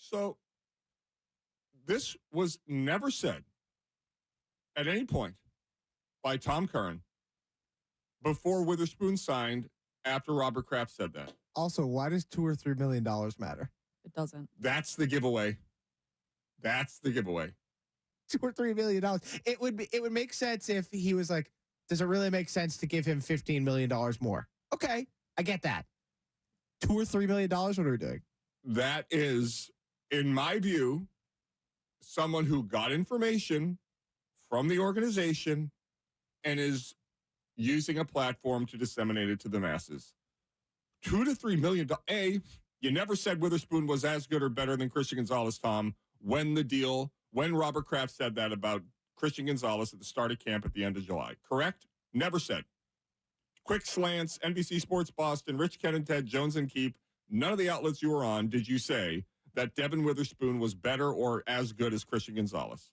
So this was never said at any point by Tom Curran before Witherspoon signed after Robert Kraft said that. Also, why does $2 or $3 million matter? It doesn't. That's the giveaway. That's the giveaway. $2 or $3 million. It would make sense if he was like, does it really make sense to give him $15 million more? Okay, I get that. $2 or $3 million. What are we doing? That is, in my view, someone who got information from the organization and is using a platform to disseminate it to the masses. $2 to $3 million. You never said Witherspoon was as good or better than Christian Gonzalez, Tom, when Robert Kraft said that about Christian Gonzalez at the start of camp at the end of July. Correct? Never said. Quick Slants, NBC Sports Boston, Rich Ken and Ted, Jones and Keep, none of the outlets you were on did you say that Devin Witherspoon was better or as good as Christian Gonzalez.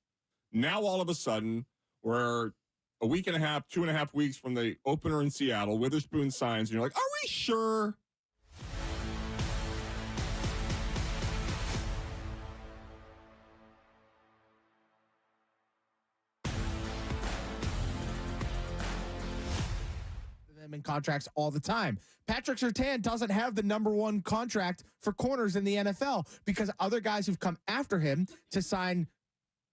Now, all of a sudden, we're a week and a half, 2.5 weeks from the opener in Seattle. Witherspoon signs, and you're like, are we sure? Them in contracts all the time. Patrick Surtain doesn't have the number one contract for corners in the NFL because other guys who've come after him to sign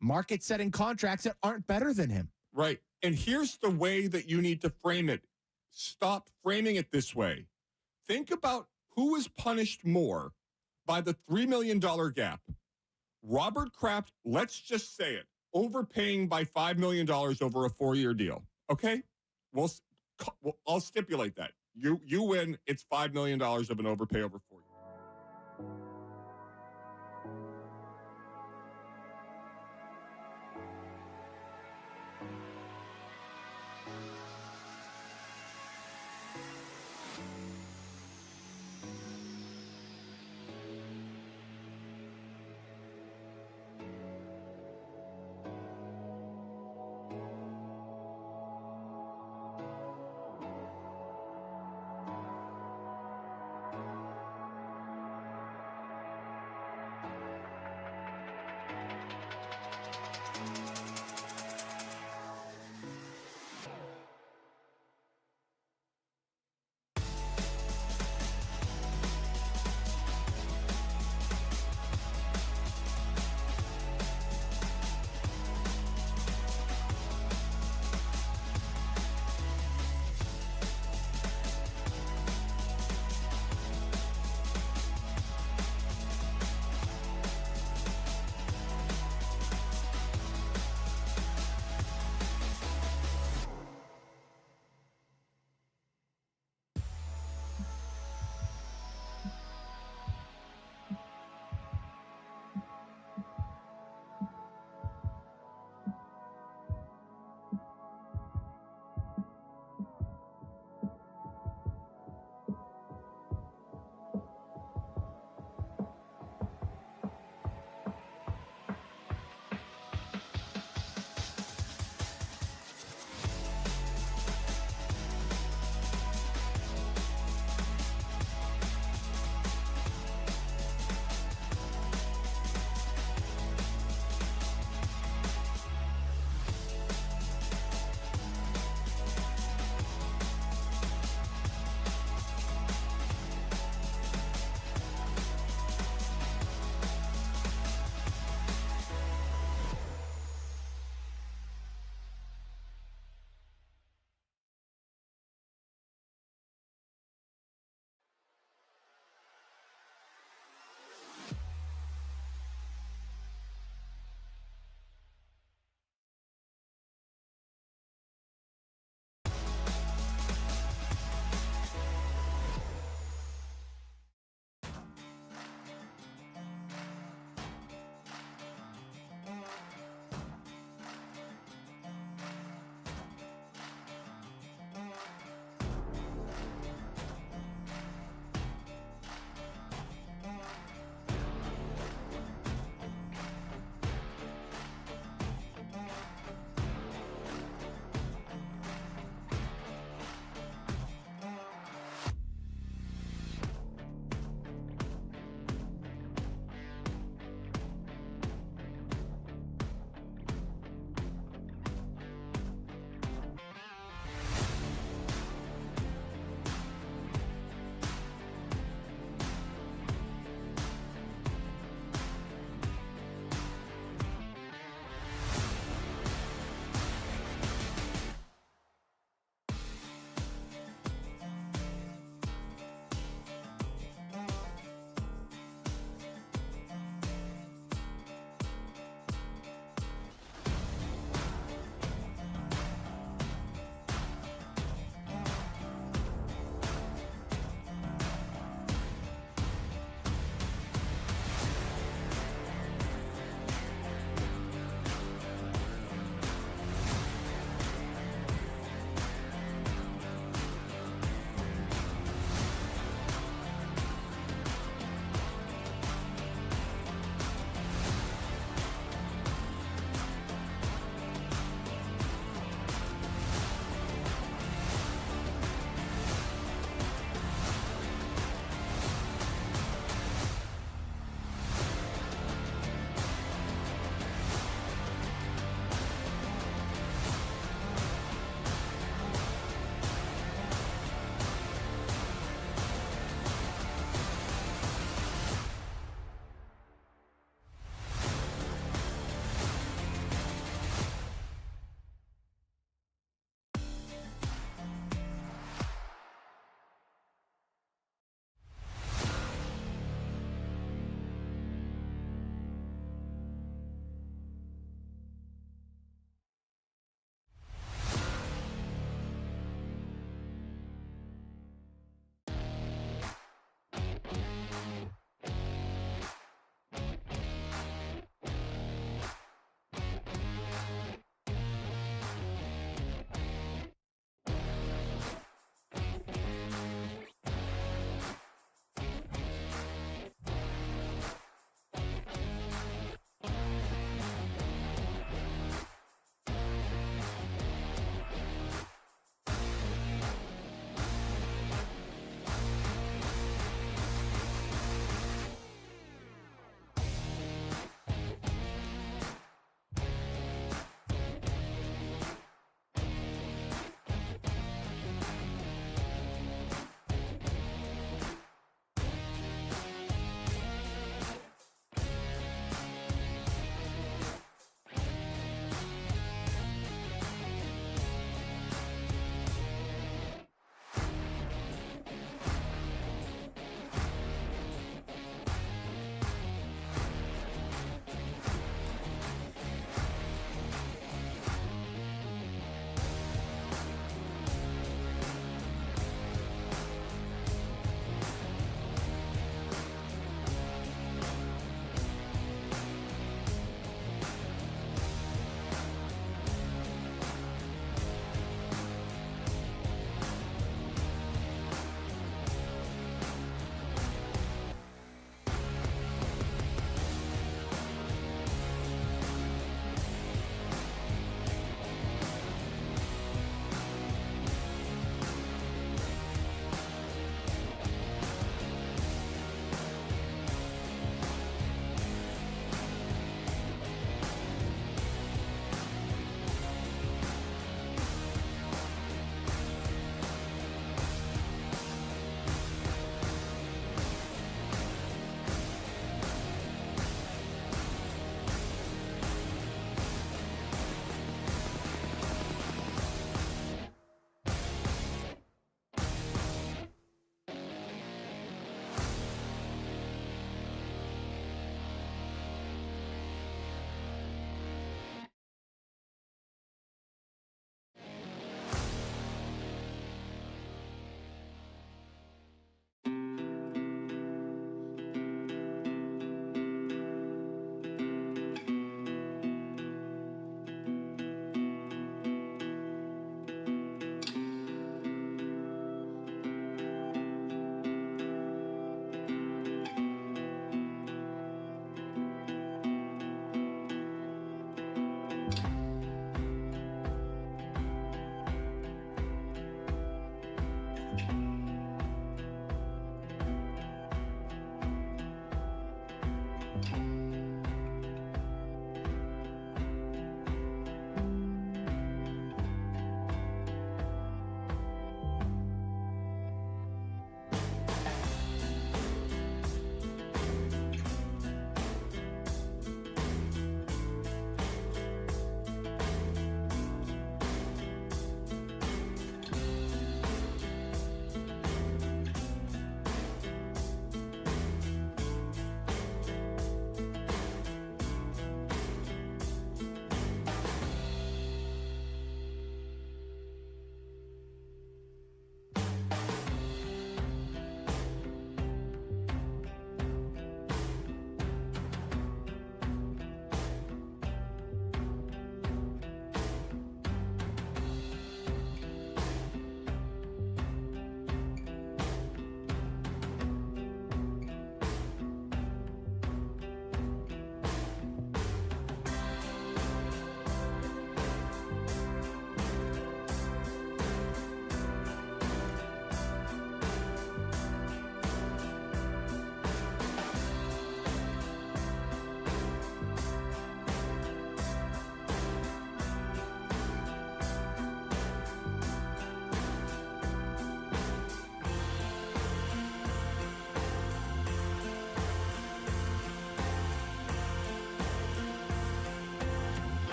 market-setting contracts that aren't better than him. Right. And here's the way that you need to frame it. Stop framing it this way. Think about who is punished more by the $3 million gap. Robert Kraft, let's just say it, overpaying by $5 million over a 4-year deal. Okay? Well, I'll stipulate that. You win, it's $5 million of an overpay over 4 years.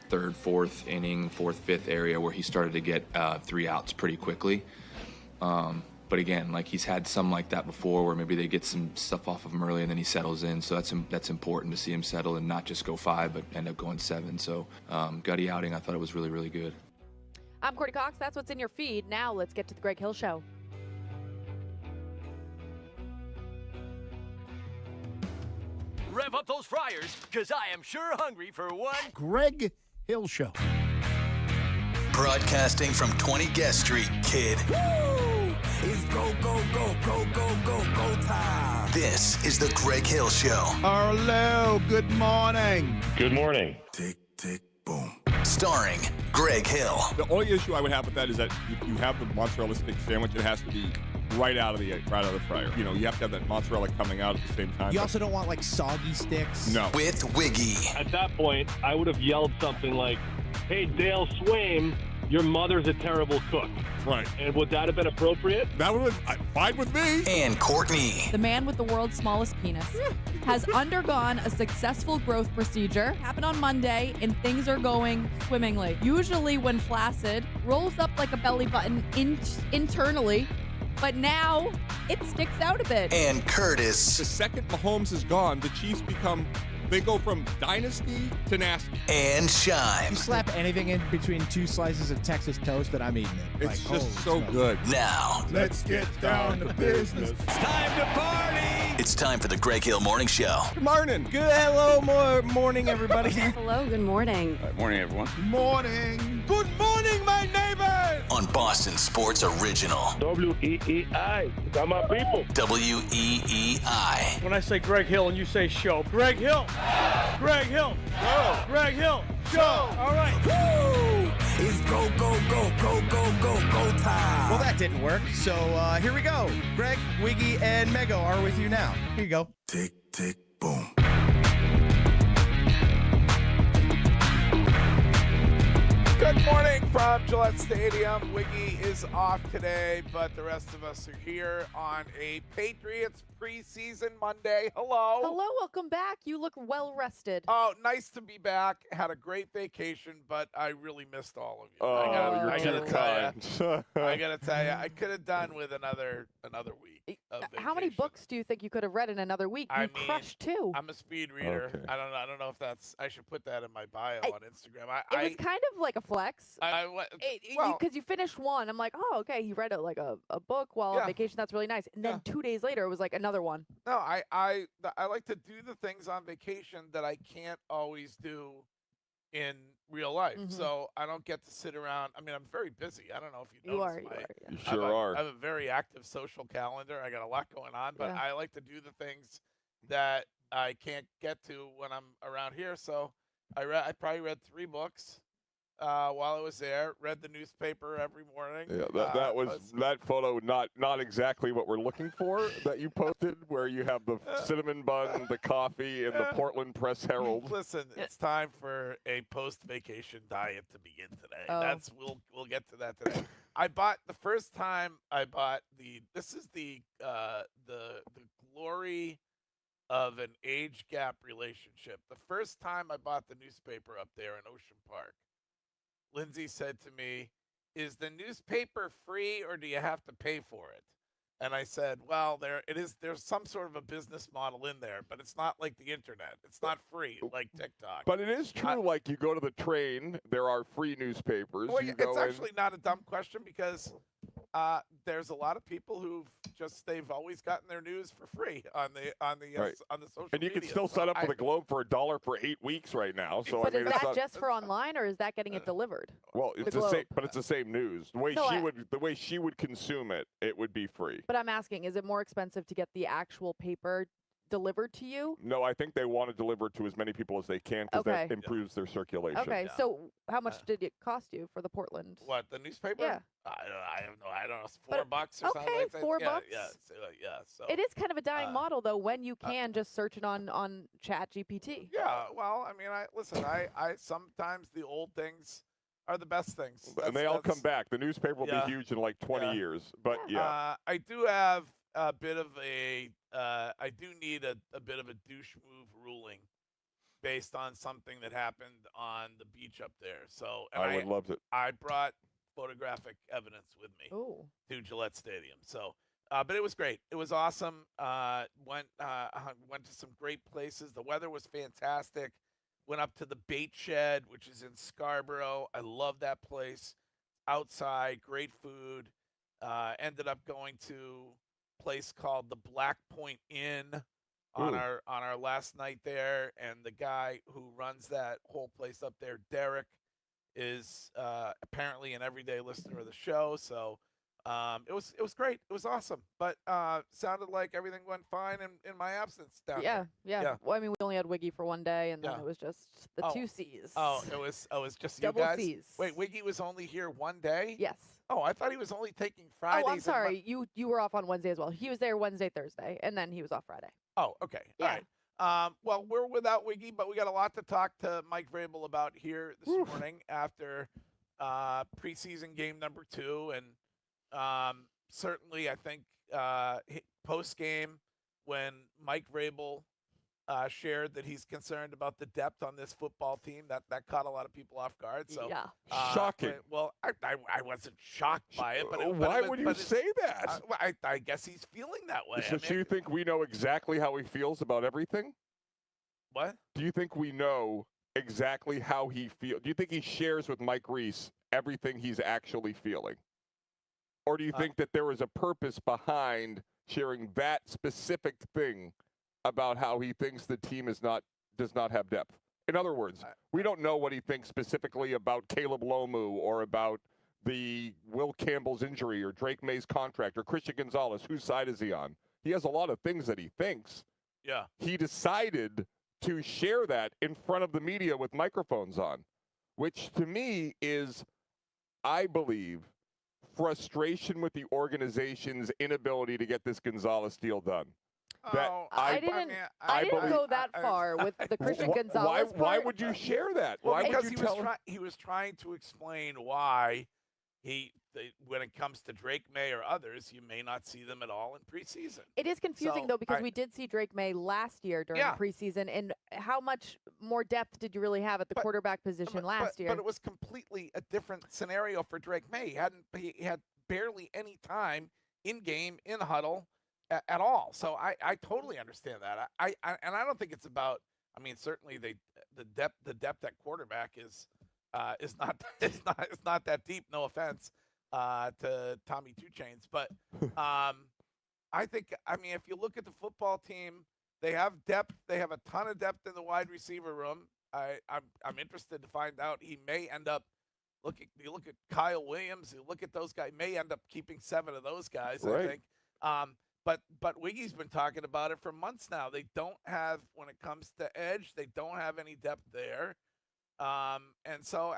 third, fourth inning, fourth, fifth area where he started to get 3 outs pretty quickly. But again, like he's had some like that before where maybe they get some stuff off of him early and then he settles in. So that's important to see him settle and not just go 5, but end up going 7. So gutty outing, I thought it was really, really good. I'm Courtney Cox. That's what's in your feed. Now let's get to the Greg Hill Show. Rev up those fryers, because I am sure hungry for one. Greg Hill Show. Broadcasting from 20 Guest Street, kid. Woo! It's go, go, go, go, go, go, go time. This is the Greg Hill Show. Hello, good morning. Good morning. Tick, tick, boom. Starring Greg Hill. The only issue I would have with that is that you have the mozzarella stick sandwich. It has to be right out of the fryer. You know, you have to have that mozzarella coming out at the same time. You also don't want like soggy sticks. No. With Wiggy. At that point, I would have yelled something like, "Hey, Dale Swaim, your mother's a terrible cook." Right. And would that have been appropriate? That would have been fine with me. And Courtney. The man with the world's smallest penis has undergone a successful growth procedure. Happened on Monday, and things are going swimmingly. Usually when flaccid, rolls up like a belly button internally, but now it sticks out a bit. And Curtis. The second Mahomes is gone, the Chiefs they go from dynasty to nasty. And Shime. You slap anything in between 2 slices of Texas toast and I'm eating it. It's Like, just holy so smokes. good. Now, Let's get down to business. It's time to party! it's time for the Greg Hill Morning Show. Good morning. Good morning, everybody. Hello, good morning. Morning, everyone. Morning. Good morning, my neighbors. On Boston Sports Original. WEEI. Got my people. WEEI. When I say Greg Hill and you say show, Greg Hill. Greg Hill. Show. Greg Hill. Show. All right. Woo! It's go, go, go, go, go, go, go time. Well, that didn't work. So here we go. Greg, Wiggy, and Mego are with you now. Here you go. Tick, tick, boom. Good morning from Gillette Stadium. Wiggy is off today, but the rest of us are here on a Patriots preseason Monday. Hello. Hello, welcome back. You look well rested. Oh, nice to be back. Had a great vacation, but I really missed all of you. Oh, I you're gotta too tell kind. I gotta tell you, I could have done with another week of vacation. How many books do you think you could have read in another week? You crushed two. I'm a speed reader. Okay. I don't know if that's. I should put that in my bio on Instagram. It was kind of like a flex. Because you finished one. I'm like, oh, okay. He read a book while on vacation. That's really nice. And then 2 days later, it was like another one. No, I like to do the things on vacation that I can't always do in real life. Mhm. So I don't get to sit around. I mean, I'm very busy. I don't know if you noticed. You are. Yeah. You sure are. I have a very active social calendar. I got a lot going on, but Yeah. I like to do the things that I can't get to when I'm around here. So I probably read 3 books while I was there. Read the newspaper every morning. Yeah, that photo not exactly what we're looking for that you posted, where you have the cinnamon bun, the coffee, and the Portland Press Herald. Listen, it's time for a post-vacation diet to begin today. Oh. We'll get to that today. The first time I bought this is the glory of an age gap relationship. The first time I bought the newspaper up there in Ocean Park, Lindsay said to me, "Is the newspaper free or do you have to pay for it?" And I said, "Well, there's some sort of a business model in there, but it's not like the internet. It's not free like TikTok." But it is true, like you go to the train, there are free newspapers. Well, it's actually not a dumb question because there's a lot of people they've always gotten their news for free on the social and you media. can still sign up for the Globe for $1 for 8 weeks right now. So But I mean, is it's that not, just for online, or is that getting it delivered? well, it's the same, but it's the same news. The way she would consume it, it would be free. But I'm asking, is it more expensive to get the actual paper delivered to you? No, I think they want to deliver it to as many people as they can because that improves their circulation. Okay, so how much did it cost you for the Portland? What, the newspaper? Yeah. I don't know. It's $4 or something like that. $4 Yeah, bucks. yeah. So It is kind of a dying model, though, when you can just search it on Chat GPT. yeah. Well, I mean, I sometimes the old things are the best things, And they all come back. The newspaper will be huge in like 20 years. But I do have a bit of I do need a bit of a douche move ruling based on something that happened on the beach up there. So I would love it. I brought photographic evidence with me to Gillette Stadium. So, but it was great. It was awesome. Went to some great places. The weather was fantastic. Went up to the bait shed, which is in Scarborough. I love that place. Outside, great food. Ended up going to a place called the Black Point Inn on our last night there, and the guy who runs that whole place up there, Derek, is apparently an everyday listener of the show. So it was great. It was awesome. But sounded like everything went fine in my absence down there. Yeah. Well, I mean, we only had Wiggy for one day, and then it was just the 2 C's. Oh, it was just Double you guys? C's. Wait, Wiggy was only here one day? Yes. Oh, I thought he was only taking Fridays. Oh, I'm sorry. You were off on Wednesday as well. He was there Wednesday, Thursday, and then he was off Friday. Oh, okay. Yeah. All right. Well, we're without Wiggy, but we got a lot to talk to Mike Vrabel about here this morning after preseason game number 2. And certainly, I think post-game when Mike Vrabel shared that he's concerned about the depth on this football team, that caught a lot of people off guard. So shocking. Well, I wasn't shocked by it, but why would you say that? I guess he's feeling that way. So do you think we know exactly how he feels about everything? What? Do you think we know exactly how he feels? Do you think he shares with Mike Reese everything he's actually feeling? Or do you think that there is a purpose behind sharing that specific thing about how he thinks the team does not have depth? In other words, we don't know what he thinks specifically about Caleb Lomu or about the Will Campbell's injury or Drake May's contract or Christian Gonzalez. Whose side is he on? He has a lot of things that he thinks. Yeah. He decided to share that in front of the media with microphones on, which to me is, I believe, frustration with the organization's inability to get this Gonzalez deal done. I didn't go that far with the Christian Gonzalez part. Why would you share that? Well, Why because would you he was trying to explain why when it comes to Drake May or others, you may not see them at all in preseason. It is confusing, So, though, because we did see Drake May last year during Yeah. preseason, and how much more depth did you really have at the quarterback position last year? But it was completely a different scenario for Drake May. He had barely any time in game, in huddle at all. So I totally understand that. And I don't think it's about. I mean, certainly the depth at quarterback is not it's not that deep. No offense to Tommy Two Chains, but I think if you look at the football team, they have depth. They have a ton of depth in the wide receiver room. I'm interested to find out. He may end up. You look at Kyle Williams. You look at those guys. May end up keeping 7 of those guys. Right. I think. But Wiggy's been talking about it for months now. They don't have, when it comes to edge, they don't have any depth there. And so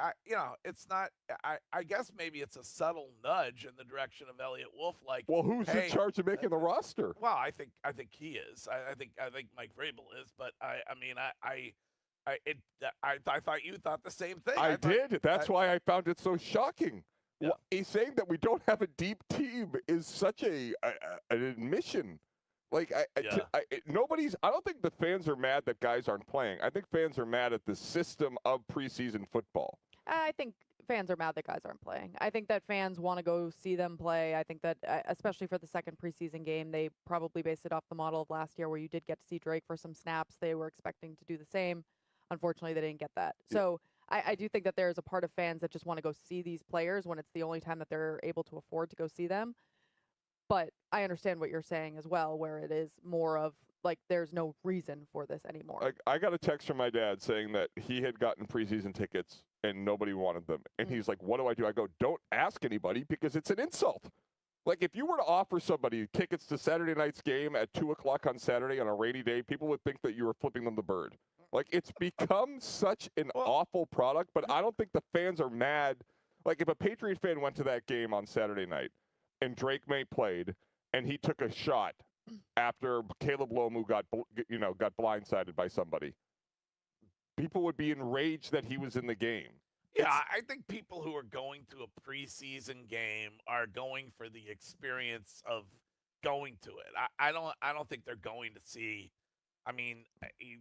it's not. I guess maybe it's a subtle nudge in the direction of Elliott Wolf. Like, Well, who's hey, in charge of making the roster? Well, I think he is. I think Mike Vrabel is. But I thought you thought the same thing. I did. That's why I found it so shocking. Yeah. Well, he's saying that we don't have a deep team is such an admission. Like, nobody's. I don't think the fans are mad that guys aren't playing. I think fans are mad at the system of preseason football. I think fans are mad that guys aren't playing. I think that fans want to go see them play. I think that, especially for the second preseason game, they probably based it off the model of last year where you did get to see Drake for some snaps. They were expecting to do the same. Unfortunately, they didn't get that. So I do think that there is a part of fans that just want to go see these players when it's the only time that they're able to afford to go see them. But I understand what you're saying as well, where it is more of like there's no reason for this anymore. I got a text from my dad saying that he had gotten preseason tickets and nobody wanted them. And he's like, what do? I go, don't ask anybody because it's an insult. Like, if you were to offer somebody tickets to Saturday night's game at 2 o'clock on Saturday on a rainy day, people would think that you were flipping them the bird. Like, it's become such an awful product, but I don't think the fans are mad. Like, if a Patriot fan went to that game on Saturday night and Drake May played and he took a shot after Caleb Lomu got blindsided by somebody, people would be enraged that he was in the game. Yeah, I think people who are going to a preseason game are going for the experience of going to it. I don't think they're going to see. I mean,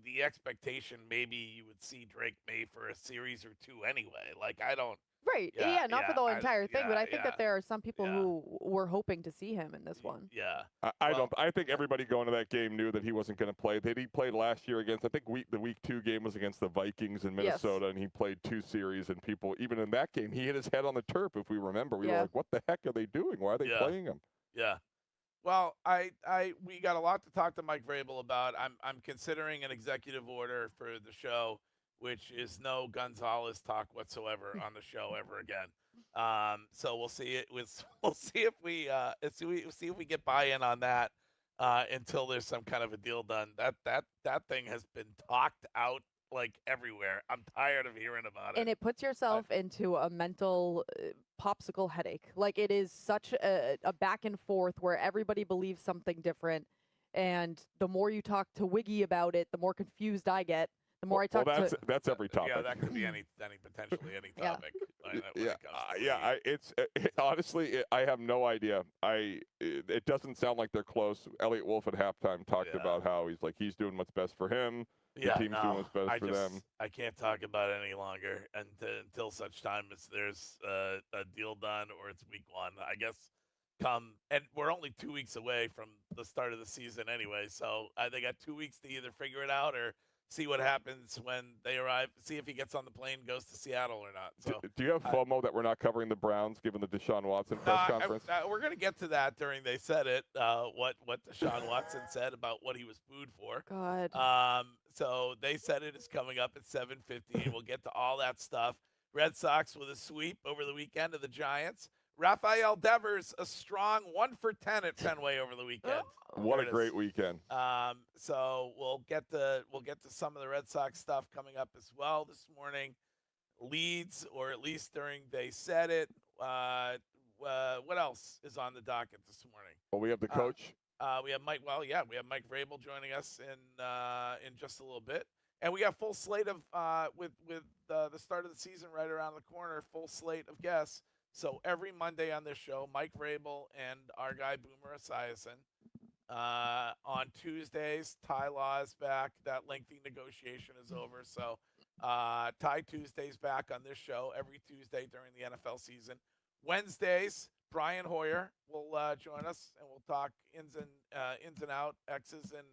the expectation maybe you would see Drake May for a series or 2 anyway. Like, I don't. Right. Yeah, not for the entire thing, but I think that there are some people who were hoping to see him in this one. Yeah. I think everybody going to that game knew that he wasn't going to play. He played last year against, I think the week 2 game was against the Vikings in Minnesota, and he played 2 series, and people, even in that game, he hit his head on the turf, if we remember. We were like, what the heck are they doing? Why are they playing him? Yeah. Well, we got a lot to talk to Mike Vrabel about. I'm considering an executive order for the show, which is no Gonzalez talk whatsoever on the show ever again. So we'll see it. We'll see if we see if we get buy-in on that until there's some kind of a deal done. That thing has been talked out like everywhere. I'm tired of hearing about it. And it puts yourself into a mental popsicle headache. Like, it is such a back and forth where everybody believes something different. And the more you talk to Wiggy about it, the more confused I get. The more I talk to. That's every topic. Yeah, that could be potentially any topic. Honestly, I have no idea. It doesn't sound like they're close. Elliott Wolf at halftime talked about how he's doing what's best for him. The team's doing what's best for them. I can't talk about it any longer until such time as there's a deal done or it's week 1. I guess and we're only 2 weeks away from the start of the season anyway. So they got 2 weeks to either figure it out or see what happens when they arrive, see if he gets on the plane, goes to Seattle or not. So, do you have FOMO that we're not covering the Browns given the Deshaun Watson press conference? We're going to get to that during They Said It, what Deshaun Watson said about what he was booed for. God. So They Said It is coming up at 7:50. We'll get to all that stuff. Red Sox with a sweep over the weekend of the Giants. Rafael Devers, a strong 1 for 10 at Fenway over the weekend. What a great weekend. So we'll get to some of the Red Sox stuff coming up as well this morning. Leads, or at least during They Said It. What else is on the docket this morning? Well, we have the coach. we have Mike. Well, yeah, we have Mike Vrabel joining us in just a little bit, and we got full slate of with the start of the season right around the corner. Full slate of guests. So every Monday on this show, Mike Vrabel and our guy Boomer Esiason. On Tuesdays, Ty Law is back. That lengthy negotiation is over. So Ty Tuesday's back on this show every Tuesday during the NFL season. Wednesdays, Brian Hoyer will join us, and we'll talk ins and out, X's and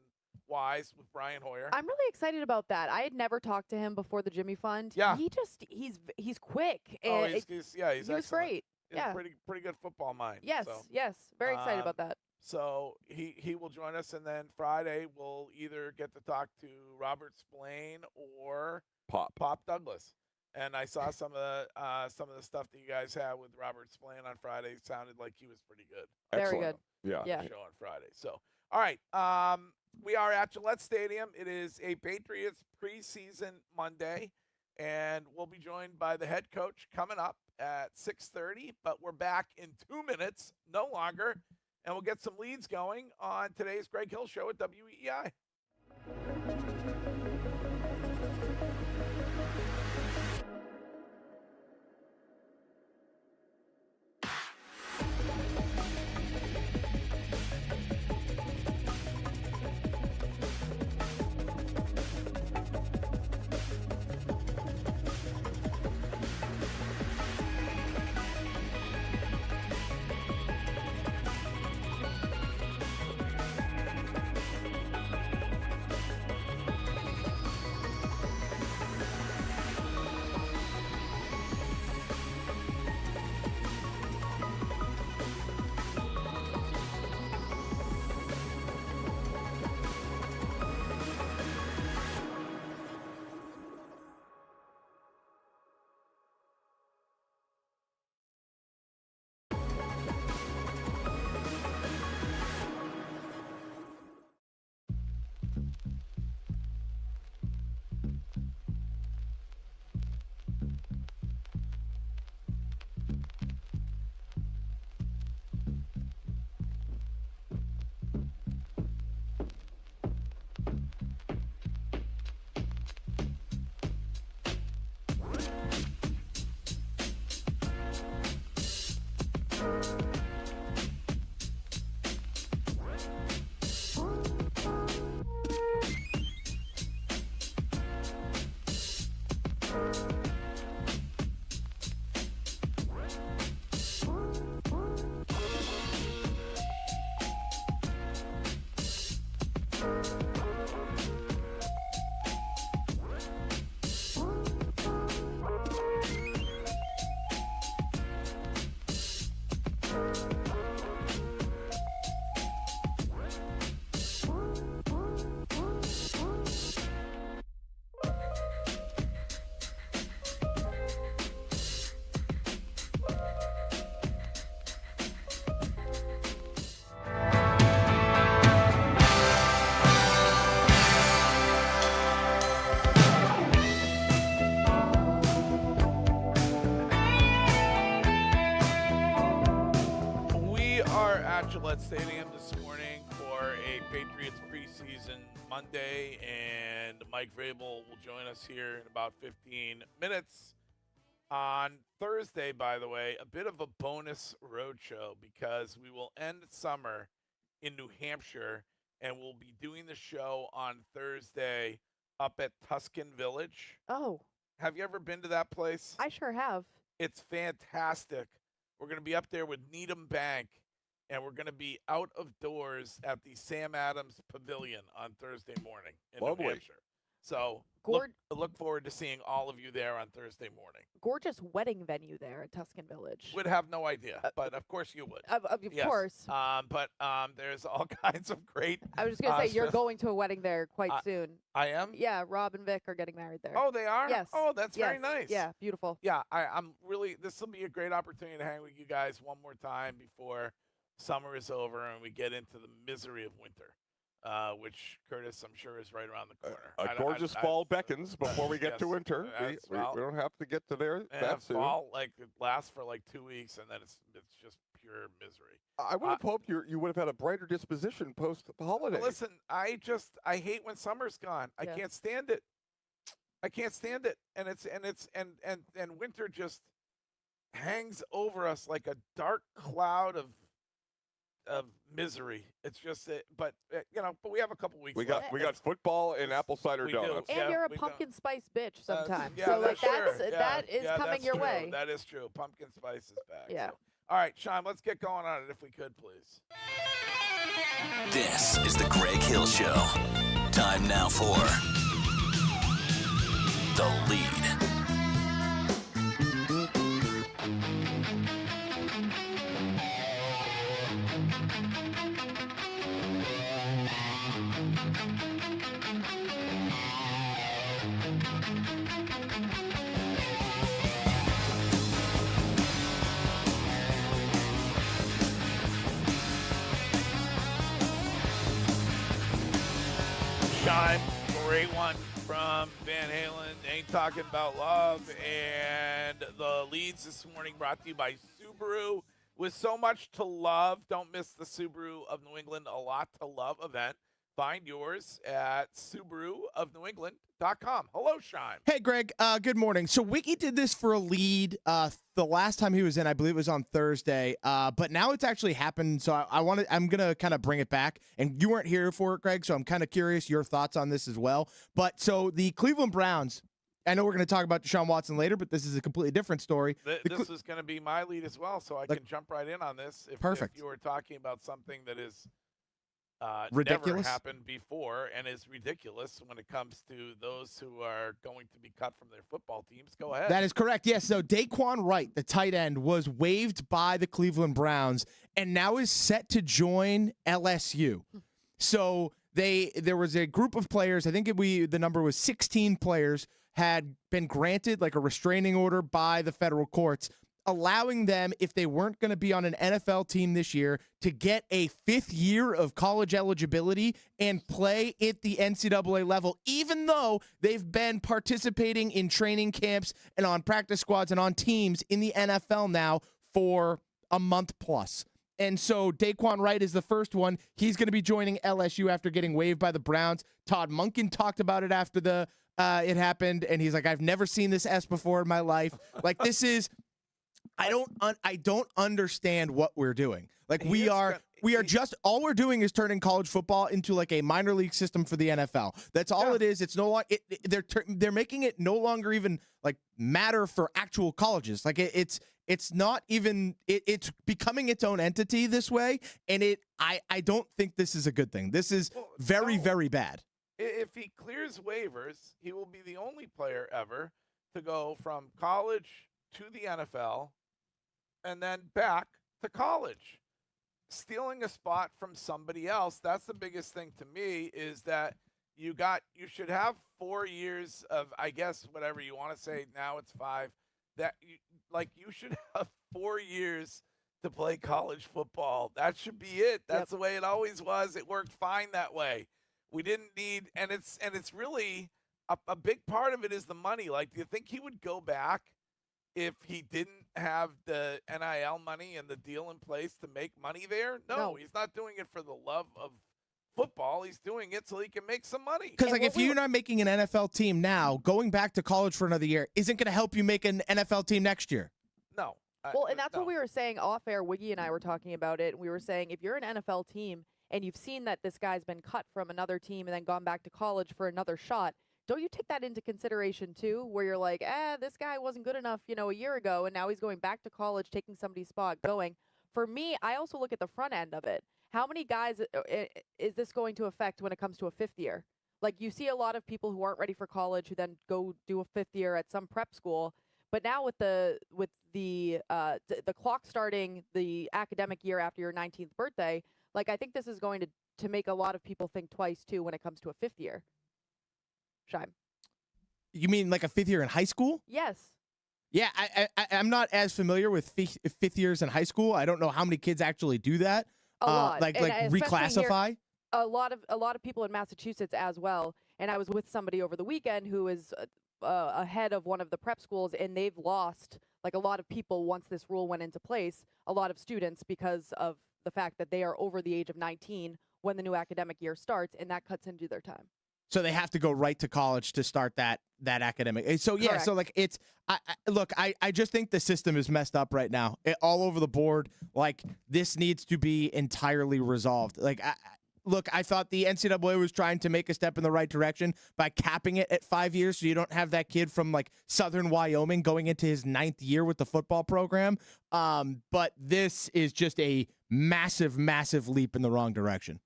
Y's with Brian Hoyer. I'm really excited about that. I had never talked to him before the Jimmy Fund. Yeah. He's quick. Oh, And he's he excellent. was great. He's a pretty good football mind. Yes, So. yes. Very excited about that. So he will join us, and then Friday we'll either get to talk to Robert Spillane or Pop Douglas. And I saw some of the stuff that you guys had with Robert Spillane on Friday. It sounded like he was pretty good. Very good. Yeah. Show on Friday. So all right, we are at Gillette Stadium. It is a Patriots preseason Monday, and we'll be joined by the head coach coming up at 6:30. But we're back in 2 minutes, no longer. And we'll get some leads going on today's Greg Hill Show at WEEI. Gillette Stadium this morning for a Patriots preseason Monday, and Mike Vrabel will join us here in about 15 minutes. On Thursday, by the way, a bit of a bonus road show because we will end summer in New Hampshire, and we'll be doing the show on Thursday up at Tuscan Village. Oh. Have you ever been to that place? I sure have. It's fantastic. We're going to be up there with Needham Bank, and we're going to be out of doors at the Sam Adams Pavilion on Thursday morning in New Hampshire. So look forward to seeing all of you there on Thursday morning. Gorgeous wedding venue there at Tuscan Village. Would have no idea, but of course you would. Of course. But there's all kinds of great. I was just going to say, you're going to a wedding there quite soon. I am? Yeah, Rob and Vic are getting married there. Oh, they are? Yes. Oh, that's very nice. Yeah, beautiful. Yeah, I'm really, this will be a great opportunity to hang with you guys one more time before summer is over and we get into the misery of winter. Which Curtis, I'm sure, is right around the corner. A gorgeous fall beckons before we get to winter. We don't have to get to there that soon. Fall, like, it lasts for like 2 weeks, and then it's just pure misery. I would have hoped you would have had a brighter disposition post holiday. Listen, I hate when summer's gone. I can't stand it. I can't stand it. And winter just hangs over us like a dark cloud of misery. It's just but we have a couple weeks We left. got football and apple cider We do. donuts. And you're a pumpkin spice bitch sometimes. Yeah, so like that's that is coming that's your true. way. That is true. Pumpkin spice is back. Yeah. So. All right, Sean, let's get going on it if we could, please. This is the Greg Hill Show. Time now for The Lead. Sean, great one from Van Halen. Ain't Talking About Love. And the leads this morning brought to you by Subaru. With so much to love, don't miss the Subaru of New England A Lot to Love event. Find yours at SubaruofNewEngland.com. Hello, Sean. Hey, Greg. Good morning. So Wiki did this for a lead the last time he was in. I believe it was on Thursday. But now it's actually happened. So I'm gonna kind of bring it back. And you weren't here for it, Greg. So I'm kind of curious your thoughts on this as well. But so the Cleveland Browns. I know we're going to talk about Deshaun Watson later, but this is a completely different story. This is going to be my lead as well, so I can jump right in on this. If you were talking about something that is ridiculous, never happened before and is ridiculous when it comes to those who are going to be cut from their football teams, go ahead. That is correct. Yes. So Daquan Wright, the tight end, was waived by the Cleveland Browns and now is set to join LSU. So there was a group of players. I think the number was 16 players had been granted like a restraining order by the federal courts, allowing them, if they weren't going to be on an NFL team this year, to get a 5th year of college eligibility and play at the NCAA level, even though they've been participating in training camps and on practice squads and on teams in the NFL now for a month plus. And so Daquan Wright is the first one. He's going to be joining LSU after getting waived by the Browns. Todd Monken talked about it after it happened, and he's like, I've never seen this S before in my life. Like, this is, I don't understand what we're doing. Like, we are just, all we're doing is turning college football into like a minor league system for the NFL. That's all it is. It's no longer, they're making it no longer even like matter for actual colleges. Like it's not even, it's becoming its own entity this way. And I don't think this is a good thing. This is very, very bad. If he clears waivers, he will be the only player ever to go from college to the NFL and then back to college. Stealing a spot from somebody else, that's the biggest thing to me, is that you should have 4 years of, I guess, whatever you want to say, now it's 5, that you should have 4 years to play college football. That should be it. That's the way it always was. It worked fine that way. We didn't need, and it's really a big part of it is the money. Like, do you think he would go back if he didn't have the NIL money and the deal in place to make money there? No, he's not doing it for the love of football. He's doing it so he can make some money. Because like, if you're not making an NFL team now, going back to college for another year isn't going to help you make an NFL team next year. No. Well, and that's what we were saying off air. Wiggy and I were talking about it. We were saying, if you're an NFL team and you've seen that this guy's been cut from another team and then gone back to college for another shot, don't you take that into consideration too, where you're like, this guy wasn't good enough, a year ago, and now he's going back to college, taking somebody's spot, going. For me, I also look at the front end of it. How many guys is this going to affect when it comes to a 5th year? Like, you see a lot of people who aren't ready for college who then go do a 5th year at some prep school. But now with the clock starting the academic year after your 19th birthday, like, I think this is going to make a lot of people think twice too when it comes to a 5th year. Shime. You mean like a 5th year in high school? Yes. Yeah, I'm not as familiar with 5th years in high school. I don't know how many kids actually do that. A lot. Like reclassify. Here, a lot of people in Massachusetts as well. And I was with somebody over the weekend who is ahead of one of the prep schools, and they've lost Like a lot of people, once this rule went into place, a lot of students, because of the fact that they are over the age of 19 when the new academic year starts, and that cuts into their time. So they have to go right to college to start that academic. So yeah, Correct. so like it's I just think the system is messed up right now, all over the board. Like this needs to be entirely resolved. Like look, I thought the NCAA was trying to make a step in the right direction by capping it at 5 years, so you don't have that kid from like Southern Wyoming going into his 9th year with the football program. But this is just a massive, massive leap in the wrong direction.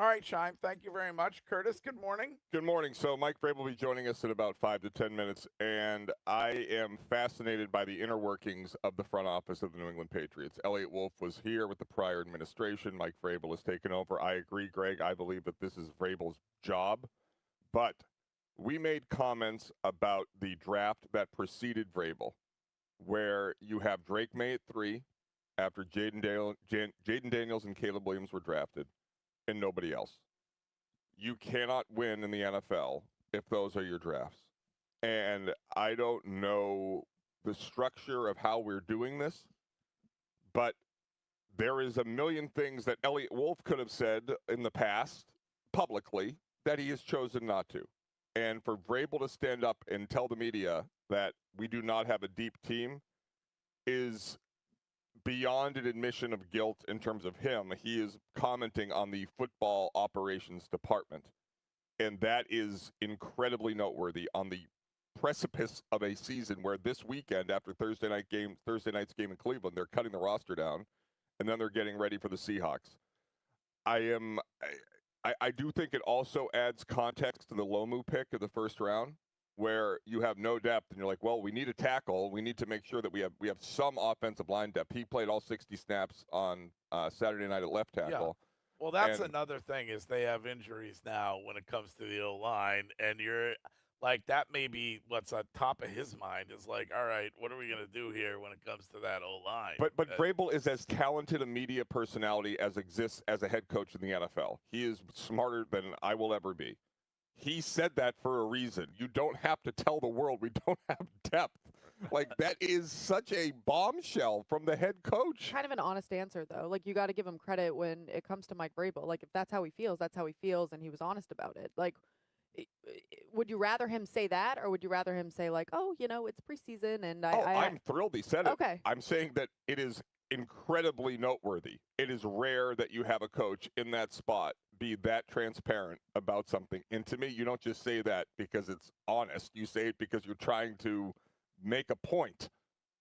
All right, Shime, thank you very much. Curtis, good morning. Good morning. So Mike Vrabel will be joining us in about 5 to 10 minutes, and I am fascinated by the inner workings of the front office of the New England Patriots. Elliott Wolf was here with the prior administration. Mike Vrabel has taken over. I agree, Greg. I believe that this is Vrabel's job, but we made comments about the draft that preceded Vrabel, where you have Drake May at 3 after Jaden Daniels and Caleb Williams were drafted, and nobody else. You cannot win in the NFL if those are your drafts. And I don't know the structure of how we're doing this, but there is a million things that Elliott Wolf could have said in the past publicly that he has chosen not to. And for Vrabel to stand up and tell the media that we do not have a deep team is beyond an admission of guilt in terms of him. He is commenting on the football operations department. And that is incredibly noteworthy on the precipice of a season where this weekend, after Thursday night's game in Cleveland, they're cutting the roster down, and then they're getting ready for the Seahawks. I do think it also adds context to the Lomu pick of the first round, where you have no depth, and you're like, well, we need a tackle. We need to make sure that we have some offensive line depth. He played all 60 snaps on Saturday night at left tackle. Yeah. Well, that's another thing is they have injuries now when it comes to the O-line, and you're like, that may be what's on top of his mind is like, all right, what are we going to do here when it comes to that O-line? But Vrabel is as talented a media personality as exists as a head coach in the NFL. He is smarter than I will ever be. He said that for a reason. You don't have to tell the world we don't have depth. Like, that is such a bombshell from the head coach. Kind of an honest answer, though. Like, you got to give him credit when it comes to Mike Vrabel. Like, if that's how he feels, that's how he feels, and he was honest about it. Like, would you rather him say that, or would you rather him say, like, oh, it's preseason, and I'm thrilled he said it. Okay. I'm saying that it is incredibly noteworthy. It is rare that you have a coach in that spot be that transparent about something. And to me, you don't just say that because it's honest. You say it because you're trying to make a point,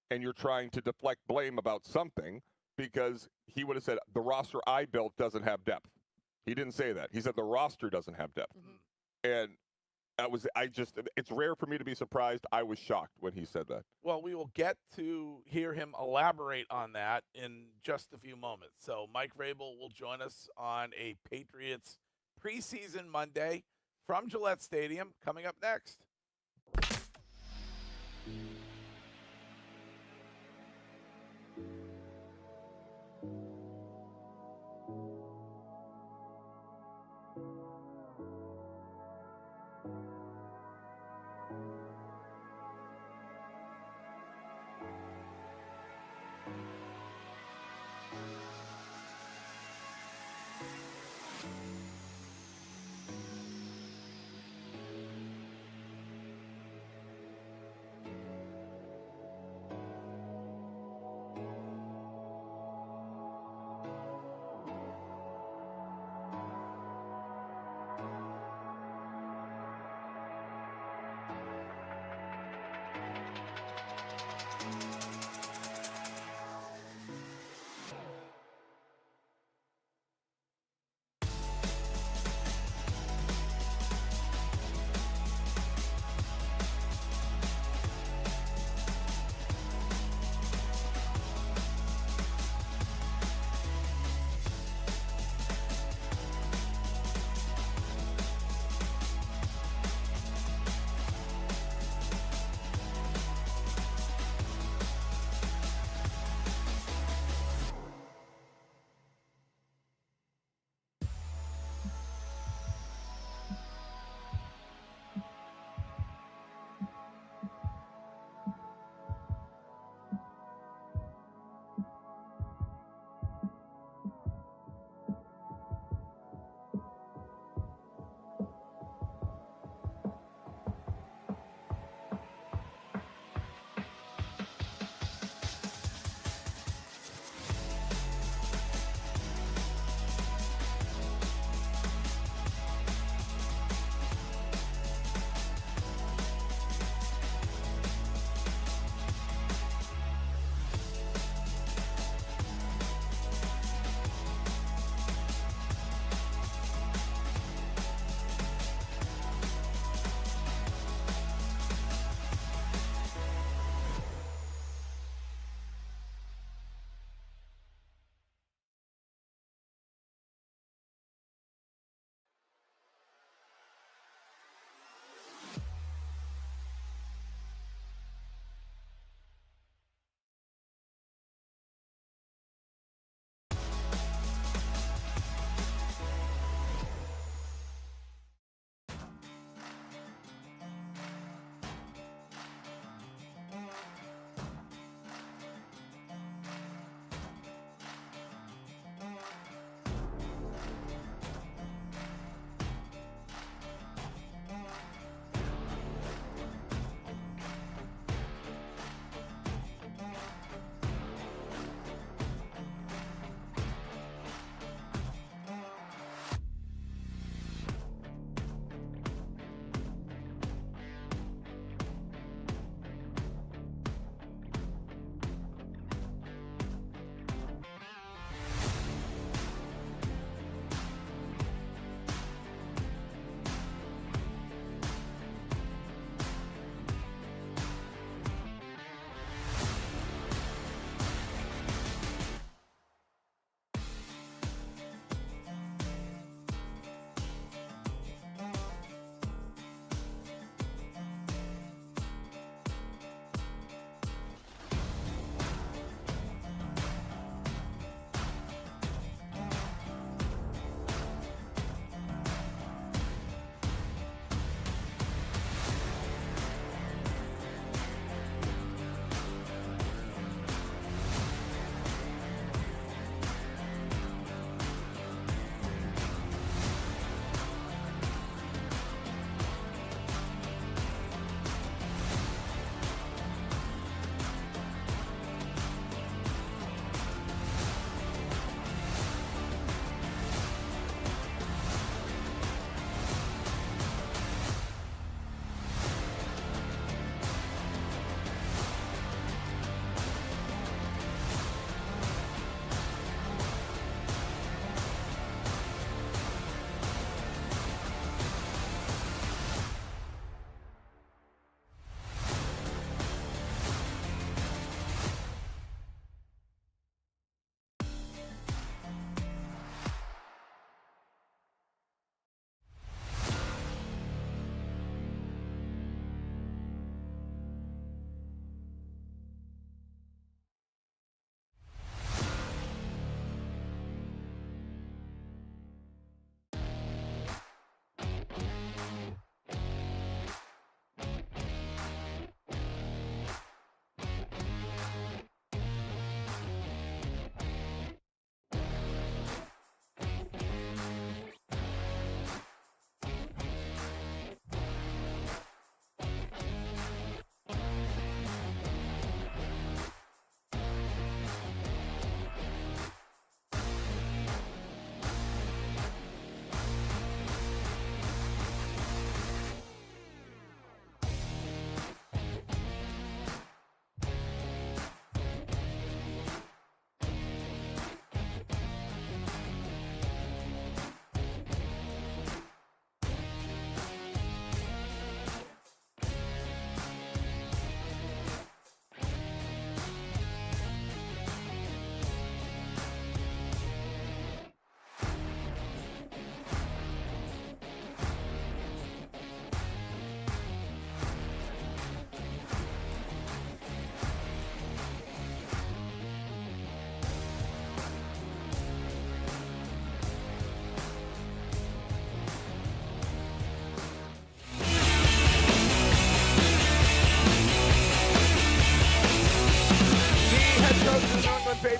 and you're trying to deflect blame about something, because he would have said the roster I built doesn't have depth. He didn't say that. He said the roster doesn't have depth. Mm-hmm. And it's rare for me to be surprised. I was shocked when he said that. Well, we will get to hear him elaborate on that in just a few moments. So Mike Vrabel will join us on a Patriots preseason Monday from Gillette Stadium coming up next.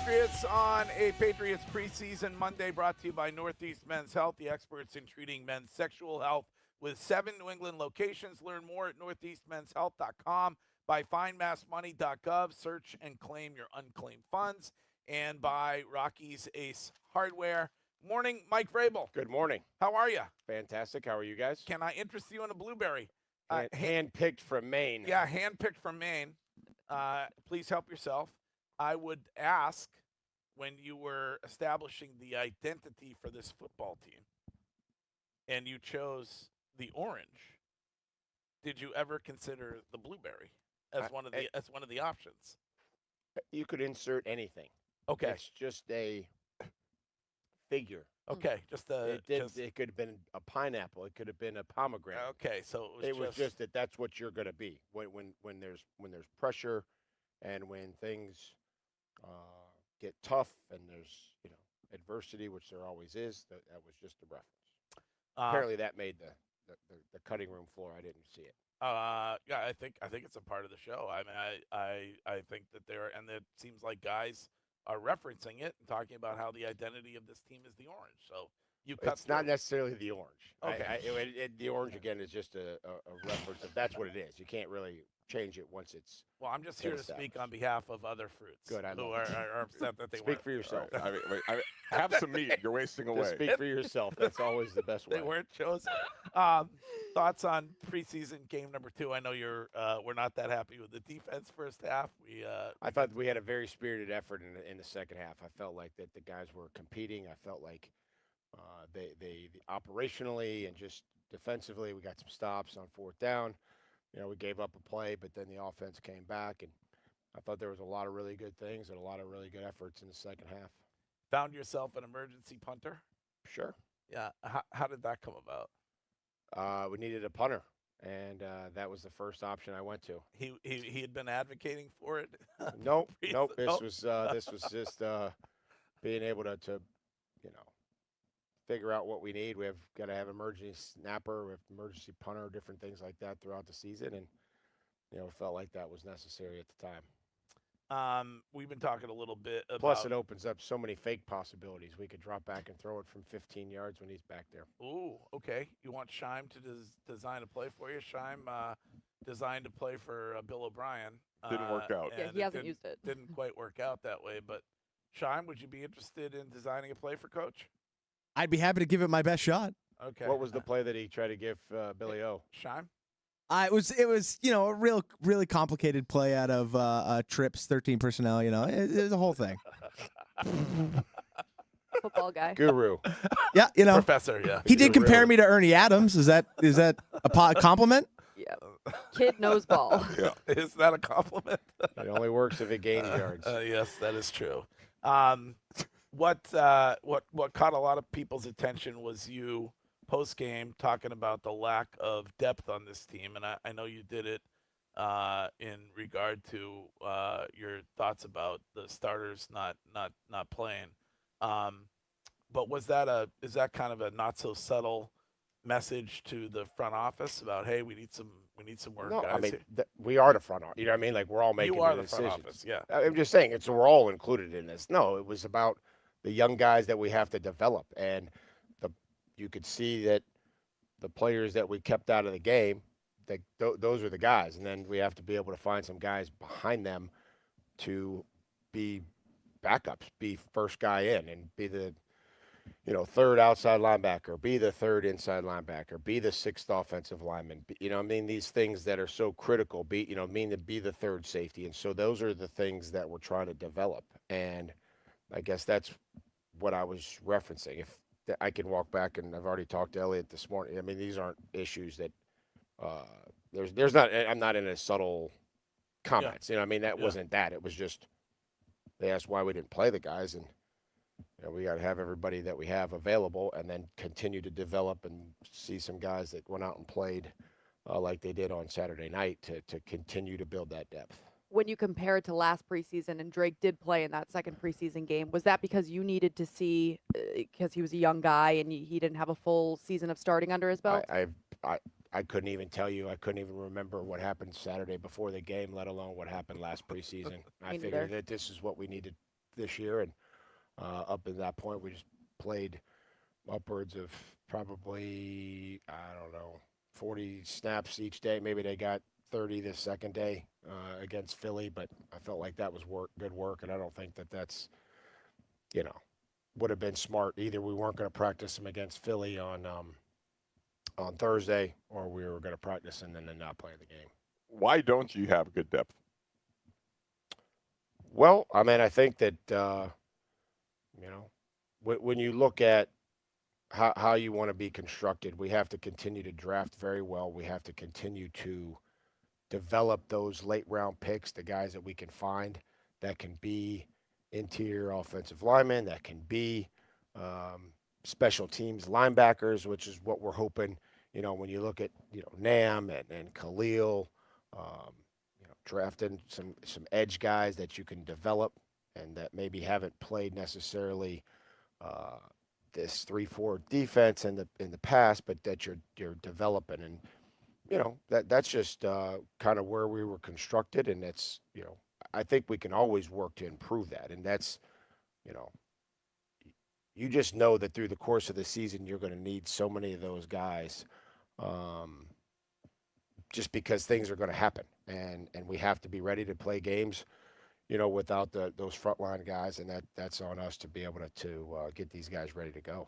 Patriots on a Patriots preseason Monday, brought to you by Northeast Men's Health, the experts in treating men's sexual health with 7 New England locations. Learn more at northeastmenshealth.com, by findmassmoney.gov, search and claim your unclaimed funds, and by Rocky's Ace Hardware. Morning, Mike Vrabel. Good morning. How are you? Fantastic. How are you guys? Can I interest you in a blueberry? Hand-picked from Maine. Yeah, hand-picked from Maine. Please help yourself. I would ask, when you were establishing the identity for this football team and you chose the orange, did you ever consider the blueberry as one of the options? You could insert anything. Okay. It's just a figure. Okay, just a. It could have been a pineapple. It could have been a pomegranate. Okay, so it was just that that's what you're going to be when there's pressure, and when things get tough, and there's adversity, which there always is. That was just a reference. Apparently, that made the cutting room floor. I didn't see it. Yeah, I think it's a part of the show. I mean, I think that and it seems like guys are referencing it and talking about how the identity of this team is the orange. So it's not necessarily the orange. Okay. The orange again is just a reference of that's what it is. You can't really change it once it's. Well, I'm just here to speak on behalf of other fruits. Good, I who love are upset that they speak for yourself. I mean, have some meat. You're wasting away. Just speak for yourself. That's always the best way. They weren't chosen. Thoughts on preseason game number 2? I know we're not that happy with the defense first half. I thought we had a very spirited effort in the second half. I felt like that the guys were competing. I felt like they operationally and just defensively, we got some stops on 4th down. We gave up a play, but then the offense came back, and I thought there was a lot of really good things and a lot of really good efforts in the second half. Found yourself an emergency punter? Sure. Yeah. How did that come about? We needed a punter, and that was the first option I went to. He had been advocating for it. Nope. This was just being able to figure out what we need. We've got to have emergency snapper, we have emergency punter, different things like that throughout the season, and felt like that was necessary at the time. We've been talking a little bit about. Plus, it opens up so many fake possibilities. We could drop back and throw it from 15 yards when he's back there. Ooh, okay. You want Scheim to design a play for you? Scheim designed a play for Bill O'Brien. Didn't work out. Yeah, he hasn't used it. Didn't quite work out that way. But Scheim, would you be interested in designing a play for Coach? I'd be happy to give it my best shot. Okay. What was the play that he tried to give Billy O? Scheim? It was a really complicated play out of Trips 13 personnel. It was a whole thing. Football guy. Guru. Yeah, Professor. Yeah. He did compare me to Ernie Adams. Is that a compliment? Yeah. Kid knows ball. Yeah. Is that a compliment? It only works if it gains yards. Yes, that is true. What caught a lot of people's attention was you post-game talking about the lack of depth on this team, and I know you did it in regard to your thoughts about the starters not playing. But is that kind of a not so subtle message to the front office about, hey, we need some work? No, guys I mean here? we are the front office. You know what I mean? Like we're all making You are the the front decisions. office, yeah. I'm just saying we're all included in this. No, it was about the young guys that we have to develop, and you could see that the players that we kept out of the game, those are the guys, and then we have to be able to find some guys behind them to be backups, be first guy in, and be the third outside linebacker, be the third inside linebacker, be the sixth offensive lineman. These things that are so critical, be the third safety, and so those are the things that we're trying to develop, and I guess that's what I was referencing. If I can walk back, and I've already talked to Elliot this morning. I mean, these aren't issues that there's not. I'm not in a subtle comments. Yeah. That wasn't that. It was just they asked why we didn't play the guys, and we got to have everybody that we have available, and then continue to develop and see some guys that went out and played like they did on Saturday night to continue to build that depth. When you compare it to last preseason, and Drake did play in that second preseason game, was that because you needed to see, because he was a young guy and he didn't have a full season of starting under his belt? I couldn't even tell you. I couldn't even remember what happened Saturday before the game, let alone what happened last preseason. I figured that this is what we needed this year, and up at that point, we just played upwards of probably, I don't know, 40 snaps each day. Maybe they got 30 the second day against Philly, but I felt like that was good work, and I don't think that's, would have been smart. Either we weren't going to practice them against Philly on Thursday, or we were going to practice and then not play the game. Why don't you have good depth? Well, I mean, I think that, when you look at how you want to be constructed, we have to continue to draft very well. We have to continue to develop those late round picks, the guys that we can find that can be interior offensive linemen, that can be special teams linebackers, which is what we're hoping. When you look at Nam and Khalil, drafting some edge guys that you can develop and that maybe haven't played necessarily this 3-4 defense in the past, but that you're developing, and that's just kind of where we were constructed, and it's I think we can always work to improve that, and that's you just know that through the course of the season you're going to need so many of those guys, just because things are going to happen, and we have to be ready to play games without those frontline guys, and that's on us to be able to get these guys ready to go.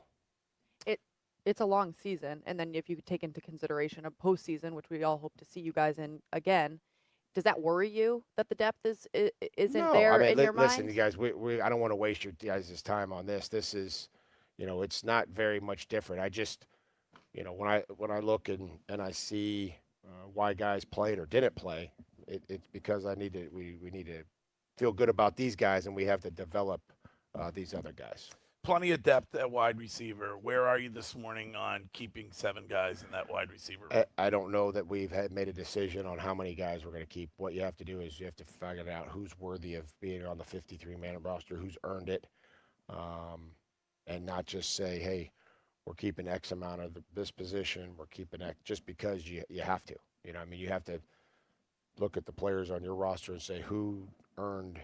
It's a long season, and then if you take into consideration a postseason, which we all hope to see you guys in again, does that worry you that the depth isn't there in your mind? Listen, you guys, I don't want to waste your guys' time on this. This is, it's not very much different. I just, when I look and I see why guys played or didn't play, it's because we need to feel good about these guys, and we have to develop these other guys. Plenty of depth at wide receiver. Where are you this morning on keeping 7 guys in that wide receiver room? I don't know that we've made a decision on how many guys we're going to keep. What you have to do is you have to figure out who's worthy of being on the 53-man roster, who's earned it, and not just say, hey, we're keeping X amount of this position, we're keeping X, just because you have to. You have to look at the players on your roster and say who earned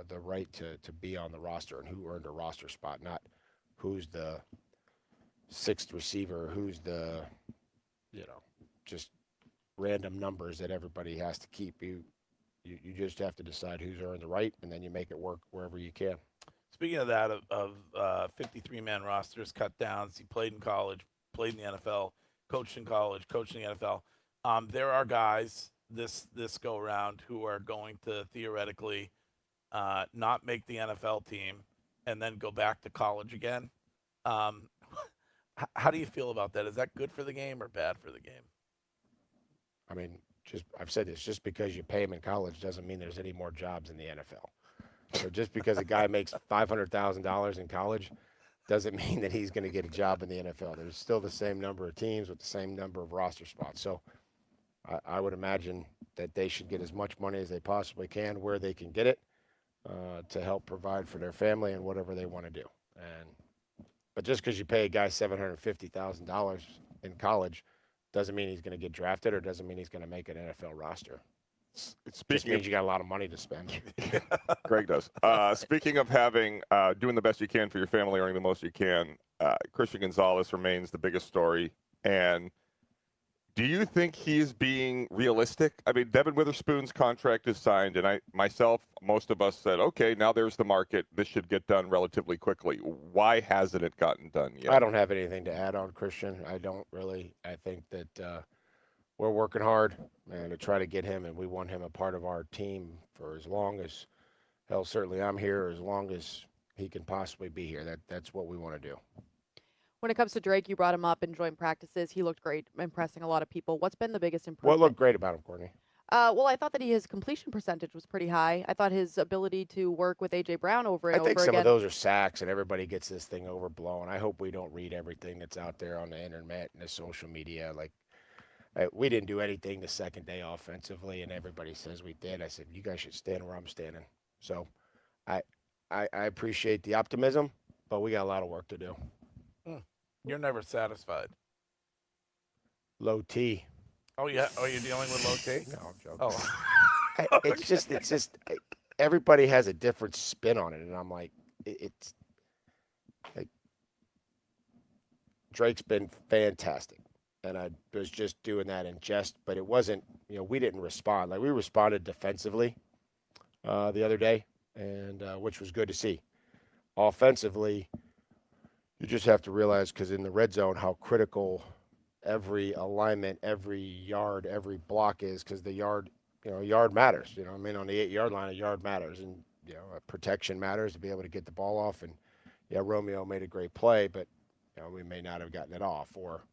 the right to be on the roster and who earned a roster spot, not who's the 6th receiver, who's the, just random numbers that everybody has to keep. You just have to decide who's earned the right, and then you make it work wherever you can. Speaking of that, of 53-man rosters, cut downs, he played in college, played in the NFL, coached in college, coached in the NFL. There are guys this go around who are going to theoretically not make the NFL team and then go back to college again. How do you feel about that? Is that good for the game or bad for the game? I mean, I've said this, just because you pay him in college doesn't mean there's any more jobs in the NFL. So just because a guy makes $500,000 in college doesn't mean that he's going to get a job in the NFL. There's still the same number of teams with the same number of roster spots. So I would imagine that they should get as much money as they possibly can where they can get it to help provide for their family and whatever they want to do. But just because you pay a guy $750,000 in college doesn't mean he's going to get drafted or doesn't mean he's going to make an NFL roster. It just means you got a lot of money to spend. Greg does. Speaking of doing the best you can for your family, earning the most you can, Christian Gonzalez remains the biggest story. And do you think he's being realistic? I mean, Devin Witherspoon's contract is signed, and most of us said, okay, now there's the market. This should get done relatively quickly. Why hasn't it gotten done yet? I don't have anything to add on Christian. I don't really. I think that we're working hard to try to get him, and we want him a part of our team for as long as, hell, certainly I'm here, as long as he can possibly be here. That's what we want to do. When it comes to Drake, you brought him up in joint practices. He looked great, impressing a lot of people. What's been the biggest improvement? What looked great about him, Courtney? Well, I thought that his completion percentage was pretty high. I thought his ability to work with A.J. Brown over and over again. I think some of those are sacks, and everybody gets this thing overblown. I hope we don't read everything that's out there on the internet and the social media. Like, we didn't do anything the second day offensively, and everybody says we did. I said, you guys should stand where I'm standing. So I appreciate the optimism, but we got a lot of work to do. You're never satisfied. Low T. Oh, yeah. Oh, you're dealing with low T? No, I'm joking. Oh. It's just everybody has a different spin on it, and I'm like, it's like Drake's been fantastic, and I was just doing that in jest, but it wasn't. We didn't respond like we responded defensively the other day, and which was good to see. Offensively, you just have to realize, because in the red zone, how critical every alignment, every yard, every block is, because the yard, a yard matters. On the 8-yard line, a yard matters, and protection matters to be able to get the ball off. And Romeo made a great play, but we may not have gotten it off, or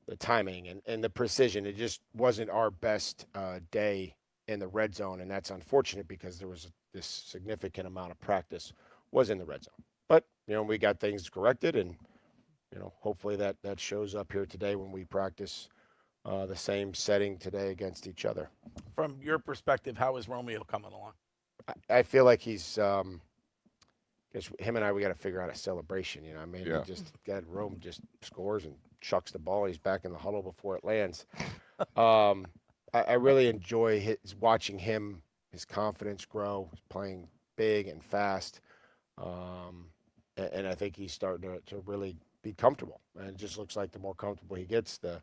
the timing and the precision. It just wasn't our best day in the red zone, and that's unfortunate because there was this significant amount of practice was in the red zone. But we got things corrected, and hopefully that shows up here today when we practice the same setting today against each other. From your perspective, how is Romeo coming along? I feel like he's guess him and I, we got to figure out a celebration. He just got Rome just scores and chucks the ball. He's back in the huddle before it lands. I really enjoy watching him, his confidence grow. He's playing big and fast. And I think he's starting to really be comfortable. And it just looks like the more comfortable he gets, the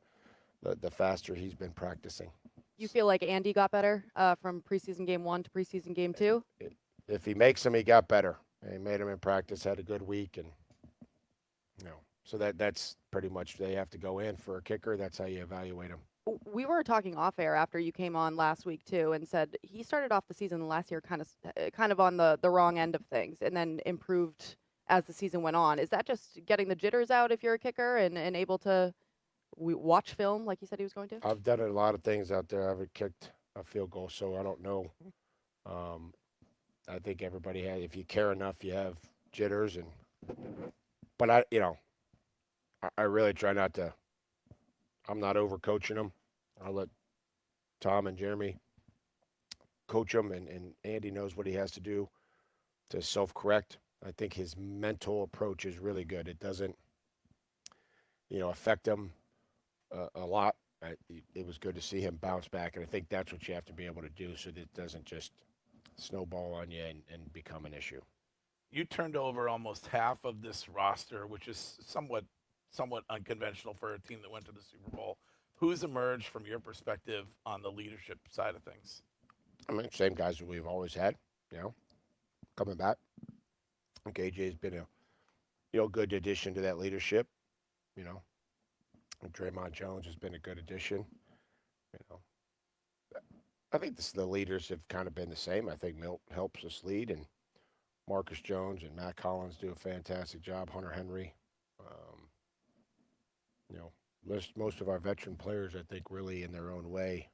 faster he's been practicing. You feel like Andy got better from preseason game 1 to preseason game 2? If he makes him, he got better. He made him in practice, had a good week, and so that's pretty much, they have to go in for a kicker. That's how you evaluate him. We were talking off air after you came on last week too, and said he started off the season last year kind of on the wrong end of things, and then improved as the season went on. Is that just getting the jitters out if you're a kicker and able to watch film like you said he was going to? I've done a lot of things out there. I haven't kicked a field goal, so I don't know. I think everybody has. If you care enough, you have jitters, but I really try not to. I'm not over coaching them. I'll let Tom and Jeremy coach them, and Andy knows what he has to do to self-correct. I think his mental approach is really good. It doesn't, affect him a lot. It was good to see him bounce back, and I think that's what you have to be able to do so that it doesn't just snowball on you and become an issue. You turned over almost half of this roster, which is somewhat unconventional for a team that went to the Super Bowl. Who's emerged from your perspective on the leadership side of things? Same guys that we've always had, coming back. I think AJ's been a good addition to that leadership. Draymond Jones has been a good addition. I think the leaders have kind of been the same. I think Milt helps us lead, and Marcus Jones and Matt Collins do a fantastic job. Hunter Henry. Most of our veteran players, I think, really in their own way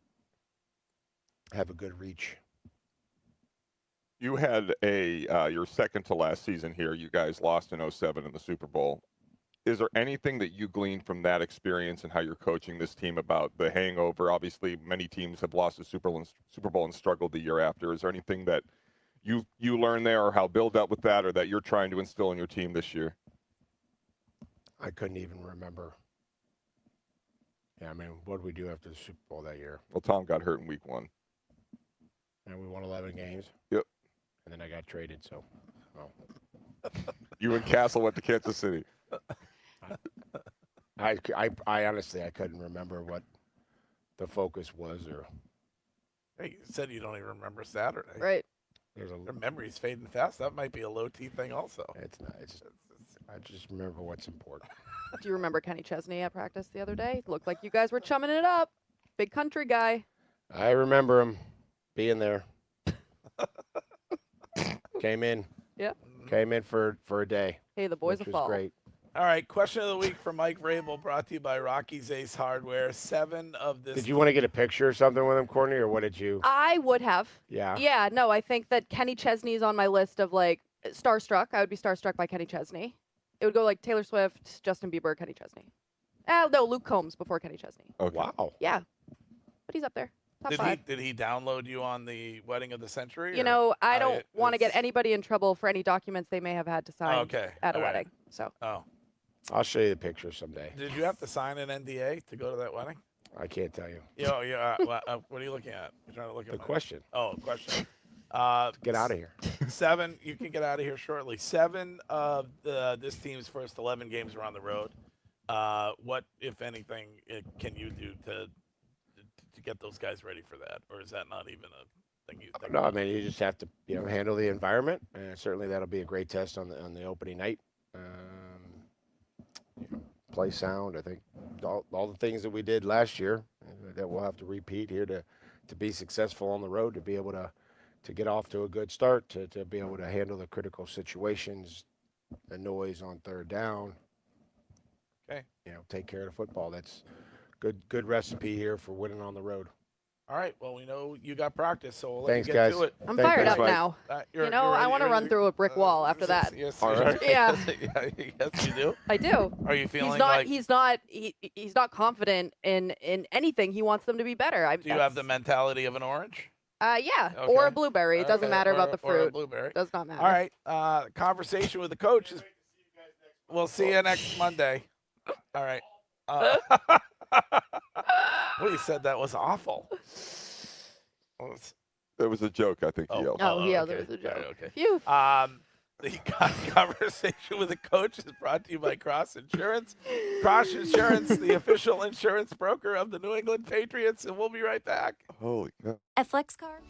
have a good reach. You had your second to last season here. You guys lost in 2007 in the Super Bowl. Is there anything that you gleaned from that experience and how you're coaching this team about the hangover? Obviously, many teams have lost the Super Bowl and struggled the year after. Is there anything that you learned there, or how Bill dealt with that, or that you're trying to instill in your team this year? I couldn't even remember. Yeah, what did we do after the Super Bowl that year? Well, Tom got hurt in week 1. And we won 11 games. Yep. And then I got traded, so. You and Castle went to Kansas City. I honestly, I couldn't remember what the focus was. Hey, you said you don't even remember Saturday. Right. Your memory's fading fast. That might be a low T thing also. It's not. I just remember what's important. Do you remember Kenny Chesney at practice the other day? Looked like you guys were chumming it up. Big country guy. I remember him being there. Came in. Yep. Came in for a day. Hey, the boys which will was fall. Great. All right, question of the week from Mike Vrabel, brought to you by Rocky's Ace Hardware. 7 of this. Did you want to get a picture or something with him, Courtney, or what did you? I would have. Yeah. Yeah, no, I think that Kenny Chesney's on my list of starstruck. I would be starstruck by Kenny Chesney. It would go like Taylor Swift, Justin Bieber, Kenny Chesney. No, Luke Combs before Kenny Chesney. Okay. Wow. Yeah, but he's up there. Top 5. Did he download you on the wedding of the century? I don't want to get anybody in trouble for any documents they may have had to sign at a wedding. So. Oh. I'll show you the picture someday. Did you have to sign an NDA to go to that wedding? I can't tell you. What are you looking at? You're trying to look at the question. Oh, question. Get out of here. 7, you can get out of here shortly. 7 of this team's first 11 games are on the road. What, if anything, can you do to get those guys ready for that? Or is that not even a thing you think No, I about? mean, you just have to, handle the environment. Certainly that'll be a great test on the opening night. Play sound. I think all the things that we did last year that we'll have to repeat here to be successful on the road, to be able to get off to a good start, to be able to handle the critical situations, the noise on third down. Okay. Take care of the football. That's good recipe here for winning on the road. All right. Well, we know you got practice, so we'll let Thanks, you get guys. to it. I'm Thank fired you. up now. You're I ready- want to you're run ready- through a brick wall after that. Yes, All right. Yeah. Yes, you do. I do. Are you feeling He's not confident in anything. He wants them to be better. do you have the mentality of an orange? Yeah, Okay. or a blueberry. It doesn't Okay, matter about the or a fruit. blueberry. Does not matter. All right. Conversation with the coach is. We'll see you next Monday. All right. Well, you said that was awful. It was a joke, I think he yelled. Oh, yeah, okay. there was a joke. All right, okay. Phew. The conversation with the coach is brought to you by Cross Insurance. Cross Insurance, the official insurance broker of the New England Patriots, and we'll be right back. Holy cow. At Flex Card.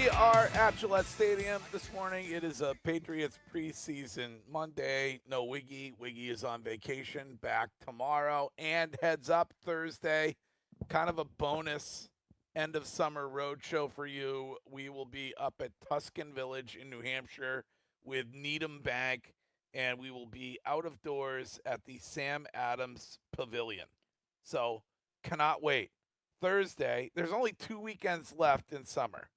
We are at Gillette Stadium this morning. It is a Patriots preseason Monday. No Wiggy. Wiggy is on vacation, back tomorrow. And heads up, Thursday, kind of a bonus end of summer road show for you. We will be up at Tuscan Village in New Hampshire with Needham Bank, and we will be out of doors at the Sam Adams Pavilion. So cannot wait. Thursday, there's only 2 weekends left in summer.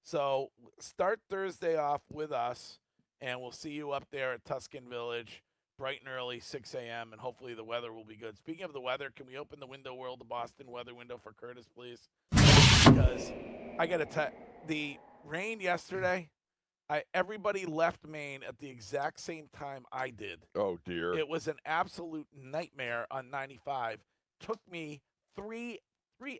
So start Thursday off with us, and we'll see you up there at Tuscan Village, bright and early, 6 a.m., and hopefully the weather will be good. Speaking of the weather, can we open the window world, the Boston weather window for Curtis, please? Because I got to tell the rain yesterday, everybody left Maine at the exact same time I did. Oh, dear. It was an absolute nightmare on 95. Took me 3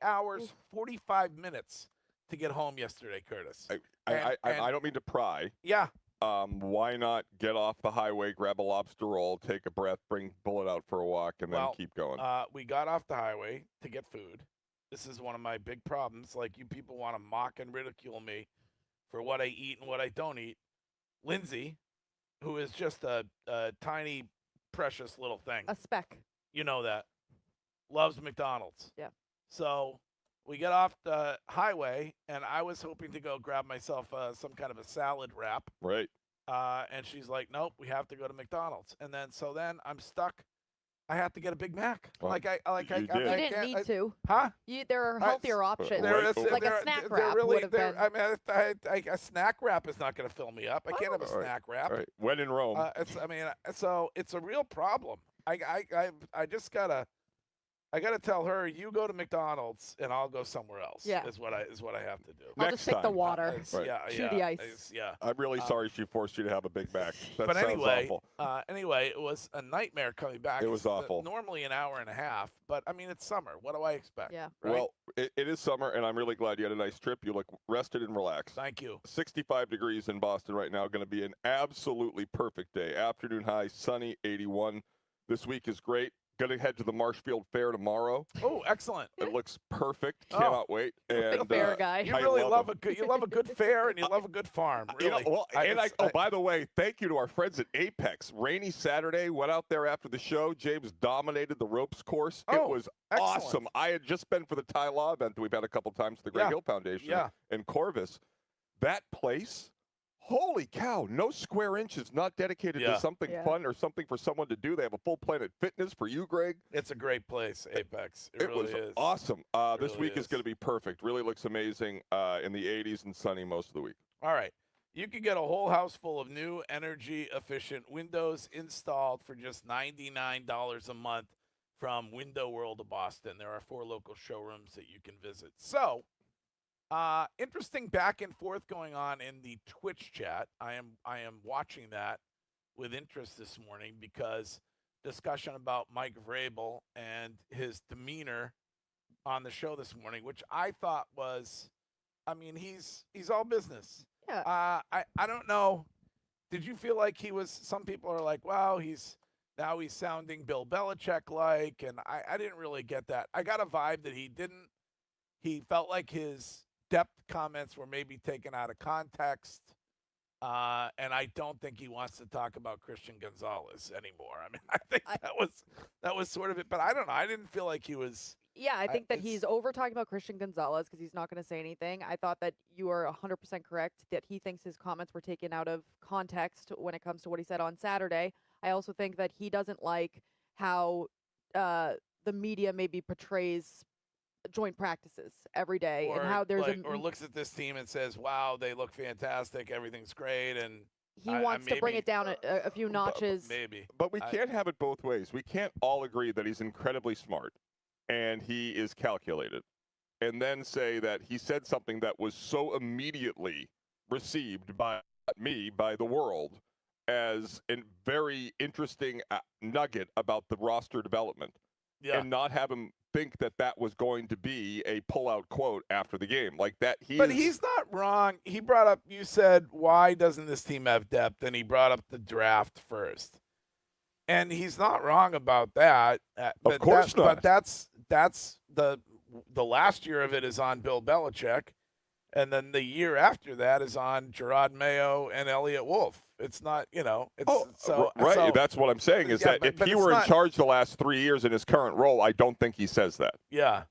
hours, 45 minutes to get home yesterday, Curtis. I don't mean to pry. Yeah. Why not get off the highway, grab a lobster roll, take a breath, bring Bullet out for a walk, and then keep going? We got off the highway to get food. This is one of my big problems. Like, you people want to mock and ridicule me for what I eat and what I don't eat. Lindsay, who is just a tiny, precious little thing. A speck. You know that. Loves McDonald's. Yeah. So we get off the highway, and I was hoping to go grab myself some kind of a salad wrap. Right. And she's like, nope, we have to go to McDonald's. And then I'm stuck. I have to get a Big Mac. Well, you didn't need to. Huh? There are healthier options. Like a snack wrap would have been. I mean, a snack wrap is not going to fill me up. I can't have a snack wrap. All right. When in Rome. So it's a real problem. I just gotta. I got to tell her, you go to McDonald's and I'll go somewhere else. Yeah. Is what I have to do. I'll just take the water. Yeah, the ice. Yeah. I'm really sorry she forced you to have a Big Mac. That but sounds anyway, awful. Anyway, it was a nightmare coming back. It was awful. Normally an hour and a half, but I mean, it's summer. What do I expect? Yeah. Right? Well, it is summer, and I'm really glad you had a nice trip. You look rested and relaxed. Thank you. 65 degrees in Boston right now. Going to be an absolutely perfect day. Afternoon high, sunny, 81. This week is great. Going to head to the Marshfield Fair tomorrow. Oh, excellent! It looks perfect. Cannot wait. And big fair guy. You really love a good fair, and you love a good farm. Really. By the way, thank you to our friends at Apex. Rainy Saturday. Went out there after the show. James dominated the ropes course. It was awesome. I had just been for the Ty Law event that we've had a couple times to the Great Hill Foundation in Corvus. That place. Holy cow, no square inches not dedicated to something fun or something for someone to do. They have a full Planet Fitness for you, Greg. It's a great place, Apex. It really was awesome. This week is going to be perfect. Really looks amazing in the 80s and sunny most of the week. All right. You can get a whole house full of new energy-efficient windows installed for just $99 a month from Window World of Boston. There are 4 local showrooms that you can visit. So, interesting back and forth going on in the Twitch chat. I am watching that with interest this morning because discussion about Mike Vrabel and his demeanor on the show this morning, which I thought was, I mean, he's all business. Yeah. I don't know. Did you feel like he was? Some people are like, wow, he's sounding Bill Belichick like, and I didn't really get that. I got a vibe that he didn't. He felt like his depth comments were maybe taken out of context, and I don't think he wants to talk about Christian Gonzalez anymore. I mean, I think that was sort of it, but I don't know. I didn't feel like he was. Yeah, I think that he's over talking about Christian Gonzalez because he's not going to say anything. I thought that you are 100% correct that he thinks his comments were taken out of context when it comes to what he said on Saturday. I also think that he doesn't like how the media maybe portrays joint practices every day and how there's or looks at this team and says, wow, they look fantastic, everything's great, and he wants to bring it down a few notches. Maybe. But we can't have it both ways. We can't all agree that he's incredibly smart and he is calculated and then say that he said something that was so immediately received by the world as a very interesting nugget about the roster development and not have him think that was going to be a pull-out quote after the game. Like that, But he's not wrong. He brought up, you said, why doesn't this team have depth? And he brought up the draft first. And he's not wrong about that. Of course not. But that's the last year of it is on Bill Belichick. And then the year after that is on Gerard Mayo and Elliott Wolf. It's not, it's right. So, That's what I'm saying is that if he were in charge the last 3 years in his current role, I don't think he says that. Yeah.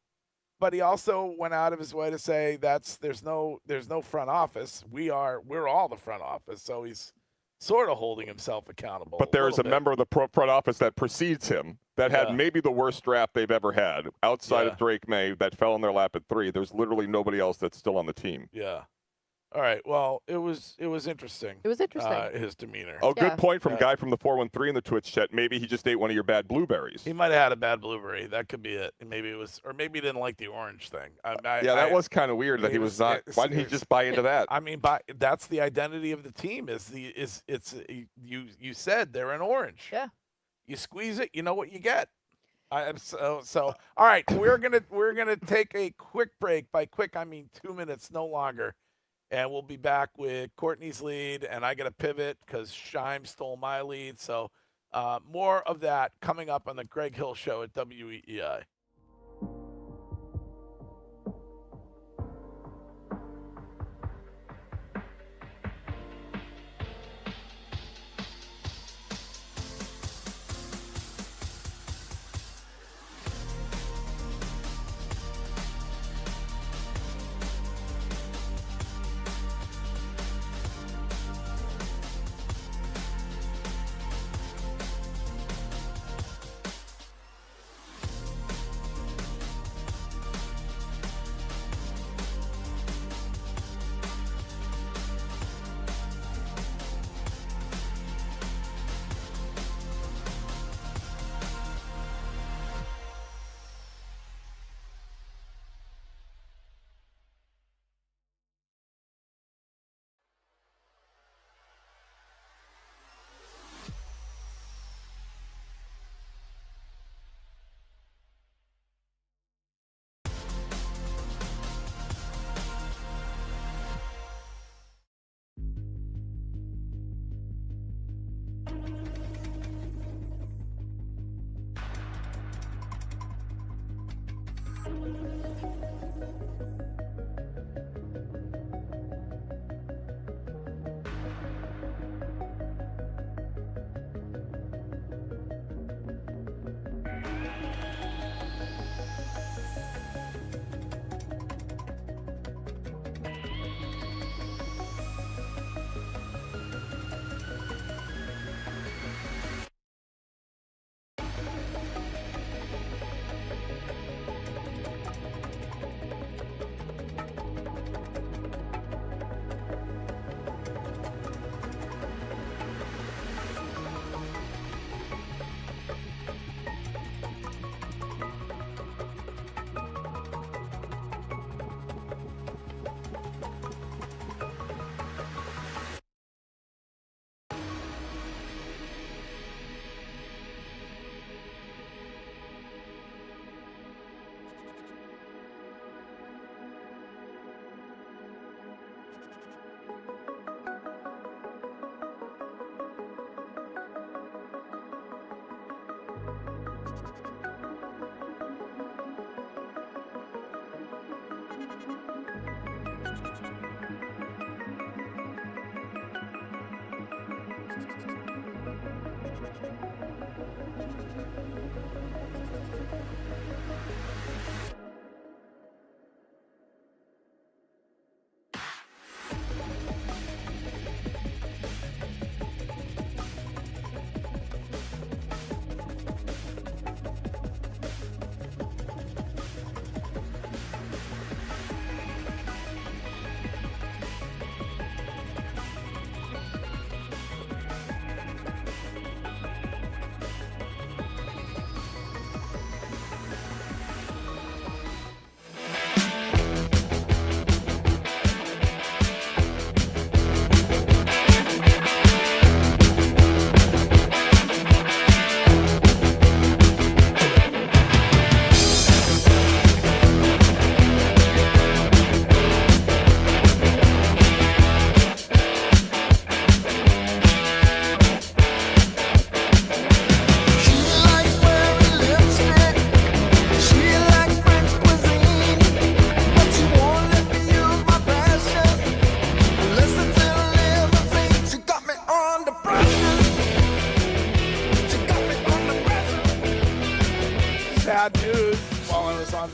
But he also went out of his way to say there's no front office. We're all the front office. So he's sort of holding himself accountable. But there is a member of the front office that precedes him that had maybe the worst draft they've ever had outside of Drake May that fell in their lap at 3. There's literally nobody else that's still on the team. Yeah. All right. Well, it was interesting. It was interesting. His demeanor. Oh, good point from guy from the 413 in the Twitch chat. Maybe he just ate one of your bad blueberries. He might have had a bad blueberry. That could be it. And maybe it was, or maybe he didn't like the orange thing. That was kind of weird that he was not. Why didn't he just buy into that? I mean, that's the identity of the team. You said they're an orange. Yeah. You squeeze it, you know what you get. So all right, we're gonna take a quick break. By quick, I mean 2 minutes, no longer. And we'll be back with Courtney's lead, and I got to pivot because Scheim stole my lead. So more of that coming up on the Greg Hill Show at WEEI.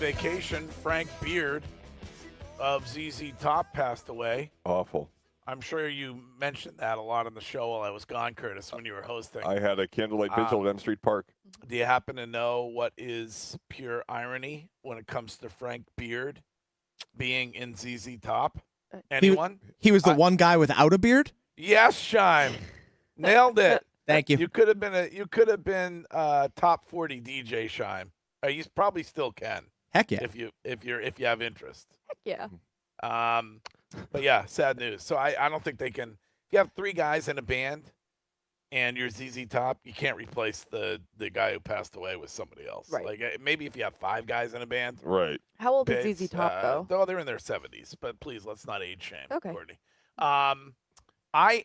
vacation, Frank Beard of ZZ Top passed away. Awful. I'm sure you mentioned that a lot on the show while I was gone, Curtis, when you were hosting. I had a candlelight vigil at M Street Park. Do you happen to know what is pure irony when it comes to Frank Beard being in ZZ Top? Anyone? He was the one guy without a beard? Yes, Shime. Nailed it. Thank you. You could have been top 40 DJ, Shime. You probably still can. Heck yeah. If you have interest. Heck yeah. But yeah, sad news. So I don't think they can. If you have 3 guys in a band and you're ZZ Top, you can't replace the guy who passed away with somebody else. Right. Like maybe if you have 5 guys in a band. Right. How old is ZZ Top though? Oh, they're in their 70s. But please, let's not age shame, Okay. Courtney. I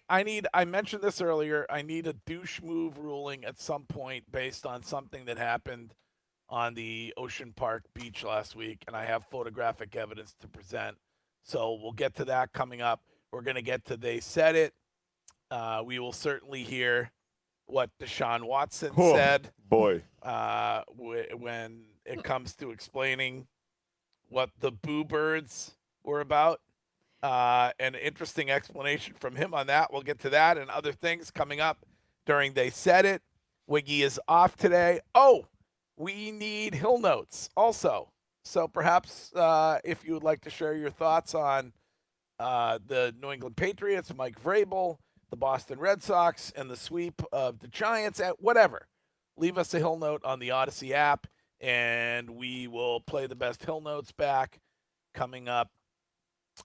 mentioned this earlier. I need a douche move ruling at some point based on something that happened on the Ocean Park beach last week, and I have photographic evidence to present. So we'll get to that coming up. We're going to get to They Said It. We will certainly hear what Deshaun Watson said. Boy. When it comes to explaining what the Boo Birds were about. An interesting explanation from him on that. We'll get to that and other things coming up during They Said It. Wiggy is off today. Oh, we need Hill Notes also. So perhaps if you would like to share your thoughts on the New England Patriots, Mike Vrabel, the Boston Red Sox, and the sweep of the Giants, at whatever, leave us a Hill Note on the Odyssey app, and we will play the best Hill Notes back coming up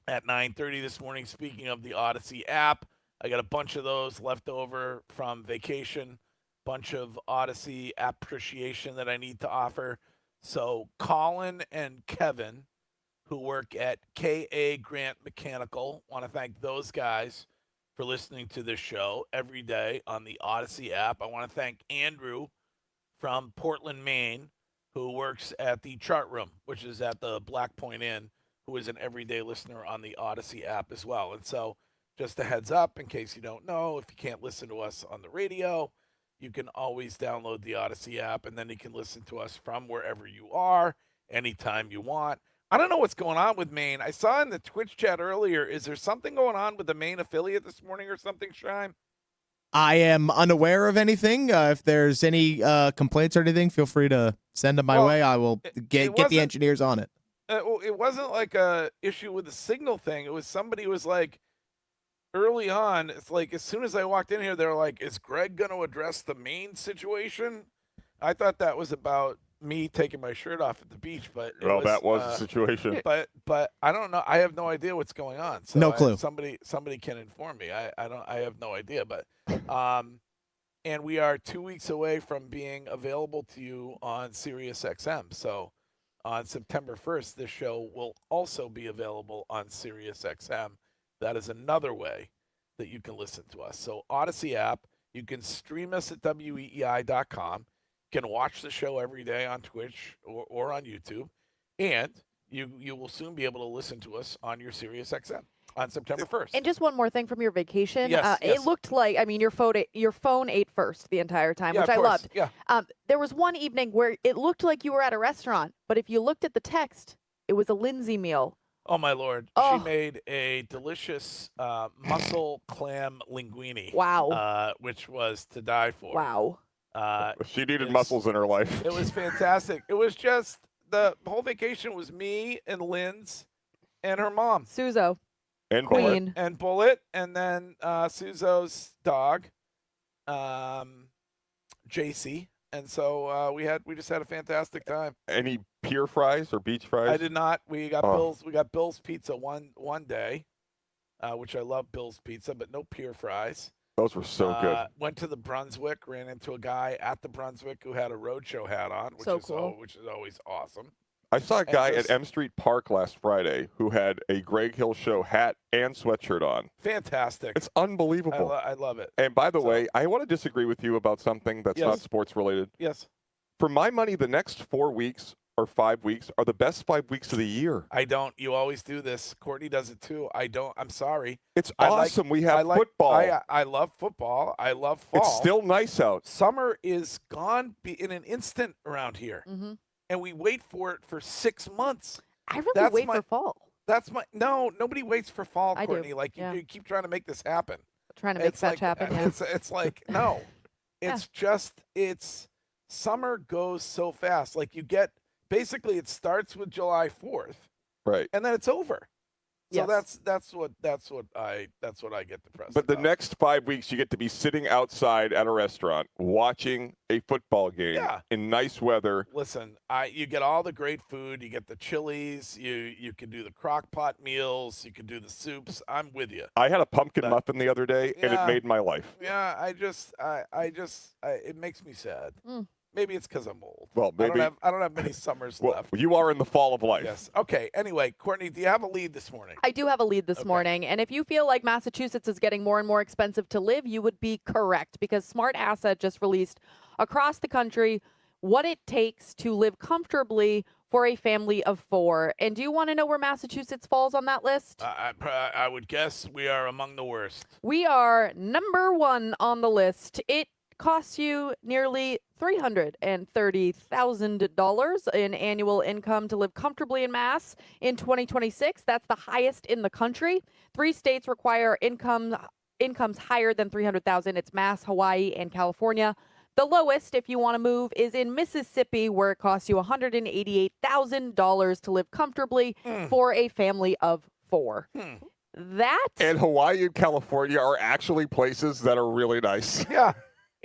at 9:30 this morning. Speaking of the Odyssey app, I got a bunch of those left over from vacation, bunch of Odyssey appreciation that I need to offer. So Colin and Kevin, who work at K.A. Grant Mechanical, want to thank those guys for listening to this show every day on the Odyssey app. I want to thank Andrew from Portland, Maine, who works at the Chart Room, which is at the Black Point Inn, who is an everyday listener on the Odyssey app as well. And so just a heads up, in case you don't know, if you can't listen to us on the radio, you can always download the Odyssey app, and then you can listen to us from wherever you are, anytime you want. I don't know what's going on with Maine. I saw in the Twitch chat earlier, is there something going on with the Maine affiliate this morning or something, Shime? I am unaware of anything. If there's any complaints or anything, feel free to send them my way. I will get the engineers on it. It wasn't like a issue with the signal thing. It was somebody who was like, early on, it's like as soon as I walked in here, they're like, is Greg going to address the Maine situation? I thought that was about me taking my shirt off at the beach, but that was the situation. But I don't know. I have no idea what's going on. So no clue. Somebody can inform me. I have no idea. But and we are 2 weeks away from being available to you on Sirius XM. So on September 1st, this show will also be available on Sirius XM. That is another way that you can listen to us. So Odyssey app, you can stream us at WEEI.com. You can watch the show every day on Twitch or on YouTube. And you will soon be able to listen to us on your Sirius XM on September 1st. And just one more thing from your vacation. Yes. It looked like, I mean, your phone ate first the entire time, which I loved. Yeah. There was one evening where it looked like you were at a restaurant, but if you looked at the text, it was a Lindsay meal. Oh, my Lord. Oh. She made a delicious mussel clam linguine. Wow. Which was to die for. Wow. She needed mussels in her life. It was fantastic. It was just, the whole vacation was me and Lynn's and her mom. Suzo. And Queen. Bullet. And Bullet. And then Suzo's dog, JC. And so we just had a fantastic time. Any pier fries or beach fries? I did not. We got Bill's Pizza one day, which I love Bill's Pizza, but no pier fries. Those were so good. Went to the Brunswick, ran into a guy at the Brunswick who had a roadshow hat on, which is always awesome. I saw a guy at M Street Park last Friday who had a Greg Hill Show hat and sweatshirt on. Fantastic. It's unbelievable. I love it. And by the way, I want to disagree with you about something that's not sports related. Yes. For my money, the next 4 weeks or 5 weeks are the best 5 weeks of the year. I don't. You always do this. Courtney does it too. I don't. I'm sorry. It's awesome. We have football. I love football. I love fall. It's still nice out. Summer is gone in an instant around here. Mm-hmm. and we wait for it for 6 months. I really wait for fall. Nobody waits for fall, I do. Courtney. Like Yeah. you keep trying to make this happen. Trying to make It's fetch like, happen. Yeah. It's like no, it's just summer goes so fast. Like basically it starts with July 4th, right, and then it's over. So Yes. that's what I get depressed. But the about. next 5 weeks, you get to be sitting outside at a restaurant watching a football game in nice weather. Listen, you get all the great food. You get the chilies. You can do the crock pot meals. You can do the soups. I'm with you. I had a pumpkin muffin the other day, and it Yeah. made my life. Yeah, it makes me sad. Maybe it's because I'm old. Well, maybe I don't have many summers well, left. you are in the fall of life. Yes. Okay. Anyway, Courtney, do you have a lead this morning? I do have a lead this morning. And if you feel like Massachusetts is getting more and more expensive to live, you would be correct because Smart Asset just released across the country what it takes to live comfortably for a family of 4. And do you want to know where Massachusetts falls on that list? I would guess we are among the worst. We are number 1 on the list. It costs you nearly $330,000 in annual income to live comfortably in Mass in 2026. That's the highest in the country. 3 states require incomes higher than $300,000. It's Mass, Hawaii, and California. The lowest, if you want to move, is in Mississippi, where it costs you $188,000 to live comfortably for a family of 4. That And Hawaii and California are actually places that are really nice. Yeah.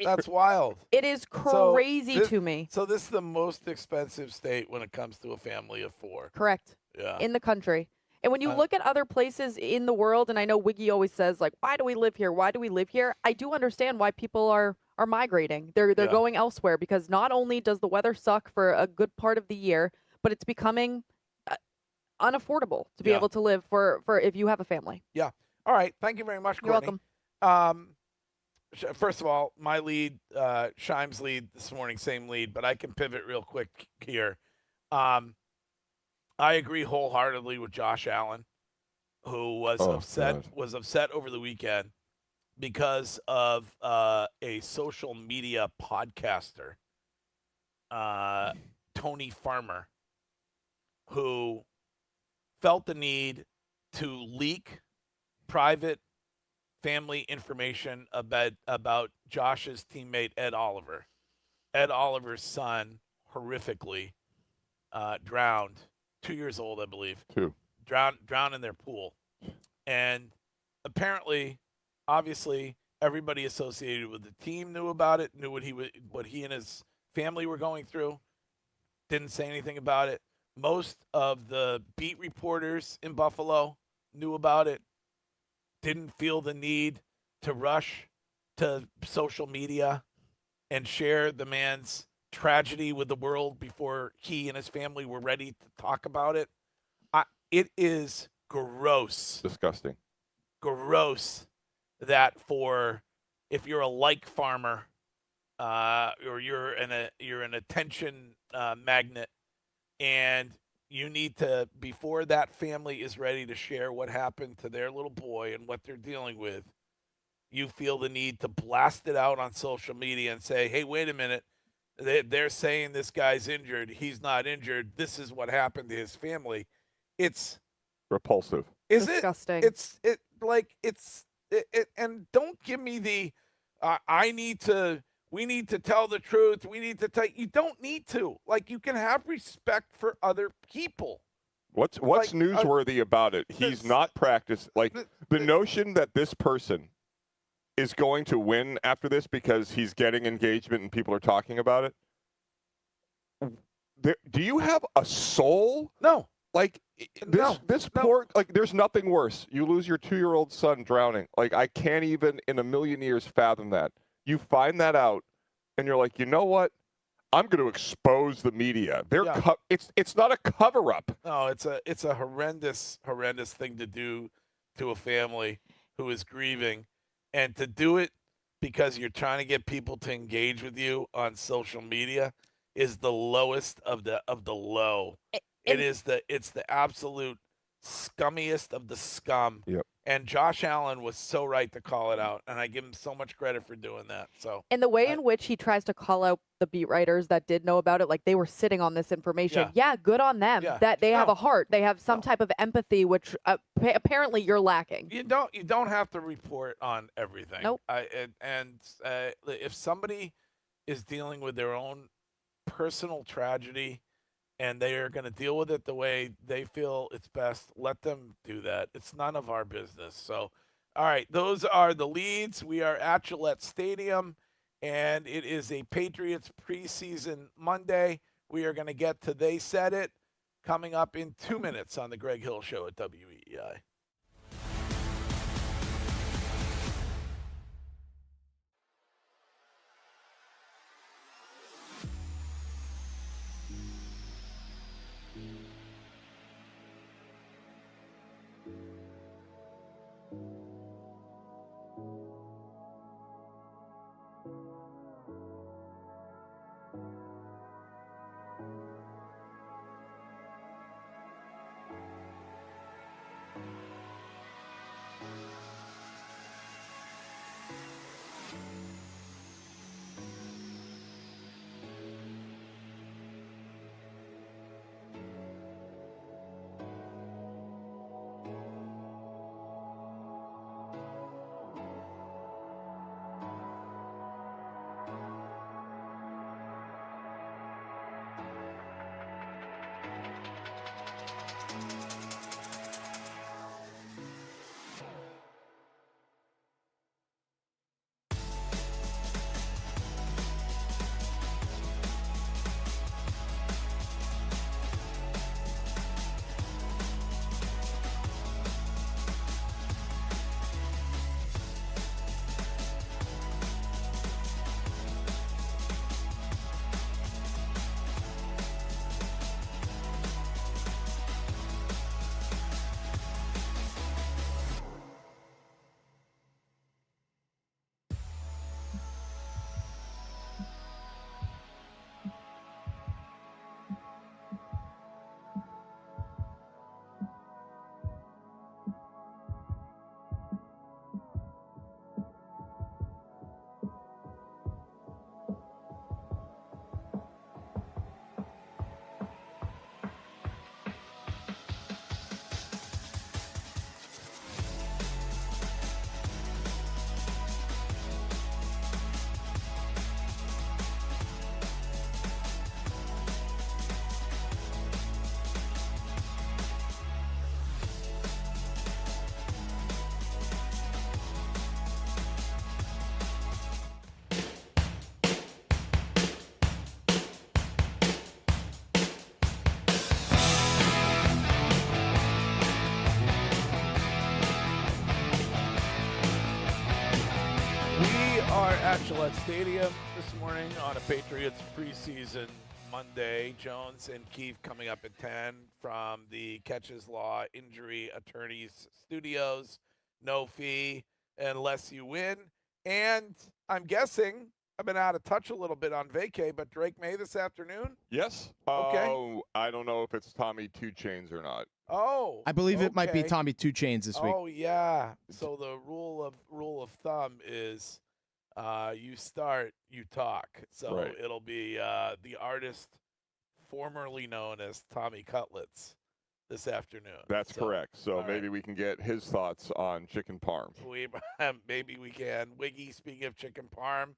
That's wild. It is crazy to me. So this is the most expensive state when it comes to a family of 4. Correct. Yeah. In the country. And when you look at other places in the world, and I know Wiggy always says, like, why do we live here? Why do we live here? I do understand why people are migrating. They're going elsewhere because not only does the weather suck for a good part of the year, but it's becoming unaffordable to be able to live for if you have a family. Yeah. All right. Thank you very much, Courtney. You're welcome. First of all, my lead, Shime's lead this morning, same lead, but I can pivot real quick here. I agree wholeheartedly with Josh Allen, who was upset over the weekend because of a social media podcaster, Tony Farmer, who felt the need to leak private family information about Josh's teammate, Ed Oliver. Ed Oliver's son horrifically drowned, 2 years old, I believe. 2. Drowned in their pool. And apparently, obviously, everybody associated with the team knew about it, knew what he and his family were going through, didn't say anything about it. Most of the beat reporters in Buffalo knew about it, didn't feel the need to rush to social media and share the man's tragedy with the world before he and his family were ready to talk about it. It is gross. Disgusting. Gross that if you're a like farmer or you're an attention magnet and you need to, before that family is ready to share what happened to their little boy and what they're dealing with, you feel the need to blast it out on social media and say, hey, wait a minute. They're saying this guy's injured. He's not injured. This is what happened to his family. It's repulsive. Is disgusting. And don't give me the, we need to tell the truth. You don't need to. Like, you can have respect for other people. What's newsworthy about it? He's not practiced. Like, the notion that this person is going to win after this because he's getting engagement and people are talking about it. Do you have a soul? No. Like, poor, like, there's nothing worse. You lose your 2-year-old son drowning. Like, I can't even in a million years fathom that. You find that out, and you're like, you know what? I'm going to expose the media. It's not a cover-up. No, it's a horrendous thing to do to a family who is grieving, and to do it because you're trying to get people to engage with you on social media is the lowest of the low. It's the absolute scummiest of the scum. Yep. And Josh Allen was so right to call it out, and I give him so much credit for doing that. So, and the way in which he tries to call out the beat writers that did know about it, like they were sitting on this information. Yeah, good on them. Yeah. That they have No. a heart. They have some type of empathy, which apparently you're lacking. You don't have to report on everything. Nope. If somebody is dealing with their own personal tragedy and they are going to deal with it the way they feel it's best, let them do that. It's none of our business. So, all right, those are the leads. We are at Gillette Stadium, and it is a Patriots preseason Monday. We are going to get to They Said It coming up in 2 minutes on the Greg Hill Show at WEEI. Are at Gillette Stadium this morning on a Patriots preseason Monday. Jones and Keefe coming up at 10 from the Catches Law Injury Attorneys Studios. No fee unless you win. And I'm guessing I've been out of touch a little bit on vacay, but Drake May this afternoon? Yes. Okay. Oh, I don't know if it's Tommy Two Chains or not. Oh, I believe it might be okay. Tommy Two Chains this week. Oh yeah. So the rule of thumb is you start, you talk. So Right. it'll be the artist formerly known as Tommy Cutlets this afternoon. That's correct. So all maybe we can get his thoughts on chicken parm. Maybe we can. Wiggy, speaking of chicken parm,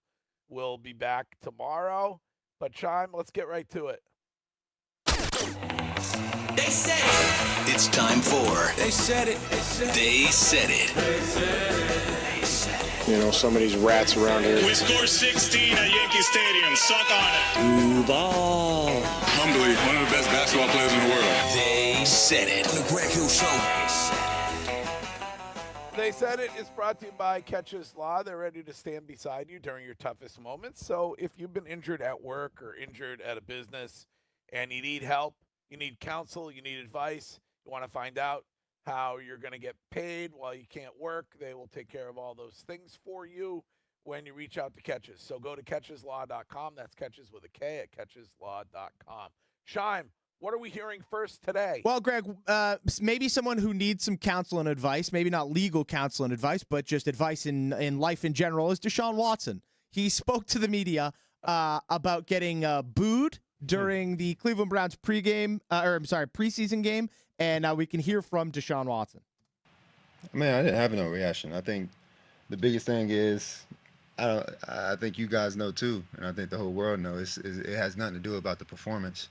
will be back tomorrow. But Chime, let's get right to it. They said it. It's time for They Said It. They Said It. They said it. You know, some of these rats around here. We scored 16 at Yankee Stadium. Suck on it. Blue ball. Humbly, one of the best basketball players in the world. They Said It. On the Greg Hill Show. They Said It is brought to you by Catches Law. They're ready to stand beside you during your toughest moments. So if you've been injured at work or injured at a business and you need help, you need counsel, you need advice, you want to find out how you're going to get paid while you can't work, they will take care of all those things for you when you reach out to Catches. So go to catcheslaw.com. That's Catches with a K at catcheslaw.com. Shime, What are we hearing first today? Well, Greg, maybe someone who needs some counsel and advice, maybe not legal counsel and advice, but just advice in life in general, is Deshaun Watson. He spoke to the media about getting booed during the Cleveland Browns preseason game, and we can hear from Deshaun Watson. I mean, I didn't have no reaction. I think the biggest thing is, I think you guys know too, and I think the whole world knows, it has nothing to do about the performance.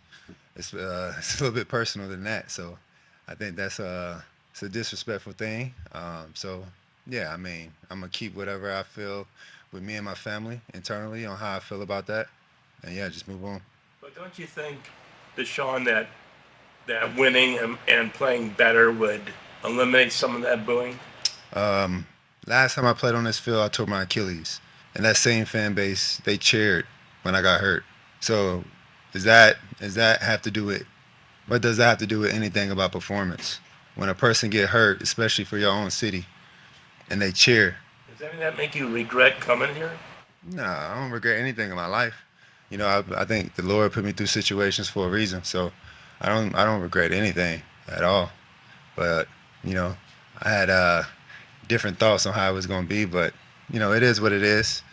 It's a little bit personal than that. So I think it's a disrespectful thing. So yeah, I mean, I'm gonna keep whatever I feel with me and my family internally on how I feel about that, and yeah, just move on. But don't you think, Deshaun, that winning and playing better would eliminate some of that booing? Last time I played on this field, I tore my Achilles, and that same fan base, they cheered when I got hurt. So does that have to do with, what does that have to do with anything about performance? When a person get hurt, especially for your own city, and they cheer. Does any of that make you regret coming here? No, I don't regret anything in my life. You know, I think the Lord put me through situations for a reason, so I don't regret anything at all. But you know, I had different thoughts on how it was going to be, but you know, it is what it is.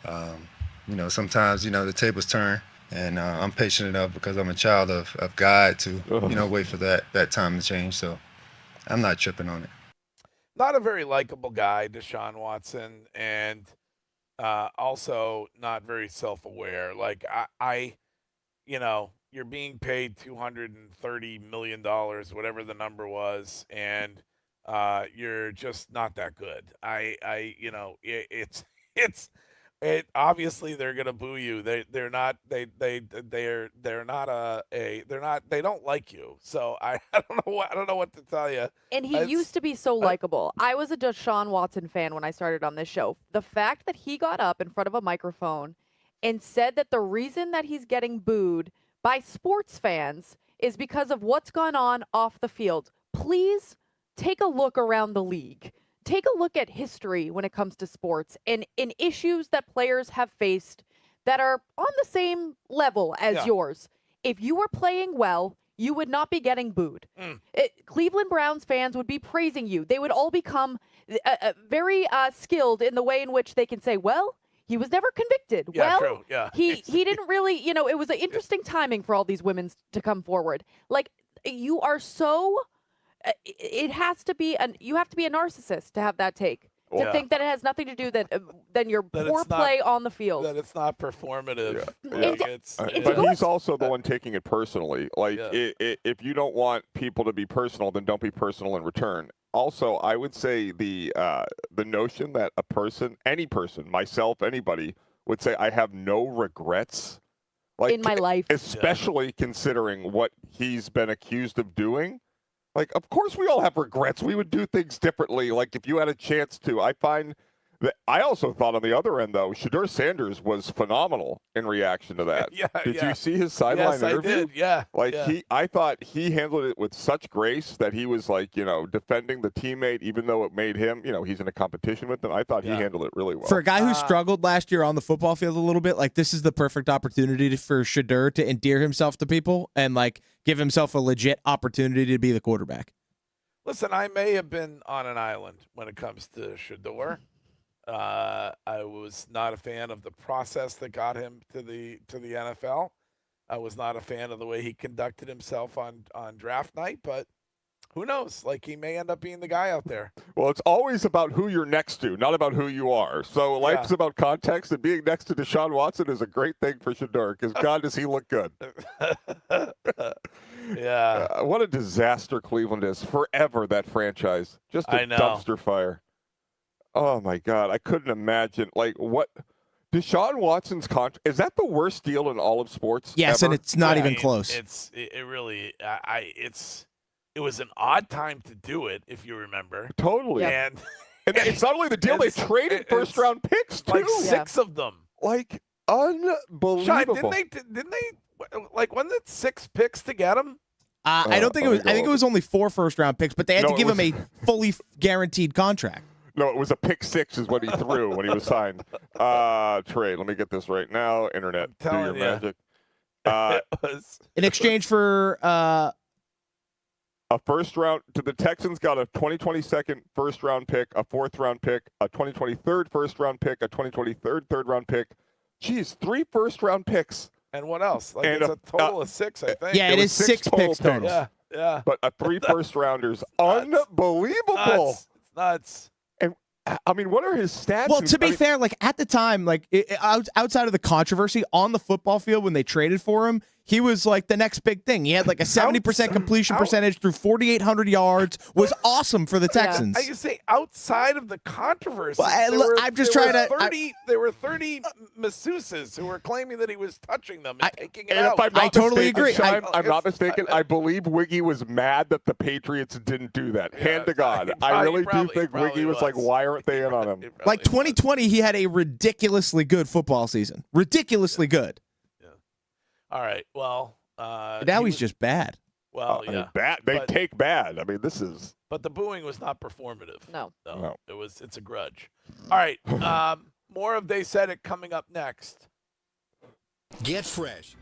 You know, sometimes, you know, the tables turn, and I'm patient enough because I'm a child of God to, you know, wait for that time to change. So I'm not tripping on it. Not a very likable guy, Deshaun Watson, and also not very self-aware. Like I you know, you're being paid $230 million, whatever the number was, and you're just not that good. You know, it's obviously they're gonna boo you. They don't like you. So I don't know what to tell you. And he used to be so likable. I was a Deshaun Watson fan when I started on this show. The fact that he got up in front of a microphone and said that the reason that he's getting booed by sports fans is because of what's gone on off the field. Please take a look around the league. Take a look at history when it comes to sports and in issues that players have faced that are on the same level as yours. If you were playing well, you would not be getting booed. Cleveland Browns fans would be praising you. They would all become very skilled in the way in which they can say, well, he was never convicted. Yeah, well, true. Yeah. he didn't really, you know, it was an interesting timing for all these women to come forward. Like, you are so... It has to be you have to be a narcissist to have that take. To think that it has nothing to do than your poor play on the field. That it's not performative. But he's also the one taking it personally. Like, if you don't want people to be personal, then don't be personal in return. Also, I would say the notion that a person, any person, myself, anybody, would say I have no regrets, like, in my life, especially considering what he's been accused of doing. Like, of course we all have regrets. We would do things differently. Like, if you had a chance to. I find that I also thought on the other end, though, Shedeur Sanders was phenomenal in reaction to that. Did you see his sideline interview? I did. Yeah. Like, I thought he handled it with such grace that he was, like, you know, defending the teammate, even though it made him, you know, he's in a competition with them. I thought he handled it really well. For a guy who struggled last year on the football field a little bit, like, this is the perfect opportunity for Shedeur to endear himself to people and, like, give himself a legit opportunity to be the quarterback. Listen, I may have been on an island when it comes to Shedeur. I was not a fan of the process that got him to the NFL. I was not a fan of the way he conducted himself on draft night, but who knows? Like, he may end up being the guy out there. Well, it's always about who you're next to, not about who you are. So life's about context, and being next to Deshaun Watson is a great thing for Shedeur, because God, does he look good. What a disaster Cleveland is. Forever, that franchise. Just a dumpster fire. Oh, my God. I couldn't imagine. Like, what? Deshaun Watson's contract, is that the worst deal in all of sports? Yes, ever? And it's not even close. It was an odd time to do it, if you remember. Totally. And it's not only the deal, they traded first-round picks, too. Like 6 of them. Like, unbelievable. Sean, didn't they, like, wasn't it 6 picks to get him? I don't think it was. I think it was only 4 first-round picks, but they had to give him a fully guaranteed contract. No, it was a pick 6 is what he threw when he was signed. Trade. Let me get this right now. Internet, do your magic. It was in exchange for a first round. To the Texans got a 2022 first round pick, a 4th round pick, a 2023 first round pick, a 2023 third round pick. Geez, 3 first round picks. And what else? Like And it's a total of 6, I think. Yeah, it is 6 picks total. Yeah. But 3 first rounders. Unbelievable. Nuts. It's nuts. And I mean, what are his stats? Well, to be fair, like at the time, like outside of the controversy on the football field when they traded for him, he was like the next big thing. He had like a 70% completion percentage through 4,800 yards. Was awesome for the Texans. I can say outside of the controversy, Well, I'm just trying to. There were 30 masseuses who were claiming that he was touching them and taking it out. If I'm not totally mistaken, agree. Sean, I'm not mistaken. I believe Wiggy was mad that the Patriots didn't do that. Hand to God. I really do think Wiggy was like, why aren't they in on him? Like 2020, he had a ridiculously good football season. Ridiculously good. All right. Well, Now he's just bad. Well, I mean, bad. They take bad. I mean, this is. But the booing was not performative. No. It's a grudge. All right. More of They Said It coming up next. Get fresh.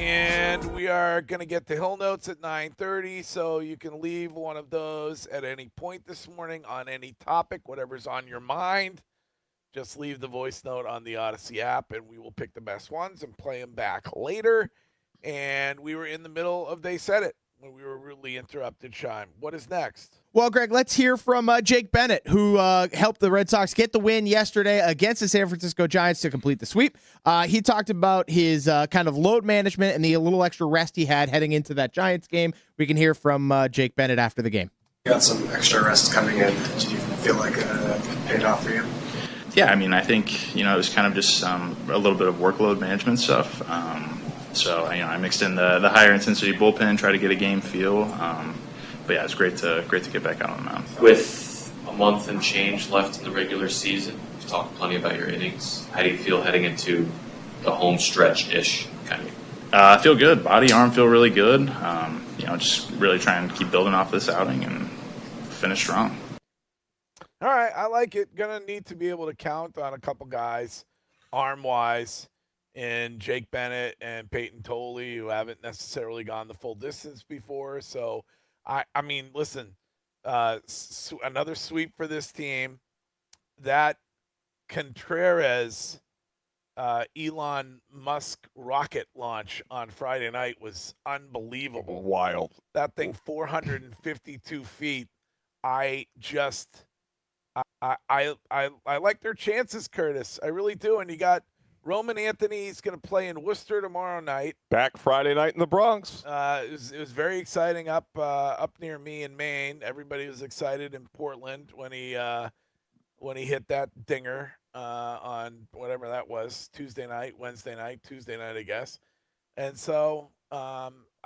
And we are going to get the Hill Notes at 9:30, so you can leave one of those at any point this morning on any topic, whatever's on your mind. Just leave the voice note on the Odyssey app, and we will pick the best ones and play them back later. And we were in the middle of They Said It when we were rudely interrupted, Shime. What is next? Well, Greg, let's hear from Jake Bennett, who helped the Red Sox get the win yesterday against the San Francisco Giants to complete the sweep. He talked about his kind of load management and the little extra rest he had heading into that Giants game. We can hear from Jake Bennett after the game. You got some extra rest coming in. Did you feel like it paid off for you? Yeah, I mean, I think, it was kind of just a little bit of workload management stuff. So, I mixed in the higher intensity bullpen, try to get a game feel. But yeah, it's great to get back out on the mound. With a month and change left in the regular season, you've talked plenty about your innings. How do you feel heading into the home stretch-ish kind of? I feel good. Body, arm feel really good. Just really trying to keep building off this outing and finish strong. All right, I like it. Gonna need to be able to count on a couple guys, arm-wise, in Jake Bennett and Peyton Tolle, who haven't necessarily gone the full distance before. So, I mean, listen, another sweep for this team. That Contreras Elon Musk rocket launch on Friday night was unbelievable. Wild. That thing 452 feet. I like their chances, Curtis. I really do. And you got Roman Anthony's going to play in Worcester tomorrow night. Back Friday night in the Bronx. It was very exciting up near me in Maine. Everybody was excited in Portland when he hit that dinger on whatever that was, Tuesday night, Wednesday night, Tuesday night, I guess. And so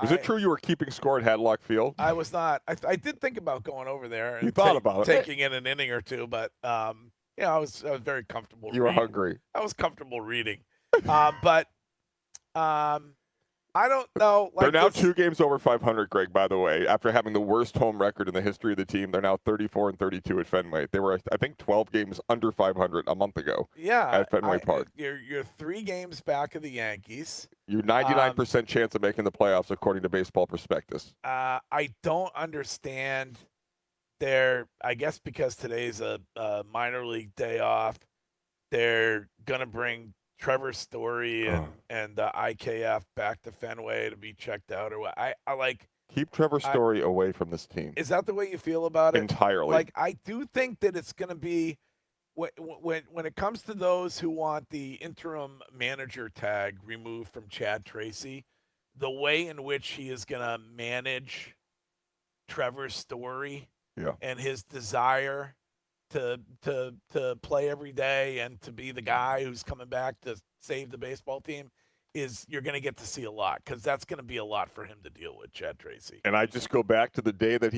is it true you were keeping score at Hadlock Field? I was not. I did think about going over there and taking in an inning or two, but I was very comfortable. You were hungry. I was comfortable reading, but I don't know. They're now 2 games over 500, Greg, by the way, after having the worst home record in the history of the team. They're now 34-32 at Fenway. They were, I think, 12 games under 500 a month ago at Fenway Park. You're 3 games back of the Yankees. You're 99% chance of making the playoffs, according to Baseball Prospectus. I don't understand I guess because today's a minor league day off, they're going to bring Trevor Story and the IKF back to Fenway to be checked out, or what? I like keep Trevor Story away from this team. Is that the way you feel about it? Entirely. Like, I do think that it's going to be when it comes to those who want the interim manager tag removed from Chad Tracy, the way in which he is going to manage Trevor Story and his desire to play every day and to be the guy who's coming back to save the baseball team you're going to get to see a lot, because that's going to be a lot for him to deal with, Chad Tracy. And I just go back to the day that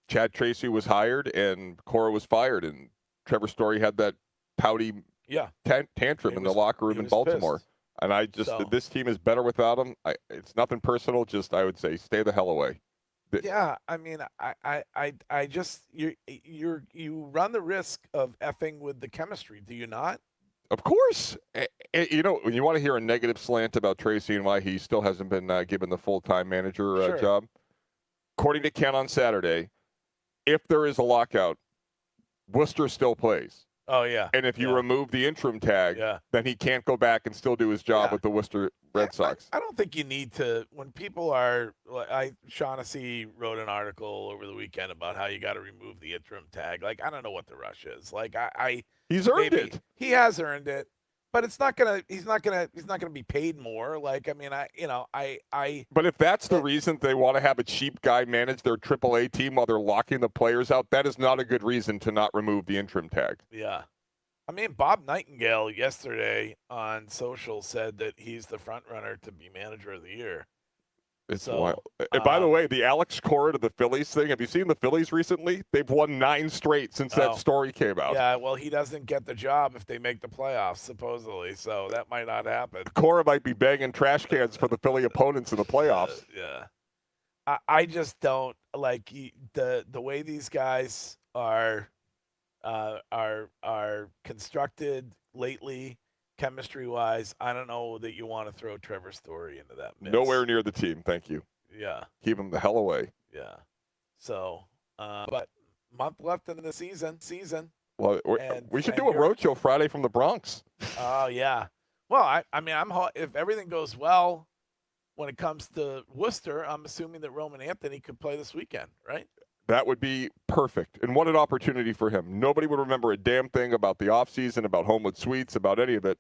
Chad Tracy was hired and Cora was fired, and Trevor Story had that pouty tantrum in the locker room in Baltimore. Pissed. And this team is better without him. It's nothing personal. Just, I would say, stay the hell away. Yeah, I mean, I just you run the risk of effing with the chemistry, do you not? Of course. When you want to hear a negative slant about Tracy and why he still hasn't been given the full-time manager job, according to Ken on Saturday, if there is a lockout, Worcester still plays. Oh, yeah. And if you remove the interim tag, then he can't go back and still do his job with the Worcester Red Sox. I don't think you need to, when people are, Shaughnessy wrote an article over the weekend about how you got to remove the interim tag. Like, I don't know what the rush is. Like, he's earned it. He has earned it, but he's not gonna be paid more. Like, I mean, But if that's the reason they want to have a cheap guy manage their AAA team while they're locking the players out, that is not a good reason to not remove the interim tag. Yeah. I mean, Bob Nightingale yesterday on social said that he's the front runner to be manager of the year. It's wild. And by the way, the Alex Cora to the Phillies thing, have you seen the Phillies recently? They've won 9 straight since that story came out. Yeah, well, he doesn't get the job if they make the playoffs, supposedly, so that might not happen. Cora might be banging trash cans for the Philly opponents in the playoffs. I just don't like the way these guys are constructed lately. chemistry-wise, I don't know that you want to throw Trevor Story into that mix. Nowhere near the team. Thank you. Yeah. Keep him the hell away. Yeah. So, but month left in the season. Well, we should do a roadshow Friday from the Bronx. Oh, yeah. Well, I mean, if everything goes well when it comes to Worcester, I'm assuming that Roman Anthony could play this weekend, right? That would be perfect. And what an opportunity for him. Nobody would remember a damn thing about the offseason, about Homewood Suites, about any of it.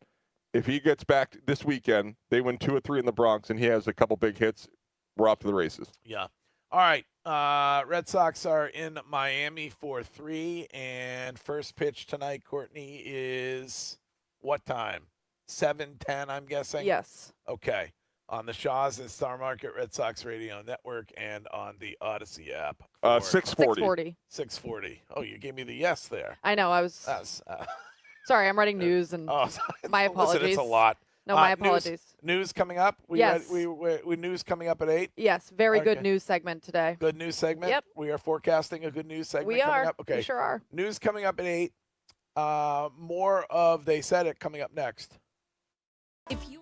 If he gets back this weekend, they win 2 or 3 in the Bronx, and he has a couple big hits, we're off to the races. Yeah. All right. Red Sox are in Miami for 3, and first pitch tonight, Courtney, is what time? 7:10, I'm guessing? Yes. Okay. On the Shaw's and Star Market Red Sox Radio Network and on the Odyssey app. 6:40. 6:40. Oh, you gave me the yes there. I know. I was. Sorry, I'm writing news, and my apologies. Listen, it's a lot. No, my apologies. News coming up. Yes. We news coming up at 8. Yes, very good Okay. news segment today. Good news segment. Yep. We are forecasting a good news segment We coming are. up. Okay. We sure are. News coming up at 8. More of They Said It coming up next. If you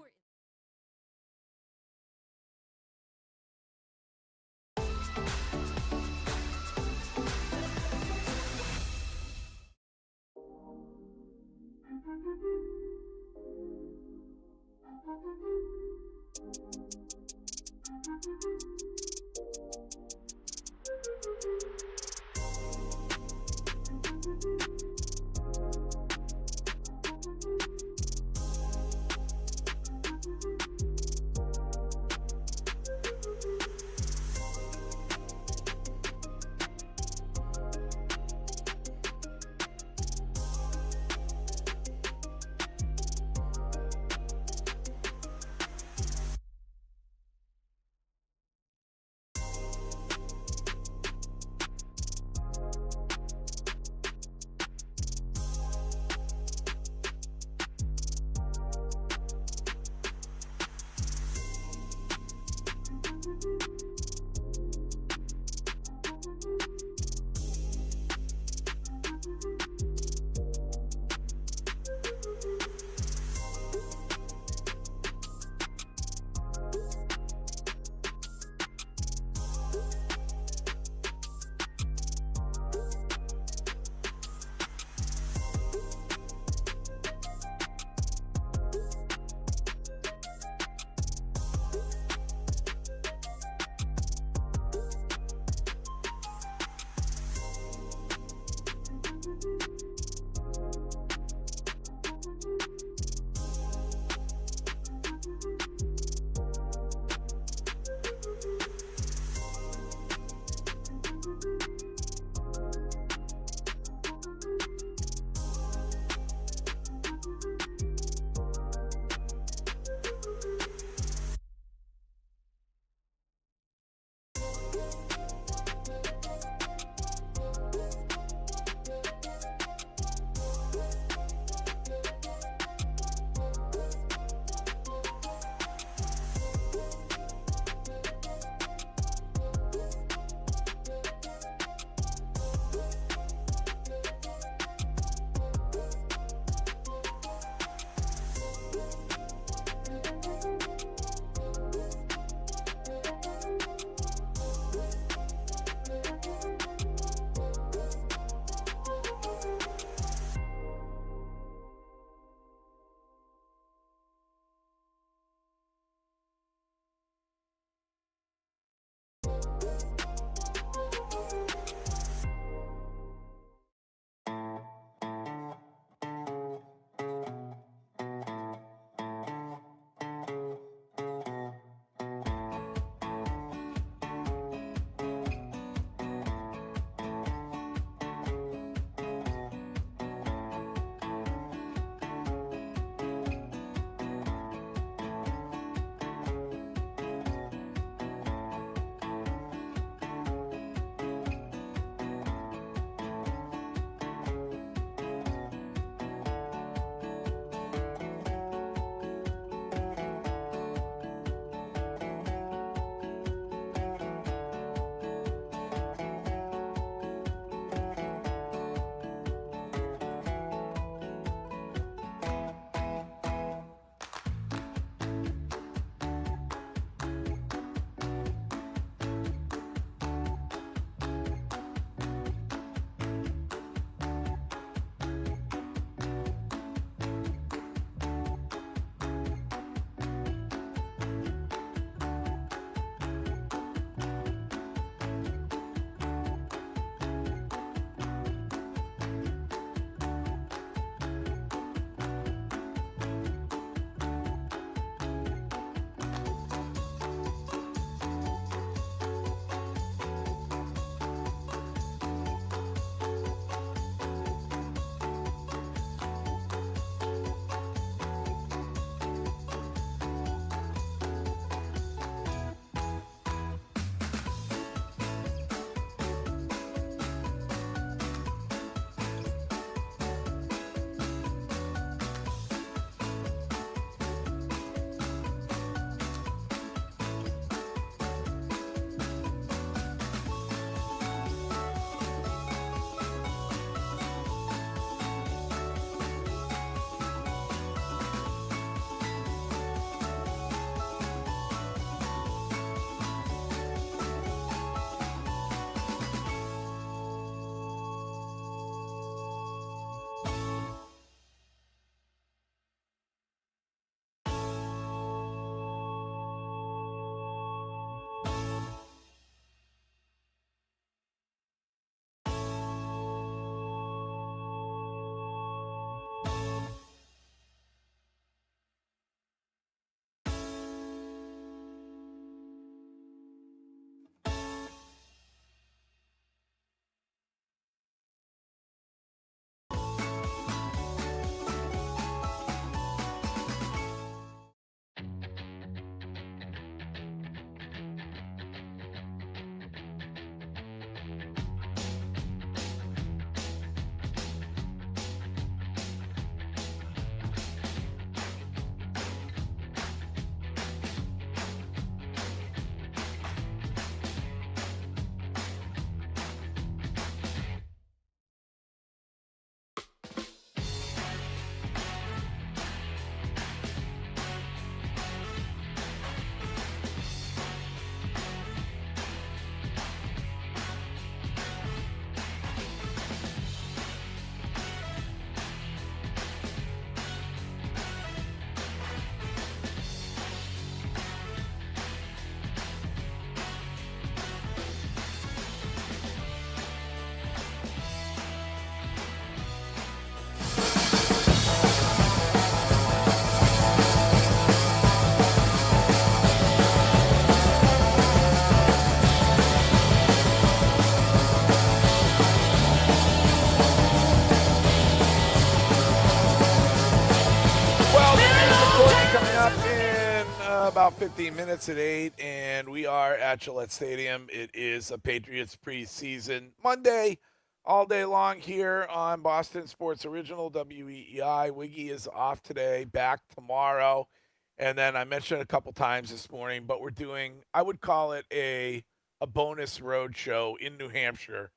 about 15 minutes at 8, and we are at Gillette Stadium. It is a Patriots preseason Monday, all day long here on Boston Sports Original, WEEI. Wiggy is off today, back tomorrow. And then I mentioned a couple times this morning, but we're doing, I would call it a bonus road show in New Hampshire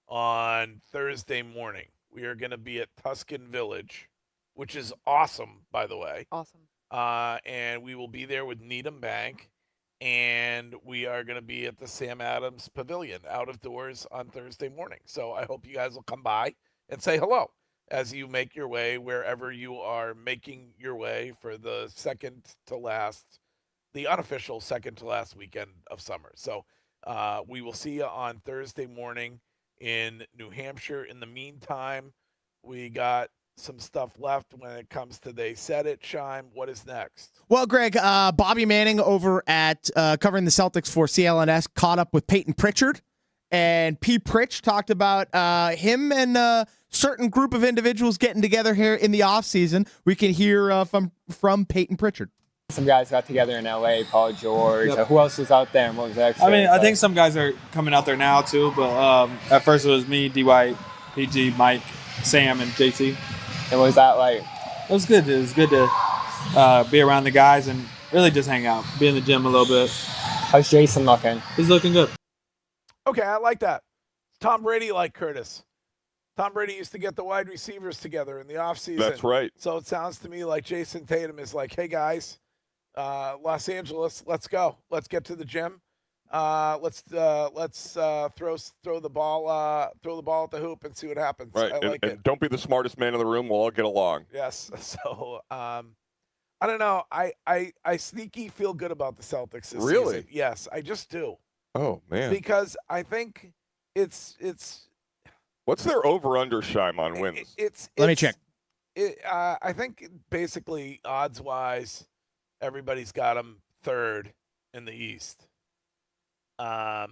on Thursday morning. We are going to be at Tuscan Village, which is awesome, by the way. Awesome. And we will be there with Needham Bank, and we are going to be at the Sam Adams Pavilion out of doors on Thursday morning. So I hope you guys will come by and say hello as you make your way wherever you are making your way for the unofficial second to last weekend of summer. So we will see you on Thursday morning in New Hampshire. In the meantime, we got some stuff left when it comes to They Said It. Shime, what is next? Well, Greg, Bobby Manning over at covering the Celtics for CLNS caught up with Peyton Pritchard, and P. Pritch talked about him and a certain group of individuals getting together here in the offseason. We can hear from Peyton Pritchard. Some guys got together in LA, Paul George. Yep. Who else was out there? And what was that? I mean, I think some guys are coming out there now too, but at first it was me, D-White, PG, Mike, Sam, and JC. And what was that like? It was good. It was good to be around the guys and really just hang out, be in the gym a little bit. How's Jason looking? He's looking good. Okay, I like that. Tom Brady like Curtis. Tom Brady used to get the wide receivers together in the offseason. That's right. So it sounds to me like Jason Tatum is like, hey, guys, Los Angeles, let's go. Let's get to the gym. Let's throw the ball at the hoop and see what happens. Right, I like it. Don't be the smartest man in the room. We'll all get along. Yes. So I don't know. I sneaky feel good about the Celtics this season. Yes, I just do. Oh man. Because I think it's. What's their over/under, Shime, on wins? Let me check. I think basically odds wise, everybody's got them third in the East. I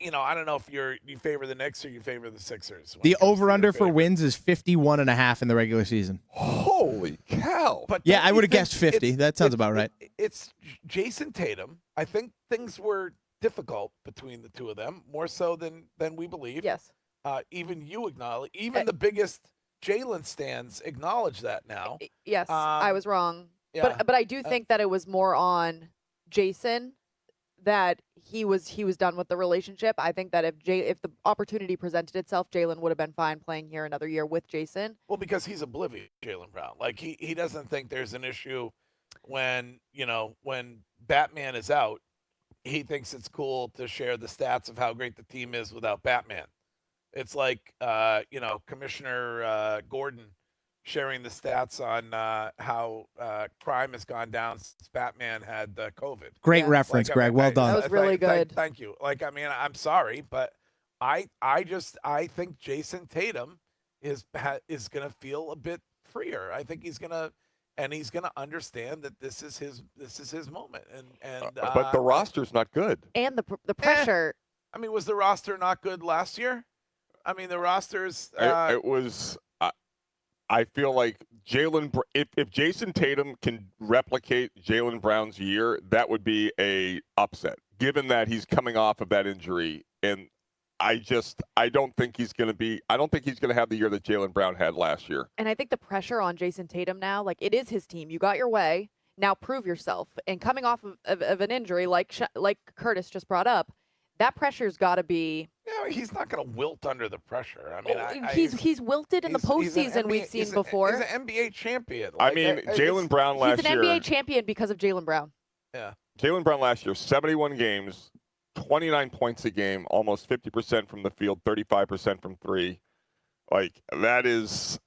don't know if you favor the Knicks or you favor the Sixers. The over/under for wins is 51.5 in the regular season. Holy cow! But yeah, I would have guessed 50. That sounds about right. It's Jason Tatum. I think things were difficult between the two of them, more so than we believe. Yes. Even you acknowledge, even the biggest Jalen stans acknowledge that now. Yes, I was wrong. Yeah. But I do think that it was more on Jason that he was done with the relationship. I think that if the opportunity presented itself, Jalen would have been fine playing here another year with Jason. Well, because he's oblivious, Jaylen Brown. Like he doesn't think there's an issue when Batman is out. He thinks it's cool to share the stats of how great the team is without Batman. It's like Commissioner Gordon sharing the stats on how crime has gone down since Batman had COVID. Great reference, Greg. Well done. That was really good. Thank you. I'm sorry, but I think Jason Tatum is going to feel a bit freer. I think he's going to understand that this is his moment. But the roster's not good. And the pressure. I mean, was the roster not good last year? I mean, the roster's. It was. I feel like if Jason Tatum can replicate Jaylen Brown's year, that would be a upset, given that he's coming off of that injury. And I don't think he's going to have the year that Jaylen Brown had last year. And I think the pressure on Jason Tatum now, like it is his team. You got your way. Now prove yourself. And coming off of an injury like Curtis just brought up, that pressure's got to be. Yeah, he's not going to wilt under the pressure. I mean, he's wilted in the postseason. We've seen before. He's an NBA champion. Jaylen Brown last year. He's an NBA champion because of Jaylen Brown. Yeah. Jaylen Brown last year, 71 games, 29 points a game, almost 50% from the field, 35% from three. Like that is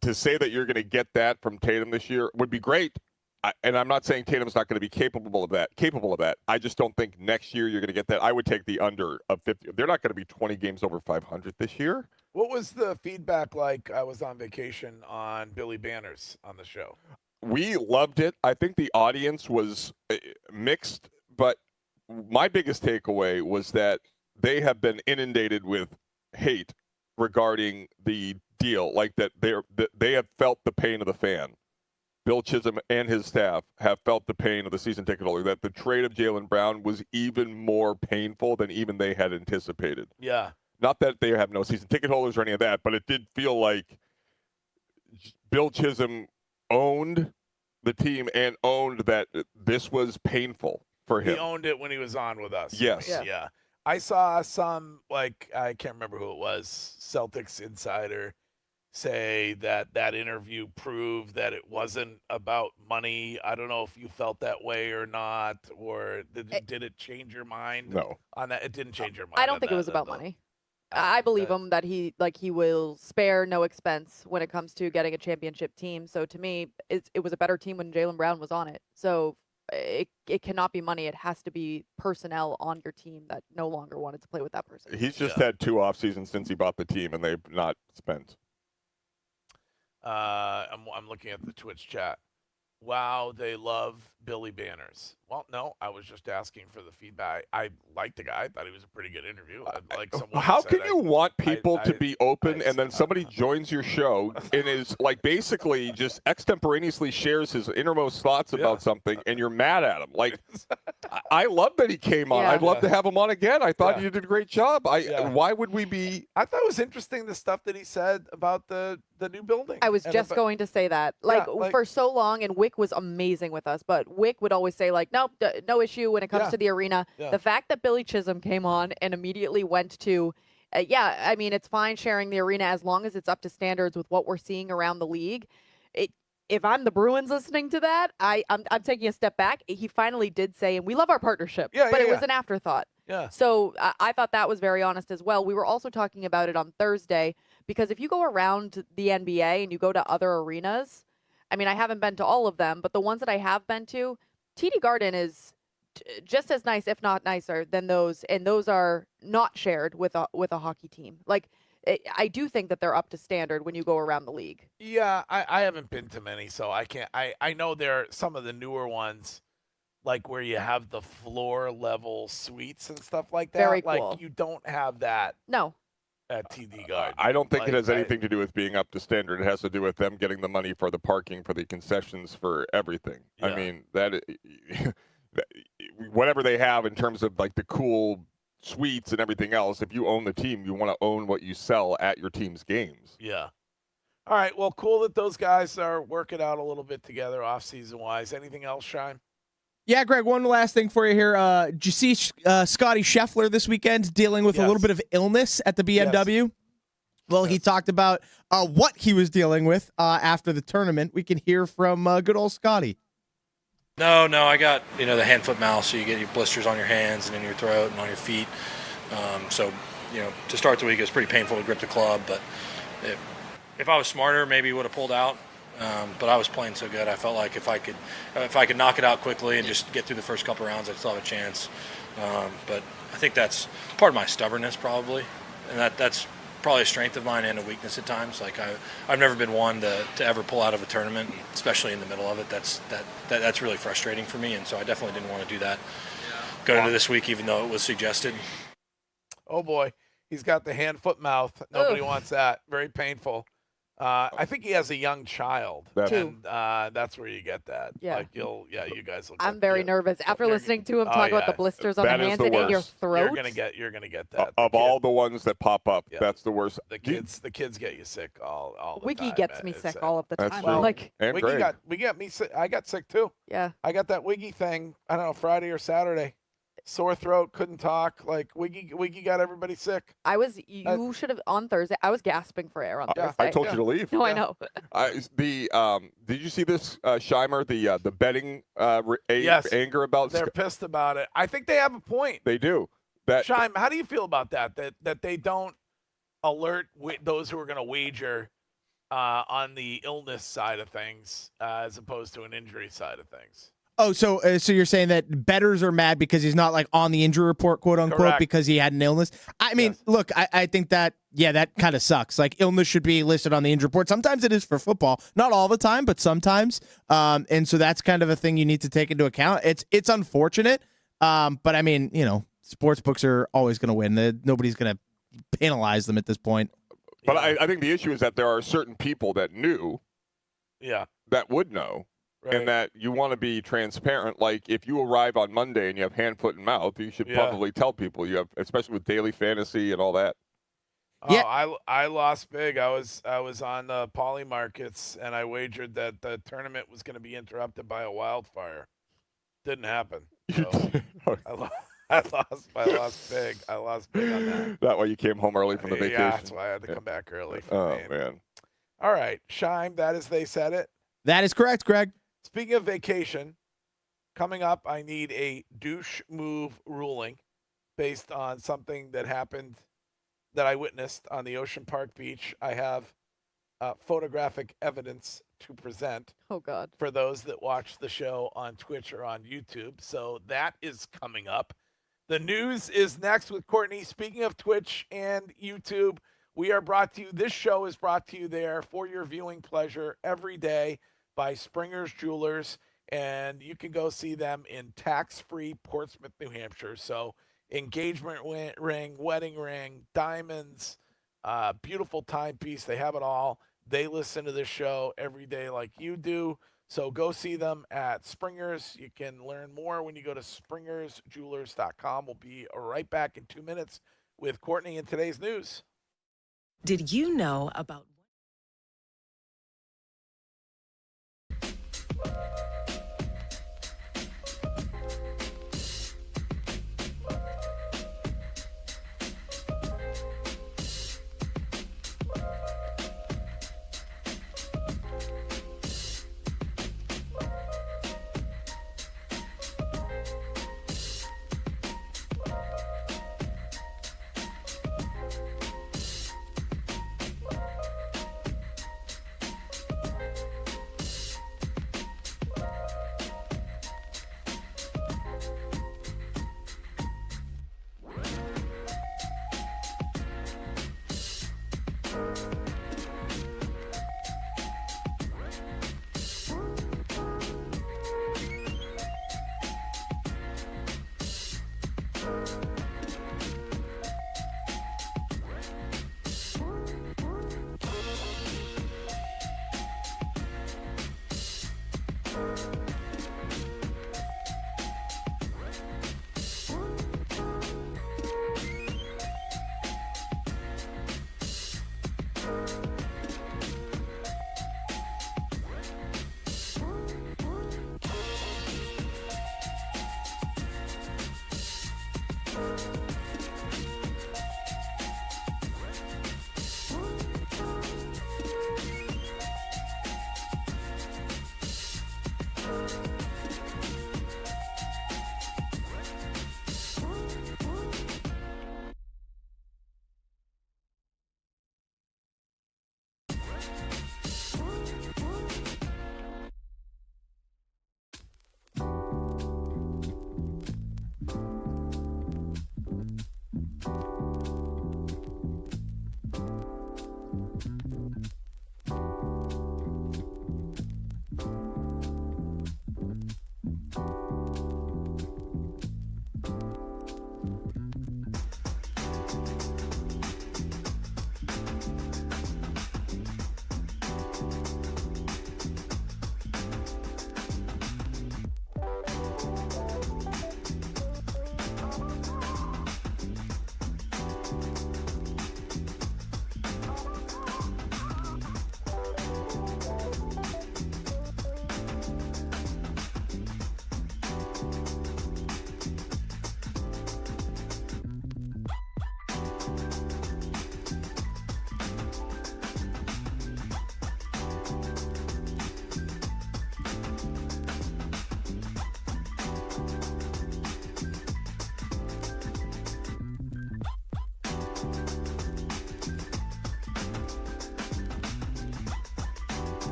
to say that you're going to get that from Tatum this year would be great. And I'm not saying Tatum's not going to be capable of that. I just don't think next year you're going to get that. I would take the under of 50. They're not going to be 20 games over 500 this year. What was the feedback like? I was on vacation on Billy Banners on the show. We loved it. I think the audience was mixed, but my biggest takeaway was that they have been inundated with hate regarding the deal, like that they have felt the pain of the fan. Bill Chisholm and his staff have felt the pain of the season ticket holder, that the trade of Jaylen Brown was even more painful than even they had anticipated. Yeah. Not that they have no season ticket holders or any of that, but it did feel like Bill Chisholm owned the team and owned that this was painful for him. He owned it when he was on with us. Yes. Yeah. I saw some, like, I can't remember who it was, Celtics insider, say that interview proved that it wasn't about money. I don't know if you felt that way or not, or did it change your mind? No. On that, it didn't change your mind. I don't think it was about money. I believe him that he will spare no expense when it comes to getting a championship team. So to me, it was a better team when Jaylen Brown was on it. So it cannot be money. It has to be personnel on your team that no longer wanted to play with that person. He's just had 2 off seasons since he bought the team, and they've not spent. I'm looking at the Twitch chat. Wow, they love Billy Banners. Well, no, I was just asking for the feedback. I liked the guy. I thought he was a pretty good interview. Like someone How said, can you want people to be open and then somebody joins your show and is like basically just extemporaneously shares his innermost thoughts about something and you're mad at him? Like, I love that he came on. Yeah. I'd love to have him on again. I thought you did a great job. Why would we be? I thought it was interesting the stuff that he said about the new building. I was just going to say that. Like, for so long, and Wick was amazing with us, but Wick would always say, like, nope, no issue when it comes to the arena. Yeah. The fact that Billy Chisholm came on and immediately went to, I mean, it's fine sharing the arena as long as it's up to standards with what we're seeing around the league. If I'm the Bruins listening to that, I'm taking a step back. He finally did say, and we love our partnership, but it was an afterthought. Yeah. So I thought that was very honest as well. We were also talking about it on Thursday because if you go around the NBA and you go to other arenas, I mean, I haven't been to all of them, but the ones that I have been to, TD Garden is just as nice, if not nicer, than those, and those are not shared with a hockey team. Like, I do think that they're up to standard when you go around the league. Yeah, I haven't been to many, so I can't. I know there are some of the newer ones, like where you have the floor level suites and stuff like that. Very like cool. you don't have that. No. At TD Garden. I don't think Like, it has anything to do with being up to standard. It has to do with them getting the money for the parking, for the concessions, for everything. I mean, whatever they have in terms of like the cool suites and everything else, if you own the team, you want to own what you sell at your team's games. Yeah. All right. Well, cool that those guys are working out a little bit together off-season wise. Anything else, Shine? Yeah, Greg, one last thing for you here. Did you see Scotty Scheffler this weekend dealing with a little bit of illness at the BMW? Yes. Well, he talked about what he was dealing with after the tournament. We can hear from good old Scotty. No, I got, the hand-foot mouth, so you get your blisters on your hands and in your throat and on your feet. So, to start the week, it was pretty painful to grip the club, but if I was smarter, maybe would have pulled out. But I was playing so good, I felt like if I could knock it out quickly and just get through the first couple rounds, I'd still have a chance. But I think that's part of my stubbornness, probably, and that's probably a strength of mine and a weakness at times. Like I've never been one to ever pull out of a tournament, especially in the middle of it. That's really frustrating for me, and so I definitely didn't want to do that going into this week, even though it was suggested. Oh boy, he's got the hand, foot, mouth. Nobody wants that. Very painful. I think he has a young child, and that's where you get that. Yeah. Like you guys look. I'm very nervous after listening to him talk about the blisters on the hands and in your throat. You're gonna get that. Of all the ones that pop up, that's the worst. The kids get you sick all the Wiggy time. gets me sick all of the That's time. true. Like And Wiggy Greg. got me sick. I got sick too. Yeah. I got that Wiggy thing. I don't know, Friday or Saturday. Sore throat, couldn't talk. Like Wiggy got everybody sick. You should have on Thursday. I was gasping for air on Thursday. I told you to leave. No, I know. Did you see this, Scheimer? The betting anger about they're pissed about it. I think they have a point. They do. Scheim, how do you feel about that? That they don't alert those who are going to wager on the illness side of things as opposed to an injury side of things. Oh, so you're saying that bettors are mad because he's not like on the injury report, quote unquote, Correct. because he had an illness? I mean, look, I think that, that kind of sucks. Like illness should be listed on the injury report. Sometimes it is for football, not all the time, but sometimes. And so that's kind of a thing you need to take into account. It's unfortunate. But I mean, sports books are always going to win. Nobody's going to penalize them at this point. But I think the issue is that there are certain people that knew, that would know. And that you want to be transparent. Like if you arrive on Monday and you have hand, foot, and mouth, you should Yeah. probably tell people you have, especially with daily fantasy and all that. Oh, I lost big. I was on the poly markets and I wagered that the tournament was going to be interrupted by a wildfire. Didn't happen. So I lost big. I lost big on that. That way you came home early from the vacation. Yeah, that's why I had to come back early. Oh man. All right, Shime. That is they said it. That is correct, Greg. Speaking of vacation, coming up, I need a douche move ruling based on something that happened that I witnessed on the Ocean Park beach. I have photographic evidence to present. Oh, God. For those that watch the show on Twitch or on YouTube. So that is coming up. The news is next with Courtney. Speaking of Twitch and YouTube, we are brought to you. This show is brought to you there for your viewing pleasure every day by Springer's Jewelers, and you can go see them in tax-free Portsmouth, New Hampshire. So engagement ring, wedding ring, diamonds, beautiful timepiece. They have it all. They listen to this show every day like you do. So go see them at Springer's. You can learn more when you go to springersjewelers.com. We'll be right back in 2 minutes with Courtney in today's news. Did you know about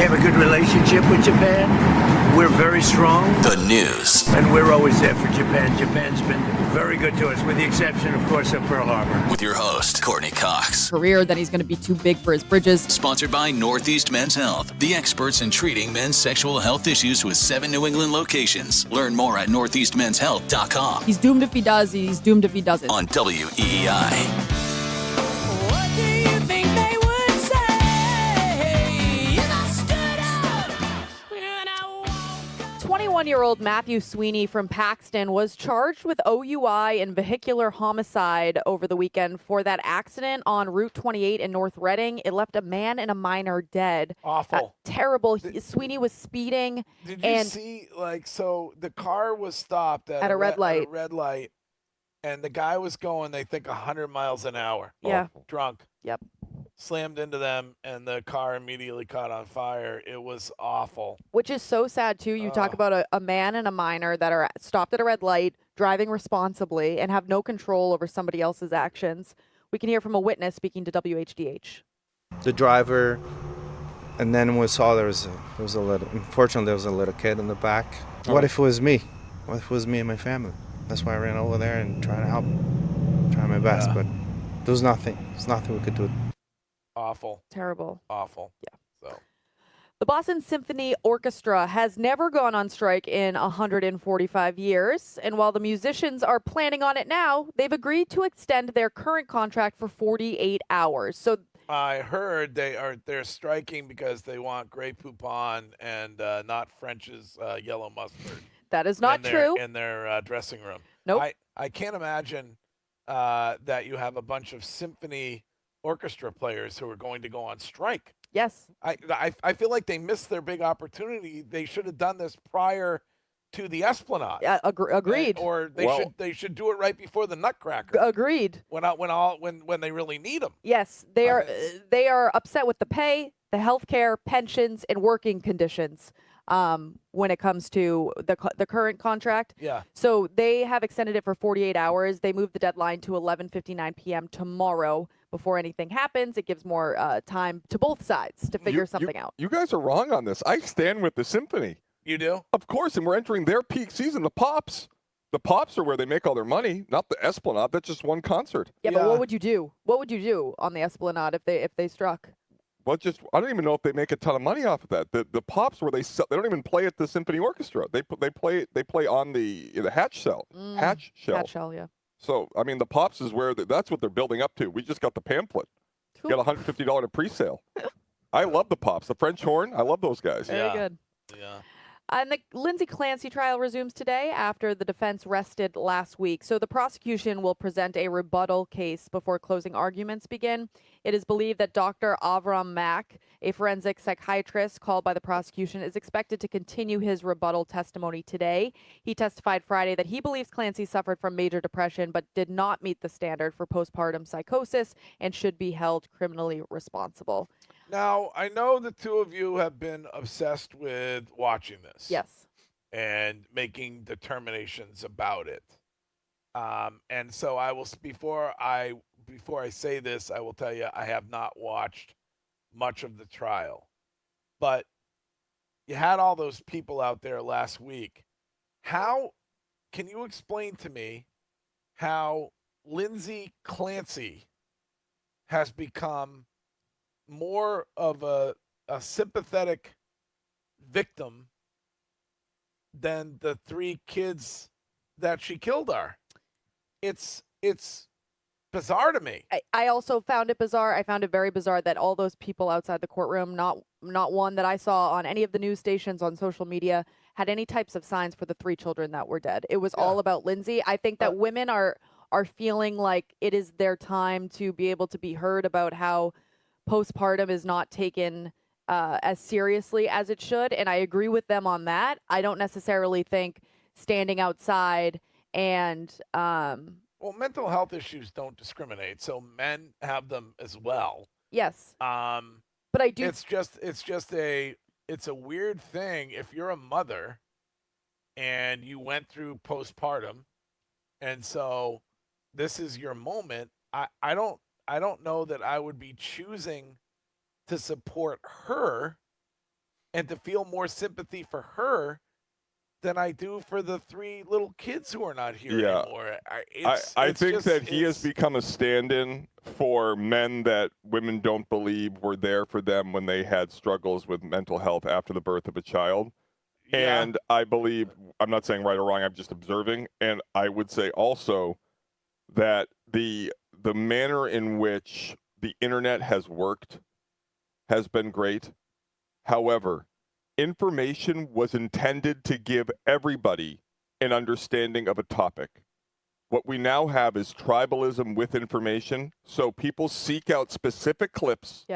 have a good relationship with Japan. We're very strong. The news. And we're always there for Japan. Japan's been very good to us, with the exception, of course, of Pearl Harbor. With your host, Courtney Cox. Career, then he's going to be too big for his bridges. Sponsored by Northeast Men's Health, the experts in treating men's sexual health issues with 7 New England locations. Learn more at northeastmenshealth.com. He's doomed if he does. He's doomed if he doesn't. On WEEI. 21-year-old Matthew Sweeney from Paxton was charged with OUI and vehicular homicide over the weekend for that accident on Route 28 in North Reading. It left a man and a minor dead. Awful. Terrible. Sweeney was speeding. Did you see, so the car was stopped at a red light. At a red light, and the guy was going, they think, 100 miles an hour. Yeah. Drunk. Yep. Slammed into them, and the car immediately caught on fire. It was awful. Which is so sad, too. You talk about a man and a minor that are stopped at a red light, driving responsibly, and have no control over somebody else's actions. We can hear from a witness speaking to WHDH. The driver, and then we saw there was a little, unfortunately, there was a little kid in the back. What if it was me? What if it was me and my family? That's why I ran over there and tried to help, try my best, but there was nothing. There's nothing we could do. Awful. Terrible. Awful. Yeah. So. The Boston Symphony Orchestra has never gone on strike in 145 years. And while the musicians are planning on it now, they've agreed to extend their current contract for 48 hours. So I heard they're striking because they want Grey Poupon and not French's yellow mustard. That is not true. In their dressing room. Nope. I can't imagine that you have a bunch of symphony orchestra players who are going to go on strike. Yes. I feel like they missed their big opportunity. They should have done this prior to the Esplanade. Yeah, agreed. Or they should do it right before the Nutcracker. Agreed. When they really need them. Yes, they are upset with the pay, the health care, pensions, and working conditions when it comes to the current contract. Yeah. So they have extended it for 48 hours. They moved the deadline to 11:59 p.m. tomorrow. Before anything happens, it gives more time to both sides to figure something out. You guys are wrong on this. I stand with the symphony. You do? Of course, and we're entering their peak season. The Pops. The Pops are where they make all their money, not the Esplanade. That's just one concert. Yeah, but what would you do? What would you do on the Esplanade if they struck? Well, I don't even know if they make a ton of money off of that. The Pops where they don't even play at the symphony orchestra. They play on the Hatch Shell. Hatch Shell. Hatch Shell, yeah. So I mean, the Pops is where that's what they're building up to. We just got the pamphlet. You got $150 pre-sale. I love the Pops. The French horn. I love those guys. Very good. Yeah. And the Lindsay Clancy trial resumes today after the defense rested last week. So the prosecution will present a rebuttal case before closing arguments begin. It is believed that Dr. Avram Mack, a forensic psychiatrist called by the prosecution, is expected to continue his rebuttal testimony today. He testified Friday that he believes Clancy suffered from major depression but did not meet the standard for postpartum psychosis and should be held criminally responsible. Now, I know the two of you have been obsessed with watching this. Yes. And making determinations about it. And so I will, before I say this, I will tell you I have not watched much of the trial. But you had all those people out there last week. Can you explain to me how Lindsay Clancy has become more of a sympathetic victim than the 3 kids that she killed are? It's bizarre to me. I also found it bizarre. I found it very bizarre that all those people outside the courtroom, not one that I saw on any of the news stations on social media, had any types of signs for the 3 children that were dead. It was all about Lindsay. I think that women are feeling like it is their time to be able to be heard about how postpartum is not taken as seriously as it should. And I agree with them on that. I don't necessarily think standing outside and well, mental health issues don't discriminate, so men have them as well. Yes. But I do. It's a weird thing if you're a mother and you went through postpartum, and so this is your moment. I don't know that I would be choosing to support her and to feel more sympathy for her than I do for the 3 little kids who are not here anymore. I think that he has become a stand-in for men that women don't believe were there for them when they had struggles with mental health after the birth of a child. Yeah. And I believe, I'm not saying right or wrong, I'm just observing, and I would say also that the manner in which the internet has worked has been great. However, information was intended to give everybody an understanding of a topic. What we now have is tribalism with information. So people seek out specific clips,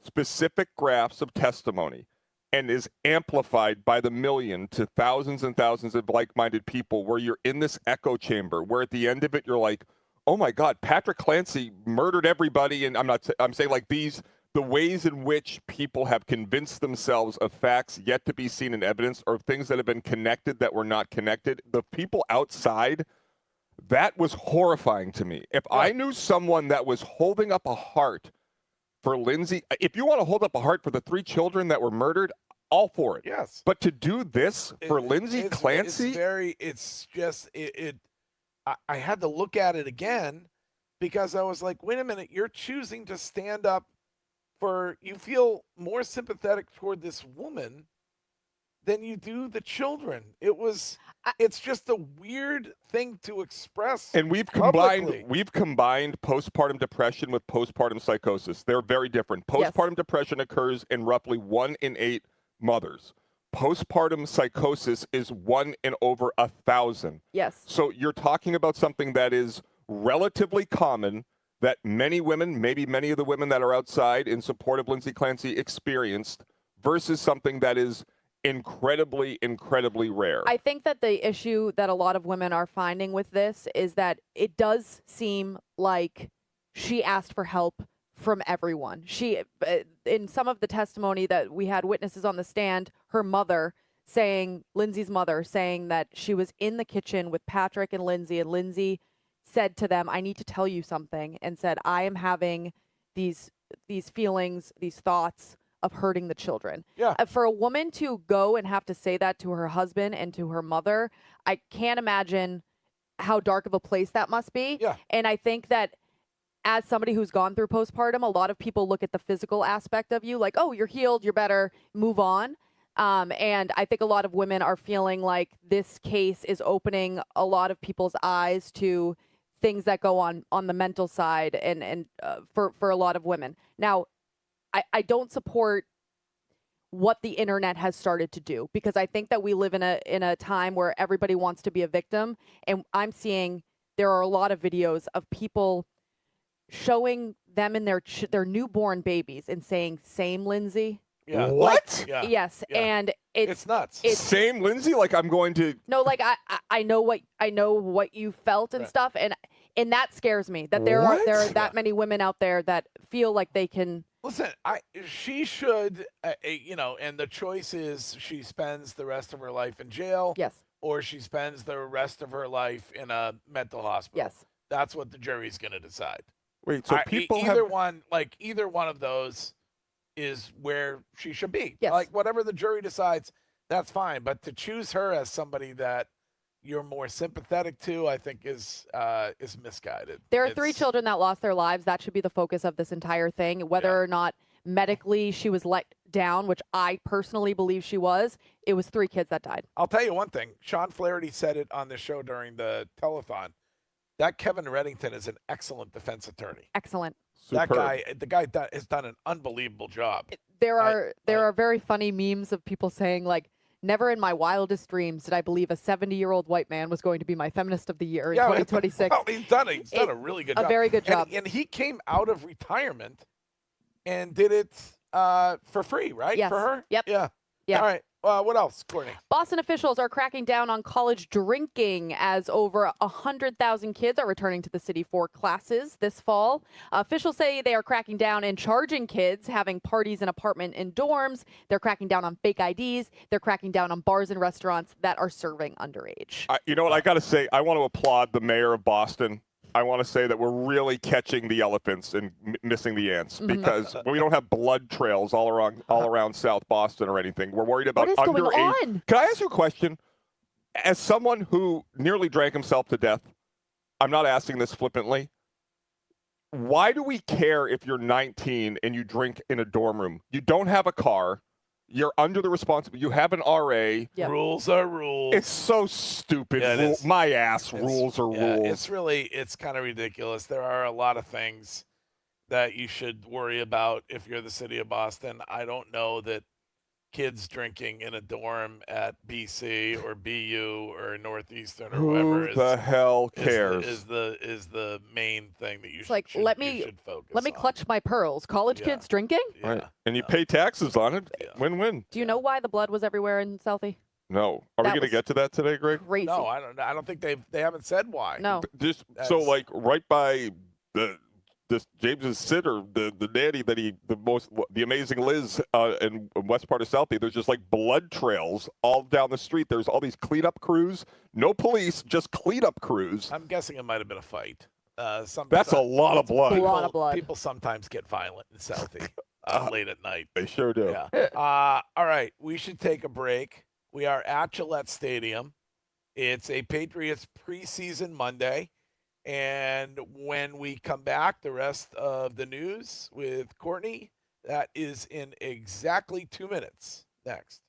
specific graphs of testimony, and is amplified by the million to thousands and thousands of like-minded people, where you're in this echo chamber, where at the end of it, you're like, oh my God, Patrick Clancy murdered everybody. And I'm saying like the ways in which people have convinced themselves of facts yet to be seen in evidence, or things that have been connected that were not connected. The people outside, that was horrifying to me. If I knew someone that was holding up a heart for Lindsay, if you want to hold up a heart for the 3 children that were murdered, all for it. Yes. But to do this for Lindsay Clancy? I had to look at it again because I was like, wait a minute, you're choosing to stand up you feel more sympathetic toward this woman than you do the children. It's just a weird thing to express. And we've combined postpartum depression with postpartum psychosis. They're very different. Postpartum depression occurs in roughly 1 in 8 mothers. Postpartum psychosis is 1 in over 1,000. Yes. So you're talking about something that is relatively common, that many women, maybe many of the women that are outside in support of Lindsay Clancy, experienced, versus something that is incredibly, incredibly rare. I think that the issue that a lot of women are finding with this is that it does seem like she asked for help from everyone. She, in some of the testimony that we had witnesses on the stand, her mother saying, Lindsay's mother saying that she was in the kitchen with Patrick and Lindsay said to them, I need to tell you something, and said, I am having these feelings, these thoughts of hurting the children. Yeah. For a woman to go and have to say that to her husband and to her mother, I can't imagine how dark of a place that must be. Yeah. And I think that as somebody who's gone through postpartum, a lot of people look at the physical aspect of you like, oh, you're healed, you're better, move on. And I think a lot of women are feeling like this case is opening a lot of people's eyes to things that go on the mental side and for a lot of women. Now, I don't support what the internet has started to do, because I think that we live in a time where everybody wants to be a victim. And I'm seeing there are a lot of videos of people showing them and their newborn babies and saying, same Lindsay. Yeah. What? Yeah. Yes. Yeah. And It's nuts. Same Lindsay? Like I'm going to... No, like I know what you felt and stuff, and that scares me that there are that many women out there that feel like they can. Listen, she should, and the choice is she spends the rest of her life in jail. Yes. Or she spends the rest of her life in a mental hospital. Yes. That's what the jury's going to decide. Wait, so people either one of those is where she should be. Yes. Like whatever the jury decides, that's fine. But to choose her as somebody that you're more sympathetic to, I think is misguided. There are 3 children that lost their lives. That should be the focus of this entire thing. Whether or not medically she was let down, which I personally believe she was, it was 3 kids that died. I'll tell you one thing. Sean Flaherty said it on the show during the telethon. That Kevin Reddington is an excellent defense attorney. Excellent. That guy, the guy has done an unbelievable job. There are very funny memes of people saying like, never in my wildest dreams did I believe a 70-year-old white man was going to be my feminist of the year in 2026. Well, he's done a really good job. A very good job. And he came out of retirement and did it for free, right? Yes. For her? Yep. Yeah. Yeah. All right. What else, Courtney? Boston officials are cracking down on college drinking as over 100,000 kids are returning to the city for classes this fall. Officials say they are cracking down and charging kids having parties in apartment and dorms. They're cracking down on fake IDs. They're cracking down on bars and restaurants that are serving underage. You know what? I got to say, I want to applaud the mayor of Boston I want to say that we're really catching the elephants and missing the ants because we don't have blood trails all around South Boston or anything. We're worried about What is going underage. on? Can I ask you a question? As someone who nearly drank himself to death, I'm not asking this flippantly. Why do we care if you're 19 and you drink in a dorm room? You don't have a car. You're under the responsibility. You have an RA. Yep. Rules are rules. It's so stupid. Yeah, it is. My ass. Rules are rules. It's kind of ridiculous. There are a lot of things that you should worry about if you're the city of Boston. I don't know that kids drinking in a dorm at BC or BU or Northeastern or whoever Who the hell cares? is the main thing that you It's should, like, let me focus let me on. clutch my pearls. College kids drinking? Right. And you pay taxes on it. Win-win. Do you know why the blood was everywhere in Southie? No. Are we going to get to that today, Greg? Crazy. No, I don't think they haven't said why. No. Just so like right by this James's sitter, the nanny that the amazing Liz in west part of Southie, there's just like blood trails all down the street. There's all these cleanup crews, no police, just cleanup crews. I'm guessing it might have been a fight. That's a lot of blood. A lot of blood. People sometimes get violent in Southie late at night. They sure do. Yeah. All right, we should take a break. We are at Gillette Stadium. It's a Patriots preseason Monday. And when we come back, the rest of the news with Courtney, that is in exactly 2 minutes. Next.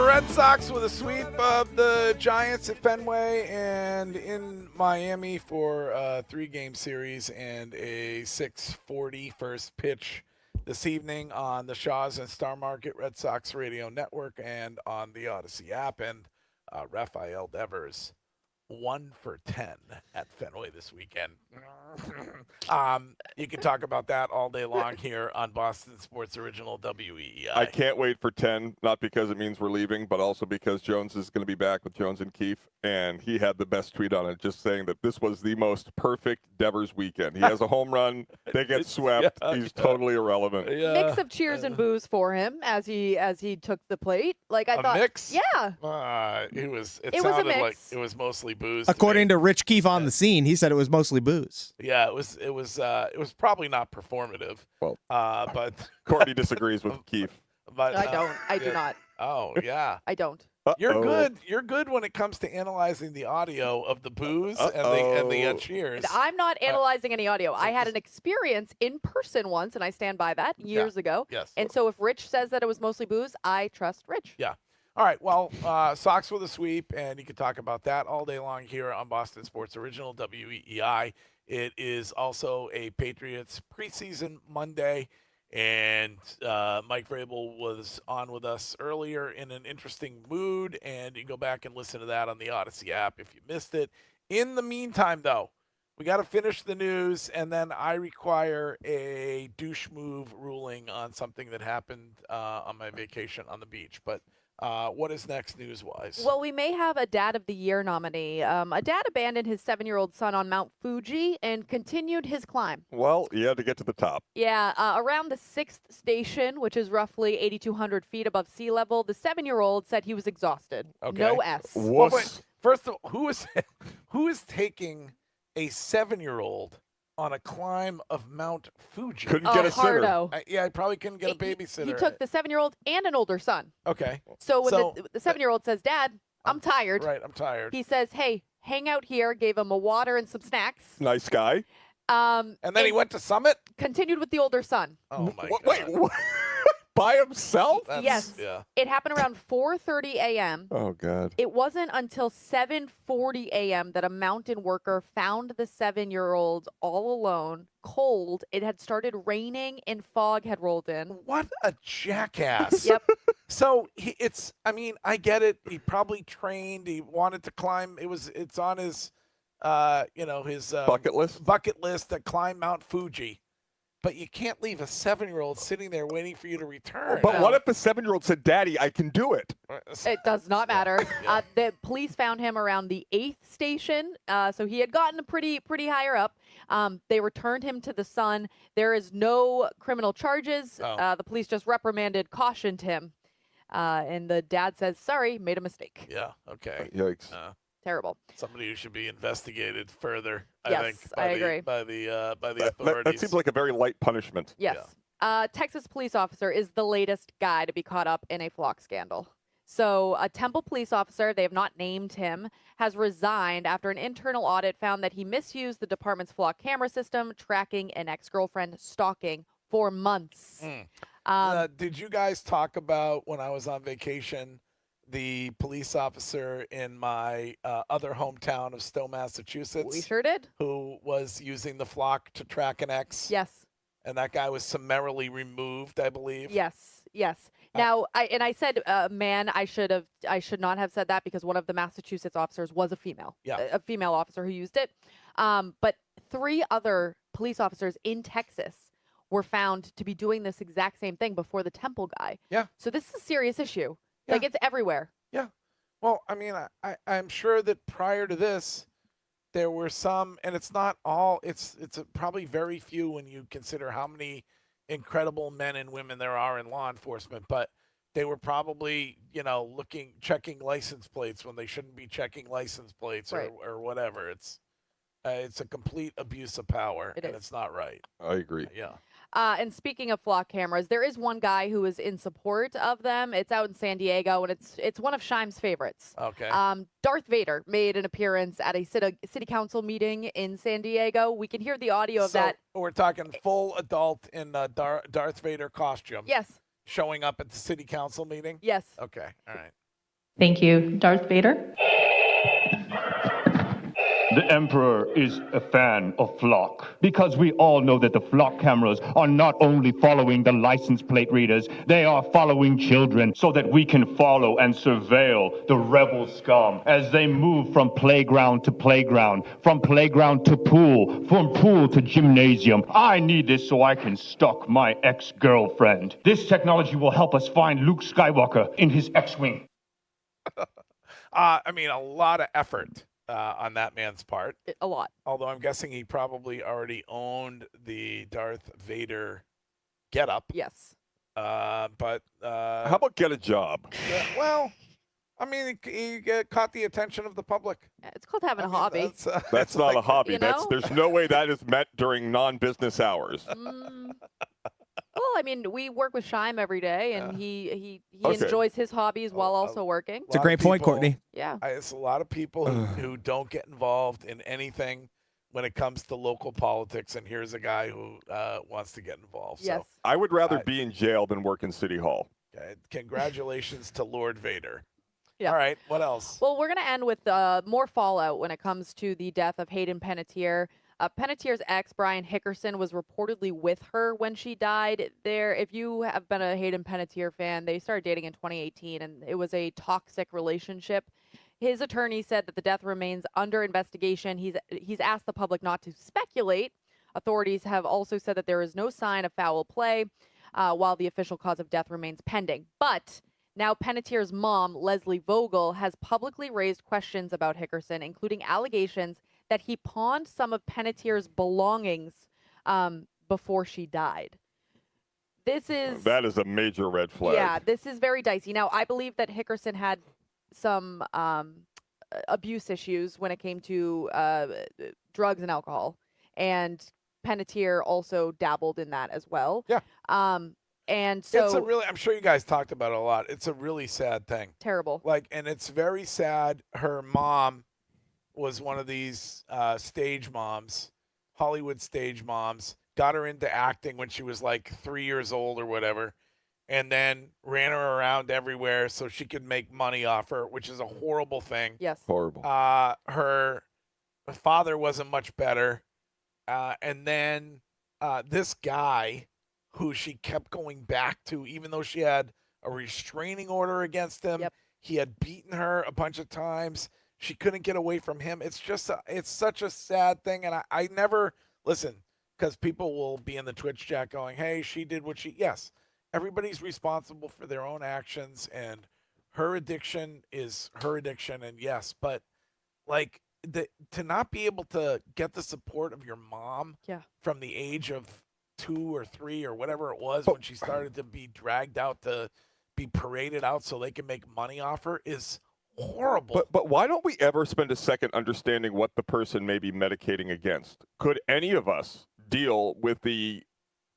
Red Sox with a sweep of the Giants at Fenway and in Miami for a 3-game series and a 6:40 first pitch this evening on the Shaw's and Star Market Red Sox Radio Network and on the Odyssey app. And Rafael Devers 1 for 10 at Fenway this weekend. You can talk about that all day long here on Boston Sports Original WEEI. I can't wait for 10, not because it means we're leaving, but also because Jones is going to be back with Jones and Keefe, and he had the best tweet on it, just saying that this was the most perfect Devers weekend. He has a home run, they get swept, he's totally irrelevant. Mix of cheers and boos for him as he took the plate. Like I thought, mix? Yeah. It was a sounded mix. like it was mostly booze. According to Rich Keefe on the scene, he said it was mostly booze. Yeah, it was probably not performative. Well, but Courtney disagrees with Keefe. But I don't. I do not. Oh yeah. I don't. You're good. You're good when it comes to analyzing the audio of the boos and the cheers. I'm not analyzing any audio. I had an experience in person once, and I stand by that years ago. Yes. And so if Rich says that it was mostly booze, I trust Rich. Yeah. All right. Well, Sox with a sweep, and you can talk about that all day long here on Boston Sports Original WEEI. It is also a Patriots preseason Monday, and Mike Vrabel was on with us earlier in an interesting mood, and you can go back and listen to that on the Odyssey app if you missed it. In the meantime, though, we got to finish the news, and then I require a douche move ruling on something that happened on my vacation on the beach. But what is next news-wise? Well, we may have a Dad of the Year nominee. A dad abandoned his 7-year-old son on Mount Fuji and continued his climb. Well, he had to get to the top. Yeah, around the 6th station, which is roughly 8,200 feet above sea level, the 7-year-old said he was exhausted. Okay. No S. Well, wait, first of all, who is taking a 7-year-old on a climb of Mount Fuji? Couldn't get a sitter. Hardo. I probably couldn't get a babysitter. He took the 7-year-old and an older son. Okay. So when the 7-year-old says, Dad, I'm tired. Right, I'm tired. He says, hey, hang out here, gave him a water and some snacks. Nice guy. And then he went to Summit? Continued with the older son. Oh, my God. Wait, what? By himself? Yes. Yeah. It happened around 4:30 a.m. Oh, God. It wasn't until 7:40 a.m. that a mountain worker found the 7-year-old all alone, cold. It had started raining and fog had rolled in. What a jackass. Yep. So I get it. He probably trained. He wanted to climb. It's on his, his bucket list to climb Mount Fuji. But you can't leave a 7-year-old sitting there waiting for you to return. But what if the 7-year-old said, Daddy, I can do it? It does not matter. The police found him around the 8th station, so he had gotten pretty higher up. They returned him to the sun. There is no criminal charges. The police just reprimanded, cautioned him. And the dad says, sorry, made a mistake. Yeah, okay. Yikes. Terrible. Somebody who should be investigated further, Yes, I think, I agree. by the authorities. That seems like a very light punishment. Yes. Texas police officer is the latest guy to be caught up in a flock scandal. So a Temple police officer, they have not named him, has resigned after an internal audit found that he misused the department's flock camera system, tracking an ex-girlfriend stalking for months. Did you guys talk about, when I was on vacation, the police officer in my other hometown of Stowe, Massachusetts? We sure did. Who was using the flock to track an ex? Yes. And that guy was summarily removed, I believe. Yes. Now, I said, man, I should not have said that because one of the Massachusetts officers was a female. Yeah. A female officer who used it. But 3 other police officers in Texas were found to be doing this exact same thing before the Temple guy. Yeah. So this is a serious issue. Yeah. Like, it's everywhere. Yeah. Well, I mean, I'm sure that prior to this, there were some, and it's not all, it's probably very few when you consider how many incredible men and women there are in law enforcement, but they were probably, checking license plates when they shouldn't be checking license plates or whatever. It's a complete abuse of power, and it's not right. I agree. Yeah. And speaking of flock cameras, there is one guy who is in support of them. It's out in San Diego, and it's one of Scheim's favorites. Okay. Darth Vader made an appearance at a city council meeting in San Diego. We can hear the audio of that. We're talking full adult in Darth Vader costume. Yes. Showing up at the city council meeting? Yes. Okay. All right. Thank you. Darth Vader? The Emperor is a fan of flock because we all know that the flock cameras are not only following the license plate readers, they are following children so that we can follow and surveil the rebel scum as they move from playground to playground, from playground to pool, from pool to gymnasium. I need this so I can stalk my ex-girlfriend. This technology will help us find Luke Skywalker in his X-Wing. I mean, a lot of effort on that man's part. A lot. Although I'm guessing he probably already owned the Darth Vader getup. Yes. But how about get a job? Yeah, well, I mean, he caught the attention of the public. It's called having a hobby. That's not a hobby. you know? There's no way that is met during non-business hours. Well, I mean, we work with Scheim every day, and he Okay. enjoys his hobbies while also working. It's a great point, Courtney. Yeah. It's a lot of people who don't get involved in anything when it comes to local politics, and here's a guy who wants to get involved. Yes. So, I would rather be in jail than work in City Hall. okay, congratulations to Lord Vader. Yeah. All right, what else? Well, we're going to end with more fallout when it comes to the death of Hayden Panettiere. Panettiere's ex, Brian Hickerson, was reportedly with her when she died. If you have been a Hayden Panettiere fan, they started dating in 2018, and it was a toxic relationship. His attorney said that the death remains under investigation. He's asked the public not to speculate. Authorities have also said that there is no sign of foul play, while the official cause of death remains pending. But now Panettiere's mom, Leslie Vogel, has publicly raised questions about Hickerson, including allegations that he pawned some of Panettiere's belongings before she died. That is a major red flag. Yeah, this is very dicey. Now, I believe that Hickerson had some abuse issues when it came to drugs and alcohol, and Panettiere also dabbled in that as well. Yeah. And so It's a really, I'm sure you guys talked about it a lot. It's a really sad thing. terrible. And it's very sad. Her mom was one of these stage moms, Hollywood stage moms, got her into acting when she was like 3 years old or whatever, and then ran her around everywhere so she could make money off her, which is a horrible thing. Yes. Horrible. Her father wasn't much better. And then this guy who she kept going back to, even though she had a restraining order against him, he had beaten her a bunch of times. She couldn't get away from him. It's just, it's such a sad thing. And I never, listen, because people will be in the Twitch chat going, hey, she did what she, yes, everybody's responsible for their own actions, and her addiction is her addiction. And yes, but like to not be able to get the support of your mom from the age of 2 or 3 or whatever it was when she started to be dragged out to be paraded out so they can make money off her is horrible. But why don't we ever spend a second understanding what the person may be medicating against? Could any of us deal with the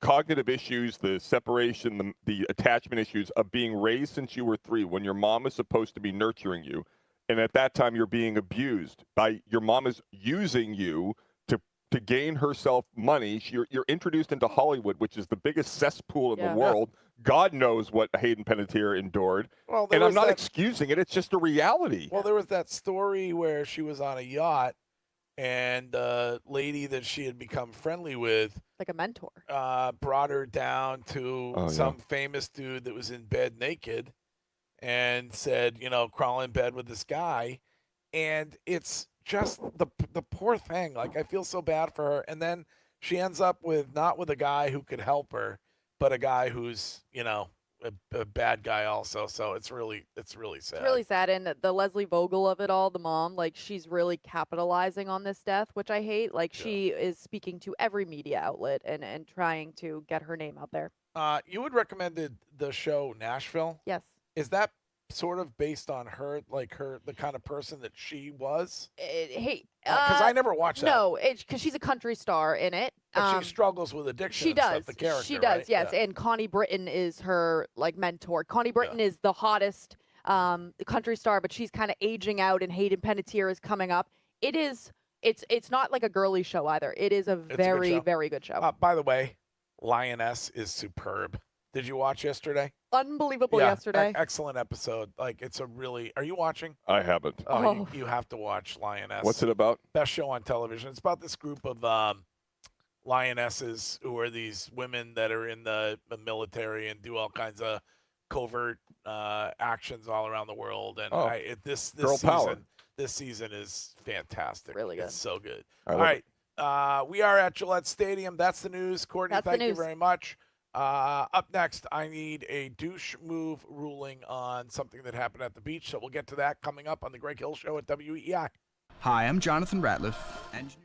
cognitive issues, the separation, the attachment issues of being raised since you were 3 when your mom is supposed to be nurturing you, and at that time you're being abused by your mom is using you to gain herself money? You're introduced into Hollywood, which is the biggest cesspool in the world. God knows what Hayden Panettiere endured. Well, and I'm not excusing it. It's just a reality. Well, there was that story where she was on a yacht, and a lady that she had become friendly with, like a mentor, brought her down to some famous dude that was in bed naked and said, crawl in bed with this guy. And it's just the poor thing. Like, I feel so bad for her. And then she ends up not with a guy who could help her, but a guy who's, a bad guy also. So it's really sad. It's really sad. And the Leslie Vogel of it all, the mom, like, she's really capitalizing on this death, which I hate. Like, she is speaking to every media outlet and trying to get her name out there. You would recommended the show Nashville. Yes. Is that sort of based on her, like the kind of person that she was? Because I never watched that. No, because she's a country star in it. But she struggles with addiction. She and does. Stuff, the character, she does. right? Yes, Yeah. and Connie Britton is her mentor. Connie Britton is the hottest country star, but she's kind of aging out, and Hayden Panettiere is coming up. It's not like a girly show either. It is a very, very good show. By the way, Lioness is superb. Did you watch yesterday? Unbelievable Yeah, yesterday. excellent episode. Like, it's a really. Are you watching? I haven't. Oh, you have to watch Lioness. What's it about? Best show on television. It's about this group of lionesses who are these women that are in the military and do all kinds of covert actions all around the world. And this Girl season, power. this season is fantastic. Really good. It's so good. I All love right. We are at Gillette Stadium. That's the news. Courtney, That's the thank you news. very much. Up next, I need a douche move ruling on something that happened at the beach. So we'll get to that coming up on the Greg Hill Show at WEEI. Hi, I'm Jonathan Ratliff, engineer.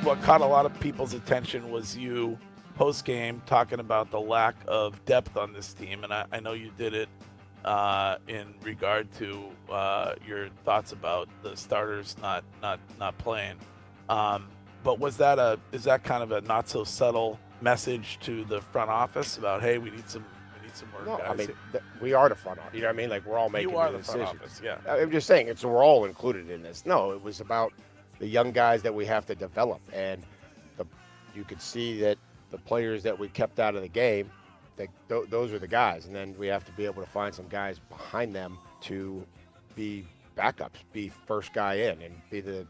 What caught a lot of people's attention was you post-game talking about the lack of depth on this team, and I know you did it in regard to your thoughts about the starters not playing. But is that kind of a not so subtle message to the front office about, hey, we need some more guys? I mean, we are the front office. You know what I mean? Like, we're all making You are the the front decisions. office, yeah. I'm just saying, we're all included in this. No, it was about the young guys that we have to develop, and you could see that the players that we kept out of the game, those are the guys, and then we have to be able to find some guys behind them to be backups, be first guy in, and be the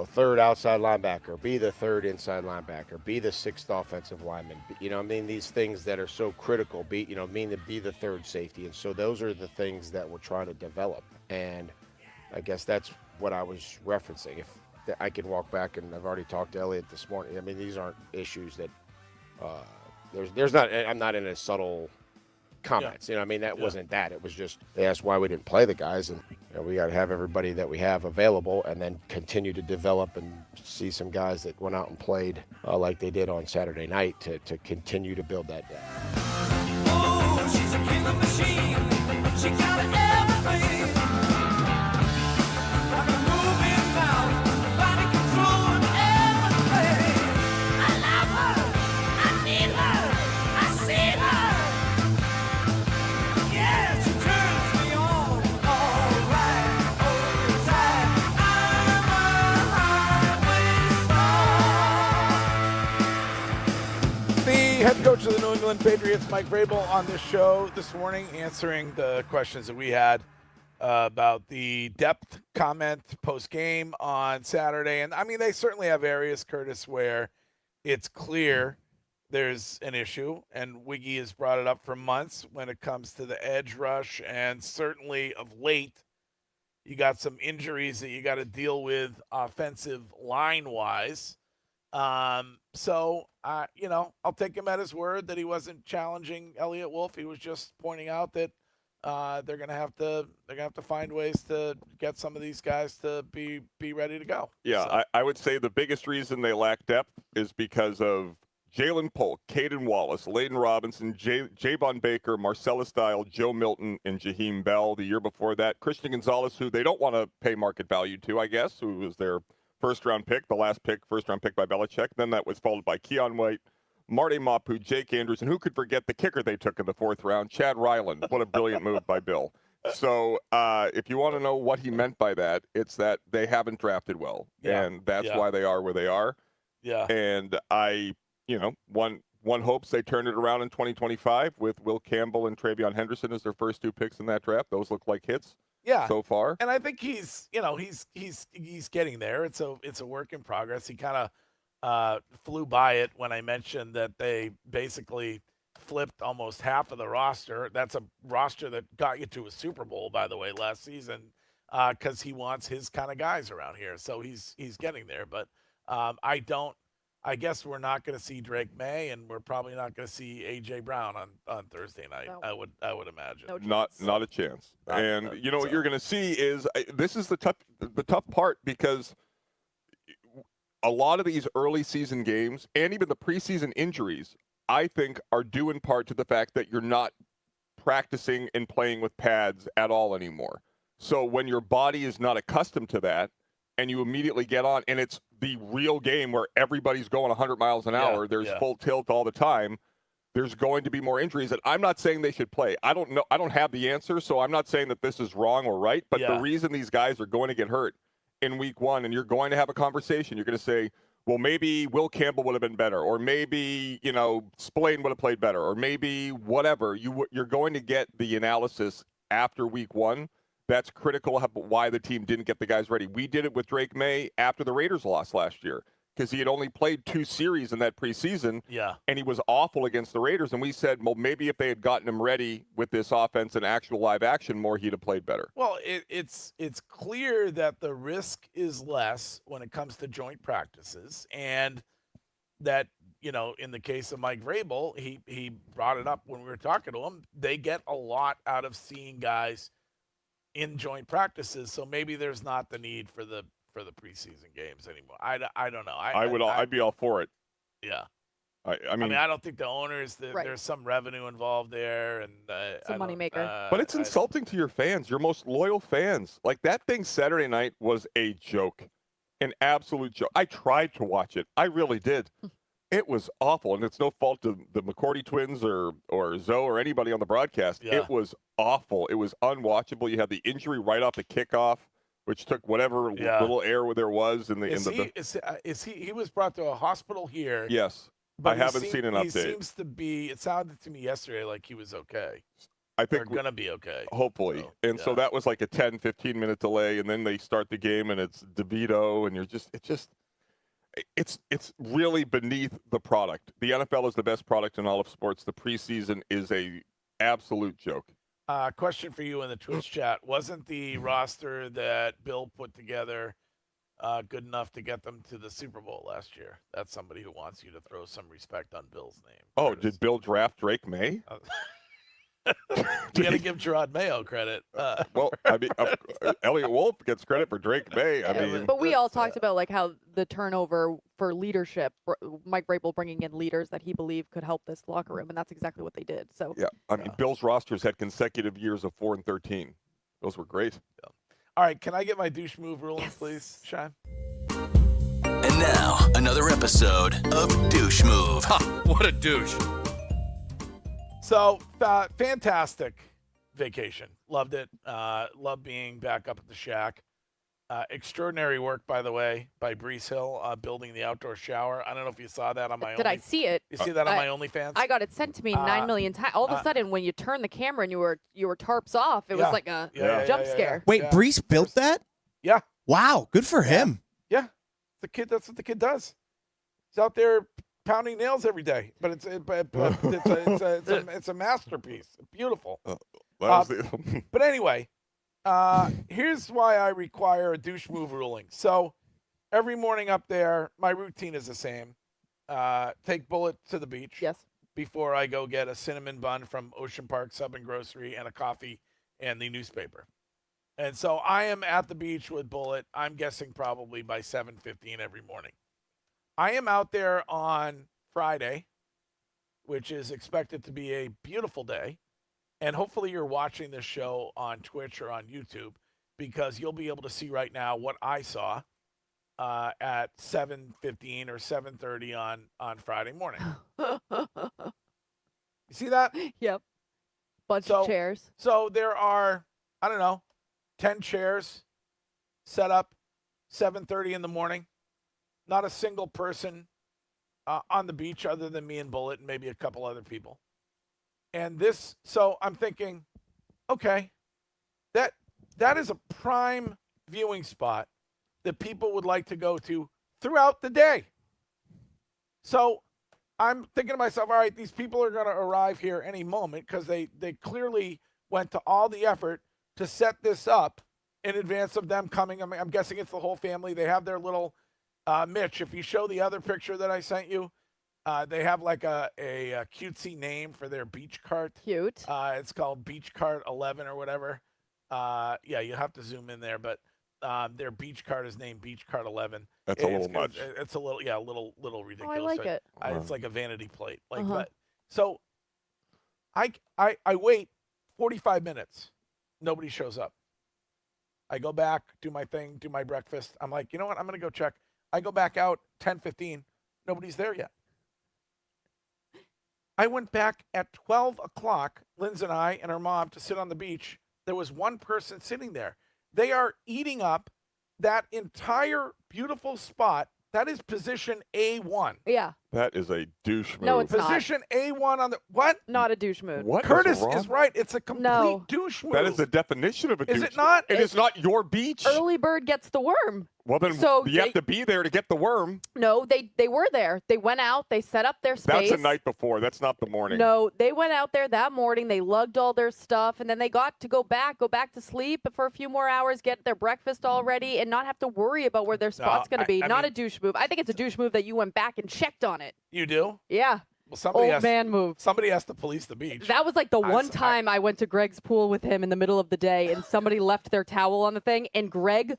third outside linebacker, be the third inside linebacker, be the sixth offensive lineman. These things that are so critical, be the third safety, and so those are the things that we're trying to develop, and I guess that's what I was referencing. If I can walk back, and I've already talked to Elliot this morning. I mean, these aren't issues that there's not. I'm not in a subtle comments. Yeah. That wasn't that. It was just they asked why we didn't play the guys, and we got to have everybody that we have available, and then continue to develop and see some guys that went out and played like they did on Saturday night to continue to build that depth. Oh, she's a killer machine. She got everything. Head coach of the New England Patriots, Mike Vrabel, on this show this morning, answering the questions that we had about the depth comment post-game on Saturday. And, they certainly have areas, Curtis, where it's clear there's an issue, and WEEI has brought it up for months when it comes to the edge rush, and certainly of late, you got some injuries that you got to deal with offensive line-wise. So I'll take him at his word that he wasn't challenging Elliott Wolf. He was just pointing out that they're gonna have to find ways to get some of these guys to be ready to go. Yeah, so. I would say the biggest reason they lack depth is because of Jalen Polk, Caden Wallace, Layden Robinson, Javon Baker, Marcellus Dial, Joe Milton, and Jaheim Bell. The year before that, Christian Gonzalez, who they don't want to pay market value to, I guess, who was their first-round pick, the last pick, first-round pick by Belichick. Then that was followed by Keon White, Marty Mapu, Jake Andrews, and who could forget the kicker they took in the fourth round, Chad Ryland. What a brilliant move by Bill. So if you want to know what he meant by that, it's that they haven't drafted well, and that's why they are where they are. Yeah. And one hopes they turn it around in 2025 with Will Campbell and Travion Henderson as their first 2 picks in that draft. Those look like hits. Yeah. So far. And I think he's getting there. It's a work in progress. He kind of flew by it when I mentioned that they basically flipped almost half of the roster. That's a roster that got you to a Super Bowl, by the way, last season, because he wants his kind of guys around here. So he's getting there. But I guess we're not going to see Drake May, and we're probably not going to see A.J. Brown on Thursday night. No. I would imagine. Not a chance. And you know what you're going to see is this is the tough part, because a lot of these early season games and even the preseason injuries, I think, are due in part to the fact that you're not practicing and playing with pads at all anymore. So when your body is not accustomed to that, and you immediately get on, and it's the real game where everybody's going 100 miles an hour, there's full tilt all the time, there's going to be more injuries. And I'm not saying they should play. I don't know. I don't have the answer, so I'm not saying that this is wrong or right. But the reason these guys are going to get hurt in week 1, and you're going to have a conversation, you're going to say, well, maybe Will Campbell would have been better, or maybe, Spillane would have played better, or maybe whatever. You're going to get the analysis after week 1. That's critical why the team didn't get the guys ready. We did it with Drake May after the Raiders lost last year, because he had only played 2 series in that preseason, and he was awful against the Raiders. And we said, well, maybe if they had gotten him ready with this offense and actual live action more, he'd have played better. Well, it's clear that the risk is less when it comes to joint practices, and that, in the case of Mike Vrabel, he brought it up when we were talking to him. They get a lot out of seeing guys in joint practices, so maybe there's not the need for the preseason games anymore. I don't know. I'd be all for it. Yeah. I mean, I don't think the owners, there's some revenue involved there, and it's a moneymaker. but it's insulting to your fans, your most loyal fans. Like, that thing Saturday night was a joke, an absolute joke. I tried to watch it. I really did. It was awful, and it's no fault to the McCourty twins or Zoe or anybody on the broadcast. Yeah. It was awful. It was unwatchable. You had the injury right off the kickoff, which took whatever little air there was in the. He was brought to a hospital here. Yes, but I haven't seen an update. He seems to be. It sounded to me yesterday like he was okay. I think they're gonna be okay. Hopefully, so that was like a 10-15 minute delay, and then they start the game, and it's DeVito, and it's really beneath the product. The NFL is the best product in all of sports. The preseason is a absolute joke. Question for you in the Twitch chat. Wasn't the roster that Bill put together good enough to get them to the Super Bowl last year? That's somebody who wants you to throw some respect on Bill's name. Oh, did Bill draft Drake May? You got to give Gerard Mayo credit. Well, I mean, Elliot Wolf gets credit for Drake May. I mean, but we all talked about how the turnover for leadership, Mike Vrabel bringing in leaders that he believed could help this locker room, and that's exactly what they did. So yeah, I mean, Bill's rosters had consecutive years of 4-13. Those were great. Yeah. All right, can I get my douche move ruling, please, Sean? And now another episode of Douche Move. What a douche. So, fantastic vacation. Loved it. Loved being back up at the shack. Extraordinary work, by the way, by Brees Hill, building the outdoor shower. I don't know if you saw that on my Did I see it? You see that on my OnlyFans? I got it sent to me 9 million times. All of a sudden, when you turn the camera and you were tarps off, it was like a jump scare. Wait, Brees built that? Yeah. Wow, good for him. Yeah. The kid, that's what the kid does. He's out there pounding nails every day, but it's a masterpiece. Beautiful. But anyway, here's why I require a douche move ruling. So every morning up there, my routine is the same. Take Bullet to the beach. Yes. Before I go get a cinnamon bun from Ocean Park Sub and Grocery and a coffee and the newspaper. And so I am at the beach with Bullet. I'm guessing probably by 7:15 every morning. I am out there on Friday, which is expected to be a beautiful day. And hopefully you're watching this show on Twitch or on YouTube, because you'll be able to see right now what I saw at 7:15 or 7:30 on Friday morning. You see that? Yep. Bunch of chairs. So there are, 10 chairs set up 7:30 in the morning. Not a single person on the beach other than me and Bullet and maybe a couple other people. And so I'm thinking, okay, that is a prime viewing spot that people would like to go to throughout the day. So I'm thinking to myself, all right, these people are going to arrive here any moment because they clearly went to all the effort to set this up in advance of them coming. I'm guessing it's the whole family. They have their little Mitch. If you show the other picture that I sent you, they have like a cutesy name for their beach cart. Cute. It's called Beach Cart 11 or whatever. Yeah, you have to zoom in there, but their beach cart is named Beach Cart 11. That's a little much. It's a little ridiculous. Oh, I like it. It's like a vanity plate. So I wait 45 minutes. Nobody shows up. I go back, do my thing, do my breakfast. I'm like, you know what? I'm going to go check. I go back out 10:15. Nobody's there yet. I went back at 12 o'clock, Linz and I and her mom, to sit on the beach. There was one person sitting there. They are eating up that entire beautiful spot. That is position A1. Yeah. That is a douche move. No, it's Position A1 on the what? Not a douche move. What? Curtis wrong? is right. It's a complete douche move. That is the definition of a douche. Is it not? It is not your beach. Early bird gets the worm. Well, then So you have to be there to get the worm. No, they were there. They went out. They set up their space. That's the night before. That's not the morning. No, they went out there that morning. They lugged all their stuff, and then they got to go back to sleep for a few more hours, get their breakfast all ready, and not have to worry about where their spot's going to be. Not a douche move. I think it's a douche move that you went back and checked on it. You do? Yeah. Well, Old man move. Somebody has to police the beach. That was like the one time I went to Greg's pool with him in the middle of the day, and somebody left their towel on the thing, and Greg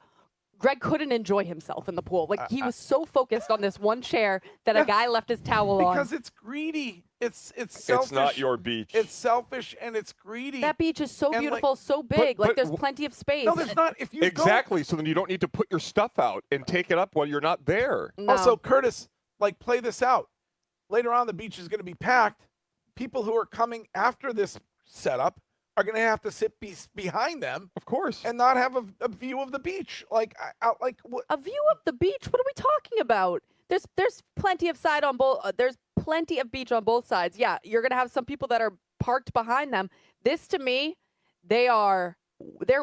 couldn't enjoy himself in the pool. Like, he was so focused on this one chair that a guy left his towel on. Because it's greedy. It's selfish. It's not your beach. It's selfish and it's greedy. That beach is so And, beautiful, so big. but- There's plenty of space. No, there's not. If you Exactly. So then you don't need to put your stuff out and take it up while you're not there. No. Also, Curtis, play this out. Later on, the beach is going to be packed. People who are coming after this setup are going to have to sit behind them, of course, and not have a view of the beach. What? A view of the beach? What are we talking about? There's plenty of side on both. There's plenty of beach on both sides. Yeah, you're gonna have some people that are parked behind them. This, to me, they're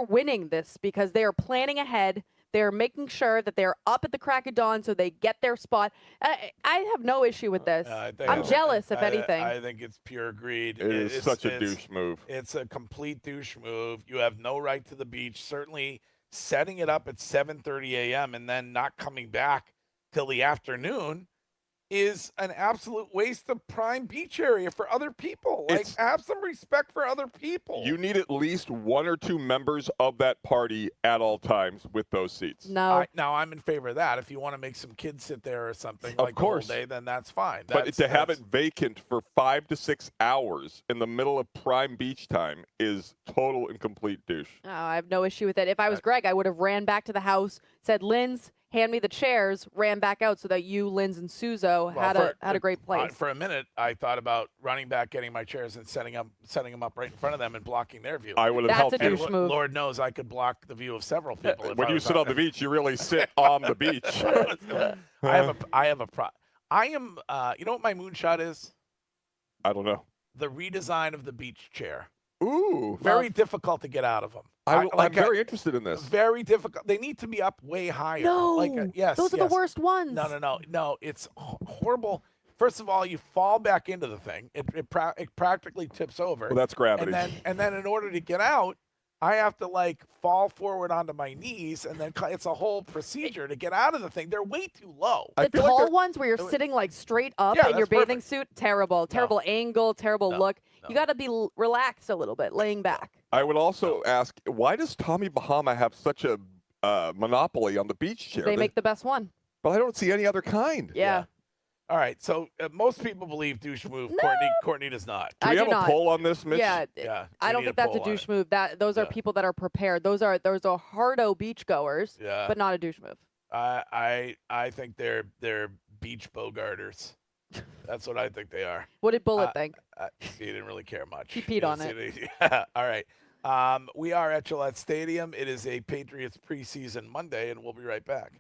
winning this because they are planning ahead. They're making sure that they're up at the crack of dawn so they get their spot. I have no issue with this. I'm jealous, if anything. I think it's pure greed. It is such a douche move. It's a complete douche move. You have no right to the beach. Certainly setting it up at 7:30 a.m. and then not coming back till the afternoon is an absolute waste of prime beach area for other people. Have some respect for other people. You need at least one or two members of that party at all times with those seats. No. Now, I'm in favor of that. If you want to make some kids sit there or something Of like course. the whole day, then that's fine. But to have it vacant for 5 to 6 hours in the middle of prime beach time is total and complete douche. Oh, I have no issue with it. If I was Greg, I would have ran back to the house, said, Linz, hand me the chairs, ran back out so that you, Linz, and Suzo had a great place. For a minute, I thought about running back, getting my chairs, and setting them up right in front of them and blocking their view. I would have helped. That's a douche you. move. Lord knows I could block the view of several people. if When I you was sit out on the there. beach, you really sit on the beach. I am. You know what my moonshot is? I don't know. The redesign of the beach chair. Ooh. Very difficable to get out of them. I'm very interested in this. Very difficult. They need to be up way higher. No. Yes. Those are the worst ones. No. It's horrible. First of all, you fall back into the thing. It practically tips over. Well, that's gravity. And then in order to get out, I have to fall forward onto my knees, and then it's a whole procedure to get out of the thing. They're way too low. The tall ones where you're sitting straight up in your that's bathing perfect. suit, terrible angle, terrible look. You got to be relaxed a little bit, laying back. I would also ask, why does Tommy Bahama have such a monopoly on the beach chair? They make the best one. But I don't see any other kind. Yeah. All right, so most people believe douche move. No. Courtney does not. Do we have a poll on this, Mitch? Yeah, I don't think that's a douche move. Those are people that are prepared. Those are hardo beachgoers, but not a douche move. I think they're beach bogarters. That's what I think they are. What did Bullet think? He didn't really care much. He peed on it. All right. We are at Gillette Stadium. It is a Patriots preseason Monday, and we'll be right back.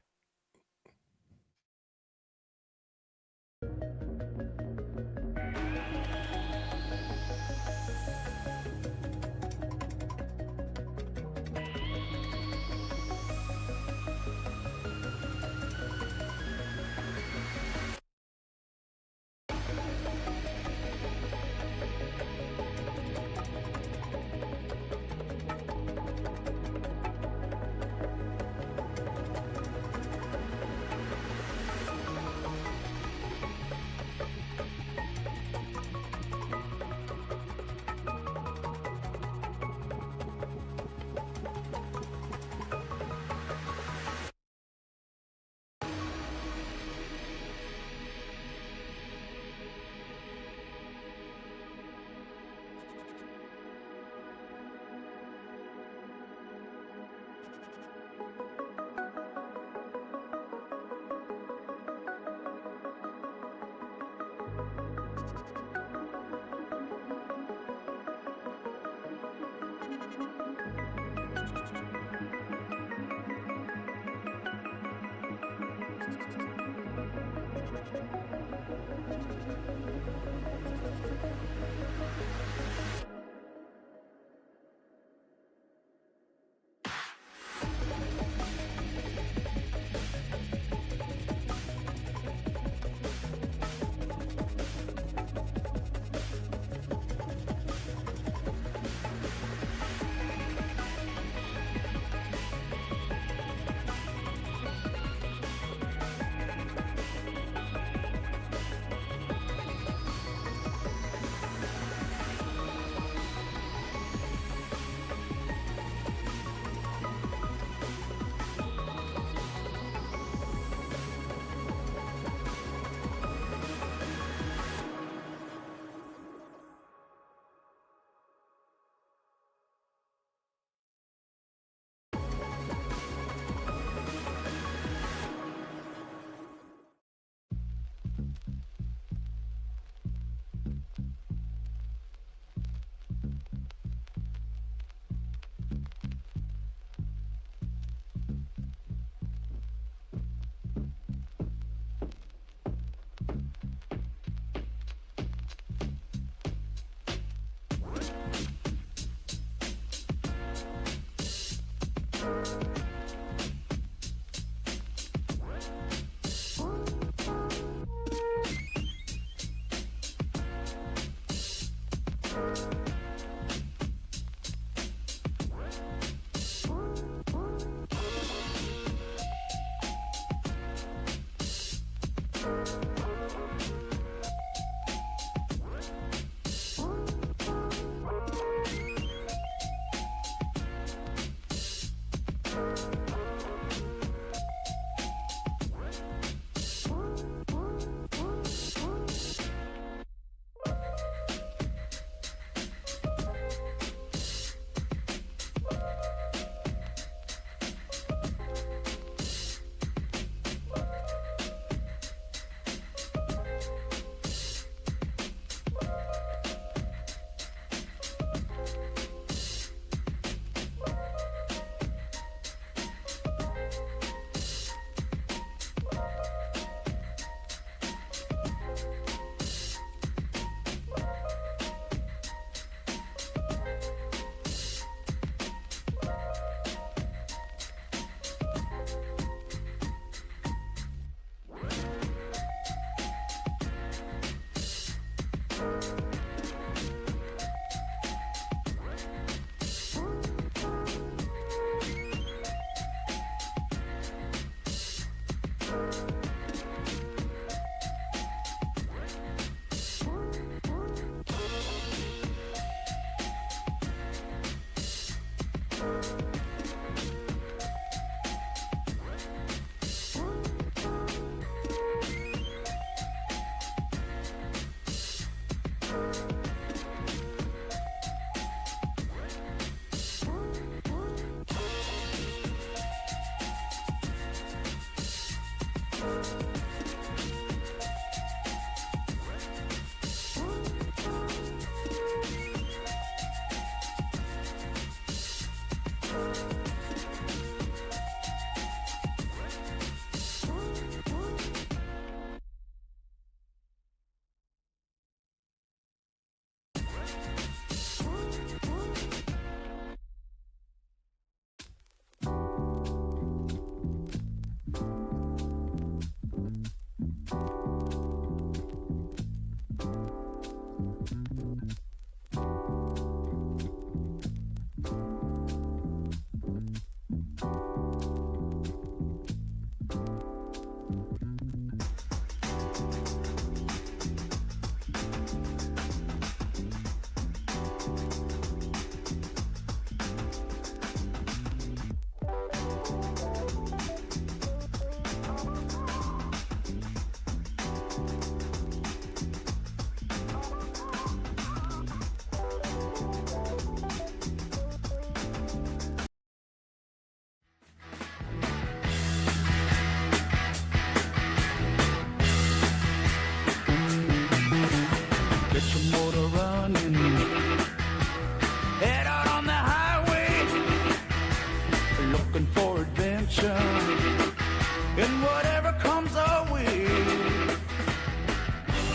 and whatever comes our way.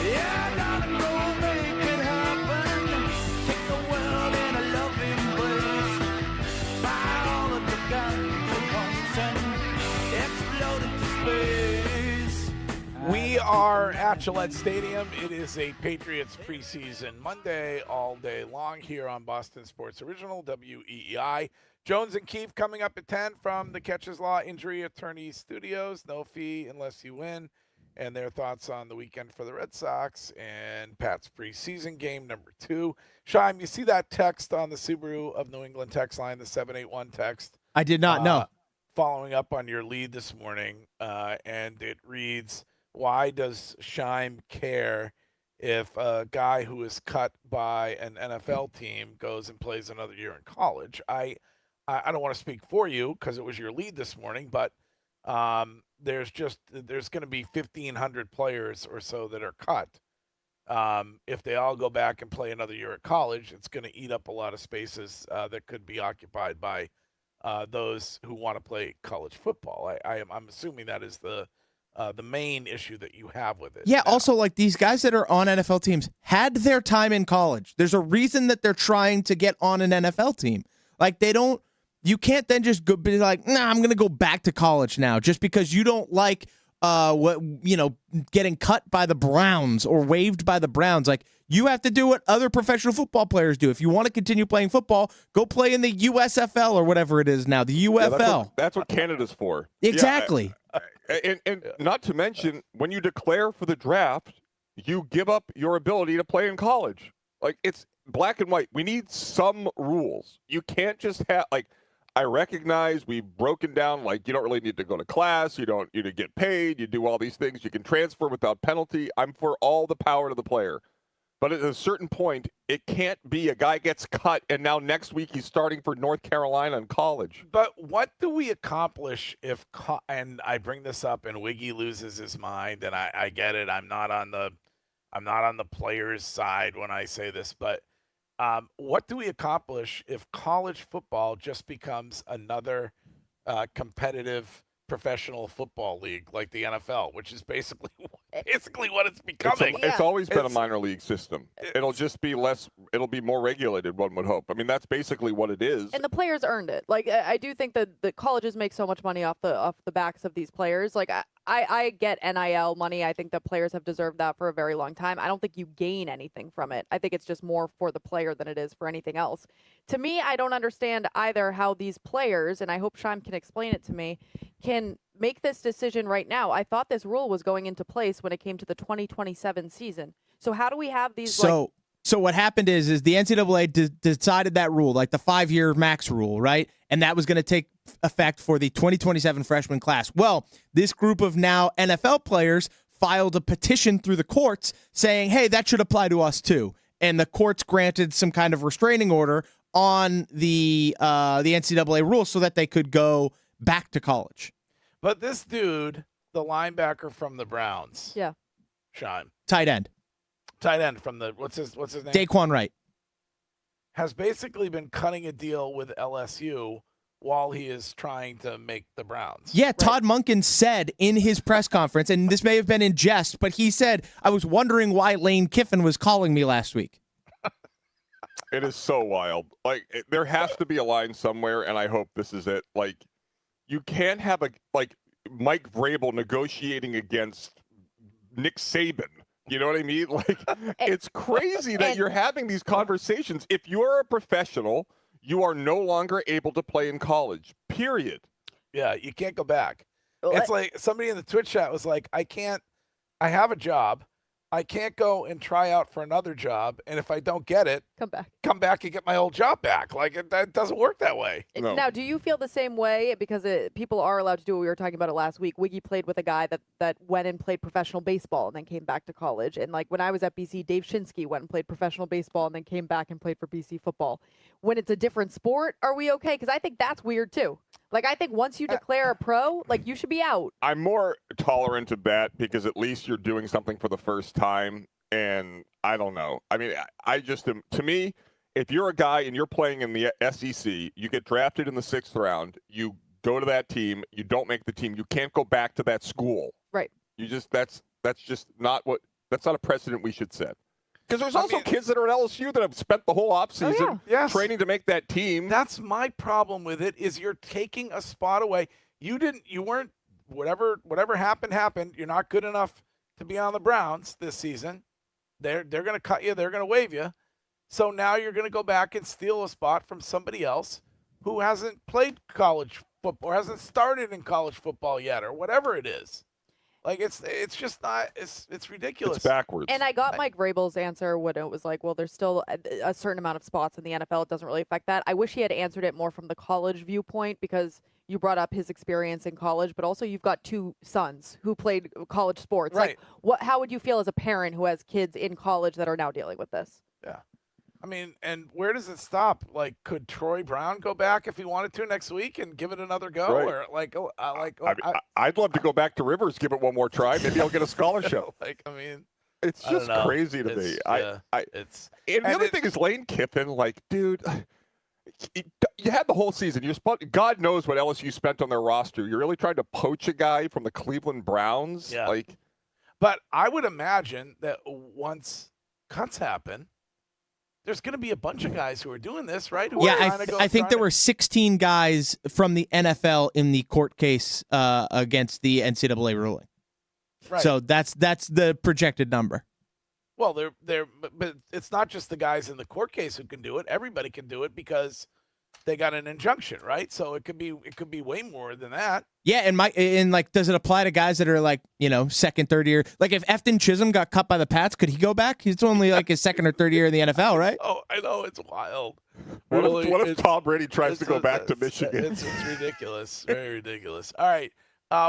Yeah, darling, go make it happen. Take the world in a loving embrace. Fire all of the guns at once and explode into space. We are at Gillette Stadium. It is a Patriots preseason Monday all day long here on Boston Sports Original, WEEI. Jones and Keefe coming up at 10 from the Catches Law Injury Attorney Studios. No fee unless you win. And their thoughts on the weekend for the Red Sox and Pat's preseason game number 2. Shime, you see that text on the Subaru of New England text line, the 781 text? I did not know. Following up on your lead this morning, and it reads, why does Shime care if a guy who is cut by an NFL team goes and plays another year in college? I don't want to speak for you because it was your lead this morning, but there's going to be 1,500 players or so that are cut. If they all go back and play another year at college, it's going to eat up a lot of spaces that could be occupied by those who want to play college football. I'm assuming that is the main issue that you have with it. Yeah, also, like, these guys that are on NFL teams had their time in college. There's a reason that they're trying to get on an NFL team. Like, you can't then just go be like, nah, I'm going to go back to college now just because you don't like getting cut by the Browns or waived by the Browns. Like, you have to do what other professional football players do. If you want to continue playing football, go play in the USFL or whatever it is now, the UFL. Yeah, that's what Canada's for. Exactly. Yeah, and not to mention, when you declare for the draft, you give up your ability to play in college. Like, it's black and white. We need some rules. You can't just have, like, I recognize we've broken down, like, you don't really need to go to class. You don't need to get paid. You do all these things. You can transfer without penalty. I'm for all the power to the player. But at a certain point, it can't be a guy gets cut and now next week he's starting for North Carolina in college. But what do we accomplish if, and I bring this up and Wiggy loses his mind, and I get it. I'm not on the players' side when I say this, but what do we accomplish if college football just becomes another competitive professional football league like the NFL, which is basically what it's becoming? It's always been a minor league system. It'll just be less. It'll be more regulated, one would hope. I mean, that's basically what it is. And the players earned it. Like, I do think that the colleges make so much money off the backs of these players. Like, I get NIL money. I think that players have deserved that for a very long time. I don't think you gain anything from it. I think it's just more for the player than it is for anything else. To me, I don't understand either how these players, and I hope Shime can explain it to me, can make this decision right now. I thought this rule was going into place when it came to the 2027 season. So how do we have these? So what happened is the NCAA decided that rule, like the 5-year max rule, right? And that was going to take effect for the 2027 freshman class. Well, this group of now NFL players filed a petition through the courts saying, hey, that should apply to us too. And the courts granted some kind of restraining order on the NCAA rule so that they could go back to college. But this dude, the linebacker from the Browns, Sean, tight end from the what's his name? Daquan Wright, has basically been cutting a deal with LSU while he is trying to make the Browns. Yeah, right. Todd Monken said in his press conference, and this may have been in jest, but he said, I was wondering why Lane Kiffin was calling me last week. It is so wild. Like, there has to be a line somewhere, and I hope this is it. Like, you can't have Mike Vrabel negotiating against Nick Saban. You know what I mean? Like, it's crazy that you're having these conversations. If you're a professional, you are no longer able to play in college, period. Yeah, you can't go back. It's like somebody in the Twitch chat was like, I have a job. I can't go and try out for another job, and if I don't get it, come back and get my old job back. Like, that doesn't work that way. No. Now, do you feel the same way? Because people are allowed to do what we were talking about it last week. Wiggy played with a guy that went and played professional baseball and then came back to college. And, like, when I was at BC, Dave Shinsky went and played professional baseball and then came back and played for BC football. When it's a different sport, are we okay? Because I think that's weird, too. Like, I think once you declare a pro, like, you should be out. I'm more tolerant of that because at least you're doing something for the first time. And I don't know. I mean, I just am. To me, if you're a guy and you're playing in the SEC, you get drafted in the 6th round, you go to that team, you don't make the team, you can't go back to that school. Right. You just that's just not that's not a precedent we should set. Because there's also kids that are at LSU that have spent the whole offseason training to make that team. That's my problem with it, is you're taking a spot away. You weren't, whatever happened. You're not good enough to be on the Browns this season. They're going to cut you. They're going to waive you. So now you're going to go back and steal a spot from somebody else who hasn't played college football or hasn't started in college football yet or whatever it is. Like, it's just not, it's ridiculous. It's backwards. And I got Mike Vrabel's answer when it was like, well, there's still a certain amount of spots in the NFL. It doesn't really affect that. I wish he had answered it more from the college viewpoint, because you brought up his experience in college, but also you've got 2 sons who played college sports. Right. Like, how would you feel as a parent who has kids in college that are now dealing with this? Yeah. I mean, and where does it stop? Like, could Troy Brown go back if he wanted to next week and give it another go? Right. Or I'd love to go back to Rivers, give it one more try. Maybe I'll get a scholarship. It's just crazy to me. And the other thing is Lane Kiffin. Like, dude, you had the whole season. God knows what LSU spent on their roster. You're really trying to poach a guy from the Cleveland Browns. Yeah. But I would imagine that once cuts happen, there's going to be a bunch of guys who are doing this, right? I think there were 16 guys from the NFL in the court case against the NCAA ruling. Right. So that's the projected number. Well, but it's not just the guys in the court case who can do it. Everybody can do it because they got an injunction, right? So it could be way more than that. Yeah, and like, does it apply to guys that are like, second, third year? Like, if Efton Chisholm got cut by the Pats, could he go back? He's only like his second or third year in the NFL, right? Oh, I know, it's wild. What if Tom Brady tries to go back to Michigan? It's ridiculous, very ridiculous. All right,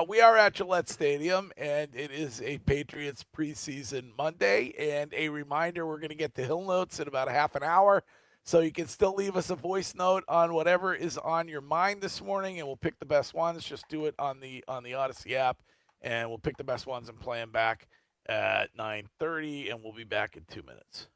we are at Gillette Stadium, and it is a Patriots preseason Monday. And a reminder, we're going to get the Hill Notes in about a half an hour. So you can still leave us a voice note on whatever is on your mind this morning, and we'll pick the best ones. Just do it on the Odyssey app, and we'll pick the best ones and play them back at 9:30, and we'll be back in 2 minutes.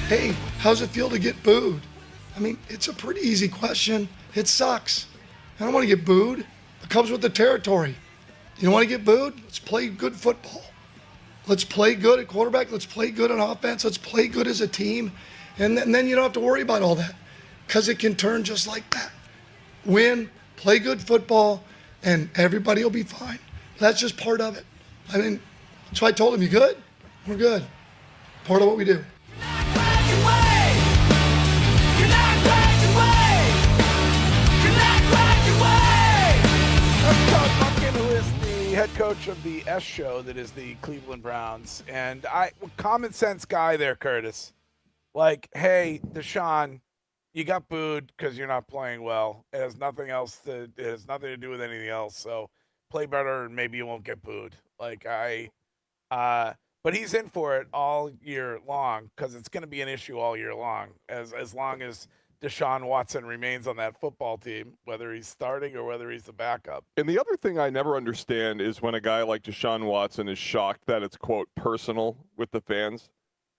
Hey, how's it feel to get booed? I mean, it's a pretty easy question. It sucks. I don't want to get booed. It comes with the territory. You don't want to get booed? Let's play good football. Let's play good at quarterback. Let's play good on offense. Let's play good as a team. And then you don't have to worry about all that because it can turn just like that. Win, play good football, and everybody will be fine. That's just part of it. I mean, so I told him, you good? We're good. Part of what we do. You're not crazy way. head coach of the S show that is the Cleveland Browns, and common sense guy there, Curtis. Like, hey, Deshaun, you got booed because you're not playing well. It has nothing to do with anything else. So play better, and maybe you won't get booed. Like but he's in for it all year long because it's going to be an issue all year long. As long as Deshaun Watson remains on that football team, whether he's starting or whether he's the backup. And the other thing I never understand is when a guy like Deshaun Watson is shocked that it's, quote, personal with the fans.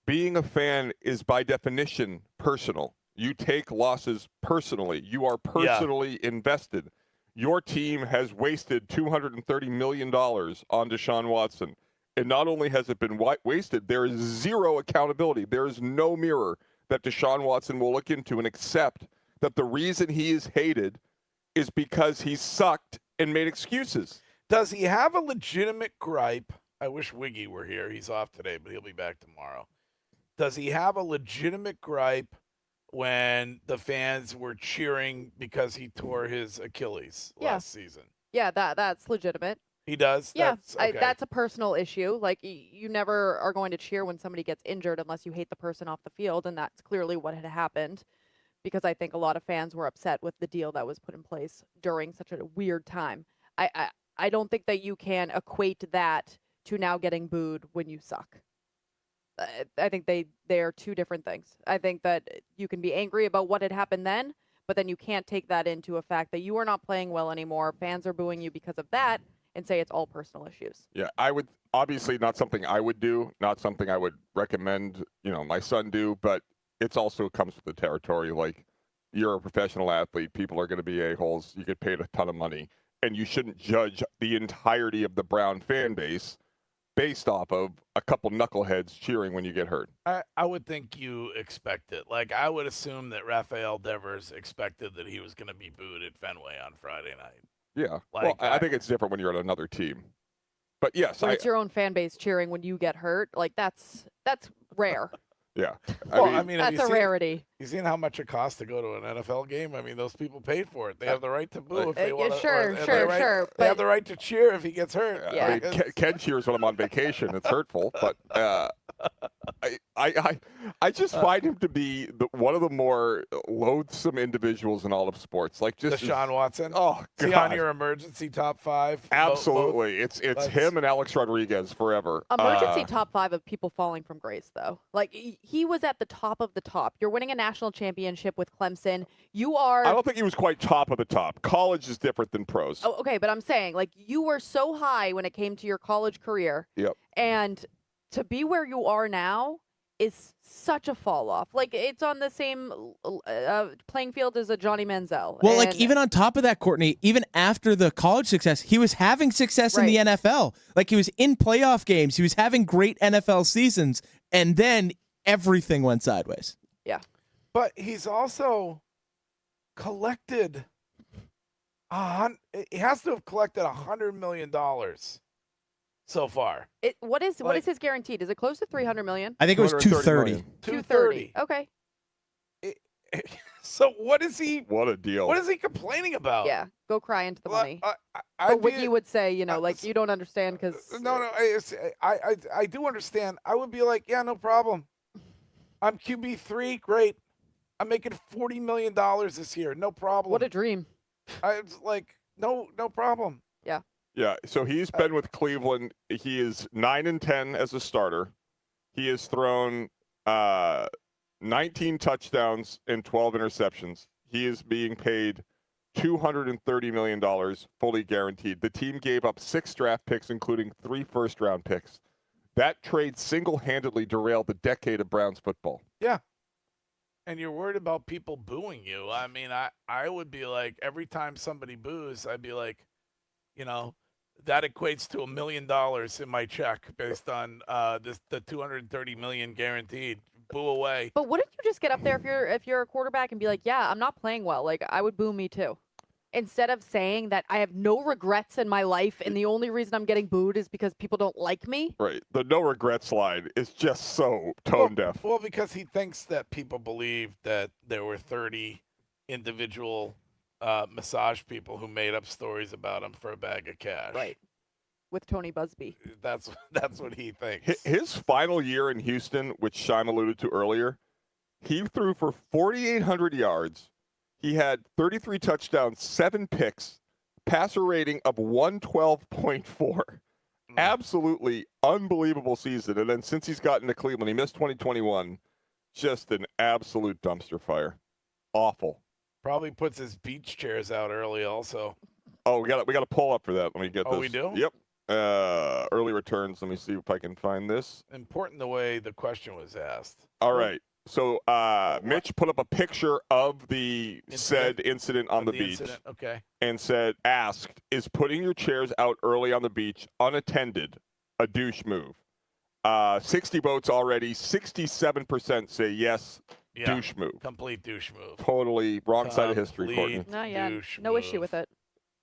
Being a fan is by definition personal. You take losses personally. You are personally invested. Your team has wasted $230 million on Deshaun Watson. And not only has it been wasted, there is zero accountability. There is no mirror that Deshaun Watson will look into and accept that the reason he is hated is because he sucked and made excuses. Does he have a legitimate gripe? I wish Wiggy were here. He's off today, but he'll be back tomorrow. Does he have a legitimate gripe when the fans were cheering because he tore his Achilles last season? Yeah, that's legitimate. He does? Yeah, That's a personal issue. Like, you never are going to cheer when somebody gets injured unless you hate the person off the field, and that's clearly what had happened, because I think a lot of fans were upset with the deal that was put in place during such a weird time. I don't think that you can equate that to now getting booed when you suck. I think they are two different things. I think that you can be angry about what had happened then, but then you can't take that into a fact that you are not playing well anymore. Fans are booing you because of that, and say it's all personal issues. Yeah, I would obviously not something I would do, not something I would recommend, my son do, but it's also comes with the territory. Like, you're a professional athlete, people are going to be a-holes, you get paid a ton of money, and you shouldn't judge the entirety of the Brown fan base based off of a couple knuckleheads cheering when you get hurt. I would think you expect it. Like, I would assume that Rafael Devers expected that he was going to be booed at Fenway on Friday night. Yeah, well, I think it's different when you're on another team. But yes, when it's your own fan base cheering when you get hurt, like that's rare. Yeah. I mean, that's a rarity. You seen how much it costs to go to an NFL game? I mean, those people paid for it. They have the right to boo if they want to. Sure. They have the right to cheer if he gets hurt. Yeah. I mean, Ken cheers when I'm on vacation. It's hurtful, but I just find him to be one of the more loathsome individuals in all of sports. Like just Deshaun Watson. Oh, God. Is he on your emergency top 5? Absolutely. It's him and Alex Rodriguez forever. Emergency top 5 of people falling from grace, though. Like, he was at the top of the top. You're winning a national championship with Clemson. I don't think he was quite top of the top. College is different than pros. Oh, okay, but I'm saying, like, you were so high when it came to your college career. Yep. And to be where you are now is such a fall off. Like, it's on the same playing field as a Johnny Manziel. Well, like, even on top of that, Courtney, even after the college success, he was having success in the NFL. Like, he was in playoff games. He was having great NFL seasons. And then everything went sideways. Yeah. But he's also collected he has to have collected $100 million so far. What is his guaranteed? Is it close to $300 million? I think it was 230. 230. Okay. So what is he? What a deal! What is he complaining about? Yeah, go cry into the money. But Wiggy would say, like, you don't understand because. No, I do understand. I would be like, yeah, no problem. I'm QB3, great. I'm making $40 million this year, no problem. What a dream. I was like, no problem. Yeah. Yeah, so he's been with Cleveland. He is 9-10 as a starter. He has thrown 19 touchdowns and 12 interceptions. He is being paid $230 million, fully guaranteed. The team gave up 6 draft picks, including 3 first-round picks. That trade single-handedly derailed the decade of Browns football. Yeah. And you're worried about people booing you. I mean, I would be like, every time somebody boos, I'd be like, that equates to $1 million in my check based on the $230 million guaranteed. Boo away. But wouldn't you just get up there if you're a quarterback and be like, yeah, I'm not playing well? Like, I would boo me too. Instead of saying that I have no regrets in my life and the only reason I'm getting booed is because people don't like me. Right. The no regrets line is just so tone deaf. Well, because he thinks that people believe that there were 30 individual massage people who made up stories about him for a bag of cash. Right. with Tony Busby. That's what he thinks. His final year in Houston, which Shime alluded to earlier, he threw for 4,800 yards. He had 33 touchdowns, 7 picks, passer rating of 112.4. Absolutely unbelievable season. And then since he's gotten to Cleveland, he missed 2021. Just an absolute dumpster fire. Awful. Probably puts his beach chairs out early also. Oh, we got a pull up for that. Let me get this. Oh, we do? Yep. Early returns. Let me see if I can find this. Important the way the question was asked. All right. So Mitch put up a picture of the said incident on the beach. Okay. And asked, is putting your chairs out early on the beach unattended a douche move? 60 votes already. 67% say yes, douche move. Complete douche move. Totally wrong side of history, Courtney. No issue with it.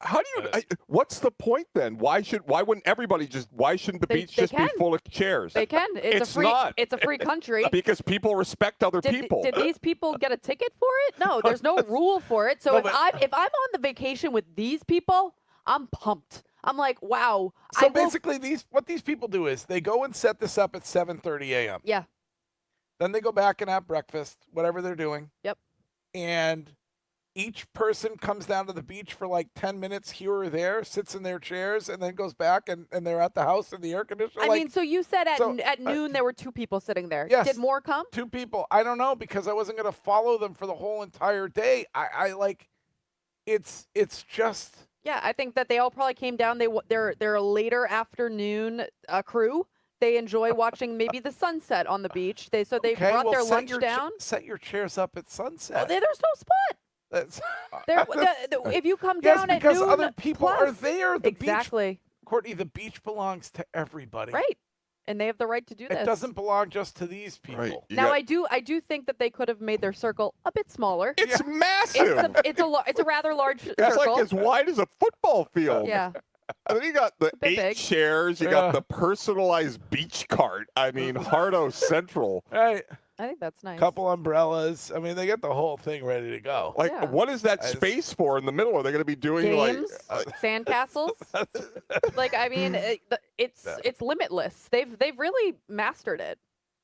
How do you? What's the point then? Why wouldn't everybody just? Why shouldn't the beach just be full of chairs? They can. It's a free country. Because people respect other people. Did these people get a ticket for it? No, there's no rule for it. So if I'm on the vacation with these people, I'm pumped. I'm like, wow. So basically, what these people do is they go and set this up at 7:30 a.m. Yeah. Then they go back and have breakfast, whatever they're doing. Yep. And each person comes down to the beach for like 10 minutes here or there, sits in their chairs, and then goes back and they're at the house in the air conditioner. I mean, so you said at noon there were 2 people sitting there. Yes. Did more come? 2 people. I don't know, because I wasn't going to follow them for the whole entire day. I like, it's just. Yeah, I think that they all probably came down. They're a later afternoon crew. They enjoy watching maybe the sunset on the beach. They brought their lunch down. Set your chairs up at sunset. Oh, there's no spot. That's, if you come down at noon, because other people are there. Exactly. Beach, Courtney, the beach belongs to everybody. Right. And they have the right to do this. It doesn't belong just to these people. Right. Now, I do think that they could have made their circle a bit smaller. It's massive. It's a rather large circle. It's like as wide as a football field. Yeah. And then you got the 8 big. chairs. You got the personalized beach cart. I mean, Hardo Central. Right. I think that's nice. Couple umbrellas. I mean, they get the whole thing ready to go. Like, what is that space for in the middle? Are they going to be doing games, like sandcastles? Like, I mean, it's limitless. They've really mastered it.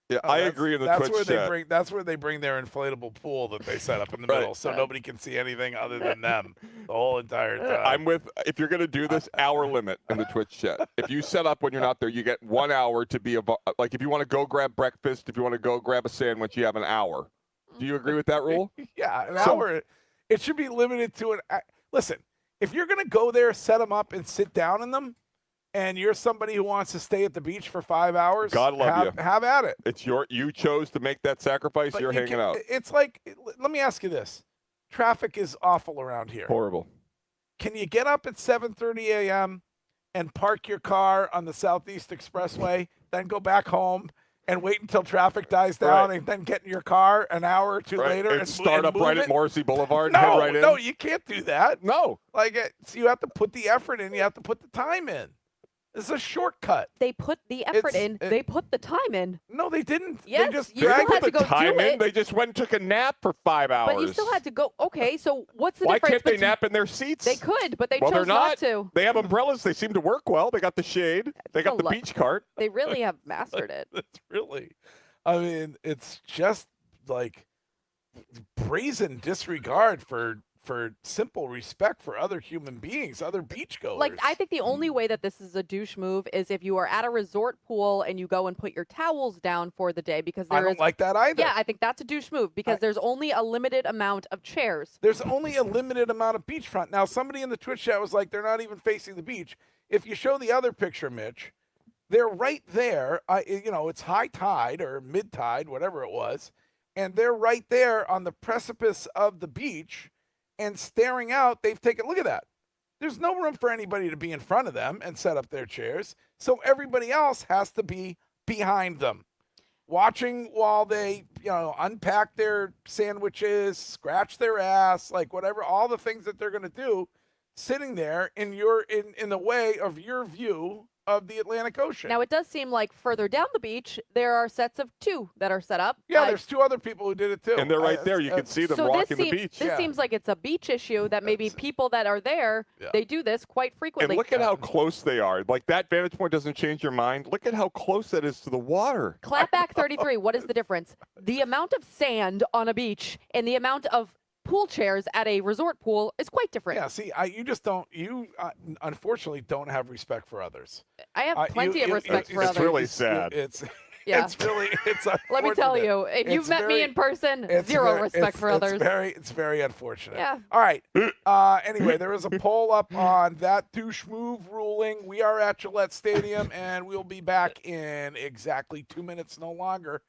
Yeah, I agree in the that's Twitch where chat. That's where they bring their inflatable pool that they set up in the middle, so nobody can see anything other than them the whole entire time. If you're going to do this, hour limit in the Twitch chat. If you set up when you're not there, you get 1 hour to be like, if you want to go grab breakfast, if you want to go grab a sandwich, you have an hour. Do you agree with that rule? Yeah, an hour. It should be limited to listen, if you're going to go there, set them up and sit down in them, and you're somebody who wants to stay at the beach for 5 hours, God love you. Have at it. It's you chose to make that sacrifice. But you're hanging out. It's like, let me ask you this. Traffic is awful around here. Horrible. Can you get up at 7:30 a.m. and park your car on the Southeast Expressway, then go back home and wait until traffic dies down and then get in your car an hour or two later and start up right at Morrissey Boulevard and head right in? No, you can't do that. No. So you have to put the effort in. You have to put the time in. It's a shortcut. They put the effort in. They put the time in. No, they didn't. Yes, they just you still had to go time do in. it. They just went and took a nap for 5 hours. But you still had to go. Okay, so what's the Why difference? can't they nap in their seats? They could, but they well, chose they're not to. They have umbrellas. They seem to work well. They got the shade. They got the beach cart. They really have mastered it. It's really, I mean, it's just like brazen disregard for simple respect for other human beings, other beachgoers. Like, I think the only way that this is a douche move is if you are at a resort pool and you go and put your towels down for the day, because I don't like that either. Yeah, I think that's a douche move because there's only a limited amount of chairs. There's only a limited amount of beachfront. Now, somebody in the Twitch chat was like, they're not even facing the beach. If you show the other picture, Mitch, they're right there. It's high tide or mid tide, whatever it was, and they're right there on the precipice of the beach. And staring out, they've taken, look at that. There's no room for anybody to be in front of them and set up their chairs. So everybody else has to be behind them, watching while they, unpack their sandwiches, scratch their ass, like whatever, all the things that they're going to do, sitting there in the way of your view of the Atlantic Ocean. Now, it does seem like further down the beach, there are sets of 2 that are set up. Yeah, there's 2 other people who did it too. And they're right there. You can see them walking the beach. This seems like it's a beach issue that maybe people that are there, they do this quite frequently. And look at how close they are. Like, that vantage point doesn't change your mind. Look at how close that is to the water. Clapback 33, what is the difference? The amount of sand on a beach and the amount of pool chairs at a resort pool is quite different. Yeah, see, you just don't, unfortunately don't have respect for others. I have plenty of respect for others. It's really sad. It's Let me tell you, if you've met me in person, zero respect for others. It's very unfortunate. Yeah. All right. Anyway, there is a poll up on that douche move ruling. We are at Gillette Stadium, and we'll be back in exactly 2 minutes, no longer.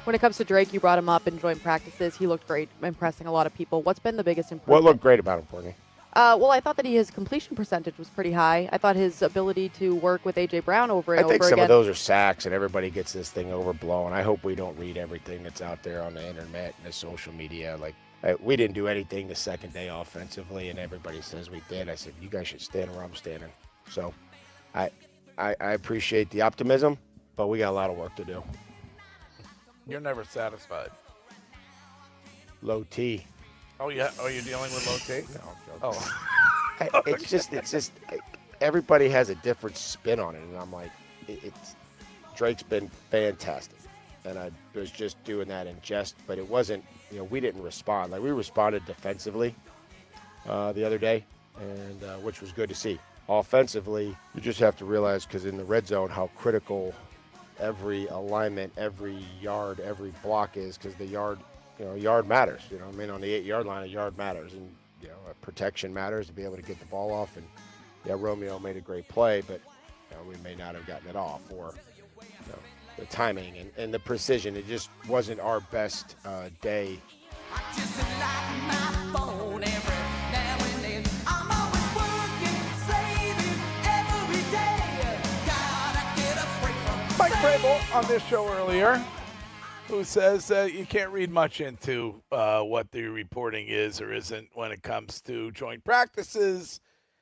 When it comes to Drake, you brought him up in joint practices. He looked great, impressing a lot of people. What's been the biggest improvement? What looked great about him, Courtney? Well, I thought that his completion percentage was pretty high. I thought his ability to work with A.J. Brown over and over again. I think some of those are sacks, and everybody gets this thing overblown. I hope we don't read everything that's out there on the internet and the social media. Like, we didn't do anything the second day offensively, and everybody says we did. I said, you guys should stand where I'm standing. So I appreciate the optimism, but we got a lot of work to do. You're never satisfied. Low T. Oh, yeah. Oh, you're dealing with low T? No, I'm joking. It's just everybody has a different spin on it, and I'm like, Drake's been fantastic, and I was just doing that in jest, but it wasn't, we didn't respond. Like, we responded defensively the other day, and which was good to see. Offensively, you just have to realize, because in the red zone, how critical every alignment, every yard, every block is, because the yard matters. On the 8-yard line, a yard matters, and protection matters to be able to get the ball off. And Romeo made a great play, but we may not have gotten it off, or the timing and the precision. It just wasn't our best day. Mike Vrabel on this show earlier, who says you can't read much into what the reporting is or isn't when it comes to joint practices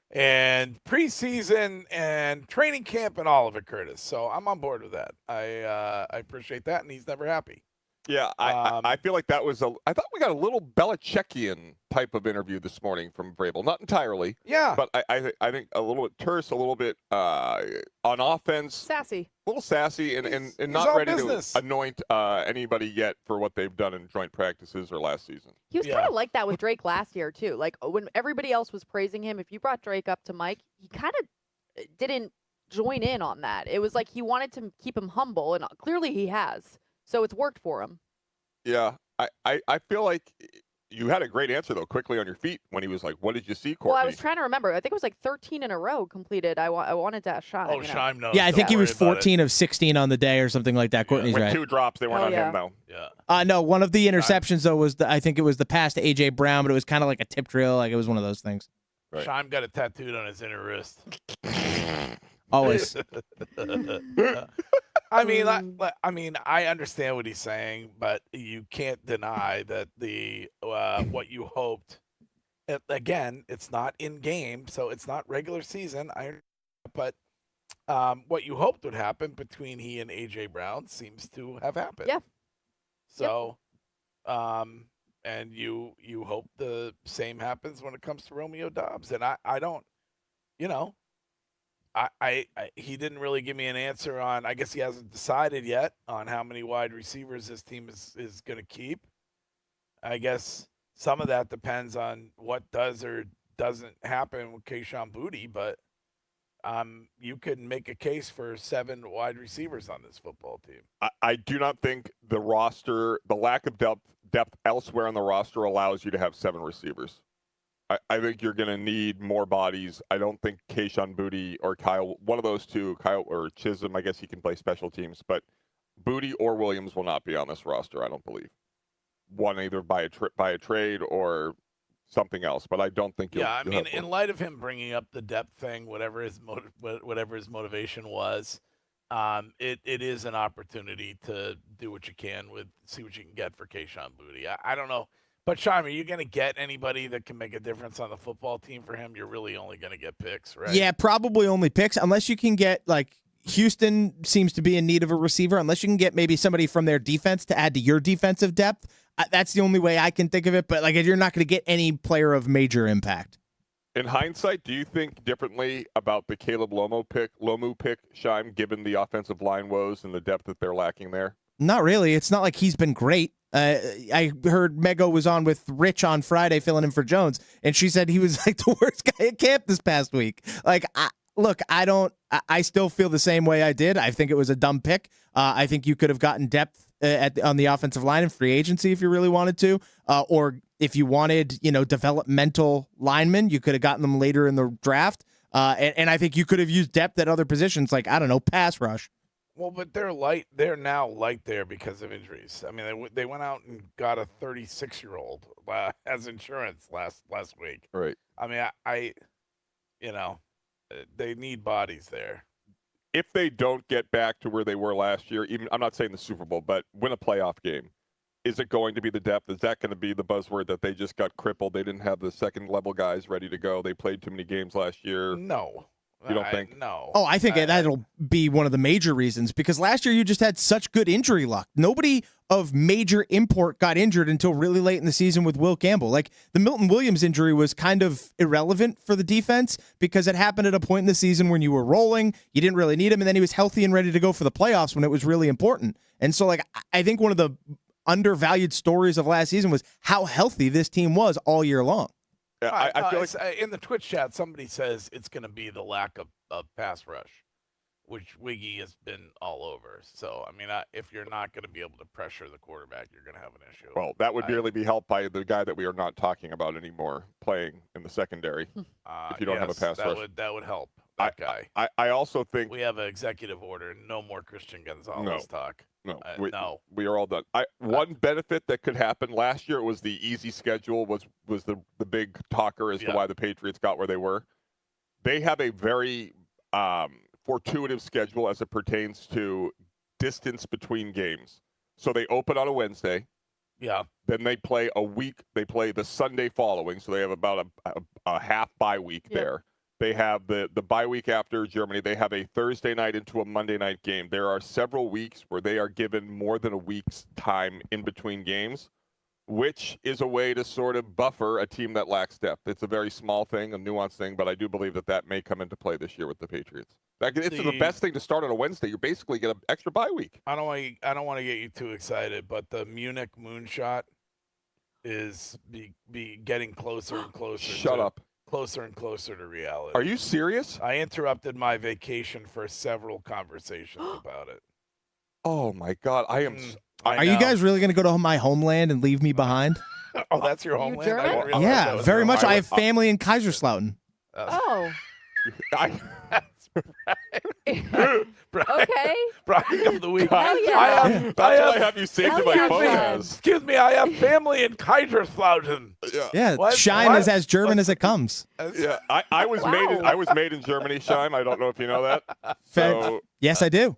and preseason and training camp and all of it, Curtis. So I'm on board with that. I appreciate that, and he's never happy. Yeah, I feel like that was I thought we got a little Belichickian type of interview this morning from Vrabel. Not entirely. Yeah. But I think a little bit terse, a little bit on offense. Sassy. A little sassy and he's not all ready business. to anoint anybody yet for what they've done in joint practices or last season. He was kind of like that with Drake last year, too. Like, when everybody else was praising him, if you brought Drake up to Mike, he kind of didn't join in on that. It was like he wanted to keep him humble, and clearly he has. So it's worked for him. Yeah, I feel like you had a great answer, though, quickly on your feet when he was like, what did you see, Courtney? Well, I was trying to remember. I think it was like 13 in a row completed. I wanted to ask Shime. Oh, Shime knows. Yeah, I think he was Don't worry about 14 of 16 on the day or something like that. Courtney's With right. 2 drops, they weren't on him, though. Yeah. No, one of the interceptions, though, was I think it was the pass to A.J. Brown, but it was kind of like a tip drill. Like, it was one of those things. Right. Shime got it tattooed on his inner wrist. Always. I mean, I understand what he's saying, but you can't deny that the what you hoped. Again, it's not in game, so it's not regular season. But what you hoped would happen between he and AJ Brown seems to have happened. Yeah. So, and you hope the same happens when it comes to Romeo Doubs, and I don't, you know. He didn't really give me an answer on. I guess he hasn't decided yet on how many wide receivers this team is going to keep. I guess some of that depends on what does or doesn't happen with Kayshon Boutte, but you could make a case for 7 wide receivers on this football team. I do not think the roster, the lack of depth elsewhere on the roster allows you to have 7 receivers. I think you're going to need more bodies. I don't think Kayshon Boutte or Kyle, one of those two, Kyle or Chisholm, I guess he can play special teams, but Boutte or Williams will not be on this roster, I don't believe. One either by a trade or something else, but I don't think you'll. Yeah, I mean, in light of him bringing up the depth thing, whatever his motivation was, it is an opportunity to do what you can see what you can get for Kayshon Boutte. I don't know. But, Shime, are you going to get anybody that can make a difference on the football team for him? You're really only going to get picks, right? Yeah, probably only picks, unless you can get, like, Houston seems to be in need of a receiver, unless you can get maybe somebody from their defense to add to your defensive depth. That's the only way I can think of it. But, like, you're not going to get any player of major impact. In hindsight, do you think differently about the Caleb Lomu pick, Shime, given the offensive line woes and the depth that they're lacking there? Not really. It's not like he's been great. I heard Mego was on with Rich on Friday filling in for Jones, and she said he was like the worst guy at camp this past week. Like, I still feel the same way I did. I think it was a dumb pick. I think you could have gotten depth on the offensive line in free agency if you really wanted to, or if you wanted, developmental linemen, you could have gotten them later in the draft. And I think you could have used depth at other positions, like, I don't know, pass rush. Well, but they're now light there because of injuries. I mean, they went out and got a 36-year-old as insurance last week. Right. I mean, they need bodies there. If they don't get back to where they were last year, even I'm not saying the Super Bowl, but win a playoff game, is it going to be the depth? Is that going to be the buzzword that they just got crippled? They didn't have the second-level guys ready to go. They played too many games last year. No. You don't think? No. Oh, I think that'll be one of the major reasons, because last year you just had such good injury luck. Nobody of major import got injured until really late in the season with Will Campbell. Like, the Milton Williams injury was kind of irrelevant for the defense because it happened at a point in the season when you were rolling. You didn't really need him, and then he was healthy and ready to go for the playoffs when it was really important. And so, like, I think one of the undervalued stories of last season was how healthy this team was all year long. Yeah, I feel like in the Twitch chat, somebody says it's going to be the lack of pass rush, which Wiggy has been all over. So, I mean, if you're not going to be able to pressure the quarterback, you're going to have an issue. Well, that would really be helped by the guy that we are not talking about anymore playing in the secondary. If you don't have a pass rush, that would help. That guy. I also think we have an executive order. No more Christian Gonzalez talk. No, no. We are all done. One benefit that could happen last year was the easy schedule was the big talker as to why the Patriots got where they were. They have a very fortuitous schedule as it pertains to distance between games. So they open on a Wednesday. Yeah. Then they play a week. They play the Sunday following. So they have about a half bye week there. They have the bye week after Germany. They have a Thursday night into a Monday night game. There are several weeks where they are given more than a week's time in between games, which is a way to sort of buffer a team that lacks depth. It's a very small thing, a nuanced thing, but I do believe that may come into play this year with the Patriots. It's the best thing to start on a Wednesday. You basically get an extra bye week. I don't want to get you too excited, but the Munich moonshot is getting closer and closer. Shut up. Closer and closer to reality. Are you serious? I interrupted my vacation for several conversations about it. Oh my God, I am. Are you guys really going to go to my homeland and leave me behind? Oh, that's your homeland? I didn't realize that Yeah, was very your much. I homeland. have family in Kaiserslautern. Oh. Okay. Okay. of the week. Hell yeah. That's why I have you saved in my phone as. Excuse me, I have family in Kaiserslautern. Yeah, What? Shime is What? as German as it comes. Yeah, I was made in Germany, Shime. I don't know if you know that. So Yes, I do.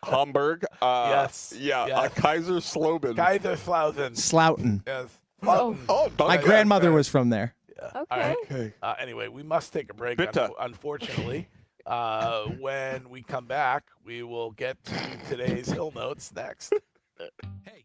Hamburg. Yes. Yeah. Yes. Kaiserslautern. Kaiserslautern. Slough. Yes. Oh. My grandmother was from there. All right. Anyway, we must take a break, Bitte. unfortunately. When we come back, we will get to today's Hill Notes next. Hey.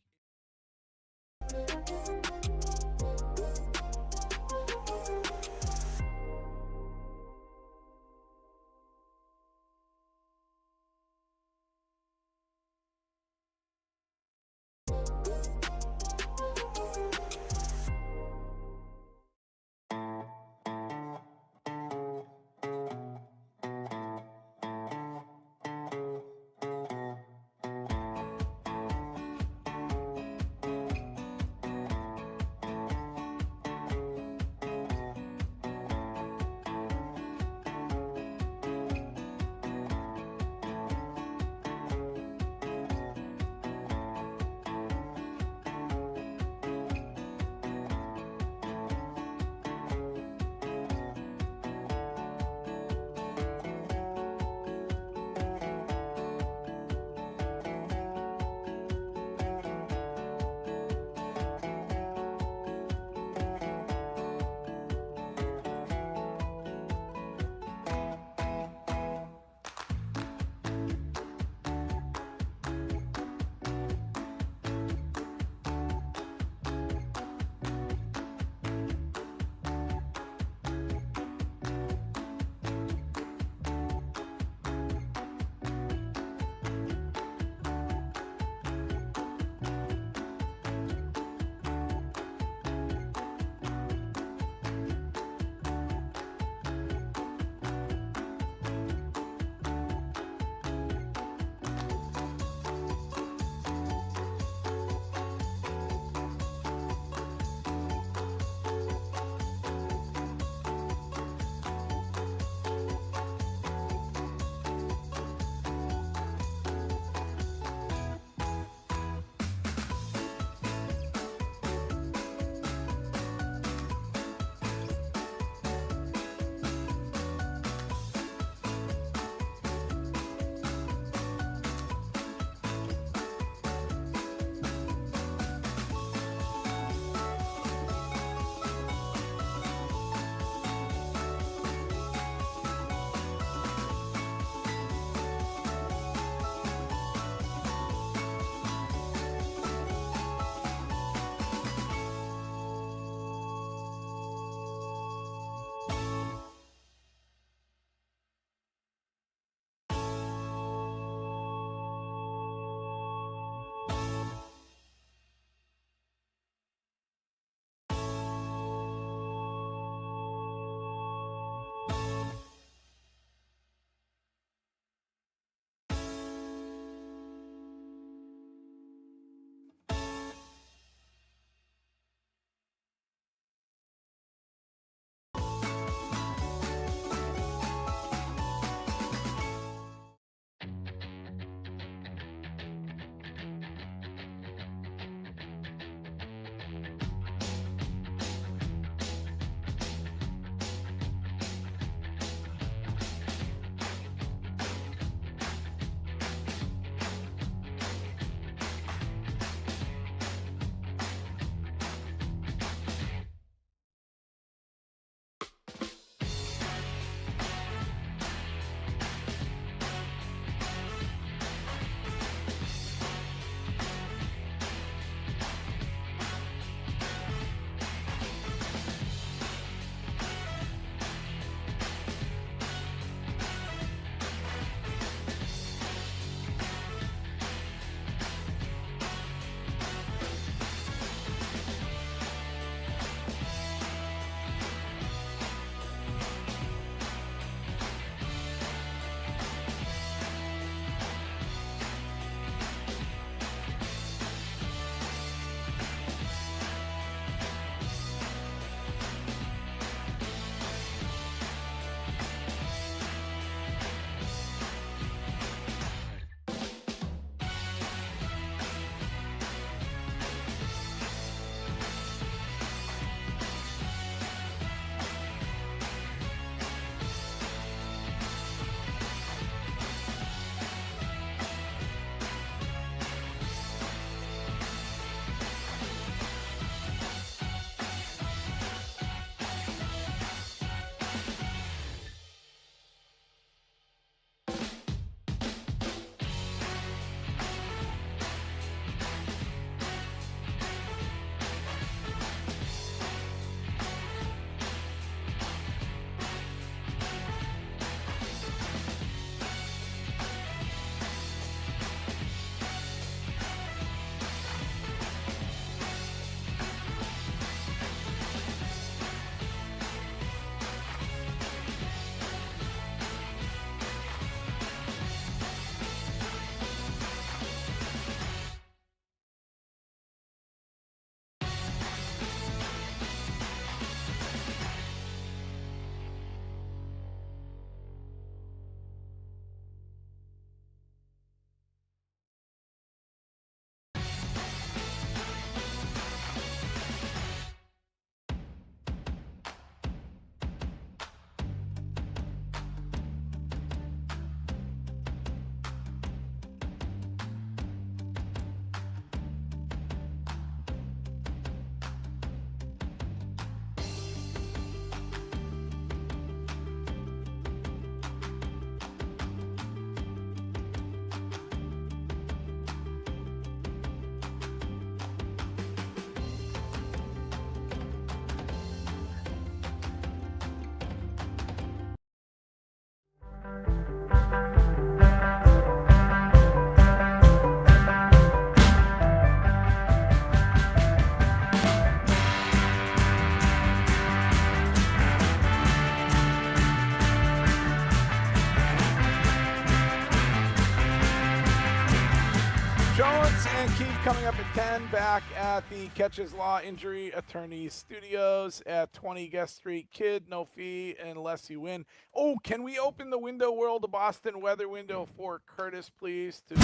10 back at the Catches Law Injury Attorney Studios at 20 Guest Street. Kid, no fee unless you win. Oh, can we open the Window World of Boston weather window for Curtis, please? To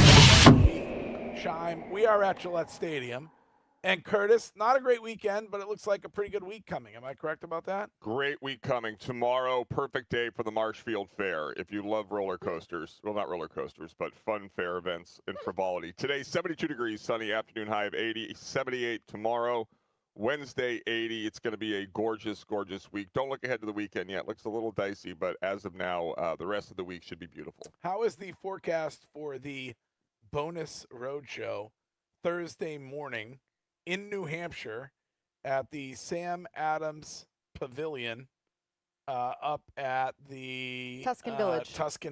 Chime. We are at Gillette Stadium. And Curtis, not a great weekend, but it looks like a pretty good week coming. Am I correct about that? Great week coming. Tomorrow, perfect day for the Marshfield Fair. If you love roller coasters, well, not roller coasters, but fun fair events and frivolity. Today, 72 degrees, sunny, afternoon high of 80, 78 tomorrow. Wednesday, 80. It's going to be a gorgeous, gorgeous week. Don't look ahead to the weekend yet. Looks a little dicey, but as of now, the rest of the week should be beautiful. How is the forecast for the bonus roadshow Thursday morning in New Hampshire at the Sam Adams Pavilion up at the Tuscan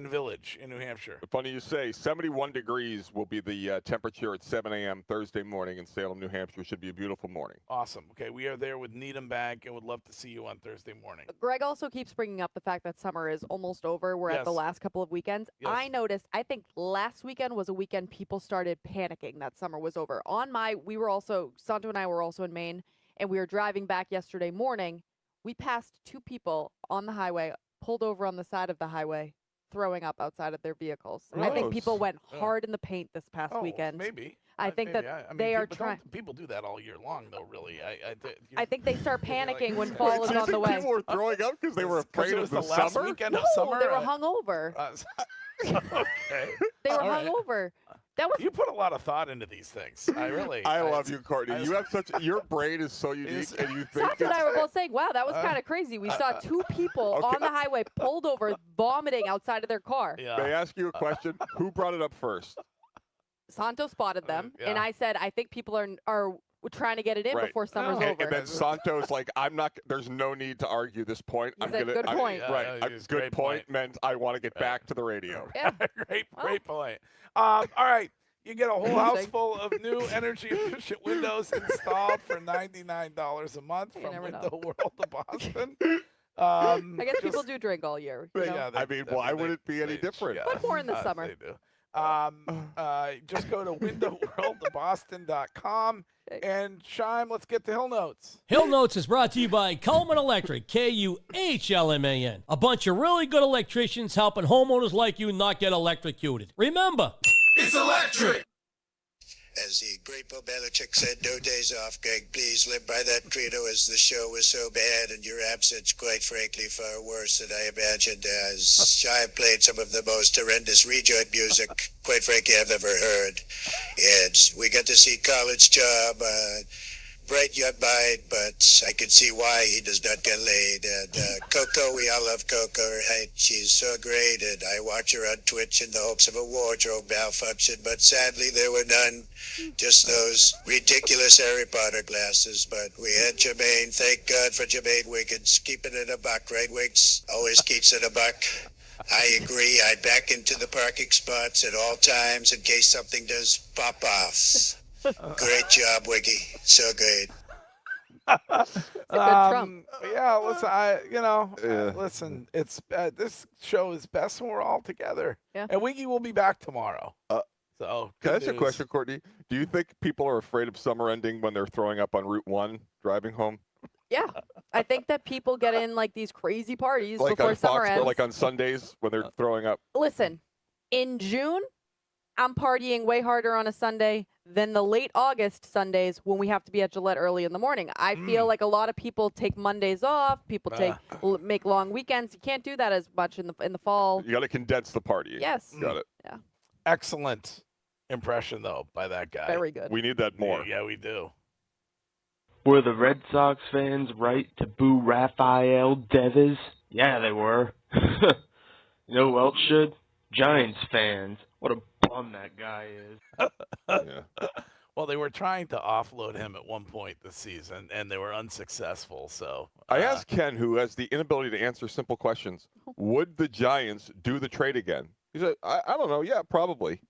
Village in New Hampshire? Funny you say, 71 degrees will be the temperature at 7 a.m. Thursday morning in Salem, New Hampshire. Should be a beautiful morning. Awesome. Okay, we are there with Needham Bank and would love to see you on Thursday morning. Greg also keeps bringing up the fact that summer is almost over. We're at the last couple of weekends. Yes. I noticed, I think last weekend was a weekend people started panicking that summer was over. Santo and I were also in Maine, and we were driving back yesterday morning. We passed two people on the highway, pulled over on the side of the highway, throwing up outside of their vehicles. I think people went hard in the paint this past weekend. Maybe. I think that they are trying. People do that all year long, though, really. I think they start panicking when fall is on the way. People were throwing up because they were afraid of the last summer? weekend of summer? They were hungover. Okay. They were All right. hungover. That was You put a lot of thought into these things. I love you, Courtney. You have your brain is so unique, and you think Santo and I were both saying, wow, that was kind of crazy. We saw two people on the highway pulled over, vomiting outside of their car. May I ask you a question? Who brought it up first? Santo spotted them, and I said, I think people are trying to get it in before summer's over. And then Santo's like, there's no need to argue this point. Good point. Good point meant I want to get back to the radio. Yeah. Great point. All right. You get a whole house full of new energy-efficient windows installed for $99 a month from Window World of Boston. I guess people do drink all year. You know? Why would it be any different? But more in the summer. They do. Just go to windowworldofboston.com and Chime, let's get to Hill Notes. Hill Notes is brought to you by Coleman Electric, Kuhlman. A bunch of really good electricians helping homeowners like you not get electrocuted. Remember, It's electric. As the great Bill Belichick said, no days off, Greg. Please live by that credo, as the show was so bad and your absence, quite frankly, far worse than I imagined. As I played some of the most horrendous rejoin music, quite frankly, I've ever heard. And we got to see College Job, bright young mind, but I can see why he does not get laid. And Coco, we all love Coco. Right? She's so great, and I watch her on Twitch in the hopes of a wardrobe malfunction, but sadly there were none. Just those ridiculous Harry Potter glasses. But we had Jermaine. Thank God for Jermaine Wiggins. Keeping it a buck, right, Wiggs? Always keeps it a buck. I agree. I back into the parking spots at all times in case something does pop off. Great job, Wiggy. So great. Yeah, listen, it's this show is best when we're all together. Yeah. And Wiggy will be back tomorrow. So Can I ask you a news. question, Courtney? Do you think people are afraid of summer ending when they're throwing up on Route 1 driving home? Yeah. I think that people get in like these crazy parties Like before on summer Fox, ends. like on Sundays when they're throwing up? Listen, in June, I'm partying way harder on a Sunday than the late August Sundays when we have to be at Gillette early in the morning. I feel like a lot of people take Mondays off. People make long weekends. You can't do that as much in the fall. You got to condense the party. Yes. Got it. Yeah. Excellent impression, though, by that guy. Very good. We need that more. Yeah, we do. Were the Red Sox fans right to boo Rafael Devers? Yeah, they were. You know who else should? Giants fans. What a bum that guy is. Well, they were trying to offload him at one point this season, and they were unsuccessful. So I asked Ken, who has the inability to answer simple questions, would the Giants do the trade again? He said, I don't know. Yeah, probably.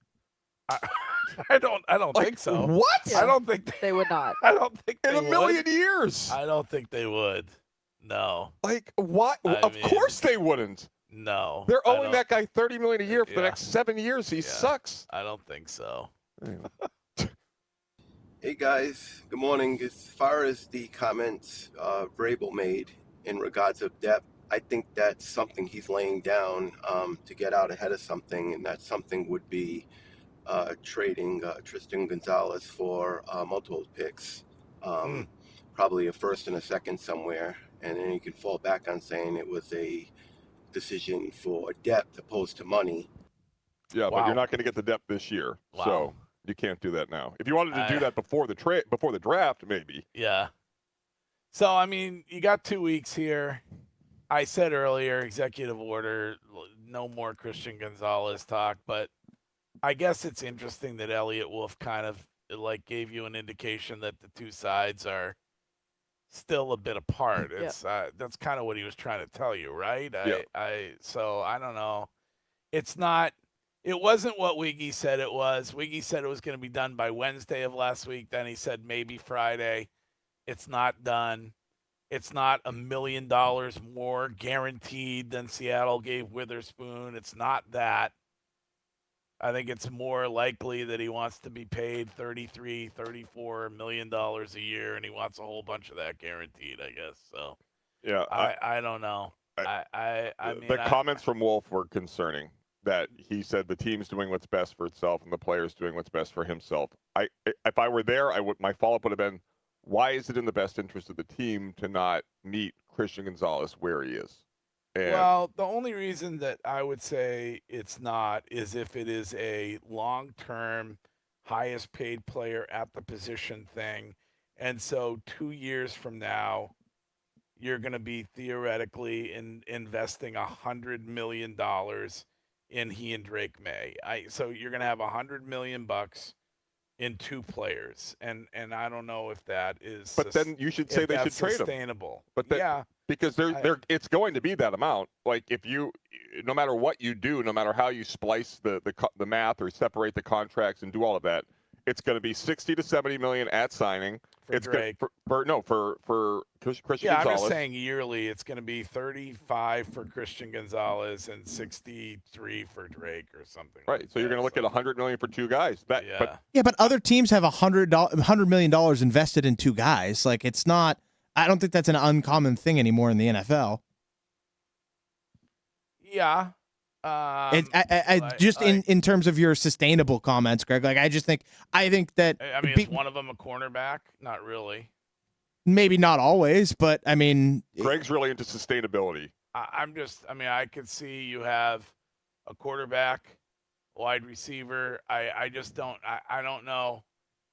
I don't think so. What? I don't think they would not. I don't think in they a million would. years. I don't think they would. No. Like what? Of course they wouldn't. No. They're owing that guy $30 million a year for the next 7 years. He sucks. I don't think so. Hey guys, good morning. As far as the comments Vrabel made in regards of depth, I think that's something he's laying down to get out ahead of something, and that something would be trading Tristan Gonzalez for multiple picks, probably a first and a second somewhere, and then you can fall back on saying it was a decision for depth opposed to money. Yeah, but you're not going to get the depth this year, so you can't do that now. If you wanted to do that before the draft, maybe. Yeah. So, I mean, you got 2 weeks here. I said earlier, executive order, no more Christian Gonzalez talk, but I guess it's interesting that Elliot Wolf kind of like gave you an indication that the two sides are still a bit apart. It's that's kind of what he was trying to tell you, right? So I don't know. It wasn't what Wiggy said it was. Wiggy said it was going to be done by Wednesday of last week. Then he said maybe Friday. It's not done. It's not $1 million more guaranteed than Seattle gave Witherspoon. It's not that. I think it's more likely that he wants to be paid $33, $34 million a year, and he wants a whole bunch of that guaranteed, I guess. So, yeah, I don't know. I mean, the comments from Wolf were concerning. That he said the team's doing what's best for itself and the player's doing what's best for himself. If I were there, my follow-up would have been, why is it in the best interest of the team to not meet Christian Gonzalez where he is? Well, the only reason that I would say it's not is if it is a long-term, highest-paid player at the position thing, and so 2 years from now, you're going to be theoretically investing $100 million in he and Drake May. So you're going to have $100 million in two players, and I don't know if that is. But then you should say they should trade him. Sustainable. But because it's going to be that amount. Like if you, no matter what you do, no matter how you splice the math or separate the contracts and do all of that, it's going to be 60 to 70 million at signing. For Drake. For Christian Gonzalez. Yeah, I'm just saying yearly it's going to be 35 for Christian Gonzalez and 63 for Drake or something. Right. So you're going to look at 100 million for two guys. But other teams have $100 million invested in two guys. Like it's not. I don't think that's an uncommon thing anymore in the NFL. Yeah. In terms of your sustainable comments, Greg, like I think that is one of them a cornerback? Not really. Maybe not always, but I mean, Greg's really into sustainability. I could see you have a quarterback, wide receiver. I don't know.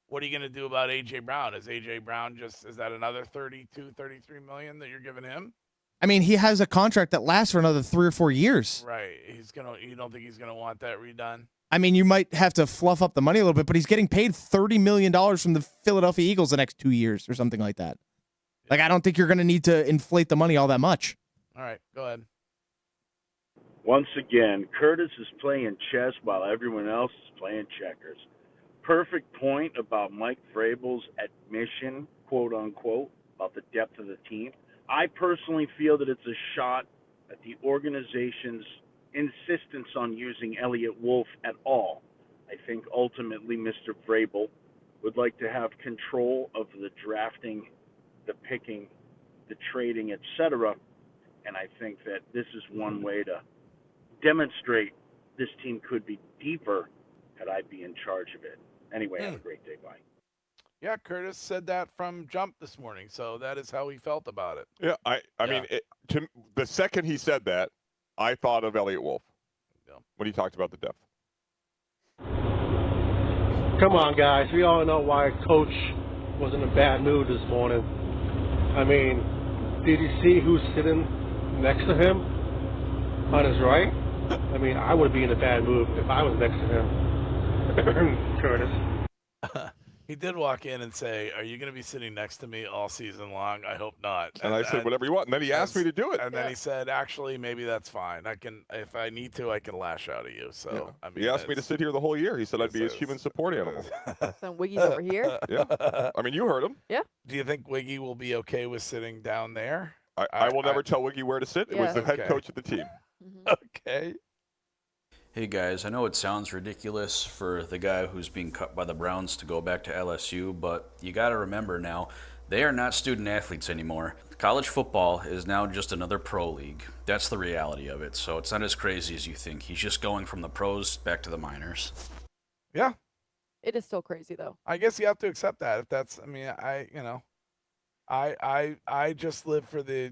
What are you going to do about A.J. Brown? Is A.J. Brown is that another 32, 33 million that you're giving him? I mean, he has a contract that lasts for another 3 or 4 years. Right. You don't think he's gonna want that redone? I mean, you might have to fluff up the money a little bit, but he's getting paid $30 million from the Philadelphia Eagles the next 2 years or something like that. Like, I don't think you're going to need to inflate the money all that much. All right, go ahead. Once again, Curtis is playing chess while everyone else is playing checkers. Perfect point about Mike Vrabel's admission, quote unquote, about the depth of the team. I personally feel that it's a shot at the organization's insistence on using Elliot Wolf at all. I think ultimately Mr. Vrabel would like to have control of the drafting, the picking, the trading, etc. And I think that this is one way to demonstrate this team could be deeper had I be in charge of it. Anyway, have a great day. Bye. Yeah, Curtis said that from jump this morning, so that is how he felt about it. Yeah, I mean, the second he said that, I thought of Elliot Wolf when he talked about the depth. Come on, guys. We all know why Coach was in a bad mood this morning. I mean, did you see who's sitting next to him on his right? I mean, I would be in a bad mood if I was next to him. Curtis. He did walk in and say, "Are you going to be sitting next to me all season long? I hope not." And I said, "Whatever you want." And then he asked me to do it. And then he said, "Actually, maybe that's fine. I can, if I need to, I can lash out at you." So I mean, he asked me to sit here the whole year. He said I'd be his human support animal. So Wiggy's over here. Yeah, I mean, you heard him. Yeah. Do you think Wiggy will be okay with sitting down there? I will never tell Wiggy where to sit. It was the head coach of the team. Okay. Hey guys, I know it sounds ridiculous for the guy who's being cut by the Browns to go back to LSU, but you gotta remember now, they are not student athletes anymore. College football is now just another pro league. That's the reality of it, so it's not as crazy as you think. He's just going from the pros back to the minors. Yeah. It is still crazy though. I guess you have to accept that. If that's, I mean, I just live for the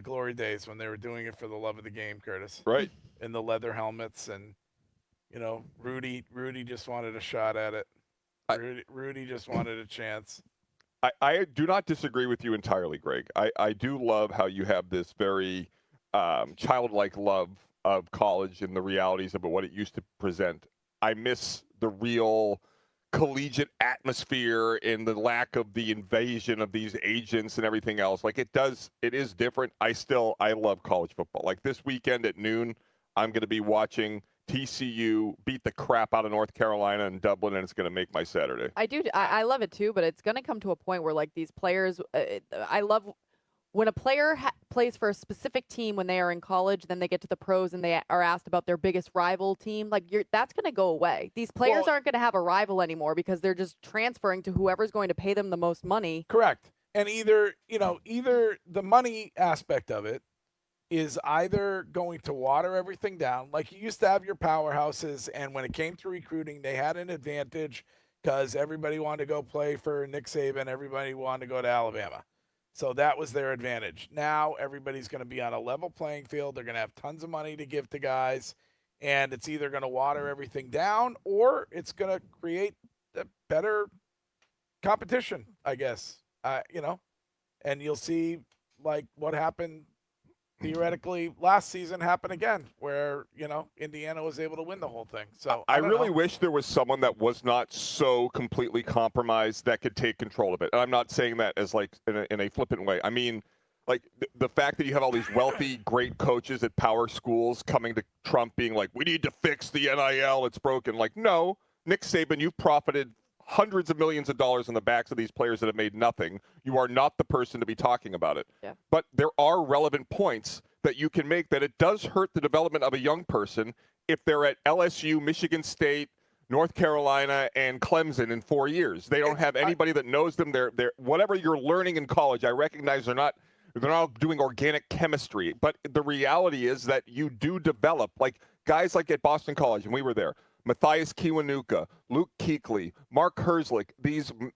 glory days when they were doing it for the love of the game, Curtis. Right. In the leather helmets, and Rudy just wanted a shot at it. Rudy just wanted a chance. I do not disagree with you entirely, Greg. I do love how you have this very childlike love of college and the realities of what it used to present. I miss the real collegiate atmosphere and the lack of the invasion of these agents and everything else. Like it is different. I love college football. Like this weekend at noon, I'm going to be watching TCU beat the crap out of North Carolina and Dublin, and it's going to make my Saturday. I love it too, but it's going to come to a point where like these players, I love when a player plays for a specific team when they are in college, then they get to the pros and they are asked about their biggest rival team. Like that's going to go away. These players aren't going to have a rival anymore because they're just transferring to whoever's going to pay them the most money. Correct. And either the money aspect of it is either going to water everything down. Like you used to have your powerhouses, and when it came to recruiting, they had an advantage because everybody wanted to go play for Nick Saban. Everybody wanted to go to Alabama. So that was their advantage. Now everybody's going to be on a level playing field. They're going to have tons of money to give to guys, and it's either going to water everything down or it's going to create a better competition, I guess. And you'll see like what happened theoretically last season happen again, where Indiana was able to win the whole thing. So I really wish there was someone that was not so completely compromised that could take control of it. And I'm not saying that as like in a flippant way. I mean, like the fact that you have all these wealthy, great coaches at power schools coming to Trump being like, we need to fix the NIL, it's broken. Like, no, Nick Saban, you've profited hundreds of millions of dollars on the backs of these players that have made nothing. You are not the person to be talking about it. Yeah. But there are relevant points that you can make that it does hurt the development of a young person if they're at LSU, Michigan State, North Carolina, and Clemson in 4 years. They don't have anybody that knows them. They're whatever you're learning in college, I recognize they're not doing organic chemistry. But the reality is that you do develop, like guys like at Boston College, and we were there, Matthias Kiwanuka, Luke Kuechly, Mark Herzlich,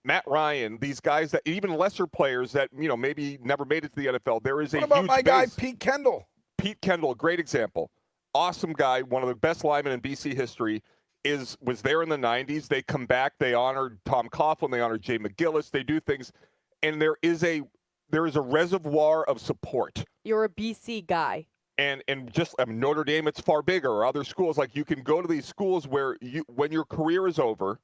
Matt Ryan, these guys that even lesser players that maybe never made it to the NFL. There is a huge What about my guy base. Pete Kendall? Pete Kendall, great example, awesome guy, one of the best linemen in BC history. Was there in the 90s. They come back. They honored Tom Coughlin. They honored Jay McGillis. They do things, and there is a reservoir of support. You're a BC guy. And just Notre Dame, it's far bigger, or other schools. Like you can go to these schools where when your career is over,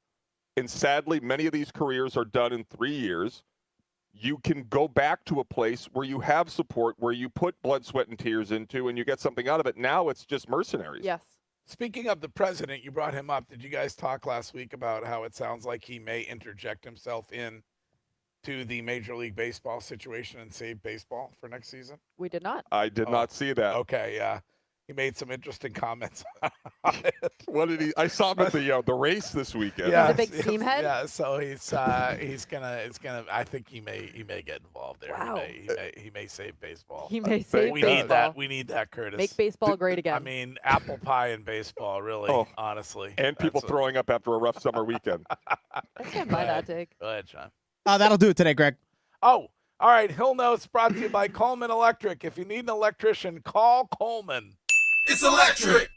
and sadly many of these careers are done in 3 years, you can go back to a place where you have support, where you put blood, sweat, and tears into, and you get something out of it. Now it's just mercenaries. Yes. Speaking of the president, you brought him up. Did you guys talk last week about how it sounds like he may interject himself in to the Major League Baseball situation and save baseball for next season? We did not. I did not see that. Okay, yeah. He made some interesting comments on it. What did he? I saw him at the race this weekend. Yeah, He's a big seam head? Yeah, so he's gonna. I think he may get involved there. Wow. He may save baseball. He may save we baseball. need that. We need that, Curtis. Make baseball great again. I mean, apple pie and baseball, really. Honestly. And people throwing up after a rough summer weekend. I can't buy that take. Go ahead, John. That'll do it today, Greg. Oh, all right. Hill Notes brought to you by Coleman Electric. If you need an electrician, call Coleman. It's electric.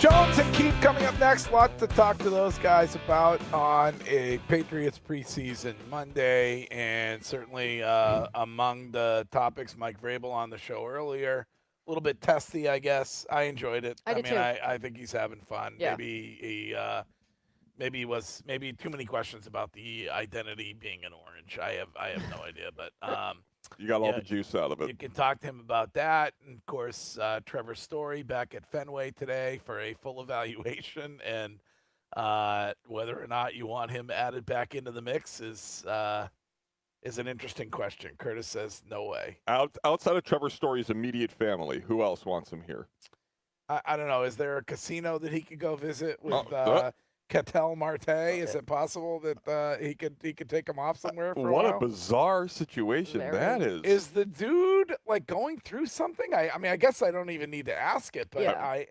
Jones and Keith coming up next. Lot to talk to those guys about on a Patriots preseason Monday, and certainly among the topics, Mike Vrabel on the show earlier. A little bit testy, I guess. I enjoyed it. I did too. I think he's having fun. Yeah. Maybe too many questions about the identity being an orange. I have no idea, but you got all the juice out of it. You can talk to him about that. And of course, Trevor Story back at Fenway today for a full evaluation, and whether or not you want him added back into the mix is an interesting question. Curtis says no way. Outside of Trevor Story's immediate family, who else wants him here? I don't know. Is there a casino that he could go visit with Cattell Marte? Is it possible that he could take him off somewhere for a while? What a bizarre situation that is. Is the dude like going through something? I mean, I guess I don't even need to ask it, but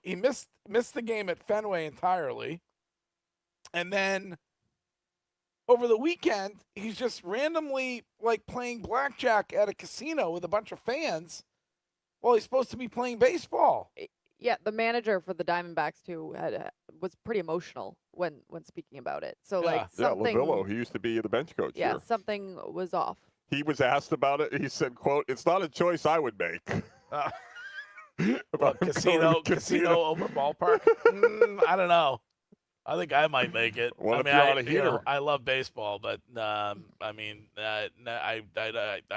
he missed the game at Fenway entirely, and then over the weekend he's just randomly like playing blackjack at a casino with a bunch of fans while he's supposed to be playing baseball. Yeah, the manager for the Diamondbacks too was pretty emotional when speaking about it. So like something. Lavillo, he used to be the bench coach. Yeah, here. something was off. He was asked about it. He said, "quote It's not a choice I would make." About casino over ballpark. I don't know. I think I might make it. I love baseball, but I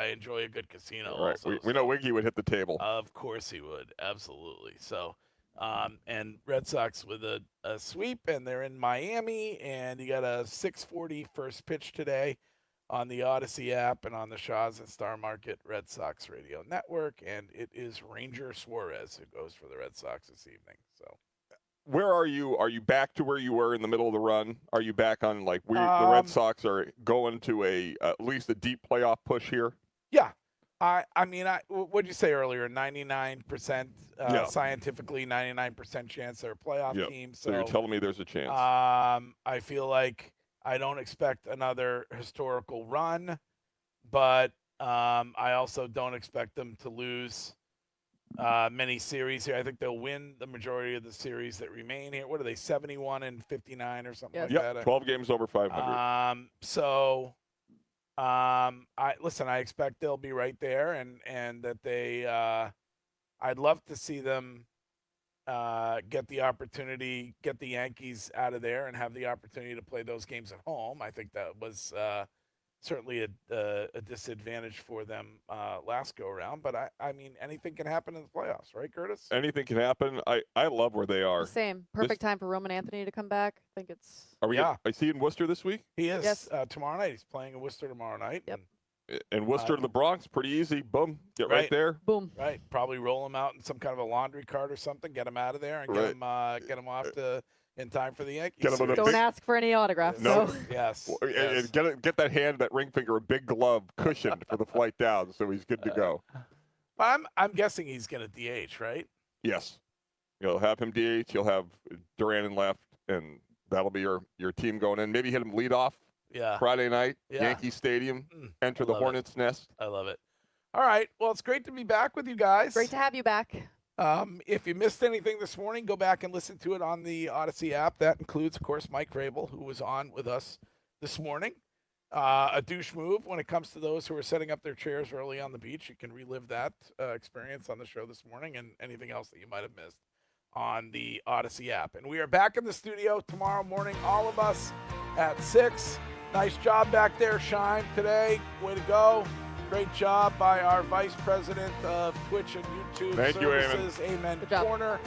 enjoy a good casino. Right. Also, we know Wiggy would hit the table. Of course he would. Absolutely. So, and Red Sox with a sweep, and they're in Miami, and you got a 6:40 first pitch today on the Odyssey app and on the Shaw's and Star Market Red Sox Radio Network, and it is Ranger Suarez who goes for the Red Sox this evening. So. Where are you? Are you back to where you were in the middle of the run? Are you back on the Red Sox are going to at least a deep playoff push here? Yeah. What'd you say earlier? 99% scientifically 99% chance they're a playoff team. So you're telling me there's a chance. I feel like I don't expect another historical run, but I also don't expect them to lose many series here. I think they'll win the majority of the series that remain here. What are they, 71 and 59 or something like that? 12 games over 500. So I expect they'll be right there, and that they. I'd love to see them get the opportunity, get the Yankees out of there, and have the opportunity to play those games at home. I think that was certainly a disadvantage for them last go around. But I mean, anything can happen in the playoffs, right, Curtis? Anything can happen. I love where they are. Same. Perfect time for Roman Anthony to come back. I think it's. Are we? Yeah. Is he in Worcester this week? He is. Yes. Tomorrow night. He's playing in Worcester tomorrow night. Yep. And Worcester to the Bronx, pretty easy. Boom, get right there. Boom. Right. Probably roll him out in some kind of a laundry cart or something. Get him out of there and get him off to in time for the Yankees. Get him with a Don't ask for any autographs. No. So. Yes. And get that hand, that ring finger, a big glove cushioned for the flight down, so he's good to go. I'm guessing he's going to DH, right? Yes. You'll have him DH. You'll have Duran in left, and that'll be your team going in. Maybe hit him lead off. Yeah. Friday night, Yeah. Yankee Stadium. Enter the Hornets' nest. I love it. All right. Well, it's great to be back with you guys. Great to have you back. If you missed anything this morning, go back and listen to it on the Odyssey app. That includes, of course, Mike Vrabel, who was on with us this morning. A douche move when it comes to those who are setting up their chairs early on the beach. You can relive that experience on the show this morning and anything else that you might have missed on the Odyssey app. And we are back in the studio tomorrow morning, all of us at 6. Nice job back there, Shine, today. Way to go. Great job by our Vice President of Twitch and YouTube Services, Amen Corner,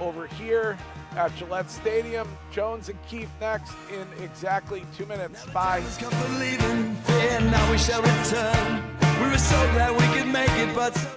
over here at Gillette Stadium. Jones and Keefe next in exactly 2 minutes. Bye. Now we shall return. We were so glad we could make it, but so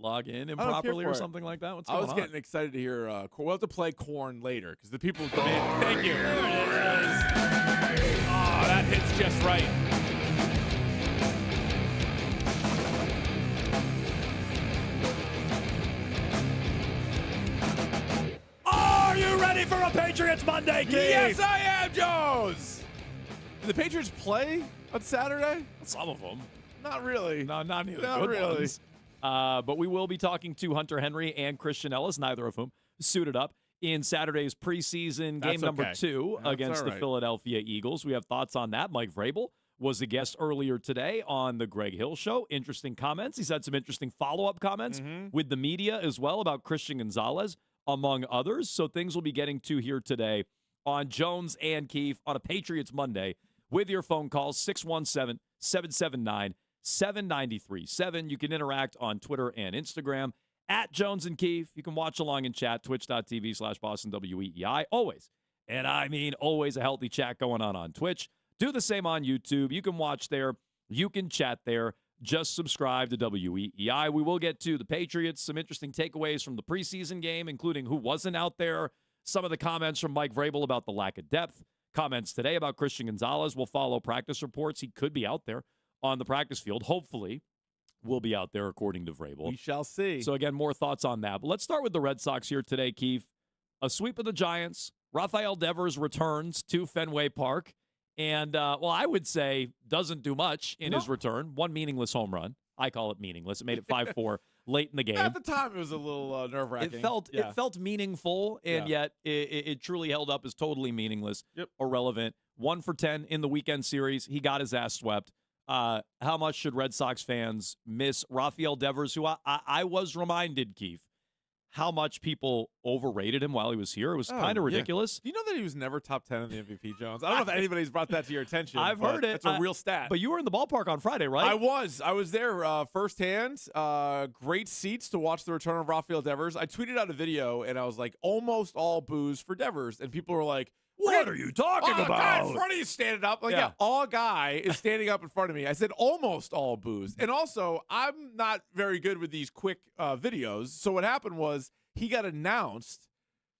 log in I don't care improperly for or it. something like that? What's I going was on? getting excited to hear. We'll have to play Corn later because the people demand. Thank you. There it is. Oh, that hits just right. Are you ready for a Patriots Monday, Keith? Yes, I am, Jones. Did the Patriots play on Saturday? Some of them. Not really. No, not any of the Not good really. ones. But we will be talking to Hunter Henry and Christian Ellis, neither of whom suited up in Saturday's preseason game That's number okay. 2 That's against all the right. Philadelphia Eagles. We have thoughts on that. Mike Vrabel was a guest earlier today on the Greg Hill Show. Interesting comments. He's had some interesting follow-up comments with the media as well about Christian Gonzalez, among others. So things we'll be getting to here today on Jones and Keefe on a Patriots Monday with your phone calls, 617-779-7937. You can interact on Twitter and Instagram at Jones and Keefe. You can watch along and chat, twitch.tv/Boston WEEI. Always, and I mean always, a healthy chat going on Twitch. Do the same on YouTube. You can watch there. You can chat there. Just subscribe to WEEI. We will get to the Patriots, some interesting takeaways from the preseason game, including who wasn't out there, some of the comments from Mike Vrabel about the lack of depth, comments today about Christian Gonzalez. We'll follow practice reports. He could be out there on the practice field. Hopefully, will be out there, according to Vrabel. We shall see. So, again, more thoughts on that. But let's start with the Red Sox here today, Keith. A sweep of the Giants. Rafael Devers returns to Fenway Park. And, well, I would say doesn't do much in his return. One meaningless home run. I call it meaningless. It made it 5-4 late in the game. At the time, it was a little nerve-wracking. It felt meaningful, and yet it truly held up as totally meaningless, irrelevant. 1 for 10 in the weekend series. He got his ass swept. How much should Red Sox fans miss Rafael Devers, who I was reminded, Keith, how much people overrated him while he was here? It was kind of ridiculous. Do you know that he was never top 10 in the MVP, Jones? I don't know if anybody's brought that to your attention. I've but heard it. That's a real stat. But you were in the ballpark on Friday, right? I was there firsthand. Great seats to watch the return of Rafael Devers. I tweeted out a video, and I was like, almost all boos for Devers. And people were like, what are you talking about? Guy in about? front of you standing up. Like, yeah, all guy is standing up in front of me. I said almost all boos. And also, I'm not very good with these quick videos. So what happened was he got announced.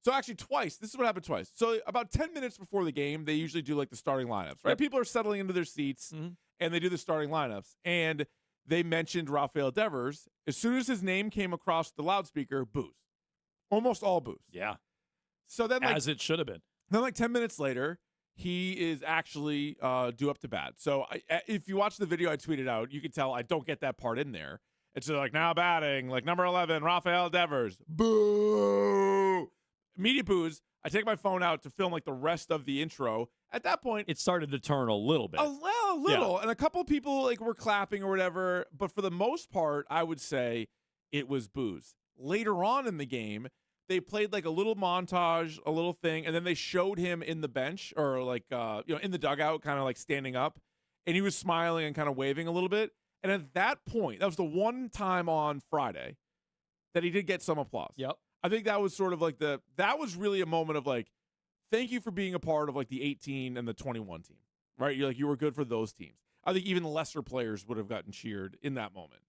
So actually twice. This is what happened twice. So about 10 minutes before the game, they usually do like the starting lineups, right? Yep. People are settling into their seats, and they do the starting lineups. And they mentioned Rafael Devers. As soon as his name came across the loudspeaker, boos. Almost all boos. Yeah. So then, like, as it should have been. Then, like 10 minutes later, he is actually due up to bat. So if you watch the video I tweeted out, you can tell I don't get that part in there. It's like, now batting, like number 11, Rafael Devers. Boo! Immediate boos. I take my phone out to film like the rest of the intro. At that point, it started to turn a little bit. A little. And a couple of people like were clapping or whatever. But for the most part, I would say it was boos. Later on in the game, they played like a little montage, a little thing, and then they showed him in the bench or like in the dugout, kind of like standing up, and he was smiling and kind of waving a little bit. And at that point, that was the one time on Friday that he did get some applause. Yep. I think that was sort of like that was really a moment of like, thank you for being a part of like the 18 and the 21 team, right? You're like, you were good for those teams. I think even lesser players would have gotten cheered in that moment.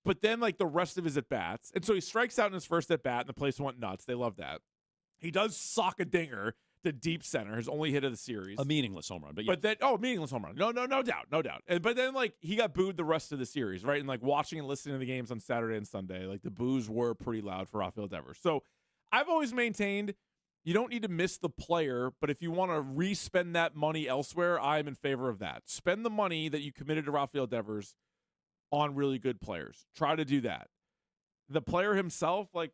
But then, like, the rest of his at-bats. And so he strikes out in his first at-bat, and the place went nuts. They love that. He does sock a dinger to deep center, his only hit of the series. A meaningless home run. But then, meaningless home run. No doubt. But then, like, he got booed the rest of the series, right? And, like, watching and listening to the games on Saturday and Sunday, like, the boos were pretty loud for Rafael Devers. So I've always maintained you don't need to miss the player, but if you want to re-spend that money elsewhere, I'm in favor of that. Spend the money that you committed to Rafael Devers on really good players. Try to do that. The player himself, like,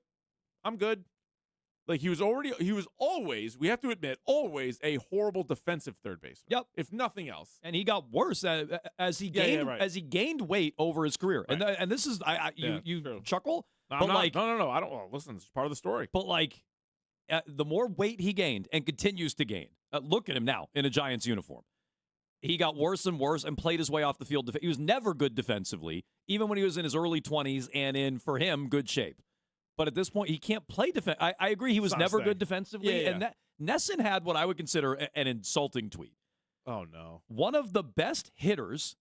I'm good. Like, he was always, we have to admit, always a horrible defensive third baseman. Yep. If nothing else. And he got worse as he gained weight over his career. Right. And this is, you chuckle. No, but I don't. Well, listen, it's part of the story. But, like, the more weight he gained and continues to gain, look at him now in a Giants uniform. He got worse and worse and played his way off the field. He was never good defensively, even when he was in his early 20s and in, for him, good shape. But at this point, he can't play defense. I agree he was never good defensively. Yeah. And Nesson had what I would consider an insulting tweet. Oh, no. One of the best hitters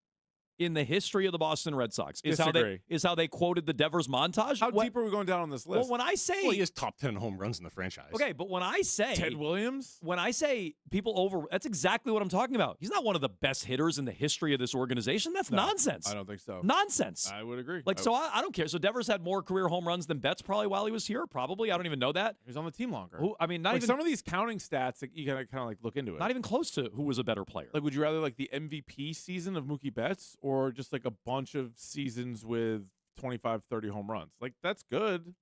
in the history of the Boston Red Sox. Is Disagree. how they quoted the Devers montage. How deep are we going down on this list? Well, when I say he is top 10 home runs in the franchise. Okay, but when I say Ted Williams, when I say that's exactly what I'm talking about. He's not one of the best hitters in the history of this organization. That's nonsense. I don't think so. Nonsense. I would agree. Like, so I don't care. So Devers had more career home runs than Betts probably while he was here. Probably. I don't even know that. He was on the team longer. I mean, not like even some of these counting stats, like, you gotta kind of like look into it. Not even close to who was a better player. Like, would you rather like the MVP season of Mookie Betts or just like a bunch of seasons with 25, 30 home runs? Like, that's good.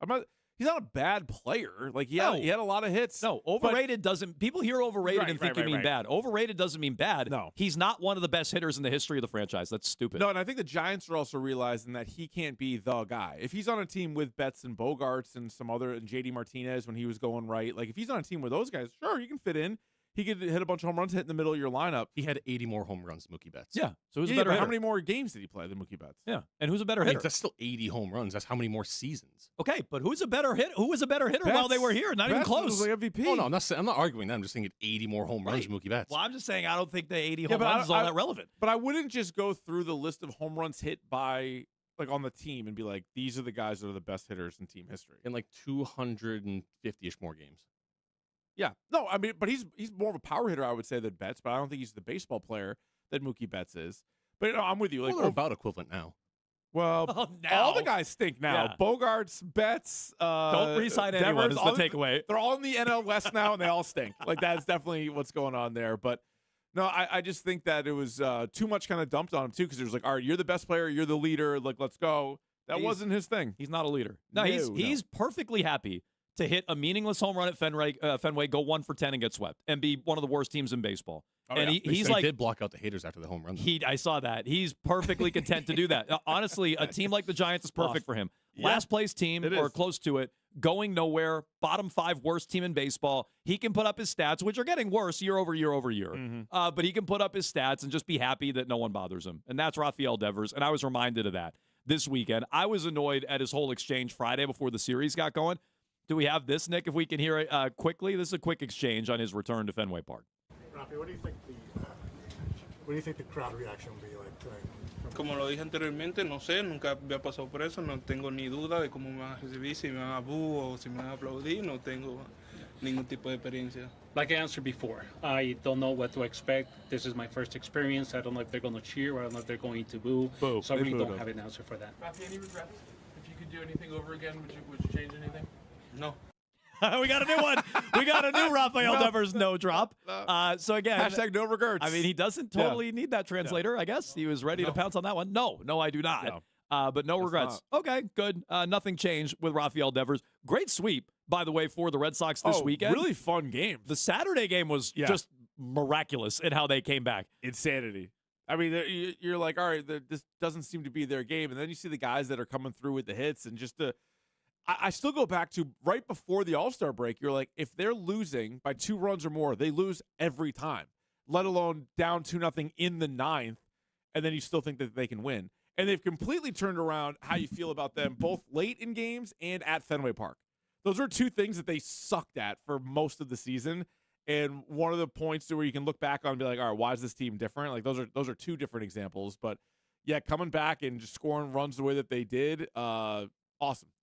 He's not a bad player. Like, he had a lot of hits. No, overrated doesn't. People hear overrated and think you mean bad. Overrated doesn't mean bad. No. He's not one of the best hitters in the history of the franchise. That's stupid. No, and I think the Giants are also realizing that he can't be the guy. If he's on a team with Betts and Bogarts and some other, and JD Martinez when he was going right, like if he's on a team with those guys, sure, he can fit in. He could hit a bunch of home runs, hit in the middle of your lineup. He had 80 more home runs than Mookie Betts. Yeah. So who's a Yeah, better but hitter? how many more games did he play than Mookie Betts? Yeah. And who's a better I mean, hitter? that's still 80 home runs. That's how many more seasons. Okay, but who's a better hit? Who was a better hitter while they were here? Not even Betts close. was like MVP. Oh, no, I'm not arguing that. I'm just saying 80 more home runs than Mookie Betts. Well, I'm just saying I don't think the 80 Yeah, home but runs is all that relevant. But I wouldn't just go through the list of home runs hit by like on the team and be like, these are the guys that are the best hitters in team history. In like 250-ish more games. Yeah. No, I mean, but he's more of a power hitter, I would say, than Betts, but I don't think he's the baseball player that Mookie Betts is. But no, I'm with you. Like, Well, they're about equivalent now. Well, now. all the guys stink now. Yeah. Bogarts, Betts, Don't re-sign anyone is the takeaway. They're all in the NL West now, and they all stink. Like, that's definitely what's going on there. But no, I just think that it was too much kind of dumped on him, too, because it was like, all right, you're the best player, you're the leader, like, let's go. That wasn't his thing. He's not a leader. No, he's perfectly happy to hit a meaningless home run at Fenway, go 1 for 10 and get swept, and be one of the worst teams in baseball. Oh, and yeah. he's They like, did block out the haters after the home run. I saw that. He's perfectly content to do that. Honestly, a team like the Giants is perfect for him. Last place team or close to it, going nowhere, bottom 5 worst team in baseball. He can put up his stats, which are getting worse year over year over year. But he can put up his stats and just be happy that no one bothers him. And that's Rafael Devers. And I was reminded of that this weekend. I was annoyed at his whole exchange Friday before the series got going. Do we have this, Nick, if we can hear it quickly? This is a quick exchange on his return to Fenway Park. Rafi, what do you think the crowd reaction will be like today? Como lo dije anteriormente, no sé, nunca había pasado por eso, no tengo ni duda de cómo me van a recibir, si me van a boo o si me van a aplaudir, no tengo ningún tipo de experiencia. Like I answered before, I don't know what to expect. This is my first experience. I don't know if they're going to cheer or I don't know if they're going to boo. So I really don't have an answer for that. Rafi, any regrets? If you could do anything over again, would you change anything? No. We got a new one. We got a new Rafael Devers no drop. So again, hashtag no regrets. I mean, he doesn't totally need that translator, I guess. He was ready to pounce on that one. No, I do not. But no regrets. Okay, good. Nothing changed with Rafael Devers. Great sweep, by the way, for the Red Sox this weekend. Really fun game. The Saturday game was just miraculous in how they came back. Insanity. I mean, you're like, all right, this doesn't seem to be their game. And then you see the guys that are coming through with the hits and just I still go back to right before the All-Star break. You're like, if they're losing by 2 runs or more, they lose every time, let alone down 2-0 in the 9th, and then you still think that they can win. And they've completely turned around how you feel about them, both late in games and at Fenway Park. Those are 2 things that they sucked at for most of the season. And one of the points where you can look back on and be like, all right, why is this team different? Like those are 2 different examples. But yeah, coming back and just scoring runs the way that they did, awesome.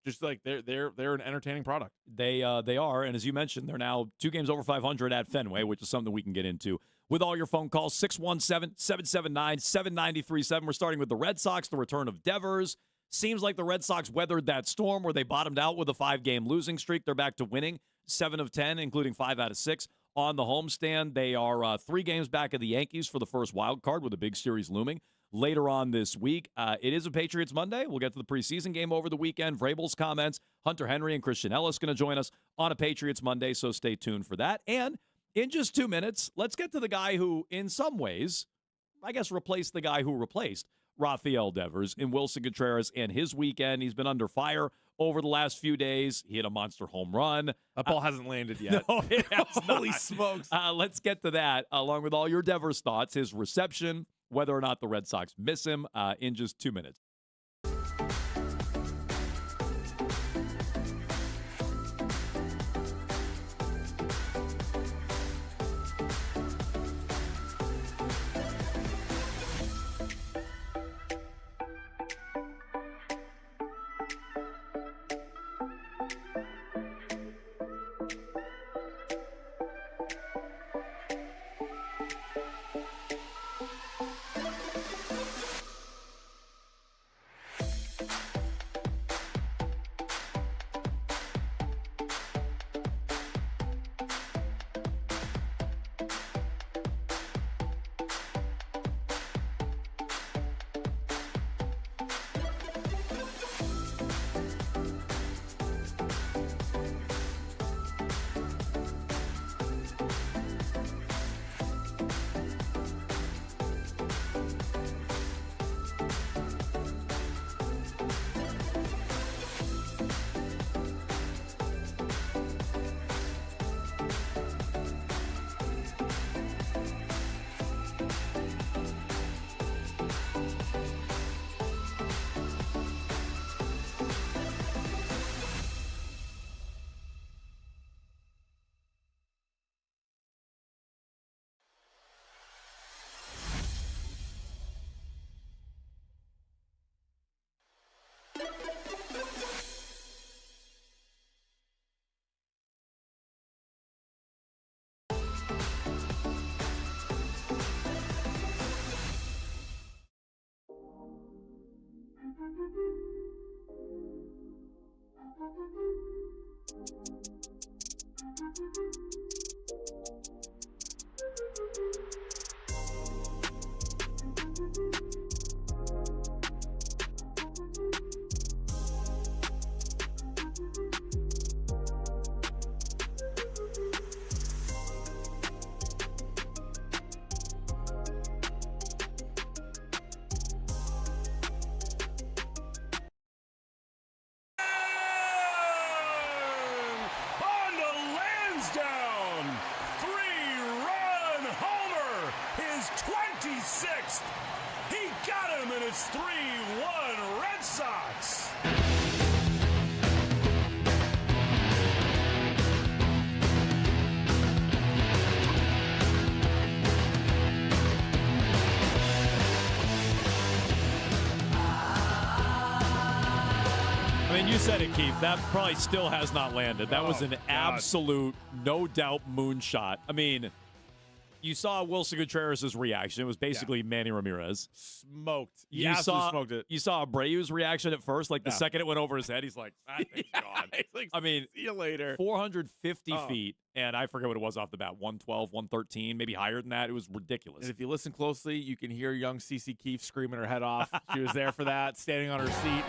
Just like they're an entertaining product. They are, and as you mentioned, they're now 2 games over 500 at Fenway, which is something we can get into with all your phone calls. 617-779-7937. We're starting with the Red Sox, the return of Devers. Seems like the Red Sox weathered that storm where they bottomed out with a 5-game losing streak. They're back to winning 7 of 10, including 5 out of 6 on the homestand. They are 3 games back of the Yankees for the first wild card with a big series looming later on this week. It is a Patriots Monday. We'll get to the preseason game over the weekend. Vrabel's comments. Hunter Henry and Christian Ellis going to join us on a Patriots Monday, so stay tuned for that. And in just 2 minutes, let's get to the guy who, in some ways, I guess replaced the guy who replaced Rafael Devers in Wilson Contreras and his weekend. He's been under fire over the last few days. He hit a monster home run. That ball hasn't landed yet. No, it has Holy not. smokes. Let's get to that, along with all your Devers thoughts, his reception, whether or not the Red Sox miss him in just 2 minutes. On to Lansdowne. 3-run homer. His 26th. He got him, and it's 3-1 Red Sox. I mean, you said it, Keith. That probably still has not landed. That was an absolute, no doubt, moonshot. I mean, you saw Wilson Contreras' reaction. It was basically Manny Ramirez. Smoked. You smoked it. You saw Abreu's reaction at first. Like the second it went over his head, he's like, that thing's gone. He's like, I mean, see you later. 450 feet, and I forget what it was off the bat, 112, 113, maybe higher than that. It was ridiculous. And if you listen closely, you can hear young Cece Keefe screaming her head off. She was there for that, standing on her seat.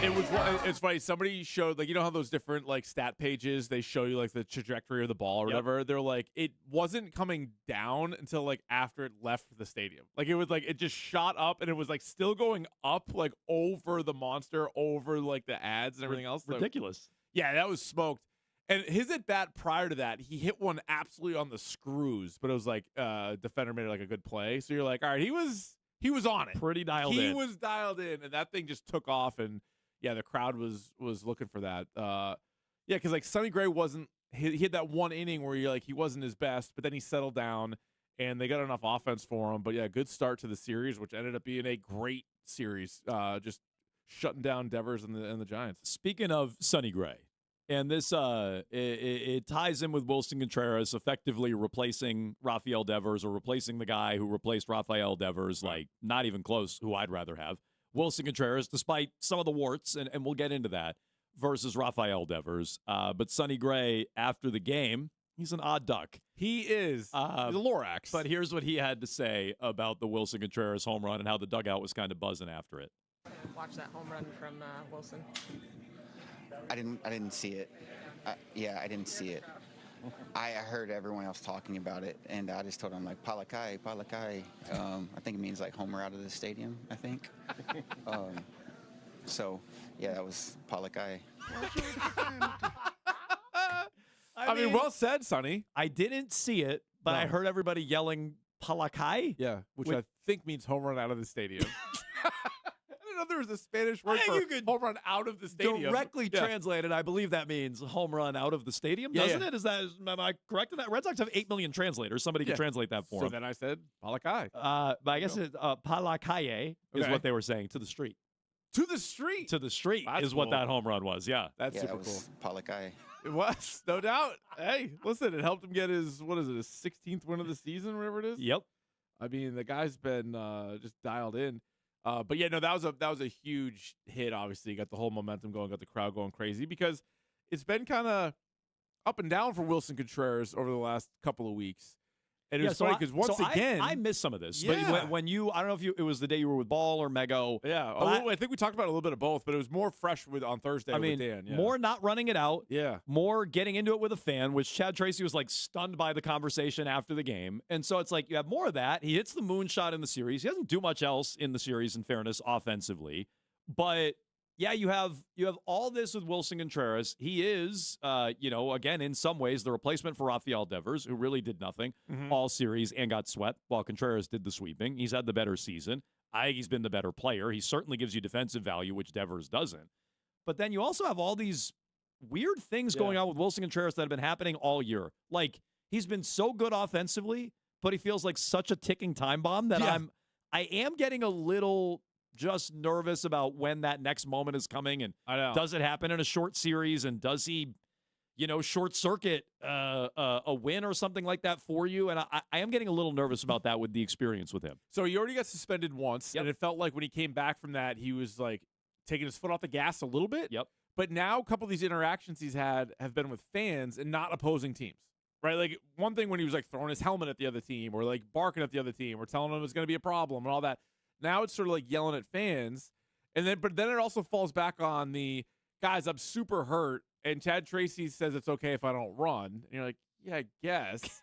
It's funny. Somebody showed, like, you know how those different, like, stat pages, they show you, like, the trajectory of the ball or whatever. They're like, it wasn't coming down until, like, after it left the stadium. Like, it was like, it just shot up, and it was, like, still going up, like, over the monster, over, like, the ads and everything else. Ridiculous. Yeah, that was smoked. And his at bat prior to that, he hit one absolutely on the screws, but it was like defender made it like a good play. So you're like, all right, he was on it. Pretty dialed in. He was dialed in, and that thing just took off. And yeah, the crowd was looking for that. Yeah, because like Sonny Gray wasn't. He had that one inning where you're like he wasn't his best, but then he settled down, and they got enough offense for him. But yeah, good start to the series, which ended up being a great series. Just shutting down Devers and the Giants. Speaking of Sonny Gray. And this it ties in with Wilson Contreras effectively replacing Rafael Devers or replacing the guy who replaced Rafael Devers, like not even close, who I'd rather have. Wilson Contreras, despite some of the warts, and we'll get into that, versus Rafael Devers. But Sonny Gray, after the game, he's an odd duck. He is. He's a Lorax. But here's what he had to say about the Wilson Contreras home run and how the dugout was kind of buzzing after it. Watch that home run from Wilson. I didn't see it. I didn't see it. I heard everyone else talking about it, and I just told them, like, Palakai. I think it means, like, homer out of the stadium, I think. So, yeah, that was Palakai. I mean, well said, Sonny. I didn't see it, but I heard everybody yelling Palakai. Yeah, which I think means home run out of the stadium. I don't know there was a Spanish word for home run out of the stadium. Directly translated, I believe that means home run out of the stadium, doesn't it? Am I correct in that? Red Sox have 8 million translators. Somebody can translate that for them. So then I said Palakai. But I guess Palakaye is what they were saying, to the street. To the street? To the street is what that home run was, That's super cool. Palakai. It was, no doubt. Hey, listen, it helped him get his 16th win of the season, whatever it is? Yep. I mean, the guy's been just dialed in. But yeah, no, that was a huge hit. Obviously, you got the whole momentum going, got the crowd going crazy because it's been kind of up and down for Wilson Contreras over the last couple of weeks. And it was funny because once again, I missed some of this. Yeah. But when you, I don't know if it was the day you were with Ball or Mego. Yeah, I think we talked about a little bit of both, but it was more fresh on Thursday. With Dan. Yeah. More not running it out. Yeah, more getting into it with a fan, which Chad Tracy was like stunned by the conversation after the game. And so it's like you have more of that. He hits the moonshot in the series. He doesn't do much else in the series, in fairness, offensively. But yeah, you have all this with Wilson Contreras. He is, again, in some ways, the replacement for Rafael Devers, who really did nothing all series and got swept, while Contreras did the sweeping. He's had the better season. I think he's been the better player. He certainly gives you defensive value, which Devers doesn't. But then you also have all these weird things going on with Wilson Contreras that have been happening all year. Like, he's been so good offensively, but he feels like such a ticking time bomb that I am getting a little just nervous about when that next moment is coming, and does it happen in a short series, and does he, short circuit a win or something like that for you. And I am getting a little nervous about that with the experience with him. So he already got suspended once, and it felt like when he came back from that, he was like taking his foot off the gas a little bit. Yep. But now a couple of these interactions he's had have been with fans and not opposing teams. Right? Like one thing when he was like throwing his helmet at the other team or like barking at the other team or telling them it's going to be a problem and all that. Now it's sort of like yelling at fans. But then it also falls back on the guys, I'm super hurt. And Chad Tracy says it's okay if I don't run. And you're like, yeah, I guess.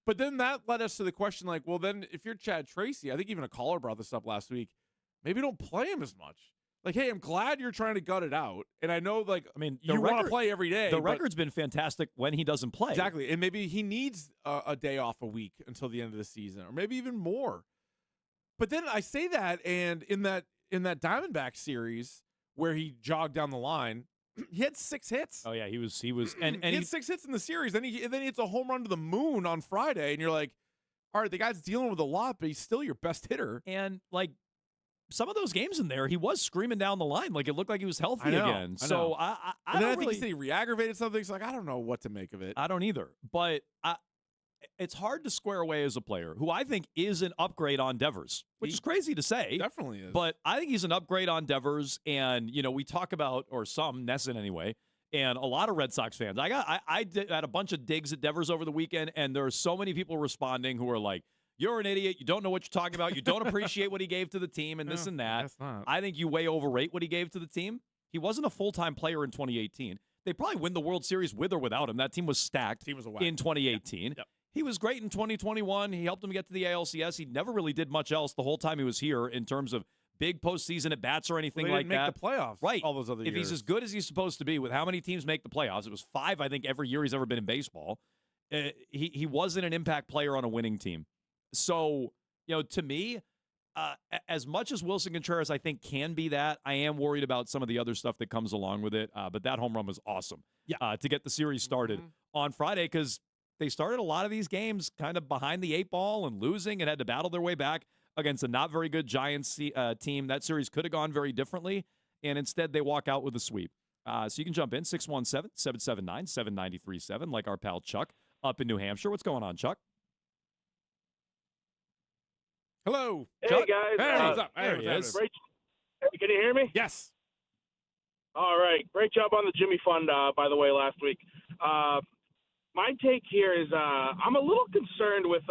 But then that led us to the question, like, well, then if you're Chad Tracy, I think even a caller brought this up last week, maybe don't play him as much. Like, hey, I'm glad you're trying to gut it out. And I know, like, you want to play every day. The record's been fantastic when he doesn't play. Exactly. And maybe he needs a day off a week until the end of the season, or maybe even more. But then I say that, and in that Diamondback series where he jogged down the line, he had 6 hits. Oh yeah, he was, and he had 6 hits in the series. Then he hits a home run to the moon on Friday, and you're like, all right, the guy's dealing with a lot, but he's still your best hitter. And like some of those games in there, he was screaming down the line, like it looked like he was healthy again. So I don't think he said he re-aggravated something. So like, I don't know what to make of it. I don't either, but it's hard to square away as a player who I think is an upgrade on Devers, which is crazy to say. Definitely is. But I think he's an upgrade on Devers. And, we talk about, or some, Nesson anyway, and a lot of Red Sox fans. I had a bunch of digs at Devers over the weekend, and there are so many people responding who are like, you're an idiot. You don't know what you're talking about. You don't appreciate what he gave to the team and this and that. That's not. I think you way overrate what he gave to the team. He wasn't a full-time player in 2018. They probably win the World Series with or without him. That team was stacked in 2018. Yep. He was great in 2021. He helped him get to the ALCS. He never really did much else the whole time he was here in terms of big postseason at bats or anything They like didn't make that. the playoffs. Right. All those other If years. he's as good as he's supposed to be with how many teams make the playoffs, it was 5, I think, every year he's ever been in baseball. He wasn't an impact player on a winning team. So, to me, as much as Wilson Contreras, I think, can be that, I am worried about some of the other stuff that comes along with it. But that home run was awesome to get the series started on Friday because they started a lot of these games kind of behind the 8 ball and losing and had to battle their way back against a not very good Giants team. That series could have gone very differently, and instead they walk out with a sweep. So you can jump in, 617-779-7937, like our pal Chuck up in New Hampshire. What's going on, Chuck? Hello. Hey, Chuck? guys. Hey, what's up? There he is. Great. Hey, can you hear me? Yes. All right. Great job on the Jimmy Fund, by the way, last week. My take here is I'm a little concerned with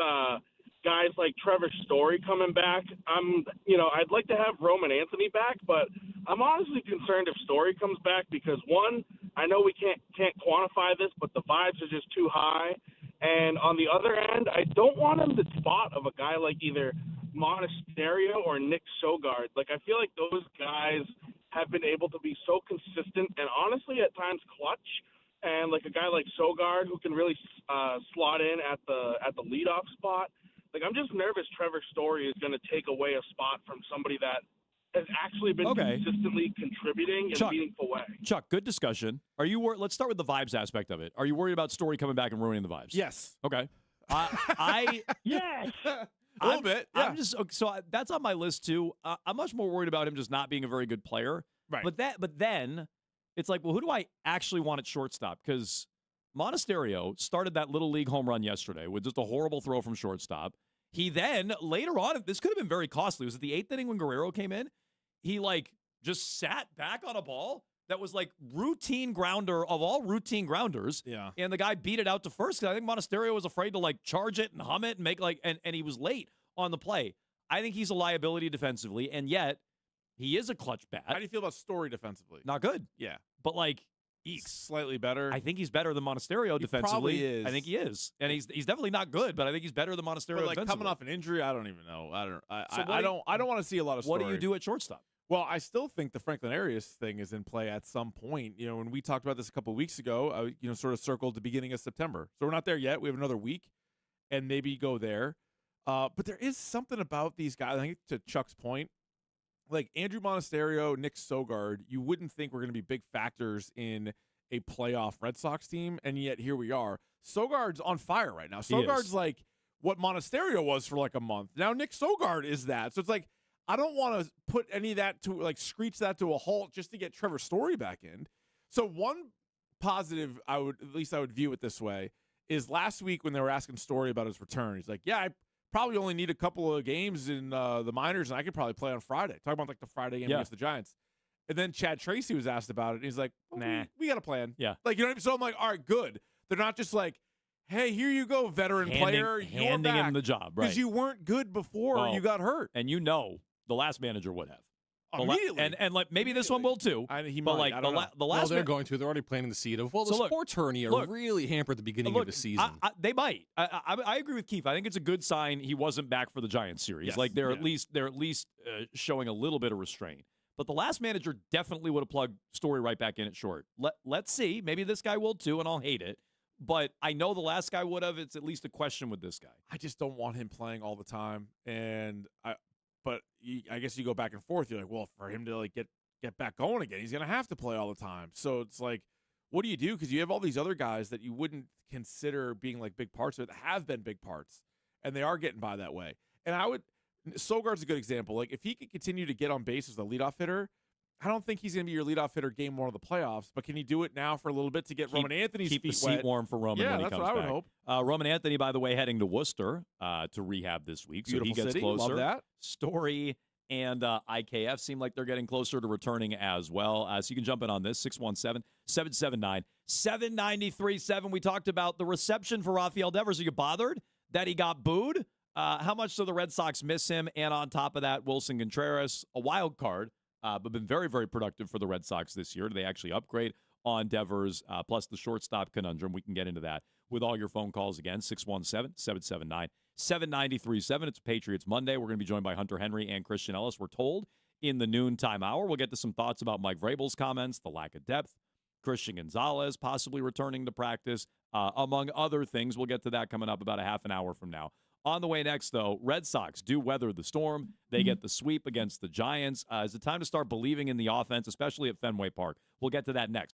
guys like Trevor Story coming back. I'd like to have Roman Anthony back, but I'm honestly concerned if Story comes back because, one, I know we can't quantify this, but the vibes are just too high. And on the other end, I don't want him the spot of a guy like either Monasterio or Nick Sogard. Like, I feel like those guys have been able to be so consistent and honestly at times clutch. And like a guy like Sogard who can really slot in at the leadoff spot. Like, I'm just nervous Trevor Story is going to take away a spot from somebody that has actually been consistently contributing in a meaningful way. Chuck, good discussion. Are you let's start with the vibes aspect of it. Are you worried about Story coming back and ruining the vibes? Yes. Okay. Yes. A little bit. Yeah. That's on my list too. I'm much more worried about him just not being a very good player. Right. But then it's like, well, who do I actually want at shortstop? Because Monasterio started that little league home run yesterday with just a horrible throw from shortstop. He then, later on, this could have been very costly. Was it the 8th inning when Guerrero came in? He, just sat back on a ball that was, routine grounder of all routine grounders. Yeah. And the guy beat it out to first because I think Monasterio was afraid to, charge it and hum it and make, and he was late on the play. I think he's a liability defensively, and yet he is a clutch bat. How do you feel about Story defensively? Not good. Yeah. But, he's slightly better. I think he's better than Monasterio defensively. Probably is. I think he is, and he's definitely not good, but I think he's better than Monasterio. But defensively. coming off an injury, I don't even know. I don't want to see a lot of What Story. do you do at shortstop? Well, I still think the Franklin Arias thing is in play at some point. When we talked about this a couple of weeks ago, sort of circled the beginning of September. So we're not there yet. We have another week, and maybe go there. But there is something about these guys. I think to Chuck's point, like Andrew Monasterio, Nick Sogard, you wouldn't think were going to be big factors in a playoff Red Sox team, and yet here we are. Sogard's on fire right now. Sogard's like what Monasterio was for a month. Now Nick Sogard is that. So it's like I don't want to put any of that to screech that to a halt just to get Trevor Story back in. So one positive I would view it this way is last week when they were asking Story about his return, he's like, yeah, I probably only need a couple of games in the minors, and I could probably play on Friday. Talking about like the Friday game against the Giants. And then Chad Tracy was asked about it, and he's like, nah, we got a plan. Yeah. Like, you know what I mean? So I'm like, all right, good. They're not just like, hey, here you go, veteran player. Handing him the job, right? Because you weren't good before you got hurt. And you know the last manager would have. Immediately. And like maybe this one will too. He but might. like I don't the last they're going to. They're already planning the seed of, the sports tourney are really hampered at the beginning of the season. They might. I agree with Keith. I think it's a good sign he wasn't back for the Giants series. Yes. Like they're at least showing a little bit of restraint. But the last manager definitely would have plugged Story right back in at short. Let's see. Maybe this guy will too, and I'll hate it. But I know the last guy would have. It's at least a question with this guy. I just don't want him playing all the time. But I guess you go back and forth. You're like, well, for him to like get back going again, he's going to have to play all the time. So it's like, what do you do? Because you have all these other guys that you wouldn't consider being like big parts of it that have been big parts, and they are getting by that way. And Sogard's a good example. Like if he could continue to get on base as the leadoff hitter, I don't think he's going to be your leadoff hitter game one of the playoffs, but can he do it now for a little bit to get Roman Anthony's keep feet the seat wet? warm for Roman when he that's comes what I would back. hope. Roman Anthony, by the way, heading to Worcester to rehab this week, Beautiful so he gets city. closer. Love that. Story and IKF seem like they're getting closer to returning as well. So you can jump in on this, 617-779-7937. We talked about the reception for Rafael Devers. Are you bothered that he got booed? How much do the Red Sox miss him? And on top of that, Wilson Contreras, a wild card, but been very, very productive for the Red Sox this year. Do they actually upgrade on Devers, plus the shortstop conundrum? We can get into that with all your phone calls again, 617-779-7937. It's Patriots Monday. We're going to be joined by Hunter Henry and Christian Ellis, we're told, in the noontime hour. We'll get to some thoughts about Mike Vrabel's comments, the lack of depth, Christian Gonzalez possibly returning to practice, among other things. We'll get to that coming up about a half an hour from now. On the way next, though, Red Sox do weather the storm. They get the sweep against the Giants. Is it time to start believing in the offense, especially at Fenway Park? We'll get to that next.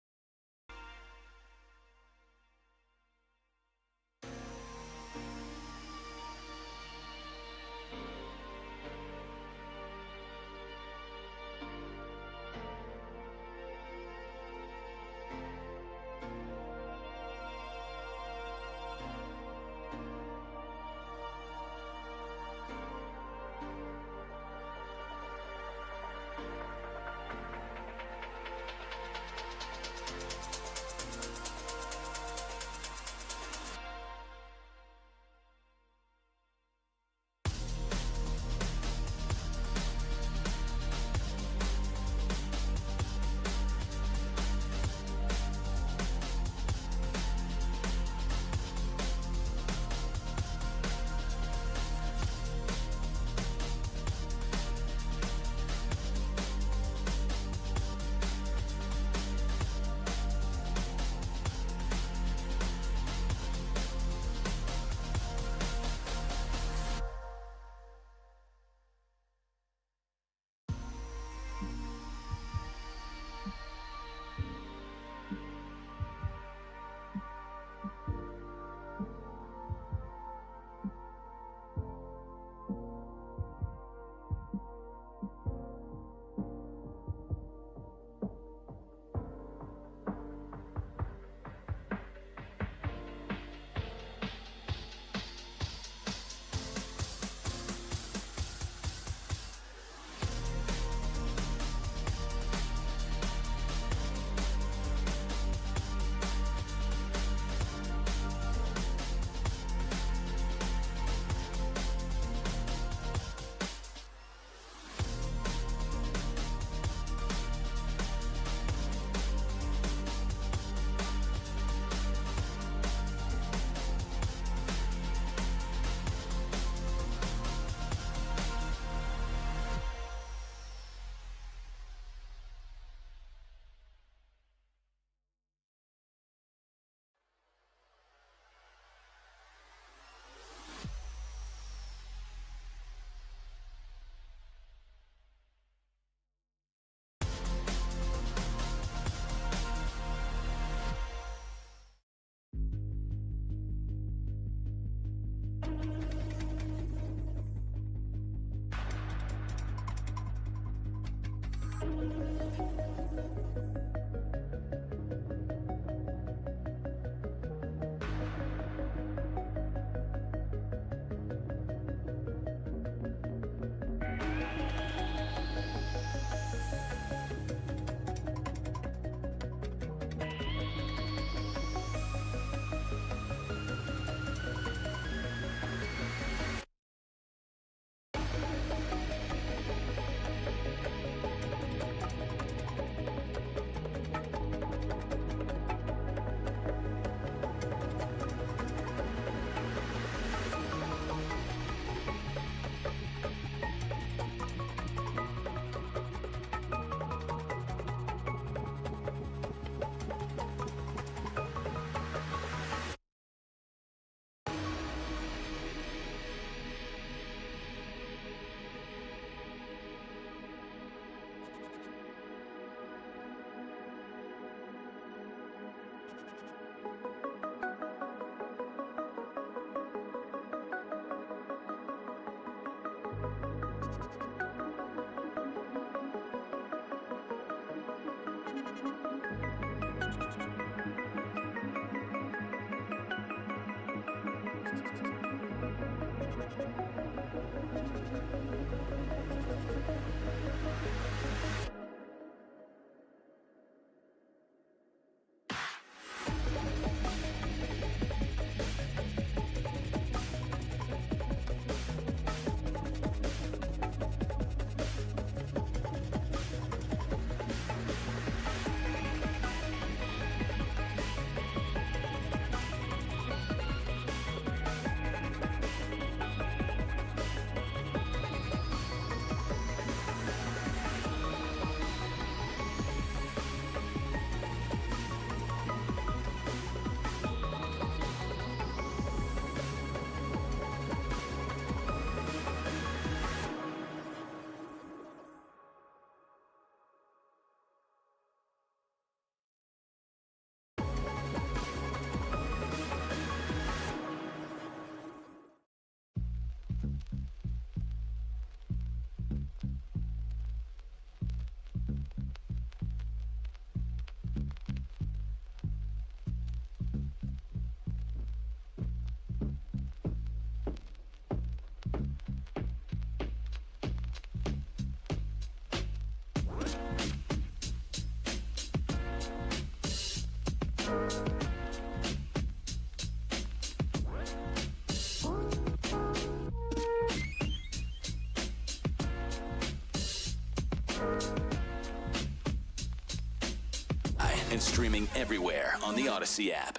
And streaming everywhere on the Odyssey app.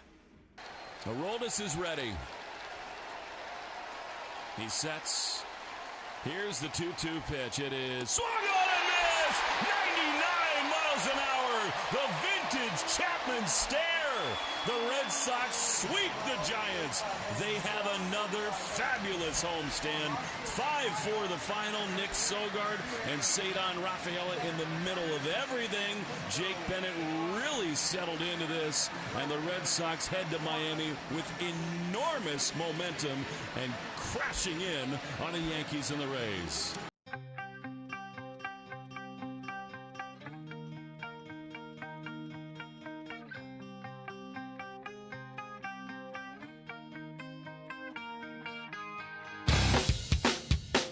Aroldis is ready. He sets. Here's the 2-2 pitch. It is swung on and missed. 99 miles an hour. The vintage Chapman stare. The Red Sox sweep the Giants. They have another fabulous homestand. 5-4 the final. Nick Sogard and Cedar Rafaela in the middle of everything. Jake Bennett really settled into this, and the Red Sox head to Miami with enormous momentum and crashing in on the Yankees and the Rays.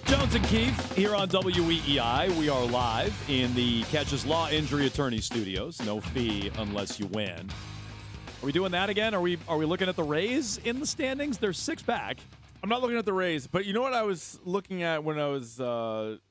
Jones and Keefe here on WEEI. We are live in the Catches Law Injury Attorney Studios. No fee unless you win. Are we doing that again? Are we looking at the Rays in the standings? They're 6 back. I'm not looking at the Rays, but you know what I was looking at when I was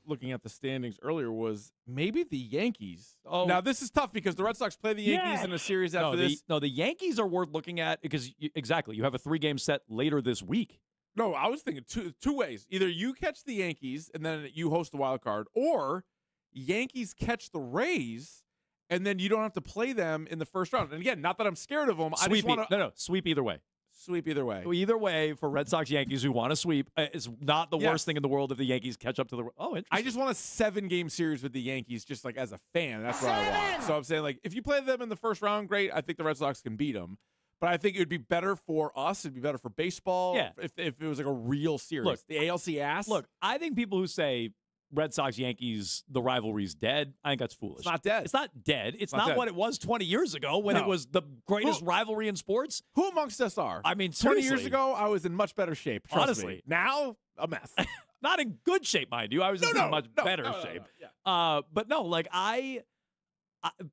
looking at the standings earlier was maybe the Yankees. Oh, now this is tough because the Red Sox play the Yankees in a series after this. The Yankees are worth looking at because you have a 3-game set later this week. No, I was thinking two ways. Either you catch the Yankees and then you host the wild card, or Yankees catch the Rays and then you don't have to play them in the first round. And again, not that I'm scared of them. I just want to sweep either way. Sweep either way. Either way, for Red Sox Yankees who want to sweep, it's not the worst thing in the world if the Yankees catch up to the. Oh, interesting. I just want a 7-game series with the Yankees, just like as a fan. That's what I want. So I'm saying, like, if you play them in the first round, great. I think the Red Sox can beat them. But I think it would be better for us. It'd be better for baseball. Yeah. If it was like a real series. Look, the ALC ass. Look, I think people who say Red Sox Yankees, the rivalry's dead, I think that's foolish. It's not dead. It's not dead. It's not dead. what it was 20 years ago when it was the greatest rivalry in sports. Who amongst us are? I mean, 20 seriously. years ago, I was in much better shape. Trust Honestly. me. Now, a mess. Not in good shape, mind you. I was just in much better shape. But no, like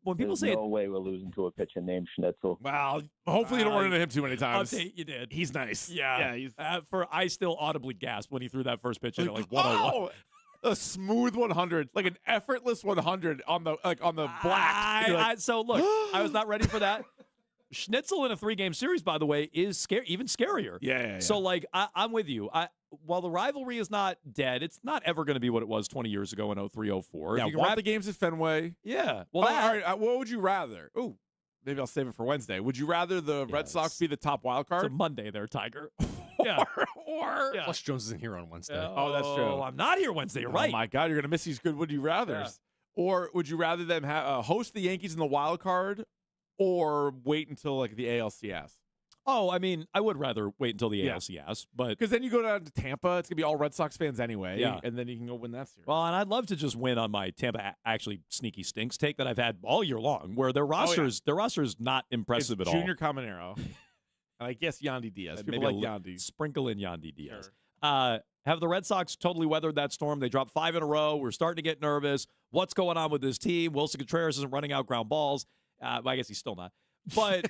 when people say no way we're losing to a pitcher named Schnitzel. Well, hopefully you don't run into him too many times. Update, you did. He's nice. Yeah. He's I still audibly gasped when he threw that first pitch in at like 101. oh, a smooth 100, like an effortless 100 on the black. So look, I was not ready for that. Schnitzel in a 3-game series, by the way, is even scarier. Yeah. So like I'm with you. While the rivalry is not dead, it's not ever going to be what it was 20 years ago in 03-04. Yeah, want the games at Fenway. Yeah. Well, all right. What would you rather? Ooh, maybe I'll save it for Wednesday. Would you rather the Red Sox be the top wild card? It's a Monday there, Tiger. Yeah. Or Plus Jones isn't here on Wednesday. Oh, that's true. Oh, I'm not here Wednesday. You're right. Oh my God, you're gonna miss these good would you rather's. Or would you rather them host the Yankees in the wild card, or wait until like the ALCS? Oh, I mean, I would rather wait until the ALCS, but because then you go down to Tampa, it's gonna be all Red Sox fans anyway, and then you can go win that series. Well, and I'd love to just win on my Tampa actually sneaky stinks take that I've had all year long, where their roster's not impressive at all. Junior Caminero, and I guess Yandy Diaz. People like Yandy. Sprinkle in Yandy Diaz. Sure. Have the Red Sox totally weathered that storm? They dropped 5 in a row. We're starting to get nervous. What's going on with this team? Wilson Contreras isn't running out ground balls. I guess he's still not. But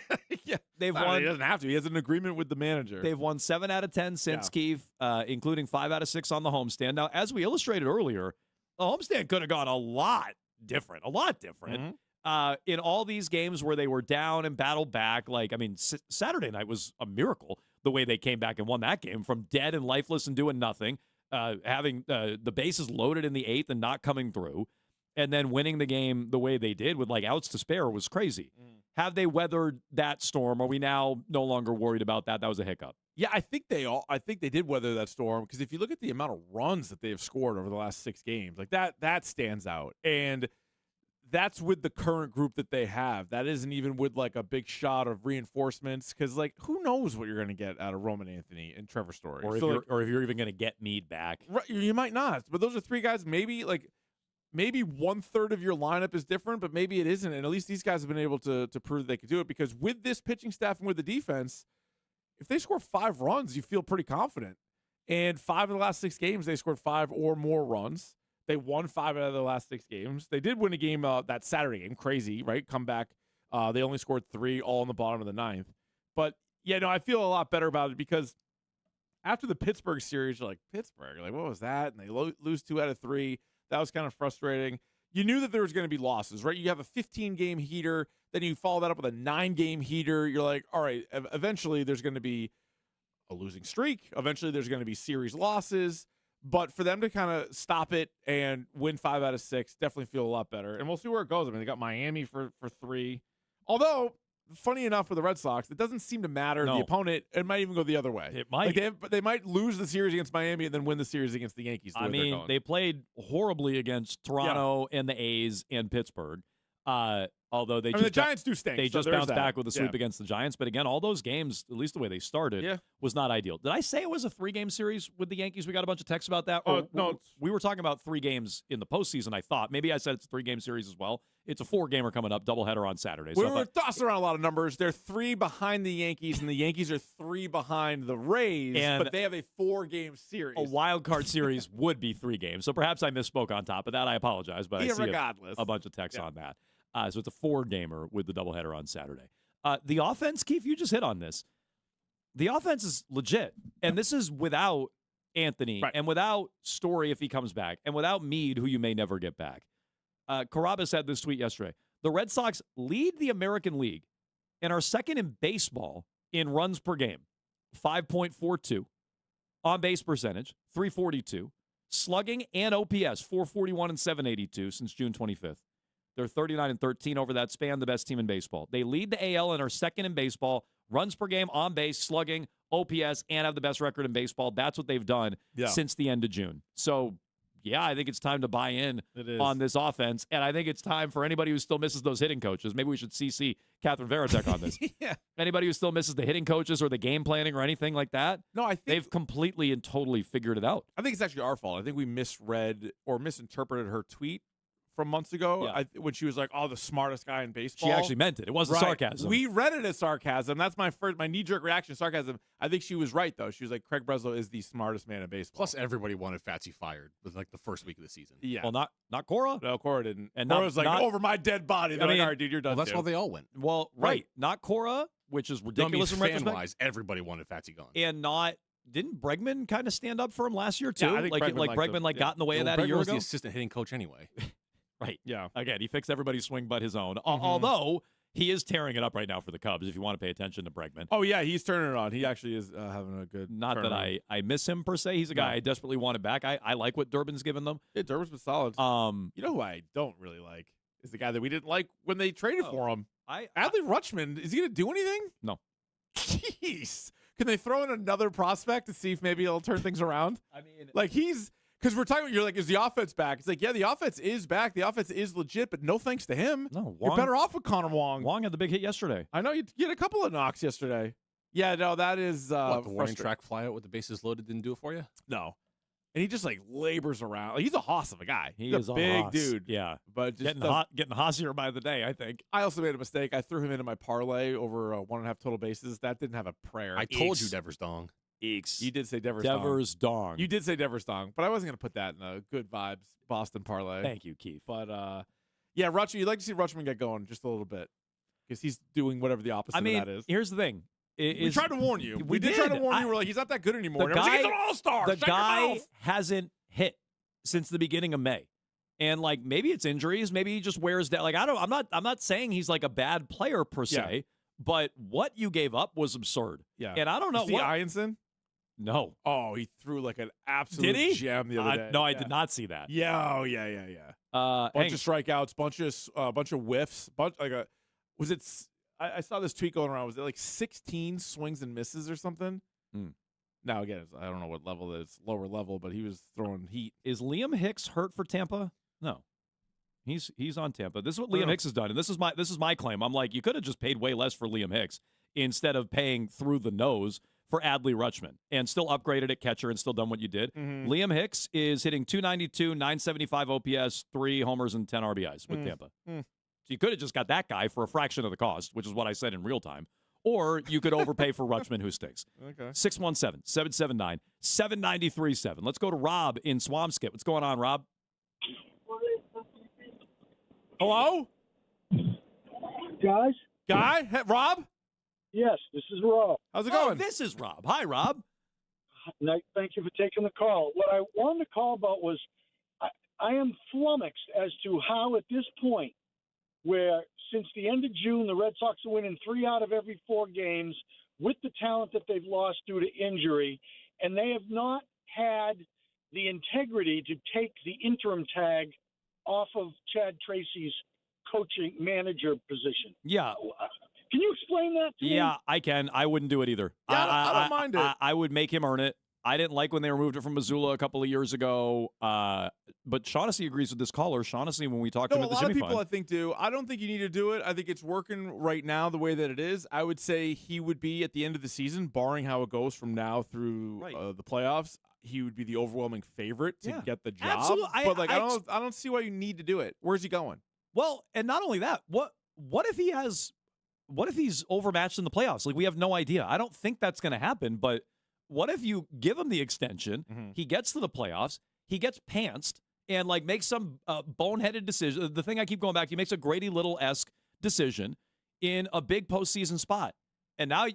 they've won. He doesn't have to. He has an agreement with the manager. They've won 7 out of 10 since Keith, including 5 out of 6 on the homestand. Now, as we illustrated earlier, the homestand could have gone a lot different. In all these games where they were down and battled back, Saturday night was a miracle the way they came back and won that game from dead and lifeless and doing nothing, having the bases loaded in the 8th and not coming through, and then winning the game the way they did with outs to spare was crazy. Have they weathered that storm? Are we now no longer worried about that? That was a hiccup. Yeah, I think they did weather that storm, because if you look at the amount of runs that they have scored over the last 6 games, that stands out. And that's with the current group that they have. That isn't even with a big shot of reinforcements, because who knows what you're going to get out of Roman Anthony and Trevor Story, or if you're even going to get Meade back. Right, you might not. But those are 3 guys. Maybe 1/3 of your lineup is different, but maybe it isn't. And at least these guys have been able to prove they could do it, because with this pitching staff and with the defense, if they score 5 runs, you feel pretty confident. And 5 of the last 6 games, they scored 5 or more runs. They won 5 out of the last 6 games. They did win a game that Saturday game. Crazy, right? Comeback. They only scored 3 all in the bottom of the 9th. But, I feel a lot better about it, because after the Pittsburgh series, you're like, Pittsburgh? What was that? And they lose 2 out of 3. That was kind of frustrating. You knew that there was going to be losses, right? You have a 15-game heater, then you follow that up with a 9-game heater. You're like, all right, eventually there's going to be a losing streak. Eventually there's going to be series losses. But for them to kind of stop it and win 5 out of 6, definitely feel a lot better. And we'll see where it goes. I mean, they got Miami for 3. Although, funny enough for the Red Sox, it doesn't seem to matter. No. The opponent, it might even go the other way. It might. They might lose the series against Miami and then win the series against the Yankees. They played horribly against Toronto and the A's and Pittsburgh. Although the Giants do stink. They just bounced back with a sweep against the Giants. But again, all those games, at least the way they started, was not ideal. Did I say it was a 3-game series with the Yankees? We got a bunch of texts about that. No. We were talking about 3 games in the postseason, I thought. Maybe I said it's a 3-game series as well. It's a 4-gamer coming up, doubleheader on Saturday. We were tossing around a lot of numbers. They're 3 behind the Yankees, and the Yankees are 3 behind the Rays, but they have a 4-game series. A wild card series would be 3 games. So perhaps I misspoke on top of that. I apologize, but I see a bunch of texts on that. So it's a 4-gamer with the doubleheader on Saturday. The offense, Keith, you just hit on this. The offense is legit, and this is without Anthony and without Story if he comes back, and without Meade, who you may never get back. Carrabba said this tweet yesterday. The Red Sox lead the American League and are second in baseball in runs per game, 5.42. On-base percentage, 342. Slugging and OPS, 441 and 782 since June 25th. They're 39-13 over that span, the best team in baseball. They lead the AL and are second in baseball, runs per game, on base, slugging, OPS, and have the best record in baseball. That's what they've done since the end of June. So, I think it's time to buy in on this offense, and I think it's time for anybody who still misses those hitting coaches. Maybe we should CC Catherine Veritek on this. Anybody who still misses the hitting coaches or the game planning or anything like that, no, I think they've completely and totally figured it out. I think it's actually our fault. I think we misread or misinterpreted her tweet from months ago Yeah. when she was like, "Oh, the smartest guy in baseball." She actually meant it. It wasn't sarcasm. We read it as sarcasm. That's my knee-jerk reaction, sarcasm. I think she was right, though. She was like, Craig Breslow is the smartest man in baseball. Plus, everybody wanted Fatsy fired with like the first week of the season. Yeah. Well, not Cora. No, Cora didn't. And Cora not- was like, not- over my dead body. They're I like, mean- all right, dude, you're done. Well, that's too. why they all went. Well, right. Not Cora, which is ridiculous in retrospect. Fan-wise, everybody wanted Fatsy gone. And didn't Bregman kind of stand up for him last year, too? Yeah, I think Bregman got in the way of that a year was ago? the assistant hitting coach anyway. Right. Yeah. Again, he fixed everybody's swing but his own. Although he is tearing it up right now for the Cubs, if you want to pay attention to Bregman. Oh, yeah, he's turning it on. He actually is having a good Not that turnaround. I miss him, per se. He's a guy I desperately wanted back. I like what Durbin's given them. Yeah, Durbin's been solid. You know who I don't really like is the guy that we didn't like when they traded for him. Adley Rutschman. Is he going to do anything? No. Jeez. Can they throw in another prospect to see if maybe it'll turn things around? I mean, like because we're talking, you're like, is the offense back? It's like, yeah, the offense is back. The offense is legit, but no thanks to him. No, you're better off with Connor Wong. Wong had the big hit yesterday. I know you had a couple of knocks yesterday. Yeah, no, that is What, the warning frustrating. track flyout with the bases loaded didn't do it for you? No. And he just like labors around. Like, he's a hoss of a guy. He He's is a a big hoss. dude. Yeah. But just Getting hossier by the day, I think. I also made a mistake. I threw him into my parlay over 1.5 total bases. That didn't have a prayer. I told you Devers Dong. Eeks. You did say Devers Dong. You did say Devers Dong, but I wasn't going to put that in a good vibes Boston parlay. Thank you, Keith. But yeah, Rutschman, you'd like to see Rutschman get going just a little bit because he's doing whatever the opposite I mean, of that is. here's the thing. We tried to warn you. We did try to warn you. We're like, he's not that good anymore. The And everyone's guy, like, he's an all-star. the Shut your guy mouth. hasn't hit since the beginning of May. And like maybe it's injuries, maybe he just wears down. Like I'm not saying he's like a bad player per se, but what you gave up was absurd. Yeah. And I don't know You see what Ianson? No. Oh, he threw like an absolute Did he? gem the other day. No, I did not see that. Yeah, oh yeah. Bunch of strikeouts, bunch of whiffs, was it? I saw this tweet going around. Was it like 16 swings and misses or something? Now again, I don't know what level it's lower level, but he was throwing heat. Is Liam Hicks hurt for Tampa? No. He's on Tampa. This is what Liam Hicks has done, and this is my claim. I'm like, you could have just paid way less for Liam Hicks instead of paying through the nose for Adley Rutschman and still upgraded at catcher and still done what you did. Liam Hicks is hitting 292, 975 OPS, 3 homers, and 10 RBIs with Tampa. So you could have just got that guy for a fraction of the cost, which is what I said in real time. Or you could overpay for Rutschman, who stinks. Okay. 617-779-7937. Let's go to Rob in Swampscott. What's going on, Rob? Hello? Guys? Rob? Yes, this is Rob. How's it Oh, going? this is Rob. Hi, Rob. Thank you for taking the call. What I wanted to call about was I am flummoxed as to how at this point, where since the end of June, the Red Sox are winning 3 out of every 4 games with the talent that they've lost due to injury, and they have not had the integrity to take the interim tag off of Chad Tracy's coaching manager position. Yeah. Can you explain that to me? Yeah, I can. I wouldn't do it either. Yeah, I don't mind it. I would make him earn it. I didn't like when they removed it from Missoula a couple of years ago. But Shaughnessy agrees with this caller. Shaughnessy, when we talked to him No, at a the lot of semifinal. people I think do. I don't think you need to do it. I think it's working right now the way that it is. I would say he would be at the end of the season, barring how it goes from now through the playoffs. He would be the overwhelming favorite to get the job. Absolutely. But like, I don't see why you need to do it. Where's he going? Well, and not only that, what if he's overmatched in the playoffs? Like, we have no idea. I don't think that's going to happen, but what if you give him the extension, he gets to the playoffs, he gets pantsed, and like makes some boneheaded decision. The thing I keep going back to, he makes a Grady Little-esque decision in a big postseason spot. And now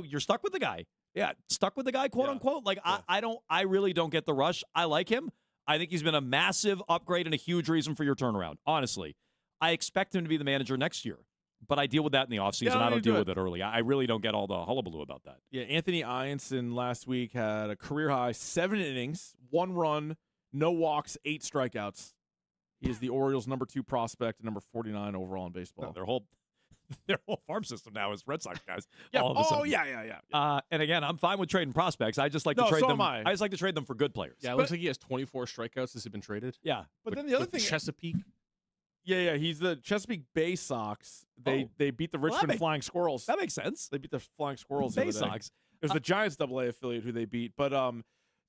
you're stuck with the guy. Yeah, stuck with the guy, quote unquote. Like, I really don't get the rush. I like him. I think he's been a massive upgrade and a huge reason for your turnaround. Honestly, I expect him to be the manager next year, but I deal with that in the offseason. I don't deal with it early. I really don't get all the hullabaloo about that. Yeah, Anthony Ianson last week had a career high 7 innings, 1 run, no walks, 8 strikeouts. He is the Orioles' number 2 prospect and number 49 overall in baseball. Their whole farm system now is Red Sox guys. Yeah. all of a sudden. Yeah. And again, I'm fine with trading prospects. I just like to No, trade so them. am I. I just like to trade them for good players. Yeah, it looks like he has 24 strikeouts since he's been traded. Yeah. But With- then the other with thing, Chesapeake. Yeah, he's the Chesapeake Bay Sox. They beat the Richmond Flying Squirrels. That makes sense. They beat the Flying Squirrels. Bay the other day. Sox. It was the Giants AA affiliate who they beat. But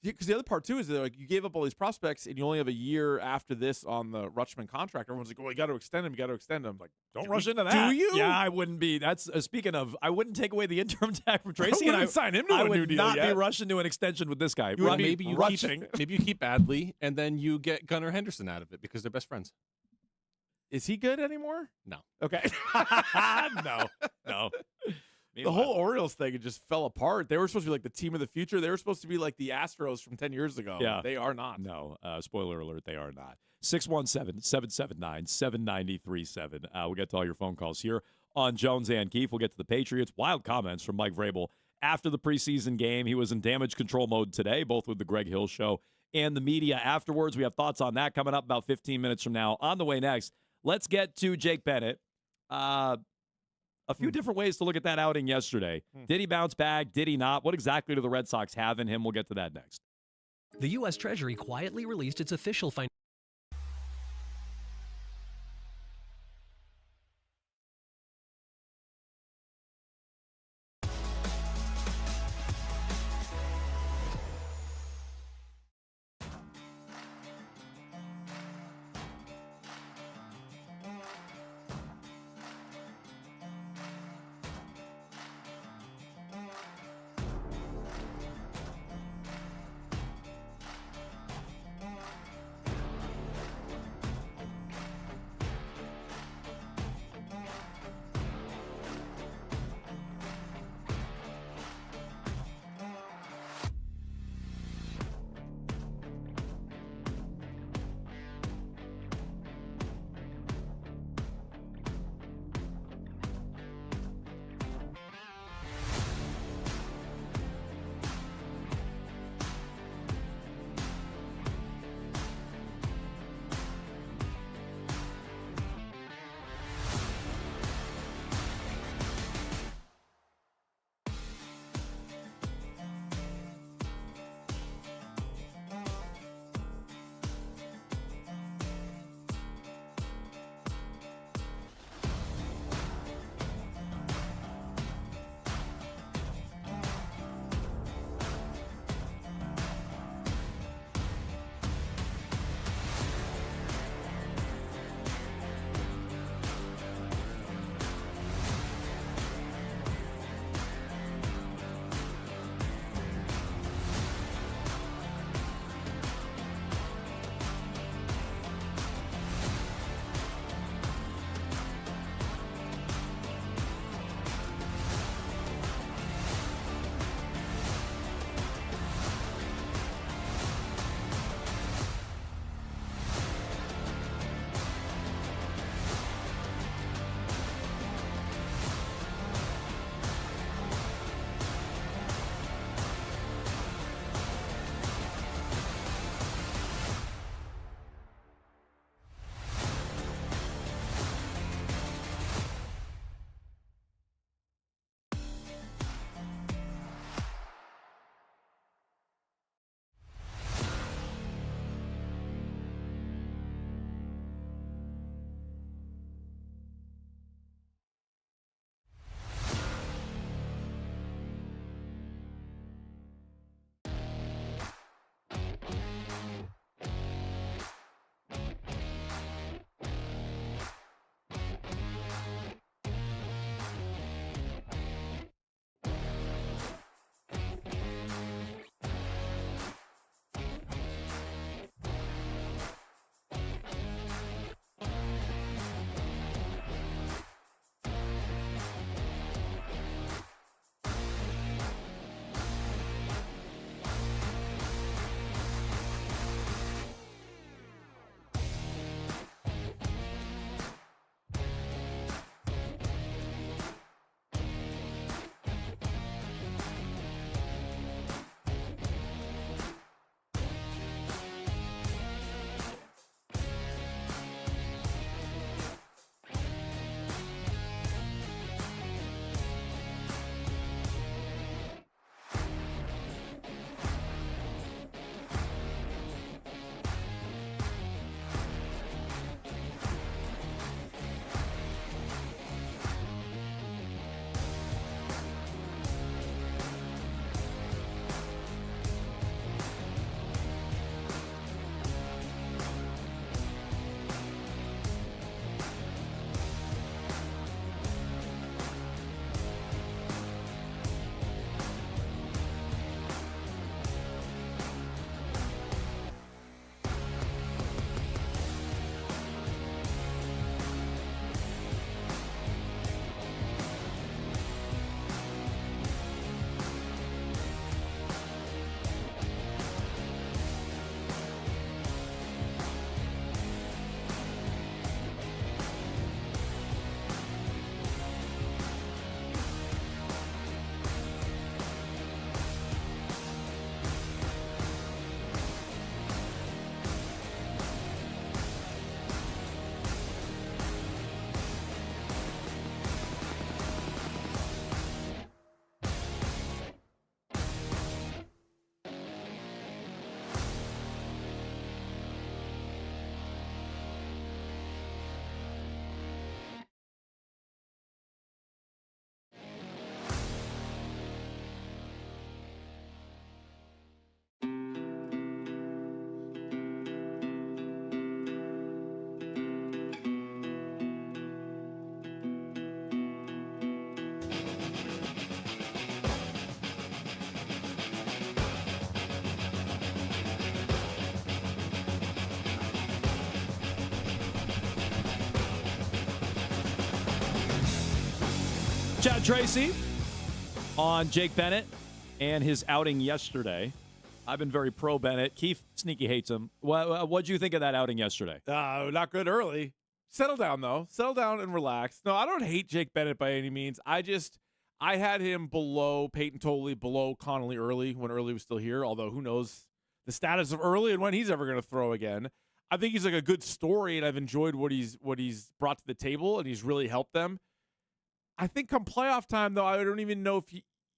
Because the other part too is that like you gave up all these prospects and you only have a year after this on the Rutschman contract. Everyone's like, "Well, you got to extend him. You got to extend him." Like, don't rush into that. Do you? Yeah, I wouldn't be. That's speaking of. I wouldn't take away the interim tag from Tracy. I wouldn't sign him to I a new would deal not yet. be rushing to an extension with this guy. Well, I'd be maybe you rushing. keep Adley, and then you get Gunnar Henderson out of it because they're best friends. Is he good anymore? No. Okay. No. The whole Orioles thing, it just fell apart. They were supposed to be like the team of the future. They were supposed to be like the Astros from 10 years ago. Yeah. They are not. No. Spoiler alert, they are not. 617-779-7937. We'll get to all your phone calls here on Jones and Keefe. We'll get to the Patriots. Wild comments from Mike Vrabel after the preseason game. He was in damage control mode today, both with the Greg Hill Show and the media afterwards. We have thoughts on that coming up about 15 minutes from now. On the way next, let's get to Jake Bennett. A few different ways to look at that outing yesterday. Did he bounce back? Did he not? What exactly do the Red Sox have in him? We'll get to that next. The U.S. Treasury quietly released its official financial. Chad Tracy on Jake Bennett and his outing yesterday. I've been very pro Bennett. Keith sneaky hates him. What'd you think of that outing yesterday? Not good early. Settle down, though. Settle down and relax. No, I don't hate Jake Bennett by any means. I had him below Peyton Tolley, below Connolly early when Early was still here, although who knows the status of Early and when he's ever going to throw again. I think he's like a good story, and I've enjoyed what he's brought to the table, and he's really helped them. I think come playoff time, though, I don't even know if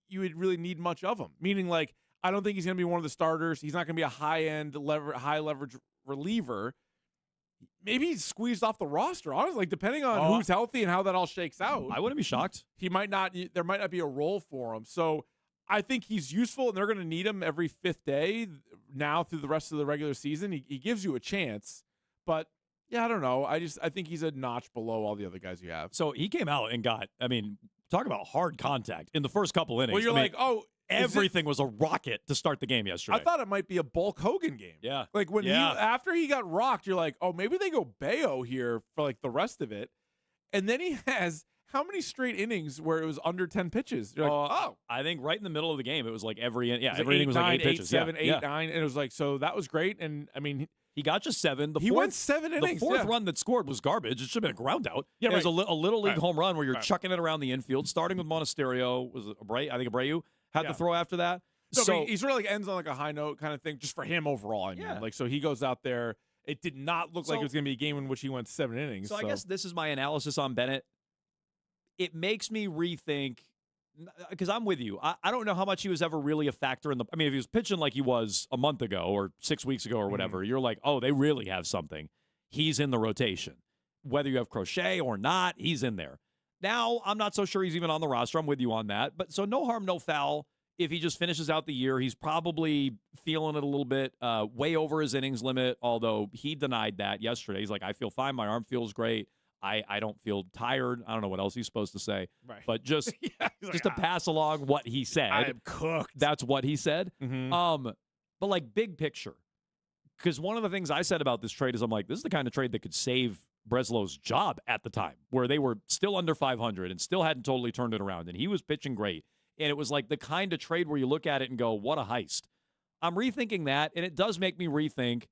you would really need much of him, meaning like I don't think he's going to be one of the starters. He's not going to be a high-end, high-leverage reliever. Maybe he's squeezed off the roster, honestly, like depending on who's healthy and how that all shakes out. I wouldn't be shocked. There might not be a role for him. So I think he's useful, and they're going to need him every fifth day now through the rest of the regular season. He gives you a chance, but yeah, I don't know. I think he's a notch below all the other guys you have. So he came out and got, talk about hard contact in the first couple innings. Well, you're everything was a rocket to start the game yesterday. I thought it might be a Bulk Hogan game. Yeah. Like when after he got rocked, you're like, oh, maybe they go Bayo here for like the rest of it. And then he has how many straight innings where it was under 10 pitches? You're like, I think right in the middle of the game, it was like every inning was 9, like 8 pitches. 7, 8, 9. And it was like, so that was great. And he got just 7. He went 7 innings. The fourth run that scored was garbage. It should have been a ground out. Yeah, it was a little league home run where you're chucking it around the infield, starting with Monasterio. Was it Abreu had to throw after that. No, so he sort of like ends on like a high note kind of thing, just for him overall. Like so he goes out there. It did not look like it was going to be a game in which he went 7 innings. So I guess this is my analysis on Bennett. It makes me rethink because I'm with you. I don't know how much he was ever really a factor in the. If he was pitching like he was a month ago or 6 weeks ago or whatever, you're like, oh, they really have something. He's in the rotation, whether you have Crochet or not. He's in there. Now I'm not so sure he's even on the roster. I'm with you on that. But so no harm, no foul. If he just finishes out the year, he's probably feeling it a little bit, way over his innings limit, although he denied that yesterday. He's like, I feel fine. My arm feels great. I don't feel tired. I don't know what else he's supposed to say. Right. But just to pass along what he said. I am cooked. That's what he said. Mm-hmm. But like big picture, because one of the things I said about this trade is I'm like, this is the kind of trade that could save Breslow's job at the time, where they were still under 500 and still hadn't totally turned it around. And he was pitching great. And it was like the kind of trade where you look at it and go, what a heist. I'm rethinking that, and it does make me rethink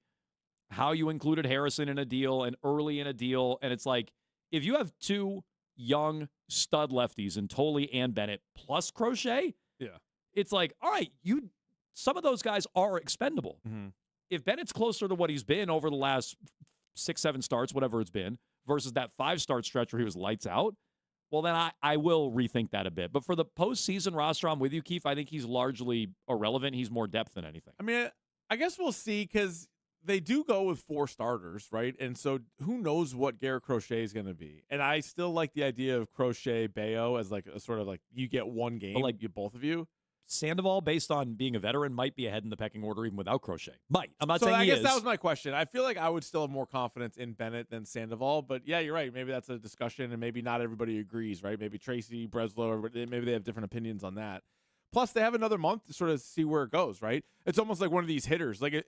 how you included Harrison in a deal and Early in a deal. And it's like, if you have 2 young stud lefties in Tolley and Bennett plus Crochet, it's like, all right, some of those guys are expendable. Mm-hmm. If Bennett's closer to what he's been over the last 6, 7 starts, whatever it's been, versus that 5-start stretch where he was lights out, well, then I will rethink that a bit. But for the postseason roster, I'm with you, Keith. I think he's largely irrelevant. He's more depth than anything. I guess we'll see because they do go with 4 starters, right? And so who knows what Garrett Crochet is going to be. And I still like the idea of Crochet, Bayo as like a sort of like you get one game, like both of you. Sandoval, based on being a veteran, might be ahead in the pecking order even without Crochet. Might. I'm not saying I he guess is. that was my question. I feel like I would still have more confidence in Bennett than Sandoval, but yeah, you're right. Maybe that's a discussion, and maybe not everybody agrees, right? Maybe Tracy, Breslow, maybe they have different opinions on that. Plus, they have another month to sort of see where it goes, right? It's almost like one of these hitters. Like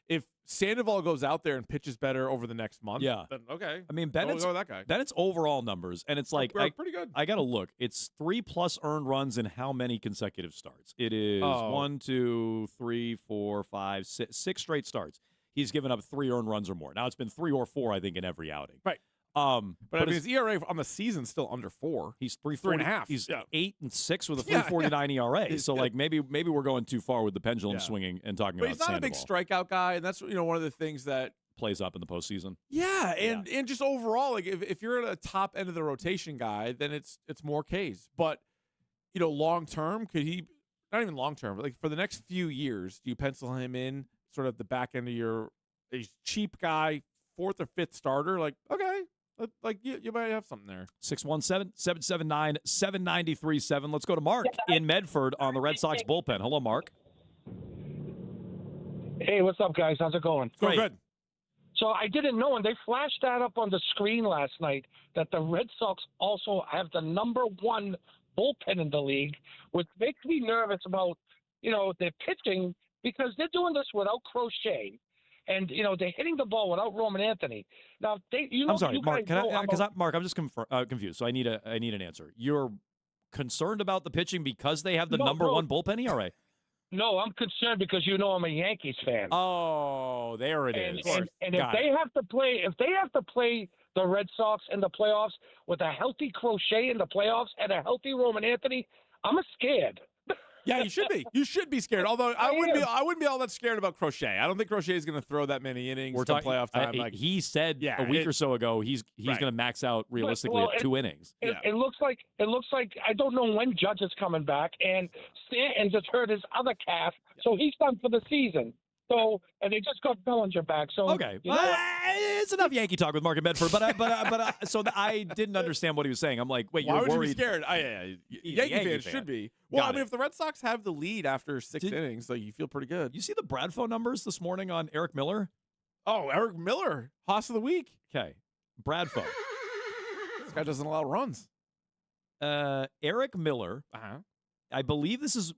if Sandoval goes out there and pitches better over the next month, then okay. Bennett's, go with that guy. Bennett's overall numbers, and it's like pretty good. I got to look. It's 3+ earned runs in how many consecutive starts? It is 1, 2, 3, 4, 5, 6 straight starts. He's given up 3 earned runs or more. Now it's been 3 or 4, I think, in every outing. Right. But his ERA on the season's still under 4. He's 3.5. He's 8 and 6 with a 3.49 ERA. So like maybe we're going too far with the pendulum swinging and talking about. But he's not a big strikeout guy, and that's one of the things that plays up in the postseason. Yeah, and just overall, like if you're at a top end of the rotation guy, then it's more Ks. But long term, could he? Not even long term, but like for the next few years, do you pencil him in sort of the back end of your cheap guy, 4th or 5th starter? Like okay. Like you might have something there. 617-779-7937. Let's go to Mark in Medford on the Red Sox bullpen. Hello, Mark. Hey, what's up, guys? How's it going? Good. So I didn't know, and they flashed that up on the screen last night, that the Red Sox also have the #1 bullpen in the league, which makes me nervous about, their pitching because they're doing this without Crochet. And, they're hitting the ball without Roman Anthony. Now, I'm sorry, Mark. Mark, I'm just confused. So I need an answer. You're concerned about the pitching because they have the number one bullpen ERA? No, I'm concerned because I'm a Yankees fan. Oh, there it is. And if they have to play the Red Sox in the playoffs with a healthy Crochet in the playoffs and a healthy Roman Anthony, I'm scared. Yeah, you should be. You should be scared. Although I wouldn't be all that scared about Crochet. I don't think Crochet is going to throw that many innings. We're talking playoff time. He said a week or so ago he's going to max out realistically at 2 innings. It looks like I don't know when Judge is coming back, and Stanton just hurt his other calf, so he's done for the season. So, and they just got Bellinger back. So okay, it's enough Yankee talk with Mark and Bedford. So I didn't understand what he was saying. I'm like, wait, why you're would worried? You be scared? Yankee fans should be. Well, I mean, if the Red Sox have the lead after 6 innings, like you feel pretty good. You see the Bradfo numbers this morning on Eric Miller? Oh, Eric Miller, Hoss of the Week. Okay, Bradfo. This guy doesn't allow runs. Eric Miller. I believe this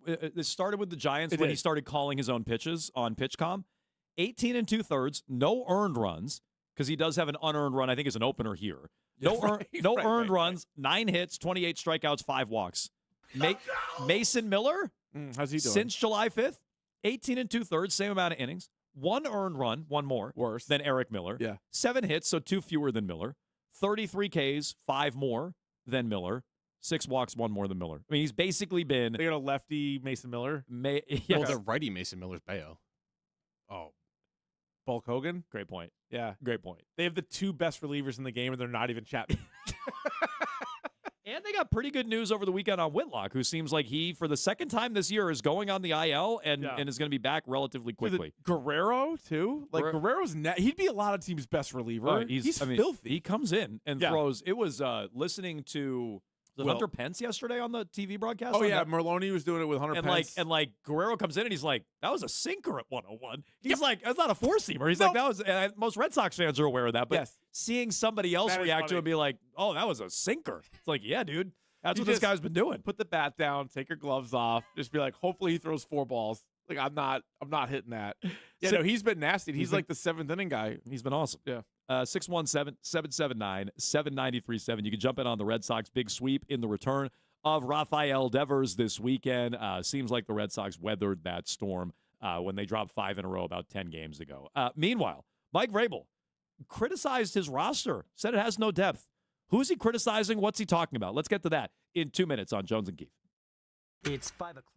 started with the Giants when he started calling his own pitches on PitchCom. 18 2/3, no earned runs, because he does have an unearned run. I think is an opener here. No earned runs, 9 hits, 28 strikeouts, 5 walks. Mason Miller, how's he doing? Since July 5th, 18 2/3, same amount of innings, 1 earned run, 1 more worse than Eric Miller. Yeah, 7 hits, so 2 fewer than Miller. 33 Ks, 5 more than Miller. 6 walks, 1 more than Miller. I mean, he's basically been. They got a lefty Mason Miller. Yes. Well, the righty Mason Miller's Bayo. Oh, Bulk Hogan. Great point. Yeah, great point. They have the 2 best relievers in the game, and they're not even Chapman. And they got pretty good news over the weekend on Whitlock, who seems like he, for the second time this year, is going on the IL and is going to be back relatively quickly. Guerrero, too? Like, Guerrero's he'd be a lot of teams' best reliever. He's filthy. He comes in and throws. It was listening to Hunter Pence yesterday on the TV broadcast. Oh, yeah. Merloni was doing it with Hunter Pence. And Guerrero comes in and he's like, that was a sinker at 101. He's like, that's not a 4-seamer. He's like, that was, and most Red Sox fans are aware of that. But seeing somebody else react to it and be like, oh, that was a sinker. It's like, yeah, dude. That's what this guy's been doing. Put the bat down, take your gloves off, just be like, hopefully he throws 4 balls. Like, I'm not hitting that. Yeah, no, he's been nasty. He's like the 7th inning guy. He's been awesome. Yeah. 617-779-7937. You can jump in on the Red Sox big sweep in the return of Rafael Devers this weekend. Seems like the Red Sox weathered that storm when they dropped 5 in a row about 10 games ago. Meanwhile, Mike Vrabel criticized his roster, said it has no depth. Who's he criticizing? What's he talking about? Let's get to that in 2 minutes on Jones and Keefe. It's 5 o'clock.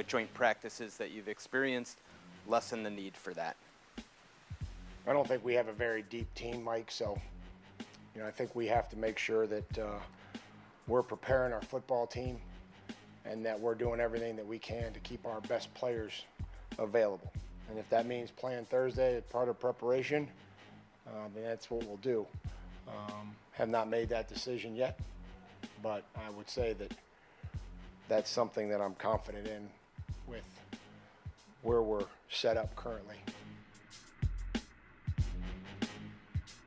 joint practices that you've experienced lessen the need for that? I don't think we have a very deep team, Mike, so I think we have to make sure that we're preparing our football team and that we're doing everything that we can to keep our best players available. And if that means playing Thursday as part of preparation, then that's what we'll do. Have not made that decision yet, but I would say that that's something that I'm confident in with where we're set up currently.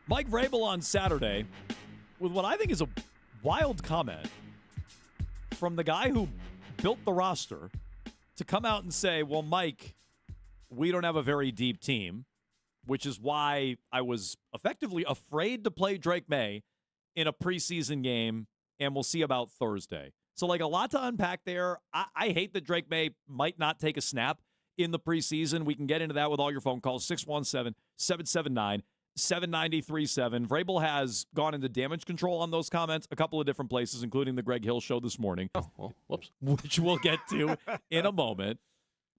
Mike Vrabel on Saturday with what I think is a wild comment from the guy who built the roster to come out and say, well, Mike, we don't have a very deep team, which is why I was effectively afraid to play Drake May in a preseason game, and we'll see about Thursday. So, a lot to unpack there. I hate that Drake May might not take a snap in the preseason. We can get into that with all your phone calls, 617-779-7937. Vrabel has gone into damage control on those comments a couple of different places, including the Greg Hill show this morning. Oh, well, whoops. Which we'll get to in a moment.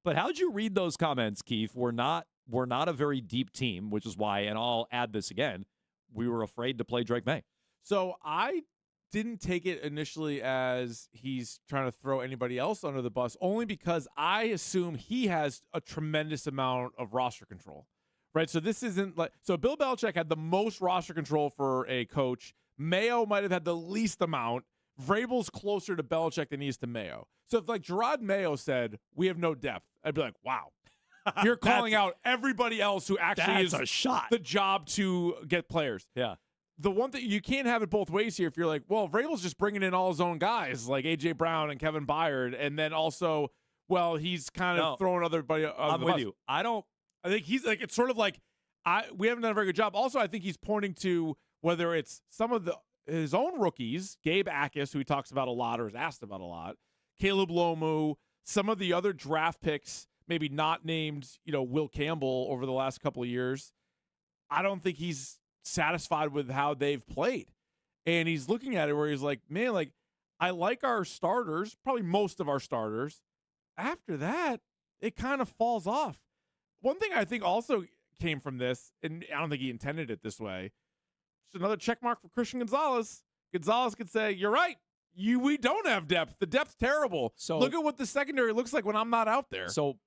But how'd you read those comments, Keith? We're not a very deep team, which is why, and I'll add this again, we were afraid to play Drake May. So I didn't take it initially as he's trying to throw anybody else under the bus, only because I assume he has a tremendous amount of roster control, right? So this isn't so Bill Belichick had the most roster control for a coach. Mayo might have had the least amount. Vrabel's closer to Belichick than he is to Mayo. So if Gerard Mayo said, we have no depth, I'd be like, wow. You're calling out everybody else who actually is a shot. The job to get players. Yeah. The one thing you can't have it both ways here. If you're like, well, Vrabel's just bringing in all his own guys like A.J. Brown and Kevin Byard, and then also, well, he's kind of throwing everybody. I'm with you. I think he's like it's sort of like we haven't done a very good job. Also, I think he's pointing to whether it's some of his own rookies, Gabe Akis, who he talks about a lot or is asked about a lot, Caleb Lomu, some of the other draft picks, maybe not named, Will Campbell over the last couple of years. I don't think he's satisfied with how they've played. And he's looking at it where he's like, man, I like our starters, probably most of our starters. After that, it kind of falls off. One thing I think also came from this, and I don't think he intended it this way, just another check mark for Christian Gonzalez. Gonzalez could say, you're right. We don't have depth. The depth's terrible. So look at what the secondary looks like when I'm not out there. So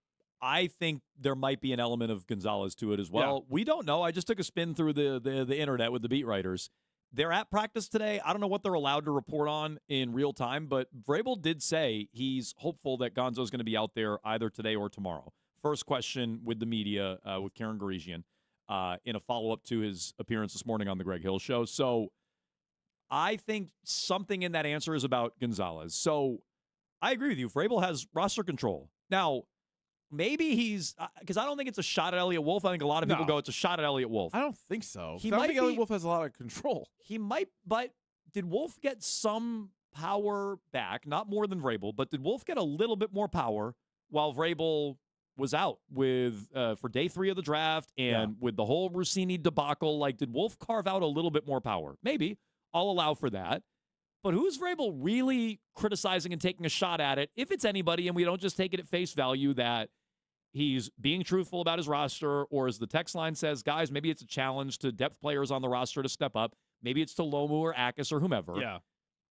I think there might be an element of Gonzalez to it as well. Yeah. We don't know. I just took a spin through the internet with the beat writers. They're at practice today. I don't know what they're allowed to report on in real time, but Vrabel did say he's hopeful that Gonzo's going to be out there either today or tomorrow. First question with the media with Karen Garigian in a follow-up to his appearance this morning on the Greg Hill show. So I think something in that answer is about Gonzalez. So I agree with you. Vrabel has roster control. Now, maybe he's because I don't think it's a shot at Elliott Wolf. I think a lot of people go, it's a shot at Elliott Wolf. I don't think so. I don't think Elliott Wolf has a lot of control. He might, but did Wolf get some power back? Not more than Vrabel, but did Wolf get a little bit more power while Vrabel was out with for day 3 of the draft and with the whole Rossini debacle? Did Wolf carve out a little bit more power? Maybe. I'll allow for that. But who's Vrabel really criticizing and taking a shot at it? If it's anybody, and we don't just take it at face value that he's being truthful about his roster, or as the text line says, guys, maybe it's a challenge to depth players on the roster to step up. Maybe it's to Lomu or Akis or whomever. Yeah.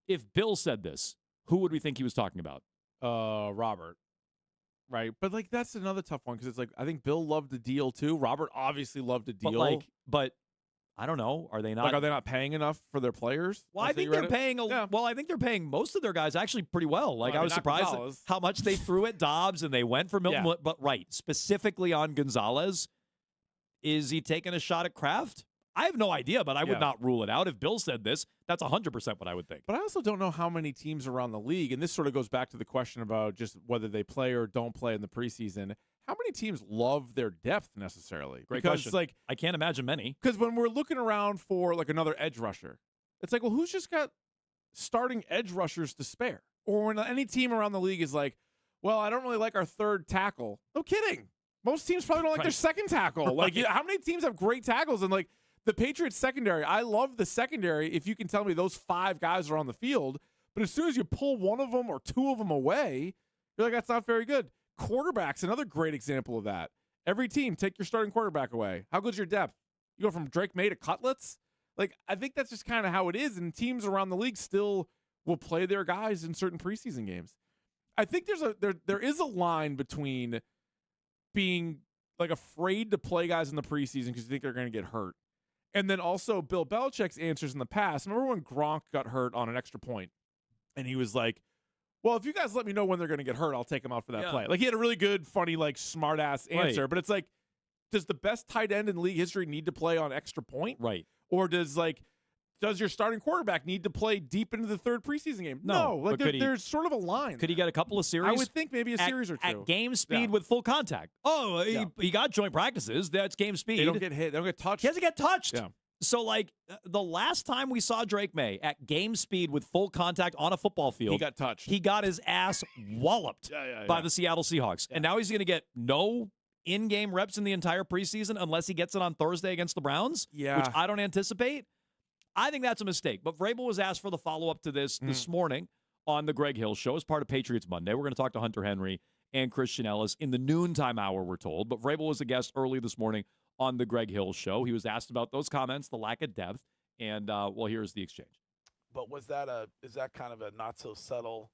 If Bill said this, who would we think he was talking about? Robert. Right. But that's another tough one because it's I think Bill loved the deal too. Robert obviously loved the deal. But I don't know. Are they not? Are they not paying enough for their players? Well, I think they're paying. Well, I think they're paying most of their guys actually pretty well. I was surprised at how much they threw at Dobbs and they went for Milton. Yeah. But specifically on Gonzalez, is he taking a shot at Kraft? I have no idea, but I would not rule it out. If Bill said this, that's 100% what I would think. But I also don't know how many teams around the league, and this sort of goes back to the question about just whether they play or don't play in the preseason. How many teams love their depth necessarily? Great question. I can't imagine many. Because when we're looking around for another edge rusher, it's well, who's just got starting edge rushers to spare? Or when any team around the league is well, I don't really like our third tackle. No kidding. Most teams probably don't like their second tackle. How many teams have great tackles? And the Patriots secondary, I love the secondary if you can tell me those 5 guys are on the field. But as soon as you pull one of them or 2 of them away, you're that's not very good. quarterback's another great example of that. Every team, take your starting quarterback away. How good's your depth? You go from Drake May to Cutlets? Like, I think that's just kind of how it is, and teams around the league still will play their guys in certain preseason games. I think there is a line between being like afraid to play guys in the preseason because you think they're going to get hurt, and then also Bill Belichick's answers in the past. Remember when Gronk got hurt on an extra point, and he was like, well, if you guys let me know when they're going to get hurt, I'll take them out for that play. Like, he had a really good, funny, like, smart-ass answer. Right. But it's like, does the best tight end in league history need to play on extra point? Right. Or does your starting quarterback need to play deep into the third preseason game? No. Like, there's sort of a line. Could he get a couple of series? I would think maybe a series or two. At game speed with full contact. Oh, he got joint practices. That's game speed. They don't get hit. They don't get touched. He doesn't get touched. Yeah. So, like, the last time we saw Drake May at game speed with full contact on a football field, he got touched. He got his ass walloped by the Seattle Seahawks. Yeah. And now he's going to get no in-game reps in the entire preseason unless he gets it on Thursday against the Browns, which I don't anticipate. I think that's a mistake. But Vrabel was asked for the follow-up to this morning on the Greg Hill Show as part of Patriots Monday. We're going to talk to Hunter Henry and Christian Ellis in the noontime hour, we're told. But Vrabel was a guest early this morning on the Greg Hill Show. He was asked about those comments, the lack of depth, and, well, here's the exchange. But is that kind of a not-so-subtle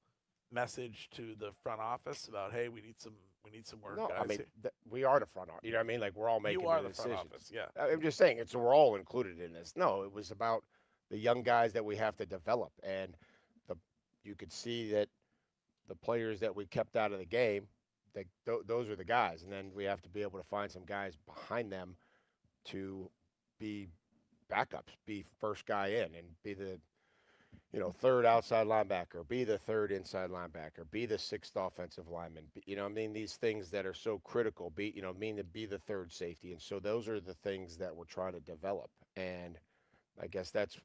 message to the front office about, hey, we need some work, no, guys? I mean, we are the front office. You know what I mean? Like, we're all making you are the the front decisions. office, yeah. I'm just saying, we're all included in this. No, it was about the young guys that we have to develop. And you could see that the players that we kept out of the game, those are the guys. And then we have to be able to find some guys behind them to be backups, be first guy in, and be the third outside linebacker, be the third inside linebacker, be the sixth offensive lineman. I mean, these things that are so critical, be the third safety. And so those are the things that we're trying to develop. And I guess that's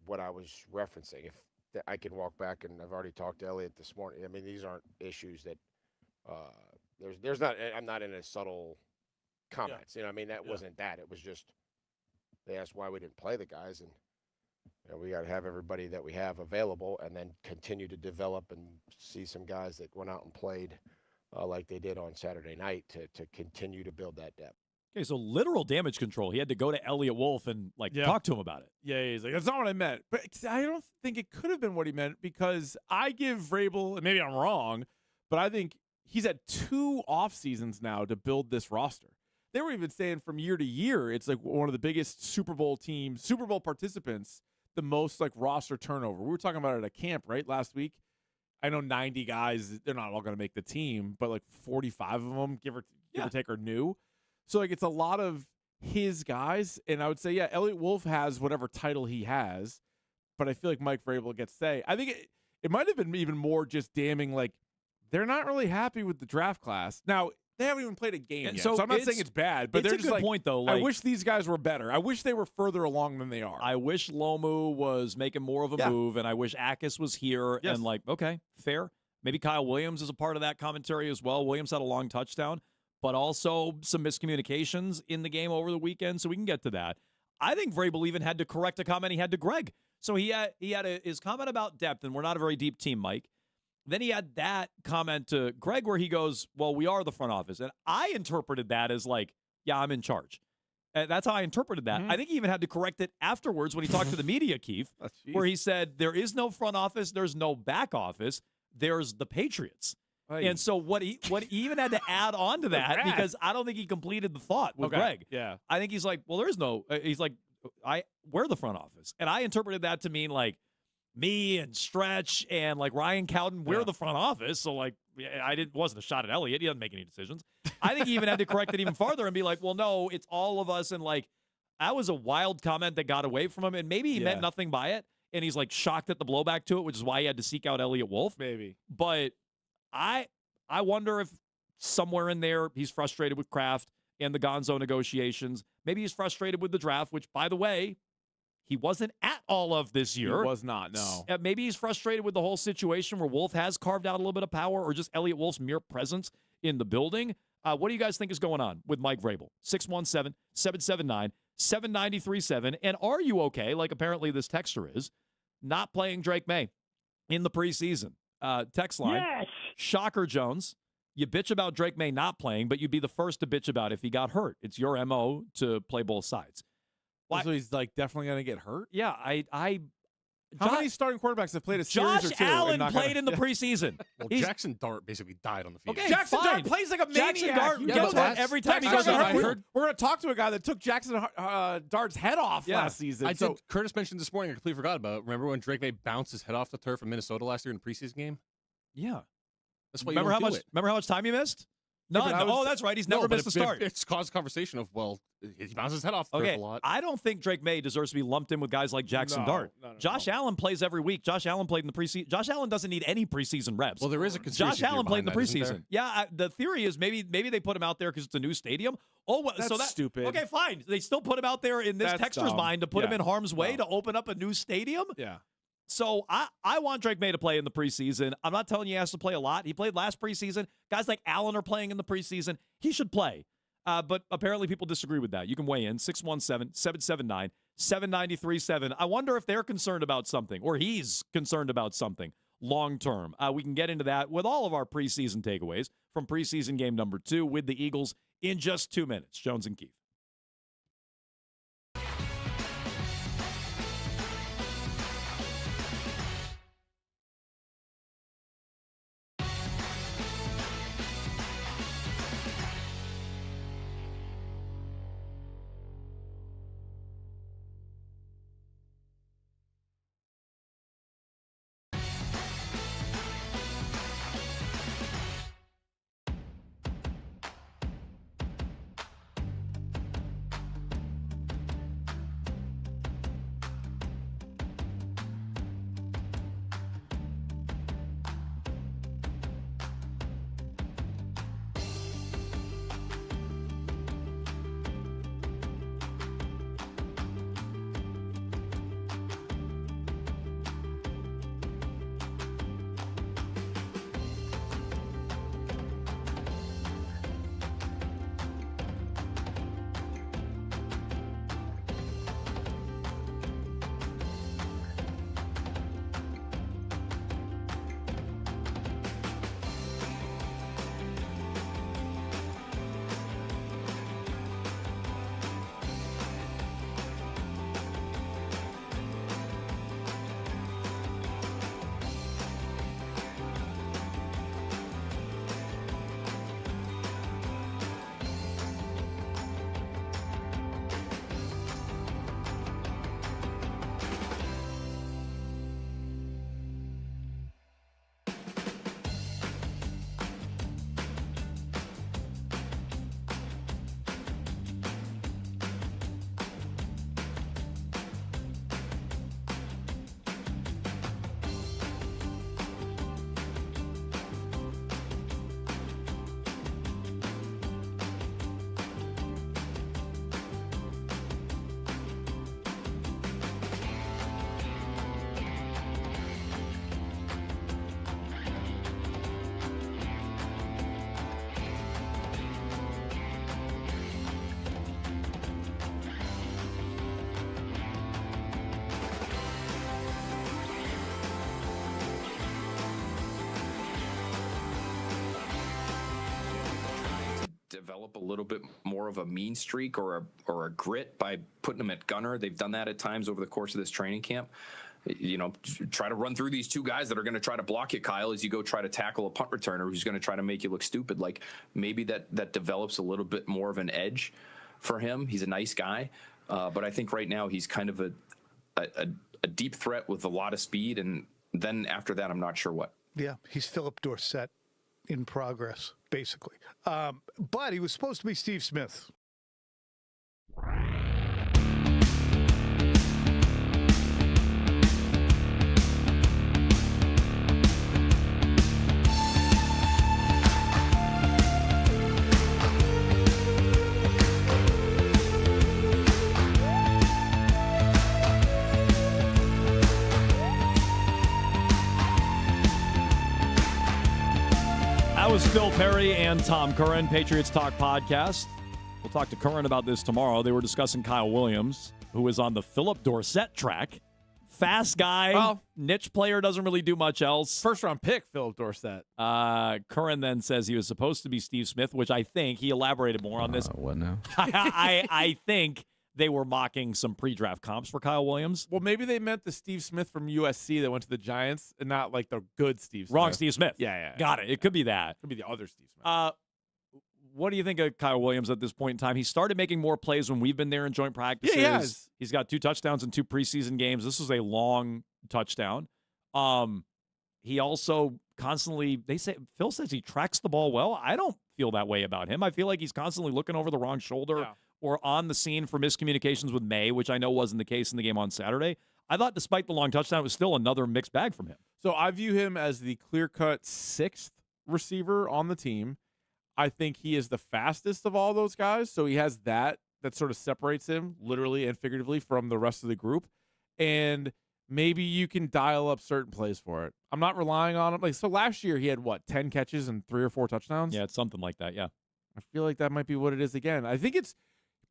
what I was referencing. If I can walk back, and I've already talked to Elliot this morning. I mean, these aren't issues that there's not. I'm not in a subtle comments. Yeah. I mean, that wasn't that. It was just they asked why we didn't play the guys, and we got to have everybody that we have available, and then continue to develop and see some guys that went out and played like they did on Saturday night to continue to build that depth. Okay, so literal damage control. He had to go to Elliot Wolf and talk to him about it. Yeah, he's like, that's not what I meant. But I don't think it could have been what he meant, because I give Vrabel, and maybe I'm wrong, but I think he's had 2 off seasons now to build this roster. They were even saying from year to year, it's like one of the biggest Super Bowl participants, the most like roster turnover. We were talking about it at camp, right, last week. I know 90 guys, they're not all going to make the team, but like 45 of them, give or take, are new. So, like, it's a lot of his guys, and I would say, Elliot Wolf has whatever title he has, but I feel like Mike Vrabel gets say. I think it might have been even more just damning, like, they're not really happy with the draft class. Now, they haven't even played a game yet, so I'm not saying it's bad, but they're just like, point, though. I wish these guys were better. I wish they were further along than they are. I wish Lomu was making more of a move, and I wish Akis was here, and okay, fair. Maybe Kyle Williams is a part of that commentary as well. Williams had a long touchdown, but also some miscommunications in the game over the weekend, so we can get to that. I think Vrabel even had to correct a comment he had to Greg. So he had his comment about depth, and we're not a very deep team, Mike. Then he had that comment to Greg where he goes, well, we are the front office. And I interpreted that as like, yeah, I'm in charge. And that's how I interpreted that. I think he even had to correct it afterwards when he talked to the media, Keith, where he said, there is no front office, there's no back office, there's the Patriots. And so what he even had to add on to that, because I don't think he completed the thought with Greg. Yeah. I think he's like, well, there's no, he's like, we're the front office. And I interpreted that to mean like me and Stretch and like Ryan Cowden, we're the front office. So like, wasn't a shot at Elliott. He doesn't make any decisions. I think he even had to correct it even farther and be like, well, no, it's all of us. And like, that was a wild comment that got away from him. And maybe he meant nothing by it. And he's like shocked at the blowback to it, which is why he had to seek out Elliot Wolf. Maybe. But I wonder if somewhere in there he's frustrated with Kraft and the Gonzo negotiations. Maybe he's frustrated with the draft, which, by the way, he wasn't at all of this year. He was not, no. Maybe he's frustrated with the whole situation where Wolf has carved out a little bit of power, or just Elliot Wolf's mere presence in the building. What do you guys think is going on with Mike Vrabel? 617-779-7937. And are you okay, like apparently this texter is, not playing Drake May in the preseason? Text line. Yes. Shocker Jones You bitch about Drake May not playing, but you'd be the first to bitch about if he got hurt. It's your MO to play both sides. So he's like definitely going to get hurt? Yeah, How many starting quarterbacks have played a series or Josh two? Allen played in the preseason. Well, Jackson Dart basically died on the field. Okay, Jackson fine. Dart plays like a maniac. Jackson Dart Yeah, gets but hurt every time he goes on the field. We're going to talk to a guy that took Jackson Dart's head off last season. Curtis mentioned this morning, I completely forgot about it. Remember when Drake May bounced his head off the turf in Minnesota last year in the preseason game? Yeah. That's why Remember how much time he missed? None. That's right. He's never missed a start. It's caused conversation of, well, he bounced his head off the turf a lot. I don't think Drake May deserves to be lumped in with guys like Jackson Dart. Josh Allen plays every week. Josh Allen played in the preseason. Josh Allen doesn't need any preseason reps. Well, there is a conspiracy Josh Allen played in the behind that, isn't preseason. Yeah, the theory is maybe they put him out there because it's a new stadium. Oh, well, that's so that's stupid. Okay, fine. They still put him out there in this texter's mind to put him in harm's way to open up a new stadium. Yeah. So I want Drake May to play in the preseason. I'm not telling you he has to play a lot. He played last preseason. Guys like Allen are playing in the preseason. He should play. But apparently people disagree with that. You can weigh in, 617-779-7937. I wonder if they're concerned about something or he's concerned about something long term. We can get into that with all of our preseason takeaways from preseason game number 2 with the Eagles in just 2 minutes. Jones and Keith. Develop a little bit more of a mean streak or a grit by putting them at gunner. They've done that at times over the course of this training camp. You know, try to run through these two guys that are going to try to block you, Kyle, as you go try to tackle a punt returner who's going to try to make you look stupid. Like maybe that develops a little bit more of an edge for him. He's a nice guy, but I think right now he's kind of a deep threat with a lot of speed, and then after that, I'm not sure what. Yeah, he's Philip Dorsett in progress, basically. But he was supposed to be Steve Smith. That was Phil Perry and Tom Curran, Patriots Talk podcast. We'll talk to Curran about this tomorrow. They were discussing Kyle Williams, who is on the Philip Dorsett track. Fast guy. Well, niche player, doesn't really do much else. First-round pick, Philip Dorsett. Curran then says he was supposed to be Steve Smith, which I think he elaborated more on this. What now? I think they were mocking some pre-draft comps for Kyle Williams. Well, maybe they meant the Steve Smith from USC that went to the Giants and not like the good Steve Smith. Wrong Steve Smith. Yeah. Got it. It could be that. Could be the other Steve Smith. What do you think of Kyle Williams at this point in time? He started making more plays when we've been there in joint practices. Yeah, he has. He's got 2 touchdowns in 2 preseason games. This was a long touchdown. He also constantly, Phil says he tracks the ball well. I don't feel that way about him. I feel like he's constantly looking over the wrong shoulder or on the scene for miscommunications with May, which I know wasn't the case in the game on Saturday. I thought despite the long touchdown, it was still another mixed bag from him. So I view him as the clear-cut 6th receiver on the team. I think he is the fastest of all those guys, so he has that sort of separates him literally and figuratively from the rest of the group. And maybe you can dial up certain plays for it. I'm not relying on him. So last year he had, 10 catches and 3 or 4 touchdowns? Yeah, it's something like that, yeah. I feel like that might be what it is again. I think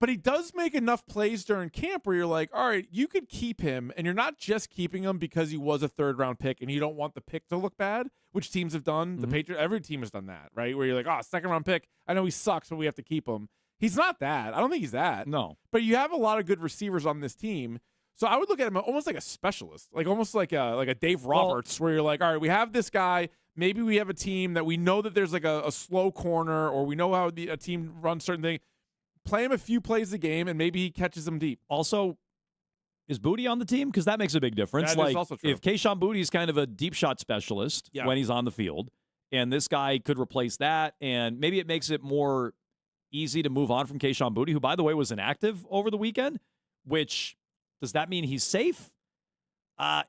but he does make enough plays during camp where you're like, all right, you could keep him, and you're not just keeping him because he was a 3rd-round pick and you don't want the pick to look bad, which teams have done. Mm-hmm. The Patriots, every team has done that, right? Where you're like, 2nd-round pick. I know he sucks, but we have to keep him. He's not that. I don't think he's that. No. But you have a lot of good receivers on this team. So I would look at him almost like a specialist, like almost like a Dave Roberts, where you're like, all right, we have this guy. Maybe we have a team that we know that there's like a slow corner, or we know how a team runs certain things. Play him a few plays a game, and maybe he catches them deep. Also, is Booty on the team? Because that makes a big difference. That is also true. If Kayshon Booty is kind of a deep shot specialist when he's on the field, and this guy could replace that, and maybe it makes it more easy to move on from Kayshon Booty, who, by the way, was inactive over the weekend, which does that mean he's safe?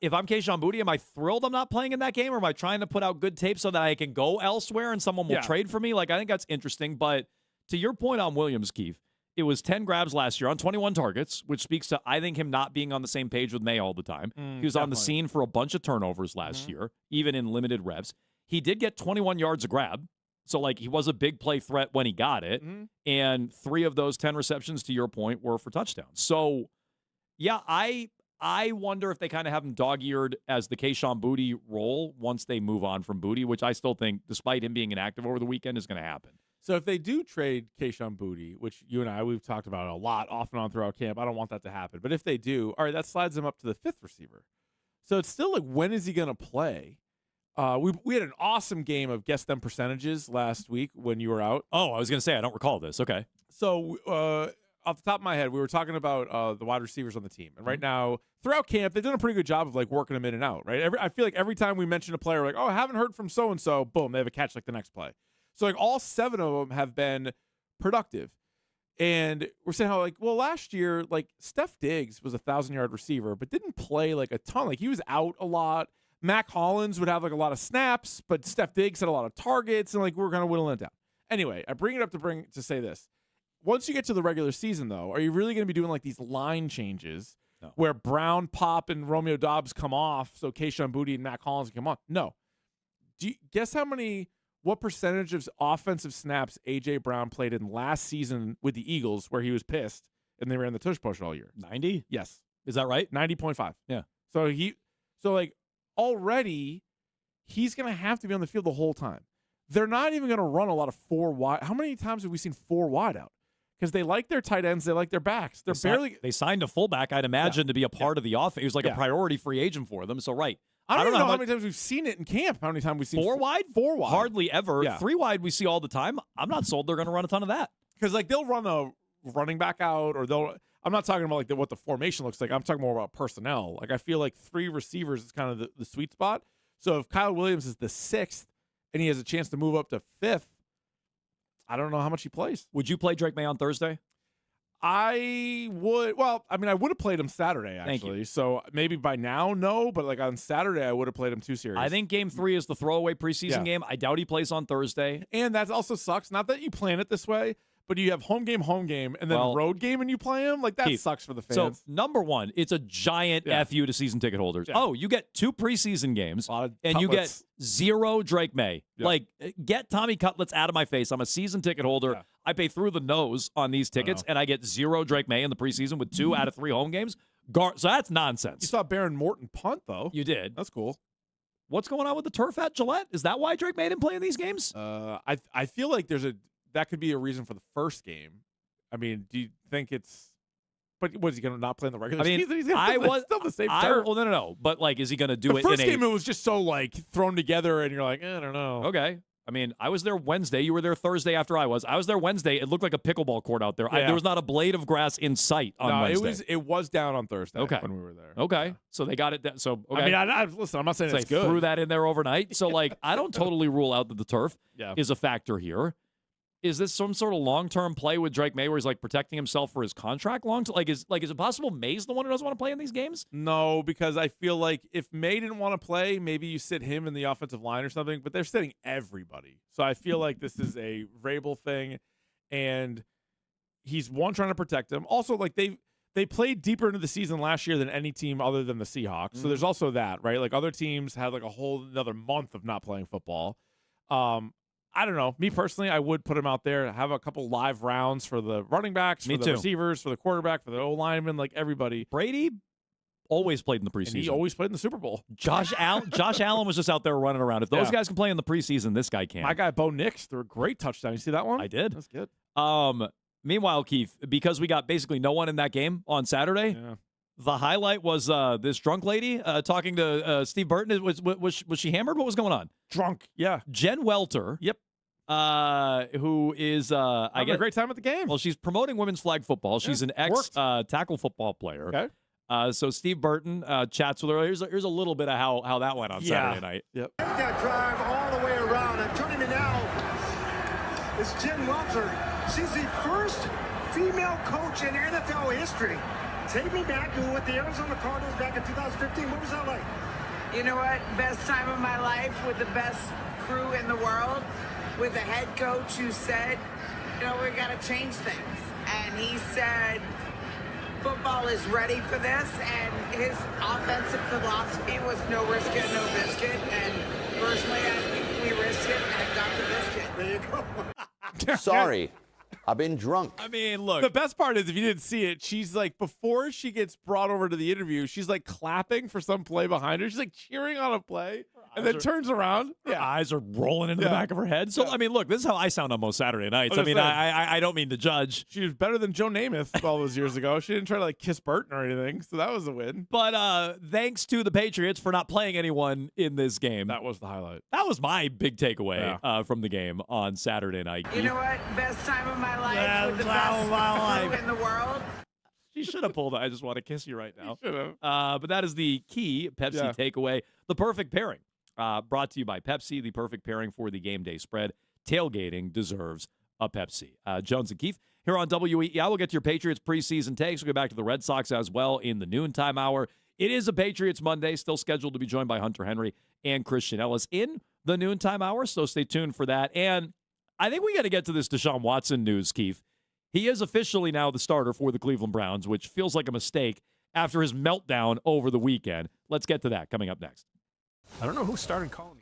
If I'm Kayshon Booty, am I thrilled I'm not playing in that game, or am I trying to put out good tape so that I can go elsewhere and someone will trade for me? I think that's interesting. But to your point on Williams, Keith, it was 10 grabs last year on 21 targets, which speaks to, I think, him not being on the same page with May all the time. He was on the scene for a bunch of turnovers last year, even in limited reps. He did get 21 yards a grab. So, he was a big play threat when he got it. And 3 of those 10 receptions, to your point, were for touchdowns. So, yeah, I wonder if they kind of have him dog-eared as the Kayshon Booty role once they move on from Booty, which I still think, despite him being inactive over the weekend, is going to happen. So if they do trade Kayshon Booty, which you and I, we've talked about a lot off and on throughout camp, I don't want that to happen. But if they do, all right, that slides him up to the 5th receiver. So it's still when is he going to play? We had an awesome game of guess them percentages last week when you were out. Oh, I was going to say, I don't recall this. Okay. So off the top of my head, we were talking about the wide receivers on the team. And right now, throughout camp, they've done a pretty good job of working them in and out, right? I feel like every time we mention a player, I haven't heard from so-and-so, boom, they have a catch the next play. So, all 7 of them have been productive. And we're saying how, last year, Steph Diggs was a 1,000-yard receiver, but didn't play, a ton. He was out a lot. Mac Hollins would have, a lot of snaps, but Steph Diggs had a lot of targets, and, we're kind of whittling it down. Anyway, I bring it up to say this. Once you get to the regular season, though, are you really going to be doing, these line changes where Brown, Pop, and Romeo Doubs come off so Kayshon Booty and Mac Hollins can come on? No. Do you guess what percentage of offensive snaps A.J. Brown played in last season with the Eagles where he was pissed and they ran the tush push all year? 90? Yes. Is that right? 90.5. Yeah. So already he's going to have to be on the field the whole time. They're not even going to run a lot of 4 wide. How many times have we seen 4 wide out? Because they like their tight ends. They like their backs. They signed a fullback, I'd imagine, to be a part of the offense. He was a priority free agent for them. So, right. I don't know how many times we've seen it in camp. How many times we've seen 4 wide? 4 wide. Hardly ever. Yeah. 3 wide we see all the time. I'm not sold they're going to run a ton of that. Because they'll run a running back out, or I'm not talking about what the formation looks like. I'm talking more about personnel. I feel like 3 receivers is kind of the sweet spot. So if Kyle Williams is the 6th and he has a chance to move up to 5th, I don't know how much he plays. Would you play Drake May on Thursday? I would. Well, I would have played him Saturday, actually. So maybe by now, no. But on Saturday, I would have played him 2 series. I think game 3 is the throwaway preseason game. I doubt he plays on Thursday. And that also sucks. Not that you plan it this way, but you have home game, and then road game, and you play him. That Keith, sucks for the fans. So, number one, it's a giant FU to season ticket holders. Yeah. Oh, you get 2 preseason games, and you get 0 Drake May. Yeah. Get Tommy Cutlets out of my face. I'm a season ticket holder. Yeah. I pay through the nose on these tickets, and I get 0 Drake May in the preseason with 2 out of 3 home games. So that's nonsense. You saw Baron Morton punt, though. You did. That's cool. What's going on with the turf at Gillette? Is that why Drake made him play in these games? I feel like that could be a reason for the first game. I mean, do you think it's? But what is he going to not play in the regular season? He's still the same turf. Well, no. But like, is he going to do the it? First in game, it was just so like thrown together, and you're like, I don't know. Okay. I mean, I was there Wednesday. You were there Thursday after I was. I was there Wednesday. It looked like a pickleball court out there. Yeah. There was not a blade of grass in sight on Wednesday. It was down on Thursday. Okay. When we were there. Okay. So they got it down. So okay. I mean, listen, I'm not saying so it's they good. threw that in there overnight. So like, I don't totally rule out that the turf is a factor here. Is this some sort of long-term play with Drake May where he's like protecting himself for his contract is it possible May's the one who doesn't want to play in these games? No, because I feel like if May didn't want to play, maybe you sit him in the offensive line or something, but they're sitting everybody. So I feel like this is a Vrabel thing, and he's trying to protect him. Also, like they played deeper into the season last year than any team other than the Seahawks. So there's also that, right? Like other teams had like a whole another month of not playing football. I don't know. Me personally, I would put him out there, have a couple live rounds for the running backs, for the receivers, for the quarterback, for the O-lineman, like everybody. Brady always played in the preseason. And he always played in the Super Bowl. Josh Allen was just out there running around. If those guys can play in the preseason, this guy can. My guy, Bo Nix, threw a great touchdown. You see that one? I did. That's good. Meanwhile, Keith, because we got basically no one in that game on Saturday, the highlight was this drunk lady talking to Steve Burton. Was she hammered? What was going on? Drunk, yeah. Jen Welter. Yep. Who is having a great time at the game. Well, she's promoting women's flag football. She's an ex tackle football player. Okay. So Steve Burton chats with her. Here's a little bit of how that went on Saturday night. Yep. That drive all the way around. And joining me now is Jen Welter. She's the first female coach in NFL history. Take me back. You were with the Arizona Cardinals back in 2015. What was that like? You know what? Best time of my life with the best crew in the world, with a head coach who said, we got to change things. And he said, football is ready for this. And his offensive philosophy was no risk it, no biscuit. And personally, I think we risked it and got the biscuit. There you go. Sorry. I've been drunk. I mean, look. The best part is if you didn't see it, she's like, before she gets brought over to the interview, she's like clapping for some play behind her. She's like cheering on a play and then turns around. Her eyes are rolling into the back of her head. So, I mean, look, this is how I sound on most Saturday nights. I don't mean to judge. She was better than Joe Namath all those years ago. She didn't try to like kiss Burton or anything. So that was a win. But thanks to the Patriots for not playing anyone in this game. That was the highlight. That was my big takeaway from the game on Saturday night. You know what? Best time of my life with the best crew in the world. She should have pulled I just want to kiss you right now. Should have. But that is the key Pepsi takeaway. The perfect pairing. Brought to you by Pepsi, the perfect pairing for the game day spread. Tailgating deserves a Pepsi. Jones and Keith here on WEEI. We'll get to your Patriots preseason takes. We'll get back to the Red Sox as well in the noontime hour. It is a Patriots Monday, still scheduled to be joined by Hunter Henry and Christian Ellis in the noontime hour, so stay tuned for that. And I think we got to get to this Deshaun Watson news, Keith. He is officially now the starter for the Cleveland Browns, which feels like a mistake after his meltdown over the weekend. Let's get to that coming up next. I don't know who started calling me.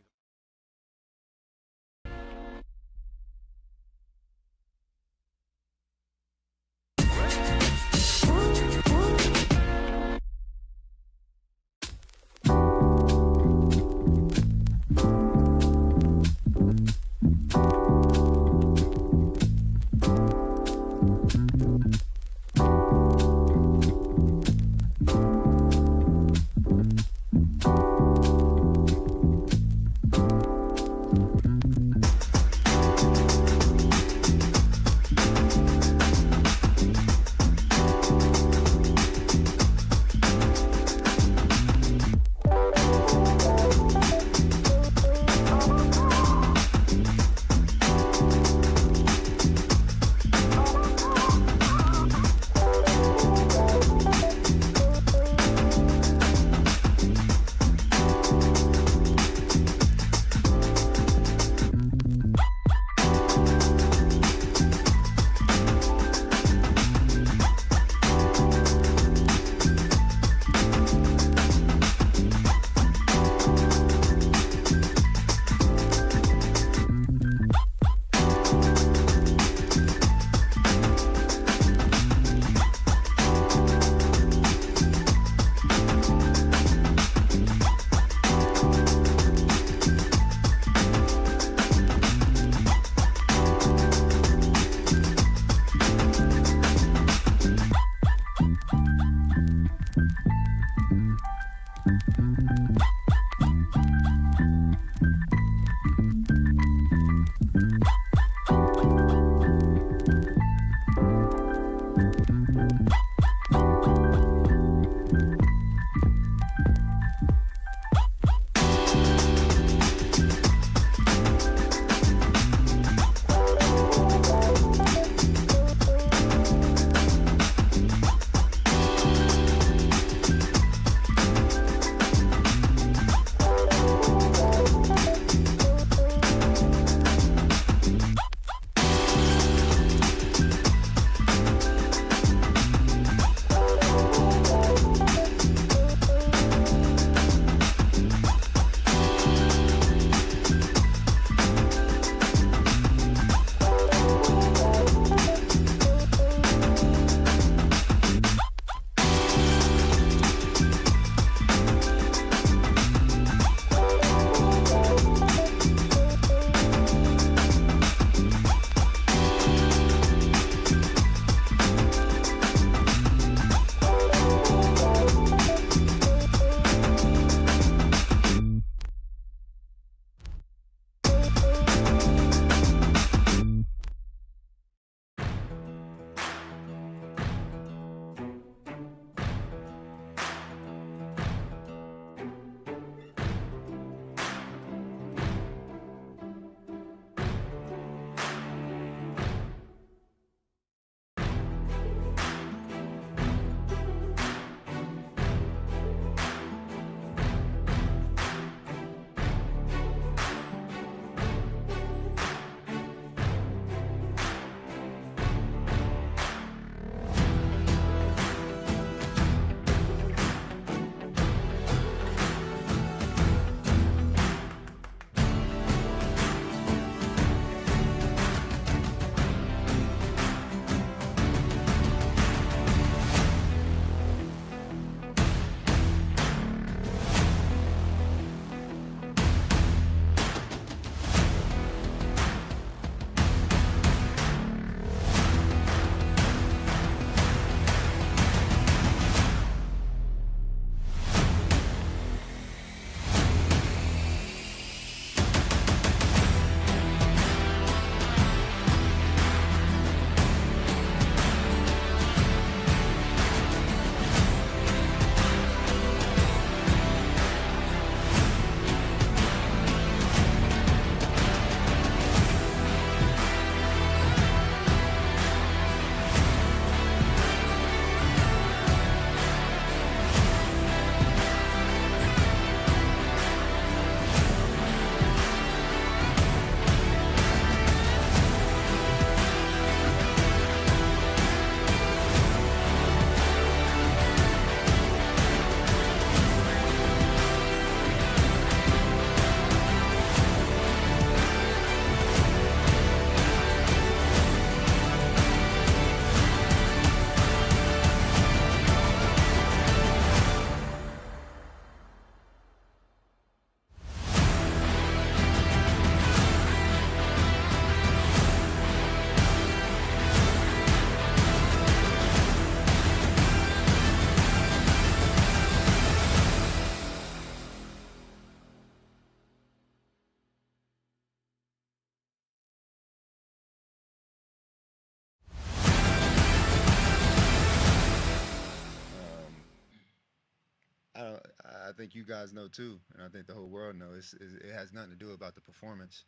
think you guys know too, and I think the whole world knows. It has nothing to do about the performance.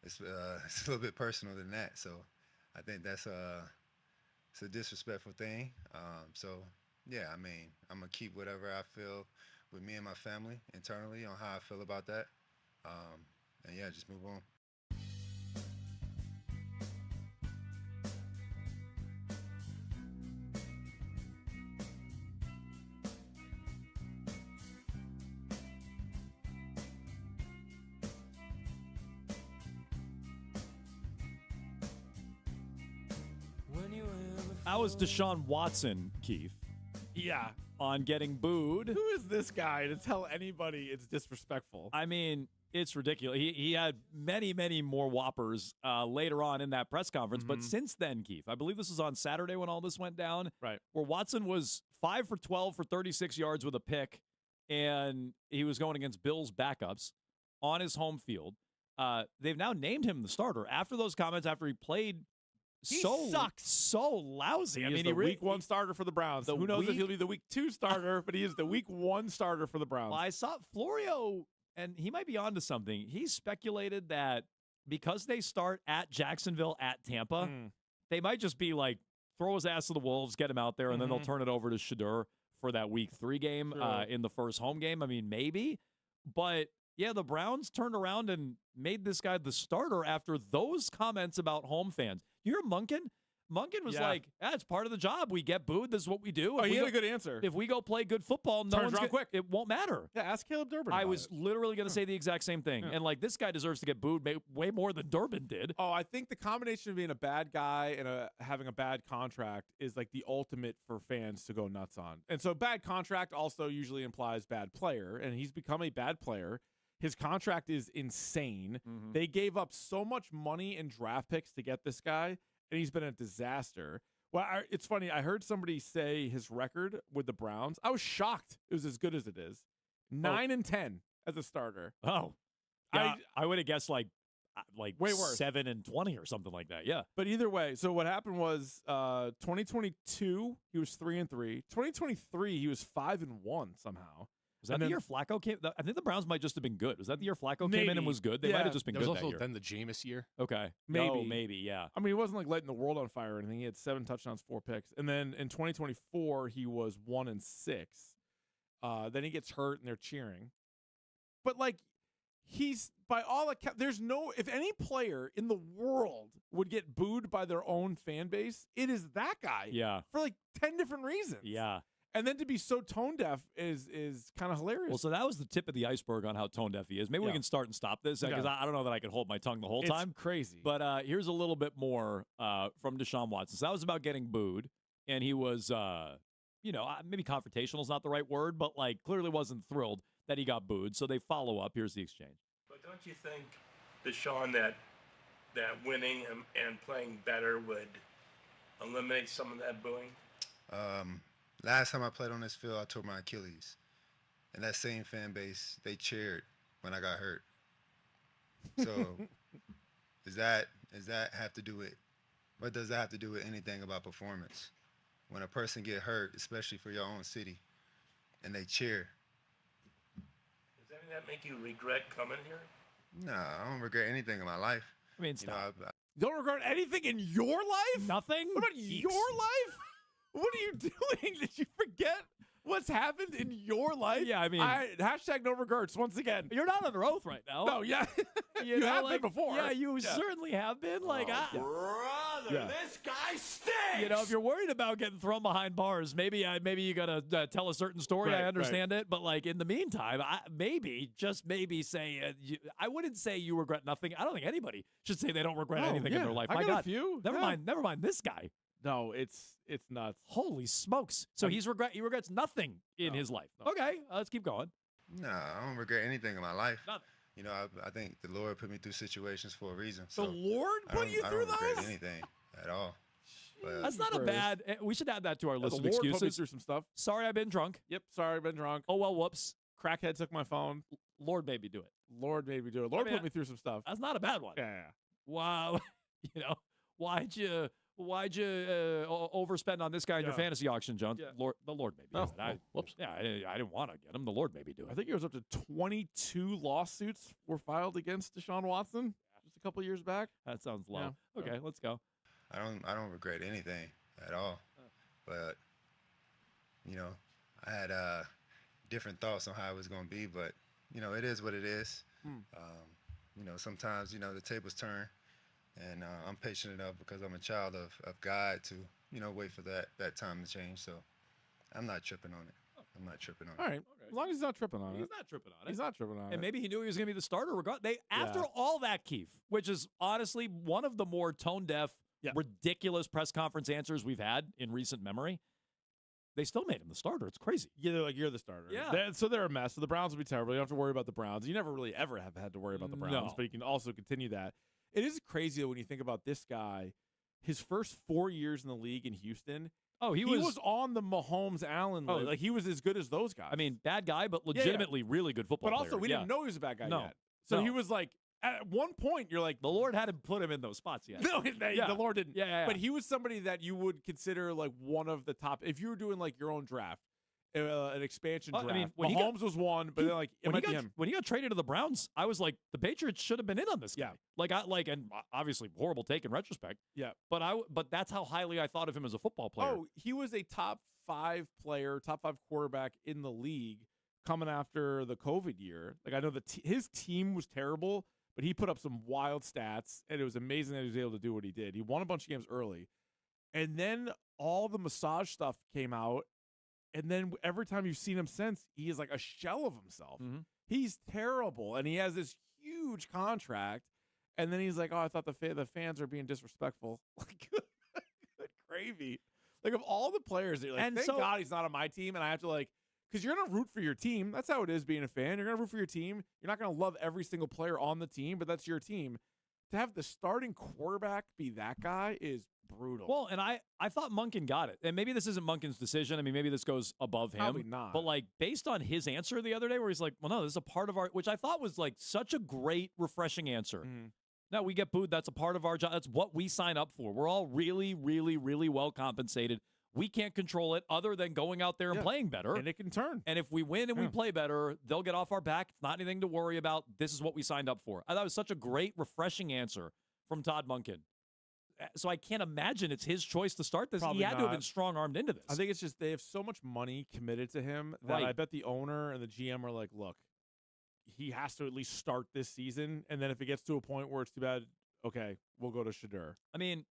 It's a little bit personal than that. So I think that's it's a disrespectful thing. So yeah, I mean, I'm gonna keep whatever I feel with me and my family internally on how I feel about that. And yeah, just move on. How was Deshaun Watson, Keith? Yeah. On getting booed. Who is this guy to tell anybody it's disrespectful? I mean, it's ridiculous. He had many, many more whoppers later on in that press conference. But since then, Keith, I believe this was on Saturday when all this went down. Right. Where Watson was 5 for 12 for 36 yards with a pick, and he was going against Bills backups on his home field. They've now named him the starter after those comments, after he played sucks. So lousy. I mean, he week 1 starter for the Browns. Who knows if he'll be the week 2 starter, but he is the week 1 starter for the Browns. Well, I saw Florio, and he might be onto something. He speculated that because they start at Jacksonville, at Tampa, they might just be like, throw his ass to the wolves, get him out there, and then they'll turn it over to Shedeur for that week 3 game in the first home game. I mean, maybe. But, yeah, the Browns turned around and made this guy the starter after those comments about home fans. You hear Munkin? Munkin was like, it's part of the job. We get booed. This is what we do. He had a good answer. If we go play good football, no one's quick. It won't matter. Yeah, ask Caleb Durbin. I was literally going to say the exact same thing. And, like, this guy deserves to get booed way more than Durbin did. Oh, I think the combination of being a bad guy and having a bad contract is, like, the ultimate for fans to go nuts on. And so bad contract also usually implies bad player, and he's become a bad player. His contract is insane. They gave up so much money and draft picks to get this guy, and he's been a disaster. Well, it's funny. I heard somebody say his record with the Browns. I was shocked it was as good as it is. 9-10 as a starter. Oh. Yeah, I would have guessed like way worse. 7-20 or something like that. Yeah. But either way, so what happened was 2022, he was 3-3. 2023, he was 5-1 somehow. Was that the year Flacco came? I think the Browns might just have been good. Was that the year Flacco came in and was good? They might have just been good that year. There was also then the Jameis year. Okay. Maybe, yeah. I mean, he wasn't like lighting the world on fire or anything. He had 7 touchdowns, 4 picks. And then in 2024, he was 1-6. Then he gets hurt and they're cheering. But like, he's by all accounts, there's no, if any player in the world would get booed by their own fan base, it is that guy. Yeah. For like 10 different reasons. Yeah. And then to be so tone deaf is kind of hilarious. Well, so that was the tip of the iceberg on how tone deaf he is. Maybe we can start and stop this because I don't know that I could hold my tongue the whole time. It's crazy. But here's a little bit more from Deshaun Watson. So that was about getting booed, and he was, maybe confrontational is not the right word, but like clearly wasn't thrilled that he got booed. So they follow up. Here's the exchange. But don't you think, Deshaun, that winning and playing better would eliminate some of that booing? Last time I played on this field, I tore my Achilles. And that same fan base, they cheered when I got hurt. So does that have to do with, what does that have to do with anything about performance? When a person get hurt, especially for your own city, and they cheer. Does any of that make you regret coming here? No, I don't regret anything in my life. I mean, stop. You don't regret anything in your life? Nothing? What about your life? What are you doing? Did you forget what's happened in your life? Yeah, I mean, hashtag no regrets once again. You're not under oath right now. No, yeah. you have been before. Yeah, you certainly have been. Like, brother, this guy stinks. You know, if you're worried about getting thrown behind bars, maybe you gotta tell a certain story. Right, I understand it, but like in the meantime, just maybe say I wouldn't say you regret nothing. I don't think anybody should say they don't regret anything in their life. I My got God, a few. Never mind this guy. No, it's nuts. Holy smokes! So he regrets nothing in his life. No. Okay, let's keep going. No, I don't regret anything in my life. Nothing. You know, I think the Lord put me through situations for a reason. So the Lord put you through those? I don't regret anything at all. But that's not a bad. We should add that to our list of the Lord excuses. Put me through some stuff. Sorry, I've been drunk. Yep, sorry, I've been drunk. Oh well, whoops. Crackhead took my phone. Lord made me do it. Lord made me do it. Lord put me through some stuff. That's not a bad one. Yeah. Wow. Why'd you Why'd you overspend on this guy in your fantasy auction, Jones? Yeah. The Lord may be doing it. Whoops. Yeah, I didn't want to get him. The Lord may be doing it. I think it was up to 22 lawsuits were filed against Deshaun Watson just a couple of years back. That sounds low. Yeah. Okay, let's go. I don't regret anything at all, but I had different thoughts on how it was going to be, but it is what it is. Sometimes the tables turn, and I'm patient enough because I'm a child of God to wait for that time to change. So I'm not tripping on it. I'm not tripping on it. All right. As long as he's not tripping on it. He's not tripping on it. He's not tripping on it. And maybe he knew he was going to be the starter. After all that, Keith, which is honestly one of the more tone-deaf, ridiculous press conference answers we've had in recent memory, they still made him the starter. It's crazy. Yeah, they're like, you're the starter. Yeah. So they're a mess. So the Browns will be terrible. You don't have to worry about the Browns. You never really ever have had to worry about the Browns, No. but you can also continue that. It is crazy though, when you think about this guy, his first 4 years in the league in Houston. Oh, he was on the Mahomes-Allen list. Like, he was as good as those guys. I mean, bad guy, but legitimately really good football But also, player. we didn't know he was a bad guy No. yet. So No. he was like, at one point, you're like, the Lord hadn't put him in those spots yet. No, the Lord didn't. Yeah. But he was somebody that you would consider like one of the top. If you were doing like your own draft, an expansion draft, I mean, when Mahomes was one, but then like it might be him. When he got traded to the Browns, I was like, the Patriots should have been in on this guy. And obviously horrible take in retrospect. Yeah. But that's how highly I thought of him as a football player. Oh, he was a top 5 player, top 5 quarterback in the league coming after the COVID year. Like, I know that his team was terrible, but he put up some wild stats, and it was amazing that he was able to do what he did. He won a bunch of games early, and then all the massage stuff came out, and then every time you've seen him since, he is like a shell of himself. Mm-hmm. He's terrible, and he has this huge contract, and then he's like, oh, I thought the fans are being disrespectful. Like, good gravy. Like, of all the players, that you're like, thank God he's not on my team, and I have to, like, because you're going to root for your team. That's how it is being a fan. You're going to root for your team. You're not going to love every single player on the team, but that's your team. To have the starting quarterback be that guy is brutal. Well, and I thought Monken got it. And maybe this isn't Monken's decision. I mean, maybe this goes above him. Probably not. But, like, based on his answer the other day where he's like, well, no, this is a part of our – which I thought was, like, such a great, refreshing answer. Mm-hmm. Now, we get booed. That's a part of our job. That's what we sign up for. We're all really, really, really well compensated. We can't control it other than going out there and playing better. And it can turn. And if we win and we play better, they'll get off our back. It's not anything to worry about. This is what we signed up for. I thought it was such a great, refreshing answer from Todd Monken. So I can't imagine it's his choice to start this. Probably he had to have not. been strong-armed into this. I think it's just they have so much money committed to him that Right. I bet the owner and the GM are like, look, he has to at least start this season. And then if it gets to a point where it's too bad, okay, we'll go to Shadur. I mean,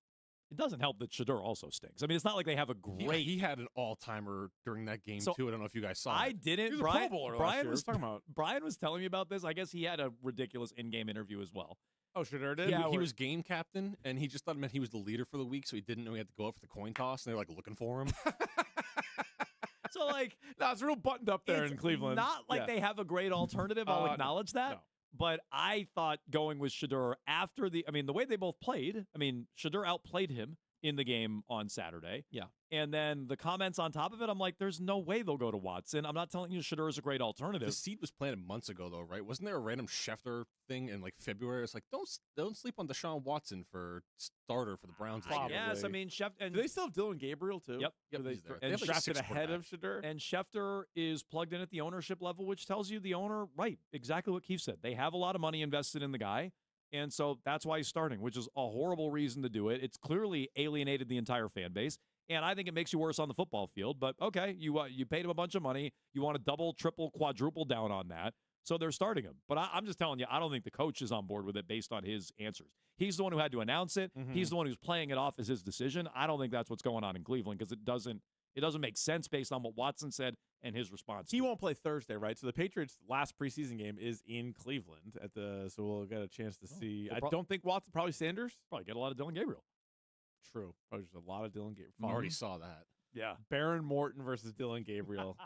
it doesn't help that Shadur also stinks. I mean, it's not like they have a great. He had an all-timer during that game So, too. I don't know if you guys saw. I it. didn't. He was a Brian, Pro Bowler last Brian year. was What are you talking about? Brian was telling me about this. I guess he had a ridiculous in-game interview as well. Oh, Shadur did? Yeah, he was game captain, and he just thought it meant he was the leader for the week, so he didn't know he had to go up for the coin toss, and they were like looking for him. So, like, no, it's real buttoned up there it's in Cleveland. Not like they have a great alternative. I'll acknowledge that. no. But I thought going with Shadur after the way they both played, Shadur outplayed him in the game on Saturday. Yeah. And then the comments on top of it, I'm like, there's no way they'll go to Watson. I'm not telling you Shadur is a great alternative. The seed was planted months ago, though, right? Wasn't there a random Schefter thing in like February? It's like don't sleep on Deshaun Watson for starter for the Browns. this year. Yes, Schefter. And Do they still have Dylan Gabriel, too? Yep. Do they, he's there. They and have, like, drafted 6 ahead of quarterbacks. Shadur? And Schefter is plugged in at the ownership level, which tells you the owner, right, exactly what Keith said. They have a lot of money invested in the guy, and so that's why he's starting, which is a horrible reason to do it. It's clearly alienated the entire fan base, and I think it makes you worse on the football field. But, okay, you paid him a bunch of money. You want to double, triple, quadruple down on that, so they're starting him. But I'm just telling you, I don't think the coach is on board with it based on his answers. He's the one who had to announce it. Mm-hmm. He's the one who's playing it off as his decision. I don't think that's what's going on in Cleveland because it doesn't make sense based on what Watson said and his response. He won't play Thursday, right? So the Patriots' last preseason game is in Cleveland so we'll get a chance to see. I don't think Watson, probably Sanders. Probably get a lot of Dylan Gabriel. True. Probably just a lot of Dylan Gabriel. I already saw that. Yeah. Baron Morton versus Dylan Gabriel.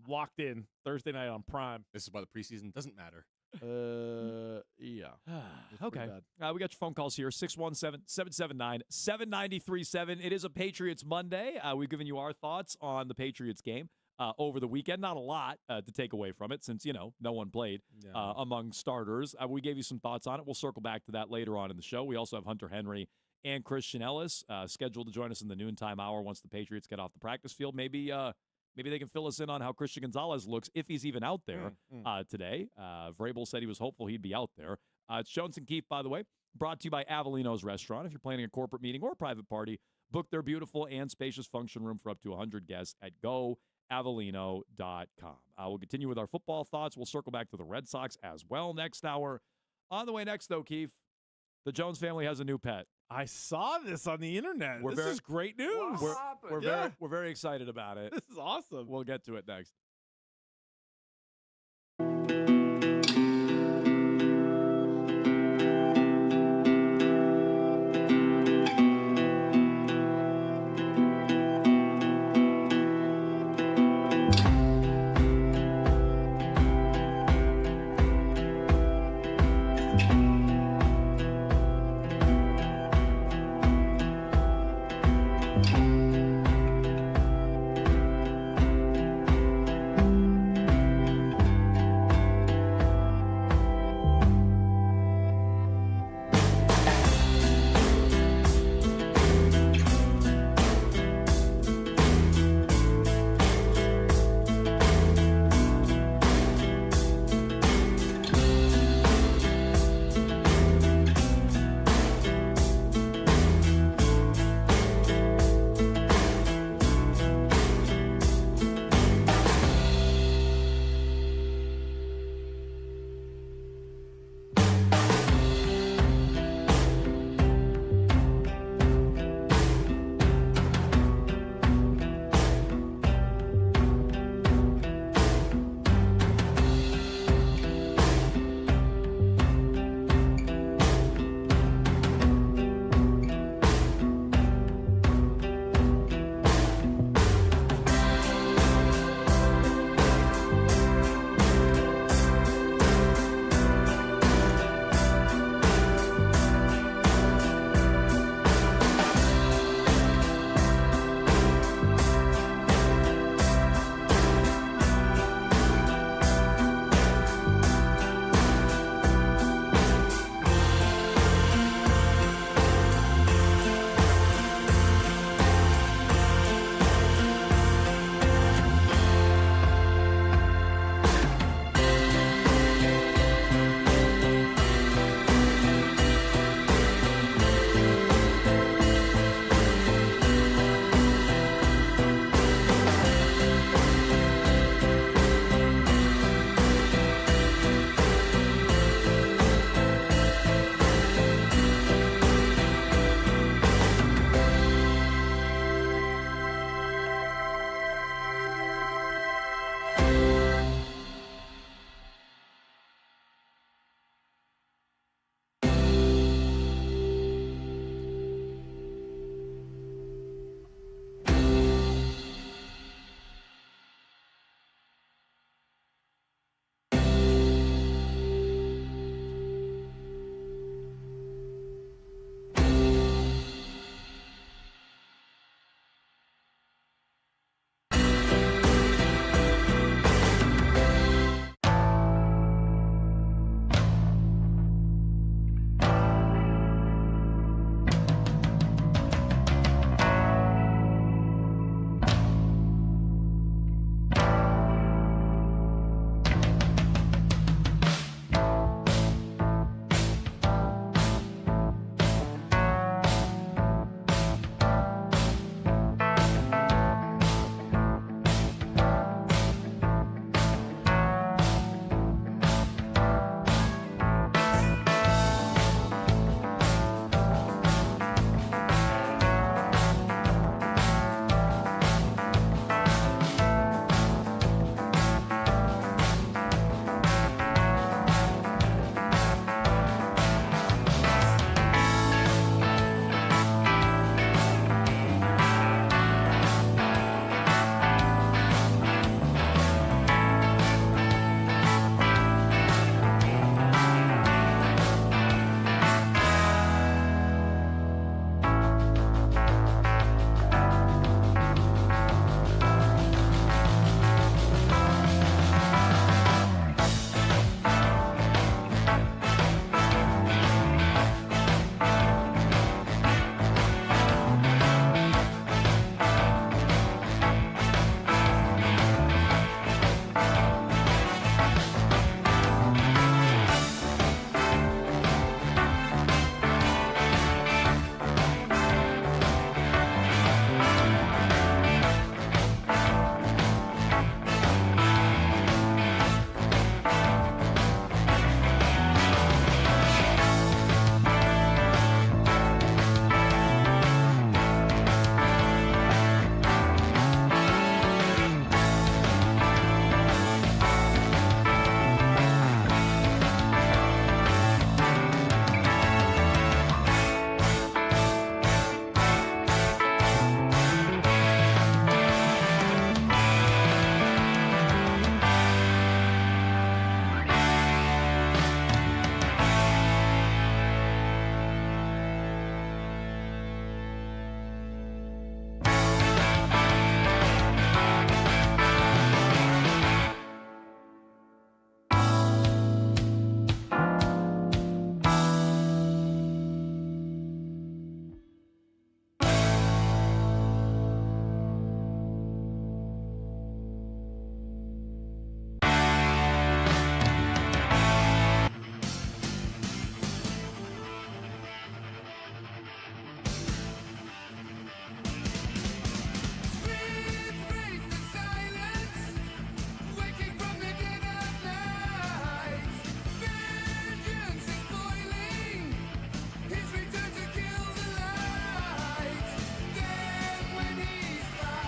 Locked in Thursday night on Prime. This is why the preseason doesn't matter. Yeah. Okay. We got your phone calls here, 617-779-7937. It is a Patriots Monday. We've given you our thoughts on the Patriots game over the weekend. Not a lot to take away from it since, no one played among starters. We gave you some thoughts on it. We'll circle back to that later on in the show. We also have Hunter Henry and Christian Ellis scheduled to join us in the noontime hour once the Patriots get off the practice field. Maybe they can fill us in on how Christian Gonzalez looks, if he's even out there today. Vrabel said he was hopeful he'd be out there. It's Jones and Keefe, by the way, brought to you by Avellino's Restaurant. If you're planning a corporate meeting or a private party, book their beautiful and spacious function room for up to 100 guests at goavellino.com. We'll continue with our football thoughts. We'll circle back to the Red Sox as well next hour. On the way next, though, Keefe, the Jones family has a new pet. I saw this on the internet. This is great news. We're very excited about it. This is awesome. We'll get to it next.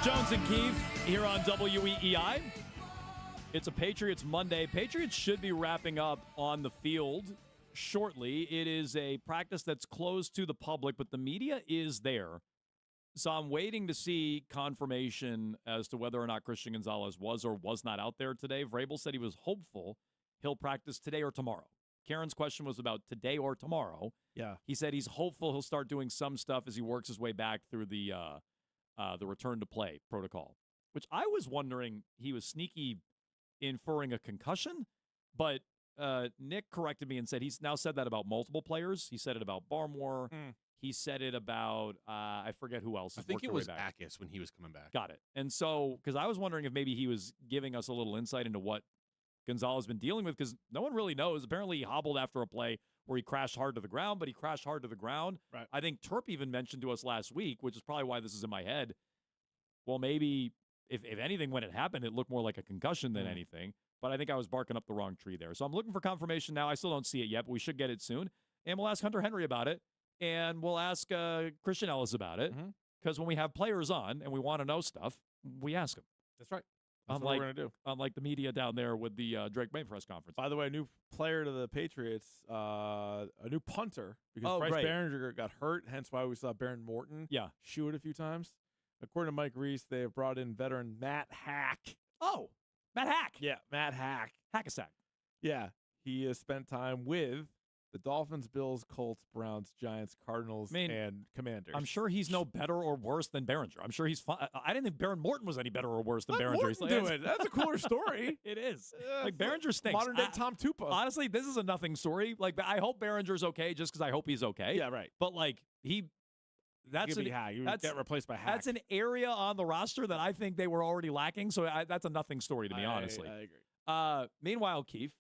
Jones and Keefe here on WEEI. It's a Patriots Monday. Patriots should be wrapping up on the field shortly. It is a practice that's closed to the public, but the media is there. So I'm waiting to see confirmation as to whether or not Christian Gonzalez was or was not out there today. Vrabel said he was hopeful he'll practice today or tomorrow. Karen's question was about today or tomorrow. Yeah. He said he's hopeful he'll start doing some stuff as he works his way back through the return to play protocol, which I was wondering he was sneaky inferring a concussion, but Nick corrected me and said he's now said that about multiple players. He said it about Barmore. He said it about, I forget who else. I think it was Akis when he was coming back. Got it. And so, because I was wondering if maybe he was giving us a little insight into what Gonzalez has been dealing with, because no one really knows. Apparently, he hobbled after a play where he crashed hard to the ground, but he crashed hard to the ground. Right. I think Terp even mentioned to us last week, which is probably why this is in my head. Well, maybe, if anything, when it happened, it looked more like a concussion than anything. But I think I was barking up the wrong tree there. So I'm looking for confirmation now. I still don't see it yet, but we should get it soon. And we'll ask Hunter Henry about it. And we'll ask Christian Ellis about it. Because when we have players on and we want to know stuff, we ask them. That's right. That's what we're going to do. Unlike the media down there with the Drake May press conference. By the way, a new player to the Patriots, a new punter, because Bryce Behringer got hurt, hence why we saw Baron Morton shoot it a few times. According to Mike Reese, they have brought in veteran Matt Hack. Oh, Matt Hack. Yeah, Matt Hack. Hackasack. Yeah, he has spent time with the Dolphins, Bills, Colts, Browns, Giants, Cardinals, and Commanders. I'm sure he's no better or worse than Behringer. I'm sure he's fine. I didn't think Baron Morton was any better or worse than Behringer. Morton do it. That's a cooler story. It is. Like, Behringer stinks. Modern day Tom Tupa. Honestly, this is a nothing story. Like, I hope Behringer's okay just because I hope he's okay. Yeah, right. But, like, that's Hack. You get replaced by Hack. That's an area on the roster that I think they were already lacking. So that's a nothing story to me, honestly. I agree. Meanwhile, Keefe,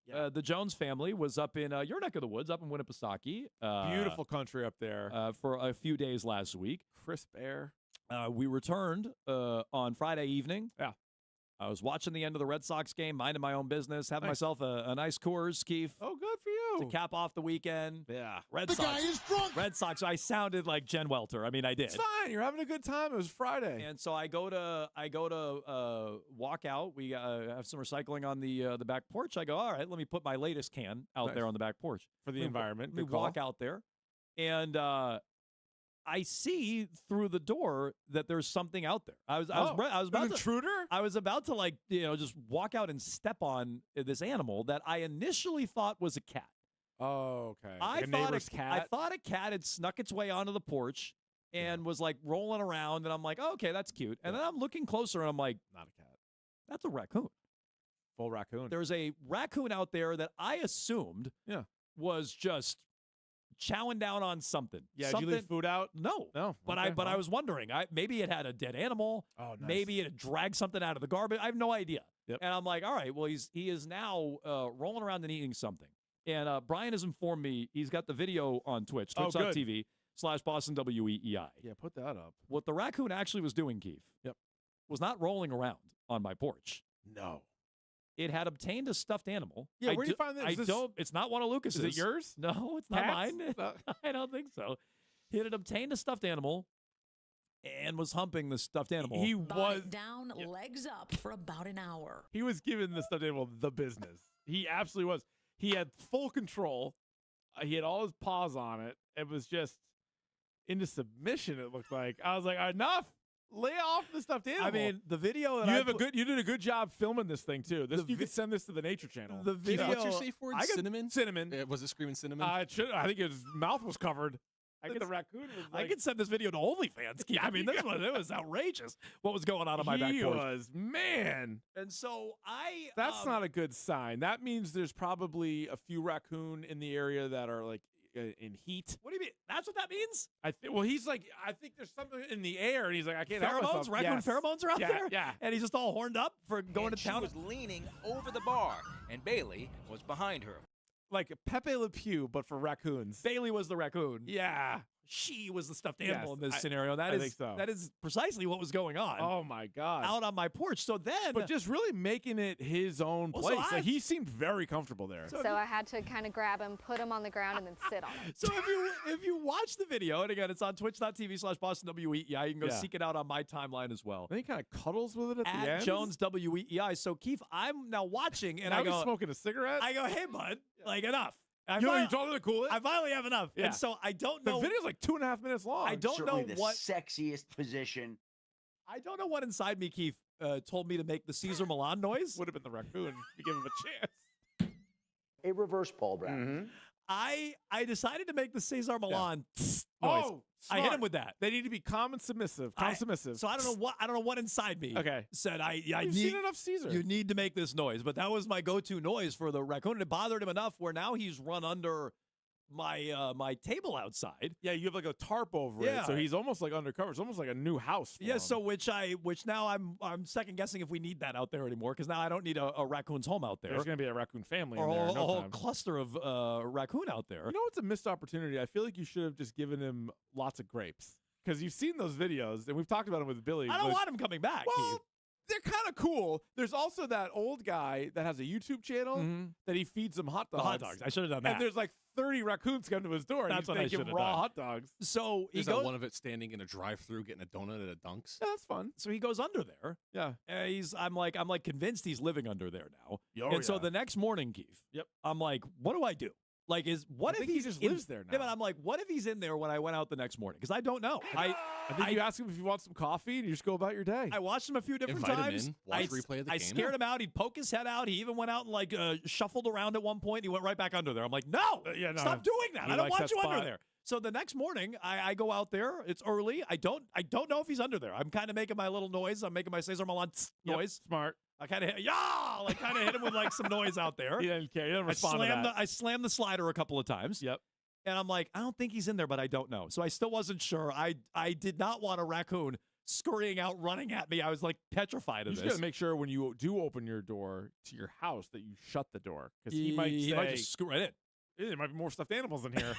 the Jones family was up in your neck of the woods, up in Winnipesaukee. Beautiful country up there. For a few days last week. Crisp air. We returned on Friday evening. Yeah. I was watching the end of the Red Sox game, minding my own business, having myself a nice Coors, Keefe. Oh, good for you. To cap off the weekend. Yeah. Red Sox. Guy is drunk. Red Sox. I sounded like Jen Welter. I mean, I did. It's fine. You're having a good time. It was Friday. And so I go to walk out. We have some recycling on the back porch. I go, all right, let me put my latest can out there on the back porch. For the environment. We walk out there, and I see through the door that there's something out there. I was about an intruder? I was about to just walk out and step on this animal that I initially thought was a cat. Oh, okay. I a neighbor's cat. I thought a cat had snuck its way onto the porch and was like rolling around, and I'm like, oh, okay, that's cute. And then I'm looking closer, and I'm like, not a cat. That's a raccoon. Full raccoon. There's a raccoon out there that I assumed was just chowing down on something. Yeah, did you leave food out? No. But Okay, I was wondering. Maybe it had a dead animal. Oh, nice. Maybe it had dragged something out of the garbage. I have no idea. Yep. And I'm like, all right, well, he is now rolling around and eating something. And Brian has informed me he's got the video on Twitch, twitch.tv/Boston WEEI. Yeah, put that up. What the raccoon actually was doing, Keith, was not rolling around on my porch. No. It had obtained a stuffed animal. Yeah, where do you find this? It's not one of Lucas's. Is it yours? No, it's not Cats? mine. I don't think so. It had obtained a stuffed animal and was humping the stuffed animal. He was down, legs up for about an hour. He was giving the stuffed animal the business. He absolutely was. He had full control. He had all his paws on it. It was just into submission, it looked like. I was like, enough. Lay off the stuffed animal. I mean, the video that you did a good job filming this thing too. You could send this to the Nature Channel. The video. What's your safe word? Cinnamon. Cinnamon. Was it screaming cinnamon? I think his mouth was covered. The raccoon was like, I could send this video to OnlyFans. Yeah, I mean, it was outrageous what was going on my back porch. He was, man. And so That's not a good sign. That means there's probably a few raccoon in the area that are like in heat. What do you mean? That's what that means? Well, he's like, I think there's something in the air, and he's like, I can't help myself. Pheromones? Raccoon pheromones are out there? Yeah. And he's just all horned up for going to town? She was leaning over the bar, and Bailey was behind her. Like Pepe Le Pew, but for raccoons. Bailey was the raccoon. Yeah. she was the stuffed animal in this I- scenario. I think so. That is precisely what was going on. Oh my God! Out on my porch. So then, but just really making it his own Well, so place. Like, he seemed very comfortable there. So I had to kind of grab him, put him on the ground, and then sit on him. So if you watch the video, and again, it's on twitch.tv/Boston WEEI. You can go seek it out on my timeline as well. Then he kind of cuddles with it at the end. Jones WEEI. So Keith, I'm now watching, and now I go he's smoking a cigarette. I go, hey bud, like enough. You told him to cool it? I finally have enough. Yeah. And so I don't know. The video's like 2.5 minutes long. I don't Certainly know the what sexiest position. I don't know what inside me, Keith, told me to make the Caesar Milan noise. Would have been the raccoon. You give him a chance. A reverse Paul Brown. I decided to make the Caesar Milan noise. Oh, I hit smart. him with that. They need to be calm and submissive. So I don't know what inside me said I You've need seen enough Caesar. You need to make this noise, but that was my go-to noise for the raccoon. And it bothered him enough where now he's run under my table outside. Yeah, you have like a tarp over it, so he's almost like undercover. It's almost like a new house. For him. So which now I'm second guessing if we need that out there anymore, because now I don't need a raccoon's home out there. There's going to be a raccoon family or in there. a in no whole time. cluster of raccoon out there. You know what's a missed opportunity? I feel like you should have just given him lots of grapes, because you've seen those videos and we've talked about them with Billy. I don't want him coming back. Well, Keith. they're kind of cool. There's also that old guy that has a YouTube channel that he feeds them hot dogs. The hot dogs. I should have done that. And there's like 30 raccoons come to his door. And That's he's what I making should have raw done. hot dogs. So he Is goes. that one of it standing in a drive-through getting a donut at a Dunks? Yeah, that's fun. So he goes under there. Yeah. I'm like convinced he's living under there now. Oh, and so yeah. the next morning, Keith. Yep. I'm like, what do I do? Like, what I if think he just lives there Yeah, now. but I'm like, what if he's in there when I went out the next morning? Because I don't know. I think you ask him if you want some coffee and you just go about your day. I watched him a few different Invite him times. in, watch replay of the I game. scared him out. He'd poke his head out. He even went out and like shuffled around at one point. He went right back under there. I'm like, no, no, stop doing that. he I don't likes want that you under spot. there. So the next morning, I go out there. It's early. I don't know if he's under there. I'm kind of making my little noise. I'm making my Cesar Milan noise. Smart. I kind of hit him with like some noise out there. He didn't care. He didn't respond to that. I slammed the slider a couple of times. Yep. And I'm like, I don't think he's in there, but I don't know. So I still wasn't sure. I did not want a raccoon scurrying out, running at me. I was like petrified of You this. just got to make sure when you do open your door to your house that you shut the door, because he might just scoot right in. There might be more stuffed animals in here.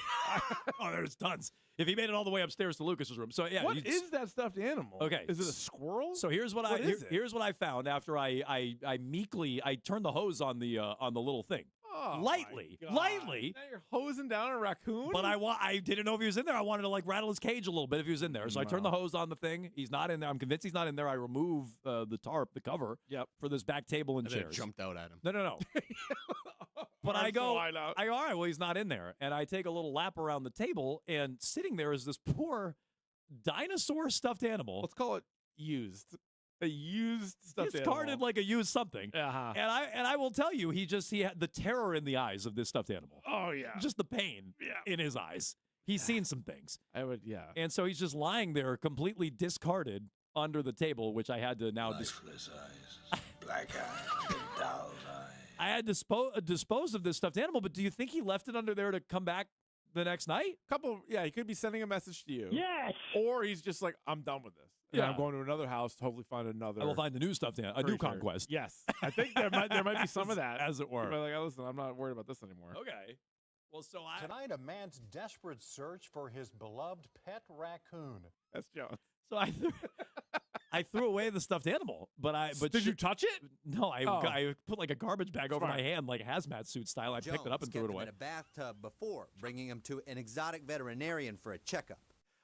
Oh, there's tons. If he made it all the way upstairs to Lucas's room. So yeah, What is that stuffed animal? Okay. Is it a squirrel? So here's what here's what I found after I meekly turned the hose on the little thing. Oh, lightly. Now you're hosing down a raccoon? But I didn't know if he was in there. I wanted to like rattle his cage a little bit if he was in there. So I turned the hose on the thing. He's not in there. I'm convinced he's not in there. I remove the tarp, the cover for this back table and And then it chairs. jumped out at him. No. But I Arms go, wide out. all right, well, he's not in there. And I take a little lap around the table, and sitting there is this poor dinosaur stuffed animal. Let's call it used. A used stuffed Discarded animal. like a used something. Uh-huh. And I will tell you, he had the terror in the eyes of this stuffed animal. Oh, yeah. Just the pain in his eyes. He's seen some things. I would, yeah. And so he's just lying there completely discarded under the table, which I had to now Lifeless eyes, black eyes, doll's eyes. I had to dispose of this stuffed animal, but do you think he left it under there to come back the next night? He could be sending a message to you. Yes. Or he's just like, I'm done with this. And Yeah. I'm going to another house to hopefully find another. I will find a new stuffed animal, a new creature. conquest. Yes. I think there might be some of that. As it were. But like, listen, I'm not worried about this anymore. Okay. Well, so Tonight, a man's desperate search for his beloved pet raccoon. That's Jones. So I threw away the stuffed animal, but Did you touch it? No, I Oh. put like a garbage bag over Smart. my hand, like hazmat suit style. I picked it up and threw it kept him away. in a bathtub before bringing him to an exotic veterinarian for a checkup.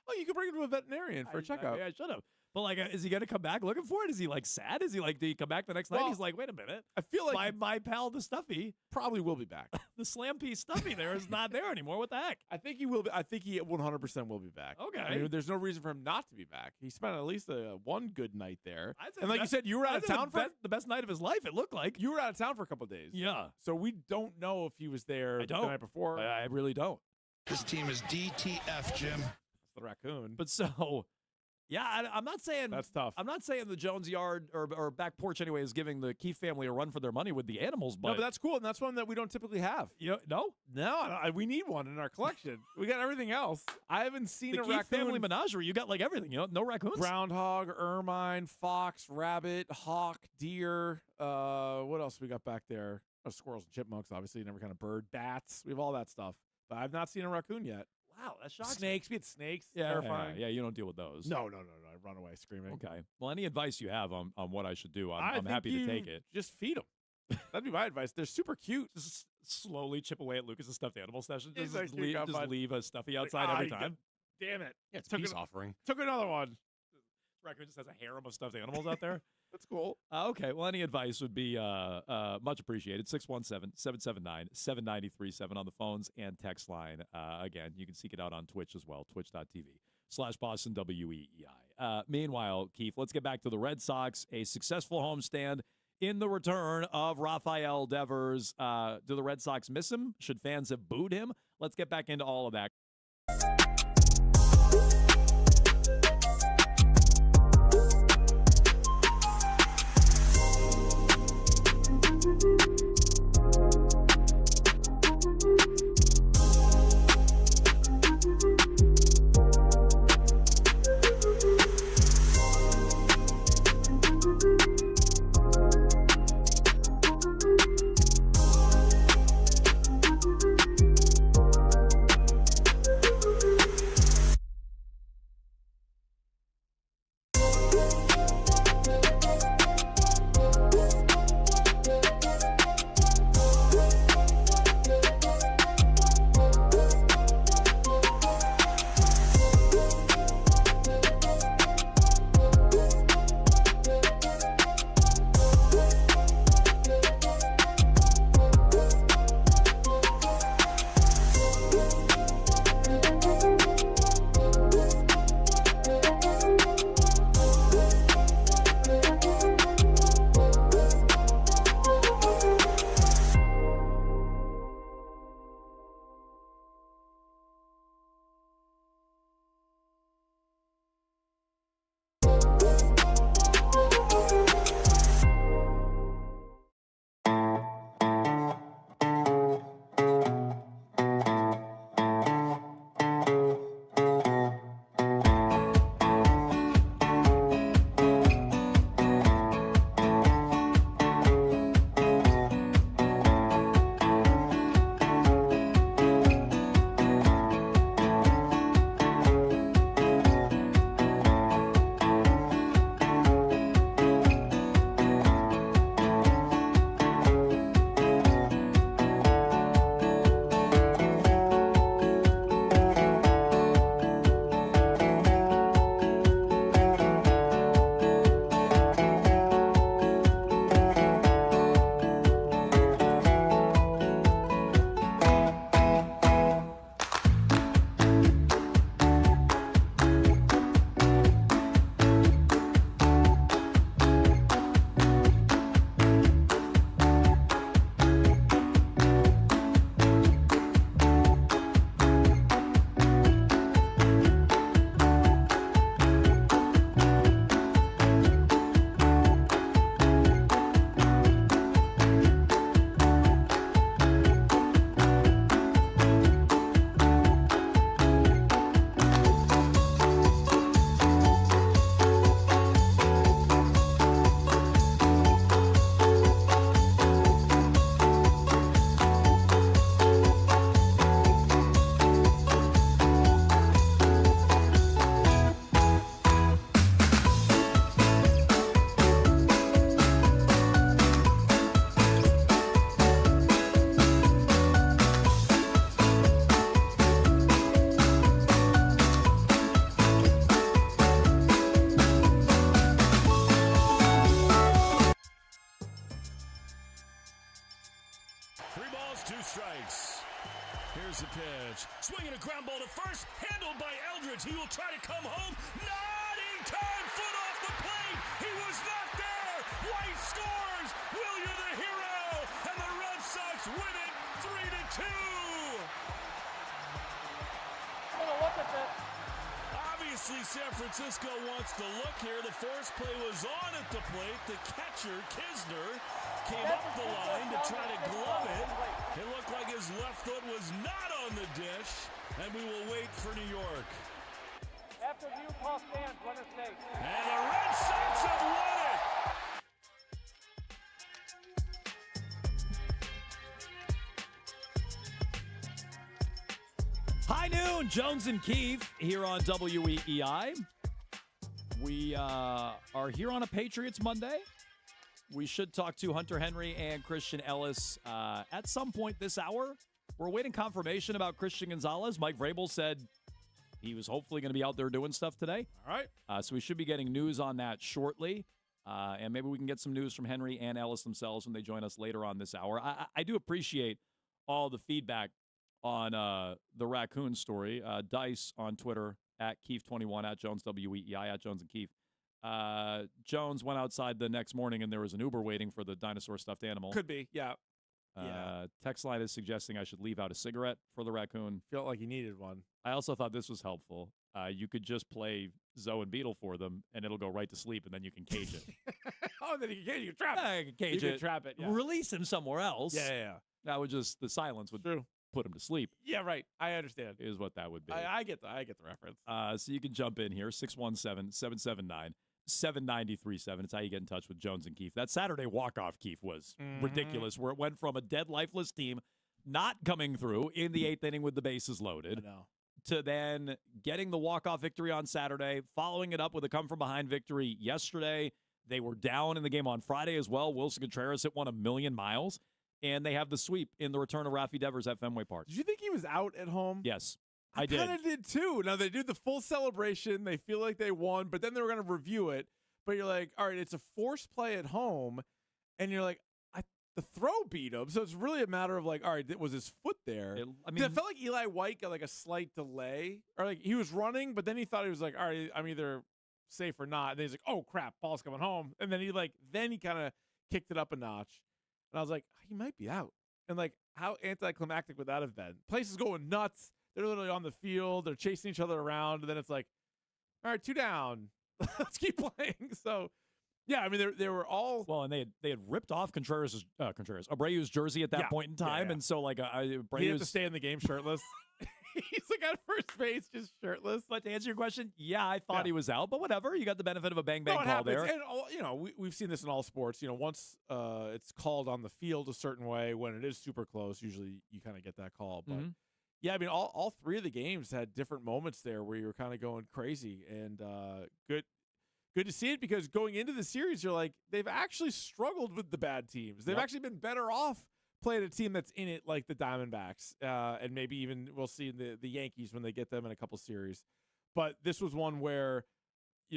Oh, you could bring him to a veterinarian for a checkup. I should have. But like, is he gonna come back looking for it? Is he like sad? Is he like, do you come back the next night? Well, He's like, wait a minute. I feel like my pal, the Stuffy, probably will be back. the slam piece Stuffy there is not there anymore. What the heck? I think he will be. I think he 100% will be back. Okay. I mean, there's no reason for him not to be back. He spent at least one good night there. I'd say And like you said, you were out of town for the best night of his life. It looked like you were out of town for a couple of days. Yeah. So we don't know if he was there the night before. I really don't. This team is DTF, Jim. It's the raccoon. But so, yeah, I'm not saying that's tough. I'm not saying the Jones yard or back porch anyway is giving the Keefe family a run for their money with the animals, but No, but that's cool, and that's one that we don't typically have. No, we need one in our collection. We got everything else. I haven't seen the a Keefe raccoon. family menagerie. You got like everything. No raccoons. Groundhog, ermine, fox, rabbit, hawk, deer. What else we got back there? Oh, squirrels and chipmunks, obviously, and every kind of bird. Bats. We have all that stuff. But I've not seen a raccoon yet. Wow, that shocks me. Snakes. We had snakes. Yeah, Terrifying. you don't deal with those. No. I run away screaming. Okay. Well, any advice you have on what I should do, I'm think happy to take you it. Just feed them. That'd be my advice. They're super cute. Just slowly chip away at Lucas's stuffed animal session. Just, Exactly, leave a stuffy outside every time. Damn it. Yeah, it's Took peace an- offering. Took another one. Raccoon just has a harem of stuffed animals out there. That's cool. Okay. Well, any advice would be much appreciated. 617-779-7937 on the phones and text line. Again, you can seek it out on Twitch as well, twitch.tv/Boston WEEI. Meanwhile, Keith, let's get back to the Red Sox. A successful homestand in the return of Rafael Devers. Do the Red Sox miss him? Should fans have booed him? Let's get back into all of that. Here's the pitch. Swinging a ground ball to first. Handled by Eldridge. He will try to come home. Not in time. Foot off the plate. He was not there. White scores. Will, you're the hero. And the Red Sox win it 3-2. I'm going to look at this. Obviously, San Francisco wants to look here. The force play was on at the plate. The catcher, Kisner, came up the line to try to glove it. It looked like his left foot was not on the dish, and we will wait for New York. After view, call stands, winner stays. And the Red Sox have won it! High noon, Jones and Keefe here on WEEI. We are here on a Patriots Monday. We should talk to Hunter Henry and Christian Ellis at some point this hour. We're waiting confirmation about Christian Gonzalez. Mike Vrabel said he was hopefully going to be out there doing stuff today. All right. So we should be getting news on that shortly. And maybe we can get some news from Henry and Ellis themselves when they join us later on this hour. I do appreciate all the feedback on the raccoon story. Dice on Twitter, at Keefe21, at Jones WEEI, at Jones and Keefe. Jones went outside the next morning and there was an Uber waiting for the dinosaur stuffed animal. Could be, yeah. Text line is suggesting I should leave out a cigarette for the raccoon. Felt like he needed one. I also thought this was helpful. You could just play Zoe and Beetle for them, and it'll go right to sleep, and then you can cage it. Oh, then you can trap it. You can cage you it. Can trap it. Yeah. Release him somewhere else. Yeah. That would just, the silence would put him to sleep. Yeah, right. I understand. Is what that would be. I get the reference. So you can jump in here, 617-779-7937. It's how you get in touch with Jones and Keefe. That Saturday walk-off, Keefe, was ridiculous, where it went from a dead, lifeless team not coming through in the 8th inning with the bases loaded to then getting the walk-off victory on Saturday, following it up with a come-from-behind victory yesterday. They were down in the game on Friday as well. Wilson Contreras hit one a million miles, and they have the sweep in the return of Rafi Devers at Fenway Park. Did you think he was out at home? Yes. I kind of did too. Now they do the full celebration. They feel like they won, but then they were going to review it. But you're like, all right, it's a forced play at home. And you're like, the throw beat him. So it's really a matter of like, all right, was his foot there? It felt like Eli White got like a slight delay. Or like he was running, but then he thought he was like, all right, I'm either safe or not. And then he's like, oh, crap, ball's coming home. And then he kind of kicked it up a notch. And I was like, he might be out. And like, how anticlimactic would that have been? Place is going nuts. They're literally on the field. They're chasing each other around. And then it's like, all right, 2 down. Let's keep playing. So, yeah, I mean, they were all well, and they had ripped off Abreu's jersey at that point in time, and so like Abreu's he had to stay in the game shirtless. He's like at first base, just shirtless. But to answer your question, yeah, I thought he was out, but whatever. You got the benefit of a bang call happens. there. And we've seen this in all sports. Once it's called on the field a certain way, when it is super close, usually you kind of get that call. But yeah, I mean, all 3 of the games had different moments there where you were kind of going crazy, and good to see it, because going into the series, you're like, they've actually struggled with the bad teams. They've actually been better off playing a team that's in it, like the Diamondbacks, and maybe even we'll see the Yankees when they get them in a couple series. But this was one where,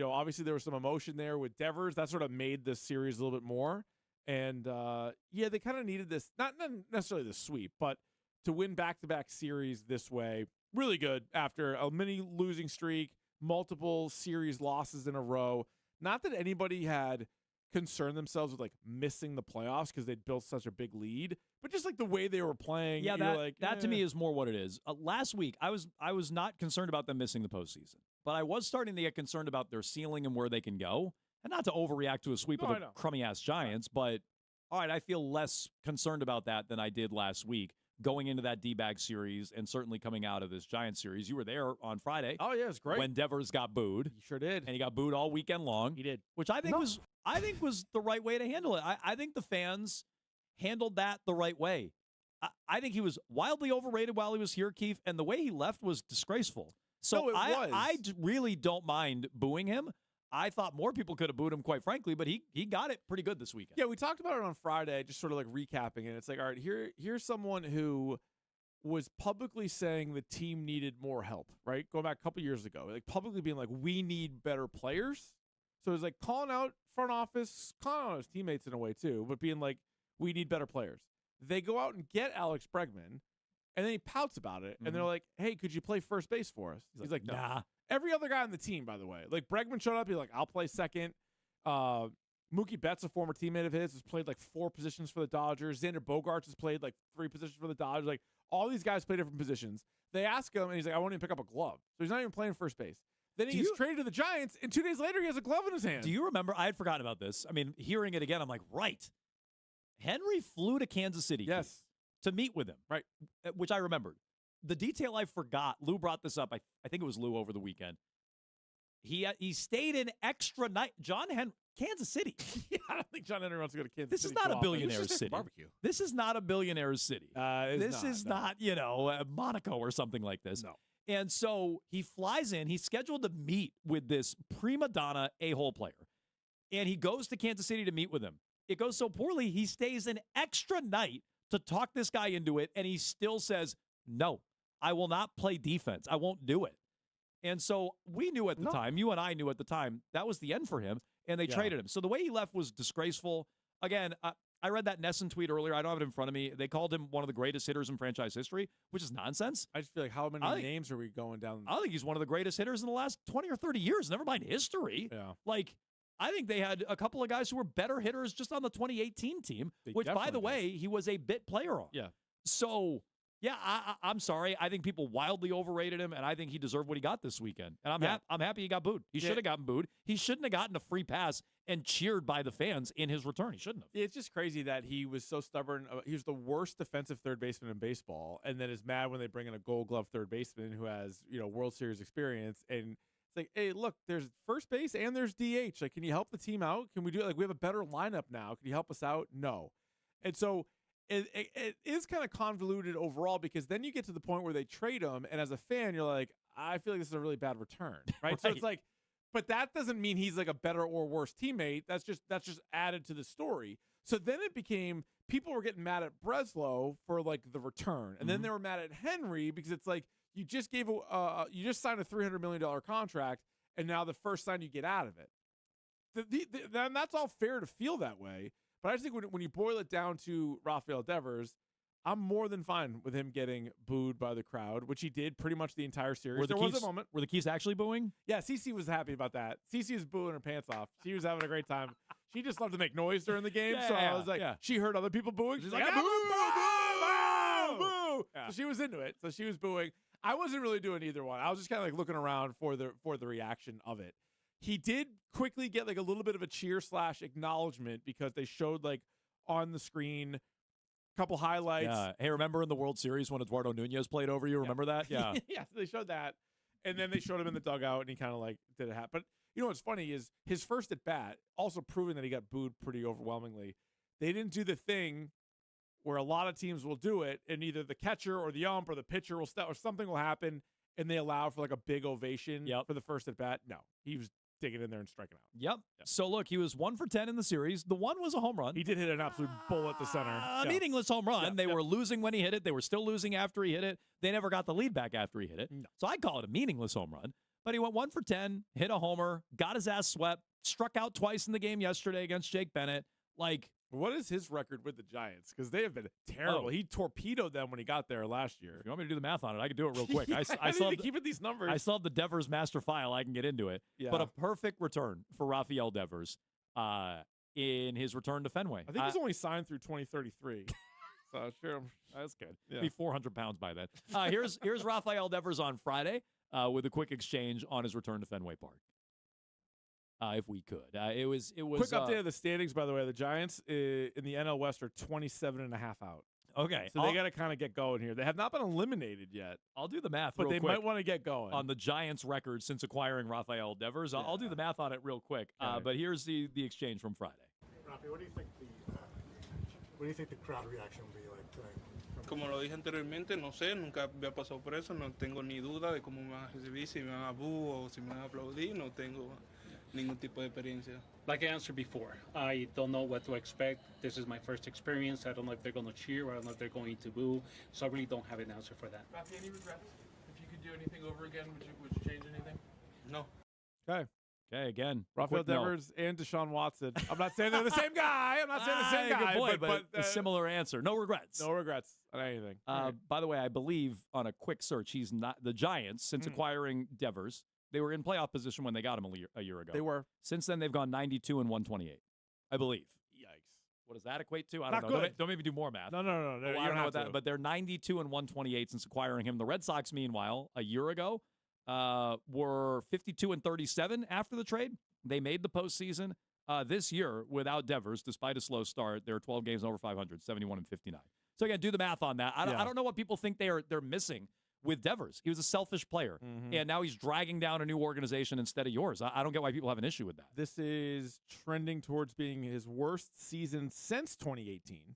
obviously there was some emotion there with Devers. That sort of made this series a little bit more. And, they kind of needed this, not necessarily the sweep, but to win back-to-back series this way, really good after a mini losing streak, multiple series losses in a row. Not that anybody had concerned themselves with like missing the playoffs because they'd built such a big lead, but just like the way they were playing. Yeah, that to me is more what it is. Last week, I was not concerned about them missing the postseason, but I was starting to get concerned about their ceiling and where they can go, and not to overreact to a sweep of the crummy ass Giants, but all right, I feel less concerned about that than I did last week. Going into that D-bag series and certainly coming out of this Giants series. You were there on Friday. Oh, yeah, it's great. When Devers got booed. He sure did. And he got booed all weekend long. He did. Which I think was the right way to handle it. I think the fans handled that the right way. I think he was wildly overrated while he was here, Keefe, and the way he left was disgraceful. So I really don't mind booing him. I thought more people could have booed him, quite frankly, but he got it pretty good this weekend. Yeah, we talked about it on Friday, just sort of like recapping it. It's like, all right, here's someone who was publicly saying the team needed more help, right? Going back a couple years ago, like publicly being like, we need better players. So it was like calling out front office, calling out his teammates in a way too, but being like, we need better players. They go out and get Alex Bregman, and then he pouts about it, and they're like, hey, could you play first base for us? He's like, nah. Every other guy on the team, by the way. Like, Bregman showed up, he's like, I'll play second. Mookie Betts, a former teammate of his, has played like 4 positions for the Dodgers. Xander Bogaerts has played like 3 positions for the Dodgers. Like, all these guys play different positions. They ask him, and he's like, I won't even pick up a glove. So he's not even playing first base. Then he gets traded to the Giants, and 2 days later, he has a glove in his hand. Do you remember? I had forgotten about this. I mean, hearing it again, I'm like, right. Henry flew to Kansas City to meet with him, right? Which I remembered. The detail I forgot, Lou brought this up. I think it was Lou over the weekend. He stayed an extra night. Kansas City. Yeah, I don't think John Henry wants to go to Kansas This City. is not a billionaire's city. Barbecue. This is not a billionaire's city. This is not, Monaco or something like this. No. And so he flies in. He's scheduled to meet with this prima donna a-hole player. And he goes to Kansas City to meet with him. It goes so poorly, he stays an extra night to talk this guy into it, and he still says, no, I will not play defense. I won't do it. And so we knew at the time, you and I knew at the time, that was the end for him, and they traded him. So the way he left was disgraceful. Again, I read that Nesson tweet earlier. I don't have it in front of me. They called him one of the greatest hitters in franchise history, which is nonsense. I just feel like how many names are we going down? I think he's one of the greatest hitters in the last 20 or 30 years, never mind history. Yeah. Like, I think they had a couple of guys who were better hitters just on the 2018 team, which, by the way, he was a bit player on. Yeah. So, yeah, I'm sorry. I think people wildly overrated him, and I think he deserved what he got this weekend. And I'm happy he got booed. He should have gotten booed. He shouldn't have gotten a free pass and cheered by the fans in his return. He shouldn't have. It's just crazy that he was so stubborn. He was the worst defensive third baseman in baseball, and then is mad when they bring in a Gold Glove third baseman who has, World Series experience. And it's like, hey, look, there's first base and there's DH. Like, can you help the team out? Can we do it? Like, we have a better lineup now. Can you help us out? No. And so it is kind of convoluted overall, because then you get to the point where they trade him, and as a fan, you're like, I feel like this is a really bad return, right? So it's like, but that doesn't mean he's like a better or worse teammate. That's just added to the story. So then it became, people were getting mad at Breslow for like the return, and then they were mad at Henry because it's like, you just gave you just signed a $300 million contract, and now the first sign you get out of it. Then that's all fair to feel that way. But I just think when you boil it down to Rafael Devers, I'm more than fine with him getting booed by the crowd, which he did pretty much the entire series. There was a moment. Were the Keys actually booing? Yeah, Cece was happy about that. Cece was booing her pants off. She was having a great time. She just loved to make noise during the game. So I was like, she heard other people booing. She's like, boo, boo, boo, boo. So she was into it. So she was booing. I wasn't really doing either one. I was just kind of like looking around for the reaction of it. He did quickly get like a little bit of a cheer / acknowledgement, because they showed like on the screen a couple highlights. Yeah. Hey, remember in the World Series when Eduardo Nunez played over you? Remember that? Yeah. Yeah, they showed that. And then they showed him in the dugout, and he kind of like did it happen. But you know what's funny is his first at bat, also proving that he got booed pretty overwhelmingly. They didn't do the thing where a lot of teams will do it, and either the catcher or the ump or the pitcher will step, or something will happen, and they allow for like a big ovation for the first at bat. No, he was digging in there and striking out. Yep. So look, he was 1 for 10 in the series. The one was a home run. He did hit an absolute bullet to center. A meaningless home run. They were losing when he hit it. They were still losing after he hit it. They never got the lead back after he hit it. No. So I call it a meaningless home run. But he went 1 for 10, hit a homer, got his ass swept, struck out twice in the game yesterday against Jake Bennett. Like, what is his record with the Giants? Because they have been terrible. He torpedoed them when he got there last year. If you want me to do the math on it, I can do it real quick. I still keep it these numbers. I still have the Devers master file. I can get into it. Yeah. But a perfect return for Rafael Devers in his return to Fenway. I think he's only signed through 2033. So sure, that's good. Yeah. Be 400 pounds by then. Here's Rafael Devers on Friday with a quick exchange on his return to Fenway Park. If we could. It was quick update of the standings, by the way. The Giants in the NL West are 27.5 out. Okay. So they got to kind of get going here. They have not been eliminated yet. I'll do the math but real quick. But they might want to get going. On the Giants' record since acquiring Rafael Devers. I'll do the math on it real quick. But here's the exchange from Friday. Rafi, what do you think the crowd reaction will be like today? Como lo dije anteriormente, no sé, nunca había pasado por eso, no tengo ni duda de cómo me van a recibir, si me van a boo o si me van a aplaudir, no tengo ningún tipo de experiencia. Like I answered before, I don't know what to expect. This is my first experience. I don't know if they're going to cheer or I don't know if they're going to boo. So I really don't have an answer for that. Rafi, any regrets? If you could do anything over again, would you change anything? No. Okay. Okay, again. Rafael Devers and Deshaun Watson. I'm not saying they're the same guy. I'm not saying the same guy. Good point, but a similar answer. No regrets. No regrets on anything. By the way, I believe on a quick search, he's not the Giants since acquiring Devers. They were in playoff position when they got him a year ago. They were. Since then, they've gone 92 and 128, I believe. Yikes. What does that equate to? I Not don't know. good. Don't make me do more math. No. I don't know what that. But they're 92 and 128 since acquiring him. The Red Sox, meanwhile, a year ago, were 52 and 37 after the trade. They made the postseason. This year, without Devers, despite a slow start, they're 12 games over 500, 71 and 59. So again, do the math on that. I don't know what people think they're missing with Devers. He was a selfish player, and now he's dragging down a new organization instead of yours. I don't get why people have an issue with that. This is trending towards being his worst season since 2018.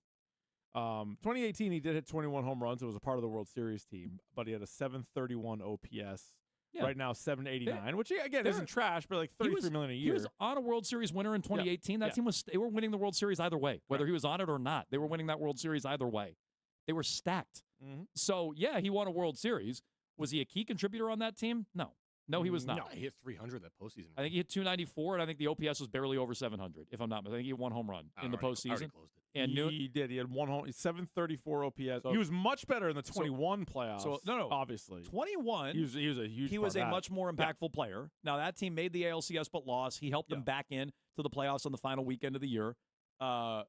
2018, he did hit 21 home runs. It was a part of the World Series team, but he had a 731 OPS. Yeah. Right now, 789, which again isn't trash, but like $33 million a year. He was on a World Series winner in 2018. That team they were winning the World Series either way, whether he was on it or not. They were winning that World Series either way. They were stacked. So yeah, he won a World Series. Was he a key contributor on that team? No, he was not. No, he hit 300 that postseason. I think he hit 294, and I think the OPS was barely over 700, if I'm not mistaken. I think he had 1 home run in the postseason. And he did. He had 1 home. 734 OPS. So, he was much better in the 21 playoffs. So no, obviously 21. He was a huge. He was a much more impactful player. Now that team made the ALCS but lost. He helped them back in to the playoffs on the final weekend of the year. But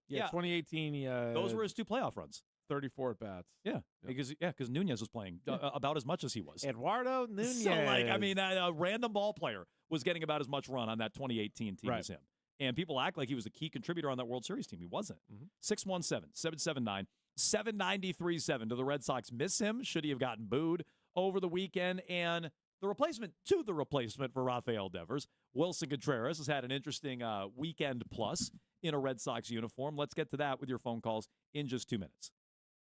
2018. Those were his 2 playoff runs. 34 at bats. Yeah, because Nunez was playing about as much as he was. Eduardo Nunez. So a random ball player was getting about as much run on that 2018 team as him. And people act like he was a key contributor on that World Series team. He wasn't. 617-779-7937. Do the Red Sox miss him? Should he have gotten booed over the weekend? And the replacement for Rafael Devers, Wilson Contreras, has had an interesting weekend plus in a Red Sox uniform. Let's get to that with your phone calls in just 2 minutes.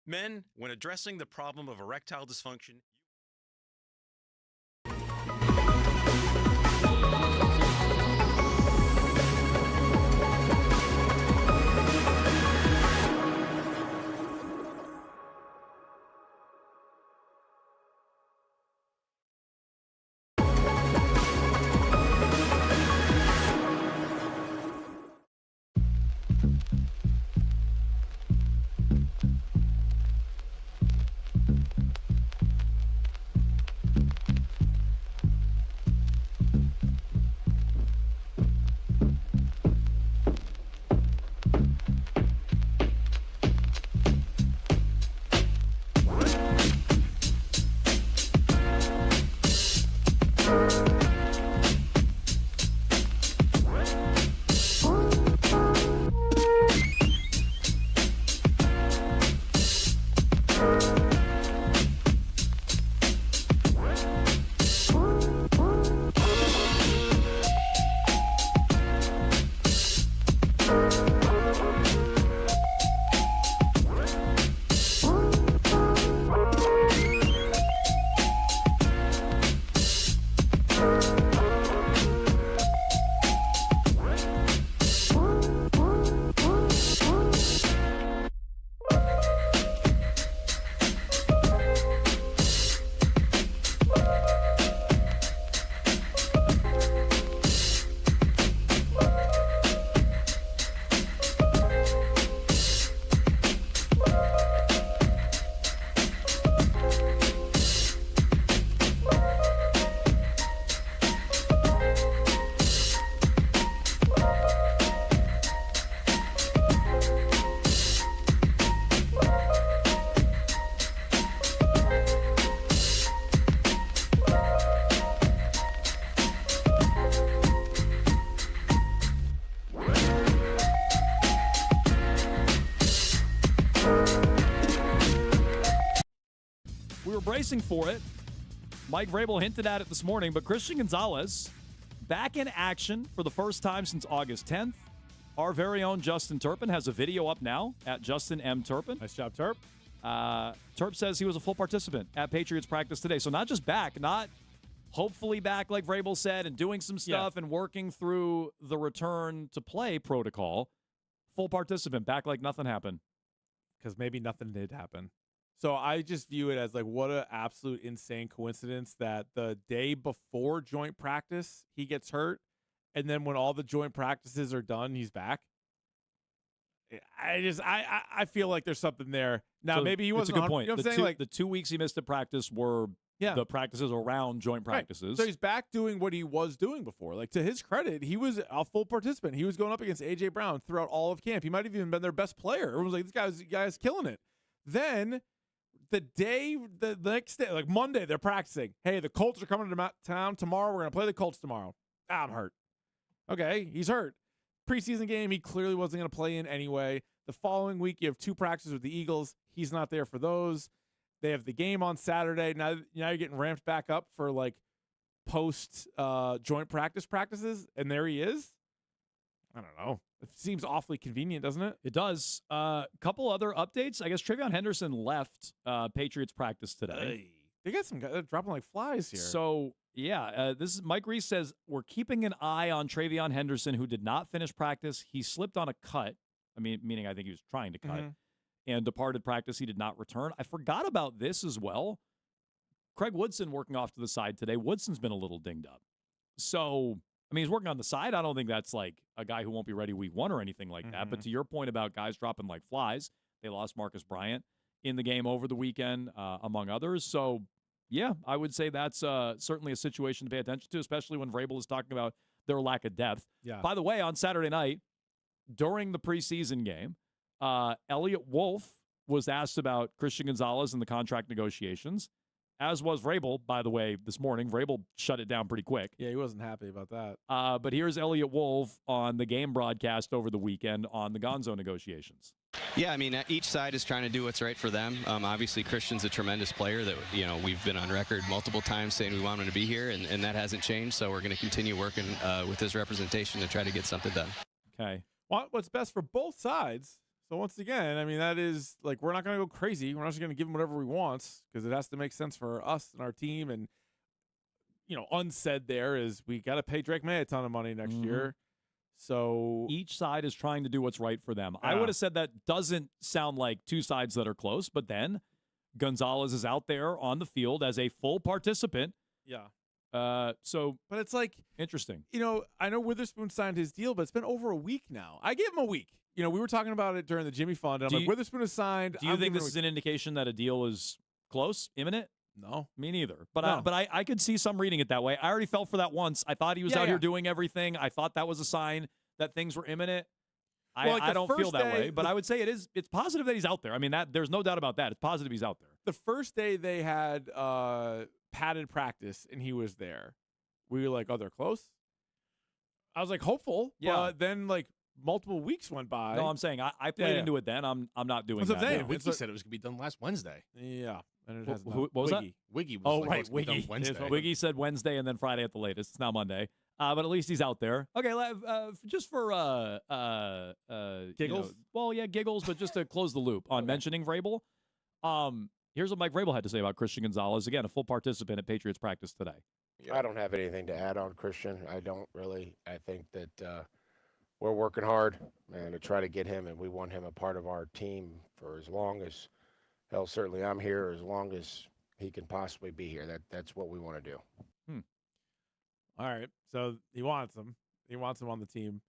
Men, when addressing the problem of erectile dysfunction, Bracing for it. Mike Vrabel hinted at it this morning, but Christian Gonzalez back in action for the first time since August 10th. Our very own Justin Turpin has a video up now at Justin M. Turpin. Nice job, Turp. Turp says he was a full participant at Patriots practice today. So not just back, not hopefully back like Vrabel said and doing some stuff and working through the return to play protocol. Full participant, back like nothing happened. Because maybe nothing did happen. So I just view it as like what an absolute insane coincidence that the day before joint practice, he gets hurt. And then when all the joint practices are done, he's back. I feel like there's something there. Now, So maybe he wasn't a good point. You know what I'm saying? Like the 2 weeks he missed at practice were the practices around joint practices. Right. So he's back doing what he was doing before. Like, to his credit, he was a full participant. He was going up against A.J. Brown throughout all of camp. He might have even been their best player. Everyone was like, this guy's killing it. Then the next day, like Monday, they're practicing. Hey, the Colts are coming to town tomorrow. We're going to play the Colts tomorrow. I'm hurt. Okay, he's hurt. Preseason game, he clearly wasn't going to play in anyway. The following week, you have 2 practices with the Eagles. He's not there for those. They have the game on Saturday. Now you're getting ramped back up for like post joint practices, and there he is. I don't know. It seems awfully convenient, doesn't it? It does. Couple other updates. I guess Travion Henderson left Patriots practice today. They got some guys dropping like flies here. So, yeah, this is Mike Reese says, we're keeping an eye on Travion Henderson, who did not finish practice. He slipped on a cut. Meaning I think he was trying to cut and departed practice. He did not return. I forgot about this as well. Craig Woodson working off to the side today. Woodson's been a little dinged up. So, he's working on the side. I don't think that's like a guy who won't be ready week 1 or anything like that. But to your point about guys dropping like flies, they lost Marcus Bryant in the game over the weekend, among others. So, yeah, I would say that's certainly a situation to pay attention to, especially when Vrabel is talking about their lack of depth. Yeah. By the way, on Saturday night, during the preseason game, Elliott Wolf was asked about Christian Gonzalez and the contract negotiations, as was Vrabel, by the way, this morning. Vrabel shut it down pretty quick. Yeah, he wasn't happy about that. But here's Elliott Wolf on the game broadcast over the weekend on the Gonzo negotiations. Yeah, each side is trying to do what's right for them. Obviously, Christian's a tremendous player that, we've been on record multiple times saying we want him to be here, and that hasn't changed. So we're going to continue working with his representation to try to get something done. Okay. What's best for both sides. So once again, that is like, we're not going to go crazy. We're not just going to give him whatever he wants because it has to make sense for us and our team. And, unsaid there is we got to pay Drake May a ton of money next year. So each side is trying to do what's right for them. I would have said that doesn't sound like two sides that are close, but then Gonzalez is out there on the field as a full participant. Yeah. But it's like interesting. I know Witherspoon signed his deal, but it's been over a week now. I gave him a week. We were talking about it during the Jimmy Fund. I'm like, Witherspoon is signed. Do you think this is an indication that a deal is close, imminent? No, me neither. But I could see some reading it that way. I already fell for that once. I thought he was out here doing everything. I thought that was a sign that things were imminent. I don't feel that way, but I would say it's positive that he's out there. There's no doubt about that. It's positive he's out there. The first day they had padded practice and he was there, we were like, oh, they're close? I was like hopeful, but then like multiple weeks went by. No, I'm saying I played into it then. I'm not doing that. Yeah, Wiggy said it was going to be done last Wednesday. Yeah. And it has what was that? Wiggy was Wiggy. Wednesday. Wiggy said Wednesday and then Friday at the latest. It's now Monday. But at least he's out there. Okay, just for giggles. Giggles, but just to close the loop on mentioning Vrabel. Here's what Mike Vrabel had to say about Christian Gonzalez. Again, a full participant at Patriots practice today. I don't have anything to add on Christian. I don't really. I think that we're working hard and to try to get him, and we want him a part of our team for as long as, hell, certainly I'm here, as long as he can possibly be here. That's what we want to do. All right. So he wants him. He wants him on the team.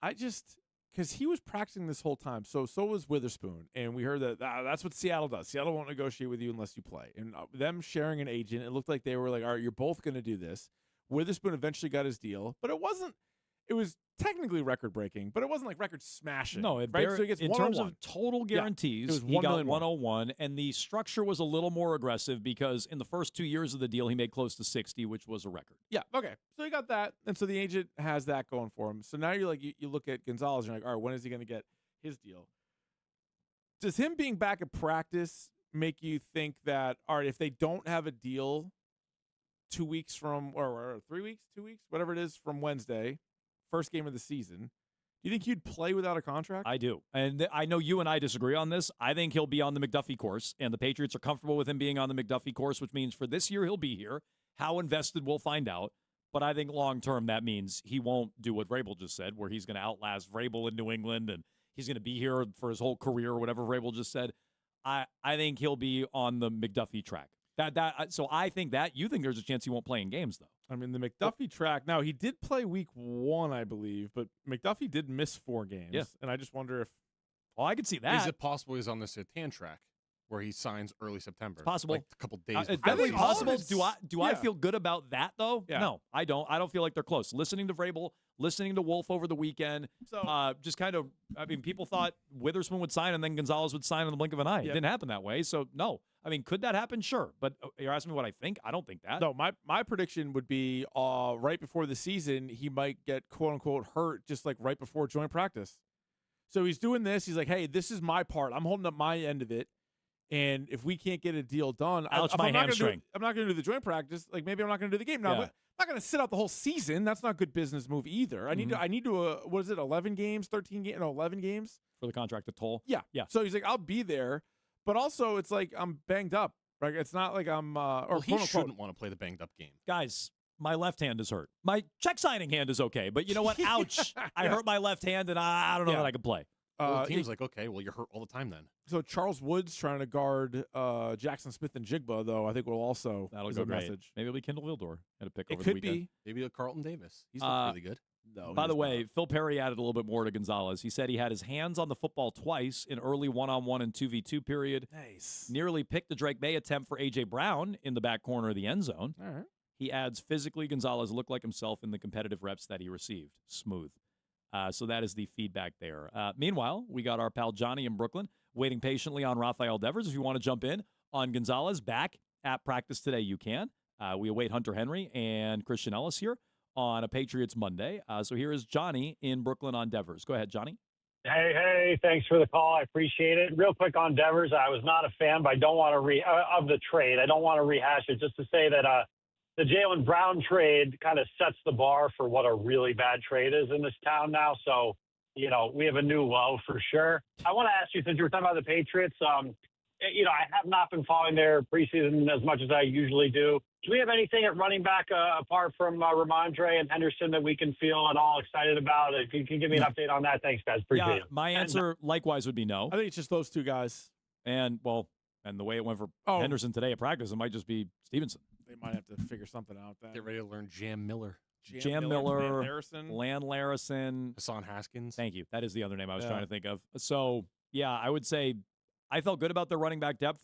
Because he was practicing this whole time. So was Witherspoon. And we heard that that's what Seattle does. Seattle won't negotiate with you unless you play. And them sharing an agent, it looked like they were like, all right, you're both going to do this. Witherspoon eventually got his deal. But it was technically record-breaking, but it wasn't like record-smashing. No, so he gets in terms of total guarantees, he got 101, and the structure was a little more aggressive because in the first 2 years of the deal, he made close to 60, which was a record. Yeah, okay. So he got that, and so the agent has that going for him. So now you're like, you look at Gonzalez, and you're like, all right, when is he going to get his deal? Does him being back at practice make you think that, all right, if they don't have a deal 2 weeks from, or 3 weeks, 2 weeks, whatever it is from Wednesday, first game of the season, do you think you'd play without a contract? I do. And I know you and I disagree on this. I think he'll be on the McDuffie course, and the Patriots are comfortable with him being on the McDuffie course, which means for this year he'll be here. How invested, we'll find out. But I think long-term that means he won't do what Vrabel just said, where he's going to outlast Vrabel in New England, and he's going to be here for his whole career or whatever Vrabel just said. I think he'll be on the McDuffie track. So I think that you think there's a chance he won't play in games, though. The McDuffie track. Now, he did play week 1, I believe, but McDuffie did miss 4 games. Yeah. And I just wonder if... Well, I could see that. Is it possible he's on the Sertan track where he signs early September? It's possible. Like a couple days It's before. definitely possible. Do I feel good about that, though? Yeah. No, I don't. I don't feel like they're close. Listening to Vrabel, listening to Wolf over the weekend, just kind of, people thought Witherspoon would sign and then Gonzalez would sign in the blink of an eye. It didn't happen that way, so no. Could that happen? Sure. But you're asking me what I think? I don't think that. No, my prediction would be right before the season, he might get quote-unquote hurt just like right before joint practice. So he's doing this. He's like, hey, this is my part. I'm holding up my end of it. And if we can't get a deal done, Ouch, if my I'm not gonna hamstring. I'm not going to do the joint practice. Like maybe I'm not going to do the game. Now, Yeah. I'm not going to sit out the whole season. That's not a good business move either. I need to. What is it? 11 games, 13 games, no, 11 games for the contract to toll. Yeah, yeah. So he's like, I'll be there, but also it's like I'm banged up. Right? It's not like I'm. Or he shouldn't want to play the banged up game. Guys, my left hand is hurt. My check signing hand is okay, but you know what? Ouch! I hurt my left hand, and I don't know that I can play. Well, the team's like, okay, well, you're hurt all the time then. So Charles Woods trying to guard Jackson Smith and Jigba, though, I think will also That'll is go a great. message. Maybe it'll be Kendall Vildor at a pick It over could the weekend. be. Maybe a Carlton Davis. He's looking really good. No. By the way, Phil Perry added a little bit more to Gonzalez. He said he had his hands on the football twice in early one-on-one and 2v2 period. Nice. Nearly picked the Drake May attempt for A.J. Brown in the back corner of the end zone. All right. He adds, physically, Gonzalez looked like himself in the competitive reps that he received. Smooth. So that is the feedback there. Meanwhile, we got our pal Johnny in Brooklyn waiting patiently on Rafael Devers. If you want to jump in on Gonzalez back at practice today, you can. We await Hunter Henry and Christian Ellis here on a Patriots Monday. So here is Johnny in Brooklyn on Devers. Go ahead, Johnny. Hey, thanks for the call. I appreciate it. Real quick on Devers, I was not a fan, but I don't want to of the trade. I don't want to rehash it. Just to say that the Jaylen Brown trade kind of sets the bar for what a really bad trade is in this town now. So, we have a new low for sure. I want to ask you, since you were talking about the Patriots, I have not been following their preseason as much as I usually do. Do we have anything at running back apart from Ramondre and Henderson that we can feel at all excited about? If you can give me an update on that, thanks, guys. Appreciate it. My answer likewise would be no. I think it's just those two guys. And the way it went for Henderson today at practice, it might just be Stevenson. They might have to figure something out then. Get ready to learn Jam Miller. Jam Miller, Lan Larison, Hassan Haskins. Thank you. That is the other name I was trying to think of. So, yeah, I would say I felt good about their running back depth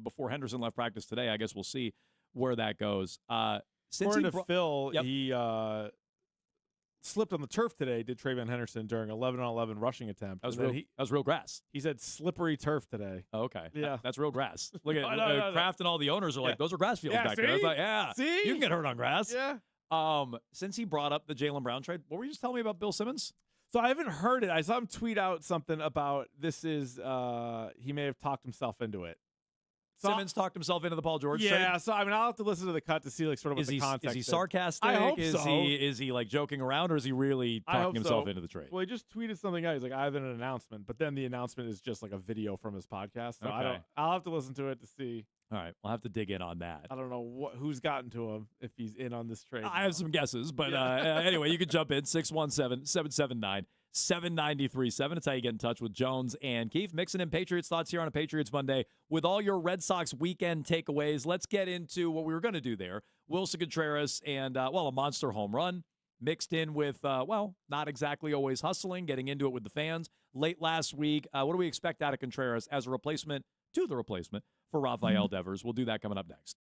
before Henderson left practice today. I guess we'll see where that goes. According to Phil, he slipped on the turf today, did Trayvon Henderson, during 11-on-11 rushing attempt. That was real grass. He said slippery turf today. Oh, okay. Yeah. That's real grass. Look at No. Kraft and all the owners are like, those are grass fields back there. I was like, yeah. See? You can get hurt on grass. Yeah. Since he brought up the Jaylen Brown trade, what were you just telling me about Bill Simmons? So I haven't heard it. I saw him tweet out something about this is he may have talked himself into it. So Simmons talked himself into the Paul George trade? Yeah, so I'll have to listen to the cut to see like sort of what the context is. Is he sarcastic? I hope is so. Is he like joking around, or is he really talking himself into the trade? Well, he just tweeted something out. He's like, I have an announcement, but then the announcement is just like a video from his podcast. So I'll have to listen to it to see. All right, we'll have to dig in on that. I don't know who's gotten to him if he's in on this trade. I have some guesses, but anyway, you can jump in 617-779-7937. It's how you get in touch with Jones and Keefe. Mixing in Patriots thoughts here on a Patriots Monday with all your Red Sox weekend takeaways. Let's get into what we were going to do there. Wilson Contreras and, a monster home run mixed in with, not exactly always hustling, getting into it with the fans. Late last week, what do we expect out of Contreras as a replacement to the replacement for Rafael Devers? We'll do that coming up next.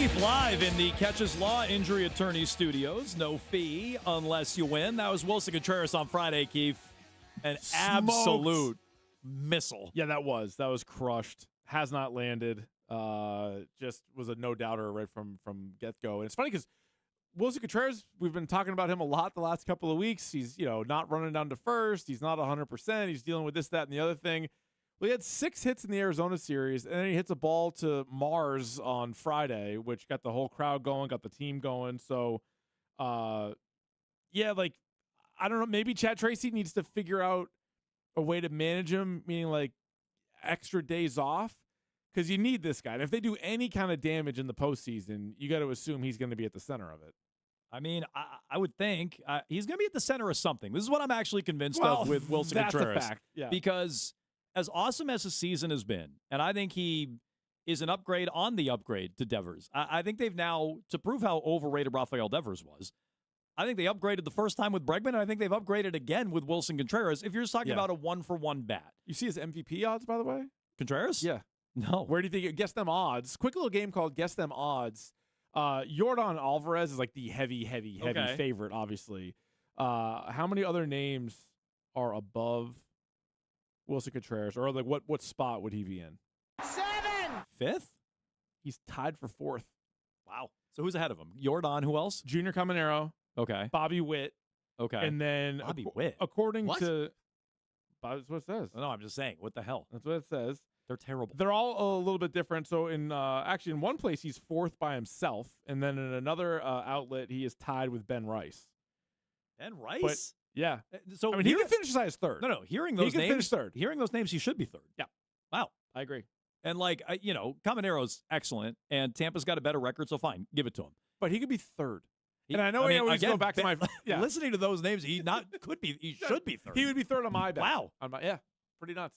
Keith live in the Catches Law Injury Attorney Studios. No fee unless you win. That was Wilson Contreras on Friday, Keith. An absolute missile. Yeah, that was crushed. Has not landed. Just was a no-doubter right from get-go. And it's funny because Wilson Contreras, we've been talking about him a lot the last couple of weeks. He's, not running down to first. He's not 100%. He's dealing with this, that, and the other thing. Well, he had 6 hits in the Arizona series, and then he hits a ball to Mars on Friday, which got the whole crowd going, got the team going. So, I don't know. Maybe Chad Tracy needs to figure out a way to manage him, meaning like extra days off, because you need this guy. And if they do any kind of damage in the postseason, you got to assume he's going to be at the center of it. I mean, I would think he's going to be at the center of something. This is what I'm actually convinced of with Wilson Contreras. That's a fact. Yeah. Because as awesome as his season has been, and I think he is an upgrade on the upgrade to Devers. I think they've now, to prove how overrated Rafael Devers was, I think they upgraded the first time with Bregman, and I think they've upgraded again with Wilson Contreras, if you're just talking about a one-for-one bat. You see his MVP odds, by the way? Contreras? Yeah. No. Where do you think? Guess them odds. Quick little game called Guess Them Odds. Yordan Alvarez is like the heavy favorite, obviously. How many other names are above Wilson Contreras? Or like what spot would he be in? 7. 5th? He's tied for 4th. Wow. So who's ahead of him? Yordan, who else? Junior Caminero. Okay. Bobby Witt. Okay. And then Bobby Witt. According to that's what it says. No, I'm just saying. What the hell? That's what it says. They're terrible. They're all a little bit different. So in actually in one place he's 4th by himself, and then in another outlet he is tied with Ben Rice. Ben Rice? But, yeah. So I mean, he can finish as 3rd. No. Hearing those he can names, finish 3rd. Hearing those names, he should be 3rd. Yeah. Wow. I agree. And Caminero's excellent, and Tampa's got a better record, so fine, give it to him. But he could be 3rd. And I know he always go back to my listening to those names. He should be 3rd. He would be 3rd on my bet. Wow. Pretty nuts.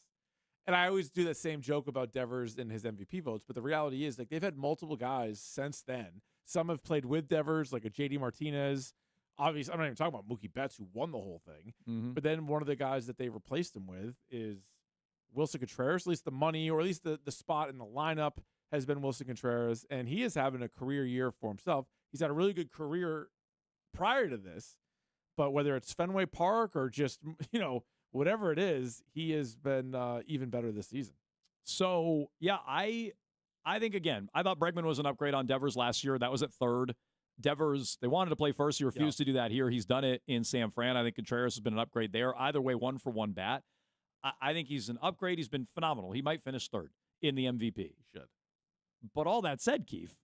And I always do that same joke about Devers and his MVP votes, but the reality is like they've had multiple guys since then. Some have played with Devers, like a JD Martinez. Obviously, I'm not even talking about Mookie Betts, who won the whole thing. Mm-hmm. But then one of the guys that they replaced him with is Wilson Contreras. At least the money, or at least the spot in the lineup, has been Wilson Contreras, and he is having a career year for himself. He's had a really good career prior to this, but whether it's Fenway Park or just whatever it is, he has been even better this season. So I think again, I thought Bregman was an upgrade on Devers last year. That was at 3rd. Devers, they wanted to play first. He refused to do that here. He's done it in San Fran. I think Contreras has been an upgrade there. Either way, 1-for-1 bat. I think he's an upgrade. He's been phenomenal. He might finish 3rd in the MVP. He should. But all that said, Keith,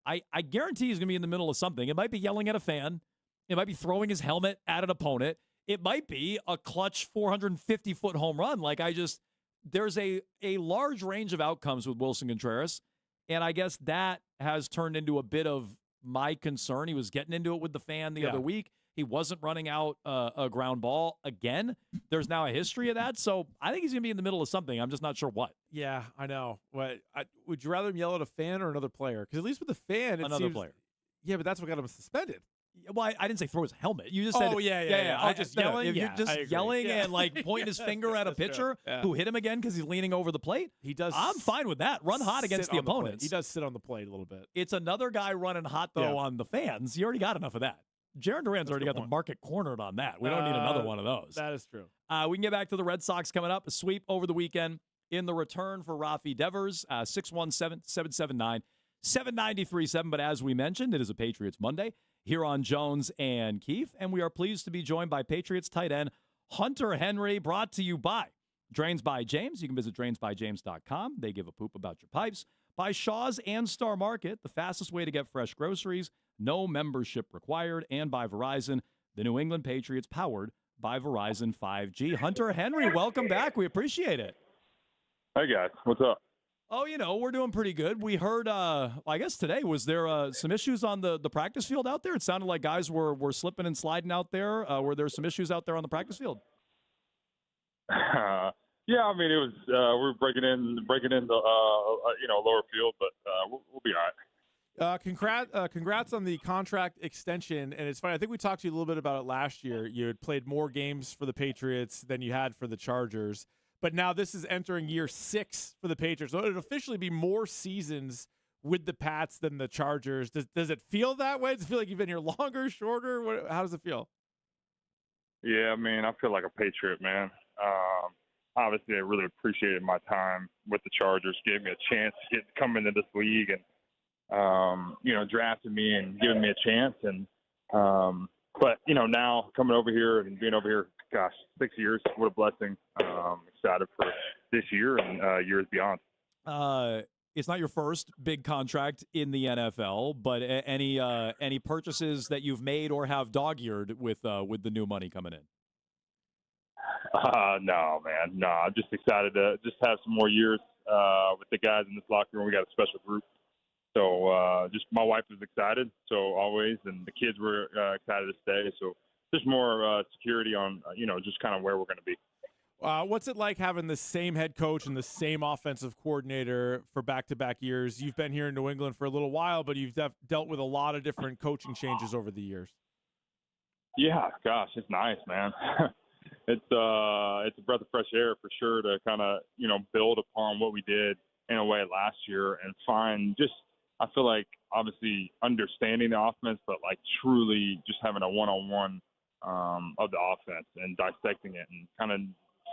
I guarantee he's going to be in the middle of something. It might be yelling at a fan. It might be throwing his helmet at an opponent. It might be a clutch 450-foot home run. There's a large range of outcomes with Wilson Contreras, and I guess that has turned into a bit of my concern. He was getting into it with the fan the other week. He wasn't running out a ground ball again. There's now a history of that, so I think he's going to be in the middle of something. I'm just not sure what. Yeah, I know. Would you rather him yell at a fan or another player? Because at least with the fan, another player. Yeah, but that's what got him suspended. Well, I didn't say throw his helmet. You just said, yeah. Oh, just yelling. Yeah, you're just yelling and pointing his finger at a pitcher Yeah. who hit him again because he's leaning over the plate. He does. I'm fine with that. Run hot against the opponents. He does sit on the plate a little bit. It's another guy running hot though on the fans. You already got enough of that. Jaron Duran's already got the market cornered on that. We don't need another one of those. That is true. We can get back to the Red Sox coming up. A sweep over the weekend in the return for Rafi Devers. 617-779-7937. But as we mentioned, it is a Patriots Monday here on Jones and Keefe, and we are pleased to be joined by Patriots tight end Hunter Henry, brought to you by Drains by James. You can visit drainsbyjames.com. They give a poop about your pipes. By Shaw's and Star Market, the fastest way to get fresh groceries, no membership required. And by Verizon, the New England Patriots, powered by Verizon 5G. Hunter Henry, welcome back. We appreciate it. Hey, guys. What's up? Oh, we're doing pretty good. We heard, I guess today, was there some issues on the practice field out there? It sounded like guys were slipping and sliding out there. Were there some issues out there on the practice field? Yeah, I mean, it was we were breaking in the lower field, but we'll be all right. Congrats on the contract extension. And it's funny, I think we talked to you a little bit about it last year. You had played more games for the Patriots than you had for the Chargers. But now this is entering year 6 for the Patriots. So it would officially be more seasons with the Pats than the Chargers. Does it feel that way? Does it feel like you've been here longer, shorter? How does it feel? Yeah, I mean, I feel like a patriot, man. Obviously, I really appreciated my time with the Chargers, gave me a chance to come into this league, and drafted me and giving me a chance. And but now coming over here and being over here, gosh, 6 years, what a blessing. Excited for this year and years beyond. It's not your first big contract in the NFL, but any purchases that you've made or have dog-eared with the new money coming in? No, man. No, I'm just excited to just have some more years with the guys in this locker room. We got a special group. So just my wife was excited, so always, and the kids were excited to stay. So just more security on, just kind of where we're going to be. What's it like having the same head coach and the same offensive coordinator for back-to-back years? You've been here in New England for a little while, but you've dealt with a lot of different coaching changes over the years. Yeah, gosh, it's nice, man. It's a breath of fresh air for sure to kind of, build upon what we did in a way last year and find just, I feel like obviously understanding the offense, but like truly just having a one-on-one of the offense and dissecting it and kind of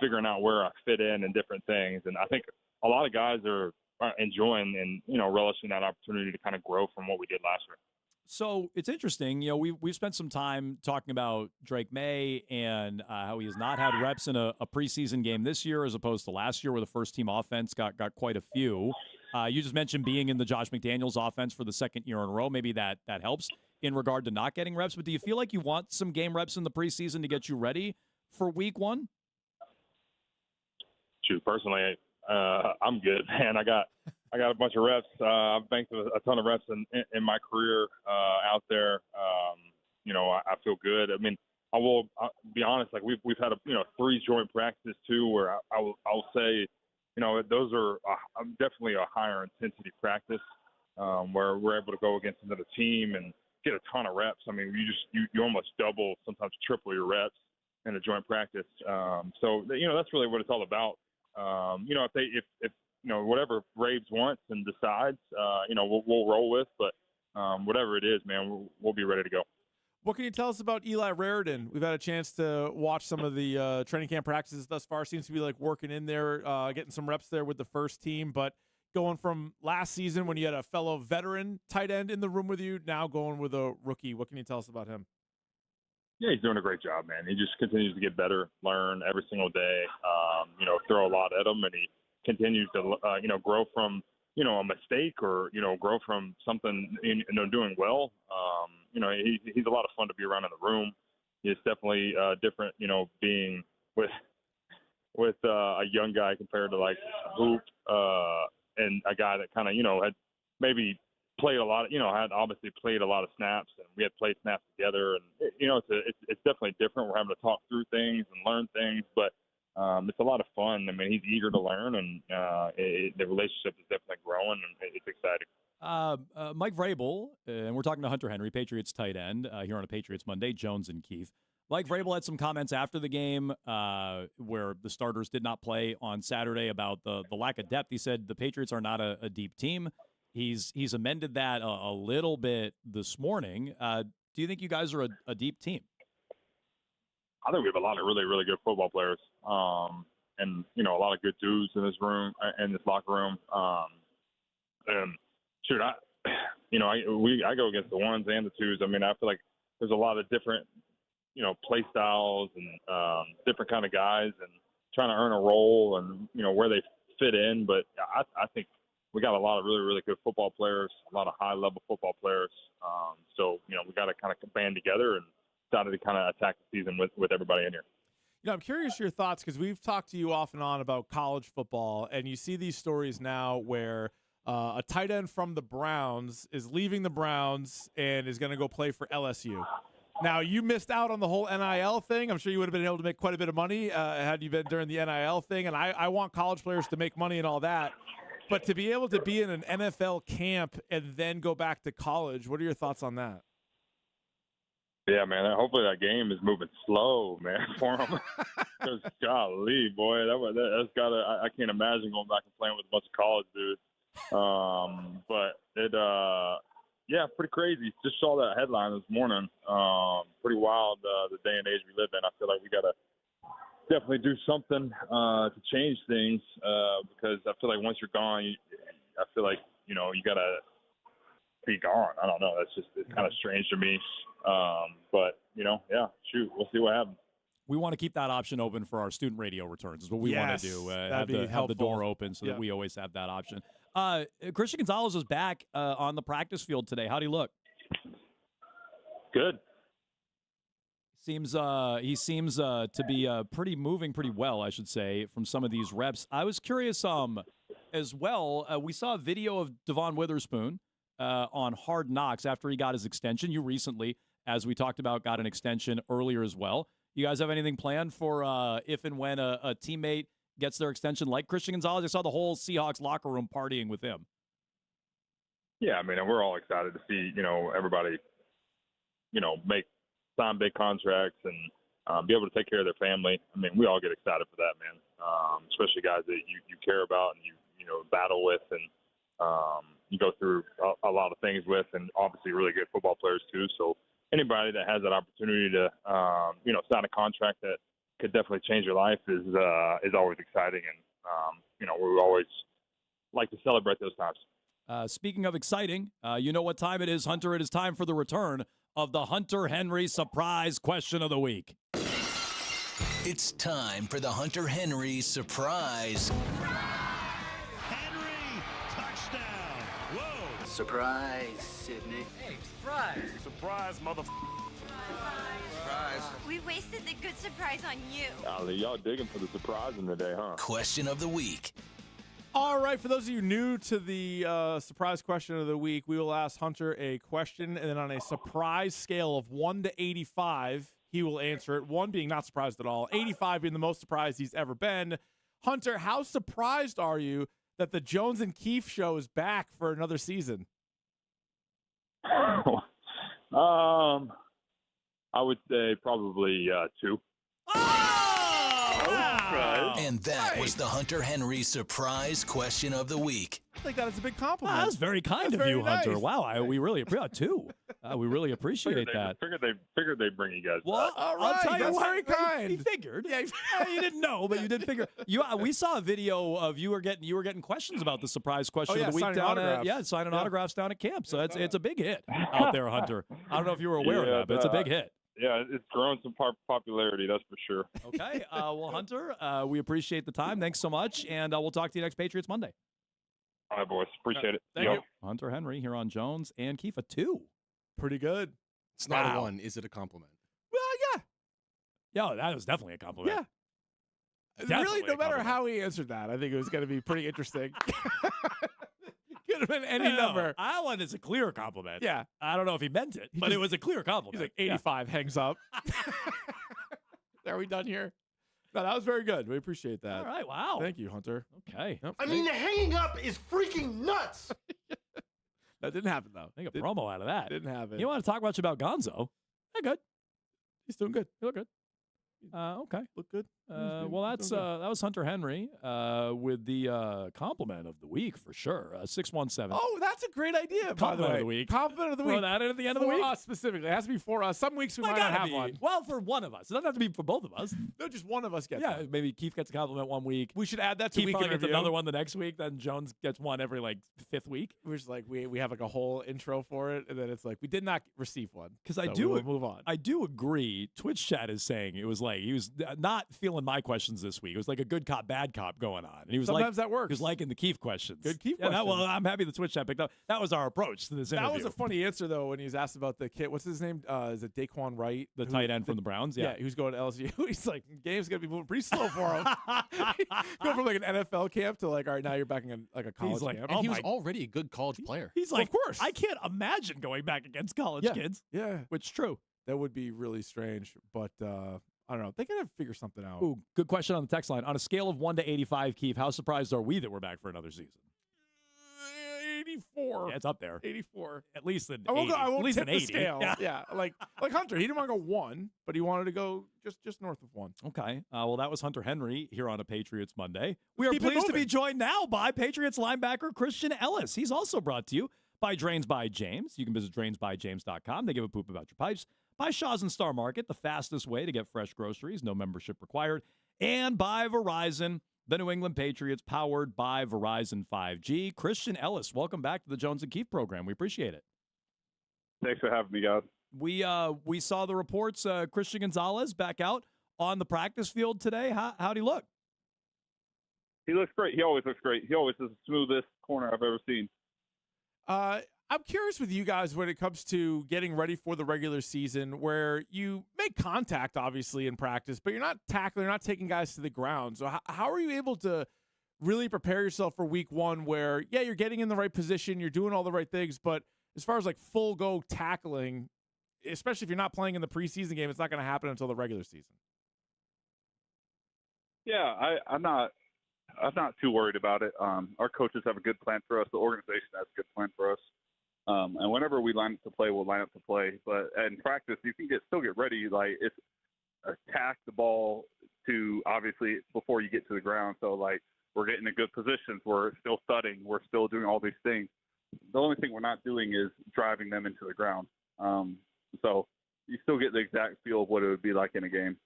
figuring out where I fit in and different things. And I think a lot of guys are enjoying and, relishing that opportunity to kind of grow from what we did last year. So it's interesting. We've spent some time talking about Drake May and how he has not had reps in a preseason game this year as opposed to last year where the first-team offense got quite a few. You just mentioned being in the Josh McDaniels offense for the second year in a row. Maybe that helps in regard to not getting reps. But do you feel like you want some game reps in the preseason to get you ready for week one? Shoot, personally, I'm good, man. I got a bunch of reps. I've banked a ton of reps in my career out there. I feel good. I mean, I'll be honest. Like we've had 3 joint practices too, where I'll say, those are definitely a higher intensity practice where we're able to go against another team and get a ton of reps. I mean, you almost double, sometimes triple your reps in a joint practice. So that's really what it's all about. If whatever Braves wants and decides, we'll roll with. But whatever it is, man, we'll be ready to go. What can you tell us about Eli Raridan? We've had a chance to watch some of the training camp practices thus far. Seems to be like working in there, getting some reps there with the first team. But going from last season when you had a fellow veteran tight end in the room with you, now going with a rookie. What can you tell us about him? Yeah, he's doing a great job, man. He just continues to get better, learn every single day. Throw a lot at him, and he continues to grow from a mistake or grow from something doing well. He's a lot of fun to be around in the room. It's definitely different, being with a young guy compared to like Hoop and a guy that kind of had maybe played a lot, had obviously played a lot of snaps, and we had played snaps together, and it's definitely different. We're having to talk through things and learn things, but it's a lot of fun. I mean, he's eager to learn, and the relationship is definitely growing, and it's exciting. Mike Vrabel, and we're talking to Hunter Henry, Patriots tight end, here on a Patriots Monday, Jones and Keith. Mike Vrabel had some comments after the game where the starters did not play on Saturday about the lack of depth. He said the Patriots are not a deep team. He's amended that a little bit this morning. Do you think you guys are a deep team? I think we have a lot of really, really good football players, and a lot of good dudes in this room, in this locker room. And shoot, I go against the ones and the twos. I mean, I feel like there's a lot of different, play styles and different kind of guys, and trying to earn a role and where they fit in. But I think we got a lot of really, really good football players, a lot of high-level football players. So we got to kind of band together and decided to kind of attack the season with everybody in here. I'm curious your thoughts because we've talked to you off and on about college football, and you see these stories now where a tight end from the Browns is leaving the Browns and is going to go play for LSU. Now, you missed out on the whole NIL thing. I'm sure you would have been able to make quite a bit of money had you been during the NIL thing, and I want college players to make money and all that. But to be able to be in an NFL camp and then go back to college, what are your thoughts on that? Yeah, man. Hopefully that game is moving slow, man, for them. Because golly, boy, that's gotta. I can't imagine going back and playing with a bunch of college dudes. But it, yeah, pretty crazy. Just saw that headline this morning. Pretty wild, the day and age we live in. I feel like we got to definitely do something to change things because I feel like once you're gone, I feel like, you got to be gone. I don't know. It's kind of strange to me. But, yeah, shoot, we'll see what happens. We want to keep that option open for our student radio returns is what we want to do. Have the door open so that we always have that option. Christian Gonzalez was back on the practice field today. How do you look? Good. He seems to be moving pretty well, I should say, from some of these reps. I was curious as well. We saw a video of Devon Witherspoon on Hard Knocks after he got his extension. You recently, as we talked about, got an extension earlier as well. You guys have anything planned for if and when a teammate gets their extension like Christian Gonzalez? I saw the whole Seahawks locker room partying with him. Yeah, I mean, and we're all excited to see, everybody, sign big contracts and be able to take care of their family. I mean, we all get excited for that, man, especially guys that you care about and you battle with and you go through a lot of things with, and obviously really good football players too. So anybody that has that opportunity to, sign a contract that could definitely change your life is always exciting. And, we always like to celebrate those times. Speaking of exciting, you know what time it is, Hunter. It is time for the return of the Hunter Henry Surprise Question of the Week. It's time for the Hunter Henry Surprise. Henry, touchdown. Whoa. Surprise, Sydney. Hey, surprise. Surprise, Surprise. We wasted the good surprise on you. Golly, y'all digging for the surprise in the day, huh? Question of the Week. All right, for those of you new to the surprise question of the week, we will ask Hunter a question, and then on a surprise scale of 1 to 85, he will answer it. 1 being not surprised at all, 85 being the most surprised he's ever been. Hunter, how surprised are you that the Jones and Keefe show is back for another season? I would say probably 2. And that was the Hunter Henry Surprise Question of the Week. I think that is a big compliment. That's very kind of you, Hunter. Wow, we really appreciate 2. We really appreciate that. Figured they'd bring you guys. Well, I'll tell you that's what, very kind. He figured. Yeah, you didn't know, but you did figure. We saw a video of you were getting questions about the surprise question of the week signing down autographs. at signing autographs down at camp. So it's a big hit out there, Hunter. I don't know if you were aware of that, but it's a big hit. Yeah, it's grown some popularity, that's for sure. Okay. Well, Hunter, we appreciate the time. Thanks so much, and we'll talk to you next Patriots Monday. All right, boys. Appreciate it. Thank you. Hunter Henry here on Jones and Keefe, 2. Pretty good. It's not a 1. Is it a compliment? Well, yeah. Yeah, that was definitely a compliment. Yeah. Definitely really, no a matter compliment. how he answered that, I think it was going to be pretty interesting. Could have been any number. That one is a clear compliment. Yeah. I don't know if he meant it, but it was a clear compliment. He's like, 85 hangs up. Are we done here? No, that was very good. We appreciate that. All right. Wow. Thank you, Hunter. Okay. Yep. I mean, the hanging up is freaking nuts. That didn't happen, though. Make a promo out of that. Didn't happen. You want to talk much about Gonzo? Yeah, good. He's doing good. You look good. Okay. Look good. Well, that was Hunter Henry with the compliment of the week for sure. 617. Oh, that's a great idea, by the way. Compliment of the week. Compliment of the Throw week. that in at the end of the week? For us specifically. It has to be for us. Some weeks we might not have one. Well, for one of us. It doesn't have to be for both of us. No, just one of us gets Yeah, one. maybe Keith gets a compliment one week. We should add that to Keith week in probably gets review. another one the next week. Then Jones gets one every, 5th week. We're just like, we have, a whole intro for it, and then it's like, we did not receive one. Because we'll move on. I do agree. Twitch chat is saying it was like he was not feeling my questions this week. It was like a good cop, bad cop going on. And he was Sometimes that works. He was liking the Keith questions. Good Keith Well, questions. I'm happy the Twitch chat picked up. That was our approach to this interview. That was a funny answer, though, when he was asked about the kid. What's his name? Is it Daquan Wright? The tight end from the Browns? Yeah. Who's going to LSU. He's like, game's going to be moving pretty slow for him. Go from an NFL camp to all right, now you're back in a college camp. And he was already a good college player. He's like, of course. I can't imagine going back against college kids. Yeah. Which is true. That would be really strange, but I don't know. They gotta figure something out. Ooh, good question on the text line. On a scale of 1 to 85, Keith, how surprised are we that we're back for another season? 84. Yeah, it's up there. 84. At least an I won't 80. go. I won't At least tip an the 80. scale. Yeah, like Hunter. He didn't want to go 1, but he wanted to go just north of 1. Okay. Well, that was Hunter Henry here on a Patriots Monday. We are Keep it pleased to be moving. joined now by Patriots linebacker Christian Ellis. He's also brought to you by Drains by James. You can visit drainsbyjames.com. They give a poop about your pipes. By Shaw's and Star Market, the fastest way to get fresh groceries, no membership required. And by Verizon, the New England Patriots, powered by Verizon 5G. Christian Ellis, welcome back to the Jones and Keefe program. We appreciate it. Thanks for having me, guys. We saw the reports. Christian Gonzalez back out on the practice field today. How'd he look? He looks great. He always looks great. He always is the smoothest corner I've ever seen. I'm curious with you guys when it comes to getting ready for the regular season, where you make contact, obviously, in practice, but you're not tackling, you're not taking guys to the ground. So how are you able to really prepare yourself for week 1 where, yeah, you're getting in the right position, you're doing all the right things, but as far as like full go tackling, especially if you're not playing in the preseason game, it's not going to happen until the regular season. Yeah, I'm not too worried about it. Our coaches have a good plan for us. The organization has a good plan for us. And whenever we line up to play, we'll line up to play. But in practice, you can still get ready. Like, it's attack the ball to, obviously, before you get to the ground. So, like, we're getting in good positions. We're still studying. We're still doing all these things. The only thing we're not doing is driving them into the ground. So you still get the exact feel of what it would be like in a game.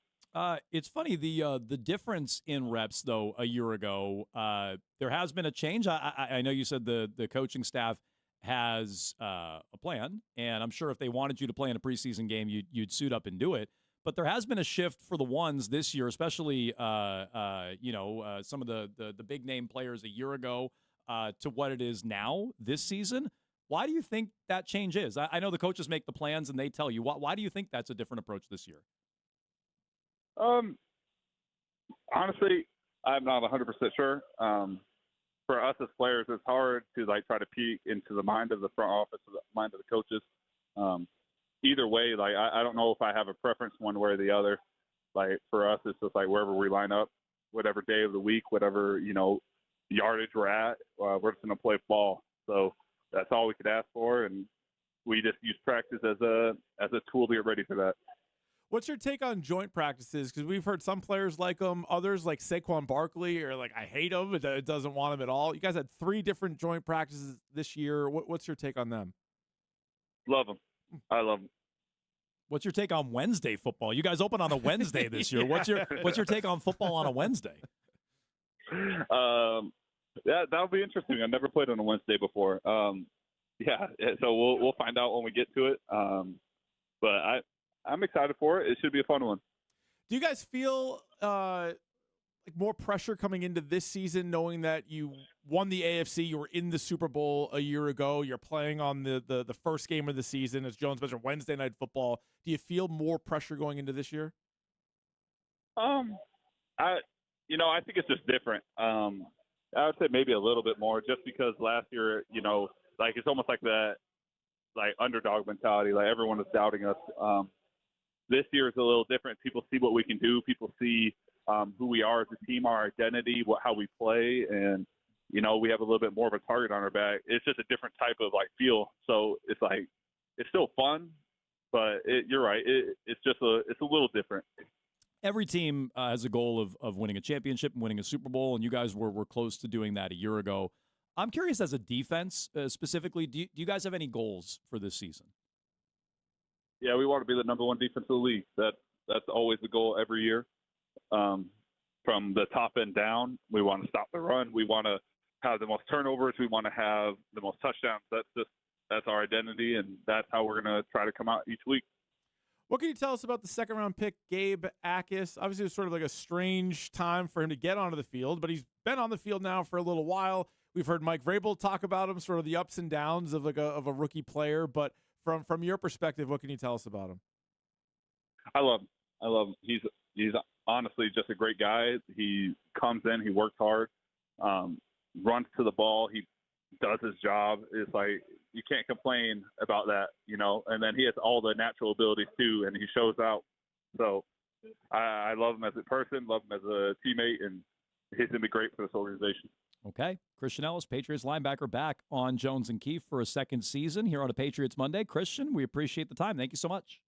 It's funny, the difference in reps, though, a year ago, there has been a change. I know you said the coaching staff has a plan, and I'm sure if they wanted you to play in a preseason game, you'd suit up and do it. But there has been a shift for the ones this year, especially some of the big name players a year ago to what it is now this season. Why do you think that change is? I know the coaches make the plans and they tell you. Why do you think that's a different approach this year? Honestly, I'm not 100% sure. For us as players, it's hard to try to peek into the mind of the front office, or the mind of the coaches. Either way, I don't know if I have a preference one way or the other. Like, for us, it's just wherever we line up, whatever day of the week, whatever yardage we're at, we're just going to play ball. So that's all we could ask for, and we just use practice as a tool to get ready for that. What's your take on joint practices? Because we've heard some players like them, others like Saquon Barkley are like, I hate them. It doesn't want them at all. You guys had 3 different joint practices this year. What's your take on them? Love them. I love them. What's your take on Wednesday football? You guys open on a Wednesday this year. Yeah. What's your take on football on a Wednesday? That'll be interesting. I've never played on a Wednesday before. So we'll find out when we get to it. But I'm excited for it. It should be a fun one. Do you guys feel like more pressure coming into this season, knowing that you won the AFC, you were in the Super Bowl a year ago, you're playing on the first game of the season, as Jones mentioned, Wednesday Night Football. Do you feel more pressure going into this year? I think it's just different. I would say maybe a little bit more, just because last year, it's almost like that, underdog mentality. Like, everyone was doubting us. This year is a little different. People see what we can do. People see who we are as a team, our identity, how we play, and we have a little bit more of a target on our back. It's just a different type of feel. So it's still fun, but you're right. It's a little different. Every team has a goal of winning a championship and winning a Super Bowl, and you guys were close to doing that a year ago. I'm curious, as a defense specifically, do you guys have any goals for this season? Yeah, we want to be the number 1 defense in the league. That's always the goal every year. From the top end down, we want to stop the run. We want to have the most turnovers. We want to have the most touchdowns. That's our identity, and that's how we're going to try to come out each week. What can you tell us about the second-round pick, Gabe Akis? Obviously, it was sort of like a strange time for him to get onto the field, but he's been on the field now for a little while. We've heard Mike Vrabel talk about him, sort of the ups and downs of a rookie player, but from your perspective, what can you tell us about him? I love him. He's honestly just a great guy. He comes in, he works hard, runs to the ball, he does his job. It's you can't complain about that, and then he has all the natural abilities too, and he shows out. So I love him as a person, love him as a teammate, and he's going to be great for this organization. Okay. Christian Ellis, Patriots linebacker, back on Jones and Keefe for a second season here on a Patriots Monday. Christian, we appreciate the time. Thank you so much.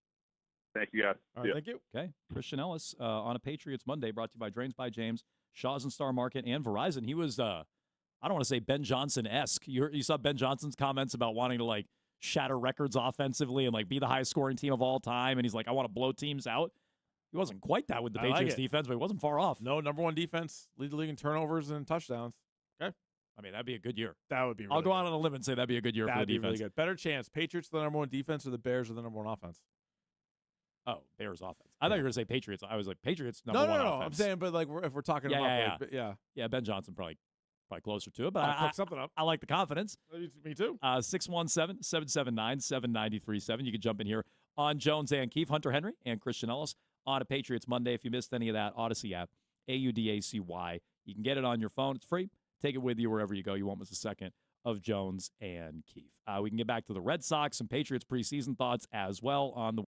Thank you, guys. All right, thank you. Okay. Christian Ellis on a Patriots Monday, brought to you by Drains by James, Shaw's and Star Market, and Verizon. He was, I don't want to say Ben Johnson-esque. You saw Ben Johnson's comments about wanting to, like, shatter records offensively and, like, be the highest scoring team of all time. And he's like, I want to blow teams out. He wasn't quite that with the Patriots defense, but he wasn't far off. No, number one defense, lead the league in turnovers and touchdowns. Okay. I mean, that'd be a good year. That would be really I'll go good. out on a limb and say that'd be a good year for the defense. Really good. Better chance. Patriots are the number one defense or the Bears are the number one offense? Oh, Bears offense. I thought you were going to say Patriots. I was like, Patriots number one No. offense. I'm saying, but like, if we're talking about, Yeah, Ben Johnson probably closer to it, but I'll I cook something up. I like the confidence. Me too. 617-779-7937. You can jump in here on Jones and Keefe, Hunter Henry, and Christian Ellis on a Patriots Monday. If you missed any of that, Odyssey app, AUDACY. You can get it on your phone. It's free. Take it with you wherever you go. You won't miss a second of Jones and Keefe. We can get back to the Red Sox and Patriots preseason thoughts as well on the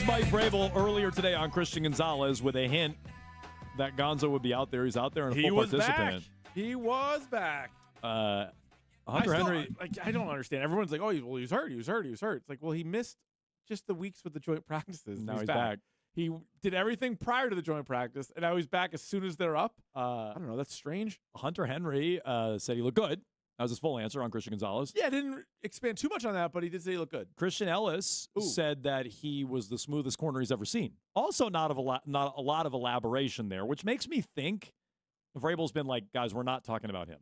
was Mike Vrabel earlier today on Christian Gonzalez with a hint that Gonzo would be out there. He's out there and a full participant. He was back. Hunter Henry. I don't understand. Everyone's like, oh, he was hurt. He was hurt. It's like, well, he missed just the weeks with the joint practices. Now he's back. He did everything prior to the joint practice, and now he's back as soon as they're up. I don't know. That's strange. Hunter Henry said he looked good. That was his full answer on Christian Gonzalez. Yeah, I didn't expand too much on that, but he did say he looked good. Christian Ellis said that he was the smoothest corner he's ever seen. Also, not a lot of elaboration there, which makes me think Vrabel's been like, guys, we're not talking about him.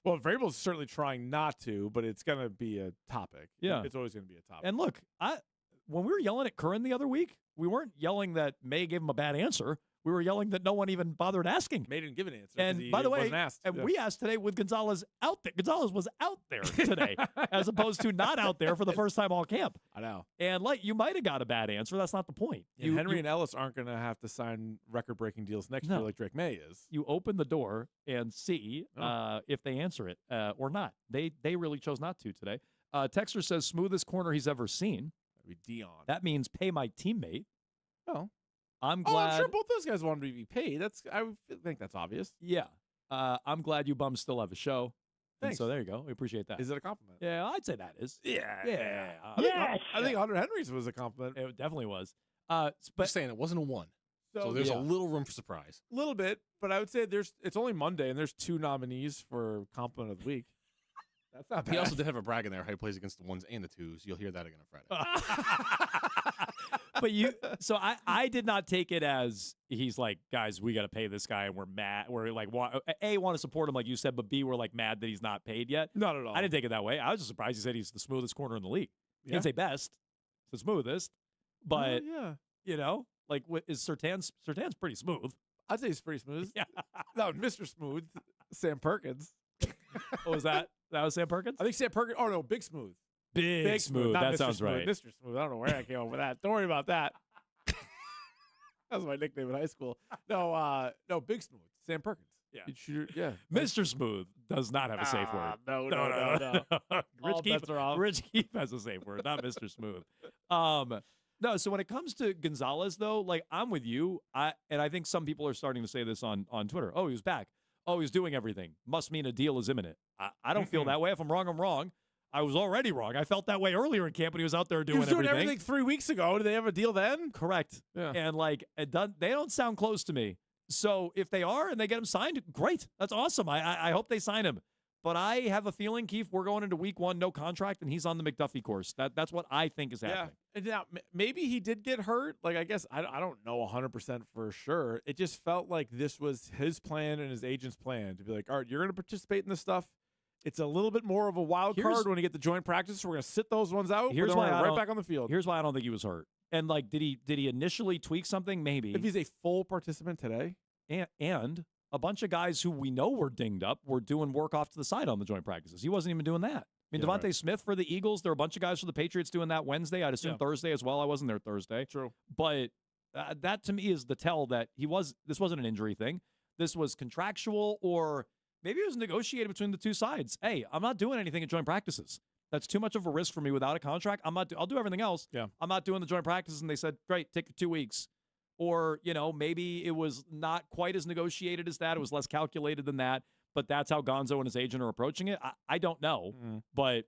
Well, Vrabel's certainly trying not to, but it's going to be a topic. Yeah. It's always going to be a topic. And look, when we were yelling at Curran the other week, we weren't yelling that May gave him a bad answer. We were yelling that no one even bothered asking. May didn't give an answer. And by the way, wasn't asked. we asked today with Gonzalez out there. Gonzalez was out there today as opposed to not out there for the first time all camp. I know. And you might have got a bad answer. That's not the point. And Henry and Ellis aren't going to have to sign record-breaking deals next year like Drake May is. You open the door and see if they answer it or not. They really chose not to today. Texter says, smoothest corner he's ever seen. That'd be Dion. That means pay my teammate. Oh. I'm glad. I'm sure both those guys wanted to be paid. I think that's obvious. Yeah. I'm glad you bums still have a show. Thanks. And so there you go. We appreciate that. Is it a compliment? Yeah, I'd say that is. Yeah. Yeah. I think Hunter Henry's was a compliment. It definitely was. But just saying, it wasn't a 1. So there's a little room for surprise. A little bit, but I would say it's only Monday, and there's 2 nominees for compliment of the week. That's not bad. He also did have a brag in there how he plays against the 1s and the 2s. You'll hear that again on Friday. But so I did not take it as he's like, guys, we got to pay this guy, and we're mad. We're like, want to support him, like you said, but B, we're like mad that he's not paid yet. Not at all. I didn't take it that way. I was just surprised he said he's the smoothest corner in the league. He didn't say best, the smoothest, but is Surtan's pretty smooth. I'd say he's pretty smooth. Yeah. No, Mr. Smooth, Sam Perkins. What was that? That was Sam Perkins? I think Sam Perkins. Oh no, Big Smooth. Big Smooth. Not That Mr. sounds Smooth. right. Mr. Smooth. I don't know where I came up with that. Don't worry about that. That was my nickname in high school. No, Big Smooth. Sam Perkins. Yeah. Mr. Smooth does not have a safe word. No. Rich Keefe has a safe word, not Mr. Smooth. No, so when it comes to Gonzalez, though, I'm with you. I think some people are starting to say this on Twitter. Oh, he was back. Oh, he's doing everything. Must mean a deal is imminent. I don't feel that way. If I'm wrong, I'm wrong. I was already wrong. I felt that way earlier in camp when he was out there doing everything. He was doing everything 3 weeks ago. Did they have a deal then? Correct. Yeah. And they don't sound close to me. So if they are and they get him signed, great. That's awesome. I hope they sign him. But I have a feeling, Keith, we're going into week 1, no contract, and he's on the McDuffie course. That's what I think is happening. Yeah. And now, maybe he did get hurt. I guess I don't know 100% for sure. It just felt like this was his plan and his agent's plan to be like, all right, you're going to participate in this stuff. It's a little bit more of a wild card when you get the joint practice. So we're going to sit those ones out. Here's why right back on the field. Here's why I don't think he was hurt. And did he initially tweak something? Maybe. If he's a full participant today, and a bunch of guys who we know were dinged up were doing work off to the side on the joint practices. He wasn't even doing that. Devontae Smith for the Eagles. There were a bunch of guys for the Patriots doing that Wednesday. I'd assume Thursday as well. I wasn't there Thursday. True. But that to me is the tell that this wasn't an injury thing. This was contractual, or maybe it was negotiated between the two sides. Hey, I'm not doing anything at joint practices. That's too much of a risk for me without a contract. I'll do everything else. Yeah. I'm not doing the joint practices. And they said, great, take 2 weeks. Or, maybe it was not quite as negotiated as that. It was less calculated than that. But that's how Gonzo and his agent are approaching it. I don't know. But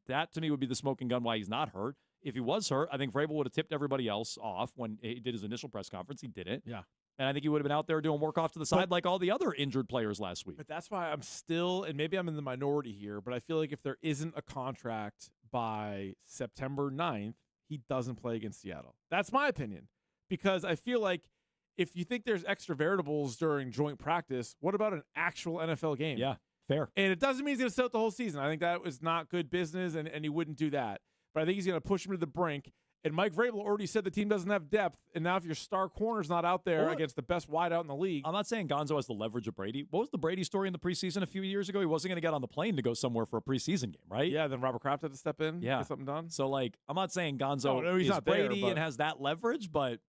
that, to me, would be the smoking gun why he's not hurt. If he was hurt, I think Vrabel would have tipped everybody else off when he did his initial press conference. He didn't. Yeah. And I think he would have been out there doing work off to the side like all the other injured players last week. But that's why I'm still, and maybe I'm in the minority here, but I feel like if there isn't a contract by September 9th, he doesn't play against Seattle. That's my opinion. Because I feel like if you think there's extra variables during joint practice, what about an actual NFL game? Yeah, fair. And it doesn't mean he's going to sit out the whole season. I think that was not good business, and he wouldn't do that. But I think he's going to push him to the brink. And Mike Vrabel already said the team doesn't have depth, and now if your star corner's not out there against the best wideout in the league. I'm not saying Gonzo has the leverage of Brady. What was the Brady story in the preseason a few years ago? He wasn't going to get on the plane to go somewhere for a preseason game, right? Yeah, then Robert Kraft had to step in, get something done. So, I'm not saying Gonzo he's is not Brady there, and has that leverage, but,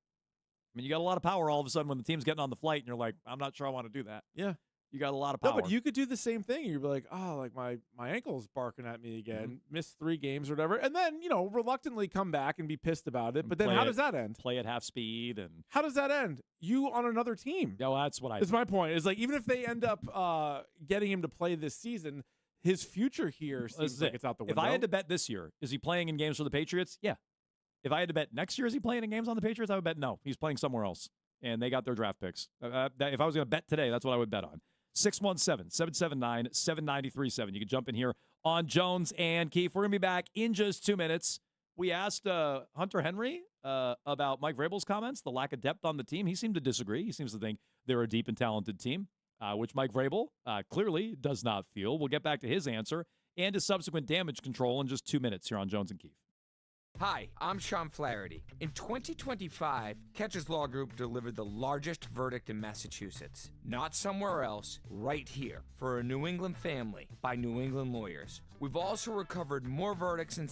you got a lot of power all of a sudden when the team's getting on the flight, and you're like, I'm not sure I want to do that. Yeah. You got a lot of No, power. but you could do the same thing. You'd be like, oh, like my ankle's barking at me again. Missed 3 games or whatever. And then, reluctantly come back and be pissed about it. But then how does that end? Play at half speed. And how does that end? You on another team. Yeah, well, that's what I That's my point. Is like, even if they end up getting him to play this season, his future here seems like it's out the window. If I had to bet this year, is he playing in games for the Patriots? Yeah. If I had to bet next year, is he playing in games on the Patriots? I would bet no. He's playing somewhere else. And they got their draft picks. If I was going to bet today, that's what I would bet on. 617-779-7937. You can jump in here on Jones and Keefe. We're going to be back in just 2 minutes. We asked Hunter Henry about Mike Vrabel's comments, the lack of depth on the team. He seemed to disagree. He seems to think they're a deep and talented team, which Mike Vrabel clearly does not feel. We'll get back to his answer and his subsequent damage control in just 2 minutes here on Jones and Keefe. Hi, I'm Sean Flaherty. In 2025, Catcher's Law Group delivered the largest verdict in Massachusetts. Not somewhere else, right here, for a New England family by New England lawyers. We've also recovered more verdicts in...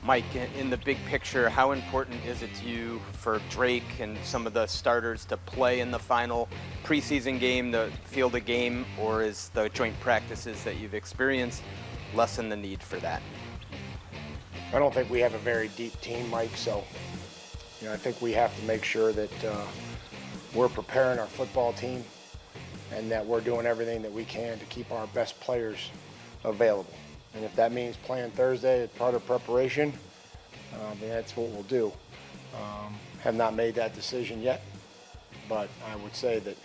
Mike, in the big picture, how important is it to you for Drake and some of the starters to play in the final preseason game, the field a game, or is the joint practices that you've experienced lessen the need for that? I don't think we have a very deep team, Mike, so I think we have to make sure that we're preparing our football team and that we're doing everything that we can to keep our best players available. And if that means playing Thursday as part of preparation, then that's what we'll do. Have not made that decision yet, but I would say that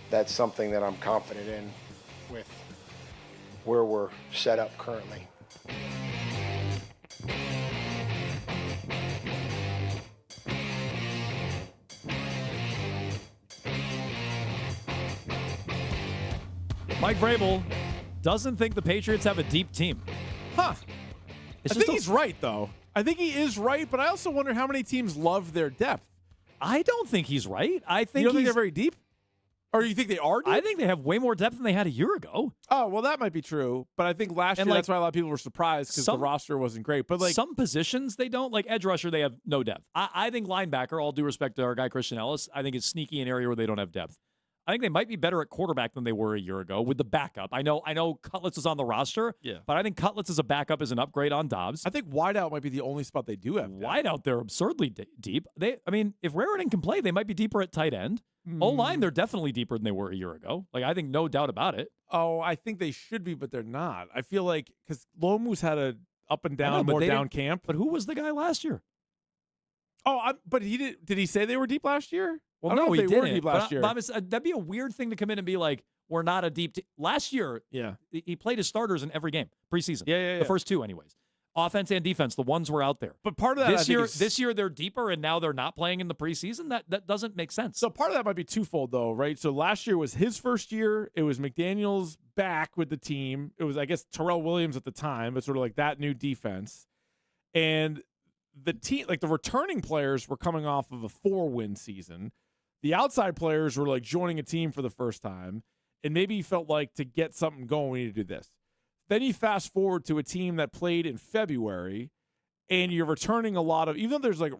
that's something that I'm confident in with where we're set up currently. Mike Vrabel doesn't think the Patriots have a deep team. Huh. It's I think he's right, though. I think he is right, but I also wonder how many teams love their depth. I don't think he's right. I think you don't think they're very deep? Or you think they are deep? I think they have way more depth than they had a year ago. Oh, well, that might be true. But I think last year, that's why a lot of people were surprised because the roster wasn't great. But some positions they don't. Like edge rusher, they have no depth. I think linebacker, all due respect to our guy Christian Ellis, I think is sneaky an area where they don't have depth. I think they might be better at quarterback than they were a year ago with the backup. I know Cutlets is on the roster, but I think Cutlets as a backup is an upgrade on Dobbs. I think wideout might be the only spot they do have depth. Wideout, they're absurdly deep. If Raritan can play, they might be deeper at tight end. O-line, they're definitely deeper than they were a year ago. I think no doubt about it. Oh, I think they should be, but they're not. I feel like because Lomu's had a up and down, more down camp. But who was the guy last year? Oh, but he did. Did he say they were deep last year? Well, I don't no, know he if they were didn't. deep last year. That'd be a weird thing to come in and be like, we're not a deep team. Last year, he played his starters in every game, preseason. Yeah. The first two, anyways. Offense and defense, the ones were out there. But part of that, this year they're deeper, and now they're not playing in the preseason. That doesn't make sense. So part of that might be twofold, though, right? So last year was his first year. It was McDaniels back with the team. It was, I guess, Terrell Williams at the time, but sort of like that new defense. And the team, like the returning players were coming off of a 4-win season. The outside players were like joining a team for the first time, and maybe he felt like to get something going, we need to do this. Then you fast forward to a team that played in February, and you're returning a lot of, even though there's like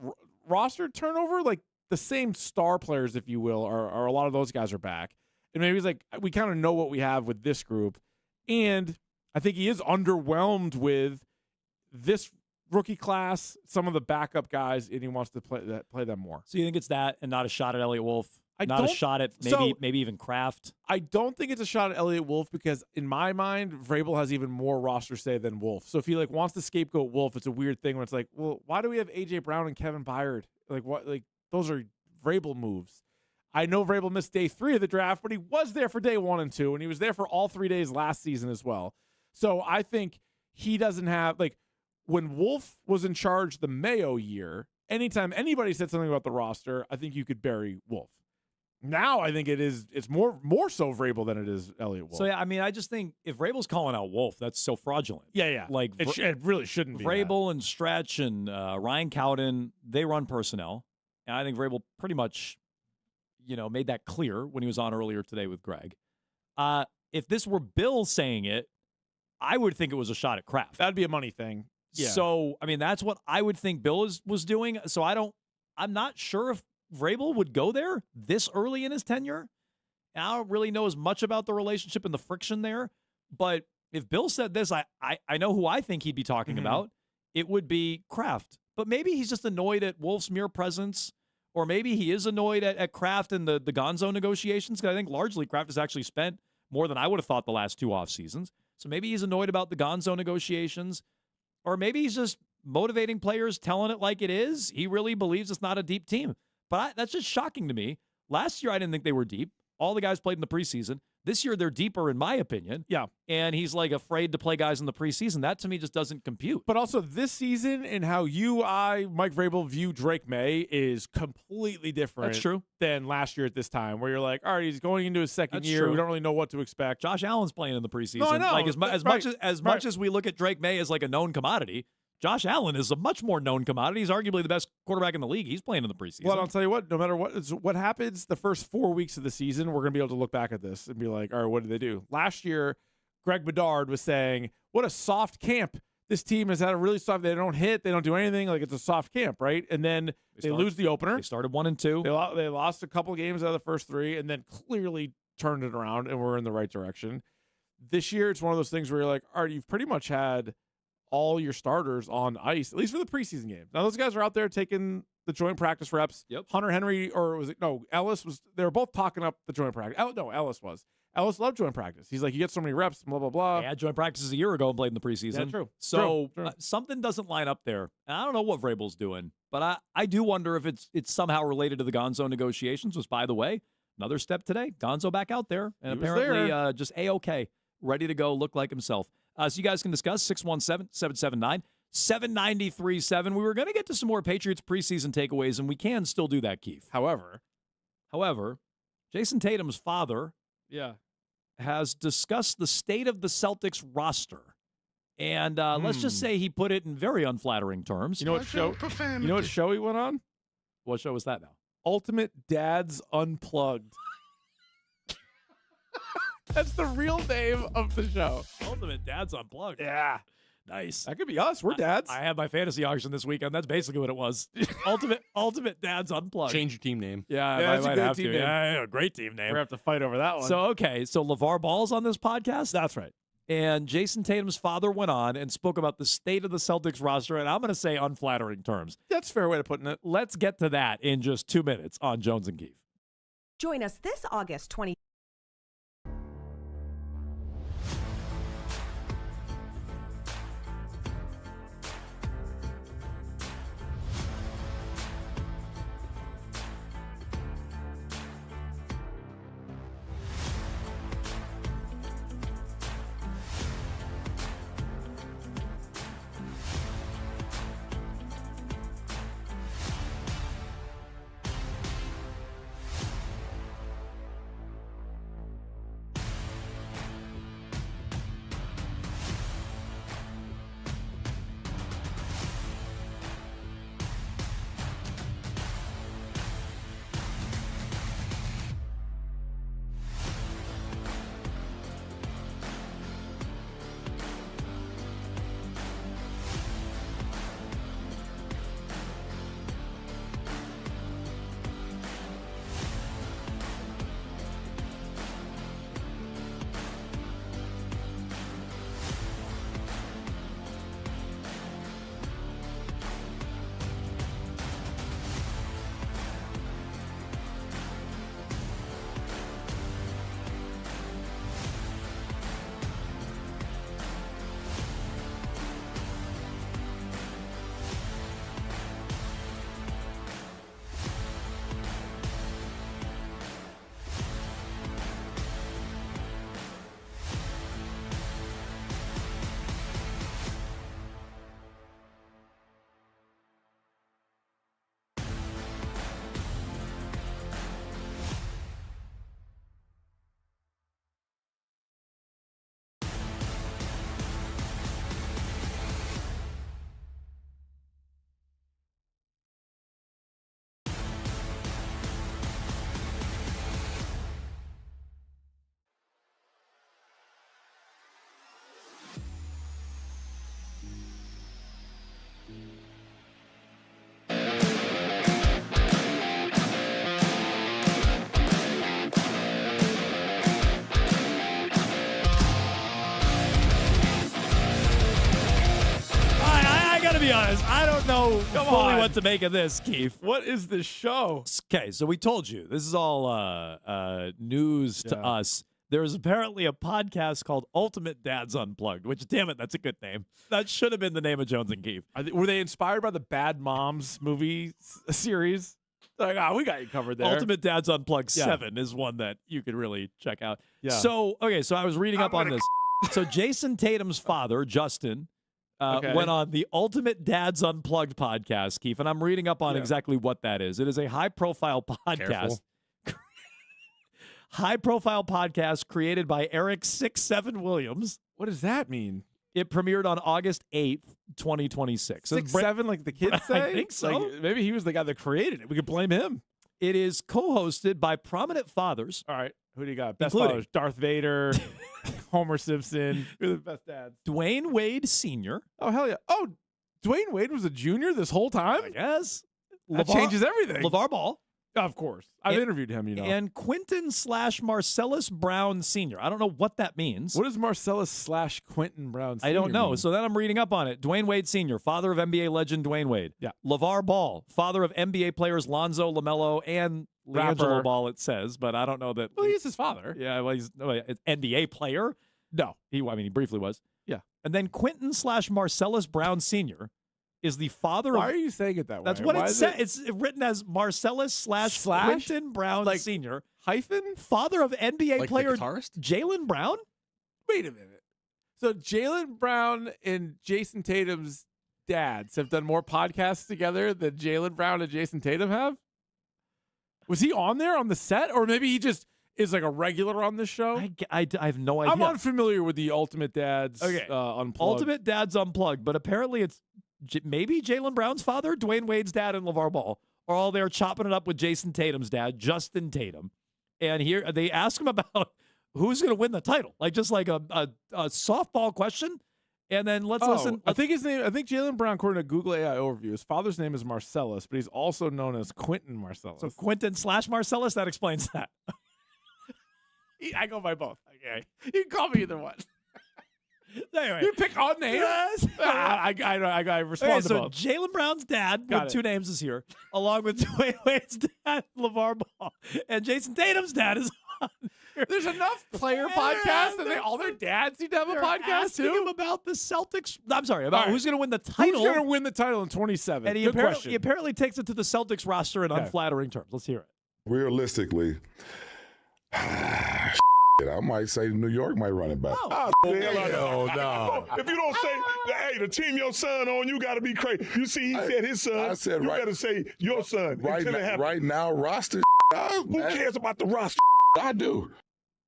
roster turnover, like the same star players, if you will, are a lot of those guys are back. And maybe he's like, we kind of know what we have with this group. And I think he is underwhelmed with this rookie class, some of the backup guys, and he wants to play them more. So you think it's that and not a shot at Elliott Wolf? Not a shot at maybe even Kraft? I don't think it's a shot at Elliott Wolf because in my mind, Vrabel has even more roster say than Wolf. So if he wants to scapegoat Wolf, it's a weird thing when it's like, well, why do we have A.J. Brown and Kevin Byard? Those are Vrabel moves. I know Vrabel missed day 3 of the draft, but he was there for day 1 and 2, and he was there for all 3 days last season as well. So I think he doesn't have when Wolf was in charge the Mayo year, anytime anybody said something about the roster, I think you could bury Wolf. Now I think it's more so Vrabel than it is Elliott Wolf. So yeah, I just think if Vrabel's calling out Wolf, that's so fraudulent. Yeah. It really shouldn't be. Vrabel and Stretch and Ryan Cowden, they run personnel, and I think Vrabel pretty much, made that clear when he was on earlier today with Greg. If this were Bill saying it, I would think it was a shot at Kraft. That'd be a money thing. Yeah. So that's what I would think Bill was doing. So I'm not sure if Vrabel would go there this early in his tenure. And I don't really know as much about the relationship and the friction there. But if Bill said this, I know who I think he'd be talking about. It would be Kraft. But maybe he's just annoyed at Wolf's mere presence, or maybe he is annoyed at Kraft and the Gonzo negotiations, because I think largely Kraft has actually spent more than I would have thought the last 2 off seasons. So maybe he's annoyed about the Gonzo negotiations, or maybe he's just motivating players, telling it like it is. He really believes it's not a deep team. But that's just shocking to me. Last year, I didn't think they were deep. All the guys played in the preseason. This year, they're deeper, in my opinion. Yeah. And he's afraid to play guys in the preseason. That, to me, just doesn't compute. But also, this season and how Mike Vrabel, view Drake May is completely different. That's true. Than last year at this time, where you're like, all right, he's going into his second year. True. We don't really know what to expect. Josh Allen's playing in the preseason. No, I know. As much as we look at Drake May as a known commodity, Josh Allen is a much more known commodity. He's arguably the best quarterback in the league. He's playing in the preseason. Well, I'll tell you what, no matter what happens the first 4 weeks of the season, we're going to be able to look back at this and be like, all right, what did they do? Last year, Greg Bedard was saying, what a soft camp. This team has had a really soft, they don't hit, they don't do anything. It's a soft camp, right? And then they lose the opener. They started 1-2. They lost a couple games out of the first 3 and then clearly turned it around and we're in the right direction. This year, it's one of those things where you're like, all right, you've pretty much had all your starters on ice, at least for the preseason games. Now, those guys are out there taking the joint practice reps. Yep. Hunter Henry, Ellis was, they were both talking up the joint practice. Ellis was. Ellis loved joint practice. He's like, you get so many reps, blah, blah, blah. They had joint practices a year ago and played in the preseason. Yeah, true. So True. Something doesn't line up there. And I don't know what Vrabel's doing, but I do wonder if it's somehow related to the Gonzo negotiations, which, by the way, another step today. Gonzo back out there and apparently just A-OK, ready to go, look like himself. So you guys can discuss 617-779-7937. We were going to get to some more Patriots preseason takeaways, and we can still do that, Keith. However, Jason Tatum's father has discussed the state of the Celtics roster. And let's just say he put it in very unflattering terms. You know what show? You know what show he went on? What show was that now? Ultimate Dads Unplugged. That's the real name of the show. Ultimate Dads Unplugged. Yeah. Nice. That could be us. We're dads. I had my fantasy auction this weekend. That's basically what it was. Ultimate Dads Unplugged. Change your team name. Yeah, that's I might a good have team to. name. Yeah, great team name. We're going to have to fight over that one. So, okay. So, LeVar Ball's on this podcast? That's right. And Jason Tatum's father went on and spoke about the state of the Celtics roster, and I'm going to say unflattering terms. That's a fair way of putting it. Let's get to that in just 2 minutes on Jones and Keefe. Join us this August 20. Be honest, I don't know fully what to make of this, Keith. What is this show? Okay, so we told you this is all news to us. There's apparently a podcast called Ultimate Dads Unplugged, which, damn it, that's a good name. That should have been the name of Jones and Keefe. Were they inspired by the Bad Moms movie series? They're like, we got you covered there. Ultimate Dads Unplugged 7 is one that you could really check out. Yeah. So I was reading up on this. So Jason Tatum's father, Justin, went on the Ultimate Dads Unplugged podcast, Keith, and I'm reading up on exactly what that is. It is a high-profile podcast. High-profile podcast created by Eric 6'7" Williams. What does that mean? It premiered on August 8th, 2026. 6'7", like the kids say? I think so. Like, maybe he was the guy that created it. We could blame him. It is co-hosted by prominent fathers. All right. Who do you got? Best Including fathers. Darth Vader, Homer Simpson. Who are the best dads? Dwayne Wade Sr. Oh, hell yeah. Oh, Dwayne Wade was a junior this whole time? I guess. That changes everything. LeVar Ball. Of course. I've interviewed him, you know. And Quentin/Marcellus Brown Sr. I don't know what that means. What does Marcellus/Quentin Brown Sr. I don't know. mean? So then I'm reading up on it. Dwayne Wade Sr., father of NBA legend Dwayne Wade. Yeah. LeVar Ball, father of NBA players Lonzo, LaMelo, and LiAngelo Ball, it says, but I don't know that. Well, he's his father. Yeah, well, he's an NBA player. No. He briefly was. Yeah. And then Quentin/Marcellus Brown Sr. is the father Why of. are you saying it that way? That's what it says. It's written as Marcellus/Quentin Brown like Sr. hyphen? Father of NBA Like player the guitarist? Jaylen Brown? Wait a minute. So Jaylen Brown and Jason Tatum's dads have done more podcasts together than Jaylen Brown and Jason Tatum have? Was he on there on the set? Or maybe he just is like a regular on this show. I have no idea. I'm unfamiliar with the Ultimate Dads Unplugged. Ultimate Dads Unplugged, but apparently it's maybe Jaylen Brown's father, Dwayne Wade's dad, and LeVar Ball are all there chopping it up with Jason Tatum's dad, Justin Tatum. And here they ask him about who's going to win the title, like just like a softball question. And then let's listen. I think Jaylen Brown, according to Google AI overview, his father's name is Marcellus, but he's also known as Quentin Marcellus. So Quentin/Marcellus, that explains that. I go by both. Okay, you can call me either one. Anyway, you pick on names. Yes. I respond to so both. Jaylen Brown's dad with two names is here, along with Dwayne Wade's dad, LeVar Ball, and Jason Tatum's dad is on here. There's enough player podcasts that all their dads need to have a podcast too. Him about the Celtics. I'm sorry, about who's going to win the title. Who's going to win the title in 27? And he apparently takes it to the Celtics roster in unflattering terms. Let's hear it. Realistically, I might say New York might run it back. Hell no. If you don't say, hey, the team your son on, you got to be crazy. You see, he said his son. I said, you better say your son. Right now, roster. Who cares about the roster? I do.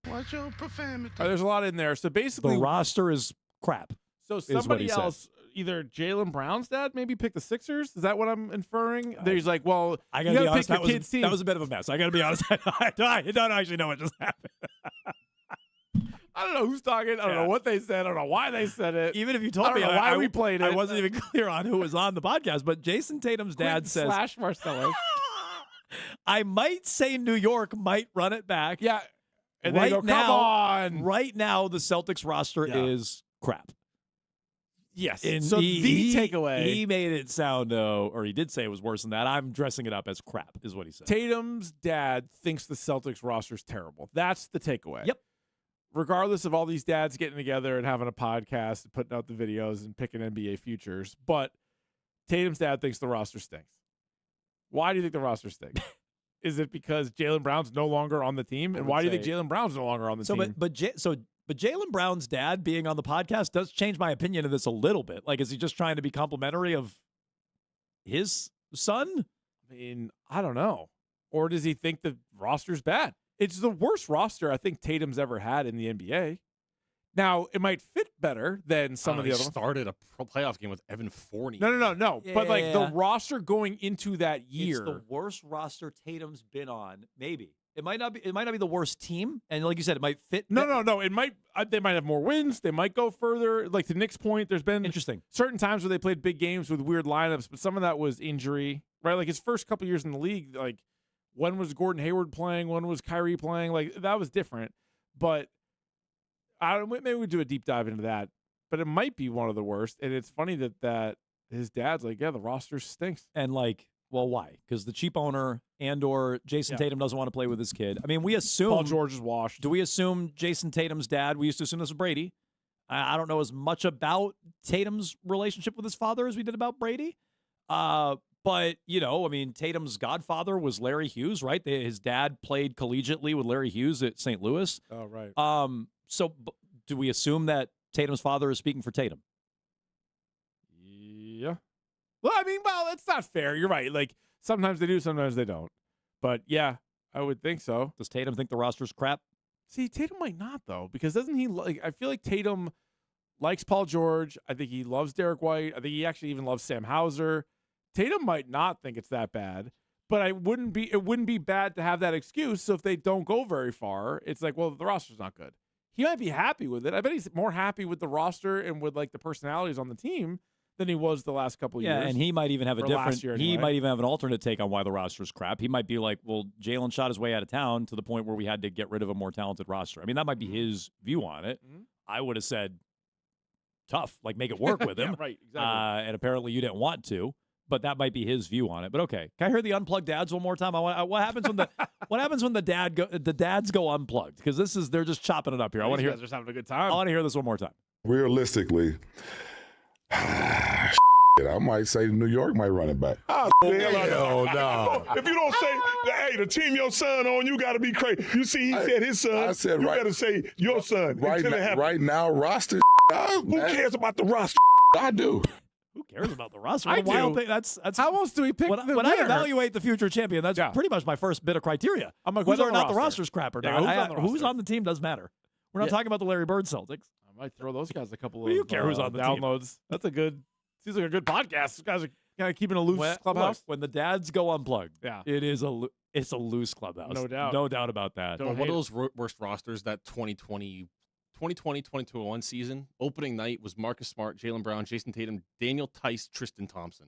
What's your profanity? There's a lot in there. So basically, the roster is crap. So somebody else, either Jaylen Brown's dad, maybe pick the Sixers. Is that what I'm inferring? He's like, well, I gotta be honest. That was a bit of a mess. I gotta be honest. I don't actually know what just happened. I don't know who's talking. I don't know what they said. I don't know why they said it. Even if you told me why we played it, I wasn't even clear on who was on the podcast. But Jason Tatum's dad says /Marcellus. I might say New York might run it back. Yeah. And right they go, come on. Right now, the Celtics roster is crap. Yes. And so the takeaway. He made it sound, or he did say it was worse than that. I'm dressing it up as crap, is what he said. Tatum's dad thinks the Celtics roster is terrible. That's the takeaway. Yep. Regardless of all these dads getting together and having a podcast and putting out the videos and picking NBA futures, but Tatum's dad thinks the roster stinks. Why do you think the roster stinks? Is it because Jaylen Brown's no longer on the team? And why do you think Jaylen Brown's no longer on the team? But Jaylen Brown's dad being on the podcast does change my opinion of this a little bit. Like, is he just trying to be complimentary of his son? I mean, I don't know. Or does he think the roster's bad? It's the worst roster I think Tatum's ever had in the NBA. Now, it might fit better than some of the other ones. Started a playoff game with Evan Fournier. No. Yeah, but like the roster going into that year. It's the worst roster Tatum's been on, maybe. It might not be the worst team, and like you said, it might fit. No. It might. They might have more wins. They might go further. Like to Nick's point, there's been certain times where they played big games with weird lineups, but some of that was injury, right? Like his first couple years in the league, like when was Gordon Hayward playing? When was Kyrie playing? Like that was different. But maybe we do a deep dive into that. But it might be one of the worst. And it's funny that his dad's like, yeah, the roster stinks. And like, well, why? Because the cheap owner and/or Jason Tatum doesn't want to play with his kid. I mean, we assume Paul George is washed. Do we assume Jason Tatum's dad? We used to assume this was Brady. I don't know as much about Tatum's relationship with his father as we did about Brady. But you know, I mean, Tatum's godfather was Larry Hughes, right? His dad played collegiately with Larry Hughes at St. Louis. Oh, right. So do we assume that Tatum's father is speaking for Tatum? Yeah. Well, I mean, that's not fair. You're right. Like, sometimes they do, sometimes they don't. But, yeah, I would think so. Does Tatum think the roster's crap? See, Tatum might not, though, because doesn't he I feel like Tatum likes Paul George. I think he loves Derek White. I think he actually even loves Sam Hauser. Tatum might not think it's that bad, but it wouldn't be bad to have that excuse. So if they don't go very far, it's like, well, the roster's not good. He might be happy with it. I bet he's more happy with the roster and with like the personalities on the team than he was the last couple of years. Yeah, and he might even have he might even have an alternate take on why the roster's crap. He might be like, well, Jaylen shot his way out of town to the point where we had to get rid of a more talented roster. I mean, that might be his view on it. Mm-hmm. I would have said, tough, like make it work with him. Yeah, right, exactly. And apparently you didn't want to, but that might be his view on it. But okay, can I hear the unplugged dads one more time? What happens when the dads go unplugged? Because they're just chopping it up here. I want to hear. These guys are just having a good time. I want to hear this one more time. Realistically, I might say New York might run it back. Hell no. If you don't say, hey, the team your son on, you got to be crazy. You see, he said his son. I said, you better say your son. Right now, roster. Who cares about the roster? I do. cares about the roster? I What a wild do. thing. That's How else do we pick when the I winner? evaluate the future champion. That's pretty much my first bit of criteria. I'm like, whether who's or on the not the roster? roster's crap or Yeah, not. who's on the team doesn't matter. We're not talking about the Larry Bird Celtics. I might throw those guys a couple What do you of care who's on the team? downloads. That's a good. Seems like a good podcast. These guys are kind of keeping a loose clubhouse. Look, when the dads go unplugged, Yeah. it's a loose clubhouse. No doubt. No doubt about that. One of those worst rosters, that 2020-2021 season, opening night was Marcus Smart, Jaylen Brown, Jason Tatum, Daniel Tice, Tristan Thompson.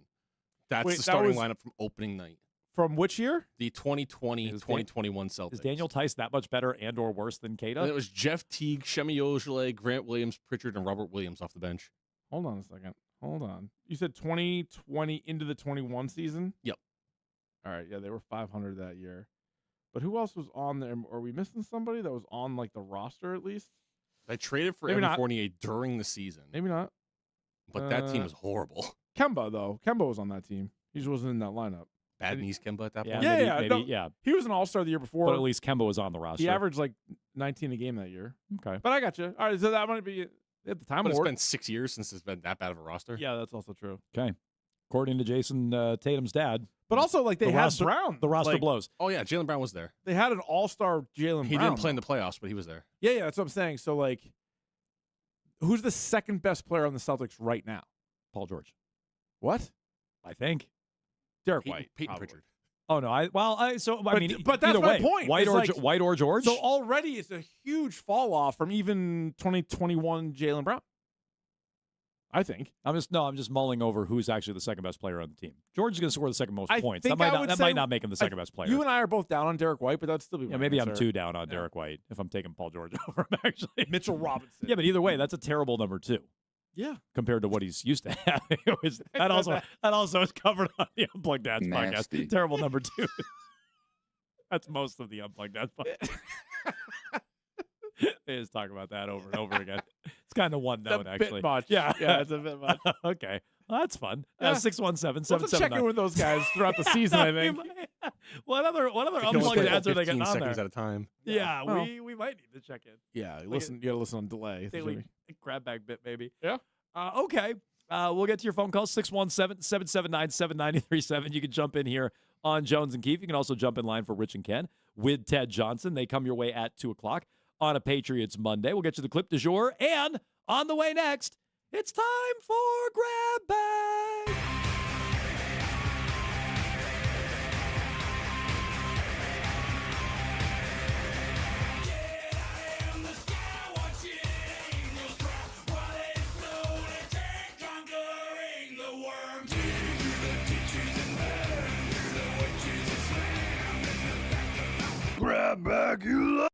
That's Wait, the starting was- lineup from opening night. From which year? The 2020-2021 Celtics. Is Daniel Tice that much better and or worse than And Keita? it was Jeff Teague, Shemi Ojeleye, Grant Williams, Pritchard, and Robert Williams off the bench. Hold on a second. Hold on. You said 2020 into the 21 season? Yep. All right. Yeah, they were 500 that year. But who else was on there? Are we missing somebody that was on like the roster at least? I traded for Maybe Evan not. Fournier during the season, Maybe not. but that team was horrible. Kemba though. Kemba was on that team. He just wasn't in that lineup. Bad knees Kemba at that Yeah, point. maybe, yeah. He was an all-star the year before. But at least Kemba was on the roster. he averaged like 19 a game that year. Okay. But I got you. All right, so that might be at the time. But it's Lord. been 6 years since it's been that bad of a roster. Yeah, that's also true. Okay. According to Jason Tatum's dad. But also, like they the had roster, Brown. The roster Like, blows. Oh yeah, Jaylen Brown was there. They had an all-star Jaylen He Brown. didn't play in the playoffs, but he was there. Yeah, that's what I'm saying. So like, who's the second best player on the Celtics right now? Paul George. What? I think. Derek Peyton, White. Peyton probably. Pritchard. Oh no, I mean, but that's either my way, point. White It's or White or George. So already it's a huge fall off from even 2021 Jaylen Brown. I think. I'm just mulling over who's actually the second best player on the team. George is going to score the second most I points. think That I would might say- not make him the second best player. You and I are both down on Derek White, but that'd still be my maybe I'm answer. 2 down on Derek White if I'm taking Paul George over him, actually. Mitchell Robinson. Yeah, but either way, that's a terrible number 2 Yeah. compared to what he's used to having. That also is covered on the Unplugged Dads Nasty. podcast. Terrible number 2. That's most of the Unplugged Dads podcast. They just talk about that over and over again. It's kind of one note, a actually. bit much. Yeah, Yeah, it's a bit much. Okay, well, that's fun. Yeah. 617-779. We'll have to check in with those guys throughout the season, I think. What other You can only Unplugged play Dads are they 15 getting on seconds there? at a time. Yeah, Well, we might need to check in. Yeah, you gotta listen on delay. Daily grab bag bit, maybe. Yeah. Okay. We'll get to your phone call, 617-779-7937. You can jump in here on Jones and Keefe. You can also jump in line for Rich and Ken with Ted Johnson. They come your way at 2 o'clock on a Patriots Monday. We'll get you the clip du jour. And on the way next, it's time for Grab Bag. Grab back, you love.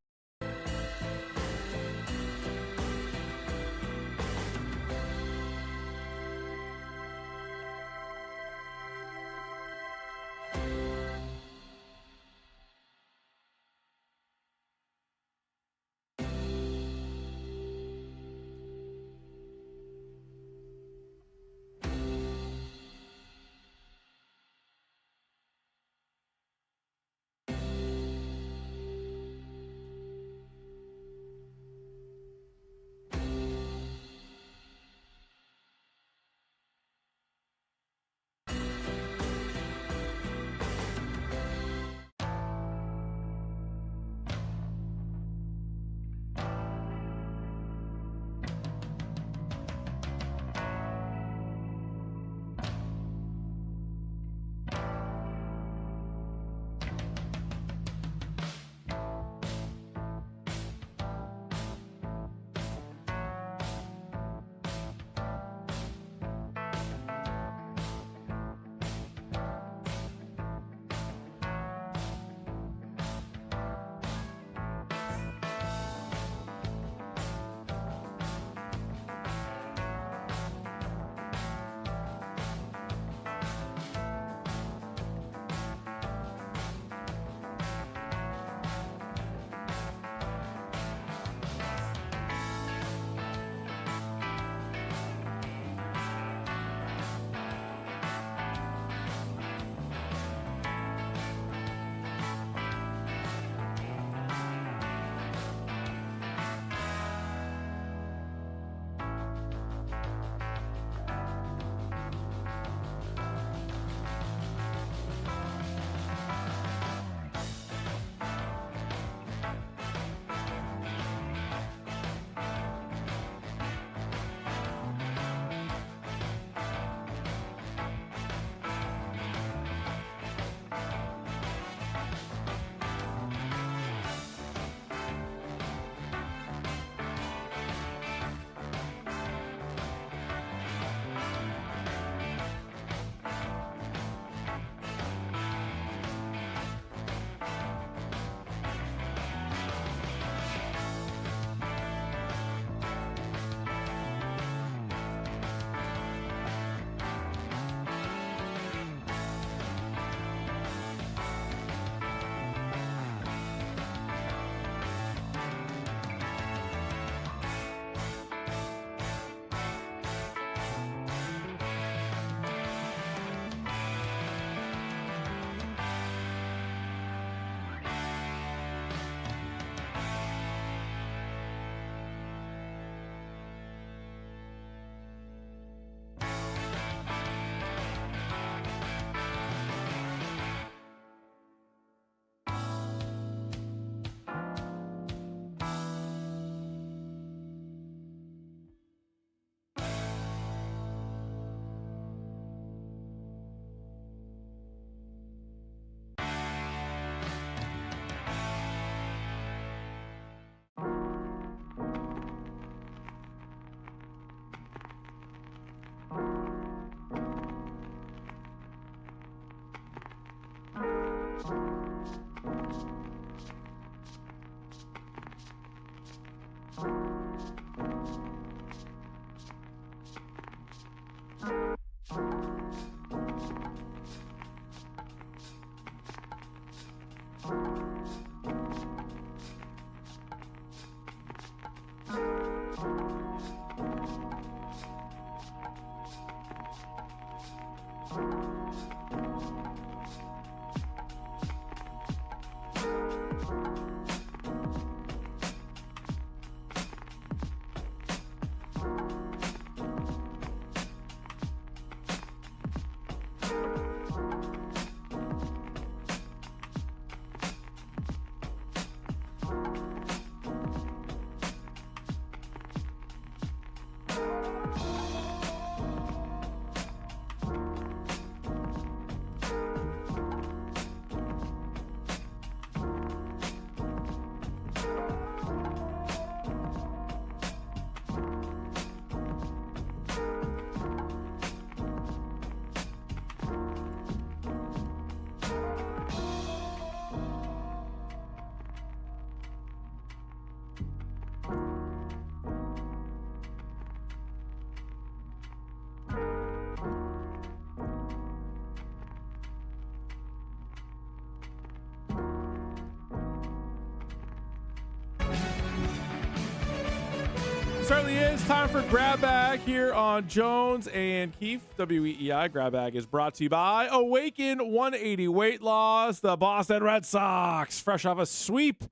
certainly is. Time for Grab Bag here on Jones and Keefe. WEEI Grab Bag is brought to you by Awaken 180 Weight Loss. The Boston Red Sox, fresh off a sweep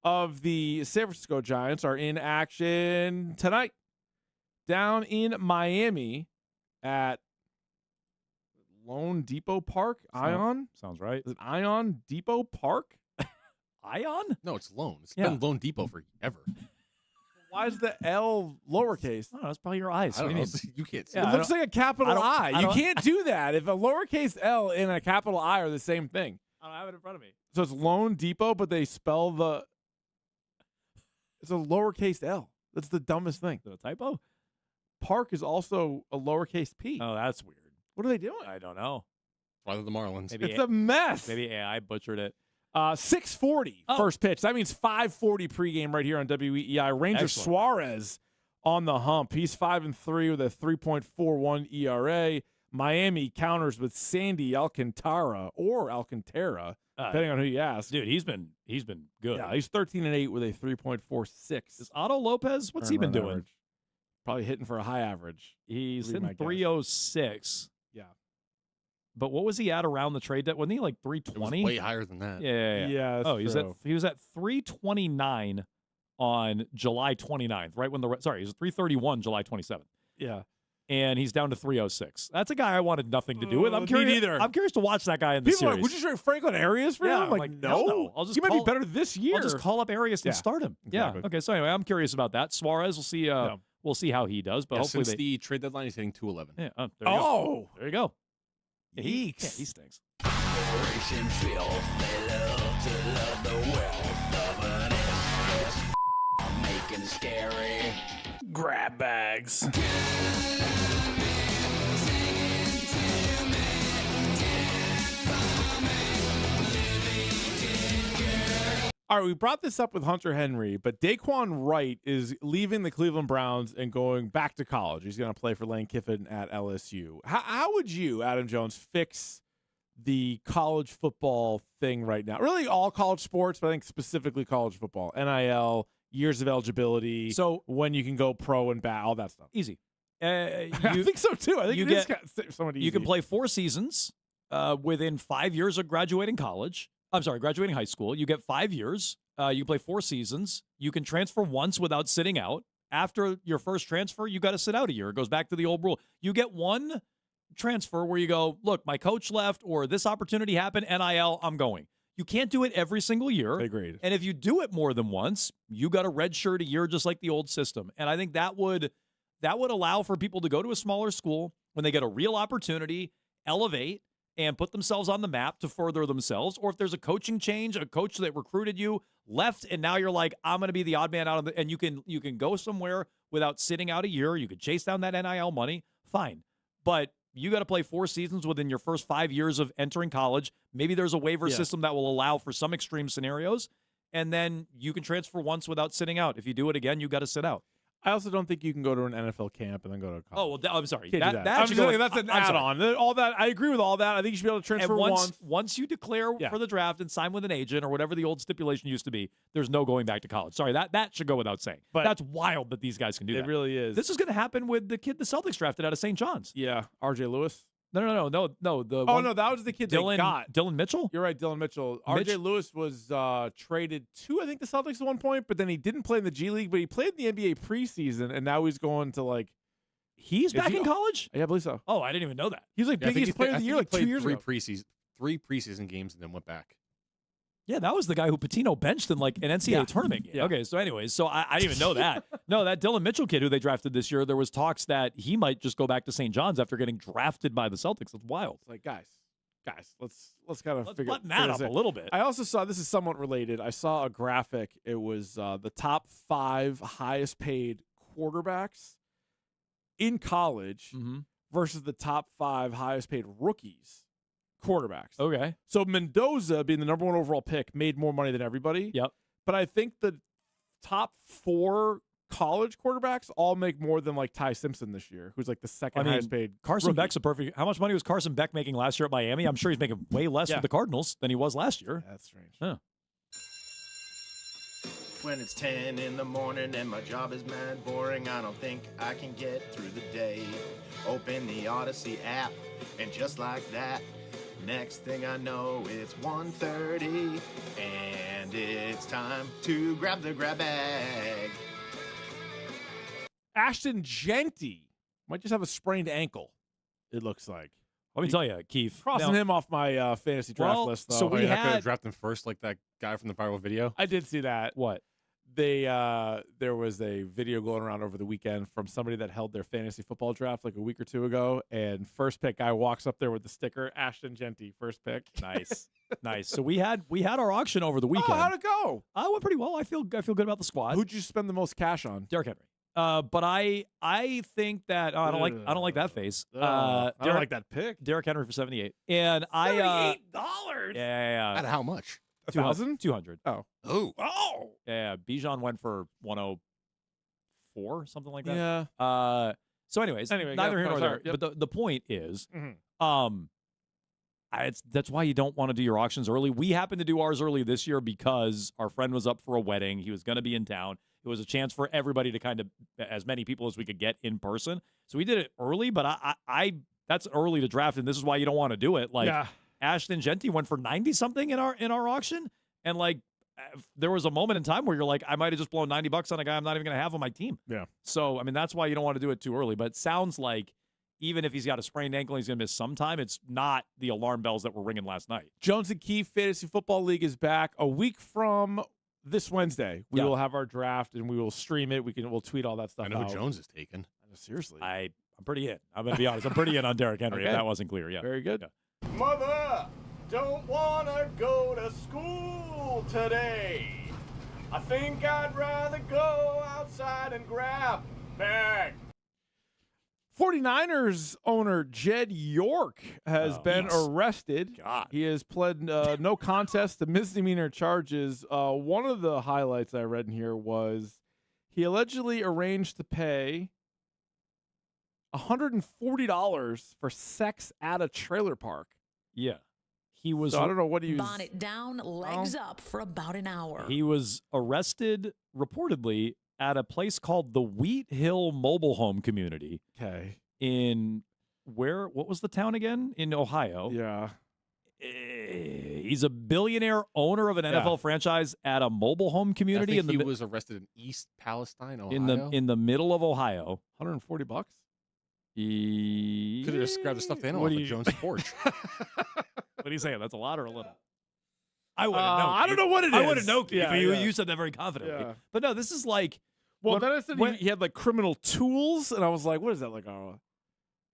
of the San Francisco Giants, are in action tonight down in Miami at Lone Depot Park. Ion? Sounds right. Is it Ion Depot Park? Ion? No, it's Lone. It's Yeah. been Lone Depot forever. Why is the L lowercase? I don't know. It's probably your eyes. I What don't do know. you mean? You can't see. It looks like a capital I. You don't- can't do that. If a lowercase L and a capital I are the same thing. I don't have it in front of me. So it's Lone Depot, but they spell the. It's a lowercase L. That's the dumbest thing. Is it a typo? Park is also a lowercase p. Oh, that's weird. What are they doing? I don't know. Probably the Marlins. Maybe It's a mess. Maybe AI butchered it. 6:40 first pitch. That means 5:40 pregame right here on WEEI. Ranger Excellent. Suarez on the hump. He's 5-3 with a 3.41 ERA. Miami counters with Sandy Alcantara, depending on who you ask. Dude, he's been good. Yeah, he's 13-8 with a 3.46. Is Otto Lopez? What's he been earned run doing? average. Probably hitting for a high average. He's Would be my hitting guess. 306. Yeah. But what was he at around the trade deadline? Wasn't he like It was 320? way higher than that. Yeah. Yeah, that's Oh, he was at 329 on July 29th, right when he was at 331 July 27th. Yeah. And he's down to 306. That's a guy I wanted nothing to do with. I'm Me curious. neither. I'm curious to watch that guy in the People are series. like, would you trade Franklin Arias for Yeah, him? I'm like, no. hell no. I'll just he might be call- better this year. I'll just call up Arias and Yeah, start him. exactly. Yeah. Okay. So anyway, I'm curious about that. Suarez, we'll see. We'll see how he does. But Yeah, hopefully since the trade deadline, he's hitting 211. Yeah. Oh, there you go. Oh. There you go. Yeah, he Yeeks. stinks. Operation Filth, they love to love the wealth of an SS. Making scary. Grab bags. All right, we brought this up with Hunter Henry, but Daquan Wright is leaving the Cleveland Browns and going back to college. He's going to play for Lane Kiffin at LSU. How would you, Adam Jones, fix the college football thing right now? Really all college sports, but I think specifically college football. NIL, years of eligibility, So when you can go pro and bat, all that stuff. easy. I think so, too. I think you it is get- somewhat easy. You can play 4 seasons within 5 years of graduating college. I'm sorry, graduating high school. You get 5 years. You can play 4 seasons. You can transfer once without sitting out. After your first transfer, you got to sit out a year. It goes back to the old rule. You get one transfer where you go, look, my coach left or this opportunity happened, NIL, I'm going. You can't do it every single year. Agreed. And if you do it more than once, you got a red shirt a year just like the old system. And I think that would allow for people to go to a smaller school when they get a real opportunity, elevate, and put themselves on the map to further themselves. Or if there's a coaching change, a coach that recruited you left, and now you're like, I'm going to be the odd man out of the, and you can go somewhere without sitting out a year. You could chase down that NIL money. Fine. But you got to play 4 seasons within your first 5 years of entering college. Maybe there's a waiver system that will allow for some extreme scenarios. And then you can transfer once without sitting out. If you do it again, you got to sit out. I also don't think you can go to an NFL camp and then go to college. Oh, well, I'm sorry. Can't do that. That I'm should just go saying that's an I'm sorry. add-on. All that, I agree with all that. I think you should be able to transfer And once you declare for the draft and sign with an agent or whatever the old stipulation used to be, there's no going back to college. Sorry, that should go without saying. But that's wild that these guys can do that. It really is. This is going to happen with the kid the Celtics drafted out of St. John's. Yeah, R.J. Lewis. No. That was the kid Dylan they got. Dylan Mitchell? You're right, Dylan Mitchell. R.J. Lewis was traded to, I think, the Celtics at one point, but then he didn't play in the G League, but he played in the NBA preseason, and now he's going to, like... He's back in college? Yeah, I believe so. Oh, I didn't even know that. He's like biggest player of the year like 2 years ago. 3 preseason games and then went back. Yeah, that was the guy who Patino benched in like an NCAA tournament game. Yeah. Okay, so anyways, I didn't even know that. No, that Dylan Mitchell kid who they drafted this year, there was talks that he might just go back to St. John's after getting drafted by the Celtics. That's wild. It's like, guys, let's kind of Let's figure button that this up out. a little bit. I also saw, this is somewhat related, I saw a graphic. It was the top 5 highest paid quarterbacks in college versus the top 5 highest paid rookies quarterbacks. Okay. So Mendoza, being the number 1 overall pick, made more money than everybody. Yep. But I think the top 4 college quarterbacks all make more than like Ty Simpson this year, who's like the second highest paid. Carson rookie. Beck's a perfect. How much money was Carson Beck making last year at Miami? I'm sure he's making way less with the Cardinals than he was last year. That's strange. Yeah. when it's 10 in the morning and my job is mad boring. I don't think I can get through the day. Open the Odyssey app, and just like that, next thing I know, it's 1:30, and it's time to grab the grab bag. Ashton Genty might just have a sprained ankle, it looks like. Let me tell you, Keith. Crossing him off my fantasy draft list, though. So we I could had have drafted him first, like that guy from the viral video. I did see that. What? There was a video going around over the weekend from somebody that held their fantasy football draft like a week or two ago, and first pick guy walks up there with the sticker, Ashton Genty, first pick. Nice. Nice. So we had our auction over the weekend. Oh, how'd it go? I went pretty well. I feel good about the squad. Who'd you spend the most cash on? Derrick Henry. But I think that I don't like that face. I don't like that pick. Derrick Henry for 78, and $78. Yeah. At how much? 1,000? 200. Oh. Yeah. Bijan went for 104, something like that. Yeah. So, anyways, neither here nor there. Yep. But the point is, Mhm. that's why you don't want to do your auctions early. We happened to do ours early this year because our friend was up for a wedding. He was going to be in town. It was a chance for everybody to kind of, as many people as we could get in person. So we did it early, but I that's early to draft, and this is why you don't want to do it. Like Ashton Genty went for 90-something in our auction, and like there was a moment in time where you're like, I might have just blown $90 on a guy I'm not even going to have on my team. Yeah. So I mean, that's why you don't want to do it too early. But it sounds like even if he's got a sprained ankle, and he's going to miss some time. It's not the alarm bells that were ringing last night. Jones and Keefe Fantasy Football League is back a week from this Wednesday. We will have our draft, and we will stream it. We'll tweet all that stuff out. I know who Jones is taking. Seriously. I'm pretty in. I'm going to be honest. I'm pretty in on Derrick Henry, if that wasn't clear. Yeah. Very good. Yeah. Mother, don't want to go to school today. I think I'd rather go outside and grab bag. 49ers owner Jed York has been arrested. God. He has pled no contest to misdemeanor charges. One of the highlights I read in here was he allegedly arranged to pay $140 for sex at a trailer park. Yeah. He was. So I don't know what he was. Bonnet down, legs up for about an hour. He was arrested reportedly at a place called the Wheat Hill Mobile Home Community. Okay. In what was the town again? In Ohio. Yeah. He's a billionaire owner of an NFL franchise at a mobile home community. I think he was arrested in East Palestine, Ohio. In the middle of Ohio. $140. Could have just grabbed the stuffed animal off of Jones' porch. What are you saying? That's a lot or a little? I wouldn't know. I don't know what it is. I wouldn't know. Yeah, you said that very confidently. Yeah. But no, this is like. Well, then I said he had like criminal tools, and I was like, what is that? Like a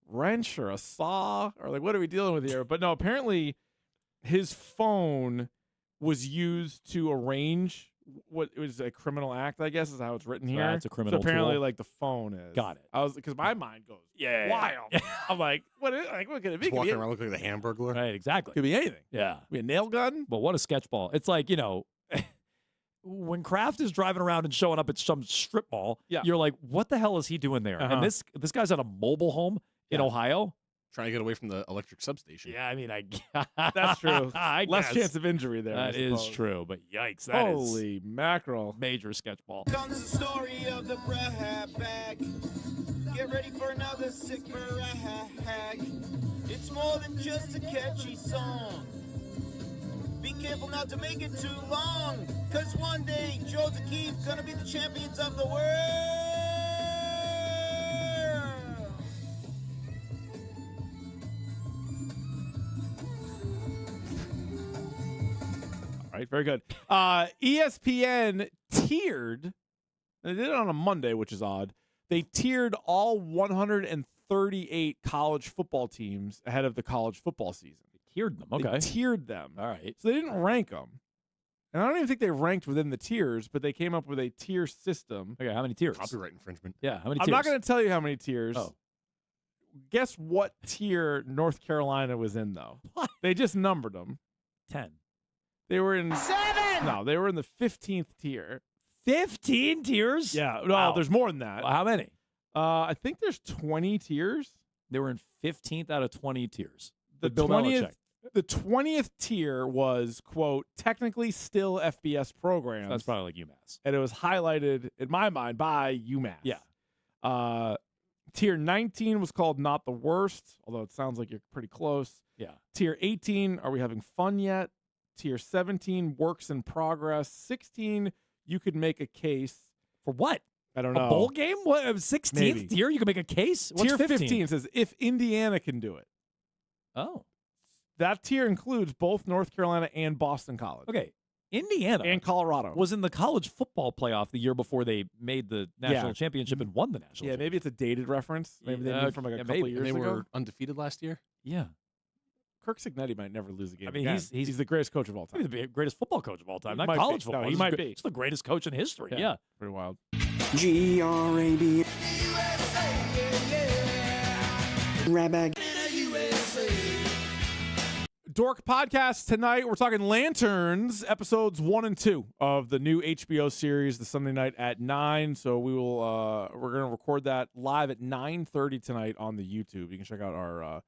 wrench or a saw? Or like, what are we dealing with here? But no, apparently his phone was used to arrange what it was a criminal act, I guess is how it's written here. That's a criminal So apparently tool. like the phone is. Got it. Because my mind goes Yeah. wild. I'm like, what could it be? Just walking around looking like the Hamburglar. Right, exactly. Could be anything. Yeah. Be a nail gun. But what a sketch ball. It's like, when Kraft is driving around and showing up at some strip mall, you're like, what the hell is he doing there? And this guy's at a mobile home in Ohio. Trying to get away from the electric substation. Yeah, I mean, That's true. I Less guess. chance of injury there. That I is suppose. true, but yikes. That is Holy mackerel. major sketch ball. Comes the story of the brag bag. Get ready for another sick brag. It's more than just a catchy song. Be careful not to make it too long, cause one day Jones and Keefe gonna be the champions of the world. All right, very good. ESPN tiered. They did it on a Monday, which is odd. They tiered all 138 college football teams ahead of the college football season. Tiered them, okay. They tiered them. All right. So they didn't rank them. And I don't even think they ranked within the tiers, but they came up with a tier system. Okay, how many tiers? Copyright infringement. Yeah, how many I'm tiers? not going to tell you how many tiers. Oh. Guess what tier North Carolina was in, though? What? They just numbered them. 10. They were in 7. No, they were in the 15th tier. 15 tiers? Yeah. No, Wow. there's more than that. Well, how many? I think there's 20 tiers. They were in 15th out of 20 tiers. The Bill 20th. Belichick. The 20th tier was, quote, technically still FBS programs. That's probably like UMass. And it was highlighted, in my mind, by UMass. Yeah. Tier 19 was called Not the Worst, although it sounds like you're pretty close. Yeah. Tier 18, Are We Having Fun Yet? Tier 17, Works in Progress. 16, You Could Make a Case. For what? I don't know. A bowl game? What? 16th Maybe. tier? You can make a case? What's Tier 15 says, If Indiana Can Do It. Oh. That tier includes both North Carolina and Boston College. Okay. Indiana and Colorado was in the college football playoff the year before they made the national championship and won the national championship. Maybe it's a dated reference. Maybe they moved from like a couple maybe. years And they ago. were undefeated last year? Yeah. Kirk Cignetti might never lose a game. I mean, again. he's the greatest coach of all time. He's the greatest football coach of all time, He not might college be. football. No, he He's might the be. He's the greatest coach in history. Yeah. Pretty wild. G-R-A-B. Rabag. Dork Podcast tonight. We're talking Lanterns, episodes 1 and 2 of the new HBO series, the Sunday night at 9. So we will we're gonna record that live at 9:30 tonight on the YouTube. You can check out our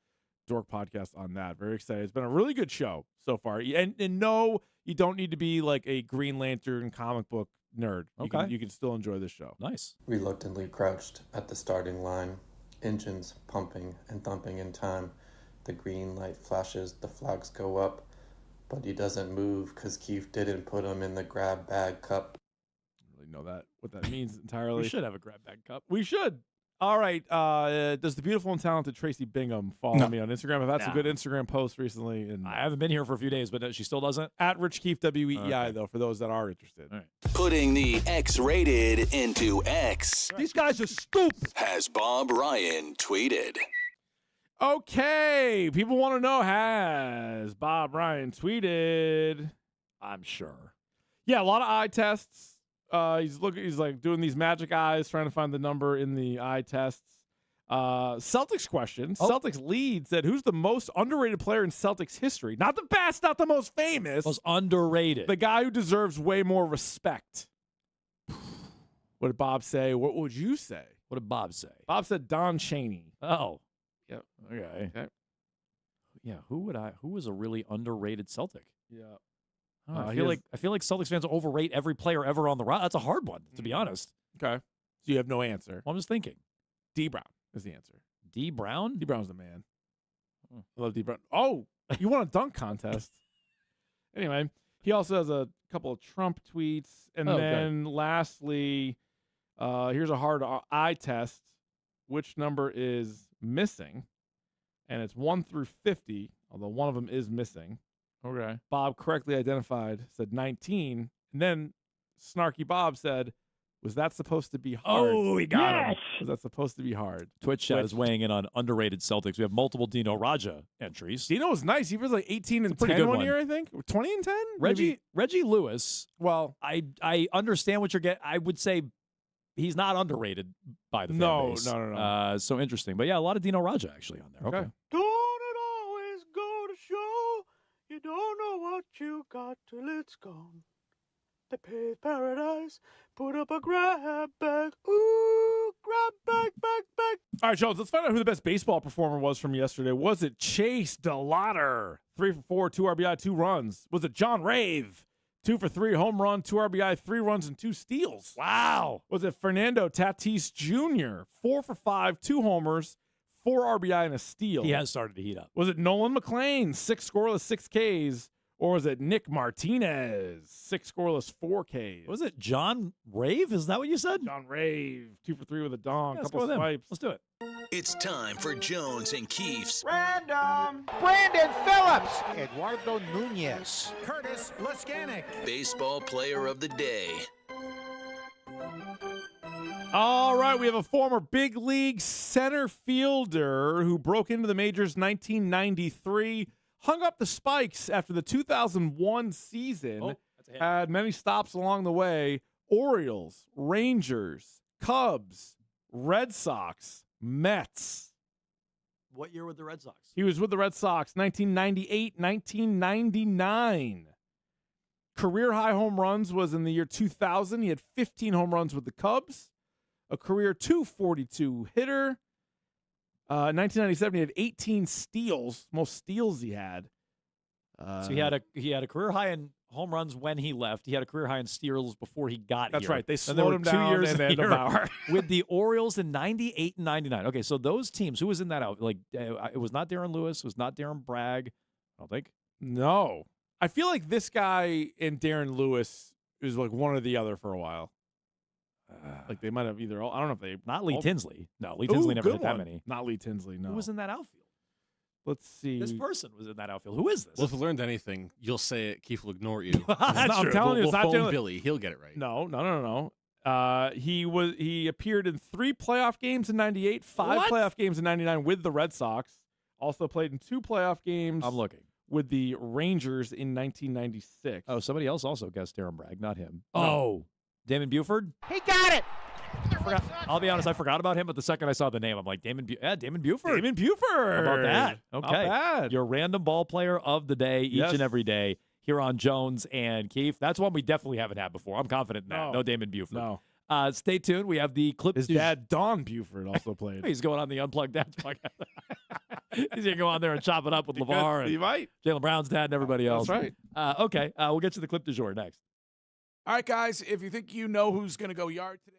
Dork Podcast on that. Very excited. It's been a really good show so far. And no, you don't need to be like a Green Lantern comic book nerd. You can still enjoy this show. Nice. Reluctantly crouched at the starting line, engines pumping and thumping in time. The green light flashes, the flags go up, but he doesn't move because Keith didn't put him in the grab bag cup. I don't really know what that means entirely. We should have a grab bag cup. We should. All right. Does the beautiful and talented Tracy Bingham follow me on Instagram? I've had some good Instagram posts recently. And I haven't been here for a few days, but she still doesn't? At Rich Keefe WEEI, though, for those that are interested. All right. Putting the X-rated into X. These guys are stupid. Has Bob Ryan tweeted. Okay. People want to know, has Bob Ryan tweeted? I'm sure. Yeah, a lot of eye tests. He's like doing these magic eyes, trying to find the number in the eye tests. Celtics question. Celtics lead said, who's the most underrated player in Celtics history? Not the best, not the most famous. Most underrated. The guy who deserves way more respect. What did Bob say? What would you say? What did Bob say? Bob said Don Chaney. Oh. Yep. Okay. Yeah, who was a really underrated Celtic? Yeah. I feel like Celtics fans overrate every player ever on the roster. That's a hard one, to be honest. Okay. So you have no answer. Well, I'm just thinking. D. Brown is the answer. D. Brown? D. Brown's the man. I love D. Brown. Oh, you won a dunk contest. Anyway, he also has a couple of Trump tweets. And then lastly, here's a hard eye test. Which number is missing? And it's 1 through 50, although one of them is missing. Okay. Bob correctly identified, said 19. And then Snarky Bob said, was that supposed to be hard? Oh, he got him. Was that supposed to be hard? Twitch chat is weighing in on underrated Celtics. We have multiple Dino Raja entries. Dino was nice. He was like 18 and 10 one year, I think. 20 and 10? Reggie Lewis. Well, I understand what you're getting. I would say he's not underrated by the fan base. No. So interesting. But yeah, a lot of Dino Raja actually on there. Okay. Don't it always go to show you don't know what you got till it's gone. They paved paradise, put up a grab bag. Ooh, grab bag. All right, Jones, let's find out who the best baseball performer was from yesterday. Was it Chase DeLauter? 3 for 4, 2 RBI, 2 runs. Was it John Rave? 2 for 3, home run, 2 RBI, 3 runs, and 2 steals. Wow. Was it Fernando Tatis Jr.? 4 for 5, 2 homers, 4 RBI, and a steal. He has started to heat up. Was it Nolan McLean? 6 scoreless, 6 Ks. Or was it Nick Martinez? 6 scoreless, 4 Ks. Was it John Rave? Is that what you said? John Rave. 2 for 3 with a dong. Yeah, couple of swipes. Let's do it. It's time for Jones and Keefe's Random. Brandon Phillips. Eduardo Nunez. Curtis Laskanik. Baseball Player of the Day. All right, we have a former big league center fielder who broke into the majors 1993, hung up the spikes after the 2001 season, had many stops along the way. Orioles, Rangers, Cubs, Red Sox, Mets. What year with the Red Sox? He was with the Red Sox 1998, 1999. Career high home runs was in the year 2000. He had 15 home runs with the Cubs. A career 242 hitter. 1997, he had 18 steals, most steals he had. So he had a career high in home runs when he left. He had a career high in steals before he got That's here. right. They And slowed there were him 2 down years and then here Bauer. with the Orioles in 98 and 99. Okay, so those teams, who was in that out? Like, it was not Darren Lewis. It was not Darren Bragg. I don't think. No. I feel like this guy and Darren Lewis is like one or the other for a while. Like they might have either. I don't know if they. Not Lee all- Tinsley. No, Lee Tinsley never good hit that one. many. Not Lee Tinsley. No. Who was in that outfield? Let's see. This person was in that outfield. Who is this? Well, if we learned anything, you'll say it. Keith will ignore you. I'm telling you, it's not phone Darren- Billy. He'll get it right. No. He appeared in 3 playoff games in 98, 5 What? playoff games in 99 with the Red Sox. Also played in 2 playoff games. I'm looking. With the Rangers in 1996. Oh, somebody else also guessed Darren Bragg, not him. No. Oh, Damon Buford? He got it. I'll be honest, I forgot about him, but the second I saw the name, I'm like, Damon Buford. Damon Buford. How about that? Okay. Not bad. Your random ball player of the day each Yes. and every day here on Jones and Keefe. That's one we definitely haven't had before. I'm confident in that. No Damon Buford. No. Stay tuned. We have the clip. His dad, Don Buford, also played. He's going on the Unplugged Dads podcast. He's going to go on there and chop it up with LeVar He and might. Jaylen Brown's dad and everybody else. That's right. Okay. We'll get to the clip du jour next. All right, guys, if you think you know who's going to go yard today.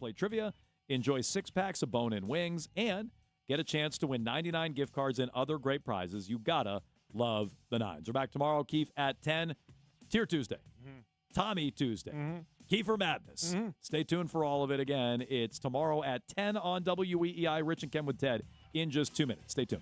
play trivia, enjoy 6-packs of bone-in wings, and get a chance to win 99 gift cards and other great prizes. You gotta love the Nines. We're back tomorrow, Keith, at 10. Tier Tuesday. Tommy Tuesday. Kiefer Madness. Stay tuned for all of it again. It's tomorrow at 10 on WEEI. Rich and Ken with Ted in just 2 minutes. Stay tuned.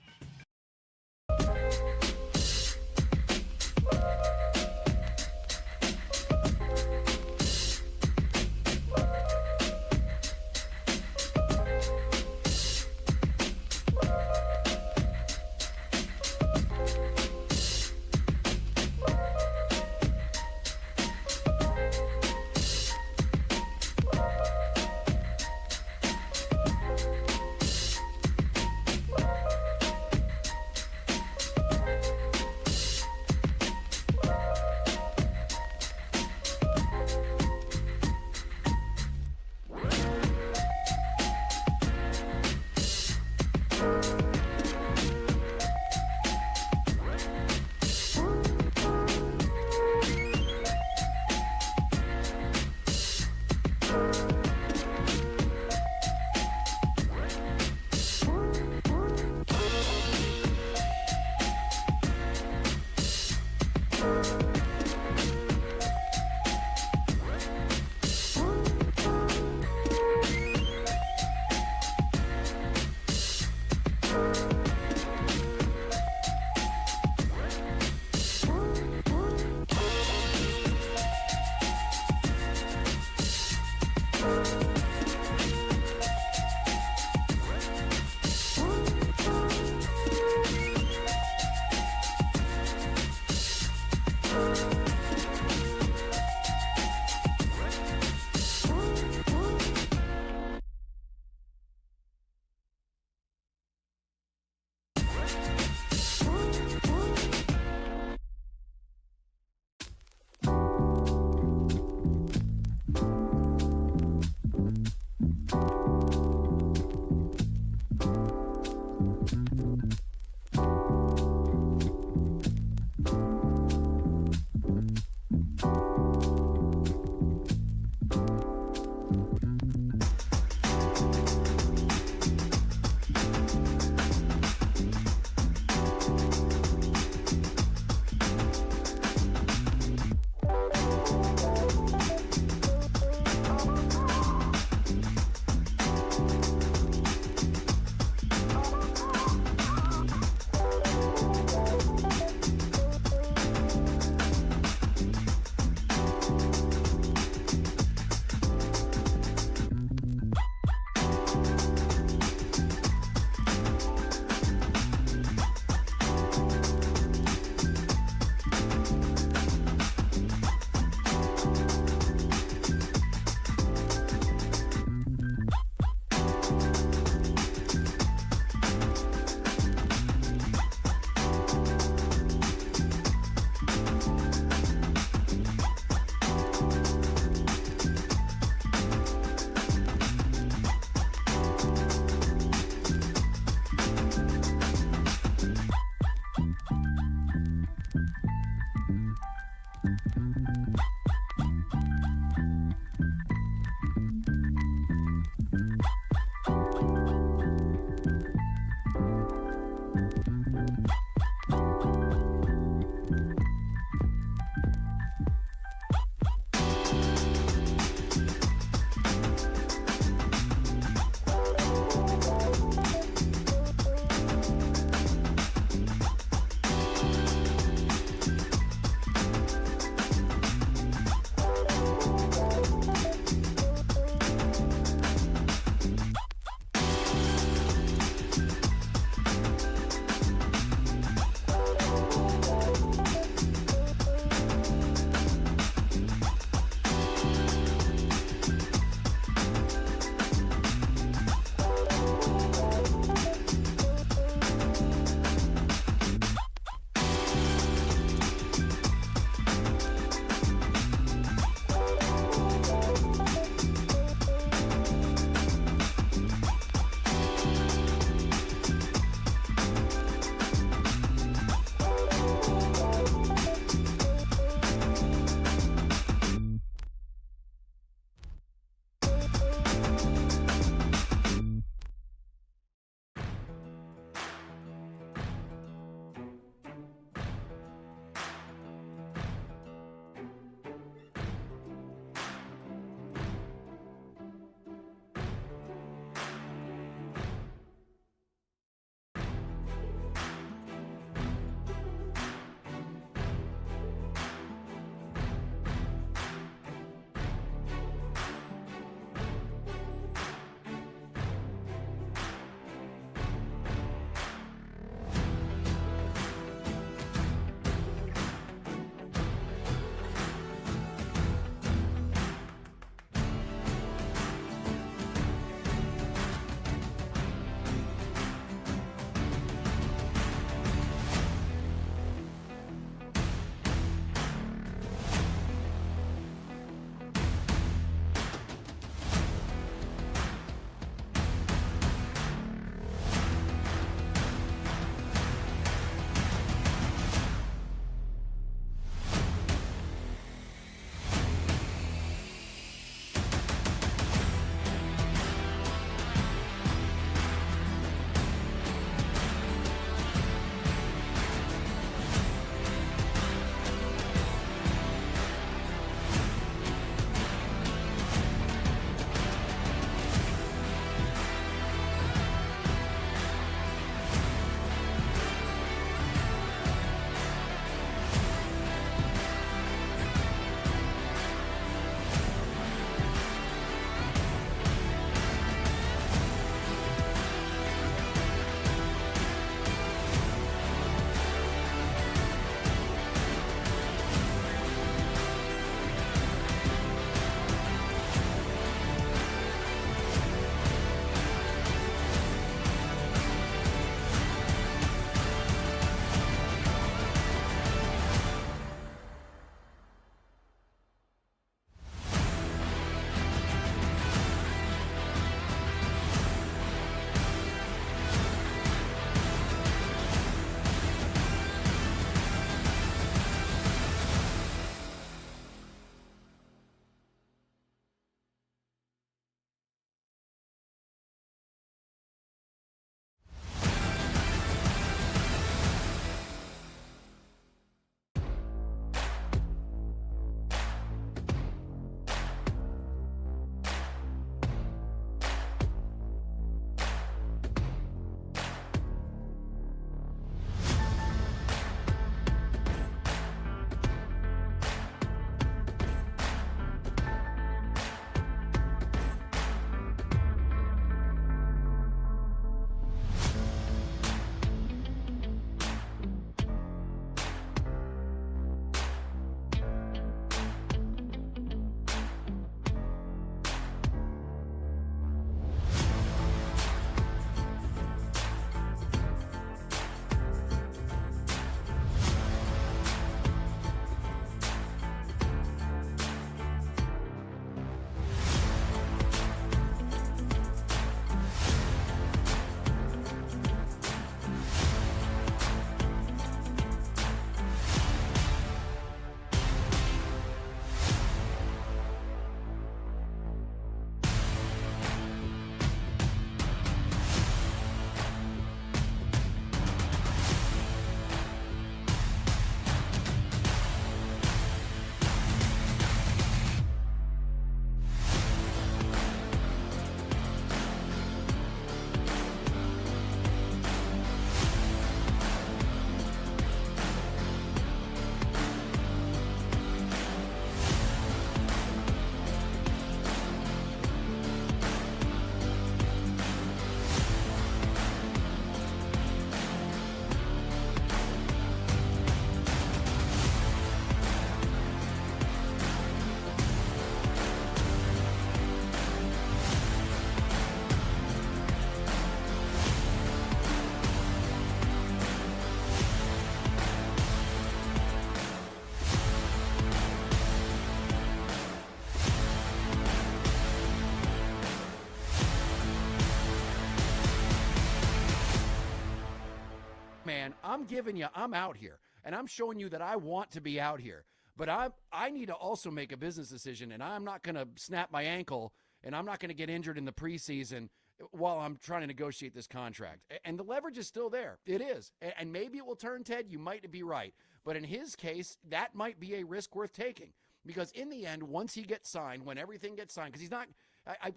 I'm giving you, I'm out here, and I'm showing you that I want to be out here. But I need to also make a business decision, and I'm not going to snap my ankle, and I'm not going to get injured in the preseason while I'm trying to negotiate this contract. And the leverage is still there. It is. And maybe it will turn, Ted. You might be right. But in his case, that might be a risk worth taking. Because in the end, once he gets signed, when everything gets signed, because he's not, I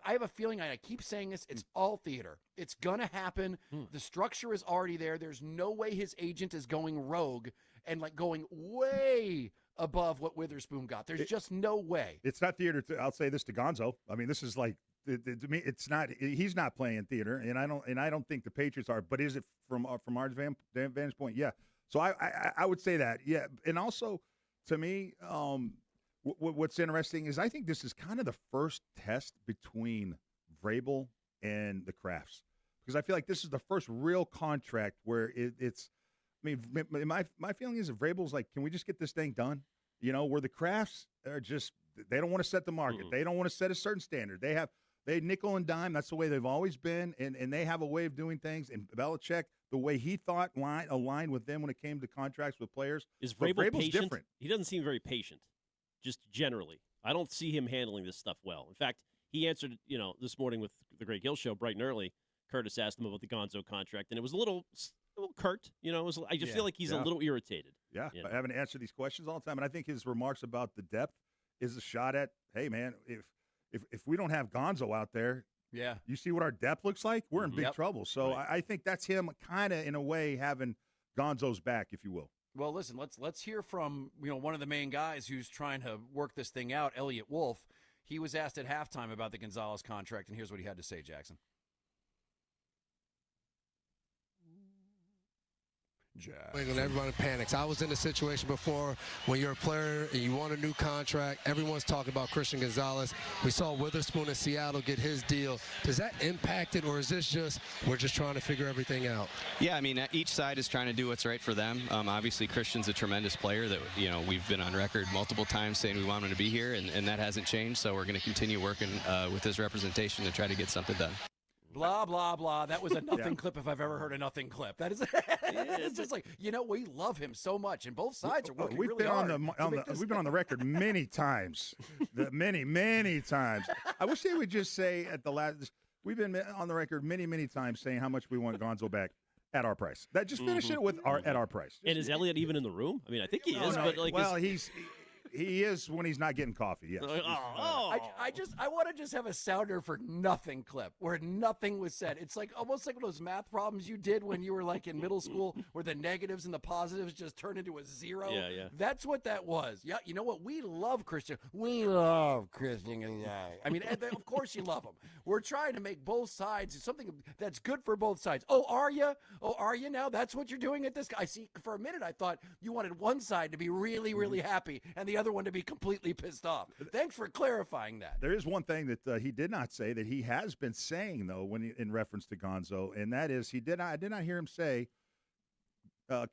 have a feeling, and I keep saying this, it's all theater. It's going to happen. The structure is already there. There's no way his agent is going rogue and like going way above what Witherspoon got. There's just no way. It's not theater. I'll say this to Gonzo. I mean, this is like, to me, it's not. He's not playing theater, and I don't think the Patriots are. But is it from our vantage point? Yeah. So I would say that. Yeah, and also to me, what's interesting is I think this is kind of the first test between Vrabel and the Crafts, because I feel like this is the first real contract where it's. I mean, my feeling is that Vrabel's like, can we just get this thing done? You know, where the Crafts are just, they don't want to set the market. They don't want to set a certain standard. They nickel and dime. That's the way they've always been, and they have a way of doing things. And Belichick, the way he thought aligned with them when it came to contracts with players. Is Vrabel patient? Different. He doesn't seem very patient, just generally. I don't see him handling this stuff well. In fact, he answered, this morning with the Greg Hill Show bright and early. Curtis asked him about the Gonzo contract, and it was a little curt. I just feel like he's a little irritated. Yeah, having to answer these questions all the time. And I think his remarks about the depth is a shot at, hey, man, if we don't have Gonzo out there, you see what our depth looks like? We're in big trouble. So I think that's him kind of, in a way, having Gonzo's back, if you will. Well, listen, let's hear from one of the main guys who's trying to work this thing out, Elliot Wolf. He was asked at halftime about the Gonzalez contract, and here's what he had to say, Jackson. When everybody panics. I was in a situation before when you're a player and you want a new contract. Everyone's talking about Christian Gonzalez. We saw Witherspoon in Seattle get his deal. Does that impact it, or is this just we're just trying to figure everything out? Yeah, I mean, each side is trying to do what's right for them. Obviously, Christian's a tremendous player that we've been on record multiple times saying we want him to be here, and that hasn't changed. So we're going to continue working with his representation to try to get something done. Blah, blah, blah. That was a nothing clip if I've ever heard a nothing clip. That is, it's just like, we love him so much, and both sides are working really hard. We've been on the record many times, many times. I wish they would just say at the last, we've been on the record many times saying how much we want Gonzo back at our price. That just finish it with at our price. And is Elliott even in the room? I mean, I think he is, but like, well, he is when he's not getting coffee. Yes. I want to just have a sounder for nothing clip where nothing was said. It's like almost like one of those math problems you did when you were like in middle school where the negatives and the positives just turn into a zero. Yeah. That's what that was. Yeah. You know what? We love Christian. We love Christian. I mean, of course you love him. We're trying to make both sides something that's good for both sides. Oh, are you? Now that's what you're doing at this? I see. For a minute, I thought you wanted one side to be really, really happy and the other one to be completely pissed off. Thanks for clarifying that. There is one thing that he did not say that he has been saying, though, in reference to Gonzo, and that is I did not hear him say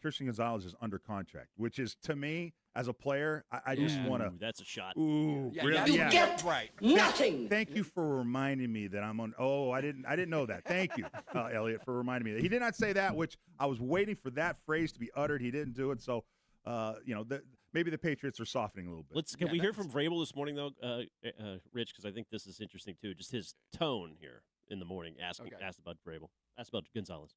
Christian Gonzalez is under contract, which is, to me, as a player, I just want to. That's a shot. Ooh, yeah, really? You get right. Nothing. Thank you for reminding me that I'm on. Oh, I didn't know that. Thank you, Elliot, for reminding me that he did not say that, which I was waiting for that phrase to be uttered. He didn't do it, so maybe the Patriots are softening a little bit. Can we hear from Vrabel this morning, though, Rich? Because I think this is interesting, too. Just his tone here in the morning, asked about Vrabel. Asked about Gonzalez.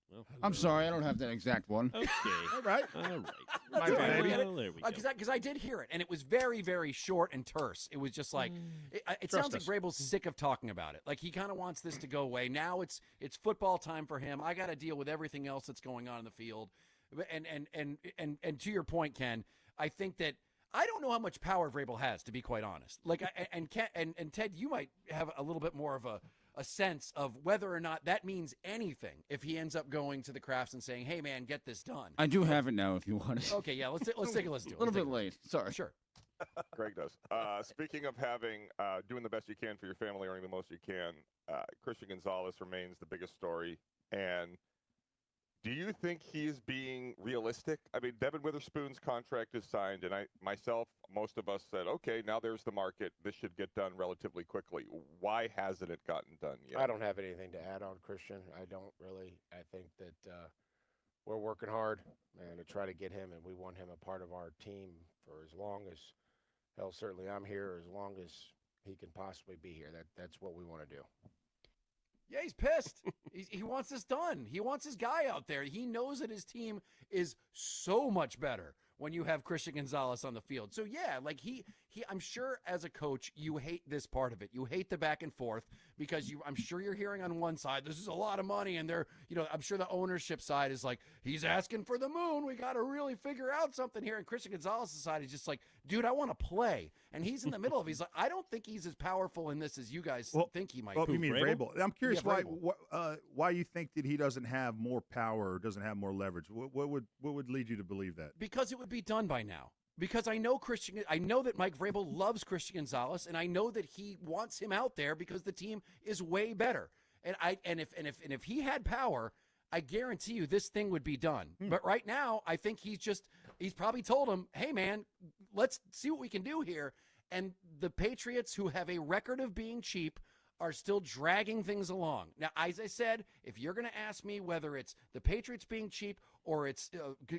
Well, I'm sorry, I don't have that exact one. Okay. All right. My bad. There we go. Because I did hear it, and it was very, very short and terse. It was just like, it sounds like Vrabel's sick of talking about it. Like, he kind of wants this to go away. Now it's football time for him. I got to deal with everything else that's going on in the field. And to your point, Ken, I think that I don't know how much power Vrabel has, to be quite honest. Like, and Ted, you might have a little bit more of a sense of whether or not that means anything if he ends up going to the Crafts and saying, "Hey, man, get this done." I do have it now if you want it. Okay, yeah, let's take a listen to it. A little bit late. Sorry. Sure. Greg does. Speaking of doing the best you can for your family, earning the most you can, Christian Gonzalez remains the biggest story. And do you think he's being realistic? I mean, Devin Witherspoon's contract is signed, and most of us said, okay, now there's the market. This should get done relatively quickly. Why hasn't it gotten done yet? I don't have anything to add on Christian. I don't really. I think that we're working hard and to try to get him, and we want him a part of our team for as long as, hell, certainly I'm here, as long as he can possibly be here. That's what we want to do. Yeah, he's pissed. He wants this done. He wants his guy out there. He knows that his team is so much better when you have Christian Gonzalez on the field. So yeah, like I'm sure as a coach, you hate this part of it. You hate the back and forth because I'm sure you're hearing on one side, this is a lot of money. And I'm sure the ownership side is like, he's asking for the moon. We got to really figure out something here. And Christian Gonzalez's side is just like, dude, I want to play. And he's in the middle of it. He's like, I don't think he's as powerful in this as you guys think he might be. Well, you mean Vrabel? I'm curious Yeah, why you think that he doesn't have more power or doesn't have more leverage. What would lead you to believe that? Because it would be done by now. Because I know that Mike Vrabel loves Christian Gonzalez, and I know that he wants him out there because the team is way better. And if he had power, I guarantee you this thing would be done. But right now, I think he's probably told him, hey man, let's see what we can do here. And the Patriots, who have a record of being cheap, are still dragging things along. Now, as I said, if you're going to ask me whether it's the Patriots being cheap or it's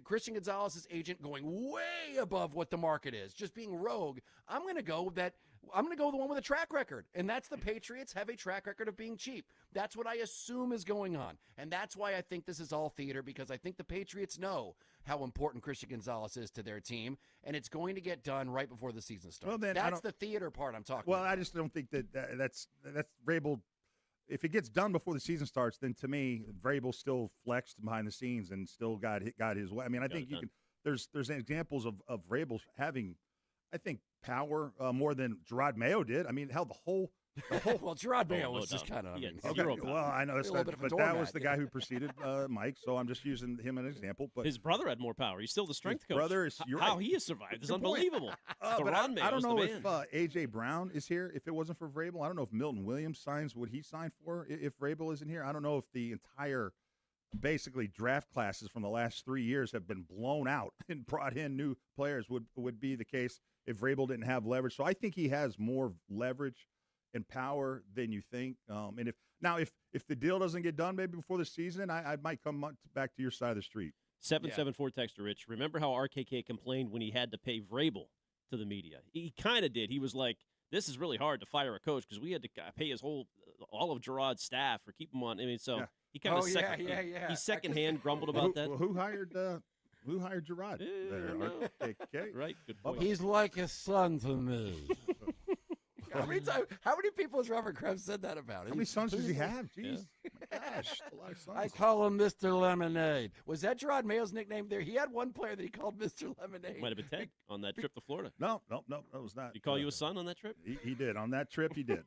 Christian Gonzalez's agent going way above what the market is, just being rogue, I'm going to go the one with a track record. And that's the Patriots have a track record of being cheap. That's what I assume is going on. And that's why I think this is all theater, because I think the Patriots know how important Christian Gonzalez is to their team, and it's going to get done right before the season starts. Well, then that's the theater part I'm talking Well, about. I just don't think that's Vrabel. If it gets done before the season starts, then to me, Vrabel still flexed behind the scenes and still got his way. I mean, I think you can. There's examples of Vrabel having, I think, power more than Gerard Mayo did. I mean, hell, the whole well, Gerard Mayo was just kind of. Okay, well, I know that's but that was the guy who preceded Mike, so I'm just using him as an example. But his brother had more power. He's still the strength coach. Brother is how he has survived is unbelievable. But I don't know if AJ Brown is here. If it wasn't for Vrabel, I don't know if Milton Williams signs what he signed for. If Vrabel isn't here, I don't know if the entire basically draft classes from the last 3 years have been blown out and brought in new players. Would be the case if Vrabel didn't have leverage. So I think he has more leverage and power than you think. And if the deal doesn't get done maybe before the season, I might come back to your side of the street. 774 texter Rich. Remember how RKK complained when he had to pay Vrabel to the media? He kind of did. He was like, this is really hard to fire a coach because we had to pay all of Gerard's staff or keep him on. I mean, so he kind of he secondhand grumbled about that. Who hired Gerard? RKK? Right. Good point. He's like a son to me. How many people has Robert Kraft said that about? How many sons does he have? Jeez. My gosh, a lot of sons. I call him Mr. Lemonade. Was that Gerard Mayo's nickname there? He had one player that he called Mr. Lemonade. Might have been Ted on that trip to Florida. No, that was not. Did he call you a son on that trip? He did. On that trip, he did.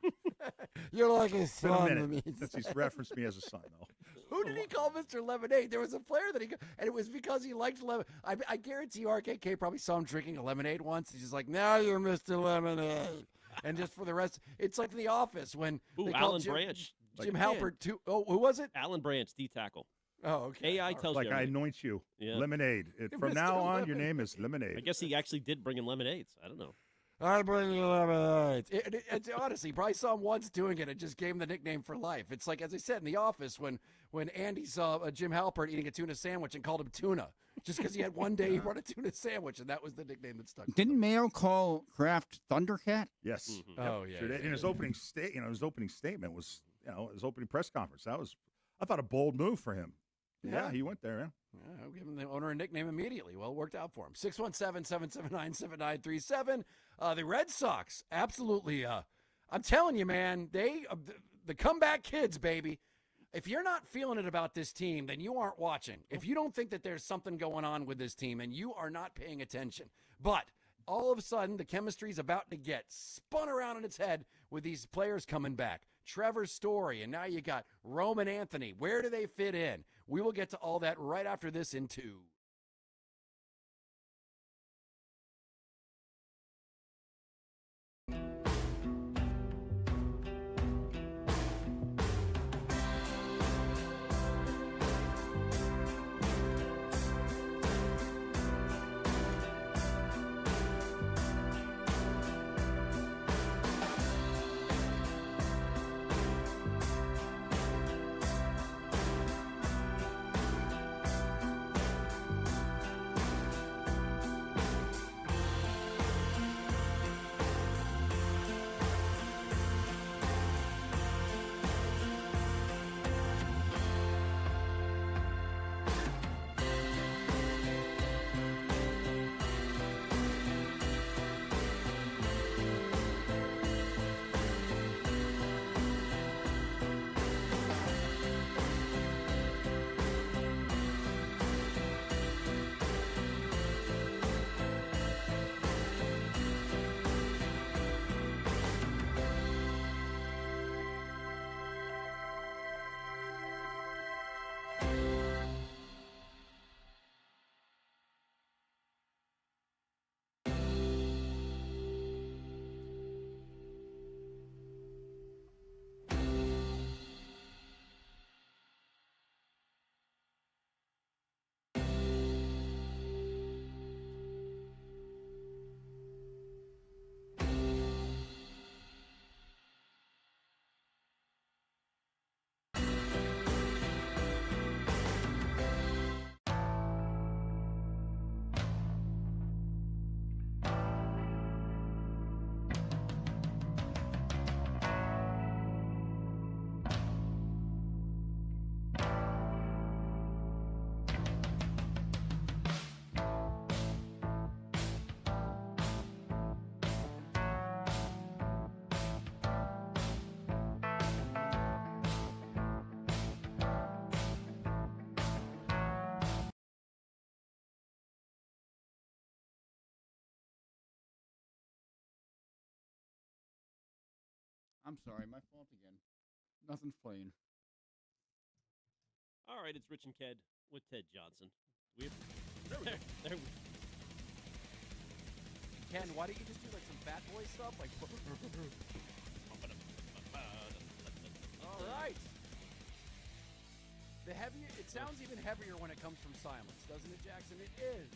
You're like a It's been a son to minute me. since he's referenced me as a son, though. Who did he call Mr. Lemonade? There was a player that and it was because he liked lemon. I guarantee you RKK probably saw him drinking a lemonade once. He's just like, now you're Mr. Lemonade. And just for the rest, it's like The Office when they Alan called Branch. Jim Halpert too. Oh, who was it? Alan Branch, D tackle. Oh, okay. AI tells like you. I anoint you. Yeah. Lemonade. From Mr. now on, Lemonade. your name is Lemonade. I guess he actually did bring him lemonades. I don't know. I bring you lemonade. It's honestly, he probably saw him once doing it and just gave him the nickname for life. It's like, as I said, in The Office when Andy saw Jim Halpert eating a tuna sandwich and called him Tuna. Just because he had one day he brought a tuna sandwich, and that was the nickname that stuck. Didn't Mayo call Kraft Thundercat? Yes. Mm-hmm. Oh yeah. Sure did. In his opening his opening statement was, his opening press conference. That was, I thought, a bold move for him. Yeah, he went there, man. Yeah, I'll give him the owner a nickname immediately. Well, it worked out for him. 617-779-7937. The Red Sox, absolutely. I'm telling you, man, the comeback kids, baby. If you're not feeling it about this team, then you aren't watching. If you don't think that there's something going on with this team, and you are not paying attention. But all of a sudden, the chemistry is about to get spun around in its head with these players coming back. Trevor Story, and now you got Roman Anthony. Where do they fit in? We will get to all that right after this in 2. I'm sorry, my fault again. Nothing's playing. All right, it's Rich and Ked with Ted Johnson. There we Ken, why don't you just do like some fat boy stuff? Like, all right. The heavier, it sounds even heavier when it comes from silence, doesn't it, Jackson? It is.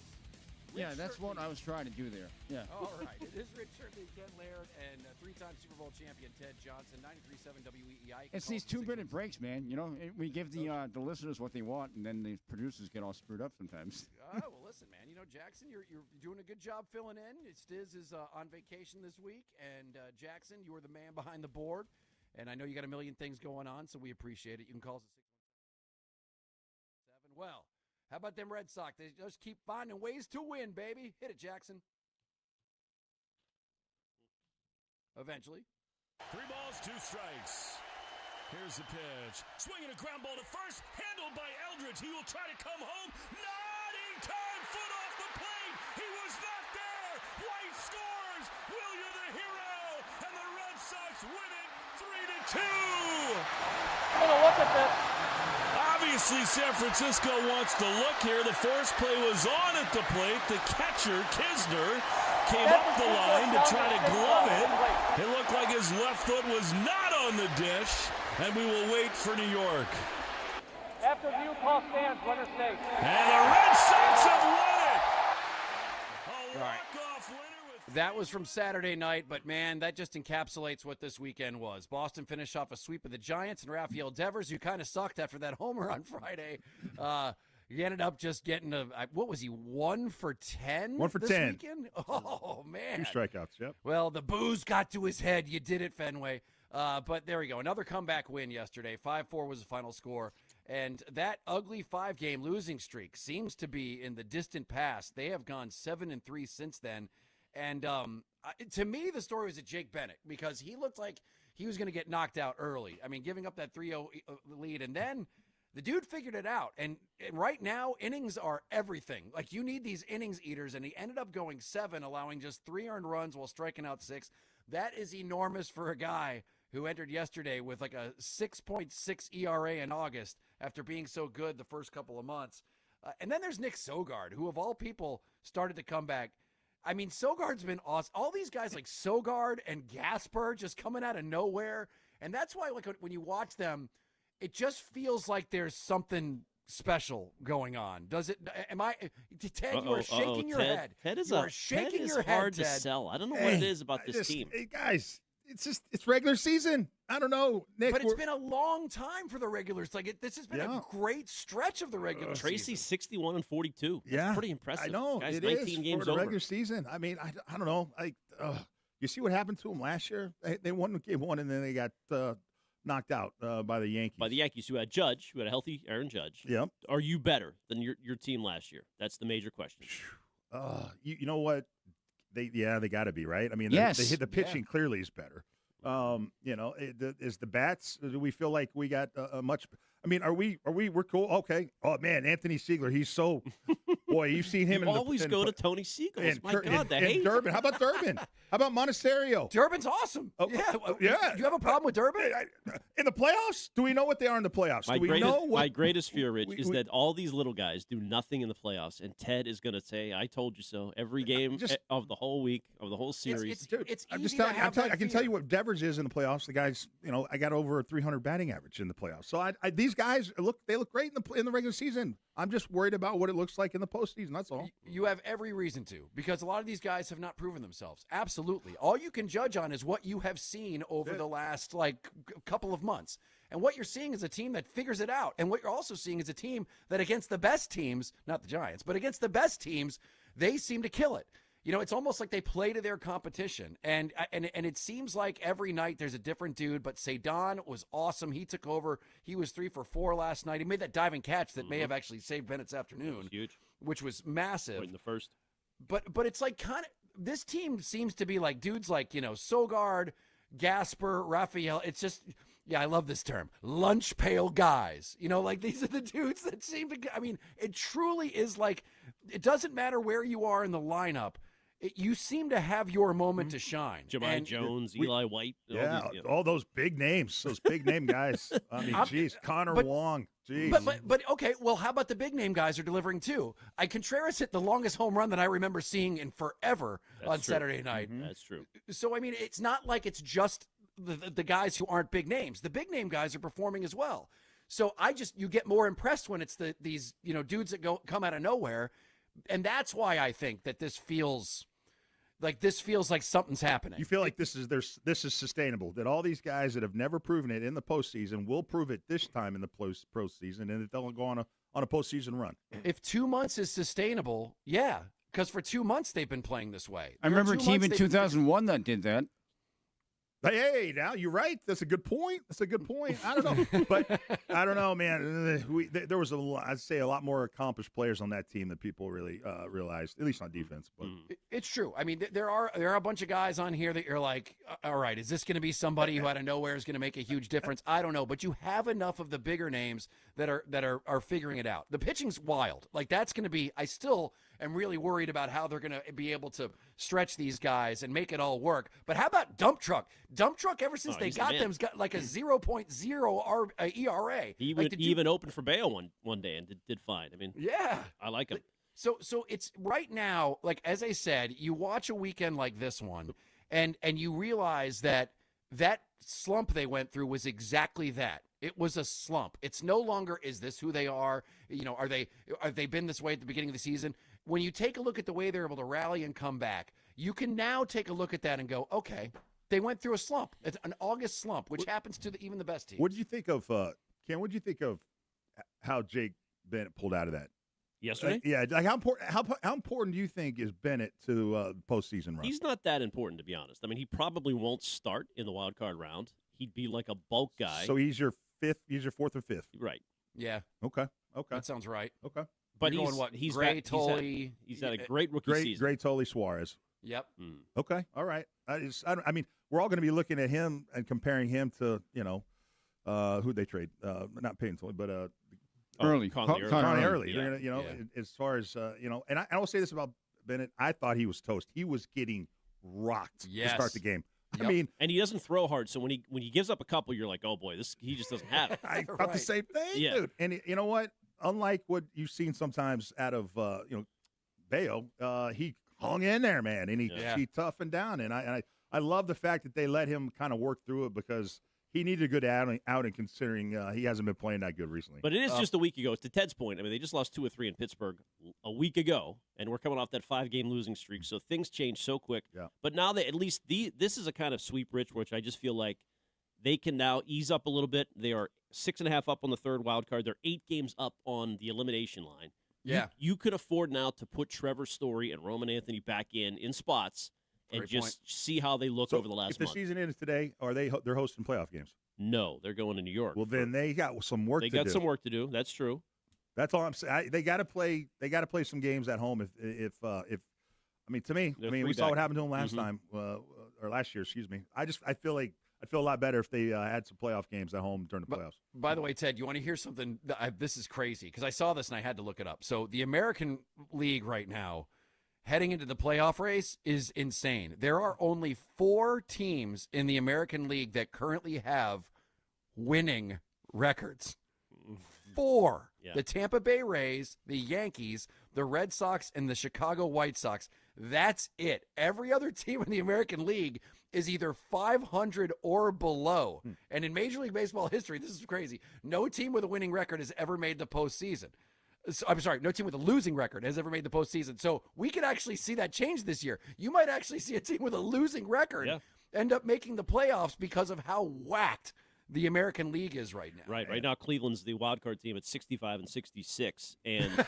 Yeah, that's what I was trying to do there. Yeah. All right. It is Rich Shirley, Ken Laird, and three-time Super Bowl champion Ted Johnson, 93.7 WEEI. It's these 2-minute breaks, man. You know, we give the listeners what they want, and then the producers get all screwed up sometimes. Well, listen, man. You know, Jackson, you're doing a good job filling in. Stiz is on vacation this week, and Jackson, you are the man behind the board, and I know you got a million things going on, so we appreciate it. You can call us at 617. Well, how about them Red Sox? They just keep finding ways to win, baby. Hit it, Jackson. Eventually. 3 balls, 2 strikes. Here's the pitch. Swinging a ground ball to first. Handled by Eldridge. He will try to come home. Not in time. Foot off the plate. He was not there. White scores. Will, you're the hero. And the Red Sox win it 3-2. I'm going to look at this. Obviously, San Francisco wants to look here. The force play was on at the plate. The catcher, Kisner, came up the line to try to glove it. It looked like his left foot was not on the dish, and we will wait for New York. After view, call stands, winner stays. And the Red Sox have won it! All right. That was from Saturday night, but man, that just encapsulates what this weekend was. Boston finished off a sweep of the Giants, and Rafael Devers, who kind of sucked after that homer on Friday, he ended up just getting what was he, 1 for 10? 1 for this 10. Weekend? Oh, man. 2 strikeouts, yep. Well, the booze got to his head. You did it, Fenway. But there we go. Another comeback win yesterday. 5-4 was the final score. And that ugly 5-game losing streak seems to be in the distant past. They have gone 7-3 since then. And to me, the story was at Jake Bennett because he looked like he was going to get knocked out early. I mean, giving up that 3-0 lead. And then the dude figured it out. And right now, innings are everything. Like, you need these innings eaters. And he ended up going 7, allowing just 3 earned runs while striking out 6. That is enormous for a guy who entered yesterday with like a 6.6 ERA in August after being so good the first couple of months. And then there's Nick Sogard, who of all people started to come back. I mean, Sogard's been awesome. All these guys like Sogard and Gasper just coming out of nowhere. And that's why, like, when you watch them, it just feels like there's something special going on. Does it? Ted, you are shaking your head. Ted is shaking your hard head, to Ted. sell. I don't know what it is about this team. Hey, guys, it's regular season. I don't know, Nick. But it's been a long time for the regulars. Like, this has been a great stretch of the regular Tracy's season. 61-42. Yeah, That's pretty impressive. I know. Guys, it 19 is games for the over. regular season. I mean, I don't know. You see what happened to them last year? They won game 1, and then they got knocked out by the Yankees. By the Yankees, who had Judge, who had a healthy Aaron Judge. Yep. Are you better than your team last year? That's the major question. You know what? They got to be, right. I mean, Yes. they hit the pitching clearly is better. Is the bats? Do we feel like we got a much? I mean, we're cool? Okay. Oh man, Anthony Siegler, he's so. Boy, you've seen him. You always go to Tony Siegel's. My God, the and hate. Durbin. How about Durbin? How about Monasterio? Durbin's awesome. Yeah. Do you have a problem with Durbin? In the playoffs? Do we know what they are in the playoffs? Do we know what? My greatest fear, Rich, is that all these little guys do nothing in the playoffs, and Ted is going to say, "I told you so." Every game of the whole week, of the whole series. It's I'm easy just telling to you. have I can tell you what Devers is in the playoffs. The guys, I got over a 300 batting average in the playoffs. So these guys look great in the regular season. I'm just worried about what it looks like in the postseason. That's all. You have every reason to, because a lot of these guys have not proven themselves. Absolutely. All you can judge on is what you have seen over the last couple of months. And what you're seeing is a team that figures it out. And what you're also seeing is a team that against the best teams, not the Giants, but against the best teams, they seem to kill it. It's almost like they play to their competition. And it seems like every night there's a different dude, but Cedon was awesome. He took over. He was 3 for 4 last night. He made that diving catch that may have actually saved Bennett's afternoon, huge, which was massive. Right in the first. But it's like kind of, this team seems to be like dudes like, Sogard, Gasper, Raphael. It's just, I love this term, lunch pail guys. These are the dudes that seem to, it truly is like, it doesn't matter where you are in the lineup. you seem to have your moment to shine. Jemai Jones, Eli White. Yeah, all those big names, those big name guys. I mean, geez, Connor Wong. Geez. But okay, well, how about the big name guys are delivering too? Contreras hit the longest home run that I remember seeing in forever on Saturday night. That's true. So I mean, it's not like it's just the guys who aren't big names. The big name guys are performing as well. So you get more impressed when it's these dudes that come out of nowhere, and that's why I think that this feels like something's happening. You feel like this is sustainable. That all these guys that have never proven it in the postseason will prove it this time in the postseason, and that they'll go on a postseason run. If 2 months is sustainable, yeah, because for 2 months they've been playing this way. I remember a team in 2001 that did that. Hey, now you're right. That's a good point. I don't know, but I don't know, man. There was I'd say a lot more accomplished players on that team than people really realized, at least on defense. But it's true. I mean, there are a bunch of guys on here that you're like, all right, is this going to be somebody who out of nowhere is going to make a huge difference? I don't know, but you have enough of the bigger names that are figuring it out. The pitching's wild. Like that's going to be. I still am really worried about how they're going to be able to stretch these guys and make it all work. But how about Dump Truck? Dump Truck, ever since they got them's got like a 0.0 ERA. He even opened for Bayo one day and did fine. I mean, yeah, I like him. So it's right now, like as I said, you watch a weekend like this one, and you realize that slump they went through was exactly that. It was a slump. It's no longer, is this who they are? Have they been this way at the beginning of the season? When you take a look at the way they're able to rally and come back, you can now take a look at that and go, okay, they went through a slump. It's an August slump, which happens to even the best teams. What did you think of Ken? What did you think of how Jake Bennett pulled out of that yesterday? Like how important do you think is Bennett to postseason run? He's not that important, to be honest. I mean, he probably won't start in the wild card round. He'd be like a bulk guy. So he's your fourth or fifth, right? Yeah. Okay. That sounds right. Okay. But he's Gray, Tolley. He's had a great rookie season. Great Tolley, Suarez. Yep. Okay. All right. I mean, we're all going to be looking at him and comparing him to who'd they trade? Not Peyton Tolley, but Conley Early. Yeah. As far as and I will say this about Bennett. I thought he was toast. He was getting rocked to start the game. Yep. I mean, and he doesn't throw hard, so when he gives up a couple, you're like, oh boy, he just doesn't have it. I thought the same thing, dude. And you know what? Unlike what you've seen sometimes out of Bayo, he hung in there, man, and he toughened down. And I love the fact that they let him kind of work through it because he needed a good outing considering he hasn't been playing that good recently. But it is just a week ago. To Ted's point, I mean, they just lost 2 or 3 in Pittsburgh a week ago, and we're coming off that 5-game losing streak. So things change so quick. Yeah. But now that at least this is a kind of sweep, Rich, which I just feel like they can now ease up a little bit. They are 6.5 up on the third wild card. They're 8 games up on the elimination line. Yeah. You could afford now to put Trevor Story and Roman Anthony back in spots and Great just see how they look over the last month. If the season ends today, are they're hosting playoff games? No, they're going to New York. Well, then they got some work to do. They got some work to do. That's true. That's all I'm saying. They got to play. They got to play some games at home. If I mean, to me, we saw what happened to them last time or last year. Excuse me. I feel like I'd feel a lot better if they had some playoff games at home during the playoffs. By the way, Ted, you want to hear something? This is crazy because I saw this and I had to look it up. So the American League right now, heading into the playoff race, is insane. There are only 4 teams in the American League that currently have winning records. 4. Yeah. The Tampa Bay Rays, the Yankees, the Red Sox, and the Chicago White Sox. That's it. Every other team in the American League is either 500 or below. And in Major League Baseball history, this is crazy. No team with a winning record has ever made the postseason. I'm sorry, no team with a losing record has ever made the postseason. So we could actually see that change this year. You might actually see a team with a losing record end up making the playoffs because of how whacked the American League is right now. Right now, Cleveland's the wild card team at 65 and 66. And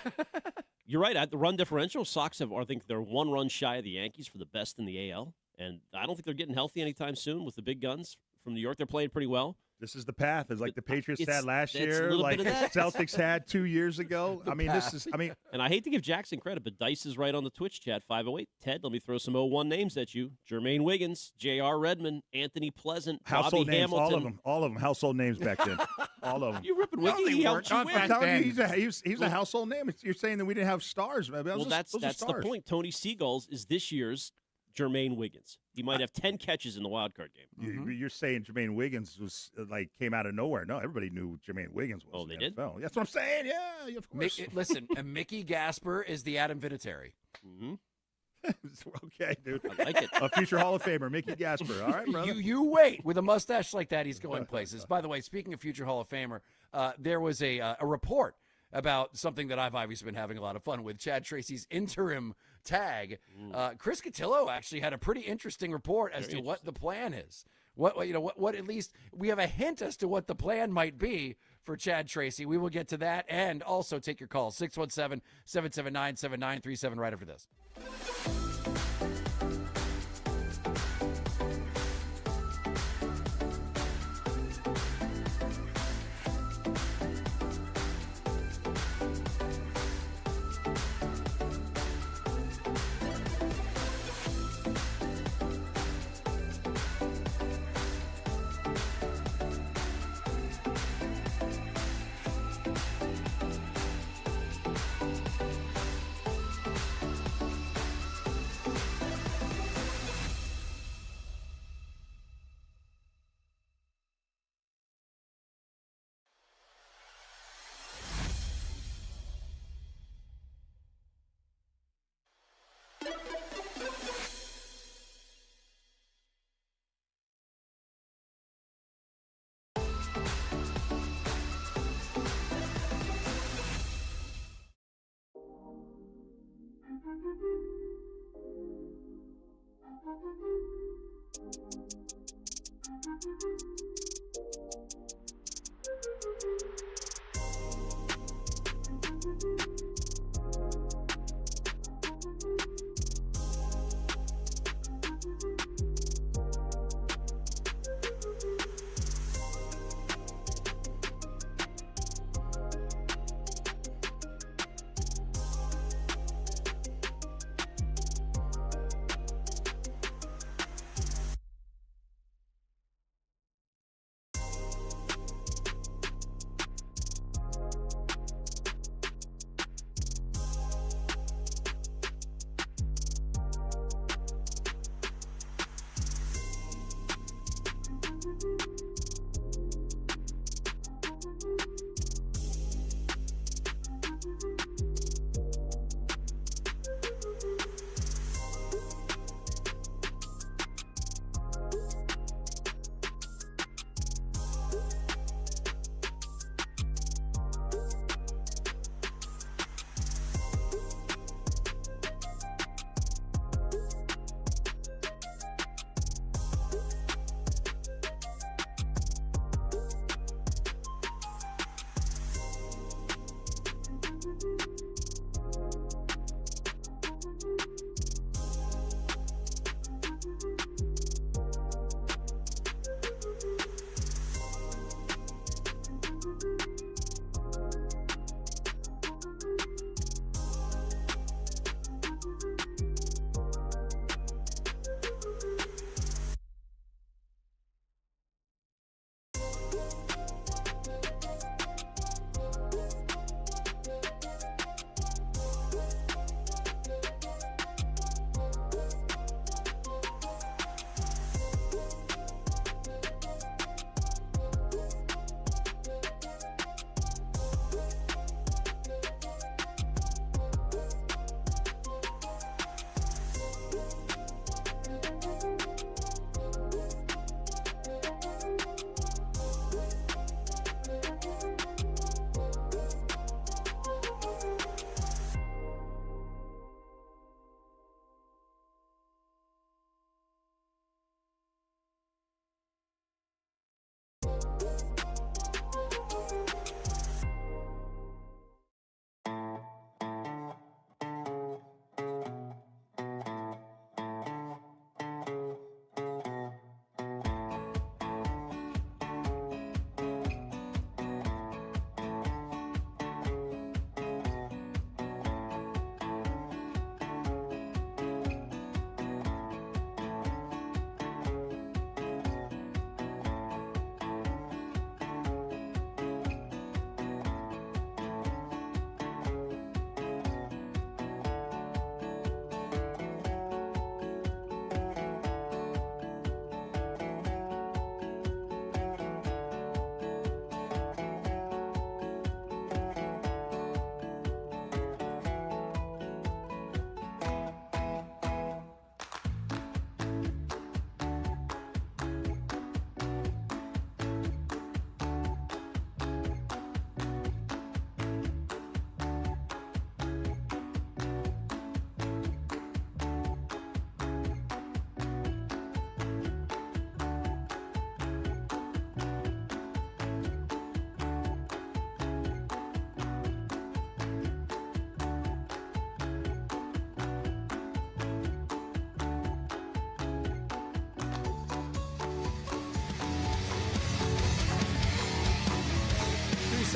you're right, at the run differential, Sox I think they're 1 run shy of the Yankees for the best in the AL. And I don't think they're getting healthy anytime soon with the big guns from New York. They're playing pretty well. This is the path. It's like the Patriots It's- had last that's a year, little like bit of that. Celtics had 2 years ago. I mean, this is. I mean, And I hate to give Jackson credit, but Dice is right on the Twitch chat, 508. Ted, let me throw some 01 names at you. Jermaine Wiggins, J.R. Redmond, Anthony Pleasant, household Bobby names, Hamilton. all of them, household names back then, all of them. You ripping Wiggy? He helped you win. I'm telling you, he's a household name. You're saying that we didn't have stars, man. Well, that's those are the stars. point. Tony Seagulls is this year's Jermaine Wiggins. He might have 10 catches in the wild card game. You're saying Jermaine Wiggins was came out of nowhere. No, everybody knew Jermaine Wiggins was. Oh, in they the did? NFL. That's what I'm saying. Yeah, of course. Listen, Mickey Gasper is the Adam Vinatieri. Mm-hmm. Okay, dude. I like it. A future Hall of Famer, Mickey Gasper. All right, brother. You wait. With a mustache like that, he's going places. By the way, speaking of future Hall of Famer, there was a report about something that I've obviously been having a lot of fun with, Chad Tracy's interim tag. Chris Cotillo actually had a pretty interesting report as to what the plan is. What at least we have a hint as to what the plan might be for Chad Tracy. We will get to that and also take your calls, 617-779-7937 right after this.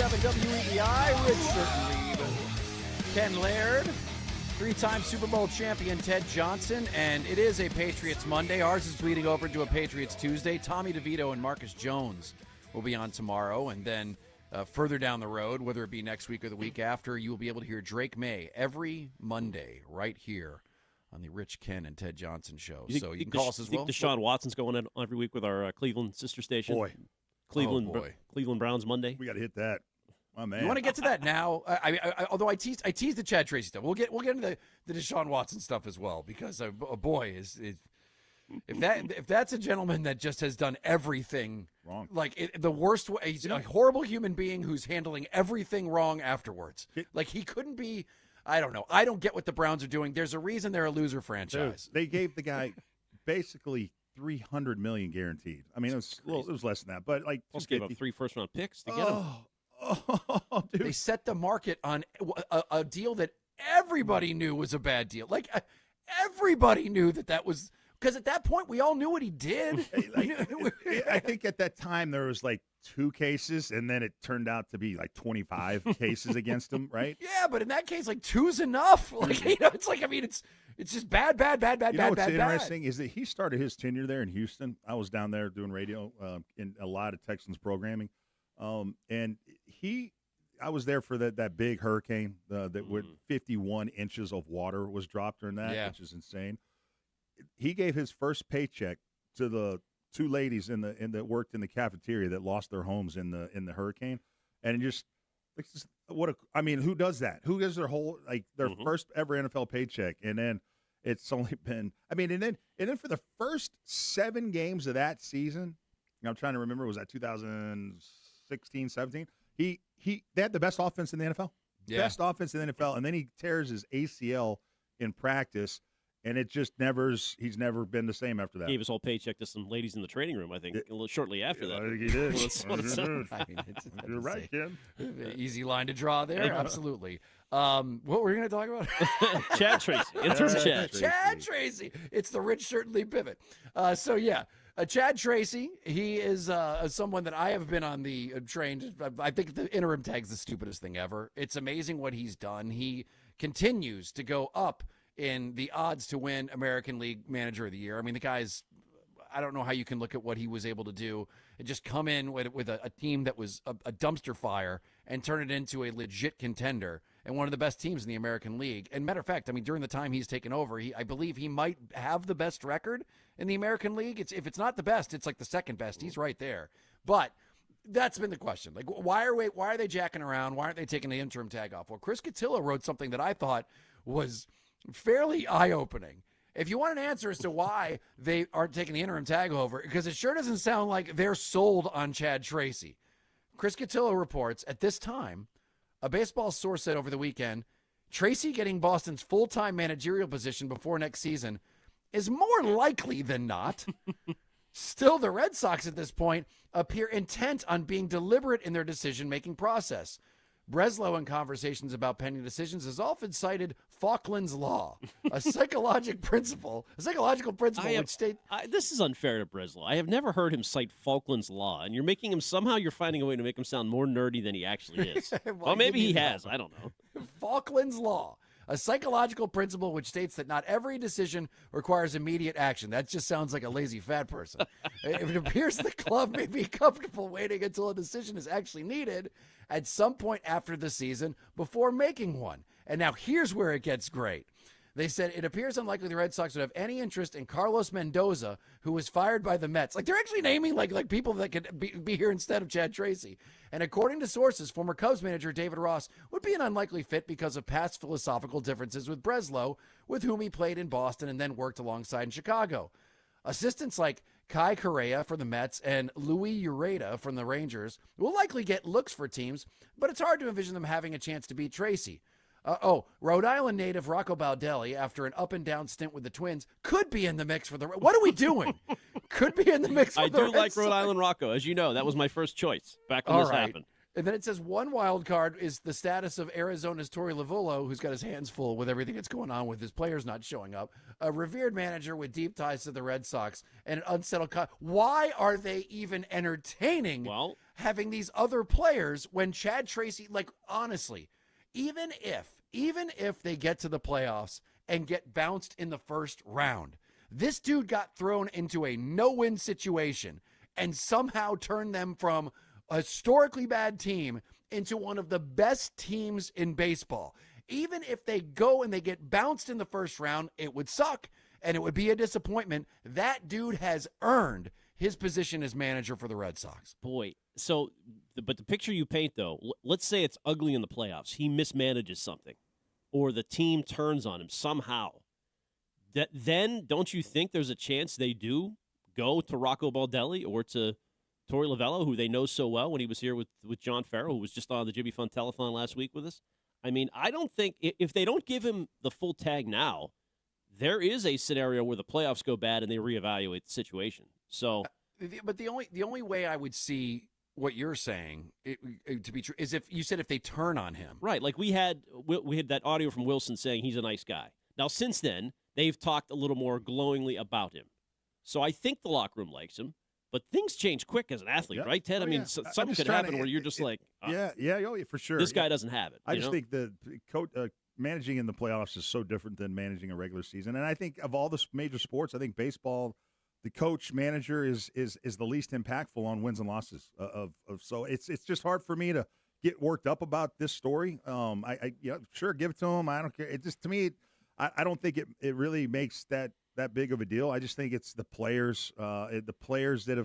97.7 WEEI. Rich Certainly. Ken Laird, three-time Super Bowl champion Ted Johnson, and it is a Patriots Monday. Ours is bleeding over into a Patriots Tuesday. Tommy DeVito and Marcus Jones will be on tomorrow, and then further down the road, whether it be next week or the week after, you will be able to hear Drake May every Monday right here on the Rich, Ken, and Ted Johnson show. So you can call us as well. Deshaun Watson's going in every week with our Cleveland sister station. Boy. Cleveland Browns Monday. We got to hit that. Oh, man. You want to get to that now? Although I teased the Chad Tracy stuff. We'll get into the Deshaun Watson stuff as well, because boy is if that's a gentleman that just has done everything wrong, like the worst way. He's a horrible human being who's handling everything wrong afterwards. Like he couldn't be. I don't know. I don't get what the Browns are doing. There's a reason they're a loser franchise. Dude, they gave the guy basically $300 million guaranteed. I mean, it was less than that, but like plus gave up 3 first-round picks to get him. Oh, dude. They set the market on a deal that everybody knew was a bad deal. Like everybody knew that was because at that point we all knew what he did. I think at that time there was like 2 cases, and then it turned out to be like 25 cases against him, right? Yeah, but in that case, like 2's enough. Like it's like it's just bad. You know what's interesting is that he started his tenure there in Houston. I was down there doing radio in a lot of Texans programming, and I was there for that big hurricane that with 51 inches of water was dropped during that, which is insane. He gave his first paycheck to the 2 ladies that worked in the cafeteria that lost their homes in the hurricane, and who does that? Who gives their first ever NFL paycheck, and then it's only been and then for the first 7 games of that season, I'm trying to remember, was that 2016, 17? They had the best offense in the NFL, best offense in the NFL, and then he tears his ACL in practice. And he's never been the same after that. Gave his whole paycheck to some ladies in the training room, I think, a little shortly after that. I think he did. You're right, Ken. Easy line to draw there, absolutely. What were we going to talk about? Chad Tracy. Interim Chad. Chad Tracy. It's the Rich Certainly pivot. Chad Tracy, he is someone that I have been on the train. I think the interim tag's the stupidest thing ever. It's amazing what he's done. He continues to go up in the odds to win American League Manager of the Year. I mean, the guy's, I don't know how you can look at what he was able to do and just come in with a team that was a dumpster fire and turn it into a legit contender and one of the best teams in the American League. And matter of fact, I mean, during the time he's taken over, I believe he might have the best record in the American League. If it's not the best, it's like the second best. He's right there. But that's been the question. Like, why are they jacking around? Why aren't they taking the interim tag off? Well, Chris Cotillo wrote something that I thought was fairly eye-opening. If you want an answer as to why they aren't taking the interim tag over, because it sure doesn't sound like they're sold on Chad Tracy. Chris Cotillo reports, at this time, a baseball source said over the weekend, Tracy getting Boston's full-time managerial position before next season is more likely than not. Still, the Red Sox at this point appear intent on being deliberate in their decision-making process. Breslow, in conversations about pending decisions, has often cited Falkland's Law, a psychological principle which states... This is unfair to Breslow. I have never heard him cite Falkland's Law, and you're finding a way to make him sound more nerdy than he actually is. Well, maybe he has. I don't know. Falkland's Law, a psychological principle which states that not every decision requires immediate action. That just sounds like a lazy fat person. If it appears the club may be comfortable waiting until a decision is actually needed at some point after the season before making one. And now here's where it gets great. They said it appears unlikely the Red Sox would have any interest in Carlos Mendoza, who was fired by the Mets. Like, they're actually naming like people that could be here instead of Chad Tracy. And according to sources, former Cubs manager David Ross would be an unlikely fit because of past philosophical differences with Breslow, with whom he played in Boston and then worked alongside in Chicago. Assistants like Kai Correa for the Mets and Louis Ureta from the Rangers will likely get looks for teams, but it's hard to envision them having a chance to beat Tracy. Rhode Island native Rocco Baldelli, after an up-and-down stint with the Twins, could be in the mix for the... What are we doing? Could be in the mix for I the do Red like Rhode Sox. Island Rocco. As you know, that was my first choice back when this happened. And then it says one wild card is the status of Arizona's Torey Lovullo, who's got his hands full with everything that's going on with his players not showing up. A revered manager with deep ties to the Red Sox and an unsettled. Why are they even entertaining having these other players when Chad Tracy? Like honestly, even if they get to the playoffs and get bounced in the first round, this dude got thrown into a no-win situation and somehow turned them from a historically bad team into one of the best teams in baseball. Even if they go and they get bounced in the first round, it would suck and it would be a disappointment. That dude has earned his position as manager for the Red Sox. Boy, but the picture you paint, though, let's say it's ugly in the playoffs. He mismanages something or the team turns on him somehow. Then don't you think there's a chance they do go to Rocco Baldelli or to Torey Lovullo, who they know so well when he was here with John Farrell, who was just on the Jimmy Fund Telethon last week with us? I mean, I don't think if they don't give him the full tag now, there is a scenario where the playoffs go bad and they reevaluate the situation. So, but the only way I would see what you're saying to be true is if you said if they turn on him, right? Like we had that audio from Wilson saying he's a nice guy. Now, since then, they've talked a little more glowingly about him. So I think the locker room likes him. But things change quick as an athlete, right, Ted? I mean, something could happen where you're just like, for sure. This guy doesn't have it. I just think the managing in the playoffs is so different than managing a regular season. And I think of all the major sports, I think baseball, the coach manager is the least impactful on wins and losses. So it's just hard for me to get worked up about this story. Sure, give it to him. I don't care. It just to me, I don't think it really makes that big of a deal. I just think it's the players that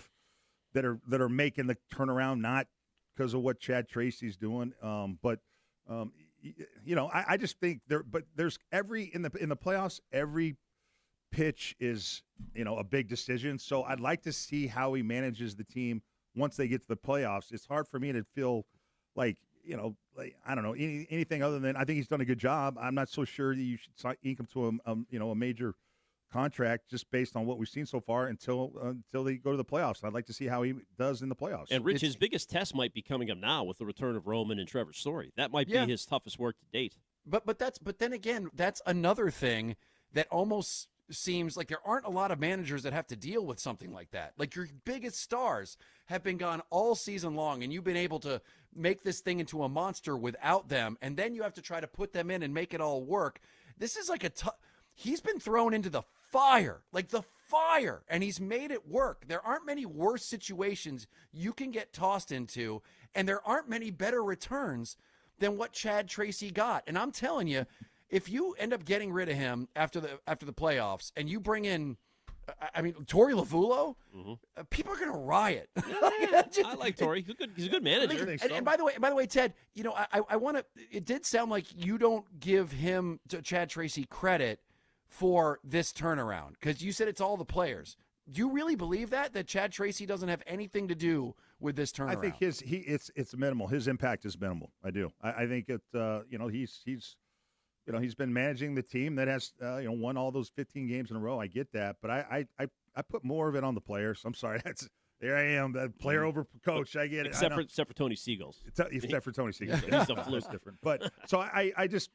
are making the turnaround, not because of what Chad Tracy's doing. I just think there's in the playoffs, every pitch is, a big decision. So I'd like to see how he manages the team once they get to the playoffs. It's hard for me to feel like, I don't know, anything other than I think he's done a good job. I'm not so sure that you should ink him to a major contract just based on what we've seen so far until they go to the playoffs. I'd like to see how he does in the playoffs. And Rich, his biggest test might be coming up now with the return of Roman and Trevor Story. That might be his toughest work to date. But then again, that's another thing that almost seems like there aren't a lot of managers that have to deal with something like that. Like your biggest stars have been gone all season long, and you've been able to make this thing into a monster without them, and then you have to try to put them in and make it all work. This is like he's been thrown into the fire, and he's made it work. There aren't many worse situations you can get tossed into, and there aren't many better returns than what Chad Tracy got. And I'm telling you, if you end up getting rid of him after the playoffs and you bring in, Torey Lovullo, people are going to riot. I like Torey. He's a good manager. And by the way, Ted, I want to. It did sound like you don't give him, Chad Tracy, credit for this turnaround because you said it's all the players. Do you really believe that Chad Tracy doesn't have anything to do with this turnaround? I think it's minimal. His impact is minimal. I do. I think he's been managing the team that has won all those 15 games in a row. I get that, but I put more of it on the players. I'm sorry. There I am, that player over coach. I get it. Except for Tony Seagulls. Except for Tony Seagulls. He's a fluke. Different. But so I just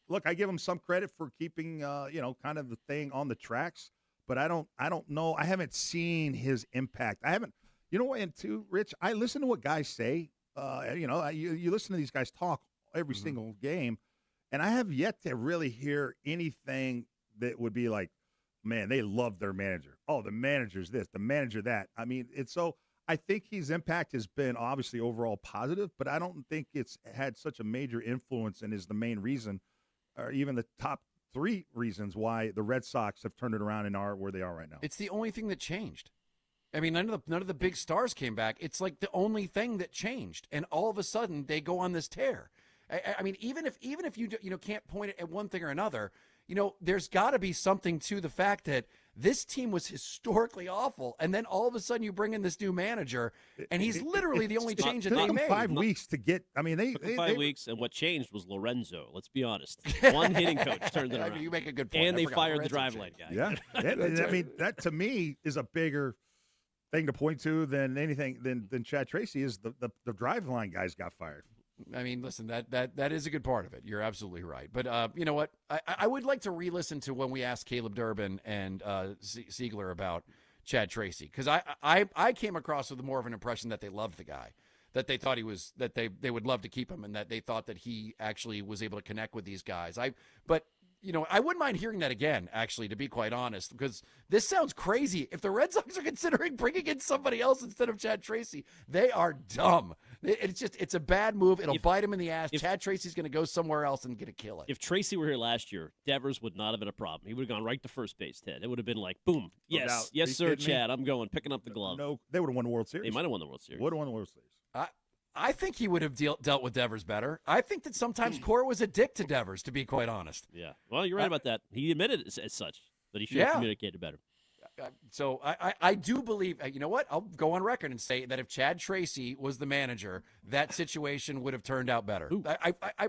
look. I give him some credit for keeping kind of the thing on the tracks. But I don't know. I haven't seen his impact. I haven't. And too, Rich, I listen to what guys say. You listen to these guys talk every single game. And I have yet to really hear anything that would be like, man, they love their manager. Oh, the manager's this, the manager that. I mean, I think his impact has been obviously overall positive, but I don't think it's had such a major influence and is the main reason, or even the top 3 reasons why the Red Sox have turned it around and are where they are right now. It's the only thing that changed. I mean, none of the big stars came back. It's like the only thing that changed, and all of a sudden they go on this tear. I mean, even if you can't point it at one thing or another, there's got to be something to the fact that this team was historically awful, and then all of a sudden you bring in this new manager, and he's literally the only change that they made. 5 weeks to get. I mean, they 5 weeks, and what changed was Lorenzo. Let's be honest. One hitting coach turned it around. You make a good point. And they fired the drive light guy. Yeah, I mean, that to me is a bigger thing to point to than anything than Chad Tracy is the drive line guys got fired. I mean, listen, that is a good part of it. You're absolutely right. But you know what? I would like to re-listen to when we asked Caleb Durbin and Siegler about Chad Tracy, because I came across with more of an impression that they loved the guy, that they thought that they would love to keep him, and that they thought that he actually was able to connect with these guys. But you know, I wouldn't mind hearing that again, actually, to be quite honest, because this sounds crazy. If the Red Sox are considering bringing in somebody else instead of Chad Tracy, they are dumb. It's a bad move. It'll bite him in the ass. Chad Tracy's going to go somewhere else and get a kill it. If Tracy were here last year, Devers would not have been a problem. He would have gone right to first base, Ted. It would have been like, boom, yes, yes, sir, Chad, I'm going, picking up the glove. No, they would have won the World Series. They might have won the World Series. Would have won the World Series. I think he would have dealt with Devers better. I think that sometimes Cora was a dick to Devers, to be quite honest. Yeah. Well, you're right about that. He admitted as such, that he should have communicated better. So I do believe, you know what? I'll go on record and say that if Chad Tracy was the manager, that situation would have turned out better.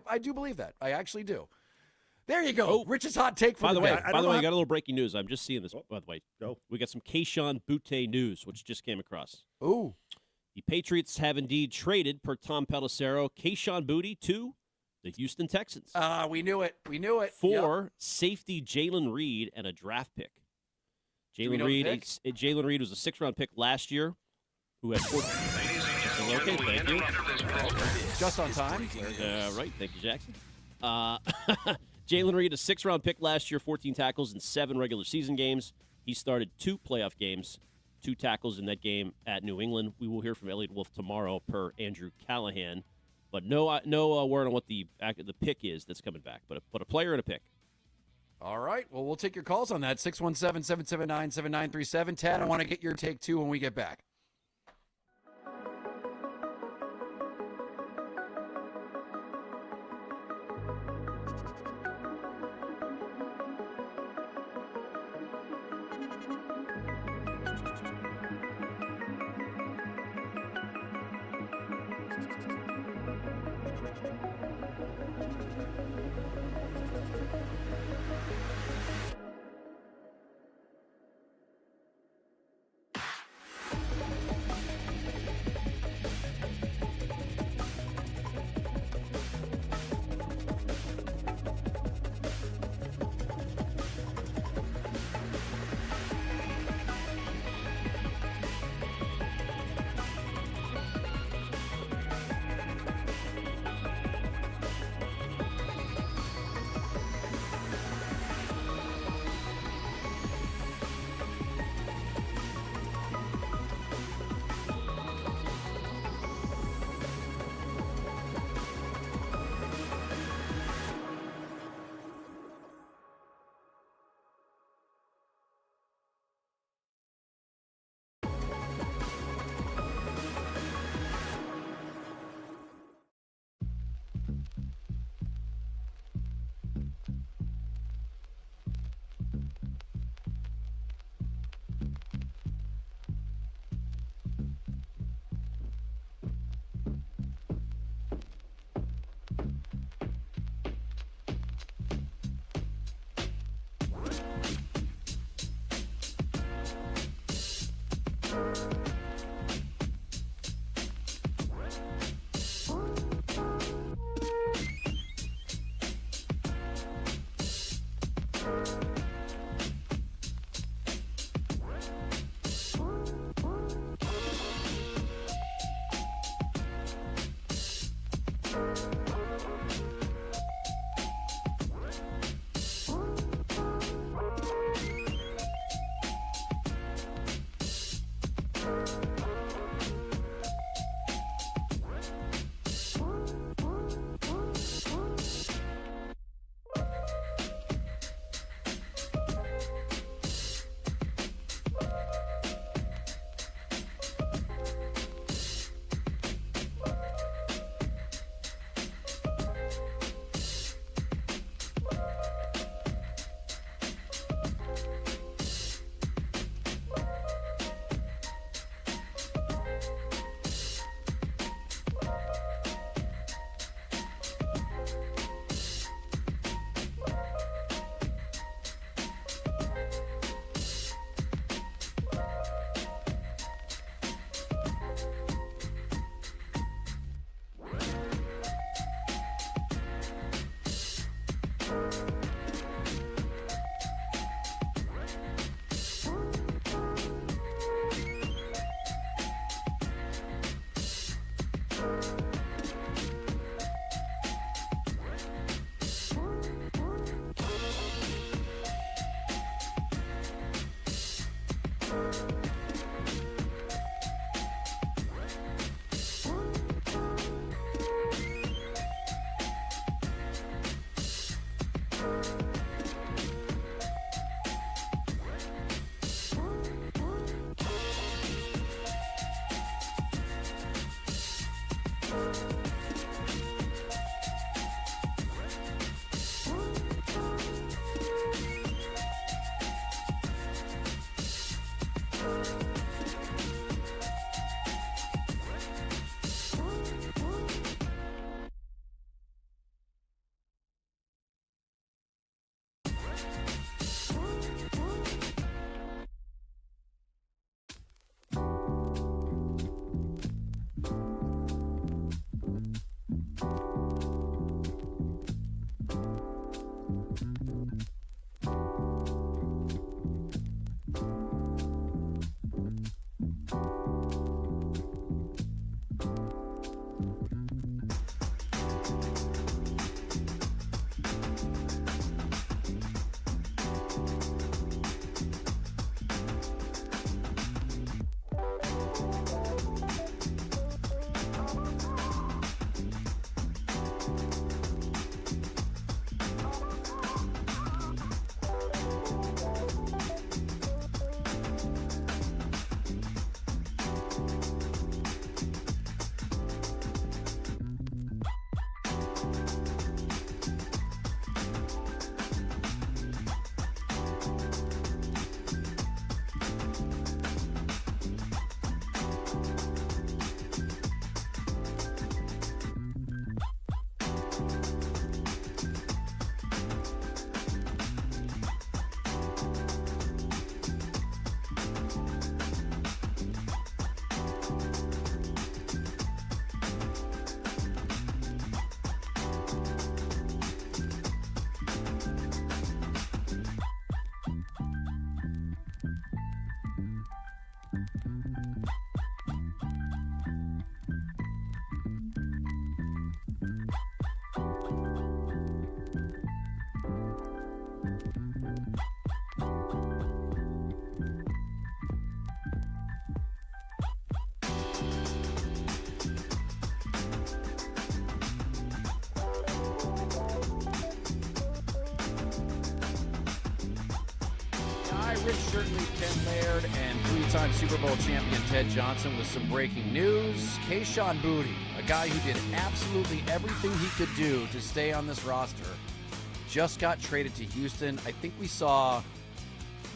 I do believe that. I actually do. There you go. Rich's hot take for By the way, day. you got a little breaking news. I'm just seeing this, by the way. Go. We got some Keyshawn Butte news, which just came across. Ooh. The Patriots have indeed traded, per Tom Pelissero, Keyshawn Butte to the Houston Texans. We knew it. We knew it. For safety Jalen Reed and a draft pick. Jalen Reed was a 6th-round pick last year, who had 14. Okay, thank you. Just on time. Right, thank you, Jackson. Jalen Reed, a 6th-round pick last year, 14 tackles in 7 regular season games. He started 2 playoff games, 2 tackles in that game at New England. We will hear from Elliott Wolf tomorrow, per Andrew Callahan. But no word on what the pick is that's coming back. But a player and a pick. All right. Well, we'll take your calls on that. 617-779-7937. Ted, I want to get your take, too, when we get back. Rich Shirtley, Ken Laird, and three-time Super Bowl champion Ted Johnson with some breaking news. Kayshon Boutte, a guy who did absolutely everything he could do to stay on this roster, just got traded to Houston. I think we saw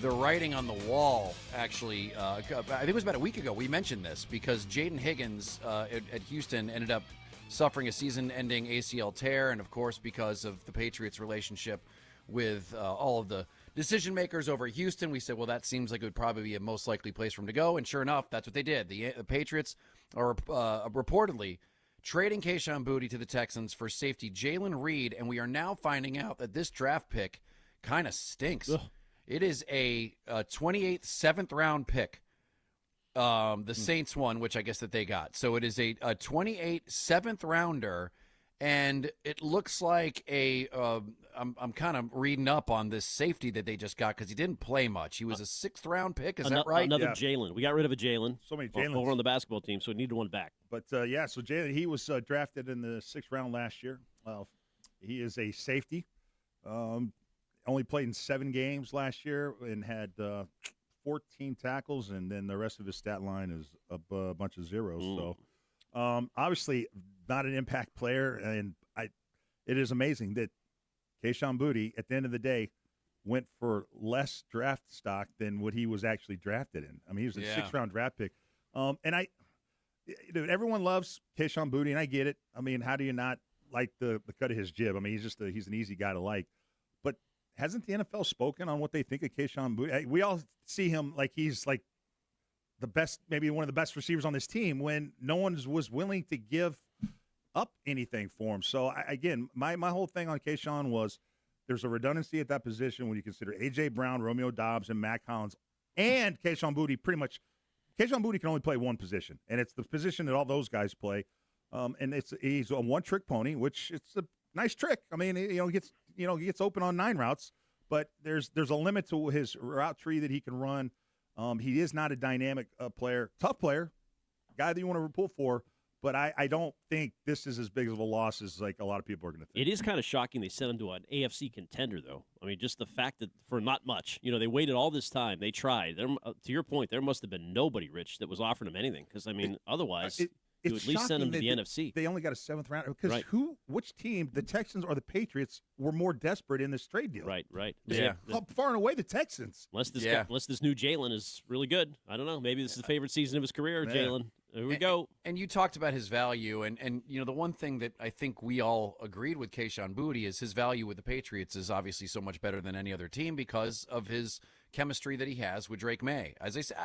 the writing on the wall, actually. I think it was about a week ago we mentioned this because Jaden Higgins at Houston ended up suffering a season-ending ACL tear, and of course because of the Patriots' relationship with all of the decision makers over at Houston, we said, well, that seems like it would probably be a most likely place for him to go. And sure enough, that's what they did. The Patriots are reportedly trading Kayshon Boutte to the Texans for safety Jalen Reed. And we are now finding out that this draft pick kind of stinks. Ugh. It is a 28th, 7th round pick. The Saints one, which I guess that they got. So it is a 28th, 7th rounder. And it looks like I'm kind of reading up on this safety that they just got because he didn't play much. He was a 6th round pick. Is that right? Another Jalen. We got rid of a Jalen. So many Jalen's over on the basketball team, so we needed one back. But, so Jalen, he was drafted in the 6th round last year. He is a safety. Only played in 7 games last year and had 14 tackles, and then the rest of his stat line is a bunch of zeros. So, obviously, not an impact player, and it is amazing that Kayshon Boutte, at the end of the day, went for less draft stock than what he was actually drafted in. I mean, he was a 6th round draft pick. And everyone loves Kayshon Boutte, and I get it. I mean, how do you not like the cut of his jib? I mean, he's an easy guy to like. But hasn't the NFL spoken on what they think of Kayshon Boutte? We all see him like he's like the best, maybe one of the best receivers on this team when no one was willing to give up anything for him. So, again, my whole thing on Kayshon was there's a redundancy at that position when you consider A.J. Brown, Romeo Doubs, and Matt Collins, and Kayshon Boutte pretty much. Kayshon Boutte can only play one position, and it's the position that all those guys play. And he's a one-trick pony, which it's a nice trick. I mean, he gets open on 9 routes, but there's a limit to his route tree that he can run. He is not a dynamic player, tough player, guy that you want to pull for. But I don't think this is as big of a loss as like a lot of people are going to think. It is kind of shocking they sent him to an AFC contender, though. I mean, just the fact that for not much, they waited all this time. They tried. To your point, there must have been nobody, Rich, that was offering him anything. Because, I mean, otherwise, You at least send him to the shocking NFC. They only got a 7th rounder because Right. which team, the Texans or the Patriots, were more desperate in this trade deal? Right. Far and away the Texans. Unless this new Jalen is really good. I don't know. Maybe this is the favorite season of his career, Jalen. Here we go. And you talked about his value, and you know the one thing that I think we all agreed with Kayshon Boutte is his value with the Patriots is obviously so much better than any other team because of his chemistry that he has with Drake May. As I said,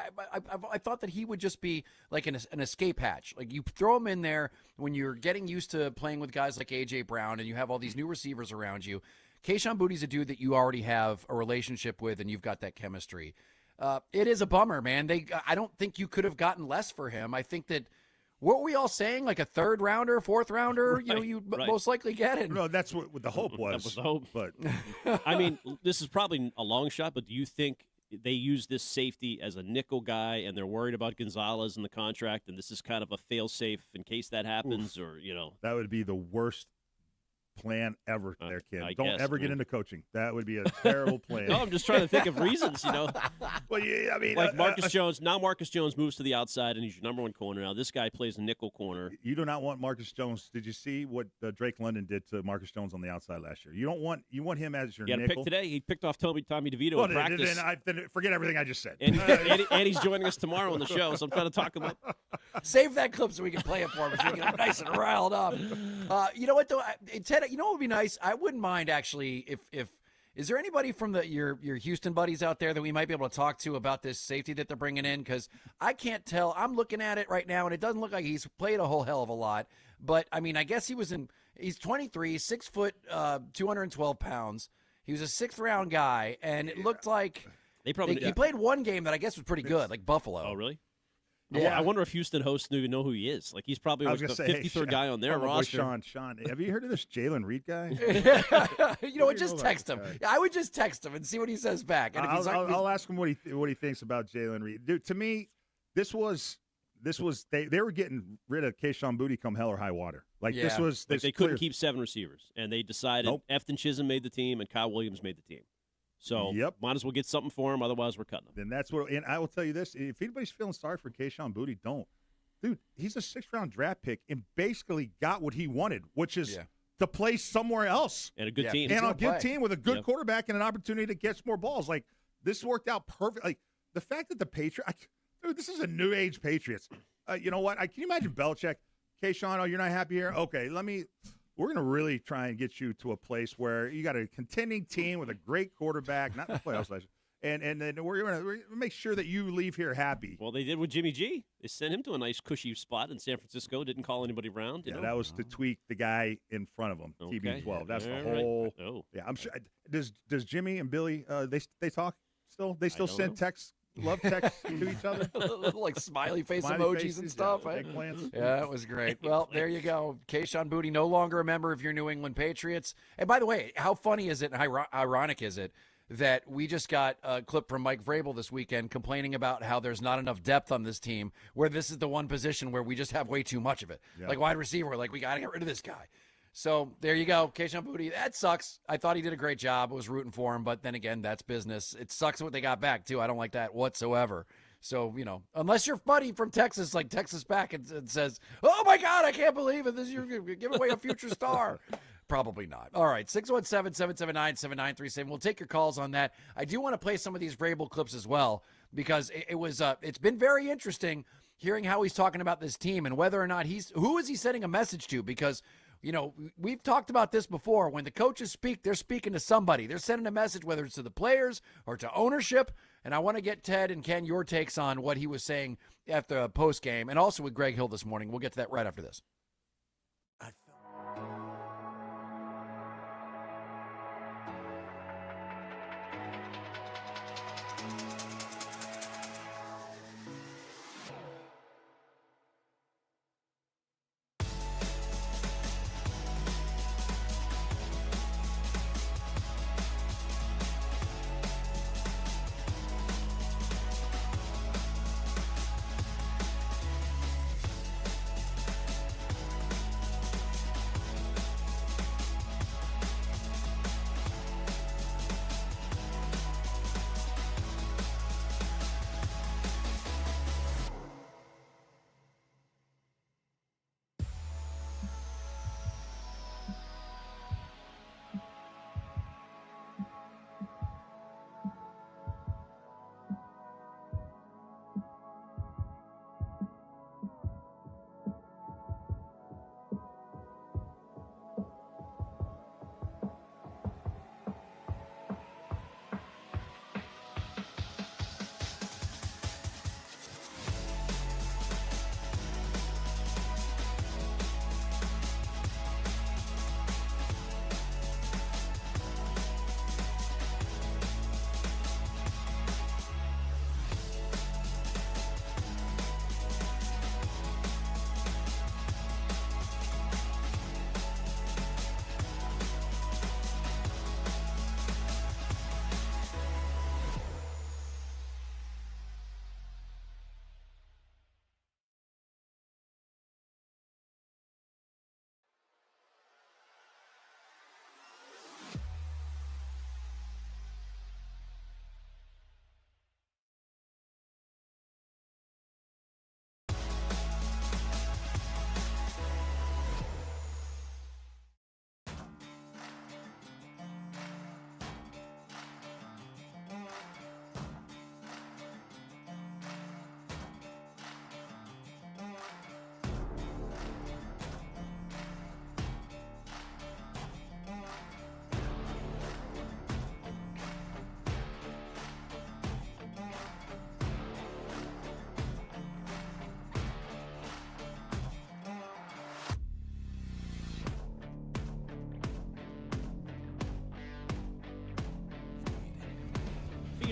I thought that he would just be like an escape hatch. Like you throw him in there when you're getting used to playing with guys like A.J. Brown and you have all these new receivers around you. Kayshon Boutte's a dude that you already have a relationship with and you've got that chemistry. It is a bummer, man. I don't think you could have gotten less for him. I think that what were we all saying? Like a 3rd rounder, 4th rounder? Right, you know, you most likely get it. No, that's what the hope was. That was the hope. But I mean, this is probably a long shot, but do you think they use this safety as a nickel guy and they're worried about Gonzalez in the contract and this is kind of a fail-safe in case that happens or, you know? That would be the worst plan ever there, Ken. Don't ever get into coaching. That would be a terrible plan. No, I'm just trying to think of reasons, you know. Well, yeah, I mean, like Marcus Jones. Now Marcus Jones moves to the outside and he's your number 1 corner. Now this guy plays a nickel corner. You do not want Marcus Jones. Did you see what Drake London did to Marcus Jones on the outside last year? You want him as your He had nickel. a pick today. He picked off Tommy DeVito in practice. Then forget everything I just said. And he's joining us tomorrow on the show, so I'm trying to talk him up. Save that clip so we can play it for him so we get him nice and riled up. You know what, though? Ted, you know what would be nice? I wouldn't mind, actually, if is there anybody from your Houston buddies out there that we might be able to talk to about this safety that they're bringing in? Because I can't tell. I'm looking at it right now, and it doesn't look like he's played a whole hell of a lot. But, I mean, I guess he's 23, 6 foot, 212 pounds. He was a 6th-round guy, and it looked like he played one game that I guess was pretty good, like Buffalo. Oh, really? Yeah. I wonder if Houston hosts don't even know who he is. Like he's probably like the 53rd guy on their roster. Sean, have you heard of this Jalen Reed guy? You know what? Just text him. I would just text him and see what he says back. And I'll ask him what he thinks about Jalen Reed. Dude, to me, this was they were getting rid of Kayshon Boutte come hell or high water. This was they couldn't keep 7 receivers, and they decided Efton Chisholm made the team and Kyle Williams made the team. So might as well get something for him. Otherwise, we're cutting him. Then that's what. And I will tell you this: if anybody's feeling sorry for Kayshon Boutte, don't. Dude, he's a 6th-round draft pick and basically got what he wanted, which is to play somewhere else and a good team, and a good team with a good quarterback and an opportunity to catch more balls. Like this worked out perfect. Like the fact that the Patriots, dude, this is a new age Patriots. You know what? Can you imagine Belichick? Kayshon, you're not happy here? Okay, we're going to really try and get you to a place where you got a contending team with a great quarterback, not in the playoffs last year, and then we're going to make sure that you leave here happy. Well, they did with Jimmy G. They sent him to a nice cushy spot in San Francisco, didn't call anybody around. Yeah, that was to tweak the guy in front of him, TB12. That's the whole Yeah, I'm sure. Does Jimmy and Billy, they talk still? They still send texts? Love text to each other, little like smiley face emojis and stuff. Yeah, it was great. Well, there you go. Kayshon Boutte no longer a member of your New England Patriots. And by the way, how funny is it and ironic is it that we just got a clip from Mike Vrabel this weekend complaining about how there's not enough depth on this team, where this is the one position where we just have way too much of it. Like wide receiver, like we got to get rid of this guy. So there you go, Kayshon Boutte. That sucks. I thought he did a great job. I was rooting for him, but then again, that's business. It sucks what they got back, too. I don't like that whatsoever. So, you know, unless your buddy from Texas, like Texas back and says, oh, my God, I can't believe it. You're giving away a future star. Probably not. All right, 617-779-7937. We'll take your calls on that. I do want to play some of these Vrabel clips as well because it's been very interesting hearing how he's talking about this team and whether or not who is he sending a message to because – you know, we've talked about this before. When the coaches speak, they're speaking to somebody. They're sending a message, whether it's to the players or to ownership. And I want to get Ted and Ken your takes on what he was saying after a post game and also with Greg Hill this morning. We'll get to that right after this.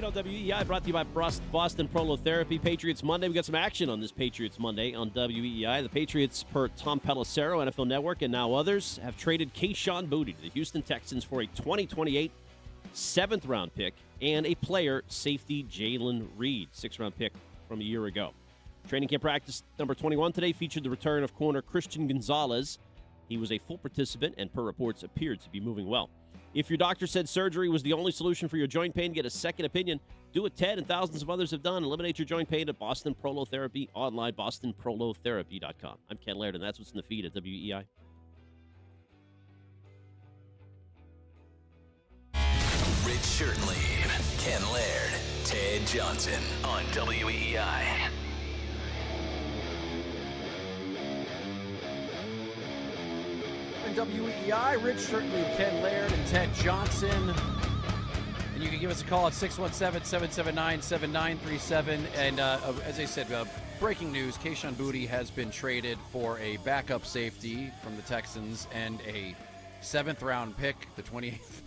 on WEEI, brought to you by Boston Prolotherapy. Patriots Monday. We got some action on this Patriots Monday on WEEI. The Patriots, per Tom Pelissero, NFL Network, and now others, have traded Kayshon Boutte to the Houston Texans for a 2028 7th-round pick and a player, safety Jalen Reed, 6th-round pick from a year ago. Training camp practice number 21 today featured the return of corner Christian Gonzalez. He was a full participant and, per reports, appeared to be moving well. If your doctor said surgery was the only solution for your joint pain, get a second opinion. Do what Ted and thousands of others have done. Eliminate your joint pain at Boston Prolotherapy, online, bostonprolotherapy.com. I'm Ken Laird, and that's what's in the feed at WEEI. Rich Shirt Leave, Ken Laird, Ted Johnson on WEEI. WEEI, Rich Shirtley, Ken Laird, and Ted Johnson. And you can give us a call at 617-779-7937. And as I said, breaking news, Kayshon Boutte has been traded for a backup safety from the Texans and a 7th-round pick, the 28th.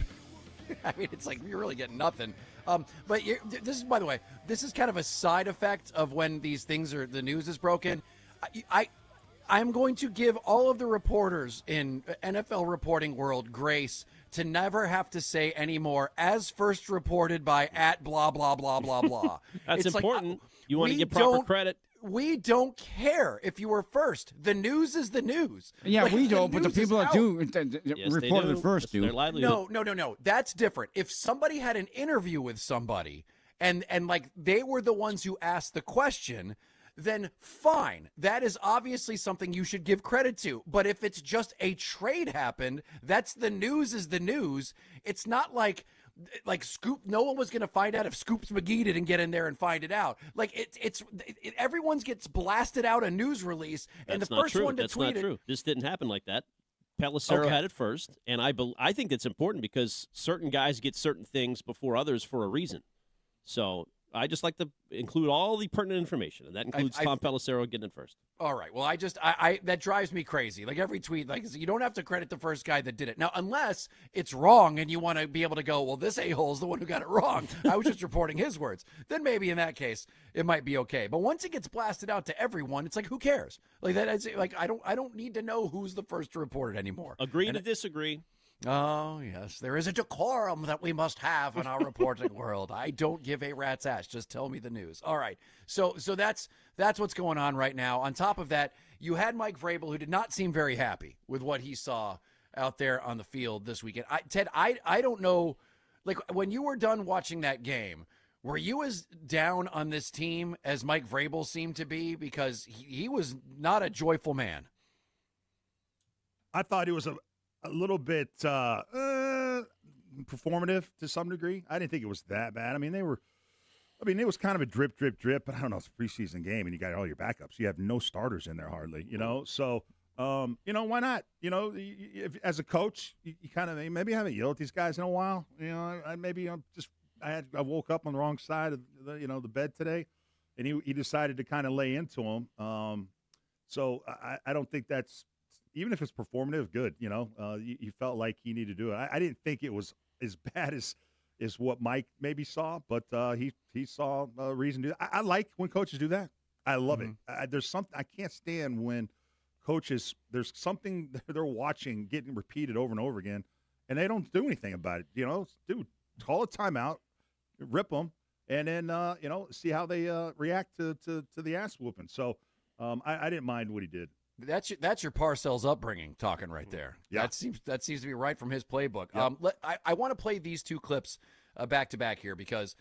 I mean, it's like you're really getting nothing. But this is, by the way, this is kind of a side effect of when these things the news is broken. I'm going to give all of the reporters in NFL reporting world grace to never have to say anymore, as first reported by at blah, blah, blah, blah, blah. That's it's important. Like, you want to get proper credit. We don't care if you were first. The news is the news. Yeah, like, we don't, but the people that do Yes, reported it first do. No. That's different. If somebody had an interview with somebody and like they were the ones who asked the question, then fine. That is obviously something you should give credit to. But if it's just a trade happened, that's the news is the news. It's not like Scoop. No one was going to find out if Scoops McGee didn't get in there and find it out. Like everyone's gets blasted out a news release, and That's the not first true. one to That's tweet not true. This didn't happen like that. Pelissero had it first, and I think that's important because certain guys get certain things before others for a reason. So I just like to include all the pertinent information, and that includes Tom Pelissero getting it first. All right. Well, I that drives me crazy. Like every tweet, like you don't have to credit the first guy that did it. Now, unless it's wrong and you want to be able to go, well, this a-hole is the one who got it wrong. I was just reporting his words. Then maybe in that case, it might be okay. But once it gets blasted out to everyone, it's like, who cares? Like that. Like I don't need to know who's the first to report it anymore. Agree to disagree. Oh, yes. There is a decorum that we must have in our reporting world. I don't give a rat's ass. Just tell me the news. All right. So that's what's going on right now. On top of that, you had Mike Vrabel, who did not seem very happy with what he saw out there on the field this weekend. Ted, I don't know, like when you were done watching that game, were you as down on this team as Mike Vrabel seemed to be? Because he was not a joyful man. I thought he was a little bit performative to some degree. I didn't think it was that bad. It was kind of a drip, but I don't know, it's a preseason game and you got all your backups. You have no starters in there hardly, So, why not? If, as a coach, you kind of maybe haven't yelled at these guys in a while. I woke up on the wrong side of the bed today, and he decided to kind of lay into him. So I don't think that's, even if it's performative, good. You felt like he needed to do it. I didn't think it was as bad as what Mike maybe saw, but he saw a reason to do that. I like when coaches do that. I love it. There's something I can't stand when coaches, there's something they're watching getting repeated over and over again, and they don't do anything about it. Dude, call a timeout, rip them, and then see how they react to the ass whooping. So I didn't mind what he did. That's your Parcells upbringing talking right there. Yeah. That seems to be right from his playbook. Yep. I want to play these two clips back to back here because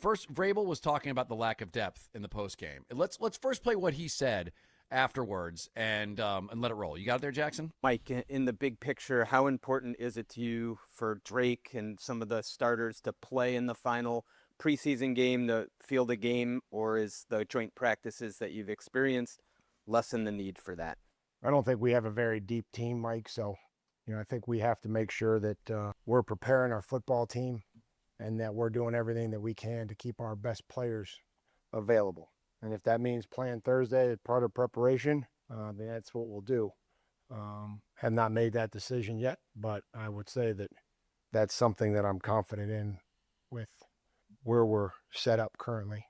first Vrabel was talking about the lack of depth in the post game. Let's first play what he said afterwards and let it roll. You got it there, Jackson? Mike, in the big picture, how important is it to you for Drake and some of the starters to play in the final preseason game to field a game, or is the joint practices that you've experienced lessen the need for that? I don't think we have a very deep team, Mike. So, I think we have to make sure that we're preparing our football team and that we're doing everything that we can to keep our best players available. And if that means playing Thursday as part of preparation, then that's what we'll do. Have not made that decision yet, but I would say that that's something that I'm confident in with where we're set up currently.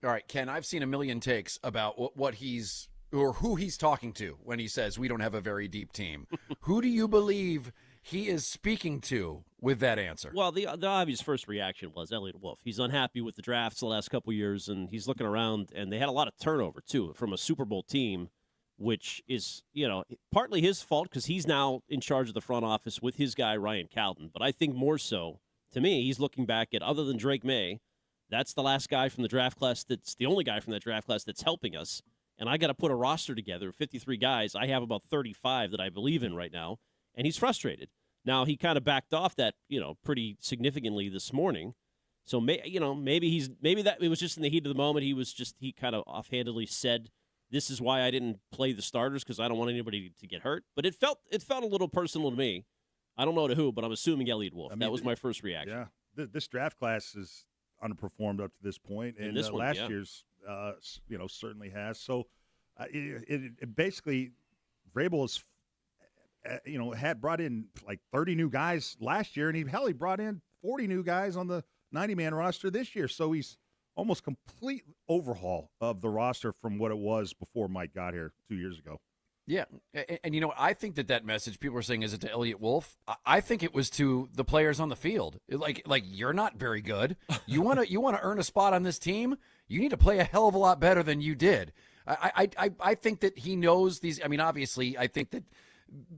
All right, Ken, I've seen a million takes about what he's or who he's talking to when he says we don't have a very deep team. Who do you believe he is speaking to with that answer? Well, the obvious first reaction was Elliott Wolf. He's unhappy with the drafts the last couple of years, and he's looking around, and they had a lot of turnover, too, from a Super Bowl team, which is, partly his fault because he's now in charge of the front office with his guy, Ryan Calden. But I think more so, to me, he's looking back at, other than Drake May, that's the last guy from the draft class that's the only guy from that draft class that's helping us. And I got to put a roster together, 53 guys. I have about 35 that I believe in right now, and he's frustrated. Now, he kind of backed off that, pretty significantly this morning. So, maybe that it was just in the heat of the moment. He kind of offhandedly said, this is why I didn't play the starters because I don't want anybody to get hurt. But it felt a little personal to me. I don't know to who, but I'm assuming Elliott Wolf. That was my first reaction. Yeah, this draft class has underperformed up to this point, and this one, last year's, certainly has. So, it basically, Vrabel is, had brought in like 30 new guys last year, and he brought in 40 new guys on the 90-man roster this year. So he's almost complete overhaul of the roster from what it was before Mike got here 2 years ago. Yeah, and I think that message people are saying, is it to Elliott Wolf? I think it was to the players on the field. Like you're not very good. You want to earn a spot on this team. You need to play a hell of a lot better than you did. I think that he knows these. I mean, obviously, I think that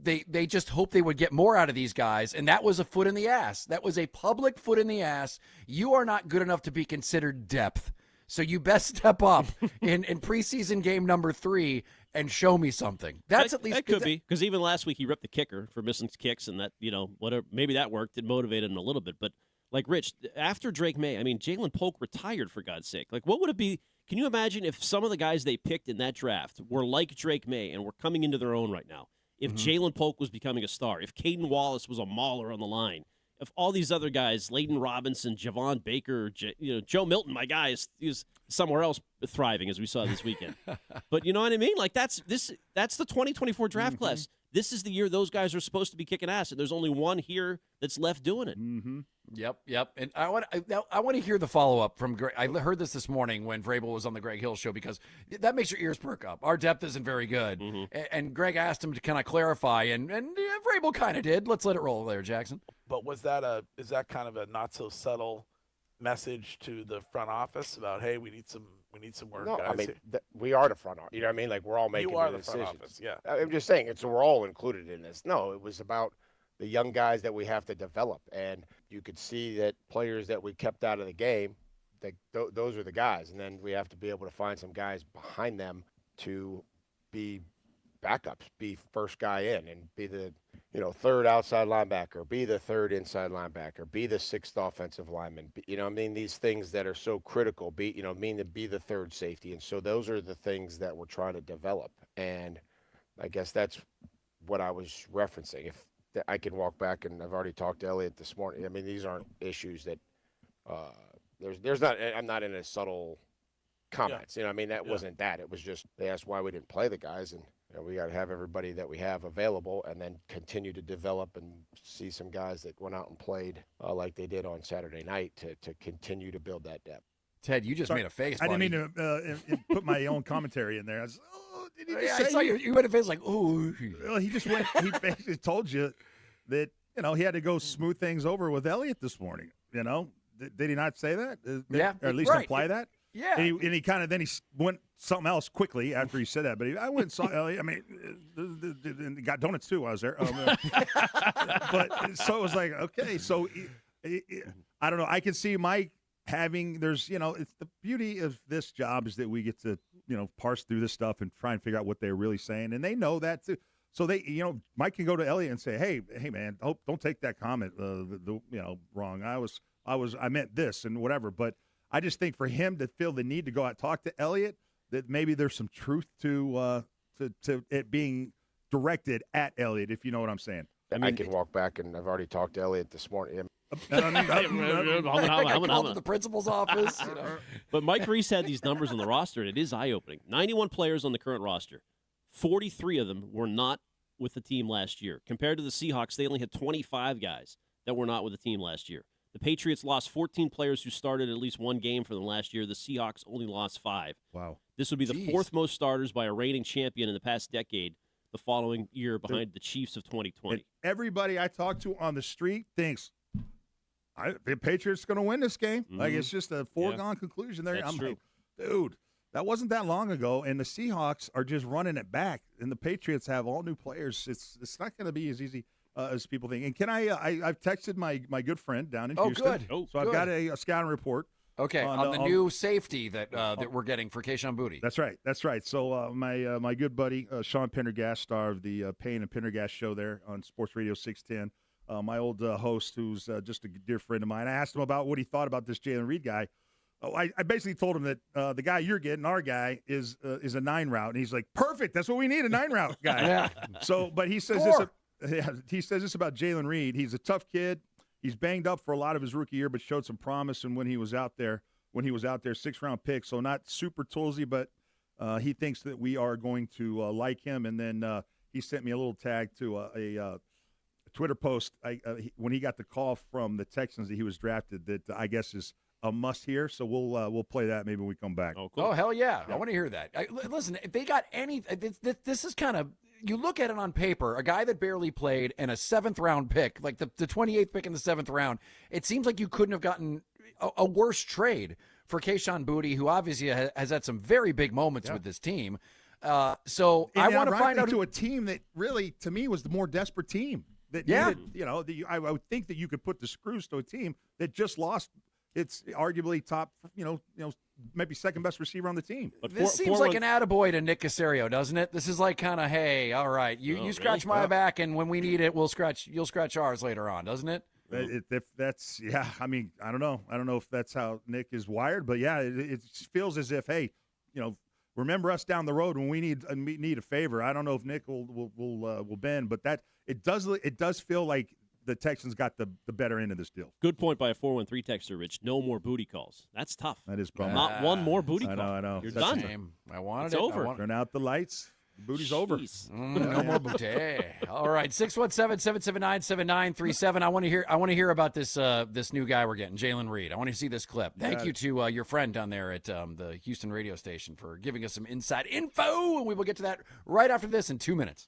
they just hope they would get more out of these guys, and that was a foot in the ass. That was a public foot in the ass. You are not good enough to be considered depth. So you best step up in preseason game number 3 and show me something. That's at least that could be, because even last week he ripped the kicker for missing kicks, and that whatever, maybe that worked. It motivated him a little bit. But like Rich, after Drake May, I mean, Jalen Polk retired, for God's sake. Like, what would it be? Can you imagine if some of the guys they picked in that draft were like Drake May and were coming into their own right now? If Jalen Polk was becoming a star, if Caden Wallace was a mauler on the line, if all these other guys, Layden Robinson, Javon Baker, Joe Milton, my guy, is somewhere else thriving, as we saw this weekend. But you know what I mean? Like, that's the 2024 draft class. This is the year those guys are supposed to be kicking ass, and there's only one here that's left doing it. Yep. And I want to hear the follow-up from Greg. I heard this morning when Vrabel was on the Greg Hill show, because that makes your ears perk up. Our depth isn't very good. And Greg asked him to kind of clarify, and Vrabel kind of did. Let's let it roll there, Jackson. But is that kind of a not so subtle message to the front office about, hey, we need some work, No, guys? I mean, we are the front office. You know what I mean? Like, we're all making You are the the front decisions. office, yeah. I'm just saying, we're all included in this. No, it was about the young guys that we have to develop. And you could see that players that we kept out of the game, those are the guys. And then we have to be able to find some guys behind them to be backups, be first guy in, and be the third outside linebacker, be the third inside linebacker, be the sixth offensive lineman. These things that are so critical, be the third safety. And so those are the things that we're trying to develop. And I guess that's what I was referencing. If I can walk back, and I've already talked to Elliott this morning. I mean, these aren't issues that there's not. I'm not in a subtle comments. Yeah. That wasn't that. It was just they asked why we didn't play the guys, and we got to have everybody that we have available, and then continue to develop and see some guys that went out and played like they did on Saturday night to continue to build that depth. Ted, you just made a face. I didn't mean to put my own commentary in there. Did he just I saw you made a face like, ooh. Well, he just went. He basically told you that he had to go smooth things over with Elliott this morning. Did he not say that? Yeah, or at least right. imply that. Yeah, and he kind of then he went something else quickly after he said that. But I went and saw Elliott. And got donuts too. I was there. But so it was like, okay, so I don't know. I can see Mike having. It's the beauty of this job is that we get to parse through this stuff and try and figure out what they're really saying, and they know that too. So they, Mike can go to Elliott and say, "Hey, man, don't take that comment, wrong. I meant this and whatever." But I just think for him to feel the need to go out and talk to Elliott, that maybe there's some truth to it being directed at Elliott, if you know what I'm saying. I can walk back, and I've already talked to Elliott this morning. I called to the principal's office. But Mike Reese had these numbers on the roster, and it is eye-opening. 91 players on the current roster. 43 of them were not with the team last year. Compared to the Seahawks, they only had 25 guys that were not with the team last year. The Patriots lost 14 players who started at least one game for them last year. The Seahawks only lost 5. Wow. This would be the Jeez. 4th most starters by a reigning champion in the past decade, the following year behind the Chiefs of 2020. And everybody I talk to on the street thinks the Patriots going to win this game. Like, it's just a foregone conclusion there. That's I'm true. like, dude, that wasn't that long ago, and the Seahawks are just running it back, and the Patriots have all new players. It's not going to be as easy as people think. And can I've texted my good friend down in Houston. Good. So I've got a scouting report. Okay, on the new safety that we're getting for Kayshon Boutte. That's right. So my good buddy Sean Pendergast, star of the Payne and Pendergast show there on Sports Radio 610, my old host, who's just a dear friend of mine. I asked him about what he thought about this Jalen Reed guy. I basically told him that the guy you're getting, our guy, is a 9 route, and he's like, perfect. That's what we need, a 9 route guy. Yeah. So, but he says he says this about Jalen Reed. He's a tough kid. He's banged up for a lot of his rookie year, but showed some promise. And when he was out there, 6th-round pick, so not super toolsy, but he thinks that we are going to like him. And then he sent me a little tag to a Twitter post when he got the call from the Texans that he was drafted. That I guess is a must hear. So we'll play that maybe when we come back. Oh, cool. Oh, hell yeah. I want to hear that. Listen, if they got any – this is kind of – you look at it on paper, a guy that barely played and a 7th-round pick, like the 28th pick in the 7th round, it seems like you couldn't have gotten a worse trade for Kayshon Boutte, who obviously has had some very big moments with this team. So I want to find out – to a team that really, to me, was the more desperate team. That needed, I would think that you could put the screws to a team that just lost – it's arguably top, maybe second best receiver on the team. But this seems like an attaboy to Nick Caserio, doesn't it? This is like kind of, hey, all right, you scratch my back, and when we need it, you'll scratch ours later on, doesn't it? If that's I mean, I don't know. I don't know if that's how Nick is wired, but it feels as if, hey, remember us down the road when we need a favor. I don't know if Nick will bend, but that it does feel like the Texans got the better end of this deal. Good point by a 413 texter, Rich. No more booty calls. That's tough. That is bummer. Not one more booty call. I know. You're That's done. I wanted it's it. over. Turn out the lights. Booty's over. No more booty. All right, 617-779-7937. I want to hear about this new guy we're getting, Jalen Reed. I want to see this clip. Thank you to your friend down there at the Houston radio station for giving us some inside info, and we will get to that right after this in 2 minutes.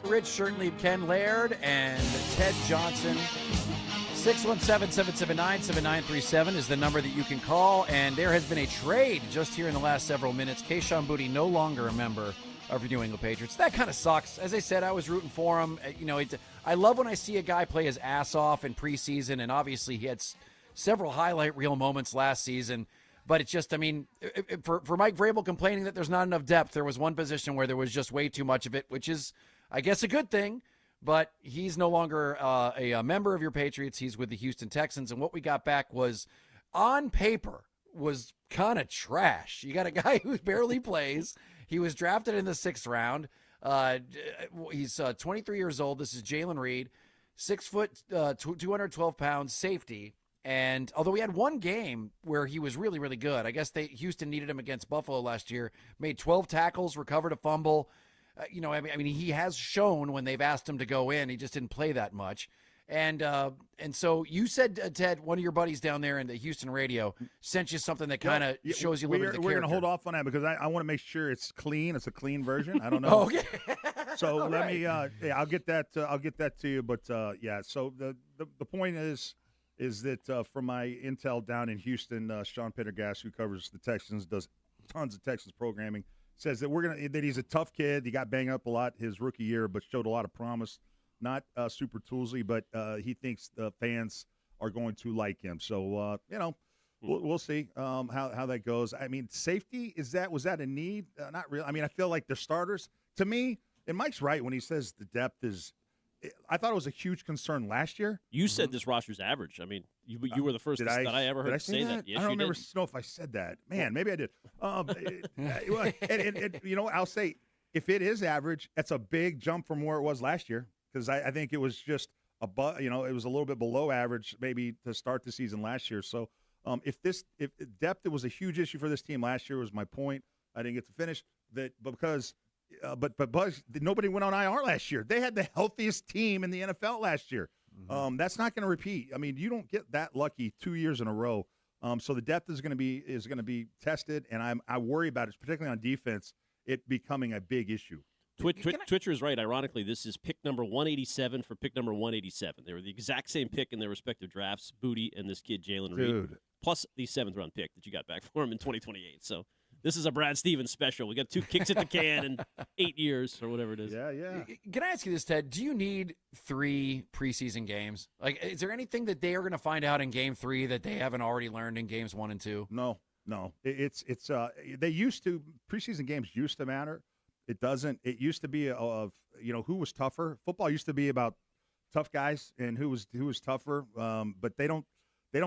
Rich Shirtley, Ken Laird, and Ted Johnson. 617-779-7937 is the number that you can call, and there has been a trade just here in the last several minutes. Kayshon Boutte no longer a member of your New England Patriots. That kind of sucks. As I said, I was rooting for him. I love when I see a guy play his ass off in preseason, and obviously he had several highlight reel moments last season. But it's just, for Mike Vrabel complaining that there's not enough depth, there was one position where there was just way too much of it, which is, I guess, a good thing. But he's no longer a member of your Patriots. He's with the Houston Texans. And what we got back was, on paper, was kind of trash. You got a guy who barely plays. He was drafted in the 6th round. He's 23 years old. This is Jalen Reed, 6 foot, 212 pounds, safety. And although he had one game where he was really, really good, I guess Houston needed him against Buffalo last year, made 12 tackles, recovered a fumble. He has shown when they've asked him to go in, he just didn't play that much. And so you said, Ted, one of your buddies down there in the Houston radio sent you something that kind of shows you a little bit of the We're character. going to hold off on that because I want to make sure it's clean. It's a clean version. I don't know. Okay. So let me. I'll get that. I'll get that to you. But So the point is that from my intel down in Houston, Sean Pendergast, who covers the Texans, does tons of Texans programming, says that he's a tough kid. He got banged up a lot his rookie year, but showed a lot of promise. Not super toolsy, but he thinks the fans are going to like him. So we'll see how that goes. Safety was that a need? Not really. I feel like the starters to me, and Mike's right when he says the depth is. I thought it was a huge concern last year. You said this roster's average. You were the first that I ever heard say that. Yes, I don't you remember did. know if I said that. Man, maybe I did. And I'll say if it is average, that's a big jump from where it was last year. Because I think it was just it was a little bit below average maybe to start the season last year. So if depth, it was a huge issue for this team last year was my point. I didn't get to finish that, but Buzz, nobody went on IR last year. They had the healthiest team in the NFL last year. That's not going to repeat. You don't get that lucky 2 years in a row. So the depth is going to be tested, and I worry about it, particularly on defense, it becoming a big issue. Twitcher is right. Ironically, this is pick number 187 for pick number 187. They were the exact same pick in their respective drafts, Booty and this kid, Jalen Reed, plus the 7th-round pick that you got back for him in 2028. So this is a Brad Stevens special. We got 2 kicks at the can in 8 years or whatever it is. Yeah. Can I ask you this, Ted? Do you need 3 preseason games? Is there anything that they are going to find out in Game 3 that they haven't already learned in Games 1 and 2? No. It's they used to preseason games used to matter. It doesn't. It used to be of who was tougher. Football used to be about tough guys and who was tougher. But they don't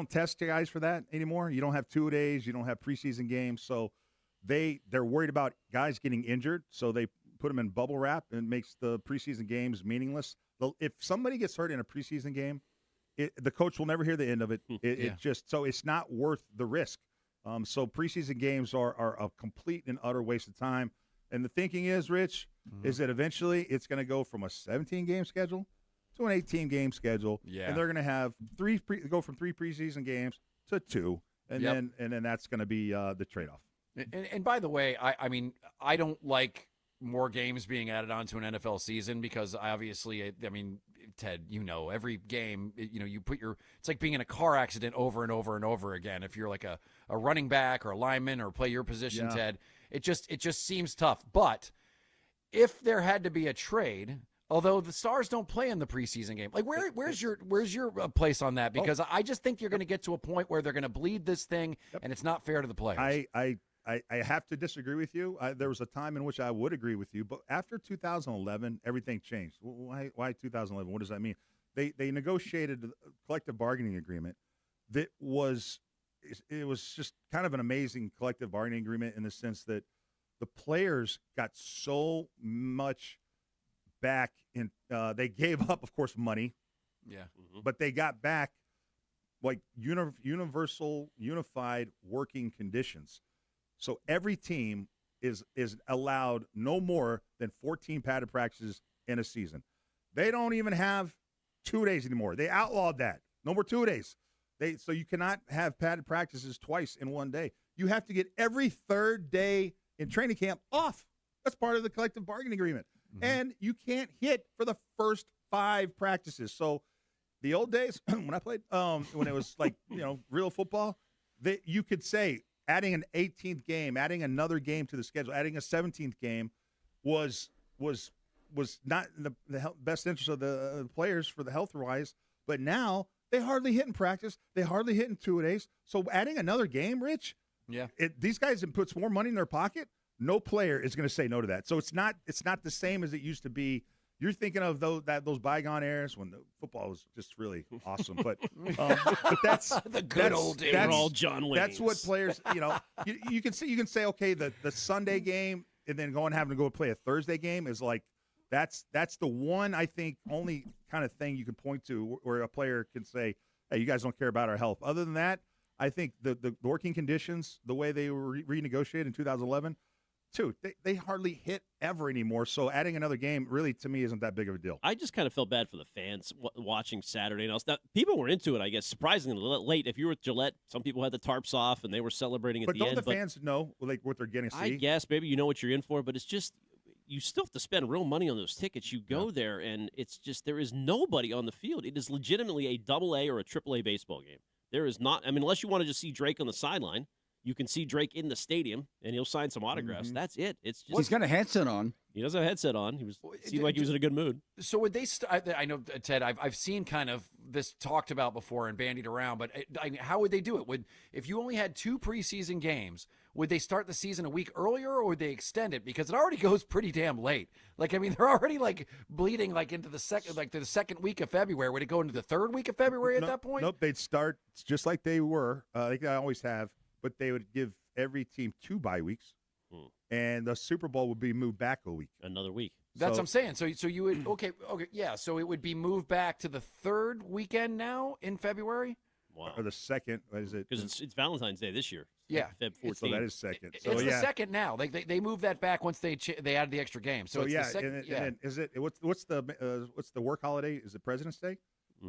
test guys for that anymore. You don't have 2 days. You don't have preseason games. So they're worried about guys getting injured. So they put them in bubble wrap and makes the preseason games meaningless. If somebody gets hurt in a preseason game, the coach will never hear the end of it. It's not worth the risk. So preseason games are a complete and utter waste of time. And the thinking is, Rich, is that eventually it's going to go from a 17-game schedule to an 18-game schedule. Yeah. And they're going to have go from 3 preseason games to 2, and then that's going to be the trade-off. And by the way, I don't like more games being added onto an NFL season because obviously, Ted, every game, you put it's like being in a car accident over and over and over again. If you're like a running back or a lineman or play your position, Ted, it just seems tough. But if there had to be a trade, although the Stars don't play in the preseason game, where's your place on that? Because I just think you're going to get to a point where they're going to bleed this thing, and it's not fair to the players. I have to disagree with you. There was a time in which I would agree with you, but after 2011, everything changed. Why 2011? What does that mean? They negotiated a collective bargaining agreement that was just kind of an amazing collective bargaining agreement in the sense that the players got so much back in. They gave up, of course, money. Yeah, but they got back like universal, unified working conditions. So every team is allowed no more than 14 padded practices in a season. They don't even have 2 days anymore. They outlawed that. No more 2 days. So you cannot have padded practices twice in one day. You have to get every 3rd day in training camp off. That's part of the collective bargaining agreement. And you can't hit for the first 5 practices. So the old days when I played, when it was like, real football, you could say, adding an 18th game, adding another game to the schedule, adding a 17th game, was not in the best interest of the players for the health-wise. But now they hardly hit in practice. They hardly hit in two-a-days. So adding another game, Rich, these guys puts more money in their pocket. No player is going to say no to that. So it's not the same as it used to be. You're thinking of those bygone eras when the football was just really awesome, but that's the good old days. We're all John Waynes. That's what players, you can say okay, the Sunday game and then having to go play a Thursday game is like that's the one I think only kind of thing you can point to where a player can say, hey, you guys don't care about our health. Other than that, I think the working conditions, the way they were renegotiated in 2011. Too, they hardly hit ever anymore. So adding another game really, to me, isn't that big of a deal. I just kind of felt bad for the fans watching Saturday. And now, people were into it, I guess, surprisingly late. If you were at Gillette, some people had the tarps off and they were celebrating at the end. But don't the fans know what they're getting to see? I guess maybe you know what you're in for, but it's just you still have to spend real money on those tickets. You go there, and it's just there is nobody on the field. It is legitimately a AA or a AAA baseball game. There is not. I mean, unless you want to just see Drake on the sideline. You can see Drake in the stadium, and he'll sign some autographs. Mm-hmm. That's it. It's just he's got a headset on. He does have a headset on. He seemed like he was in a good mood. So would they? I know, Ted. I've seen kind of this talked about before and bandied around. But how would they do it? If you only had 2 preseason games, would they start the season a week earlier, or would they extend it because it already goes pretty damn late? Like, I mean, they're already like bleeding like into the second week of February. Would it go into the 3rd week of February at that point? Nope. They'd start just like they were. Like they always have. But they would give every team 2 bye weeks, and the Super Bowl would be moved back a week. Another week. That's what I'm saying. So you would okay, yeah. So it would be moved back to the 3rd weekend now in February. Wow. Or the 2nd. What is it? Because it's Valentine's Day this year. Yeah, Feb 14th. So that is 2nd. So it's the 2nd now. They moved that back once they added the extra game. So it's the 2nd. And then is it what's the work holiday? Is it President's Day?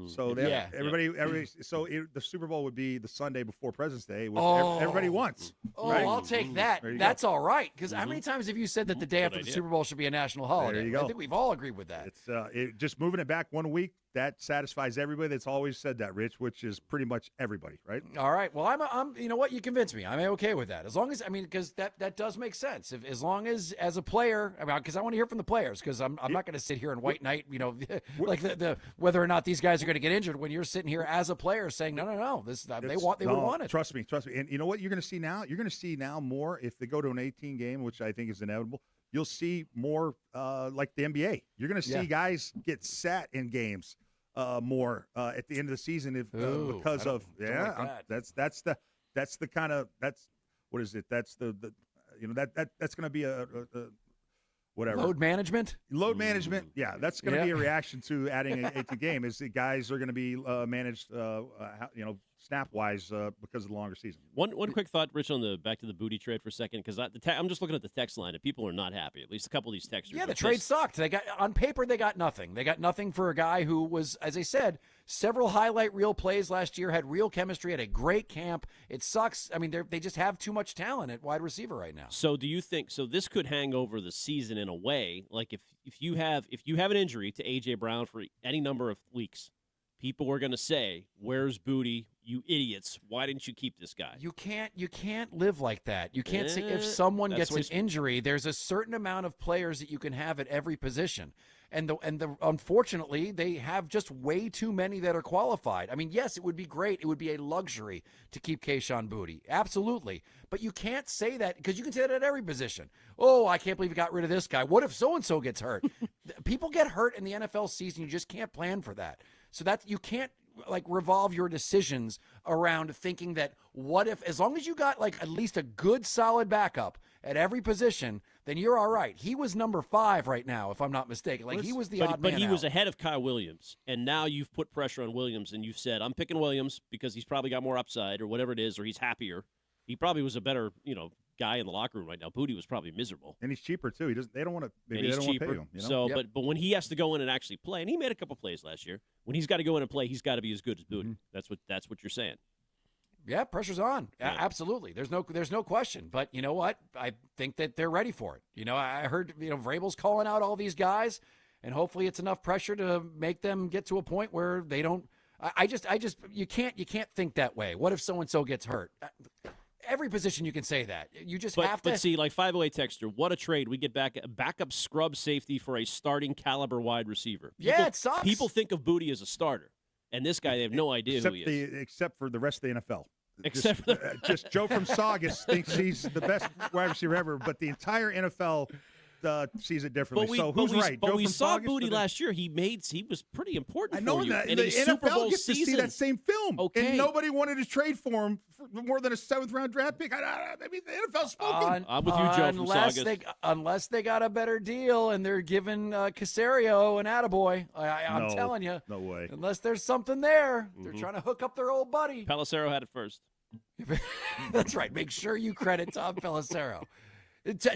So everybody. So the Super Bowl would be the Sunday before President's Day, which everybody wants. Oh, right? I'll take that. That's all right. Because how many times have you said that the day after the Super Bowl should be a national holiday? There you go. I think we've all agreed with that. It's just moving it back 1 week. That satisfies everybody that's always said that, Rich, which is pretty much everybody, right? All right. Well, I'm. You know what? You convinced me. I'm okay with that. As long as because that does make sense. As long as a player, because I want to hear from the players. Because I'm not going to sit here and white knight. Like the whether or not these guys are going to get injured when you're sitting here as a player saying no. They would want it. Trust me. And you know what you're going to see now? You're going to see now more if they go to an 18 game, which I think is inevitable. You'll see more like the NBA. You're going to see guys get sat in games. More at the end of the season because of that's the kind of what is it? That's the that's going to be a whatever load management. Yeah, that's going to be a reaction to adding a game. Is the guys are going to be managed snap wise because of the longer season. One quick thought, Rich, on back to the Booty trade for a second, because I'm just looking at the text line and people are not happy. At least a couple of these texters. Yeah, the trade sucked. They got on paper they got nothing. They got nothing for a guy who was, as I said, several highlight reel plays last year, had real chemistry, had a great camp. It sucks. I mean, they just have too much talent at wide receiver right now. So do you think this could hang over the season in a way? Like if you have an injury to A.J. Brown for any number of weeks, people are going to say, "Where's Booty? You idiots! Why didn't you keep this guy?" You can't live like that. You can't say if someone gets an injury, there's a certain amount of players that you can have at every position. And unfortunately, they have just way too many that are qualified. I mean, yes, it would be great. It would be a luxury to keep Kayshon Boutte. Absolutely. But you can't say that because you can say that at every position. Oh, I can't believe you got rid of this guy. What if so-and-so gets hurt? People get hurt in the NFL season. You just can't plan for that. So that you can't revolve your decisions around thinking that what if, as long as you got at least a good solid backup at every position, then you're all right. He was number 5 right now, if I'm not mistaken. He was the odd man But he out. was ahead of Kyle Williams, and now you've put pressure on Williams, and you've said, I'm picking Williams because he's probably got more upside or whatever it is, or he's happier. He probably was a better, guy in the locker room right now. Booty was probably miserable. And he's cheaper too. They don't want to. Maybe he's they don't cheaper. want to pay him. So, but when he has to go in and actually play, and he made a couple plays last year. When he's got to go in and play, he's got to be as good as Booty. Mm-hmm. That's what you're saying. Yeah, pressure's on. Yeah. Absolutely. There's no question. But you know what? I think that they're ready for it. I heard Vrabel's calling out all these guys, and hopefully it's enough pressure to make them get to a point where they don't. I just you can't think that way. What if so and so gets hurt? every position you can say that. You just But, have to. but see, like 508 texter, what a trade. We get back a backup scrub safety for a starting caliber wide receiver. Yeah, it sucks. People think of Booty as a starter, and this guy, they have no idea who he is. Except for the rest of the NFL. Except just Joe from Saugus thinks he's the best wide receiver ever, but the entire NFL sees it differently. So who's right? But Joe we from saw Saugus Booty or the- last year. He was pretty important I know for you. that And the a Super NFL Bowl gets to see season. that same film, Okay. and nobody wanted to trade for him for more than a 7th-round draft pick. Maybe the NFL's spoken. I'm with you, Joe from unless Saugus. unless they got a better deal and they're giving Casario an attaboy. I'm No, telling you. no way. Unless there's something there. Mm-hmm. They're trying to hook up their old buddy. Pelissero had it first. That's right. Make sure you credit Tom Pelissero.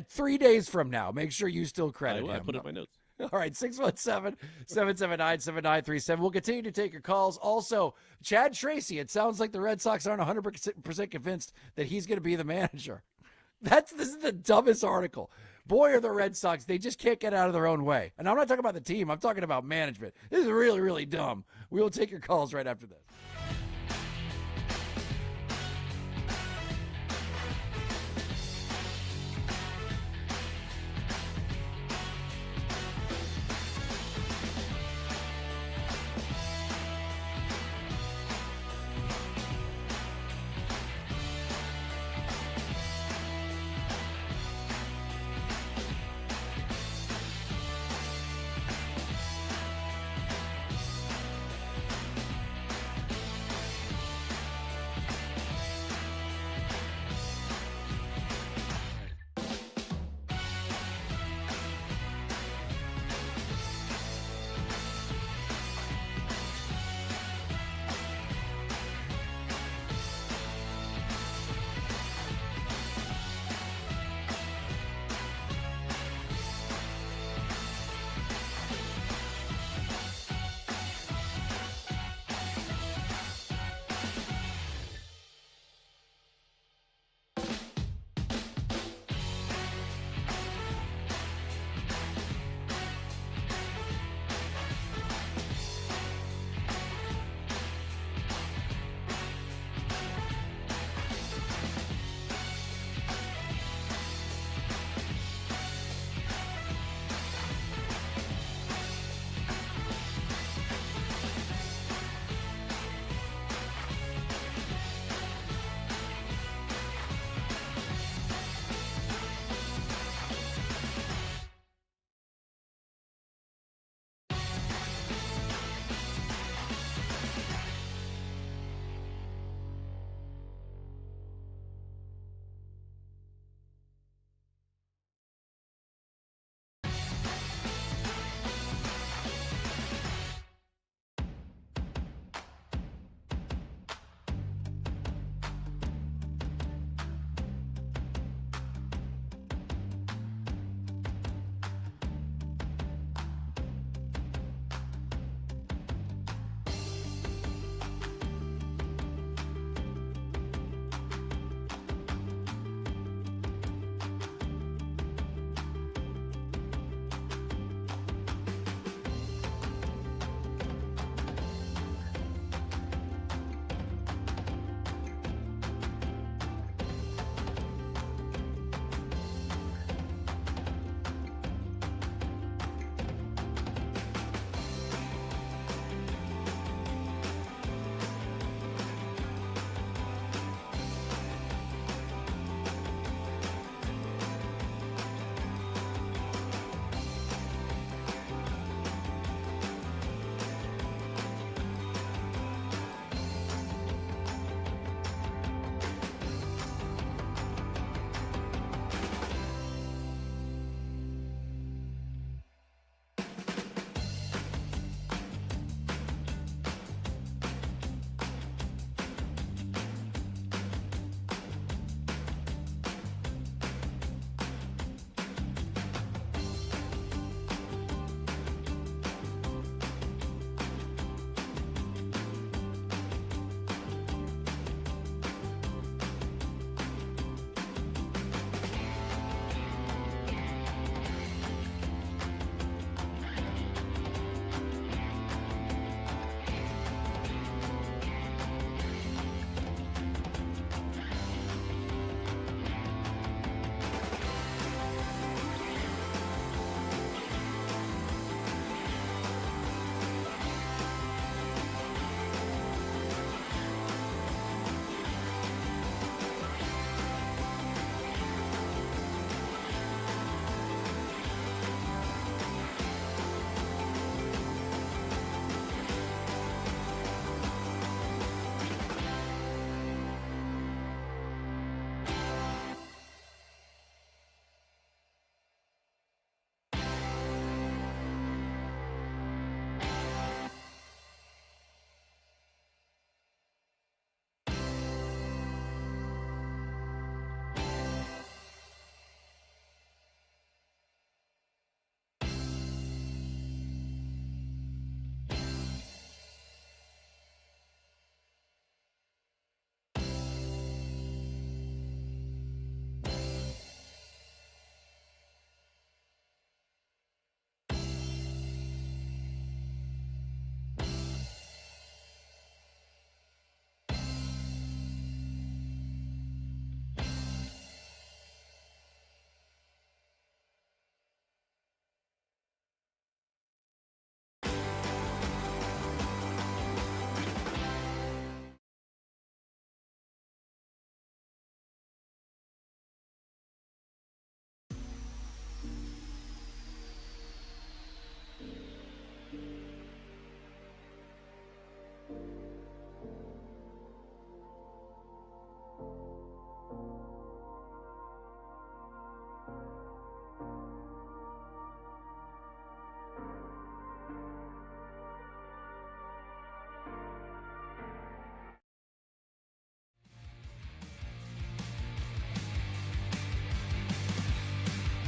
3 days from now, make sure you still credit him. I put it in my notes. All right, 617-779-7937. We'll continue to take your calls. Also, Chad Tracy, it sounds like the Red Sox aren't 100% convinced that he's going to be the manager. This is the dumbest article. Boy, are the Red Sox, they just can't get out of their own way. And I'm not talking about the team. I'm talking about management. This is really, really dumb. We will take your calls right after this.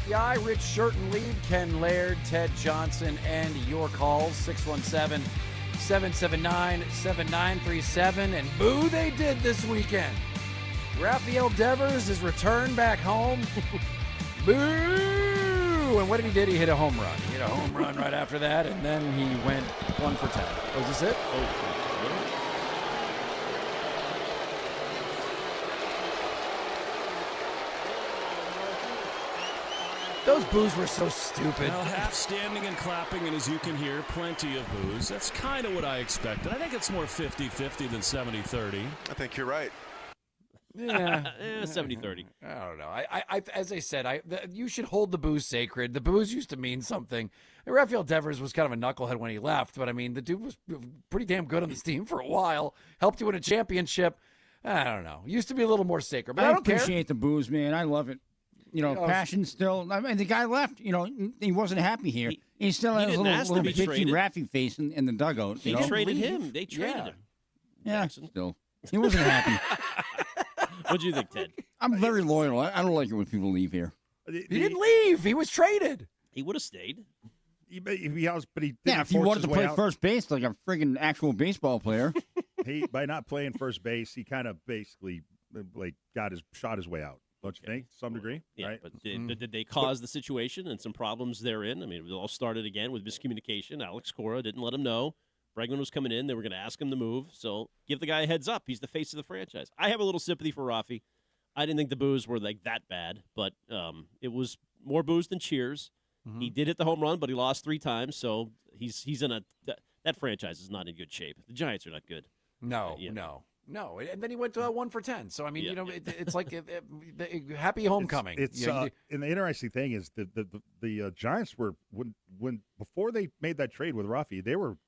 WEEI, Rich Shurton lead, Ken Laird, Ted Johnson, and your calls, 617-779-7937. And boo, they did this weekend. Rafael Devers is returned back home. Boo! And what did he do? He hit a home run. He hit a home run right after that, and then he went 1 for 10. Was this it? Oh. Those boos were so stupid. Well, half standing and clapping, and as you can hear, plenty of boos. That's kind of what I expected. I think it's more 50-50 than 70-30. I think you're right. Yeah, 70-30. I don't know. I as I said, you should hold the boos sacred. The boos used to mean something. And Rafael Devers was kind of a knucklehead when he left, but I mean, the dude was pretty damn good on this team for a while. Helped you win a championship. I don't know. Used to be a little more sacred, but I don't appreciate the boos, man. I love it. Passion still. I mean, the guy left. He wasn't happy here. He still has a little bitchy, Raffy face in the dugout. They traded him. They traded him. Yeah, still. He wasn't happy. What'd you think, Ted? I'm very loyal. I don't like it when people leave here. He didn't leave. He was traded. He would have stayed. But he didn't if he wanted to play first base like a friggin' actual baseball player. By not playing first base, he kind of basically shot his way out. Don't you think, to some degree? Yeah, right? but did they cause the situation and some problems therein? I mean, it all started again with miscommunication. Alex Cora didn't let him know. Bregman was coming in. They were going to ask him to move. So give the guy a heads up. He's the face of the franchise. I have a little sympathy for Rafi. I didn't think the boos were like that bad, but it was more boos than cheers. Mm-hmm. He did hit the home run, but he lost 3 times. So he's in that franchise is not in good shape. The Giants are not good. No. And then he went to 1 for 10. So I mean, it's like happy homecoming. And the interesting thing is the Giants were when before they made that trade with Rafi, they were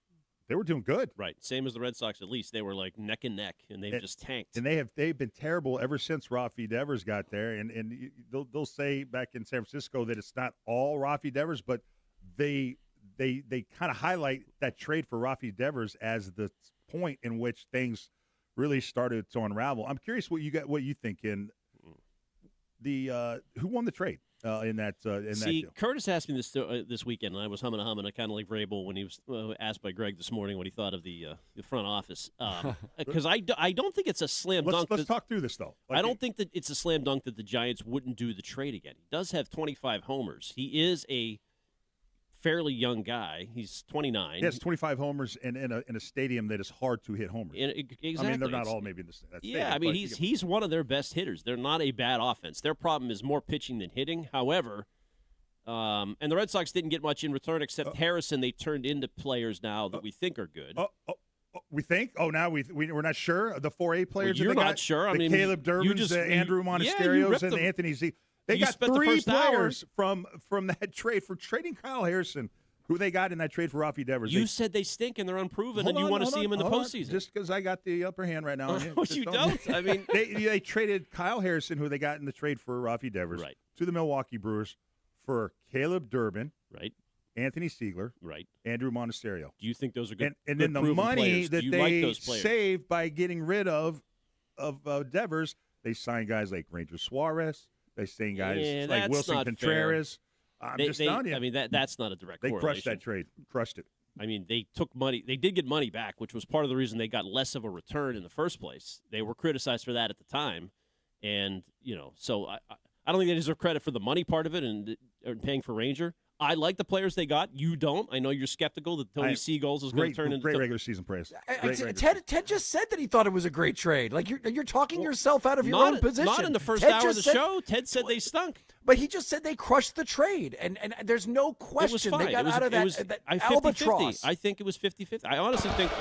doing good. Right, same as the Red Sox. At least they were like neck and neck, and they've just tanked. And they've been terrible ever since Rafi Devers got there. And they'll say back in San Francisco that it's not all Rafi Devers, but they kind of highlight that trade for Rafi Devers as the point in which things really started to unravel. I'm curious what you think in the who won the trade in that that deal? Curtis asked me this weekend, and I was humming. I kind of like Vrabel when he was asked by Greg this morning what he thought of the front office. Because I don't think it's a slam dunk. Let's talk through this though. I don't think that it's a slam dunk that the Giants wouldn't do the trade again. He does have 25 homers. He is a fairly young guy. He's 29. He has 25 homers in a stadium that is hard to hit homers. Exactly. I mean, they're not all maybe in that stadium. Yeah, I mean, he's one of their best hitters. They're not a bad offense. Their problem is more pitching than hitting. However, and the Red Sox didn't get much in return except Harrison. They turned into players now that we think are good. We think? Oh, now we're not sure? The 4A players you're not sure. I mean, Caleb Durbins, the Andrew Monasterios, and the Anthony Z. They got 3 players from that trade for trading Kyle Harrison, who they got in that trade for Rafi Devers. You said they stink and they're unproven, and you want to see them in the postseason. Just because I got the upper hand right now. No, you don't. I mean, they traded Kyle Harrison, who they got in the trade for Rafi Devers, to the Milwaukee Brewers for Caleb Durbin, Anthony Siegler, Andrew Monasterio. Do you think those are good? And then the money that they saved by getting rid of Devers, they signed guys like Ranger Suarez. They signed guys like Wilson Contreras. I'm just telling you. I mean, that's not a direct correlation. They crushed that trade. Crushed it. I mean, they took money. They did get money back, which was part of the reason they got less of a return in the first place. They were criticized for that at the time. And, so I don't think they deserve credit for the money part of it and paying for Ranger. I like the players they got. You don't. I know you're skeptical that Tony Seagulls is going to turn into great regular season praise. Ted just said that he thought it was a great trade. Like you're talking yourself out of your own position. Not in the first hour of the show. Ted said they stunk. But he just said they crushed the trade, and there's no question they got out of that albatross. 50-50. I think it was 50-50. I honestly think.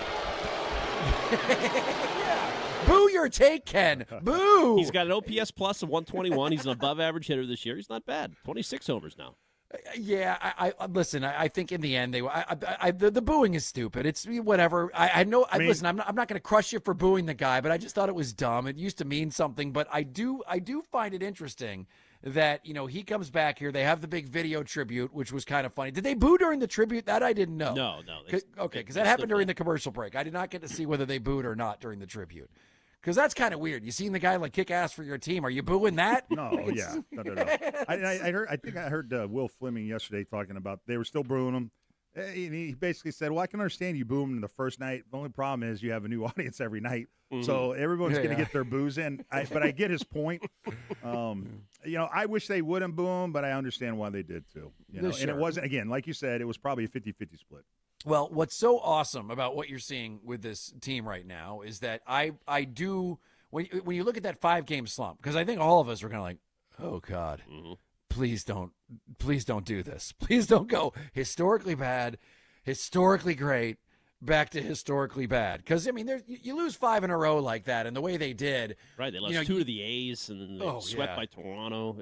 Boo your take, Ken. Boo. He's got an OPS plus of 121. He's an above-average hitter this year. He's not bad. 26 homers now. Yeah, I listen. I think in the end the booing is stupid. It's whatever. I know. Listen. I'm not going to crush you for booing the guy, but I just thought it was dumb. It used to mean something, but I do find it interesting that he comes back here. They have the big video tribute, which was kind of funny. Did they boo during the tribute? That I didn't know. No. Okay, because that happened during the commercial break. I did not get to see whether they booed or not during the tribute. Because that's kind of weird. You seen the guy like kick ass for your team. Are you booing that? No, yeah. No. I think I heard Will Fleming yesterday talking about they were still booing him. And he basically said, well, I can understand you boo him in the first night. The only problem is you have a new audience every night. So everyone's going to get their boos in. But I get his point. I wish they wouldn't boo him, but I understand why they did too. Sure. And it wasn't, again, like you said, it was probably a 50-50 split. Well, what's so awesome about what you're seeing with this team right now is that I do when you look at that 5-game slump, because I think all of us are kind of like, oh God, please don't do this. Please don't go historically bad, historically great, back to historically bad. Because I mean, you lose 5 in a row like that, and the way they did, right? They lost 2 to the A's, and then they swept by Toronto.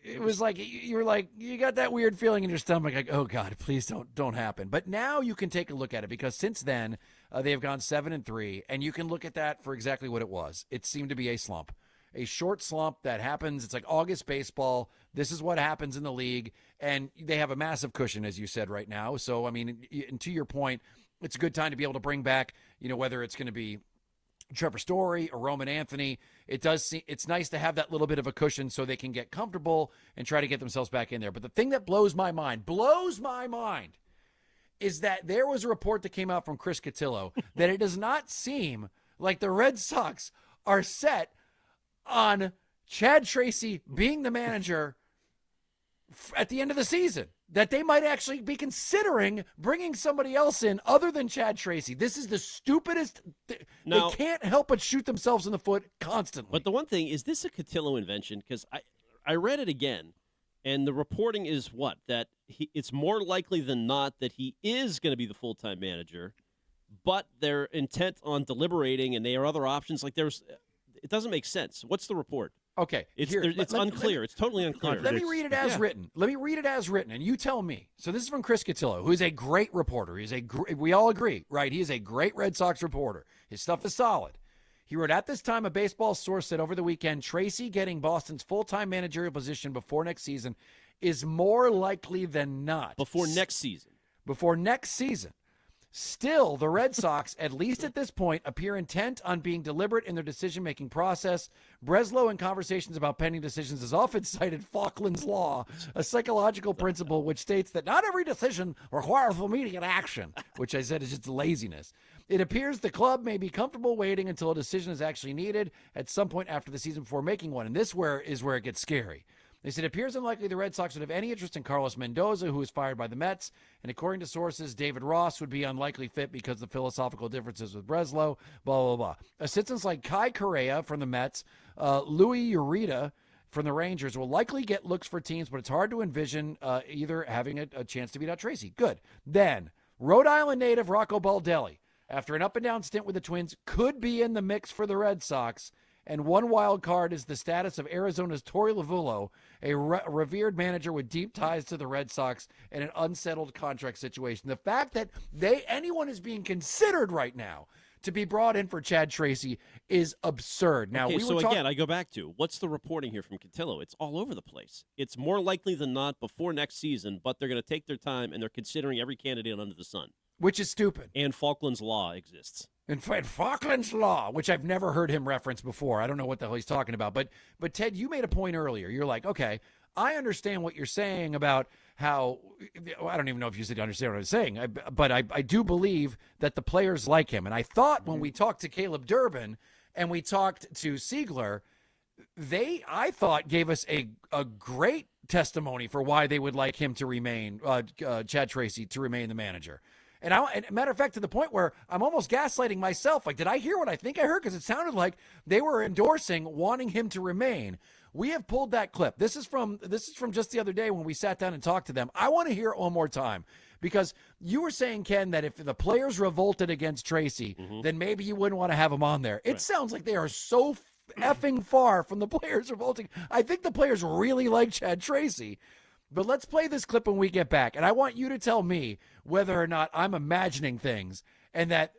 It was like you were like you got that weird feeling in your stomach, like, oh God, please don't happen. But now you can take a look at it, because since then they have gone 7-3, and you can look at that for exactly what it was. It seemed to be a slump. A short slump that happens. It's like August baseball. This is what happens in the league, and they have a massive cushion, as you said, right now. So, I mean, and to your point, it's a good time to be able to bring back, whether it's going to be Trevor Story or Roman Anthony. It's nice to have that little bit of a cushion so they can get comfortable and try to get themselves back in there. But the thing that blows my mind, is that there was a report that came out from Chris Cotillo that it does not seem like the Red Sox are set on Chad Tracy being the manager at the end of the season, that they might actually be considering bringing somebody else in other than Chad Tracy. This is the stupidest. They can't help but shoot themselves in the foot constantly. But the one thing, is this a Cotillo invention? Because I read it again, and the reporting is that it's more likely than not that he is going to be the full-time manager, but they're intent on deliberating, and there are other options. Like it doesn't make sense. What's the report? Okay, it's unclear. It's totally unclear. Let me read it as written. Let me read it as written, and you tell me. So this is from Chris Cotillo, who is a great reporter. We all agree, right? He is a great Red Sox reporter. His stuff is solid. He wrote, at this time, a baseball source said over the weekend, Tracy getting Boston's full-time managerial position before next season is more likely than not. Before next season. Still, the Red Sox, at least at this point, appear intent on being deliberate in their decision-making process. Breslow, in conversations about pending decisions, has often cited Falkland's Law, a psychological principle which states that not every decision requires immediate action, which I said is just laziness. It appears the club may be comfortable waiting until a decision is actually needed at some point after the season before making one, and this is where it gets scary. They said it appears unlikely the Red Sox would have any interest in Carlos Mendoza, who was fired by the Mets. And according to sources, David Ross would be unlikely fit because of the philosophical differences with Breslow, blah, blah, blah. Assistants like Kai Correa from the Mets, Louis Ureta from the Rangers will likely get looks for teams, but it's hard to envision either having a chance to beat out Tracy. Good. Then, Rhode Island native Rocco Baldelli, after an up-and-down stint with the Twins, could be in the mix for the Red Sox. And one wild card is the status of Arizona's Torey Lovullo, a revered manager with deep ties to the Red Sox and an unsettled contract situation. The fact that anyone is being considered right now to be brought in for Chad Tracy is absurd. Now, again, I go back to, what's the reporting here from Cotillo? It's all over the place. It's more likely than not before next season, but they're going to take their time, and they're considering every candidate under the sun. Which is stupid. And Falkland's Law exists. In fact, Falkland's Law, which I've never heard him reference before. I don't know what the hell he's talking about. But Ted, you made a point earlier. You're like, okay, I understand what you're saying about how – I don't even know if you said you understand what I'm saying. But I do believe that the players like him. And I thought when we talked to Caleb Durbin and we talked to Siegler, I thought gave us a great testimony for why they would like him to remain Chad Tracy to remain the manager. And matter of fact, to the point where I'm almost gaslighting myself. Like, did I hear what I think I heard? Because it sounded like they were endorsing wanting him to remain. We have pulled that clip. This is from just the other day when we sat down and talked to them. I want to hear it one more time, because you were saying, Ken, that if the players revolted against Tracy, then maybe you wouldn't want to have him on there. It sounds like they are so effing far from the players revolting. I think the players really like Chad Tracy. But let's play this clip when we get back, and I want you to tell me whether or not I'm imagining things, and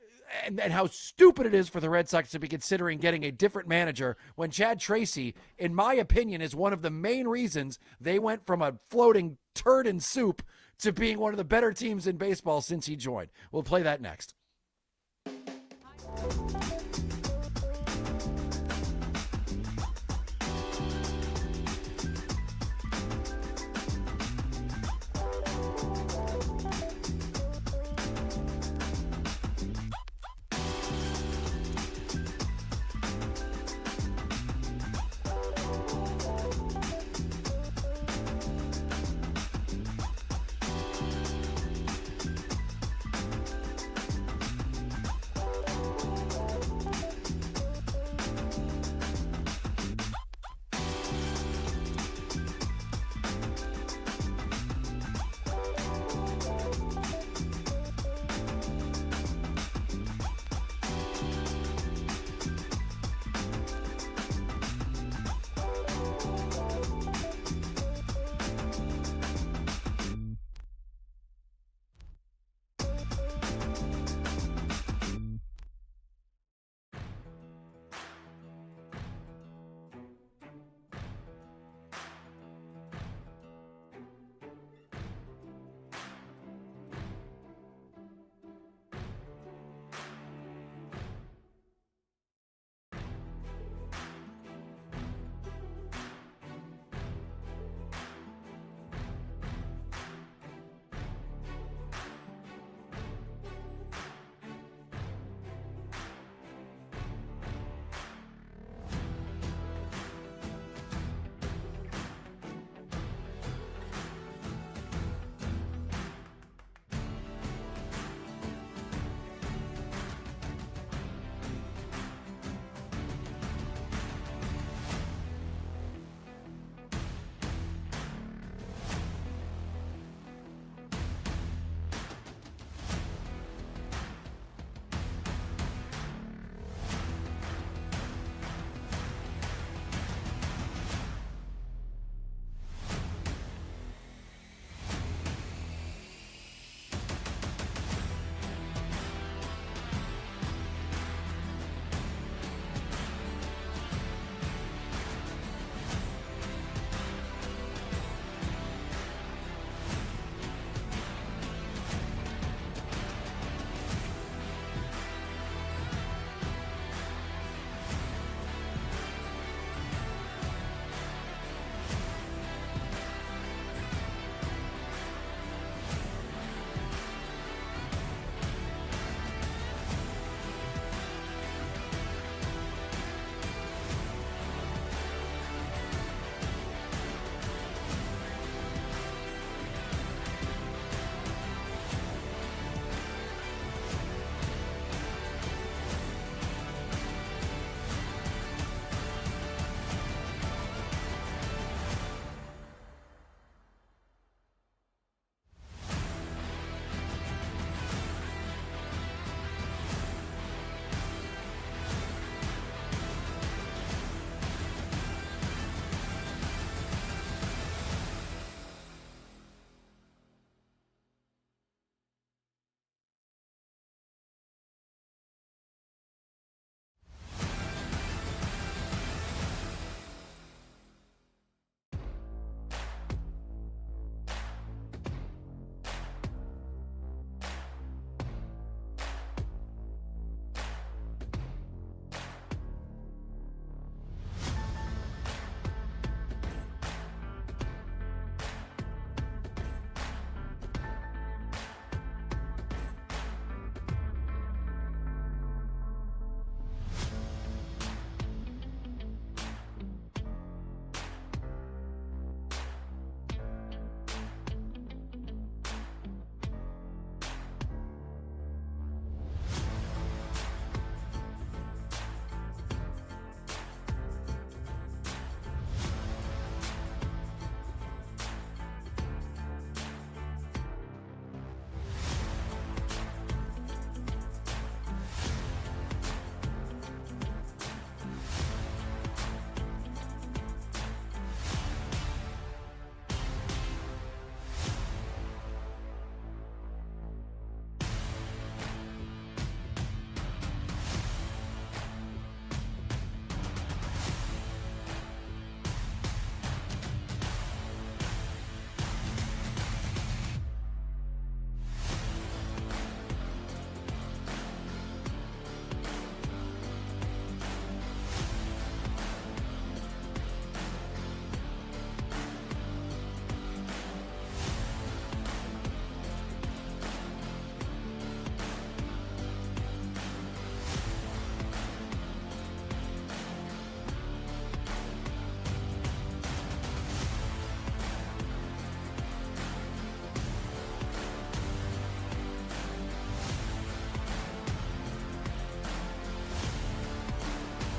how stupid it is for the Red Sox to be considering getting a different manager when Chad Tracy, in my opinion, is one of the main reasons they went from a floating turd and soup to being one of the better teams in baseball since he joined. We'll play that next.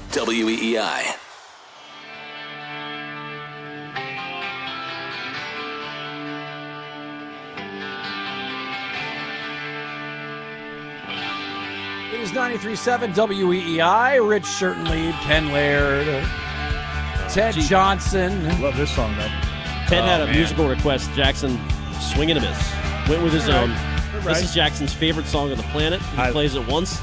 WEEI. It is 93.7 WEEI. Rich Shirton-Lead, Ken Laird, Ted Johnson. Love this song, though. Ted had a musical request. Jackson, swing and a miss. Went with his own. This is Jackson's favorite song on the planet. He plays it once.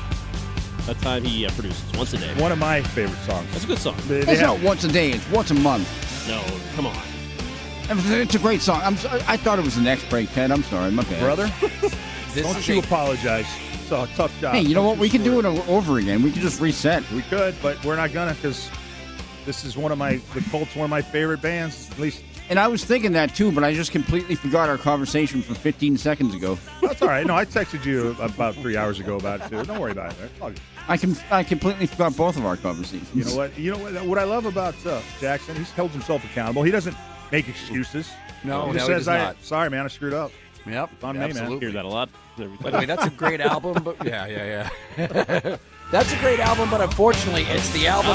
That time he produces once a day. One of my favorite songs. That's a good song. It's not once a day. It's once a month. No, come on. It's a great song. I thought it was the next break, Ted. I'm sorry. My bad. Brother, don't you apologize. It's a tough job. Hey, you know what? We can do it over again. We can just reset. We could, but we're not gonna because this is the Colts, one of my favorite bands, at least. And I was thinking that too, but I just completely forgot our conversation from 15 seconds ago. That's all right. No, I texted you about 3 hours ago about it too. Don't worry about it. Right? I completely forgot both of our conversations. You know what? What I love about Jackson, he holds himself accountable. He doesn't make excuses. No, he just he says, does not. "Sorry, man, I screwed up." Yep, it's on me, man. Hear that a lot. By the way, that's a great album, but yeah. That's a great album, but unfortunately, it's the album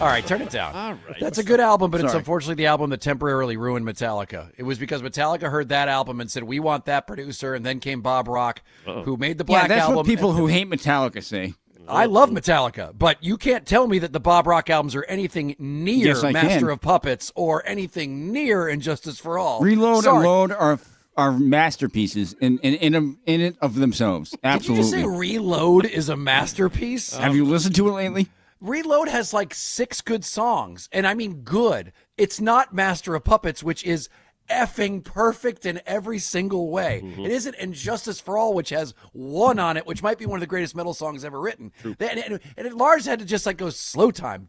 All right, turn it down. All right. That's a good album, but it's Sorry. unfortunately the album that temporarily ruined Metallica. It was because Metallica heard that album and said, "We want that producer," and then came Bob Rock, who made the Black yeah, that's Album. what people who hate Metallica say. I love Metallica, but you can't tell me that the Bob Rock albums are anything near Yes, I Master can. of Puppets or anything near Injustice for All. Reload Sorry. and Load are masterpieces in it of themselves. Absolutely. Did you just say Reload is a masterpiece? Have you listened to it lately? Reload has like 6 good songs, and I mean good. It's not Master of Puppets, which is effing perfect in every single way. It isn't Injustice for All, which has 1 on it, which might be one of the greatest metal songs ever written. And Lars had to just like go slow time.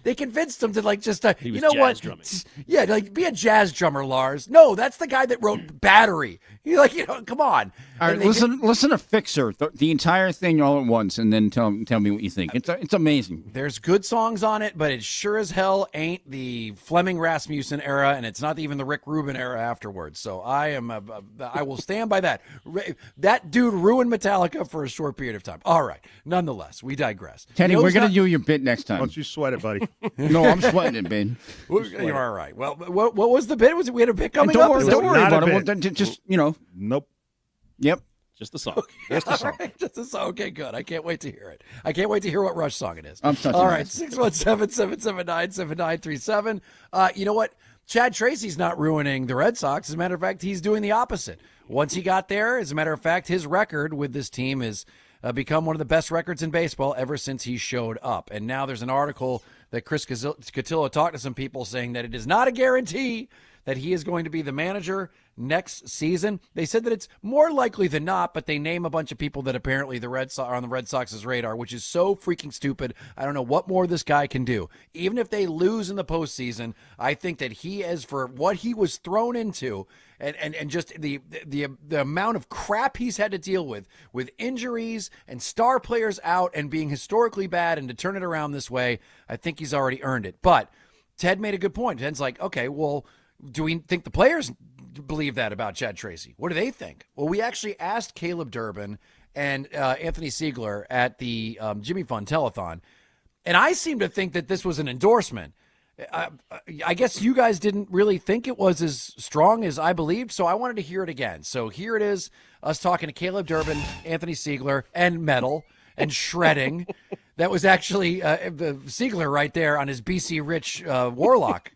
They convinced him to like just He was you know what? drumming. Yeah, like be a jazz drummer, Lars. No, that's the guy that wrote Battery. You're like, come on. All right, And they listen to Fixer, the entire thing all at once, and then tell me what you think. It's amazing. There's good songs on it, but it sure as hell ain't the Fleming Rasmussen era, and it's not even the Rick Rubin era afterwards. So I will stand by that. That dude ruined Metallica for a short period of time. All right. Nonetheless, we digress. Teddy, You know we're who's going to not- do your bit next time. Don't you sweat it, buddy. No, I'm sweating it, Ben. You're all right. Well, what was the bit? We had a bit coming Don't up? worry, Is that don't what- worry not a about it. bit. Well, just, you know. Nope. Yep. Just the song. Just the song. All right, just a song. Okay, good. I can't wait to hear it. I can't wait to hear what Rush song it is. I'm such All a right, mess. 617-779-7937. You know what? Chad Tracy's not ruining the Red Sox. As a matter of fact, he's doing the opposite. Once he got there, as a matter of fact, his record with this team has become one of the best records in baseball ever since he showed up. And now there's an article that Chris Cotillo talked to some people saying that it is not a guarantee that he is going to be the manager next season. They said that it's more likely than not, but they name a bunch of people that apparently the Red Sox are on the Red Sox's radar, which is so freaking stupid. I don't know what more this guy can do. Even if they lose in the postseason, I think that he is, for what he was thrown into, and just the amount of crap he's had to deal with injuries and star players out and being historically bad, and to turn it around this way, I think he's already earned it. But Ted made a good point. Ted's like, okay, well, do we think the players believe that about Chad Tracy? What do they think? Well, we actually asked Caleb Durbin and Anthony Siegler at the Jimmy Fund Telethon, and I seem to think that this was an endorsement. I guess you guys didn't really think it was as strong as I believed, so I wanted to hear it again. So here it is, us talking to Caleb Durbin, Anthony Siegler, and metal and shredding. That was actually the Siegler right there on his BC Rich Warlock.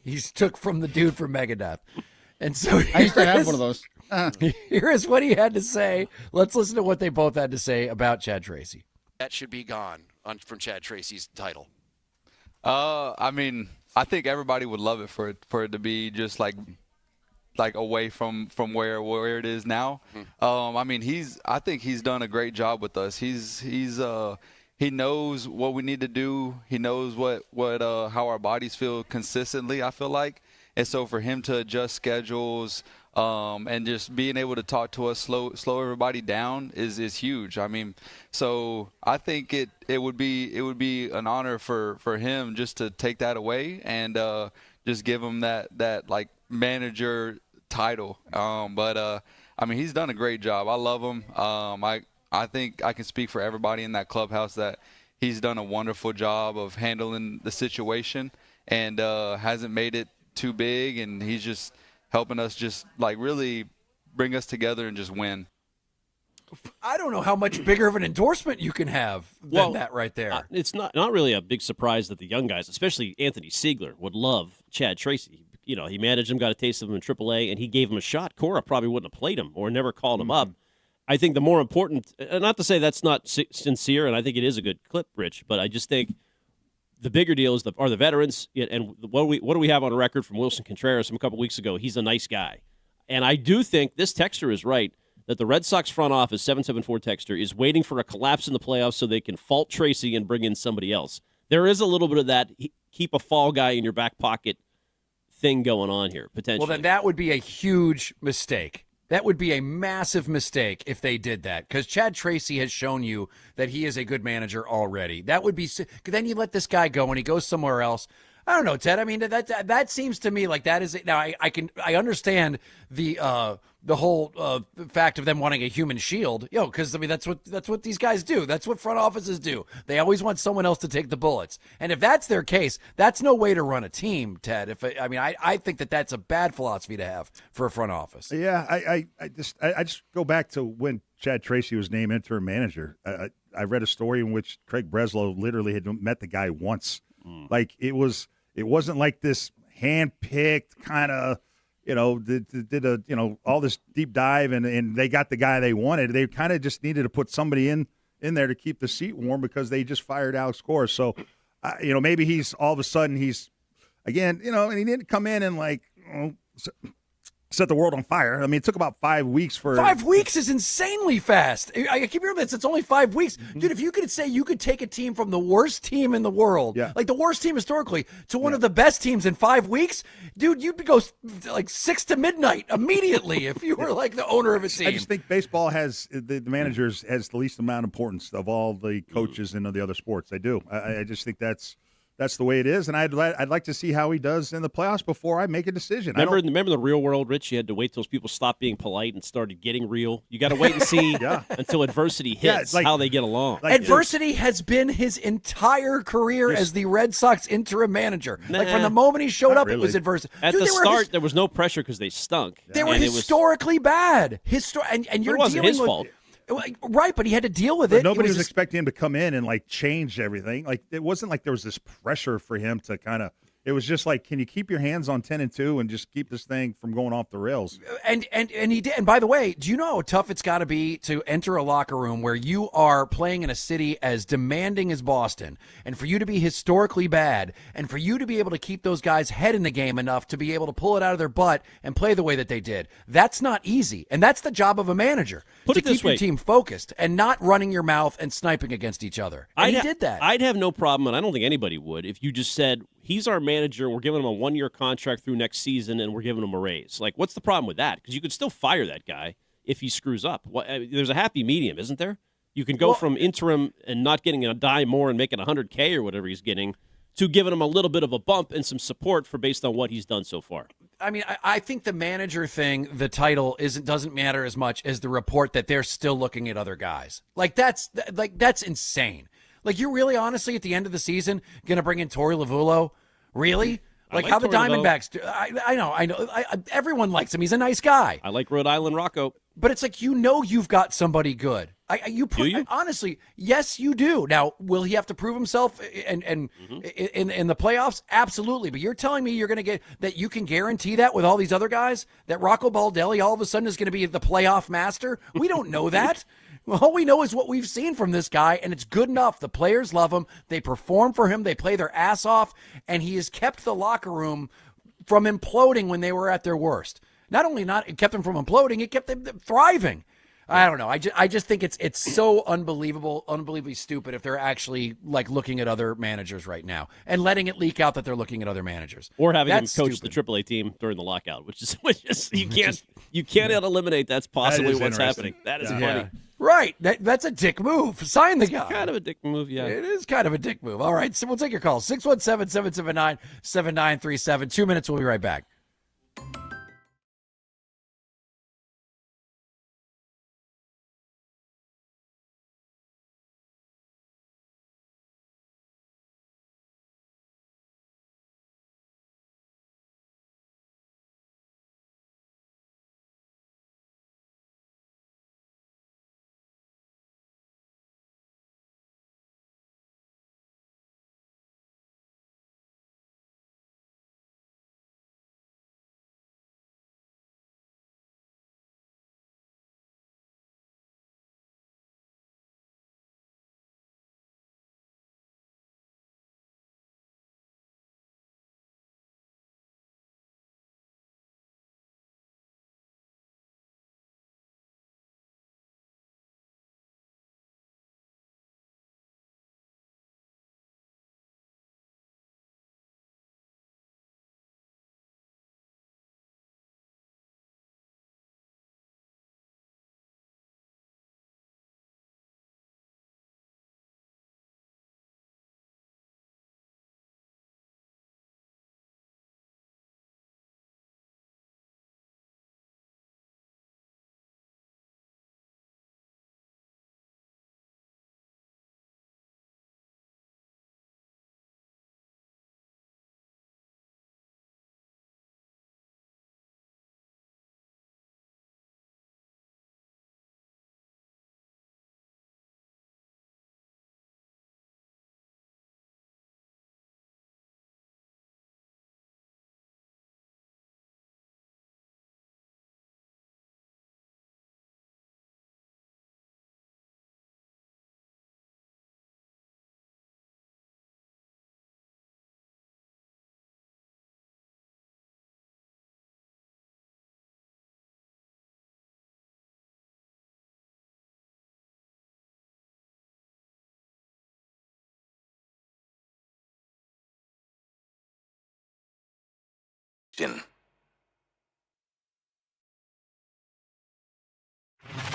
He's took from the dude from Megadeth. And so I used to have one of those. Here is what he had to say. Let's listen to what they both had to say about Chad Tracy. That should be gone from Chad Tracy's title. I mean, I think everybody would love it for it to be just like away from where it is now. I mean, I think he's done a great job with us. He knows what we need to do. He knows what how our bodies feel consistently, I feel like. And so for him to adjust schedules and just being able to talk to us, slow everybody down is huge. I mean, so I think it would be an honor for him just to take that away and just give him that like manager title. But I mean, he's done a great job. I love him. I I think I can speak for everybody in that clubhouse that he's done a wonderful job of handling the situation and hasn't made it too big, and he's just helping us just like really bring us together and just win. I don't know how much bigger of an endorsement you can have than that right there. It's not really a big surprise that the young guys, especially Anthony Siegler, would love Chad Tracy. You know, he managed him, got a taste of him in AAA, and he gave him a shot. Cora probably wouldn't have played him or never called him up. I think the more important, not to say that's not sincere, and I think it is a good clip, Rich, but I just think the bigger deal is are the veterans. And what do we have on record from Wilson Contreras from a couple weeks ago? He's a nice guy. And I do think this texter is right, that the Red Sox front office, 774 texter, is waiting for a collapse in the playoffs so they can fault Tracy and bring in somebody else. There is a little bit of that keep a fall guy in your back pocket thing going on here, potentially. Well, then that would be a huge mistake. That would be a massive mistake if they did that, because Chad Tracy has shown you that he is a good manager already. That would be – then you let this guy go and he goes somewhere else. I don't know, Ted. I mean, that seems to me like that is – now, I understand the whole fact of them wanting a human shield, because I mean that's what these guys do. That's what front offices do. They always want someone else to take the bullets. And if that's their case, that's no way to run a team, Ted. I think that's a bad philosophy to have for a front office. Yeah, I just go back to when Chad Tracy was named interim manager. I read a story in which Craig Breslow literally had met the guy once. Like it wasn't like this hand-picked kind of. Did all this deep dive and they got the guy they wanted. They kind of just needed to put somebody in there to keep the seat warm because they just fired Alex Cora. So, maybe he's all of a sudden he's again, and he didn't come in and set the world on fire. I mean, it took about 5 weeks for 5 weeks is insanely fast. I keep hearing this. It's only 5 weeks. Dude, if you could say you could take a team from the worst team in the world, like the worst team historically, to one of the best teams in 5 weeks, dude, you'd go like 6 to midnight immediately if you were like the owner of a team. I just think baseball has the managers has the least amount of importance of all the coaches in the other sports. They do. I just think that's the way it is, and I'd like to see how he does in the playoffs before I make a decision. Remember the real world, Rich? You had to wait till people stopped being polite and started getting real. You got to wait and see until adversity hits how they get along. Adversity has been his entire career as the Red Sox interim manager. Like from the moment he showed up, it was adversity. At the start, there was no pressure because they stunk. They were historically bad. And you're it wasn't his fault. Right, but he had to deal with But it. nobody was expecting him to come in and change everything. Like it wasn't like there was this pressure for him to kind of. It was just like, can you keep your hands on 10-2 and just keep this thing from going off the rails? And he did. And by the way, do you know how tough it's got to be to enter a locker room where you are playing in a city as demanding as Boston, and for you to be historically bad, and for you to be able to keep those guys' head in the game enough to be able to pull it out of their butt and play the way that they did? That's not easy, and that's the job of a manager, to keep your team focused and not running your mouth and sniping against each other. And he did that. I'd have no problem, and I don't think anybody would, if you just said, he's our manager, we're giving him a 1-year contract through next season, and we're giving him a raise. Like, what's the problem with that? Because you could still fire that guy if he screws up. There's a happy medium, isn't there? You can go from interim and not getting a dime more and making $100K or whatever he's getting to giving him a little bit of a bump and some support based on what he's done so far. I mean, I think the manager thing, the title doesn't matter as much as the report that they're still looking at other guys. That's insane. Like, you're really, honestly, at the end of the season, going to bring in Torey Lovullo? Really? Like how the Diamondbacks do. I know. Everyone likes him. He's a nice guy. I like Rhode Island Rocco. But it's like, you've got somebody good. Honestly, yes, you do. Now, will he have to prove himself in the playoffs? Absolutely. But you're telling me you're going to get that you can guarantee that with all these other guys, that Rocco Baldelli all of a sudden is going to be the playoff master? We don't know that. All we know is what we've seen from this guy, and it's good enough. The players love him. They perform for him. They play their ass off, and he has kept the locker room from imploding when they were at their worst. Not only it kept them from imploding, it kept them thriving. I don't know. I just think it's so unbelievably stupid if they're actually looking at other managers right now and letting it leak out that they're looking at other managers or having him coach the AAA team during the lockout, which is you can't eliminate. That's possibly what's happening. That is funny. Yeah. Right. That's a dick move. Sign the guy. Kind of a dick move, yeah. It is kind of a dick move. All right, so we'll take your call. 617-779-7937. 2 minutes. We'll be right back.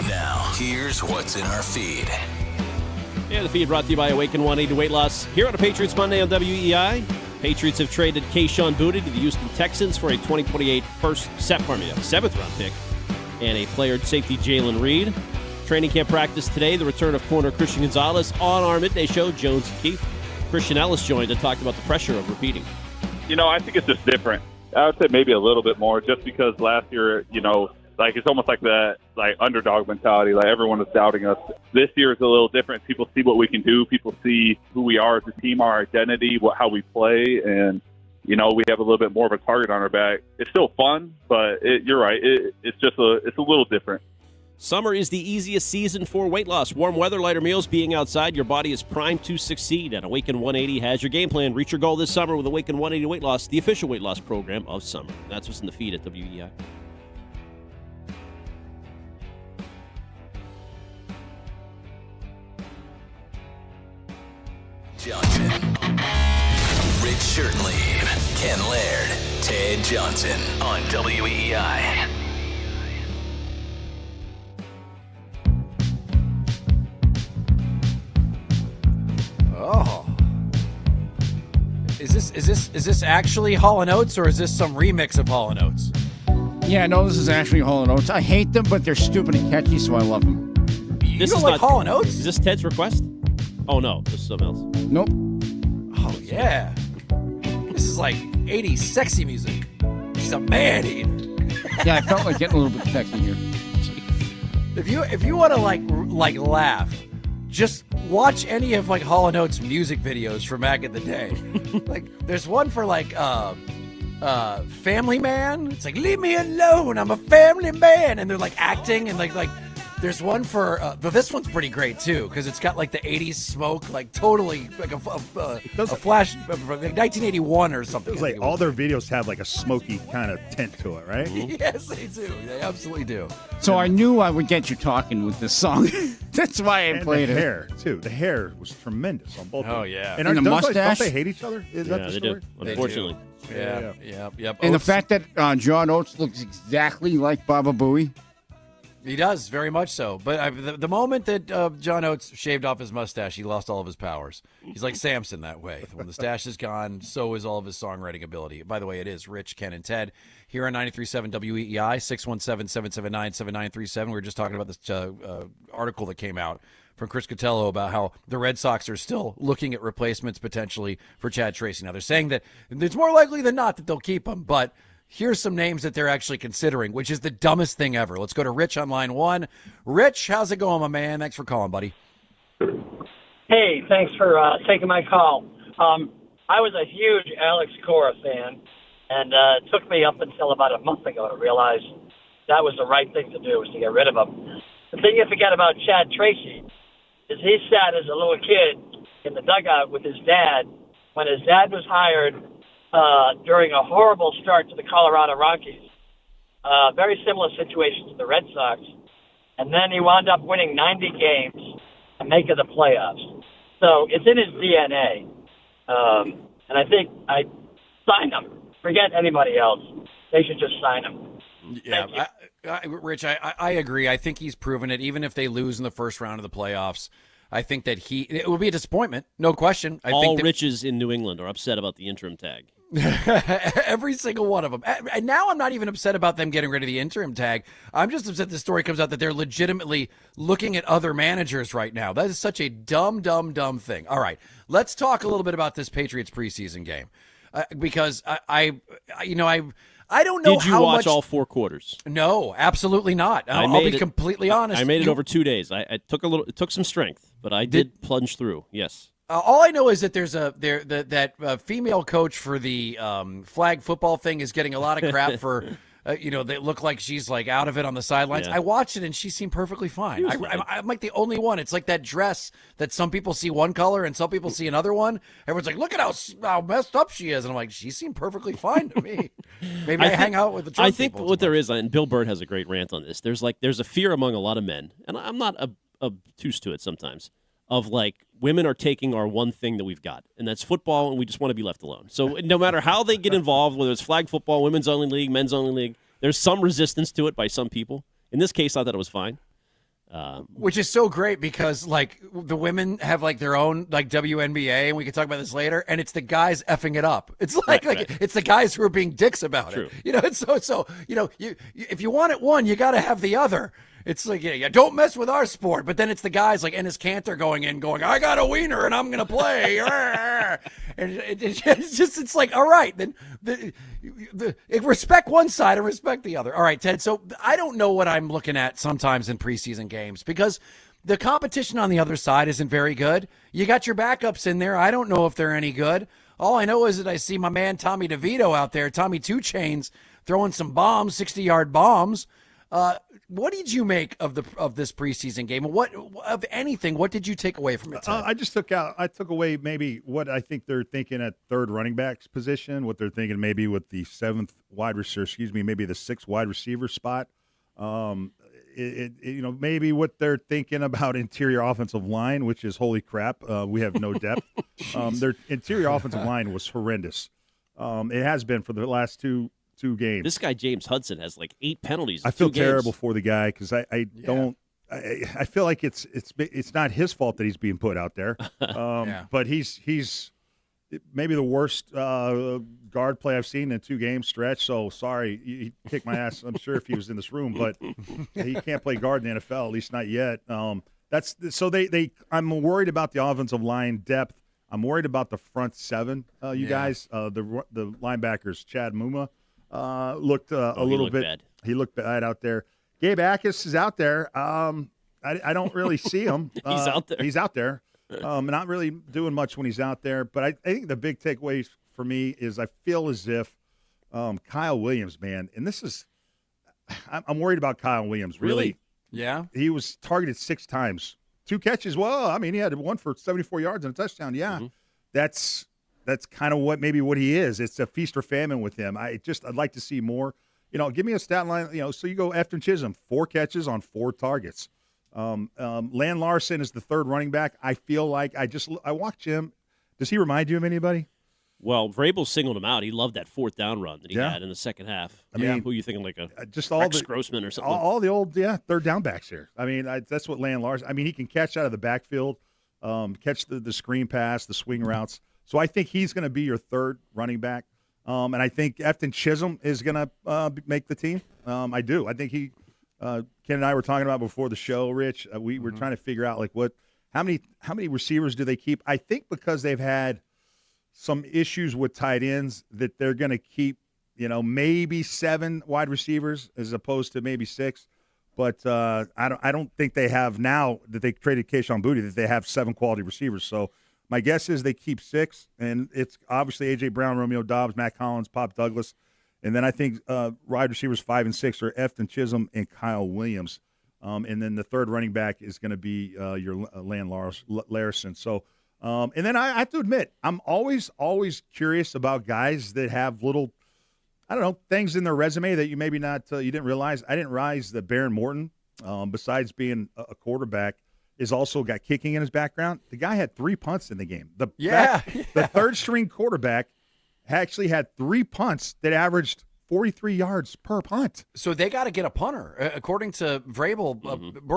Now, here's what's in our feed. Yeah, the feed brought to you by Awaken 180 Weight Loss. Here on a Patriots Monday on WEEI, Patriots have traded Kayshon Boutte to the Houston Texans for a 2028 seventh-round pick and a player safety Jalen Reed. Training camp practice today, the return of corner Christian Gonzalez on our midday show, Jones and Keith. Christian Ellis joined to talk about the pressure of repeating. I think it's just different. I would say maybe a little bit more just because last year, like it's almost like that underdog mentality, like everyone is doubting us. This year is a little different. People see what we can do. People see who we are as a team, our identity, how we play, and we have a little bit more of a target on our back. It's still fun, but you're right. It's a little different. Summer is the easiest season for weight loss. Warm weather, lighter meals, being outside, your body is primed to succeed. And Awaken 180 has your game plan. Reach your goal this summer with Awaken 180 Weight Loss, the official weight loss program of summer. That's what's in the feed at WEEI. Johnson, Rich Shirtlean, Ken Laird, Ted Johnson on WEEI. Oh. Is this actually Hall & Oates, or is this some remix of Hall & Oates? Yeah, no, this is actually Hall & Oates. I hate them, but they're stupid and catchy, so I love them. You don't like Hall & Oates? Is this Ted's request? Oh, no, this is something else. Nope. Oh, yeah. This is like 80s sexy music. He's a man eater. Yeah, I felt like getting a little bit sexy here. If you want to like laugh, just watch any of Hall & Oates music videos from back in the day. There's one for Family Man. It's like, leave me alone, I'm a family man, and they're acting and there's one for this one's pretty great too because it's got the 80s smoke, totally a flash from 1981 or something. It's all their videos have a smoky kind of tint to it, right? Yes, they do. They absolutely do. So I knew I would get you talking with this song. That's why I played the it. hair too. The hair was tremendous on both. Oh of them. yeah, and the mustache. Don't they hate each other? Is that the they story? do. Unfortunately. Yep. And Oates, the fact that John Oates looks exactly like Baba Booey. he does very much so. But the moment that John Oates shaved off his mustache, he lost all of his powers. He's like Samson that way. When the stash is gone, so is all of his songwriting ability. By the way, it is Rich, Ken, and Ted here on 93.7 WEEI, 617-779-7937. We were just talking about this article that came out from Chris Cotello about how the Red Sox are still looking at replacements potentially for Chad Tracy. Now, they're saying that it's more likely than not that they'll keep him, but here's some names that they're actually considering, which is the dumbest thing ever. Let's go to Rich on line one. Rich, how's it going, my man? Thanks for calling, buddy. Hey, thanks for taking my call. I was a huge Alex Cora fan, and it took me up until about a month ago to realize that was the right thing to do, was to get rid of him. The thing you forget about Chad Tracy is he sat as a little kid in the dugout with his dad when his dad was hired during a horrible start to the Colorado Rockies. Very similar situation to the Red Sox. And then he wound up winning 90 games and making the playoffs. So it's in his DNA. And I think I sign him. Forget anybody else. They should just sign him. Yeah, Rich, I agree. I think he's proven it. Even if they lose in the first round of the playoffs, I think that it will be a disappointment, no question. All Riches in New England are upset about the interim tag. Every single one of them. And now I'm not even upset about them getting rid of the interim tag. I'm just upset the story comes out that they're legitimately looking at other managers right now. That is such a dumb thing. All right, let's talk a little bit about this Patriots preseason game because I don't know. Did you watch all 4 quarters? No, absolutely not. I'll be completely honest. I made it over 2 days. It took some strength, but I did plunge through. Yes. All I know is that there's that female coach for the flag football thing is getting a lot of crap for, they look like she's out of it on the sidelines. Yeah. I watched it and she seemed perfectly fine. I'm like the only one. It's like that dress that some people see one color and some people see another one. Everyone's like, look at how messed up she is. And I'm like, she seemed perfectly fine to me. Maybe I hang out with the Trump I think people what there is, and Bill Burr has a great rant on this, there's a fear among a lot of men, and I'm not obtuse to it sometimes, of like women are taking our one thing that we've got, and that's football, and we just want to be left alone. So no matter how they get involved, whether it's flag football, women's only league, men's only league, there's some resistance to it by some people. In this case, I thought it was fine. Which is so great because like the women have like their own like WNBA, and we can talk about this later. And it's the guys effing it up. It's like it's the guys who are being dicks about it. You know, it's so you know you if you want it one, you got to have the other. It's like yeah, don't mess with our sport. But then it's the guys like Ennis Cantor going, I got a wiener and I'm gonna play. And it's like all right, then respect one side and respect the other. All right, Ted. So I don't know what I'm looking at sometimes in preseason games because the competition on the other side isn't very good. You got your backups in there. I don't know if they're any good. All I know is that I see my man Tommy DeVito out there, Tommy 2 Chainz, throwing some bombs, 60-yard bombs. What did you make of this preseason game? What of anything? What did you take away from it? I took away maybe what I think they're thinking at third running back's position. What they're thinking maybe with the maybe the 6th wide receiver spot. Maybe what they're thinking about interior offensive line, which is holy crap. We have no depth. Their interior offensive line was horrendous. It has been for the last two games. This guy James Hudson has like 8 penalties. I feel terrible for the guy because I feel like it's not his fault that he's being put out there. But he's maybe the worst guard play I've seen in 2 game stretch. So sorry, he kicked my ass. I'm sure if he was in this room, but he can't play guard in the NFL, at least not yet. I'm worried about the offensive line depth. I'm worried about the front 7. Guys, the linebackers, Chad Muma. Looked a little bit bad. He looked bad out there. Gabe Akis is out there. I don't really see him. He's out there. He's out there. Not really doing much when he's out there. But I think the big takeaway for me is I feel as if Kyle Williams, man, and this is I'm worried about Kyle Williams. Really? Yeah. He was targeted 6 times. 2 catches. Well, I mean, he had one for 74 yards and a touchdown. Yeah. Mm-hmm. That's kind of what he is. It's a feast or famine with him. I'd like to see more. Give me a stat line. So you go Efton Chisholm, 4 catches on 4 targets. Lan Larson is the 3rd running back. I feel like I watched him. Does he remind you of anybody? Well, Vrabel singled him out. He loved that 4th down run that he had in the second half. I mean, who are you thinking, like Rex Grossman or something? All the old 3rd down backs here. I mean, that's what Lan Larson. I mean, he can catch out of the backfield, catch the screen pass, the swing routes. So I think he's going to be your 3rd running back. And I think Efton Chisholm is going to make the team. I do. I think Ken and I were talking about before the show, Rich. We were trying to figure out how many receivers do they keep? I think because they've had some issues with tight ends that they're going to keep, maybe 7 wide receivers as opposed to maybe 6. But I don't think they have now that they traded Kayshon Boutte that they have 7 quality receivers. So my guess is they keep 6, and it's obviously A.J. Brown, Romeo Doubs, Matt Collins, Pop Douglas. And then I think wide receivers 5 and 6 are Efton Chisholm and Kyle Williams. And then the 3rd running back is going to be your Lan Larson. So, and then I have to admit, I'm always curious about guys that have little, things in their resume that you maybe not, you didn't realize. I didn't realize that Baron Morton, besides being a quarterback, is also got kicking in his background. The guy had 3 punts in the game. The 3rd string quarterback actually had 3 punts that averaged 43 yards per punt. So they got to get a punter, according to Vrabel.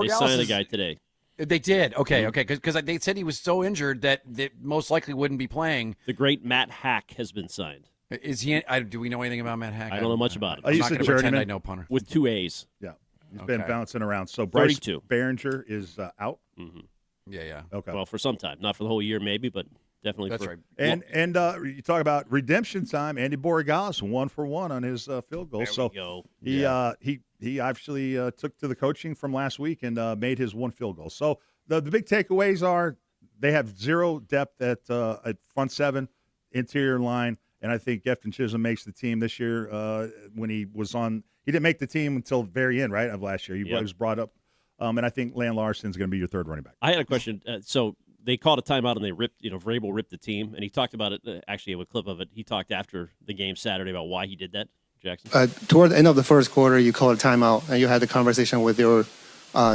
They signed a guy today. They did. Okay, because they said he was so injured that most likely wouldn't be playing. The great Matt Hack has been signed. Is he? Do we know anything about Matt Hack? I don't know much about him. I'm not going to pretend I know punter. With 2 A's. Yeah. He's been bouncing around. So Bryce 32. Behringer is out. Mm-hmm. Yeah. Okay. Well, for some time, not for the whole year, maybe, but definitely. That's for right. And you talk about redemption time. Andy Borregales 1 for 1 on his field goal. There we go. He actually took to the coaching from last week and made his 1 field goal. So the big takeaways are they have 0 depth at front 7, interior line. And I think Efton Chisholm makes the team this year. When he was on, he didn't make the team until the very end, right, of last year. He was brought up. And I think Lan Larson's going to be your 3rd running back. I had a question. So they called a timeout and they ripped, Vrabel ripped the team. And he talked about it, actually, I have a clip of it. He talked after the game Saturday about why he did that, Jackson. Toward the end of the first quarter, you called a timeout and you had a conversation with your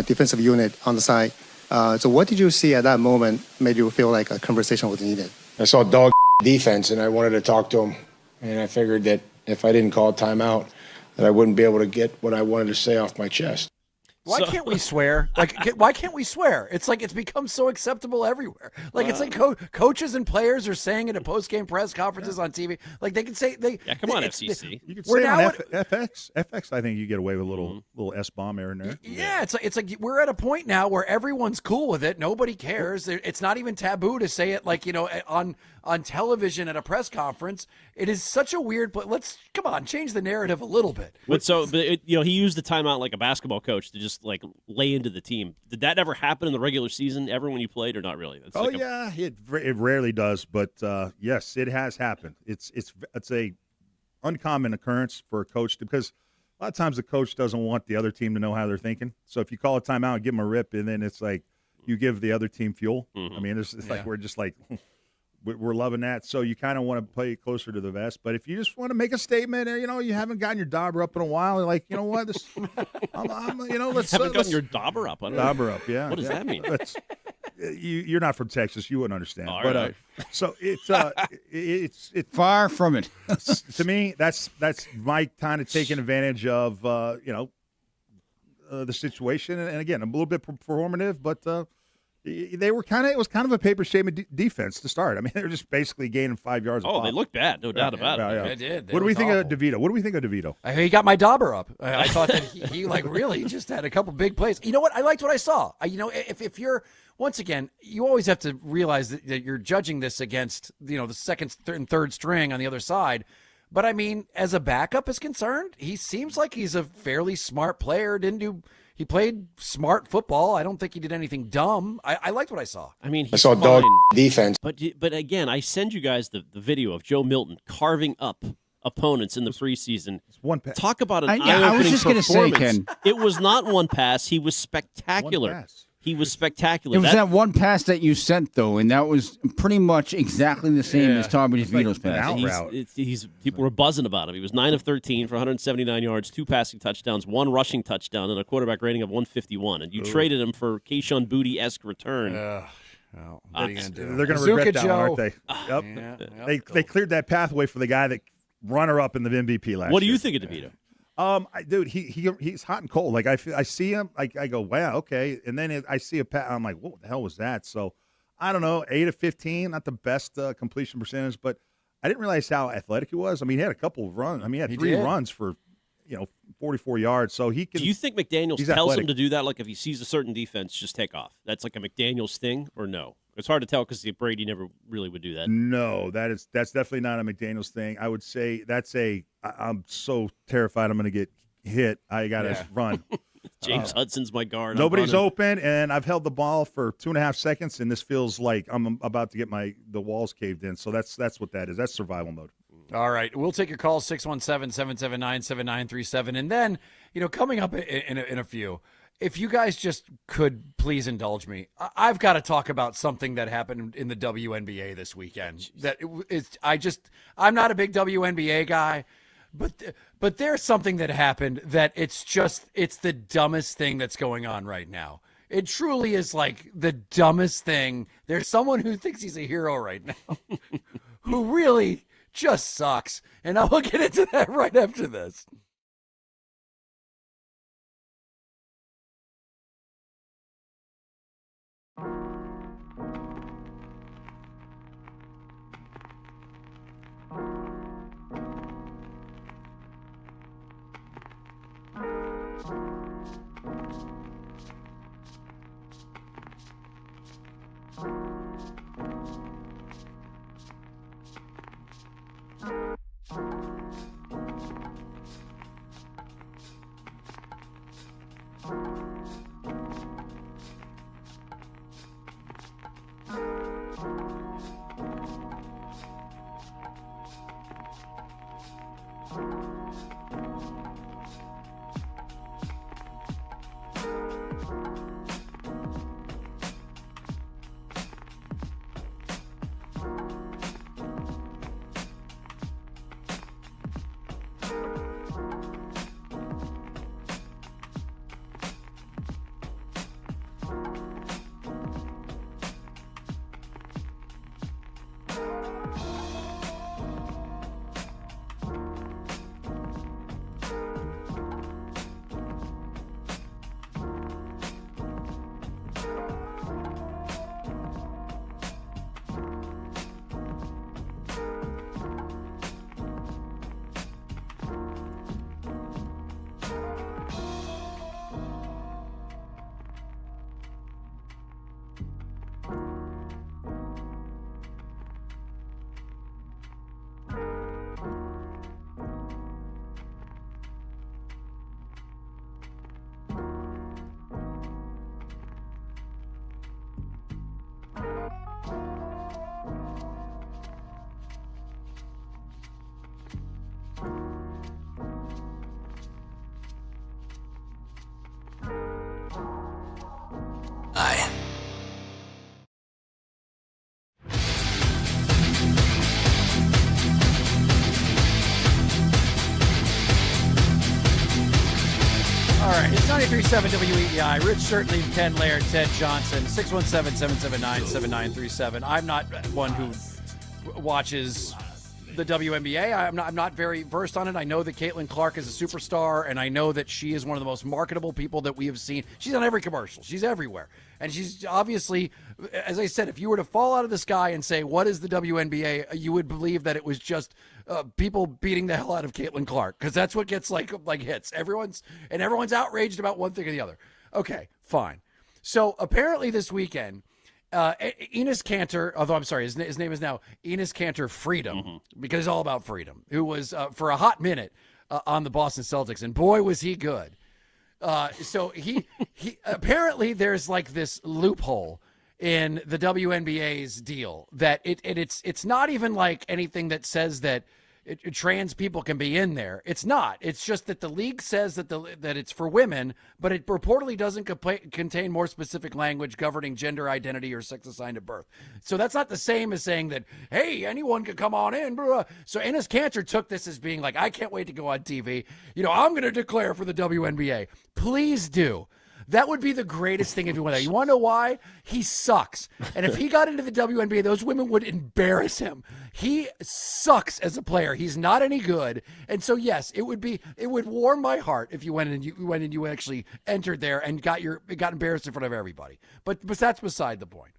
defensive unit on the side. So what did you see at that moment made you feel like a conversation was needed? I saw dog defense, and I wanted to talk to him. And I figured that if I didn't call a timeout, that I wouldn't be able to get what I wanted to say off my chest. Why can't we swear? Why can't we swear? It's like it's become so acceptable everywhere. Like it's like coaches and players are saying it at post-game press conferences on TV. Like they can say they. Yeah, come on, FCC. You can say it on FX. FX, I think you get away with a little S-bomb here and there. Yeah, it's like we're at a point now where everyone's cool with it. Nobody cares. It's not even taboo to say it like, on television at a press conference. It is such a weird, but come on, change the narrative a little bit. But he used the timeout like a basketball coach to just like lay into the team. Did that ever happen in the regular season ever when you played, or not really? It rarely does, but yes, it has happened. It's a uncommon occurrence for a coach because a lot of times the coach doesn't want the other team to know how they're thinking. So if you call a timeout and give them a rip, and then it's like you give the other team fuel. I mean, it's like we're just like. We're loving that. So you kind of want to play closer to the vest. But if you just want to make a statement, you haven't gotten your dauber up in a while, you're like, you know what? Let's. Haven't gotten your dauber up. Dauber up, yeah. What does that mean? You're not from Texas. You wouldn't understand. All but right. So it's far from it. To me, that's Mike kind of taking advantage of the situation. And again, a little bit performative, but. It was kind of a paper statement defense to start. I mean, they were just basically gaining 5 yards. Oh, they looked bad, no doubt about it. Yeah. They did. What do we think of DeVito? What do we think of DeVito? He got my dauber up. I thought that he like really just had a couple big plays. You know what? I liked what I saw. If you're once again, you always have to realize that you're judging this against the second and third string on the other side. But I mean, as a backup is concerned, he seems like he's a fairly smart player. He played smart football. I don't think he did anything dumb. I liked what I saw. I mean, I saw dog defense. But again, I send you guys the video of Joe Milton carving up opponents in the preseason. One pass. Talk about an I was eye-opening just going to say, performance. Ken. It was not one pass. He was spectacular. One pass. He was spectacular. It was that one pass that you sent, though, and that was pretty much exactly the same as Tommy DeVito's pass. People were buzzing about him. He was 9 of 13 for 179 yards, 2 passing touchdowns, 1 rushing touchdown, and a quarterback rating of 151. And you traded him for Keyshawn Booty-esque return. What are you going to do? They're going to regret that one, aren't they? Yep. They cleared that pathway for the guy that runner-up in the MVP last year. What do you think of DeVito? Dude, he's hot and cold. Like I see him, like I go, wow, okay, and then I see a pass. I'm like, what the hell was that? So I don't know, 8 of 15, not the best completion percentage, but I didn't realize how athletic he was. I mean, he had a couple of runs. I mean, he had 3 runs for 44 yards. So he can. Do you think McDaniels tells him to do that? Like if he sees a certain defense, just take off. That's like a McDaniels thing, or no? It's hard to tell because Brady never really would do that. No, that's definitely not a McDaniels thing. I would say I'm so terrified I'm going to get hit. I got to run. James Hudson's my guard. Nobody's open, and I've held the ball for 2.5 seconds, and this feels like I'm about to get the walls caved in. So that's what that is. That's survival mode. All right. We'll take your call, 617-779-7937. And then, coming up in a few, if you guys just could please indulge me, I've got to talk about something that happened in the WNBA this weekend. I'm not a big WNBA guy, but there's something that happened that it's the dumbest thing that's going on right now. It truly is like the dumbest thing. There's someone who thinks he's a hero right now who really just sucks. And I will get into that right after this. 99.37 WEEI. Rich Certainly, Ken Laird, Ted Johnson, 617-779-7937. I'm not one who watches the WNBA. I'm not very versed on it. I know that Caitlin Clark is a superstar, and I know that she is one of the most marketable people that we have seen. She's on every commercial. She's everywhere. And she's obviously, as I said, if you were to fall out of the sky and say, what is the WNBA, you would believe that it was just people beating the hell out of Caitlin Clark, because that's what gets like hits. Everyone's outraged about one thing or the other. Okay, fine. So apparently this weekend, Enes Kanter, although I'm sorry, his name is now Enes Kanter Freedom, because it's all about freedom, who was for a hot minute on the Boston Celtics, and boy was he good. So he apparently there's like this loophole in the WNBA's deal that it's not even like anything that says that trans people can be in there. It's not. It's just that the league says that that it's for women, but it reportedly doesn't contain more specific language governing gender identity or sex assigned at birth. So that's not the same as saying that, hey, anyone could come on in. Blah. So Enes Kanter took this as being like, I can't wait to go on TV. I'm going to declare for the WNBA. Please do. That would be the greatest thing if you went there. You want to know why? He sucks. And if he got into the WNBA, those women would embarrass him. He sucks as a player. He's not any good. And so, yes, it would warm my heart if you went and you actually entered there and got embarrassed in front of everybody. But that's beside the point.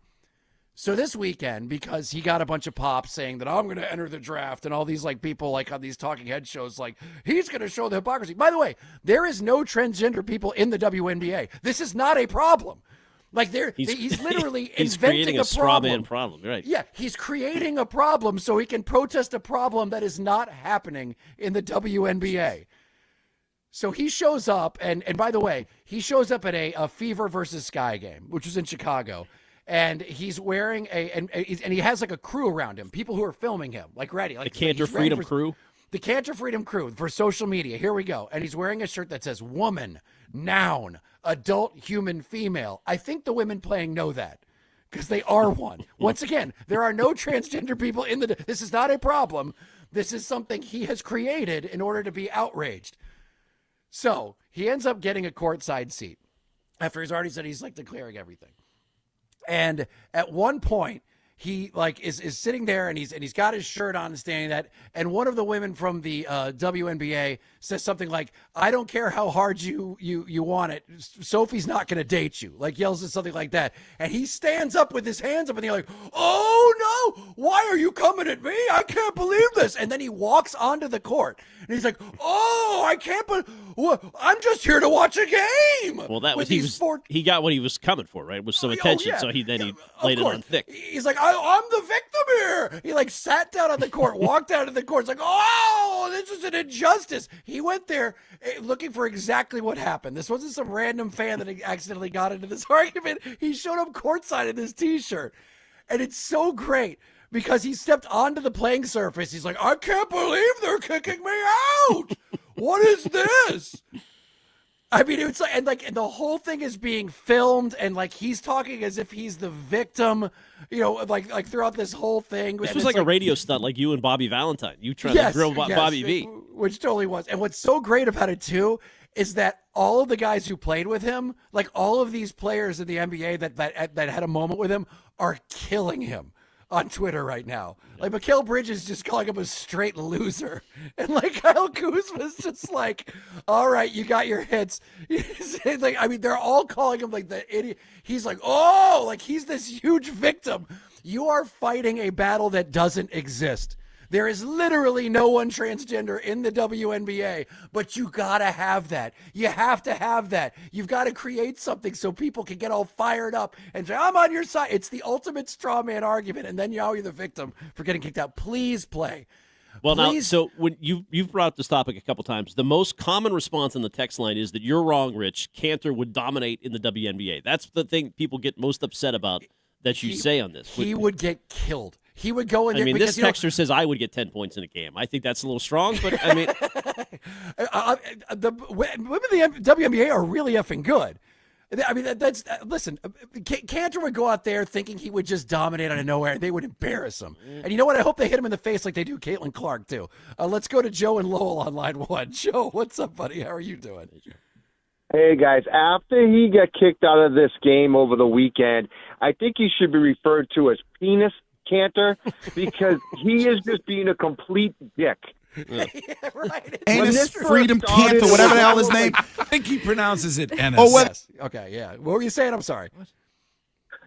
So this weekend, because he got a bunch of pops saying that I'm going to enter the draft, and all these like people like on these talking head shows, like he's going to show the hypocrisy. By the way, there is no transgender people in the WNBA. This is not a problem. Like he's literally he's inventing creating a straw man problem, right? Yeah, he's creating a problem so he can protest a problem that is not happening in the WNBA. So he shows up, and by the way, he shows up at a Fever versus Sky game, which was in Chicago. And he's wearing and he has like a crew around him, people who are filming him, like ready. Like the Cantor Freedom crew? The Cantor Freedom crew for social media. Here we go. And he's wearing a shirt that says woman, noun, adult, human, female. I think the women playing know that because they are one. Once again, there are no transgender people in this is not a problem. This is something he has created in order to be outraged. So he ends up getting a courtside seat after he's already said he's like declaring everything. And at one point, he like is sitting there and he's got his shirt on and standing that. And one of the women from the WNBA says something like, "I don't care how hard you want it. Sophie's not going to date you." Like yells at something like that. And he stands up with his hands up and he's like, "Oh no, why are you coming at me? I can't believe this." And then he walks onto the court and he's like, "Oh, I can't I'm just here to watch a game." Well, that was he got what he was coming for, right? With some attention, yeah. so he laid it on thick. He's like, I'm the victim here. He like sat down on the court, walked out of the court. It's like, oh, this is an injustice. He went there looking for exactly what happened. This wasn't some random fan that accidentally got into this argument. He showed up courtside in this T-shirt, and it's so great. Because he stepped onto the playing surface. He's like, I can't believe they're kicking me out. What is this? I mean, it's like, and the whole thing is being filmed, and like he's talking as if he's the victim, like throughout this whole thing. This was like a radio stunt, like you and Bobby Valentine. You trying to grill Bobby V. Which totally was. And what's so great about it, too, is that all of the guys who played with him, like all of these players in the NBA that had a moment with him, are killing him on Twitter right now. Like Mikal Bridges just calling him a straight loser. And like Kyle Kuzma's just like, all right, you got your hits. Like, I mean, they're all calling him like the idiot. He's like, oh, like he's this huge victim. You are fighting a battle that doesn't exist. There is literally no one transgender in the WNBA, but you gotta have that. You have to have that. You've got to create something so people can get all fired up and say, I'm on your side. It's the ultimate straw man argument, and then you're the victim for getting kicked out. Please play. Well, now, so when you've brought up this topic a couple times, the most common response on the text line is that you're wrong, Rich. Kanter would dominate in the WNBA. That's the thing people get most upset about that you say on this. He would get killed. He would go in there. I mean, this texter says I would get 10 points in a game. I think that's a little strong, but I mean, the women in the WNBA are really effing good. I mean, listen, Kanter would go out there thinking he would just dominate out of nowhere, and they would embarrass him. And you know what? I hope they hit him in the face like they do Caitlin Clark, too. Let's go to Joe and Lowell on line one. Joe, what's up, buddy? How are you doing? Hey, guys, after he got kicked out of this game over the weekend, I think he should be referred to as Penis Cantor because he is just being a complete dick. Yeah, right. Anus Freedom Cantor, whatever the hell his name. I think he pronounces it Ennis. Oh, yes. Okay, yeah. What were you saying? I'm sorry.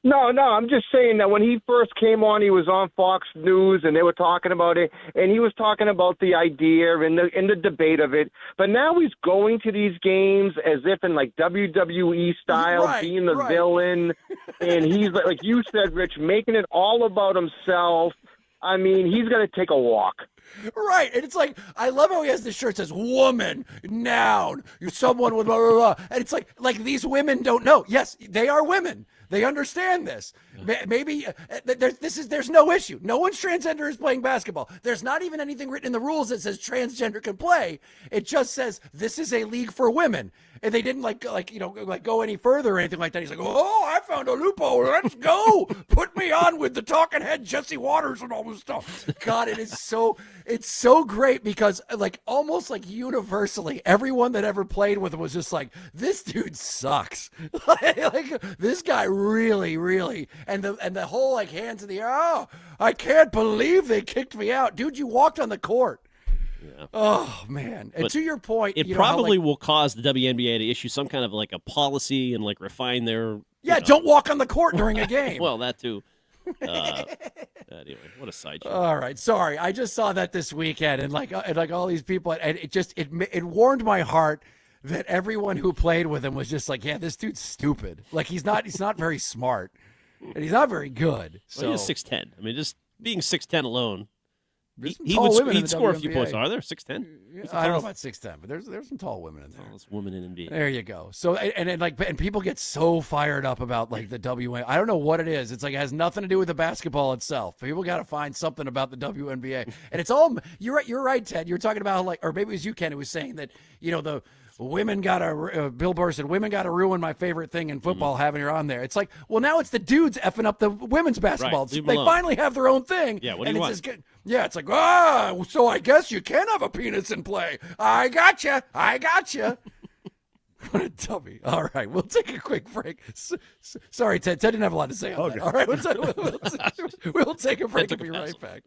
No, I'm just saying that when he first came on, he was on Fox News, and they were talking about it, and he was talking about the idea and the debate of it. But now he's going to these games as if in like WWE style, being the villain, and he's like you said, Rich, making it all about himself. I mean, he's going to take a walk. Right. And it's like, I love how he has this shirt that says woman, noun, you're someone with blah, blah, blah. And it's like these women don't know. Yes, they are women. They understand this. Maybe there's no issue. No one's transgender is playing basketball. There's not even anything written in the rules that says transgender can play. It just says this is a league for women. And they didn't go any further or anything like that. He's like, oh, I found a loophole. Let's go. Put me on with the talking head Jesse Waters and all this stuff. God, it's so great because almost universally, everyone that ever played with him was just like, this dude sucks. This guy really, and the whole hands in the air. Oh, I can't believe they kicked me out, dude. You walked on the court. Yeah. Oh man! And But to your point, it probably will cause the WNBA to issue some kind of a policy and refine their. Don't walk on the court during a game. Well, that too. Anyway, what a sideshow. All right, sorry. I just saw that this weekend, and all these people, and it warmed my heart that everyone who played with him was just like, yeah, this dude's stupid. He's not very smart, and he's not very good. So he's 6'10". I mean, just being 6'10" alone. There's some He tall would women in he'd the score a few WNBA. points. Are there 6'10"? I don't know about 6'10", but there's some tall women in there. Tallest woman in NBA. There you go. So and people get so fired up about the WNBA. I don't know what it is. It's it has nothing to do with the basketball itself. People got to find something about the WNBA, and it's all. You're right, Ted. You're talking about or maybe it was you, Ken, who was saying that the women got to Bill Burr said women got to ruin my favorite thing in football having her on there. It's like, well, now it's the dudes effing up the women's basketball. Right, They finally have their own thing. Yeah, what do you want? It's like, so I guess you can have a penis in play. I gotcha. What a dummy. All right, we'll take a quick break. Sorry, Ted. Ted didn't have a lot to say on that. All right, we'll take a break and be right back.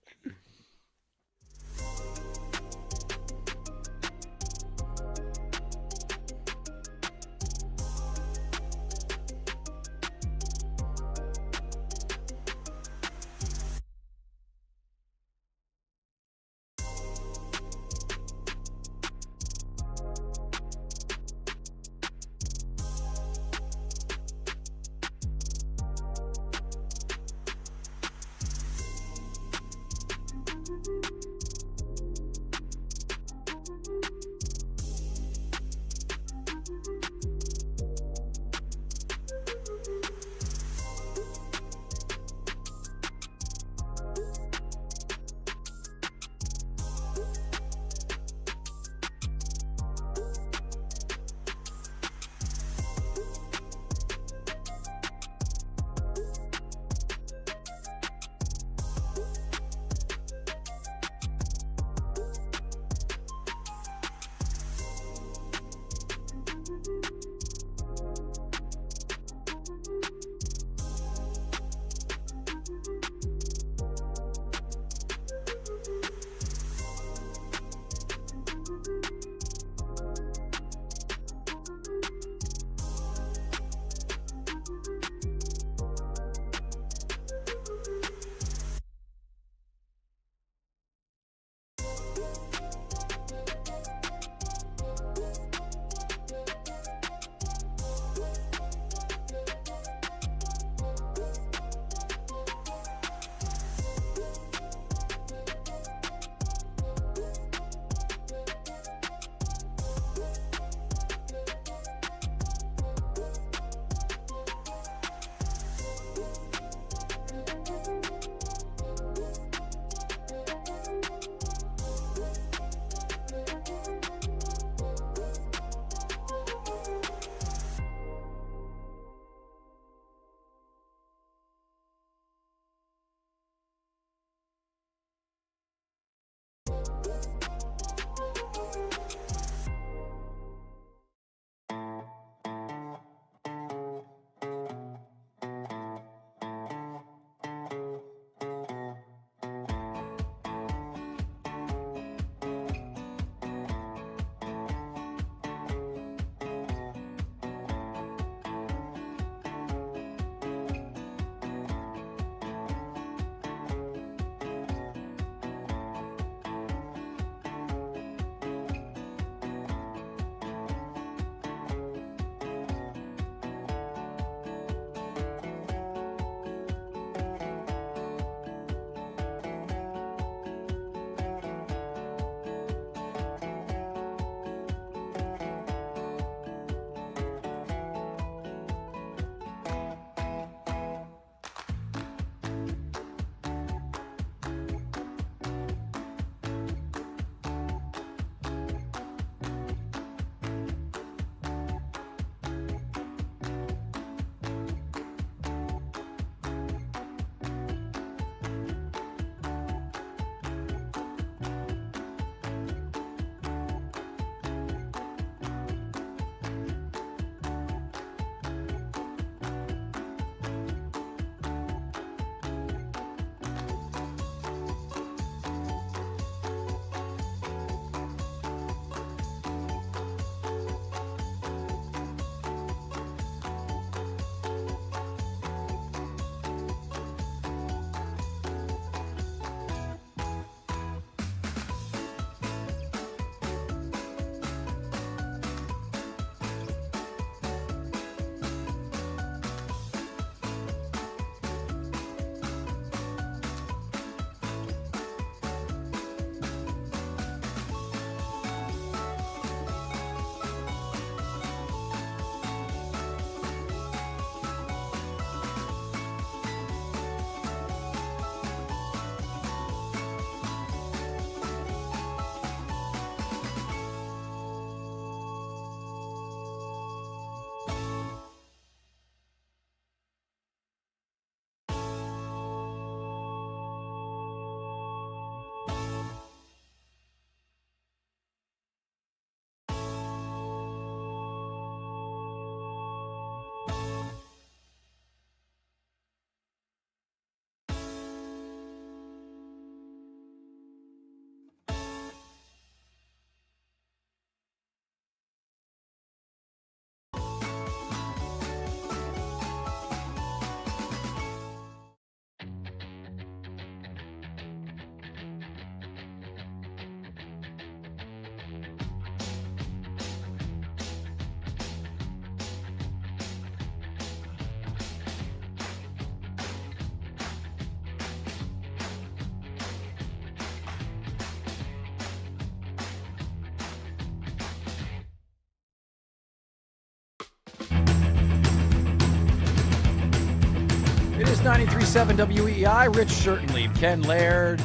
is 93.7 WEEI. Rich Shirtenlieb, Ken Laird,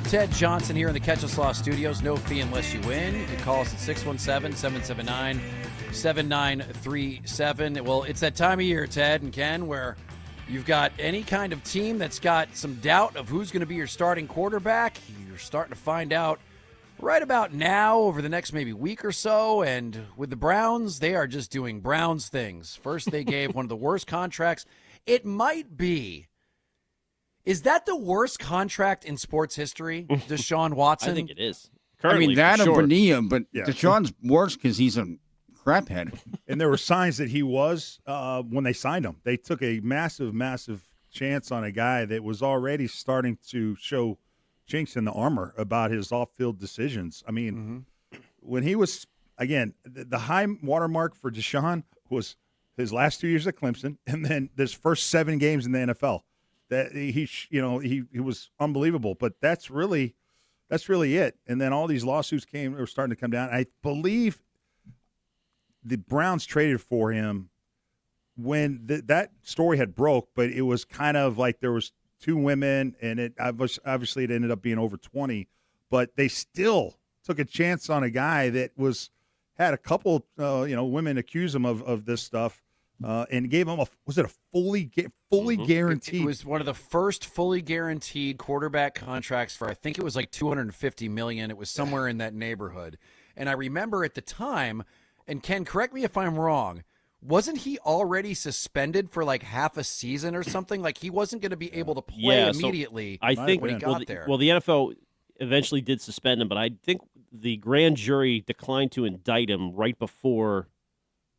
Ted Johnson here in the Catch Us Law Studios. No fee unless you win. You can call us at 617-779-7937. Well, it's that time of year, Ted and Ken, where you've got any kind of team that's got some doubt of who's going to be your starting quarterback. You're starting to find out right about now over the next maybe week or so. And with the Browns, they are just doing Browns things. First, they gave one of the worst contracts. It might be. Is that the worst contract in sports history, Deshaun Watson? I think it is. Currently, I mean, that or sure. Bonilla, but Deshaun's worse because he's a craphead. And there were signs that he was when they signed him. They took a massive, massive chance on a guy that was already starting to show chinks in the armor about his off-field decisions. I mean, when he was, again, the high watermark for Deshaun was his last 2 years at Clemson and then his first 7 games in the NFL. That he was unbelievable, but that's really it. And then all these lawsuits were starting to come down. I believe the Browns traded for him when that story had broke, but it was kind of like there was 2 women, and it obviously it ended up being over 20. But they still took a chance on a guy that had a couple women accuse him of this stuff. And gave him a fully guaranteed? It was one of the first fully guaranteed quarterback contracts for, I think it was like $250 million. It was somewhere in that neighborhood. And I remember at the time, and Ken, correct me if I'm wrong, wasn't he already suspended for like half a season or something? Like he wasn't going to be able to play immediately. I think when he got there. Well, the NFL eventually did suspend him, but I think the grand jury declined to indict him right before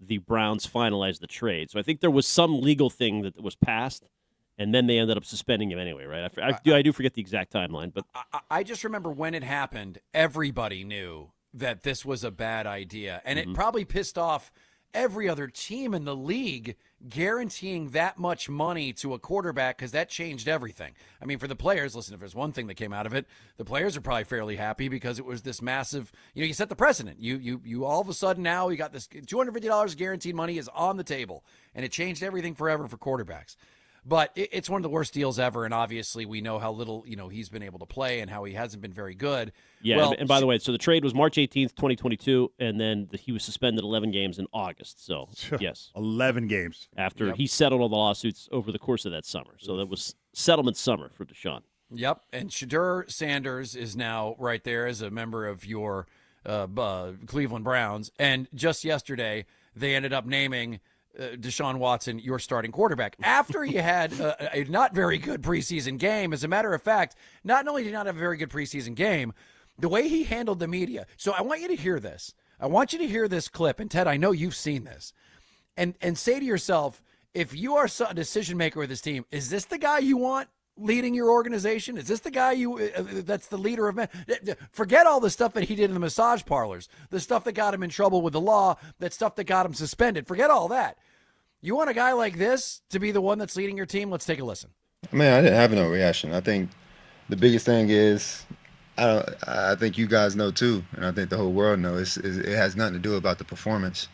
the Browns finalized the trade. So I think there was some legal thing that was passed, and then they ended up suspending him anyway, right? I do forget the exact timeline, but I just remember when it happened, everybody knew that this was a bad idea, and it probably pissed off every other team in the league guaranteeing that much money to a quarterback because that changed everything. I mean, for the players, listen, if there's one thing that came out of it, the players are probably fairly happy because it was this massive, you set the precedent. You all of a sudden now you got this $250 guaranteed money is on the table, and it changed everything forever for quarterbacks. But it's one of the worst deals ever, and obviously we know how little he's been able to play and how he hasn't been very good. Yeah, well, and by the way, so the trade was March 18th, 2022, and then he was suspended 11 games in August. So, yes. 11 games. After he settled all the lawsuits over the course of that summer. So that was settlement summer for Deshaun. Yep, and Shadur Sanders is now right there as a member of your Cleveland Browns, and just yesterday they ended up naming Deshaun Watson your starting quarterback after he had a not very good preseason game. As a matter of fact, not only did he not have a very good preseason game, the way he handled the media. So I want you to hear this. I want you to hear this clip. And Ted, I know you've seen this, and say to yourself, if you are a decision maker with this team, is this the guy you want leading your organization? Is this the guy that's the leader of men? Forget all the stuff that he did in the massage parlors, the stuff that got him in trouble with the law, that stuff that got him suspended. Forget all that. You want a guy like this to be the one that's leading your team? Let's take a listen. Man, I didn't have no reaction. I think the biggest thing is, I think you guys know too, and I think the whole world knows, it has nothing to do about the performance.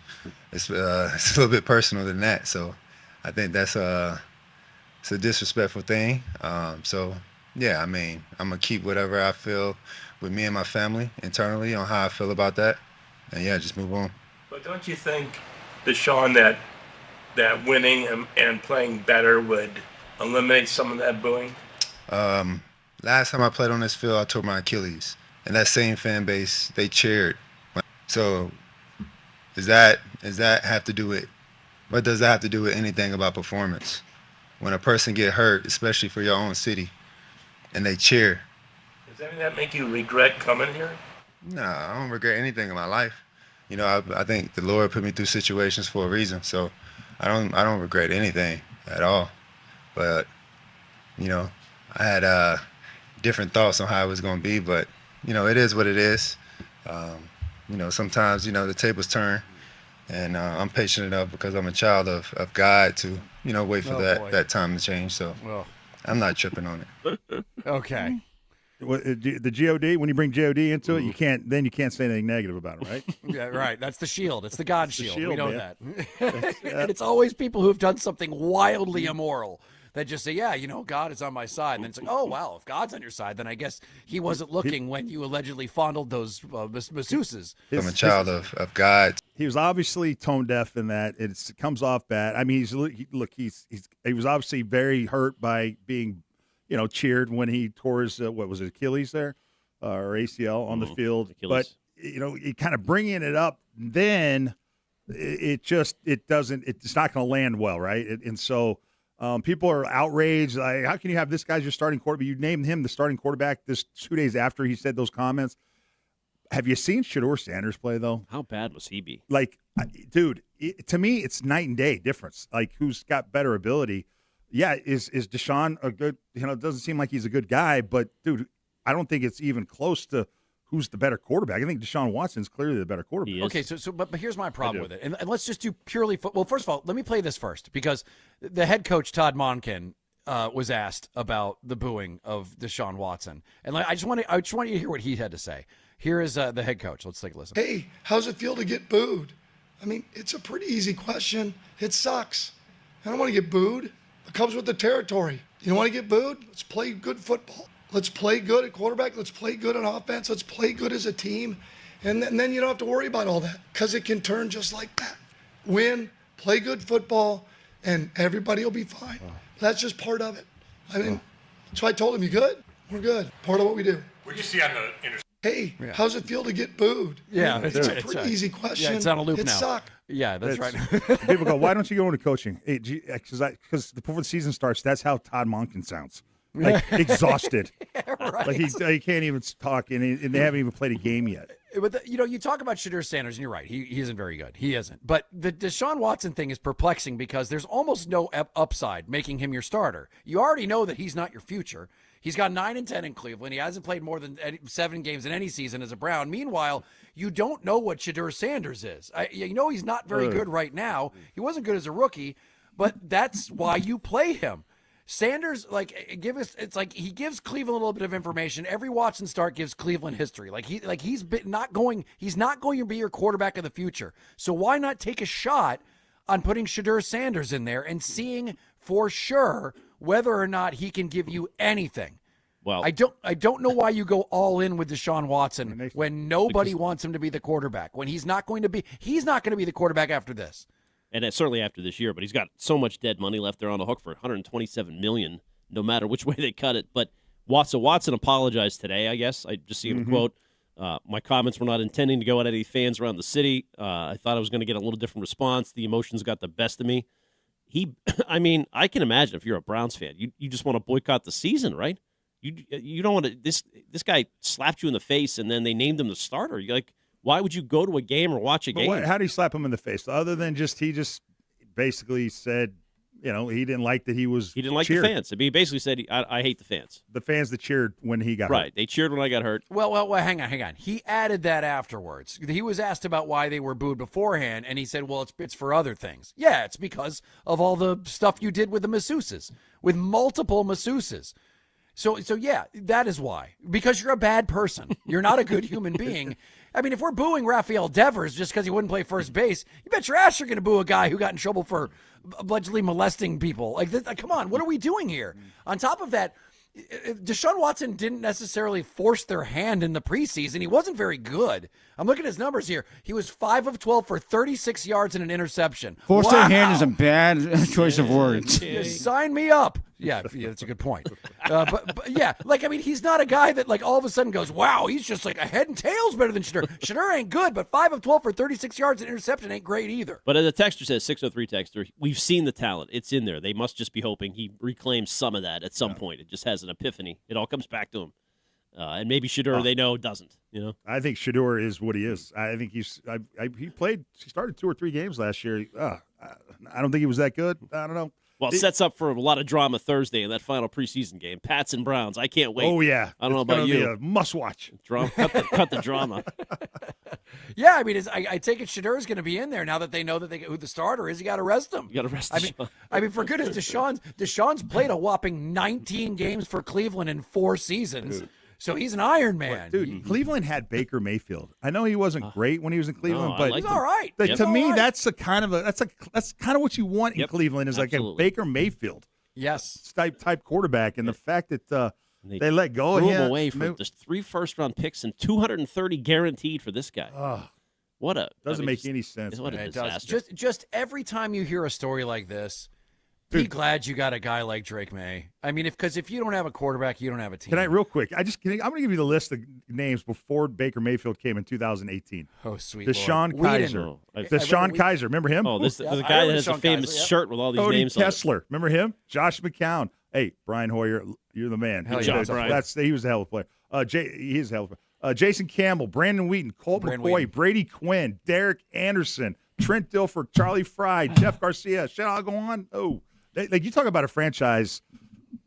It's a little bit personal than that. So I think that's it's a disrespectful thing. So, yeah, I mean, I'm going to keep whatever I feel with me and my family internally on how I feel about that. And, yeah, just move on. But don't you think, Deshaun, that winning and playing better would eliminate some of that booing? Last time I played on this field, I tore my Achilles. And that same fan base, they cheered. So does that have to do with, what does that have to do with anything about performance? When a person get hurt, especially for your own city, and they cheer. Does any of that make you regret coming here? No, I don't regret anything in my life. I think the Lord put me through situations for a reason, so I don't regret anything at all. But, I had different thoughts on how it was going to be, but, it is what it is. Sometimes, the tables turn, and I'm patient enough because I'm a child of God to, wait for that time to change. So I'm not tripping on it. Okay. The GOD, when you bring GOD into it, you can't say anything negative about it, right? Yeah, right. That's the shield. It's the God shield. We know man. that. And it's always people who have done something wildly immoral that just say, yeah, God is on my side. And then it's like, oh, wow, if God's on your side, then I guess he wasn't looking when you allegedly fondled those masseuses. I'm a child of God. He was obviously tone deaf in that it comes off bad. I mean, he was obviously very hurt by being, cheered when he tore his Achilles there, or ACL on the field. Achilles. But kind of bringing it up, then it's not going to land well, right? And so people are outraged. Like, how can you have this guy's your starting quarterback? You named him the starting quarterback this 2 days after he said those comments. Have you seen Shedeur Sanders play, though? How bad was he be? Like, dude, to me, it's night and day difference. Like, who's got better ability? Yeah, is Deshaun a good, it doesn't seem like he's a good guy, but, dude, I don't think it's even close to who's the better quarterback. I think Deshaun Watson's clearly the better quarterback. Okay, but here's my problem with it. And let's just do purely well, first of all, let me play this first, because the head coach, Todd Monken, was asked about the booing of Deshaun Watson. And I just want you to hear what he had to say. Here is the head coach. Let's take a listen. Hey, how's it feel to get booed? I mean, it's a pretty easy question. It sucks. I don't want to get booed. It comes with the territory. You don't want to get booed? Let's play good football. Let's play good at quarterback. Let's play good on offense. Let's play good as a team. And then you don't have to worry about all that, because it can turn just like that. Win, play good football, and everybody will be fine. That's just part of it. I mean, so I told him, you good? We're good. Part of what we do. What did you see on the internet? Hey, how's it feel to get booed? Yeah, I mean, it's a pretty easy question. Yeah, it's on a loop it now. Suck. Yeah, that's right. People go, why don't you go into coaching? Because before the season starts, that's how Todd Monken sounds. Like, exhausted. Right. Like he can't even talk, and they haven't even played a game yet. But you talk about Shedeur Sanders, and you're right. He isn't very good. He isn't. But the Deshaun Watson thing is perplexing, because there's almost no upside making him your starter. You already know that he's not your future. He's got 9-10 in Cleveland. He hasn't played more than 7 games in any season as a Brown. Meanwhile, you don't know what Shedeur Sanders is. He's not very good right now. He wasn't good as a rookie, but that's why you play him. Sanders, he gives Cleveland a little bit of information. Every Watson start gives Cleveland history. He's not going to be your quarterback of the future. So why not take a shot on putting Shedeur Sanders in there and seeing for sure whether or not he can give you anything? Well, I don't know why you go all in with Deshaun Watson when nobody wants him to be the quarterback, when he's not going to be the quarterback after this. And certainly after this year, but he's got so much dead money left there on the hook for $127 million, no matter which way they cut it. But Watson apologized today, I guess. I just see him quote, my comments were not intending to go at any fans around the city. I thought I was going to get a little different response. The emotions got the best of me. I can imagine if you're a Browns fan, you just want to boycott the season, right? You don't want to. This guy slapped you in the face, and then they named him the starter. You're like, why would you go to a game or watch a game? How do you slap him in the face? Other than he just basically said, he didn't like that he didn't like cheered. the fans. He basically said, I hate the fans. The fans that cheered when he got right. hurt. They cheered when I got hurt. Well, hang on. He added that afterwards. He was asked about why they were booed beforehand, and he said, well, it's for other things. Yeah, it's because of all the stuff you did with the masseuses, with multiple masseuses. So yeah, that is why. Because you're a bad person. You're not a good human being. I mean, if we're booing Rafael Devers just because he wouldn't play first base, you bet your ass you're going to boo a guy who got in trouble for allegedly molesting people. Come on, what are we doing here? On top of that, Deshaun Watson didn't necessarily force their hand in the preseason. He wasn't very good. I'm looking at his numbers here. He was 5 of 12 for 36 yards and an interception. Force their hand is a bad choice of words. Sign me up. Yeah, that's a good point. But yeah, he's not a guy that all of a sudden goes, wow, he's just like a head and tails better than Shedeur. Shedeur ain't good, but 5 of 12 for 36 yards and interception ain't great either. But as the texter says, 603 texter, we've seen the talent. It's in there. They must just be hoping he reclaims some of that at some point. It just has an epiphany. It all comes back to him. And maybe Shedeur, they know, doesn't. I think Shedeur is what he is. I think he started 2 or 3 games last year. I don't think he was that good. I don't know. Well, it sets up for a lot of drama Thursday in that final preseason game. Pats and Browns. I can't wait. Oh, yeah. I don't know about you. Be a must-watch. Cut the drama. Yeah, I take it Shedeur's going to be in there now that they know who the starter is. You got to rest him. You got to rest Deshaun. For goodness, Deshaun's played a whopping 19 games for Cleveland in 4 seasons. Dude. So he's an Iron Man. Dude, Cleveland had Baker Mayfield. I know he wasn't great when he was in Cleveland, but he's all right. To me, that's kind of what you want in Cleveland is like a Baker Mayfield. Yes. type quarterback, and the fact that they let go of threw him away for just 3 first-round picks and $230 guaranteed for this guy. What a doesn't make any sense. What a It does. disaster. Just every time you hear a story like this, be glad you got a guy like Drake May. I mean, because if you don't have a quarterback, you don't have a team. Can I real quick? I'm going to give you the list of names before Baker Mayfield came in 2018. Oh, sweet Deshaun Lord. Kaiser. Deshaun Kaiser. Remember him? Oh, this the guy that has a famous shirt with all these Cody names Kessler. Remember him? Josh McCown. Hey, Brian Hoyer, you're the man. Hell yeah, Brian. He was a hell of a player. He is a hell of a player. Jason Campbell, Brandon Wheaton, Colt McCoy, Brady Quinn, Derek Anderson, Trent Dilfer, Charlie Fry, Jeff Garcia. Shall I go on? Oh, like you talk about a franchise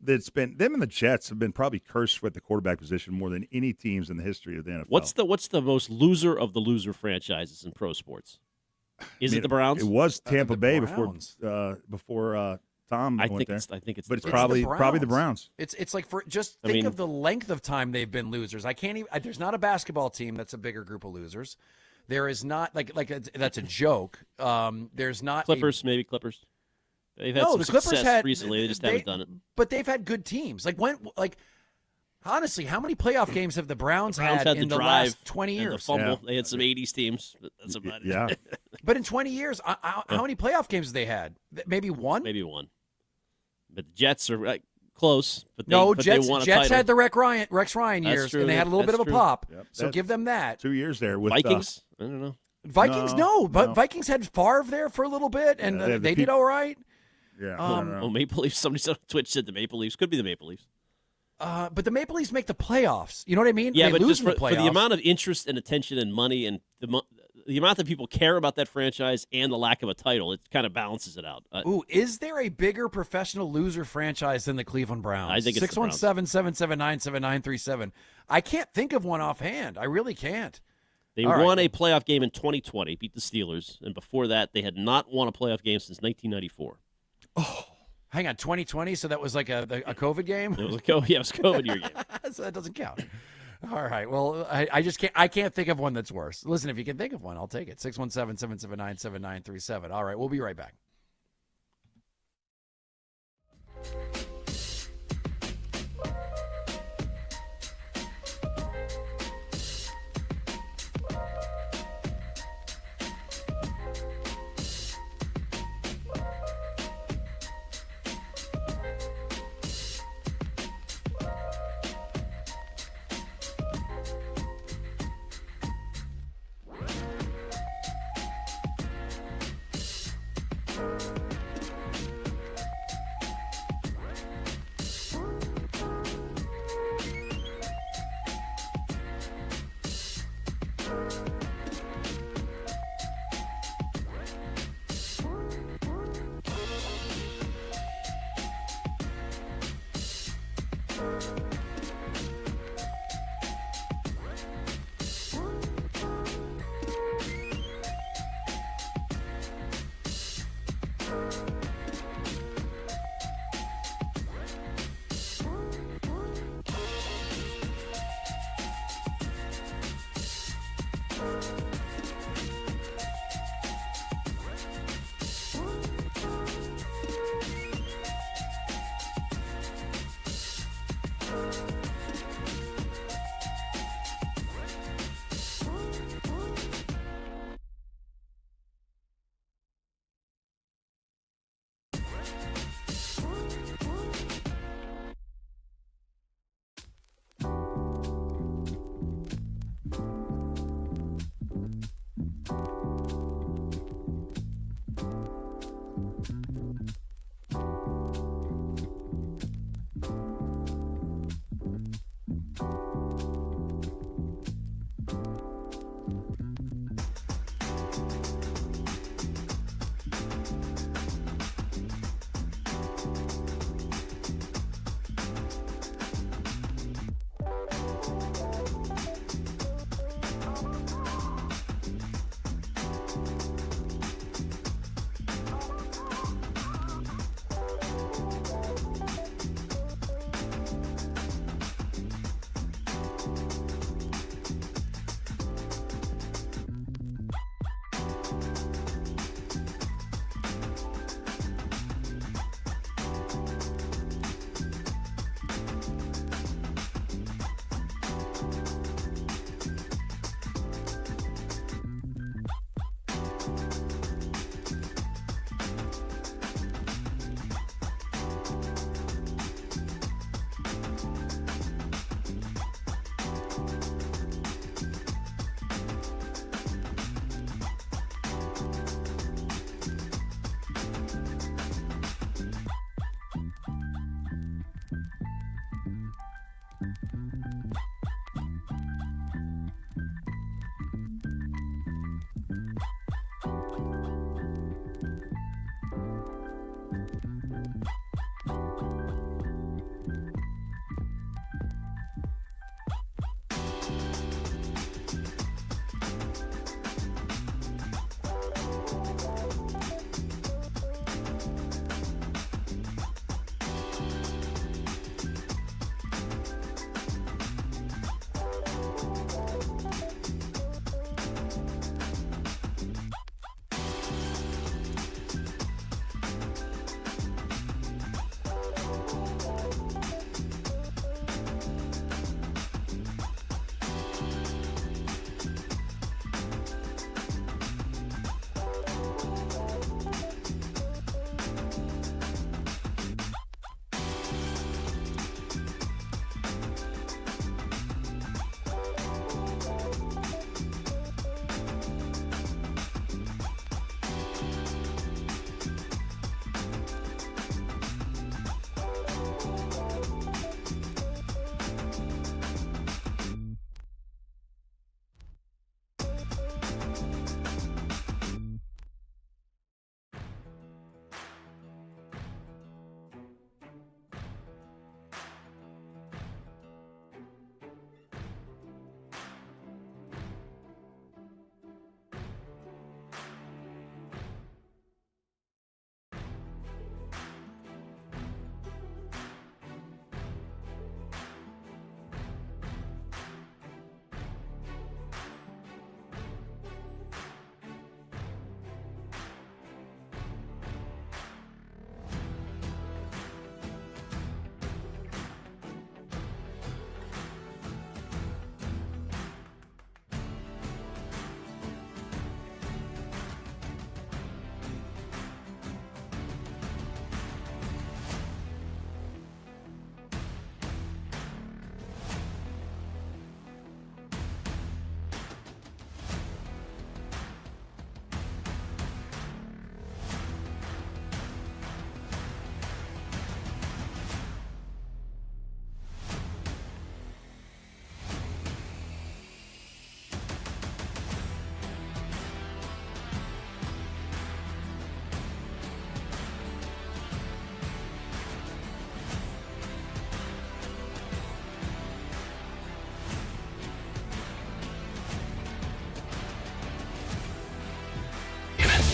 that's been, them and the Jets have been probably cursed with the quarterback position more than any teams in the history of the NFL. What's the most loser of the loser franchises in pro sports? Is it the Browns? It was Tampa Bay before Tom went there. I think it's but it's the probably Browns. the Browns. It's like think of the length of time they've been losers. I can't even. There's not a basketball team that's a bigger group of losers. There is not that's a joke. There's not Clippers, maybe Clippers. They've had some the Clippers success recently. They just haven't done it. But they've had good teams. Honestly, how many playoff games have the Browns had in the last 20 years? The fumble. Yeah. They had some 80s teams. That's about it. But in 20 years, how many playoff games have they had? Maybe one? Maybe one. But the Jets are close. But Jets they won a title. had the Rex Ryan years, and they had a little bit of a pop. Yep. So give them that. 2 years there with Vikings. I don't know. Vikings, but Vikings had Favre there for a little bit, and they did all right. Yeah. Maple Leafs. Somebody on Twitch said the Maple Leafs. Could be the Maple Leafs. But the Maple Leafs make the playoffs. You know what I mean? Yeah, they but lose just for the the amount of interest and attention and money and the amount that people care about that franchise and the lack of a title, it kind of balances it out. Is there a bigger professional loser franchise than the Cleveland Browns? I think it's 617-779-7937. I can't think of one offhand. I really can't. They won a playoff game in 2020, beat the Steelers, and before that, they had not won a playoff game since 1994. Oh, hang on, 2020. So that was like a COVID game. It was a COVID year game. So that doesn't count. All right. Well, I just can't. I can't think of one that's worse. Listen, if you can think of one, I'll take it. 617-779-7937. All right, we'll be right back.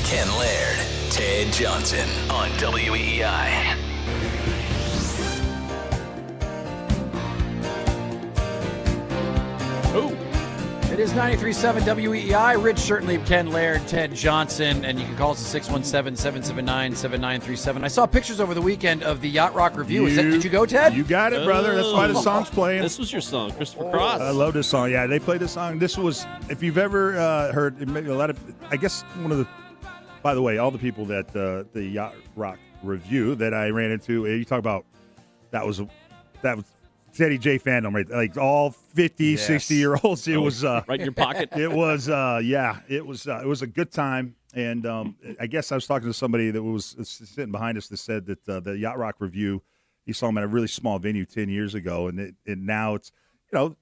Ken Laird, Ted Johnson on WEEI. It is 93.7 WEEI. Rich certainly, Ken Laird, Ted Johnson, and you can call us at 617-779-7937. I saw pictures over the weekend of the Yacht Rock Review. Did you go, Ted? You got it, brother. That's why the song's playing. This was your song, Christopher Cross. I love this song. Yeah, they played this song. This was, if you've ever heard, a lot of, I guess one of the, by the way, all the people that the Yacht Rock Review that I ran into, you talk about, that was Teddy J fandom, right? Like all 50, 60-year-olds. It was right in your pocket. It was it was a good time. And I guess I was talking to somebody that was sitting behind us that said that the Yacht Rock Review, he saw them at a really small venue 10 years ago, and now it's, not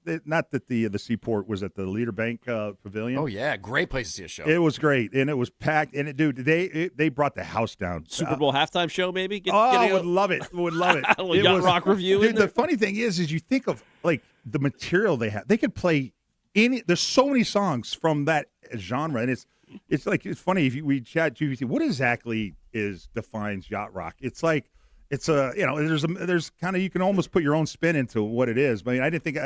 that the Seaport was at the Leader Bank Pavilion. Oh yeah, great place to see a show. It was great, and it was packed. And they brought the house down. Super Bowl halftime show, maybe. Would love it. Would love it. Yacht Rock Review. Dude, the funny thing is you think of like the material they have. They could play any. There's so many songs from that genre, and it's funny if we chat GPT. What exactly defines yacht rock? It's like. It's there's kind of, you can almost put your own spin into what it is. I mean, I didn't think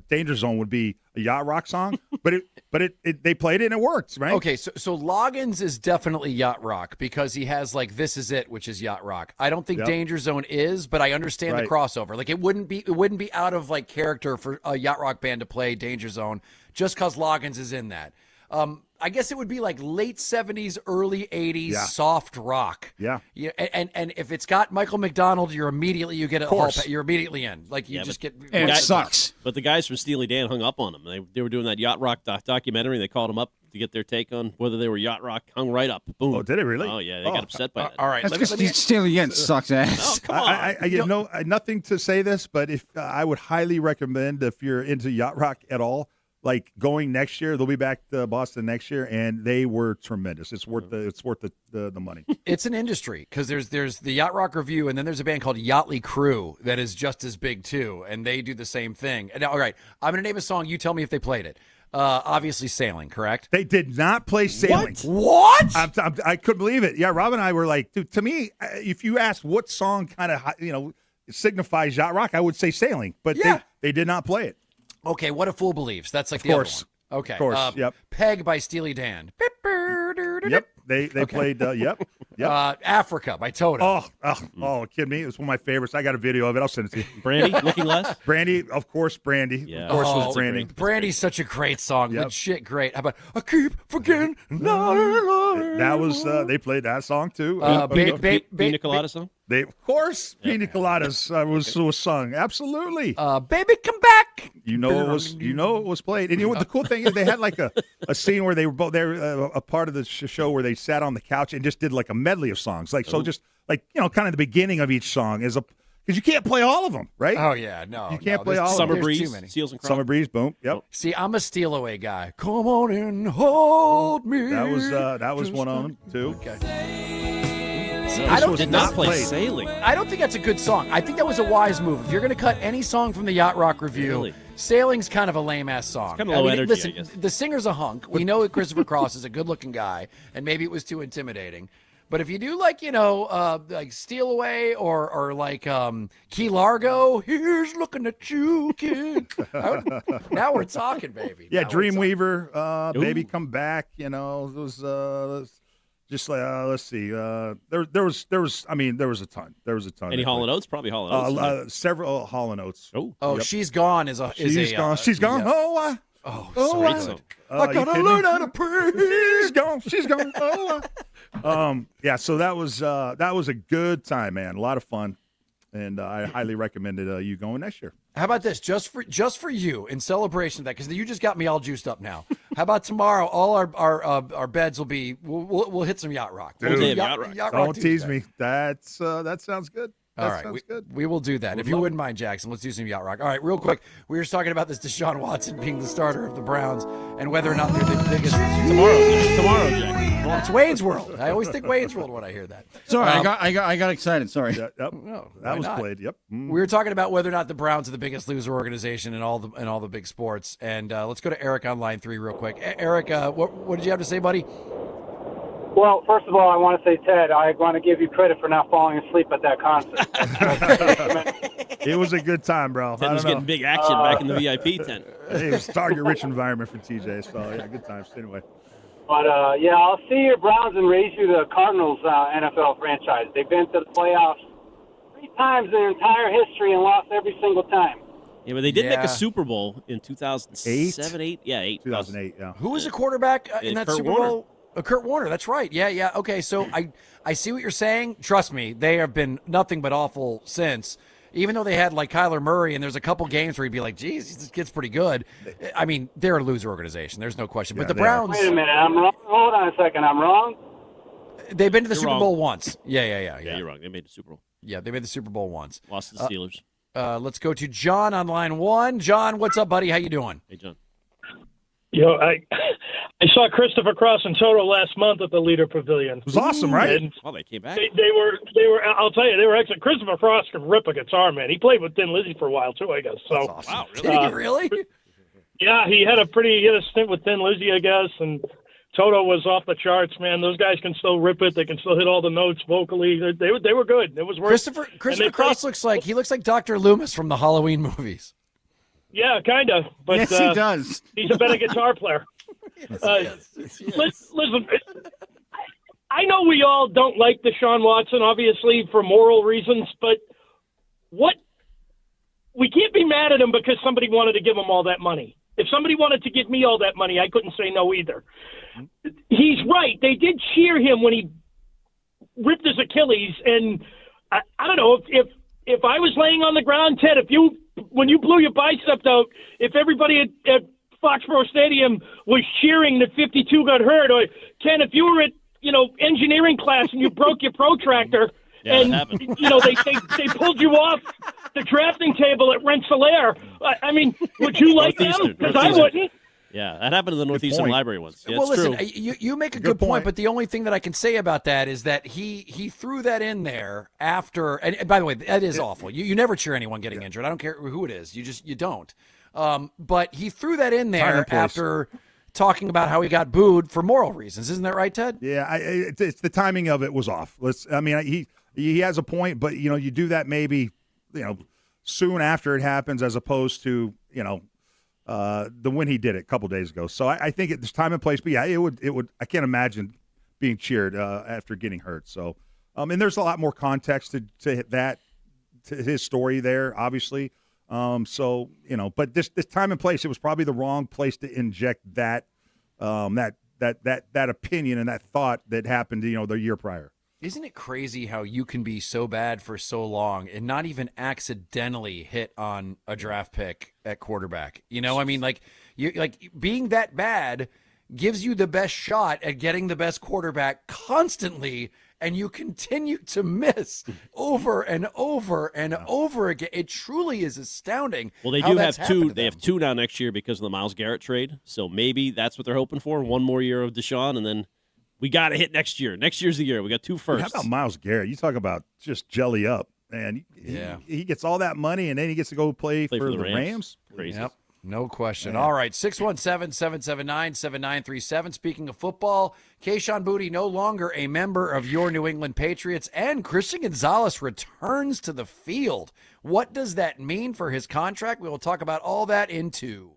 Danger Zone would be a yacht rock song, but they played it and it works, right? Okay, so Loggins is definitely yacht rock because he has like This Is It, which is yacht rock. I don't think Danger Zone is, but I understand the crossover. Like it wouldn't be out of like character for a yacht rock band to play Danger Zone just because Loggins is in that. I guess it would be like late 70s, early 80s soft rock. Yeah. And if it's got Michael McDonald, you're immediately in. Like you just get. And it sucks. But the guys from Steely Dan hung up on him. They were doing that yacht rock documentary. They called him up to get their take on whether they were yacht rock. Hung right up. Boom. Oh, did it really? Oh yeah, they got upset by that. All right. That's because Steely Dan sucks ass. Oh, come on. I get nothing to say this, but if I would highly recommend if you're into yacht rock at all, like going next year, they'll be back to Boston next year, and they were tremendous. It's worth the money. It's an industry because there's the Yacht Rock Review, and then there's a band called Yachtly Crew that is just as big too, and they do the same thing. And all right, I'm gonna name a song. You tell me if they played it. Obviously, Sailing, correct? They did not play Sailing. What? I couldn't believe it. Yeah, Rob and I were like, dude, to me, if you asked what song kind of signifies yacht rock, I would say Sailing, but they did not play it. Okay, What a Fool Believes. That's like Of the course. other one. Okay. Of course, yep. Peg by Steely Dan. Yep, they played. Yep. Africa by Toto. Kidding me? It was one of my favorites. I got a video of it. I'll send it to you. Brandy, Looking Less. Brandy, of course, Brandy. Yeah. Of course, was Brandy. Brandy's such a great song. Yep. Legit great. How about I keep forgetting? That was they played that song too. Pina Colada song. They, of course, Pina Coladas was sung. Absolutely. Baby, come back. You know it was played. And the cool thing is they had like a scene where they were both there, a part of the show where they sat on the couch and just did like a medley of songs. Just kind of the beginning of each song is because you can't play all of them, right? Oh yeah, no, you can't play all of them. Summer Breeze, too many. Seals and Crofts. Summer Breeze, boom. Yep. See, I'm a Steal Away guy. Come on and hold me. That was one of them too. See, I did not play Sailing. I don't think that's a good song. I think that was a wise move. If you're going to cut any song from the Yacht Rock Review, Really? Sailing's kind of a lame-ass song. It's kind of low energy, listen, I guess. the singer's a hunk. We know that Christopher Cross is a good-looking guy, and maybe it was too intimidating. But if you do like Steal Away or like Key Largo, here's looking at you, kid. Now we're talking, baby. Yeah, Now we're Dreamweaver, Baby Come Back. It was just like let's see. There was a ton. There was a ton. Any Hall & Oates? Probably Hall & Oates. Several Hall & Oates. Oh, Yep. She's Gone is a. She's gone. She's gone. Yeah. Oh, Great song. I gotta learn how to pray. She's gone. She's gone. Yeah. So that was a good time, man. A lot of fun, and I highly recommended you going next year. How about this? Just for you, in celebration of that, because you just got me all juiced up now. How about tomorrow? All our beds will be. We'll hit some yacht rock. Dude, yacht rock. Don't tease me. That sounds good. All right, we will do that. If you wouldn't mind, Jackson, let's do some yacht rock. All right, real quick. We were just talking about this Deshaun Watson being the starter of the Browns and whether or not they're the biggest. Tomorrow, Jack. It's Wayne's World. I always think Wayne's World when I hear that. Sorry, I got excited. Sorry. Yep. No, that was not? played. Yep. We were talking about whether or not the Browns are the biggest loser organization in all the big sports. And let's go to Eric on line 3 real quick. Eric, what did you have to say, buddy? Well, first of all, I want to say, Ted, I want to give you credit for not falling asleep at that concert. It was a good time, bro. Ted was getting big action back in the VIP tent. It was target-rich environment for TJ, so yeah, good times. Anyway. But, I'll see your Browns and raise you the Cardinals NFL franchise. They've been to the playoffs 3 times in their entire history and lost every single time. Yeah, but they did make a Super Bowl in 2007, 8? Yeah, 8. 2008, yeah. Who was the quarterback in that Kurt Super Warner. Bowl? Kurt Warner, that's right. Yeah. Okay, so I see what you're saying. Trust me, they have been nothing but awful since. Even though they had like Kyler Murray, and there's a couple games where you'd be like, geez, this kid's pretty good. I mean, they're a loser organization. There's no question. But the Browns. Wait a minute, I'm wrong. Hold on a second, I'm wrong. They've been to the You're Super wrong. Bowl once. Yeah, you're wrong. They made the Super Bowl. Yeah, they made the Super Bowl once. Lost to the Steelers. Let's go to John on line 1. John, what's up, buddy? How you doing? Hey, John. I saw Christopher Cross and Toto last month at the Leader Pavilion. It was awesome, right? And they came back. They were. I'll tell you, they were excellent. Christopher Cross could rip a guitar, man. He played with Thin Lizzy for a while too, I guess. So, awesome. Wow, Did he really? Yeah, he had a stint with Thin Lizzy, I guess, and Toto was off the charts, man. Those guys can still rip it. They can still hit all the notes vocally. They were good. It was worth. Christopher Cross looks like Dr. Loomis from the Halloween movies. Yeah, kind of. But Yes, he does. He's a better guitar player. Listen, I know we all don't like Deshaun Watson, obviously, for moral reasons, but we can't be mad at him because somebody wanted to give him all that money. If somebody wanted to give me all that money, I couldn't say no either. He's right. They did cheer him when he ripped his Achilles, and I don't know if I was laying on the ground, Ted, when you blew your bicep out, if everybody had Foxborough Stadium was cheering that 52 got hurt. Or Ken, if you were at engineering class and you broke your protractor and they pulled you off the drafting table at Rensselaer, I mean, would you like them? Because I wouldn't. Yeah, that happened in the Northeastern Library once. Yeah, well, listen, true. You make a good point, but the only thing that I can say about that is that he threw that in there after. And by the way, that is awful. You never cheer anyone getting injured. I don't care who it is. You don't. But he threw that in there after talking about how he got booed for moral reasons. Isn't that right, Ted? Yeah, it's the timing of it was off. He has a point, but you do that maybe soon after it happens, as opposed to the when he did it a couple days ago. So I think there's time and place. But yeah, it would. I can't imagine being cheered after getting hurt. So and there's a lot more context to his story there, obviously. But this time and place, it was probably the wrong place to inject that opinion and that thought that happened the year prior. Isn't it crazy how you can be so bad for so long and not even accidentally hit on a draft pick at quarterback? Being that bad gives you the best shot at getting the best quarterback constantly, and you continue to miss over and over and over again. It truly is astounding. Well, they do have two. They have two now next year because of the Myles Garrett trade. So maybe that's what they're hoping for. One more year of Deshaun, and then we got to hit next year. Next year's the year. We got two firsts. How about Myles Garrett? You talk about just jelly up, man. He gets all that money, and then he gets to go play for the Rams. Crazy. Yep. No question. All right, 617-779-7937. Speaking of football, Kayshon Boutte no longer a member of your New England Patriots, and Christian Gonzalez returns to the field. What does that mean for his contract? We will talk about all that in 2.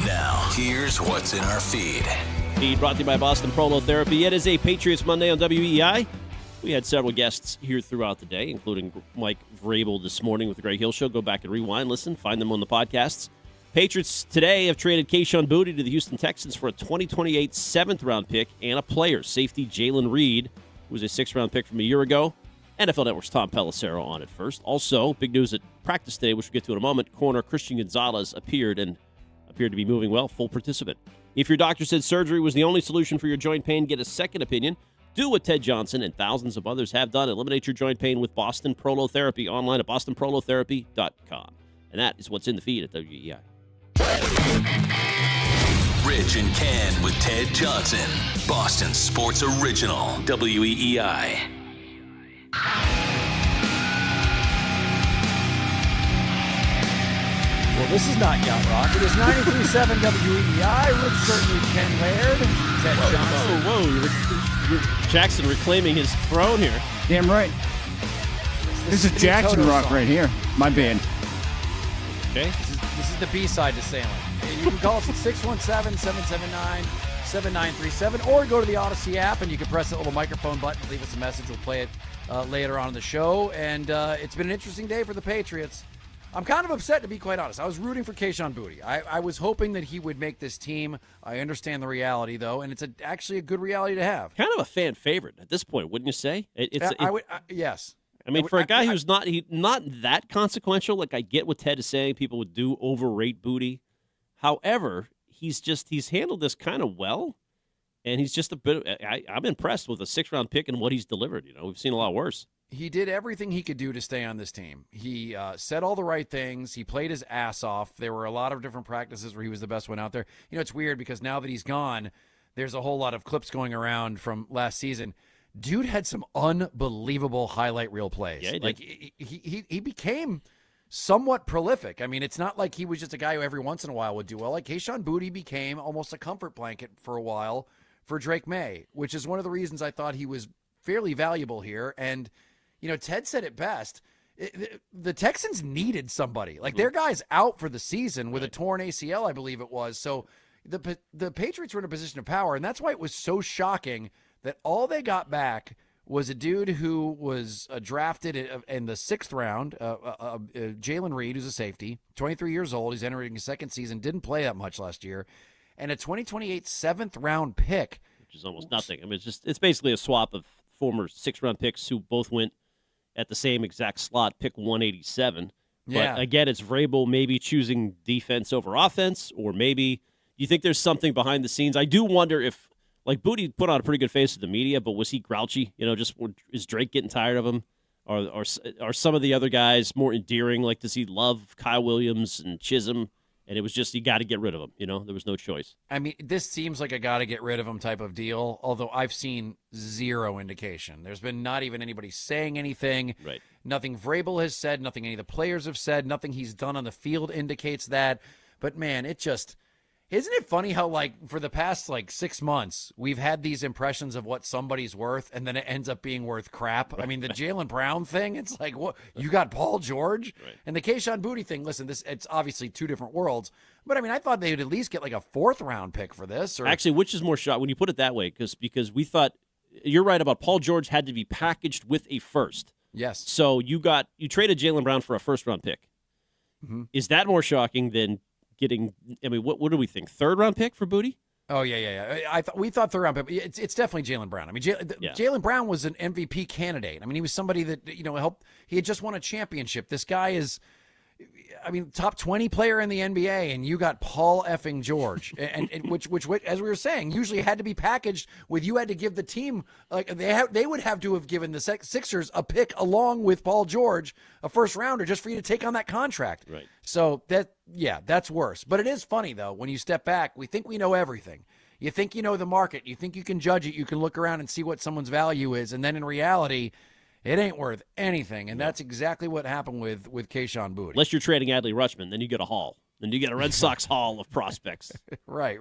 Now, here's what's in our feed. Feed brought to you by Boston Prolotherapy. It is a Patriots Monday on WEEI. We had several guests here throughout the day, including Mike Vrabel this morning with the Greg Hill Show. Go back and rewind, listen, find them on the podcasts. Patriots today have traded Kayshon Boutte to the Houston Texans for a 2028 7th-round pick and a player, safety Jalen Reed, who was a 6th-round pick from a year ago. NFL Network's Tom Pelissero on it first. Also, big news at practice today, which we'll get to in a moment. Corner Christian Gonzalez appeared to be moving well, full participant. If your doctor said surgery was the only solution for your joint pain, get a second opinion. Do what Ted Johnson and thousands of others have done. Eliminate your joint pain with Boston Prolotherapy online at bostonprolotherapy.com. And that is what's in the feed at WEEI. Rich and Ken with Ted Johnson. Boston Sports Original. WEEI. Well, this is not Yacht Rock. It is 93.7 WEEI. Rich Certainly, Ken Laird, Ted Johnson. Whoa. Jackson reclaiming his throne here. Damn right. This is Jackson Toto Rock song. right here. My band. Okay. This is the B-side to Sailing. You can call us at 617-779-7937 or go to the Odyssey app and you can press that little microphone button, leave us a message. We'll play it later on in the show. And it's been an interesting day for the Patriots. I'm kind of upset, to be quite honest. I was rooting for Kayshon Boutte. I was hoping that he would make this team. I understand the reality, though, and it's actually a good reality to have. Kind of a fan favorite at this point, wouldn't you say? Yes. I mean, for a guy who's not that consequential, like I get what Ted is saying, people would do overrate Boutte. However, he's handled this kind of well, and he's just a bit. I'm impressed with a 6th-round pick and what he's delivered. We've seen a lot worse. He did everything he could do to stay on this team. He said all the right things. He played his ass off. There were a lot of different practices where he was the best one out there. It's weird because now that he's gone, there's a whole lot of clips going around from last season. Dude had some unbelievable highlight reel plays. Yeah, he did. Like he became somewhat prolific. I mean, it's not like he was just a guy who every once in a while would do well. Like Kayshon Boutte became almost a comfort blanket for a while for Drake May, which is one of the reasons I thought he was fairly valuable here. And Ted said it best. The Texans needed somebody. Like their guy's out for the season with a torn ACL, I believe it was. So the Patriots were in a position of power, and that's why it was so shocking that all they got back was a dude who was drafted in the 6th round, Jalen Reed, who's a safety, 23 years old. He's entering his 2nd season, didn't play that much last year, and a 2028 7th-round pick. Which is almost nothing. I mean, it's basically a swap of former 6th-round picks who both went at the same exact slot, pick 187. Yeah. But again, it's Vrabel maybe choosing defense over offense, or maybe you think there's something behind the scenes. I do wonder if, like, Boutte put on a pretty good face to the media, but was he grouchy? Just is Drake getting tired of him? Are some of the other guys more endearing? Like, does he love Kyle Williams and Chisholm? And it was just, you got to get rid of him. There was no choice. I mean, this seems like a got to get rid of him type of deal, although I've seen zero indication. There's been not even anybody saying anything. Right. Nothing Vrabel has said, nothing any of the players have said, nothing he's done on the field indicates that. But, man, isn't it funny how, like, for the past, 6 months, we've had these impressions of what somebody's worth, and then it ends up being worth crap? Right. I mean, the Jaylen Brown thing, it's like, what? You got Paul George? Right. And the Kayshon Boutte thing, listen, it's obviously two different worlds, but, I mean, I thought they would at least get, like, a 4th-round pick for this. Actually, which is more shot when you put it that way, because we thought, you're right about Paul George had to be packaged with a 1st. Yes. So you traded Jaylen Brown for a 1st-round pick. Mm-hmm. Is that more shocking than getting, I mean, what do we think? 3rd-round pick for Boutte? Oh, yeah. We thought 3rd-round pick. It's definitely Jaylen Brown. I mean, Jaylen Brown was an MVP candidate. I mean, he was somebody that, helped. He had just won a championship. This guy is, I mean, top 20 player in the NBA, and you got Paul effing George, and which, as we were saying, usually had to be packaged with, you had to give the team, like, they would have to have given the Sixers a pick along with Paul George, a 1st-rounder, just for you to take on that contract. Right. So that's worse. But it is funny, though, when you step back, we think we know everything. You think you know the market. You think you can judge it. You can look around and see what someone's value is, and then in reality, it ain't worth anything, and that's exactly what happened with Kayshon Boutte. Unless you're trading Adley Rutschman, then you get a haul. Then you get a Red Sox haul of prospects. Right.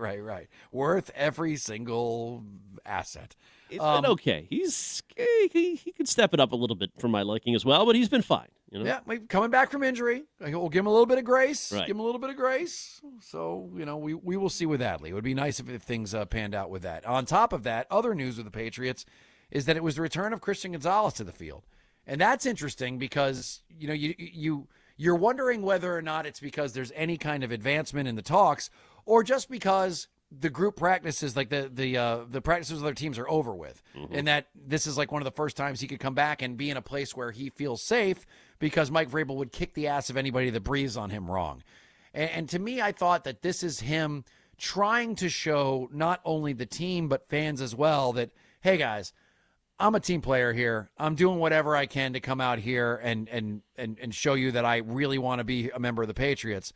Worth every single asset. It's been okay. He could step it up a little bit for my liking as well, but he's been fine. Yeah, coming back from injury. We'll give him a little bit of grace. Right. Give him a little bit of grace. So, we will see with Adley. It would be nice if things panned out with that. On top of that, other news with the Patriots is that it was the return of Christian Gonzalez to the field. And that's interesting because, you're wondering whether or not it's because there's any kind of advancement in the talks or just because the group practices, like the practices of other teams are over with. Mm-hmm. And that this is like one of the first times he could come back and be in a place where he feels safe because Mike Vrabel would kick the ass of anybody that breathes on him wrong. And to me, I thought that this is him trying to show not only the team but fans as well that, hey guys, I'm a team player here. I'm doing whatever I can to come out here and show you that I really want to be a member of the Patriots.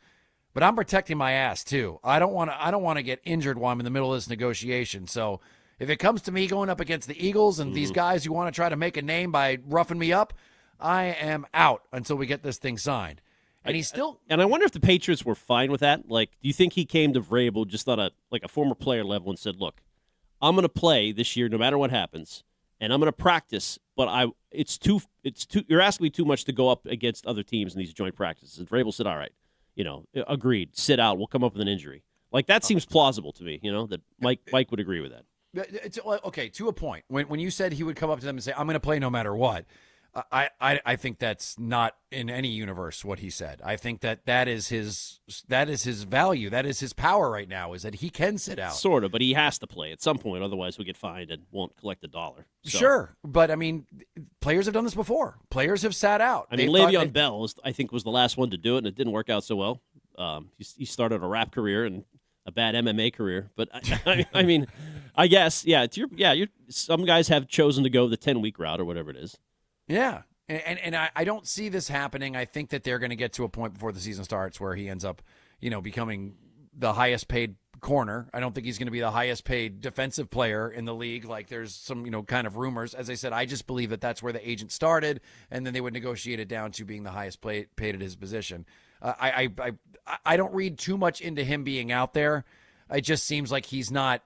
But I'm protecting my ass too. I don't want to get injured while I'm in the middle of this negotiation. So if it comes to me going up against the Eagles and these guys who want to try to make a name by roughing me up, I am out until we get this thing signed. And he's still. And I wonder if the Patriots were fine with that. Like, do you think he came to Vrabel just on a former player level and said, "Look, I'm going to play this year no matter what happens, and I'm going to practice, but it's too. You're asking me too much to go up against other teams in these joint practices." And Vrabel said, "All right, agreed. Sit out. We'll come up with an injury." Like, that seems plausible to me. That Mike would agree with that. It's, okay, to a point. When you said he would come up to them and say, "I'm going to play no matter what," I think that's not in any universe what he said. I think that is his value. That is his power right now, is that he can sit out. Sort of, but he has to play at some point. Otherwise, we get fined and won't collect $1. So. Sure, but I mean, players have done this before. Players have sat out. I mean, Le'Veon Bell, I think, was the last one to do it, and it didn't work out so well. He started a rap career and a bad MMA career, but I mean, I guess, some guys have chosen to go the 10-week route or whatever it is. Yeah, and I don't see this happening. I think that they're going to get to a point before the season starts where he ends up, becoming the highest paid corner. I don't think he's going to be the highest paid defensive player in the league. Like, there's some, kind of rumors. As I said, I just believe that that's where the agent started, and then they would negotiate it down to being the highest paid at his position. I don't read too much into him being out there. It just seems like he's not.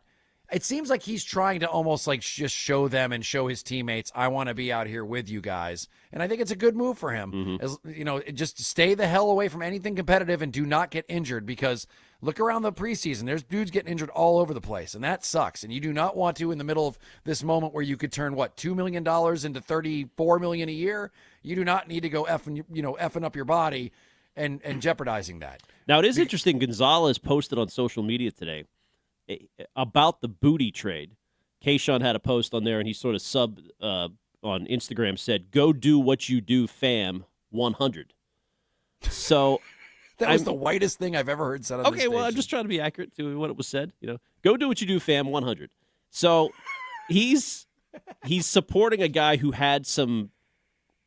It seems like he's trying to almost like just show them and show his teammates, I want to be out here with you guys. And I think it's a good move for him. As, just stay the hell away from anything competitive and do not get injured, because look around the preseason. There's dudes getting injured all over the place, and that sucks. And you do not want to, in the middle of this moment where you could turn, $2 million into $34 million a year, you do not need to go effing up your body and jeopardizing that. Now, it is interesting. Gonzalez posted on social media today about the booty trade. Kayshawn had a post on there, and he sort of on Instagram said, "Go do what you do, fam, 100." So that was the whitest thing I've ever heard said on this station. Well, I'm just trying to be accurate to what it was said. Go do what you do, fam, 100. So he's supporting a guy who had some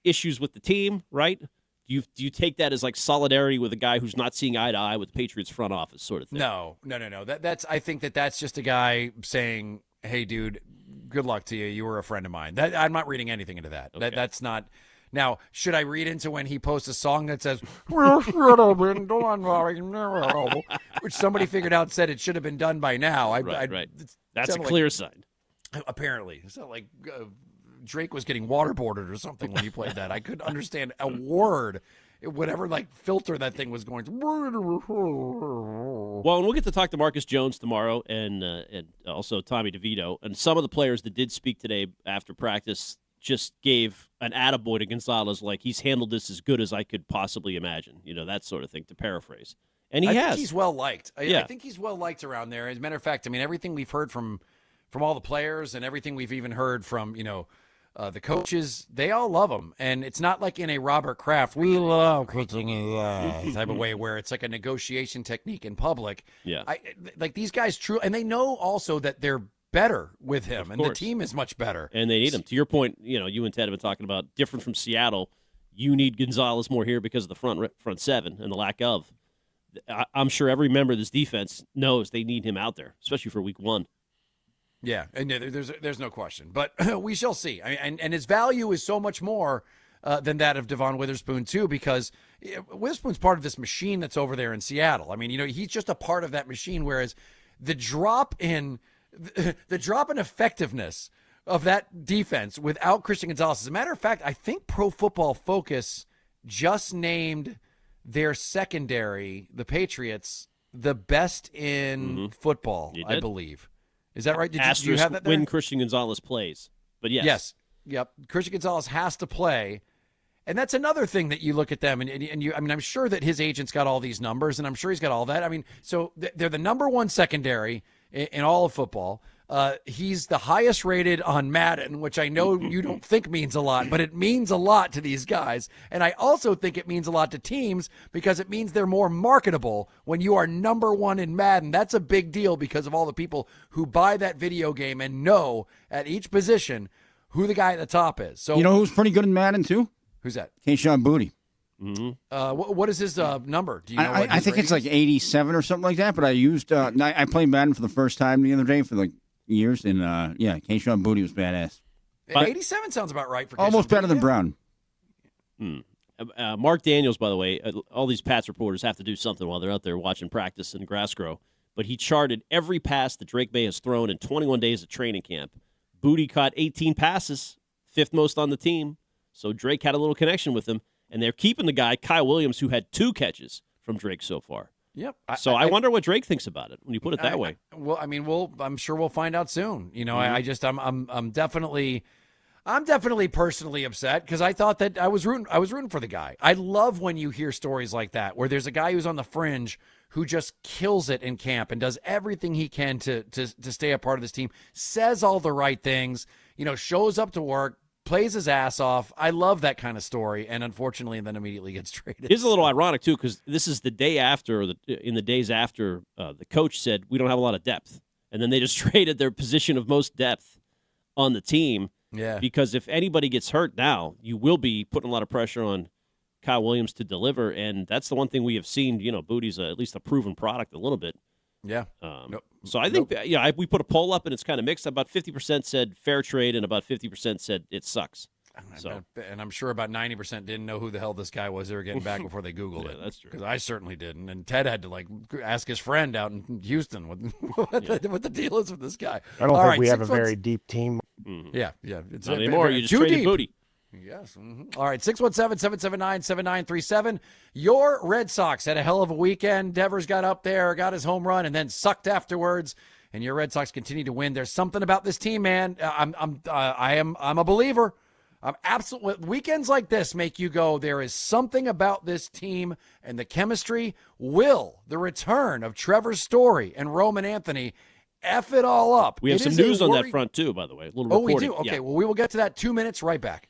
issues with the team, right? Do you take that as like solidarity with a guy who's not seeing eye to eye with the Patriots front office sort of thing? No. I think that's just a guy saying, "Hey, dude, good luck to you. You were a friend of mine." I'm not reading anything into that. Okay. That's not. Now, should I read into when he posts a song that says, "Well, should have been done by now," which somebody figured out said it should have been done by now? Right. That's a clear sign. Apparently, it's not like Drake was getting waterboarded or something when he played that. I couldn't understand a word, whatever filter that thing was going through. Well, and we'll get to talk to Marcus Jones tomorrow and also Tommy DeVito. And some of the players that did speak today after practice just gave an attaboy to Gonzalez, like he's handled this as good as I could possibly imagine. That sort of thing, to paraphrase. And he has. I think he's well liked. Yeah. I think he's well liked around there. As a matter of fact, everything we've heard from all the players and everything we've even heard from, the coaches, they all love him. And it's not like in a Robert Kraft, we love coaching type of way where it's like a negotiation technique in public. Yeah. These guys and they know also that they're better with him, and the team is much better. And they need him. To your point, you and Ted have been talking about different from Seattle. You need Gonzalez more here because of the front seven and the lack of. I'm sure every member of this defense knows they need him out there, especially for week 1. Yeah, and there's no question. But we shall see. And his value is so much more than that of Devon Witherspoon, too, because Witherspoon's part of this machine that's over there in Seattle. He's just a part of that machine, whereas the drop in effectiveness of that defense without Christian Gonzalez. As a matter of fact, I think Pro Football Focus just named their secondary, the Patriots, the best in football, I believe. Is that right? Did you have that there? When Christian Gonzalez plays, but yes. Yes. Yep. Christian Gonzalez has to play. And that's another thing that you look at them and you, I'm sure that his agent's got all these numbers, and I'm sure he's got all that. So they're the number one secondary in all of football. He's the highest rated on Madden, which I know you don't think means a lot, but it means a lot to these guys. And I also think it means a lot to teams because it means they're more marketable when you are number one in Madden. That's a big deal because of all the people who buy that video game and know at each position who the guy at the top is. So you know who's pretty good in Madden too? Who's that? Keyshawn Booty. What is his number? Do you know? I think it's like 87 or something like that. But I used I played Madden for the first time the other day for like years, and Keyshawn Booty was badass. 87 sounds about right for almost Keyshawn better Booty, than yeah. Brown. Mark Daniels, by the way, all these Pats reporters have to do something while they're out there watching practice and grass grow. But he charted every pass that Drake May has thrown in 21 days of training camp. Booty caught 18 passes, 5th most on the team. So Drake had a little connection with him. And they're keeping the guy, Kyle Williams, who had 2 catches from Drake so far. Yep. I wonder what Drake thinks about it when you put it that way. Well, I mean, I'm sure we'll find out soon. You know, Mm-hmm. I'm definitely personally upset because I thought that I was rooting for the guy. I love when you hear stories like that where there's a guy who's on the fringe who just kills it in camp and does everything he can to stay a part of this team, says all the right things, shows up to work, plays his ass off. I love that kind of story, and unfortunately, then immediately gets traded. It's a little ironic, too, because this is the day after, or in the days after, the coach said, we don't have a lot of depth. And then they just traded their position of most depth on the team. Yeah. Because if anybody gets hurt now, you will be putting a lot of pressure on Kyle Williams to deliver, and that's the one thing we have seen. Booty's at least a proven product a little bit. Yeah. So I think, we put a poll up, and it's kind of mixed. About 50% said fair trade, and about 50% said it sucks. So, and I'm sure about 90% didn't know who the hell this guy was they were getting back before they Googled it. That's true. Because I certainly didn't. And Ted had to ask his friend out in Houston what the deal is with this guy. I don't think we have a very deep team. Yeah. It's not anymore. You just traded deep. Booty. Yes. Mm-hmm. All right, 617-779-7937. Your Red Sox had a hell of a weekend. Devers got up there, got his home run, and then sucked afterwards. And your Red Sox continue to win. There's something about this team, man. I'm a believer. I'm absolutely. Weekends like this make you go, there is something about this team and the chemistry. Will the return of Trevor Story and Roman Anthony F it all up? We have some news on that front, too, by the way. A little reporting. We do? Okay, well, we will get to that 2 minutes right back.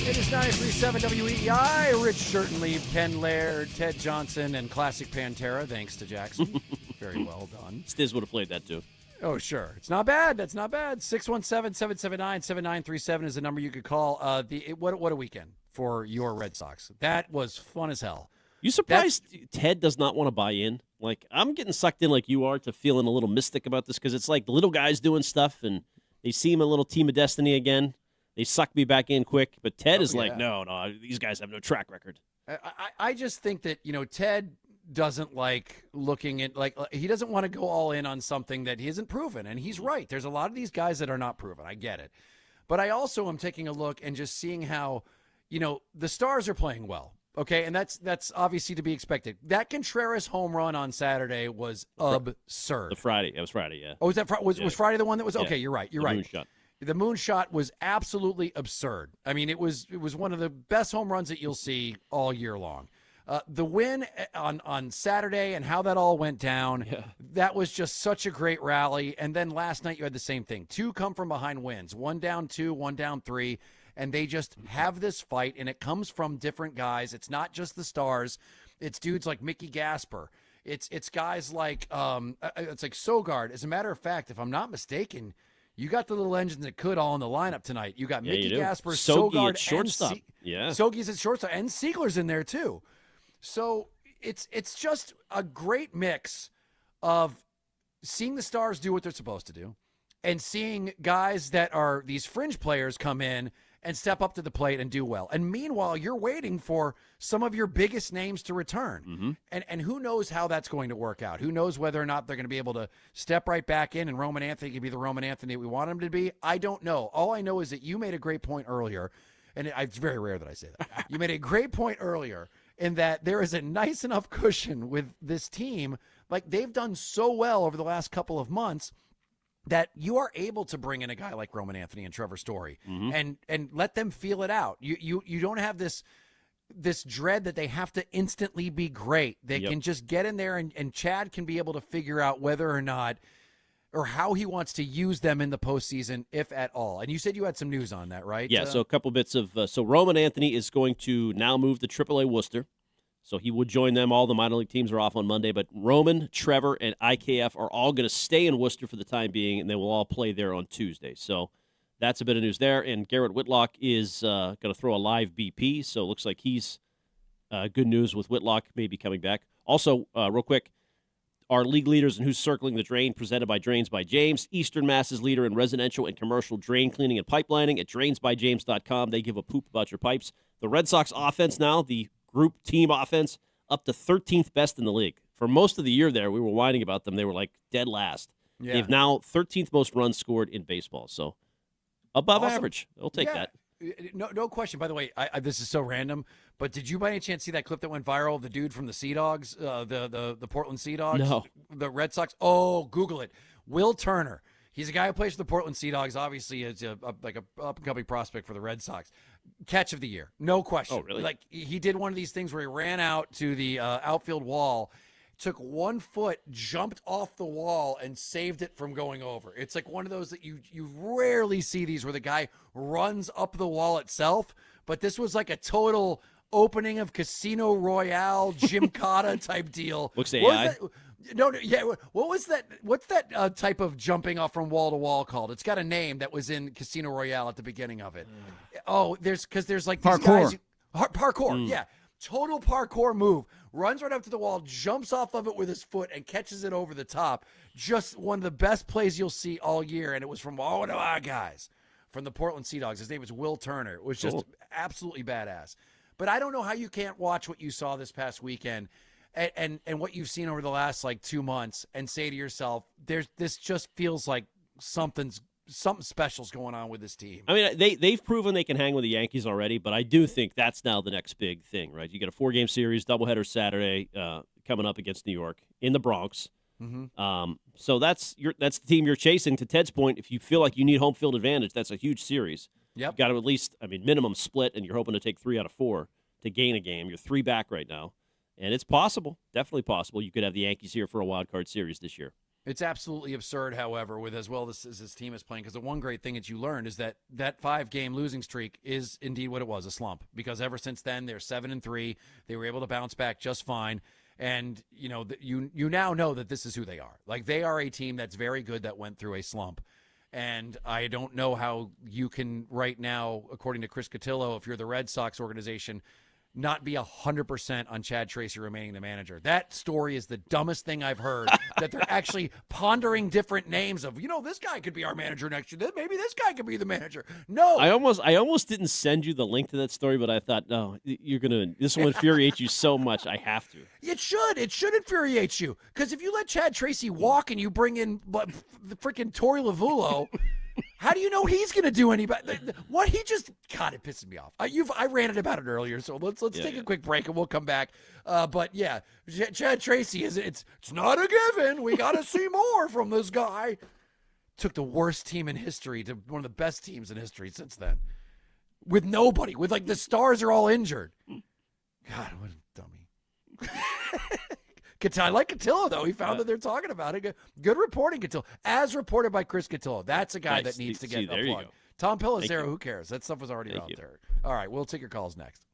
It is 93.7 WEEI. Rich Shirtenleaf, Ken Laird, Ted Johnson, and Classic Pantera. Thanks to Jackson. Very well done. Stiz would have played that, too. Oh, sure. It's not bad. That's not bad. 617-779-7937 is the number you could call. What a weekend for your Red Sox. That was fun as hell. You surprised Ted does not want to buy in? Like, I'm getting sucked in like you are to feeling a little mystic about this because it's like the little guys doing stuff and They seem a little team of destiny again. They suck me back in quick. But Ted is like, no, these guys have no track record. I just think that, Ted doesn't like looking at, he doesn't want to go all in on something that he isn't proven. And he's right. There's a lot of these guys that are not proven. I get it. But I also am taking a look and just seeing how, the Stars are playing well. Okay, and that's obviously to be expected. That Contreras home run on Saturday was absurd. It was Friday, yeah. Oh, was Friday the one that was? Okay, you're right. You're right. Moonshot. The moonshot was absolutely absurd. I mean, it was one of the best home runs that you'll see all year long. The win on Saturday and how that all went down, that was just such a great rally. And then last night you had the same thing. 2 come from behind wins. 1 down 2, 1 down 3. And they just have this fight, and it comes from different guys. It's not just the Stars. It's dudes like Mickey Gasper. It's guys like it's like Sogard. As a matter of fact, if I'm not mistaken, you got the little engines that could all in the lineup tonight. You got Mickey Gasper, Sogard, at shortstop. Sogi's at shortstop, and Siegler's in there too. So it's just a great mix of seeing the Stars do what they're supposed to do, and seeing guys that are these fringe players come in and step up to the plate and do well. And meanwhile, you're waiting for some of your biggest names to return. And who knows how that's going to work out? Who knows whether or not they're going to be able to step right back in and Roman Anthony can be the Roman Anthony we want him to be? I don't know. All I know is that you made a great point earlier, and it's very rare that I say that. You made a great point earlier in that there is a nice enough cushion with this team. Like, they've done so well over the last couple of months that you are able to bring in a guy like Roman Anthony and Trevor Story and let them feel it out. You don't have this dread that they have to instantly be great. They can just get in there and Chad can be able to figure out whether or not or how he wants to use them in the postseason, if at all. And you said you had some news on that, right? Yeah, so a couple bits of so Roman Anthony is going to now move to AAA Worcester. So he would join them. All the minor league teams are off on Monday, but Roman, Trevor, and IKF are all going to stay in Worcester for the time being, and they will all play there on Tuesday. So that's a bit of news there. And Garrett Whitlock is going to throw a live BP, so it looks like he's good news with Whitlock maybe coming back. Also, real quick, our league leaders and who's circling the drain, presented by Drains by James. Eastern Mass's leader in residential and commercial drain cleaning and pipelining at drainsbyjames.com. They give a poop about your pipes. The Red Sox offense now, the group team offense, up to 13th best in the league. For most of the year there, we were whining about them. They were like dead last. Yeah. They've now 13th most runs scored in baseball. So above average. They'll take that. No question. By the way, this is so random, but did you by any chance see that clip that went viral of the dude from the Sea Dogs, the Portland Sea Dogs? No. The Red Sox? Oh, Google it. Will Turner. He's a guy who plays for the Portland Sea Dogs. Obviously, is like a up-and-coming prospect for the Red Sox. Catch of the year, no question. Oh, really? Like, he did one of these things where he ran out to the outfield wall, took 1 foot, jumped off the wall, and saved it from going over. It's like one of those that you rarely see these where the guy runs up the wall itself, but this was like a total opening of Casino Royale, Gymkhana type deal. Looks AI. No, yeah. What was that? What's that type of jumping off from wall to wall called? It's got a name that was in Casino Royale at the beginning of it. Oh, there's like these parkour. Guys. Parkour, yeah. Total parkour move. Runs right up to the wall, jumps off of it with his foot, and catches it over the top. Just one of the best plays you'll see all year, and it was from one of our guys from the Portland Sea Dogs. His name was Will Turner. It was just absolutely badass. But I don't know how you can't watch what you saw this past weekend and what you've seen over the last 2 months and say to yourself, this just feels like something special's going on with this team. I mean, they've proven they can hang with the Yankees already, but I do think that's now the next big thing, right? You got a 4-game series, doubleheader Saturday coming up against New York in the Bronx. So that's the team you're chasing. To Ted's point, if you feel like you need home field advantage, that's a huge series. Yep. You've got to at least, minimum split, and you're hoping to take 3 out of 4 to gain a game. You're 3 back right now. And it's possible, definitely possible, you could have the Yankees here for a wild card series this year. It's absolutely absurd, however, with as well as this team is playing, because the one great thing that you learned is that 5-game losing streak is indeed what it was, a slump. Because ever since then, they're 7-3. They were able to bounce back just fine. And, you now know that this is who they are. Like, they are a team that's very good that went through a slump. And I don't know how you can right now, according to Chris Cotillo, if you're the Red Sox organization, not be 100% on Chad Tracy remaining the manager. That story is the dumbest thing I've heard, that they're actually pondering different names of, this guy could be our manager next year. Maybe this guy could be the manager. No. I almost didn't send you the link to that story, but I thought, no, this will infuriate you so much. I have to. It should. It should infuriate you. Because if you let Chad Tracy walk and you bring in the freaking Torey Lavulo, how do you know he's going to do any better? What he just, God, it pisses me off. I ranted about it earlier, so let's take a quick break and we'll come back. But yeah, Chad Tracy it's not a given. We got to see more from this guy. Took the worst team in history to one of the best teams in history since then, with nobody, with the stars are all injured. God, what a dummy. I like Cotillo, though. He found that they're talking about it. Good reporting, Cotillo. As reported by Chris Cotillo. That's a guy that needs to get a plug. Tom Pelissero, who cares? That stuff was already out there. All right, we'll take your calls next.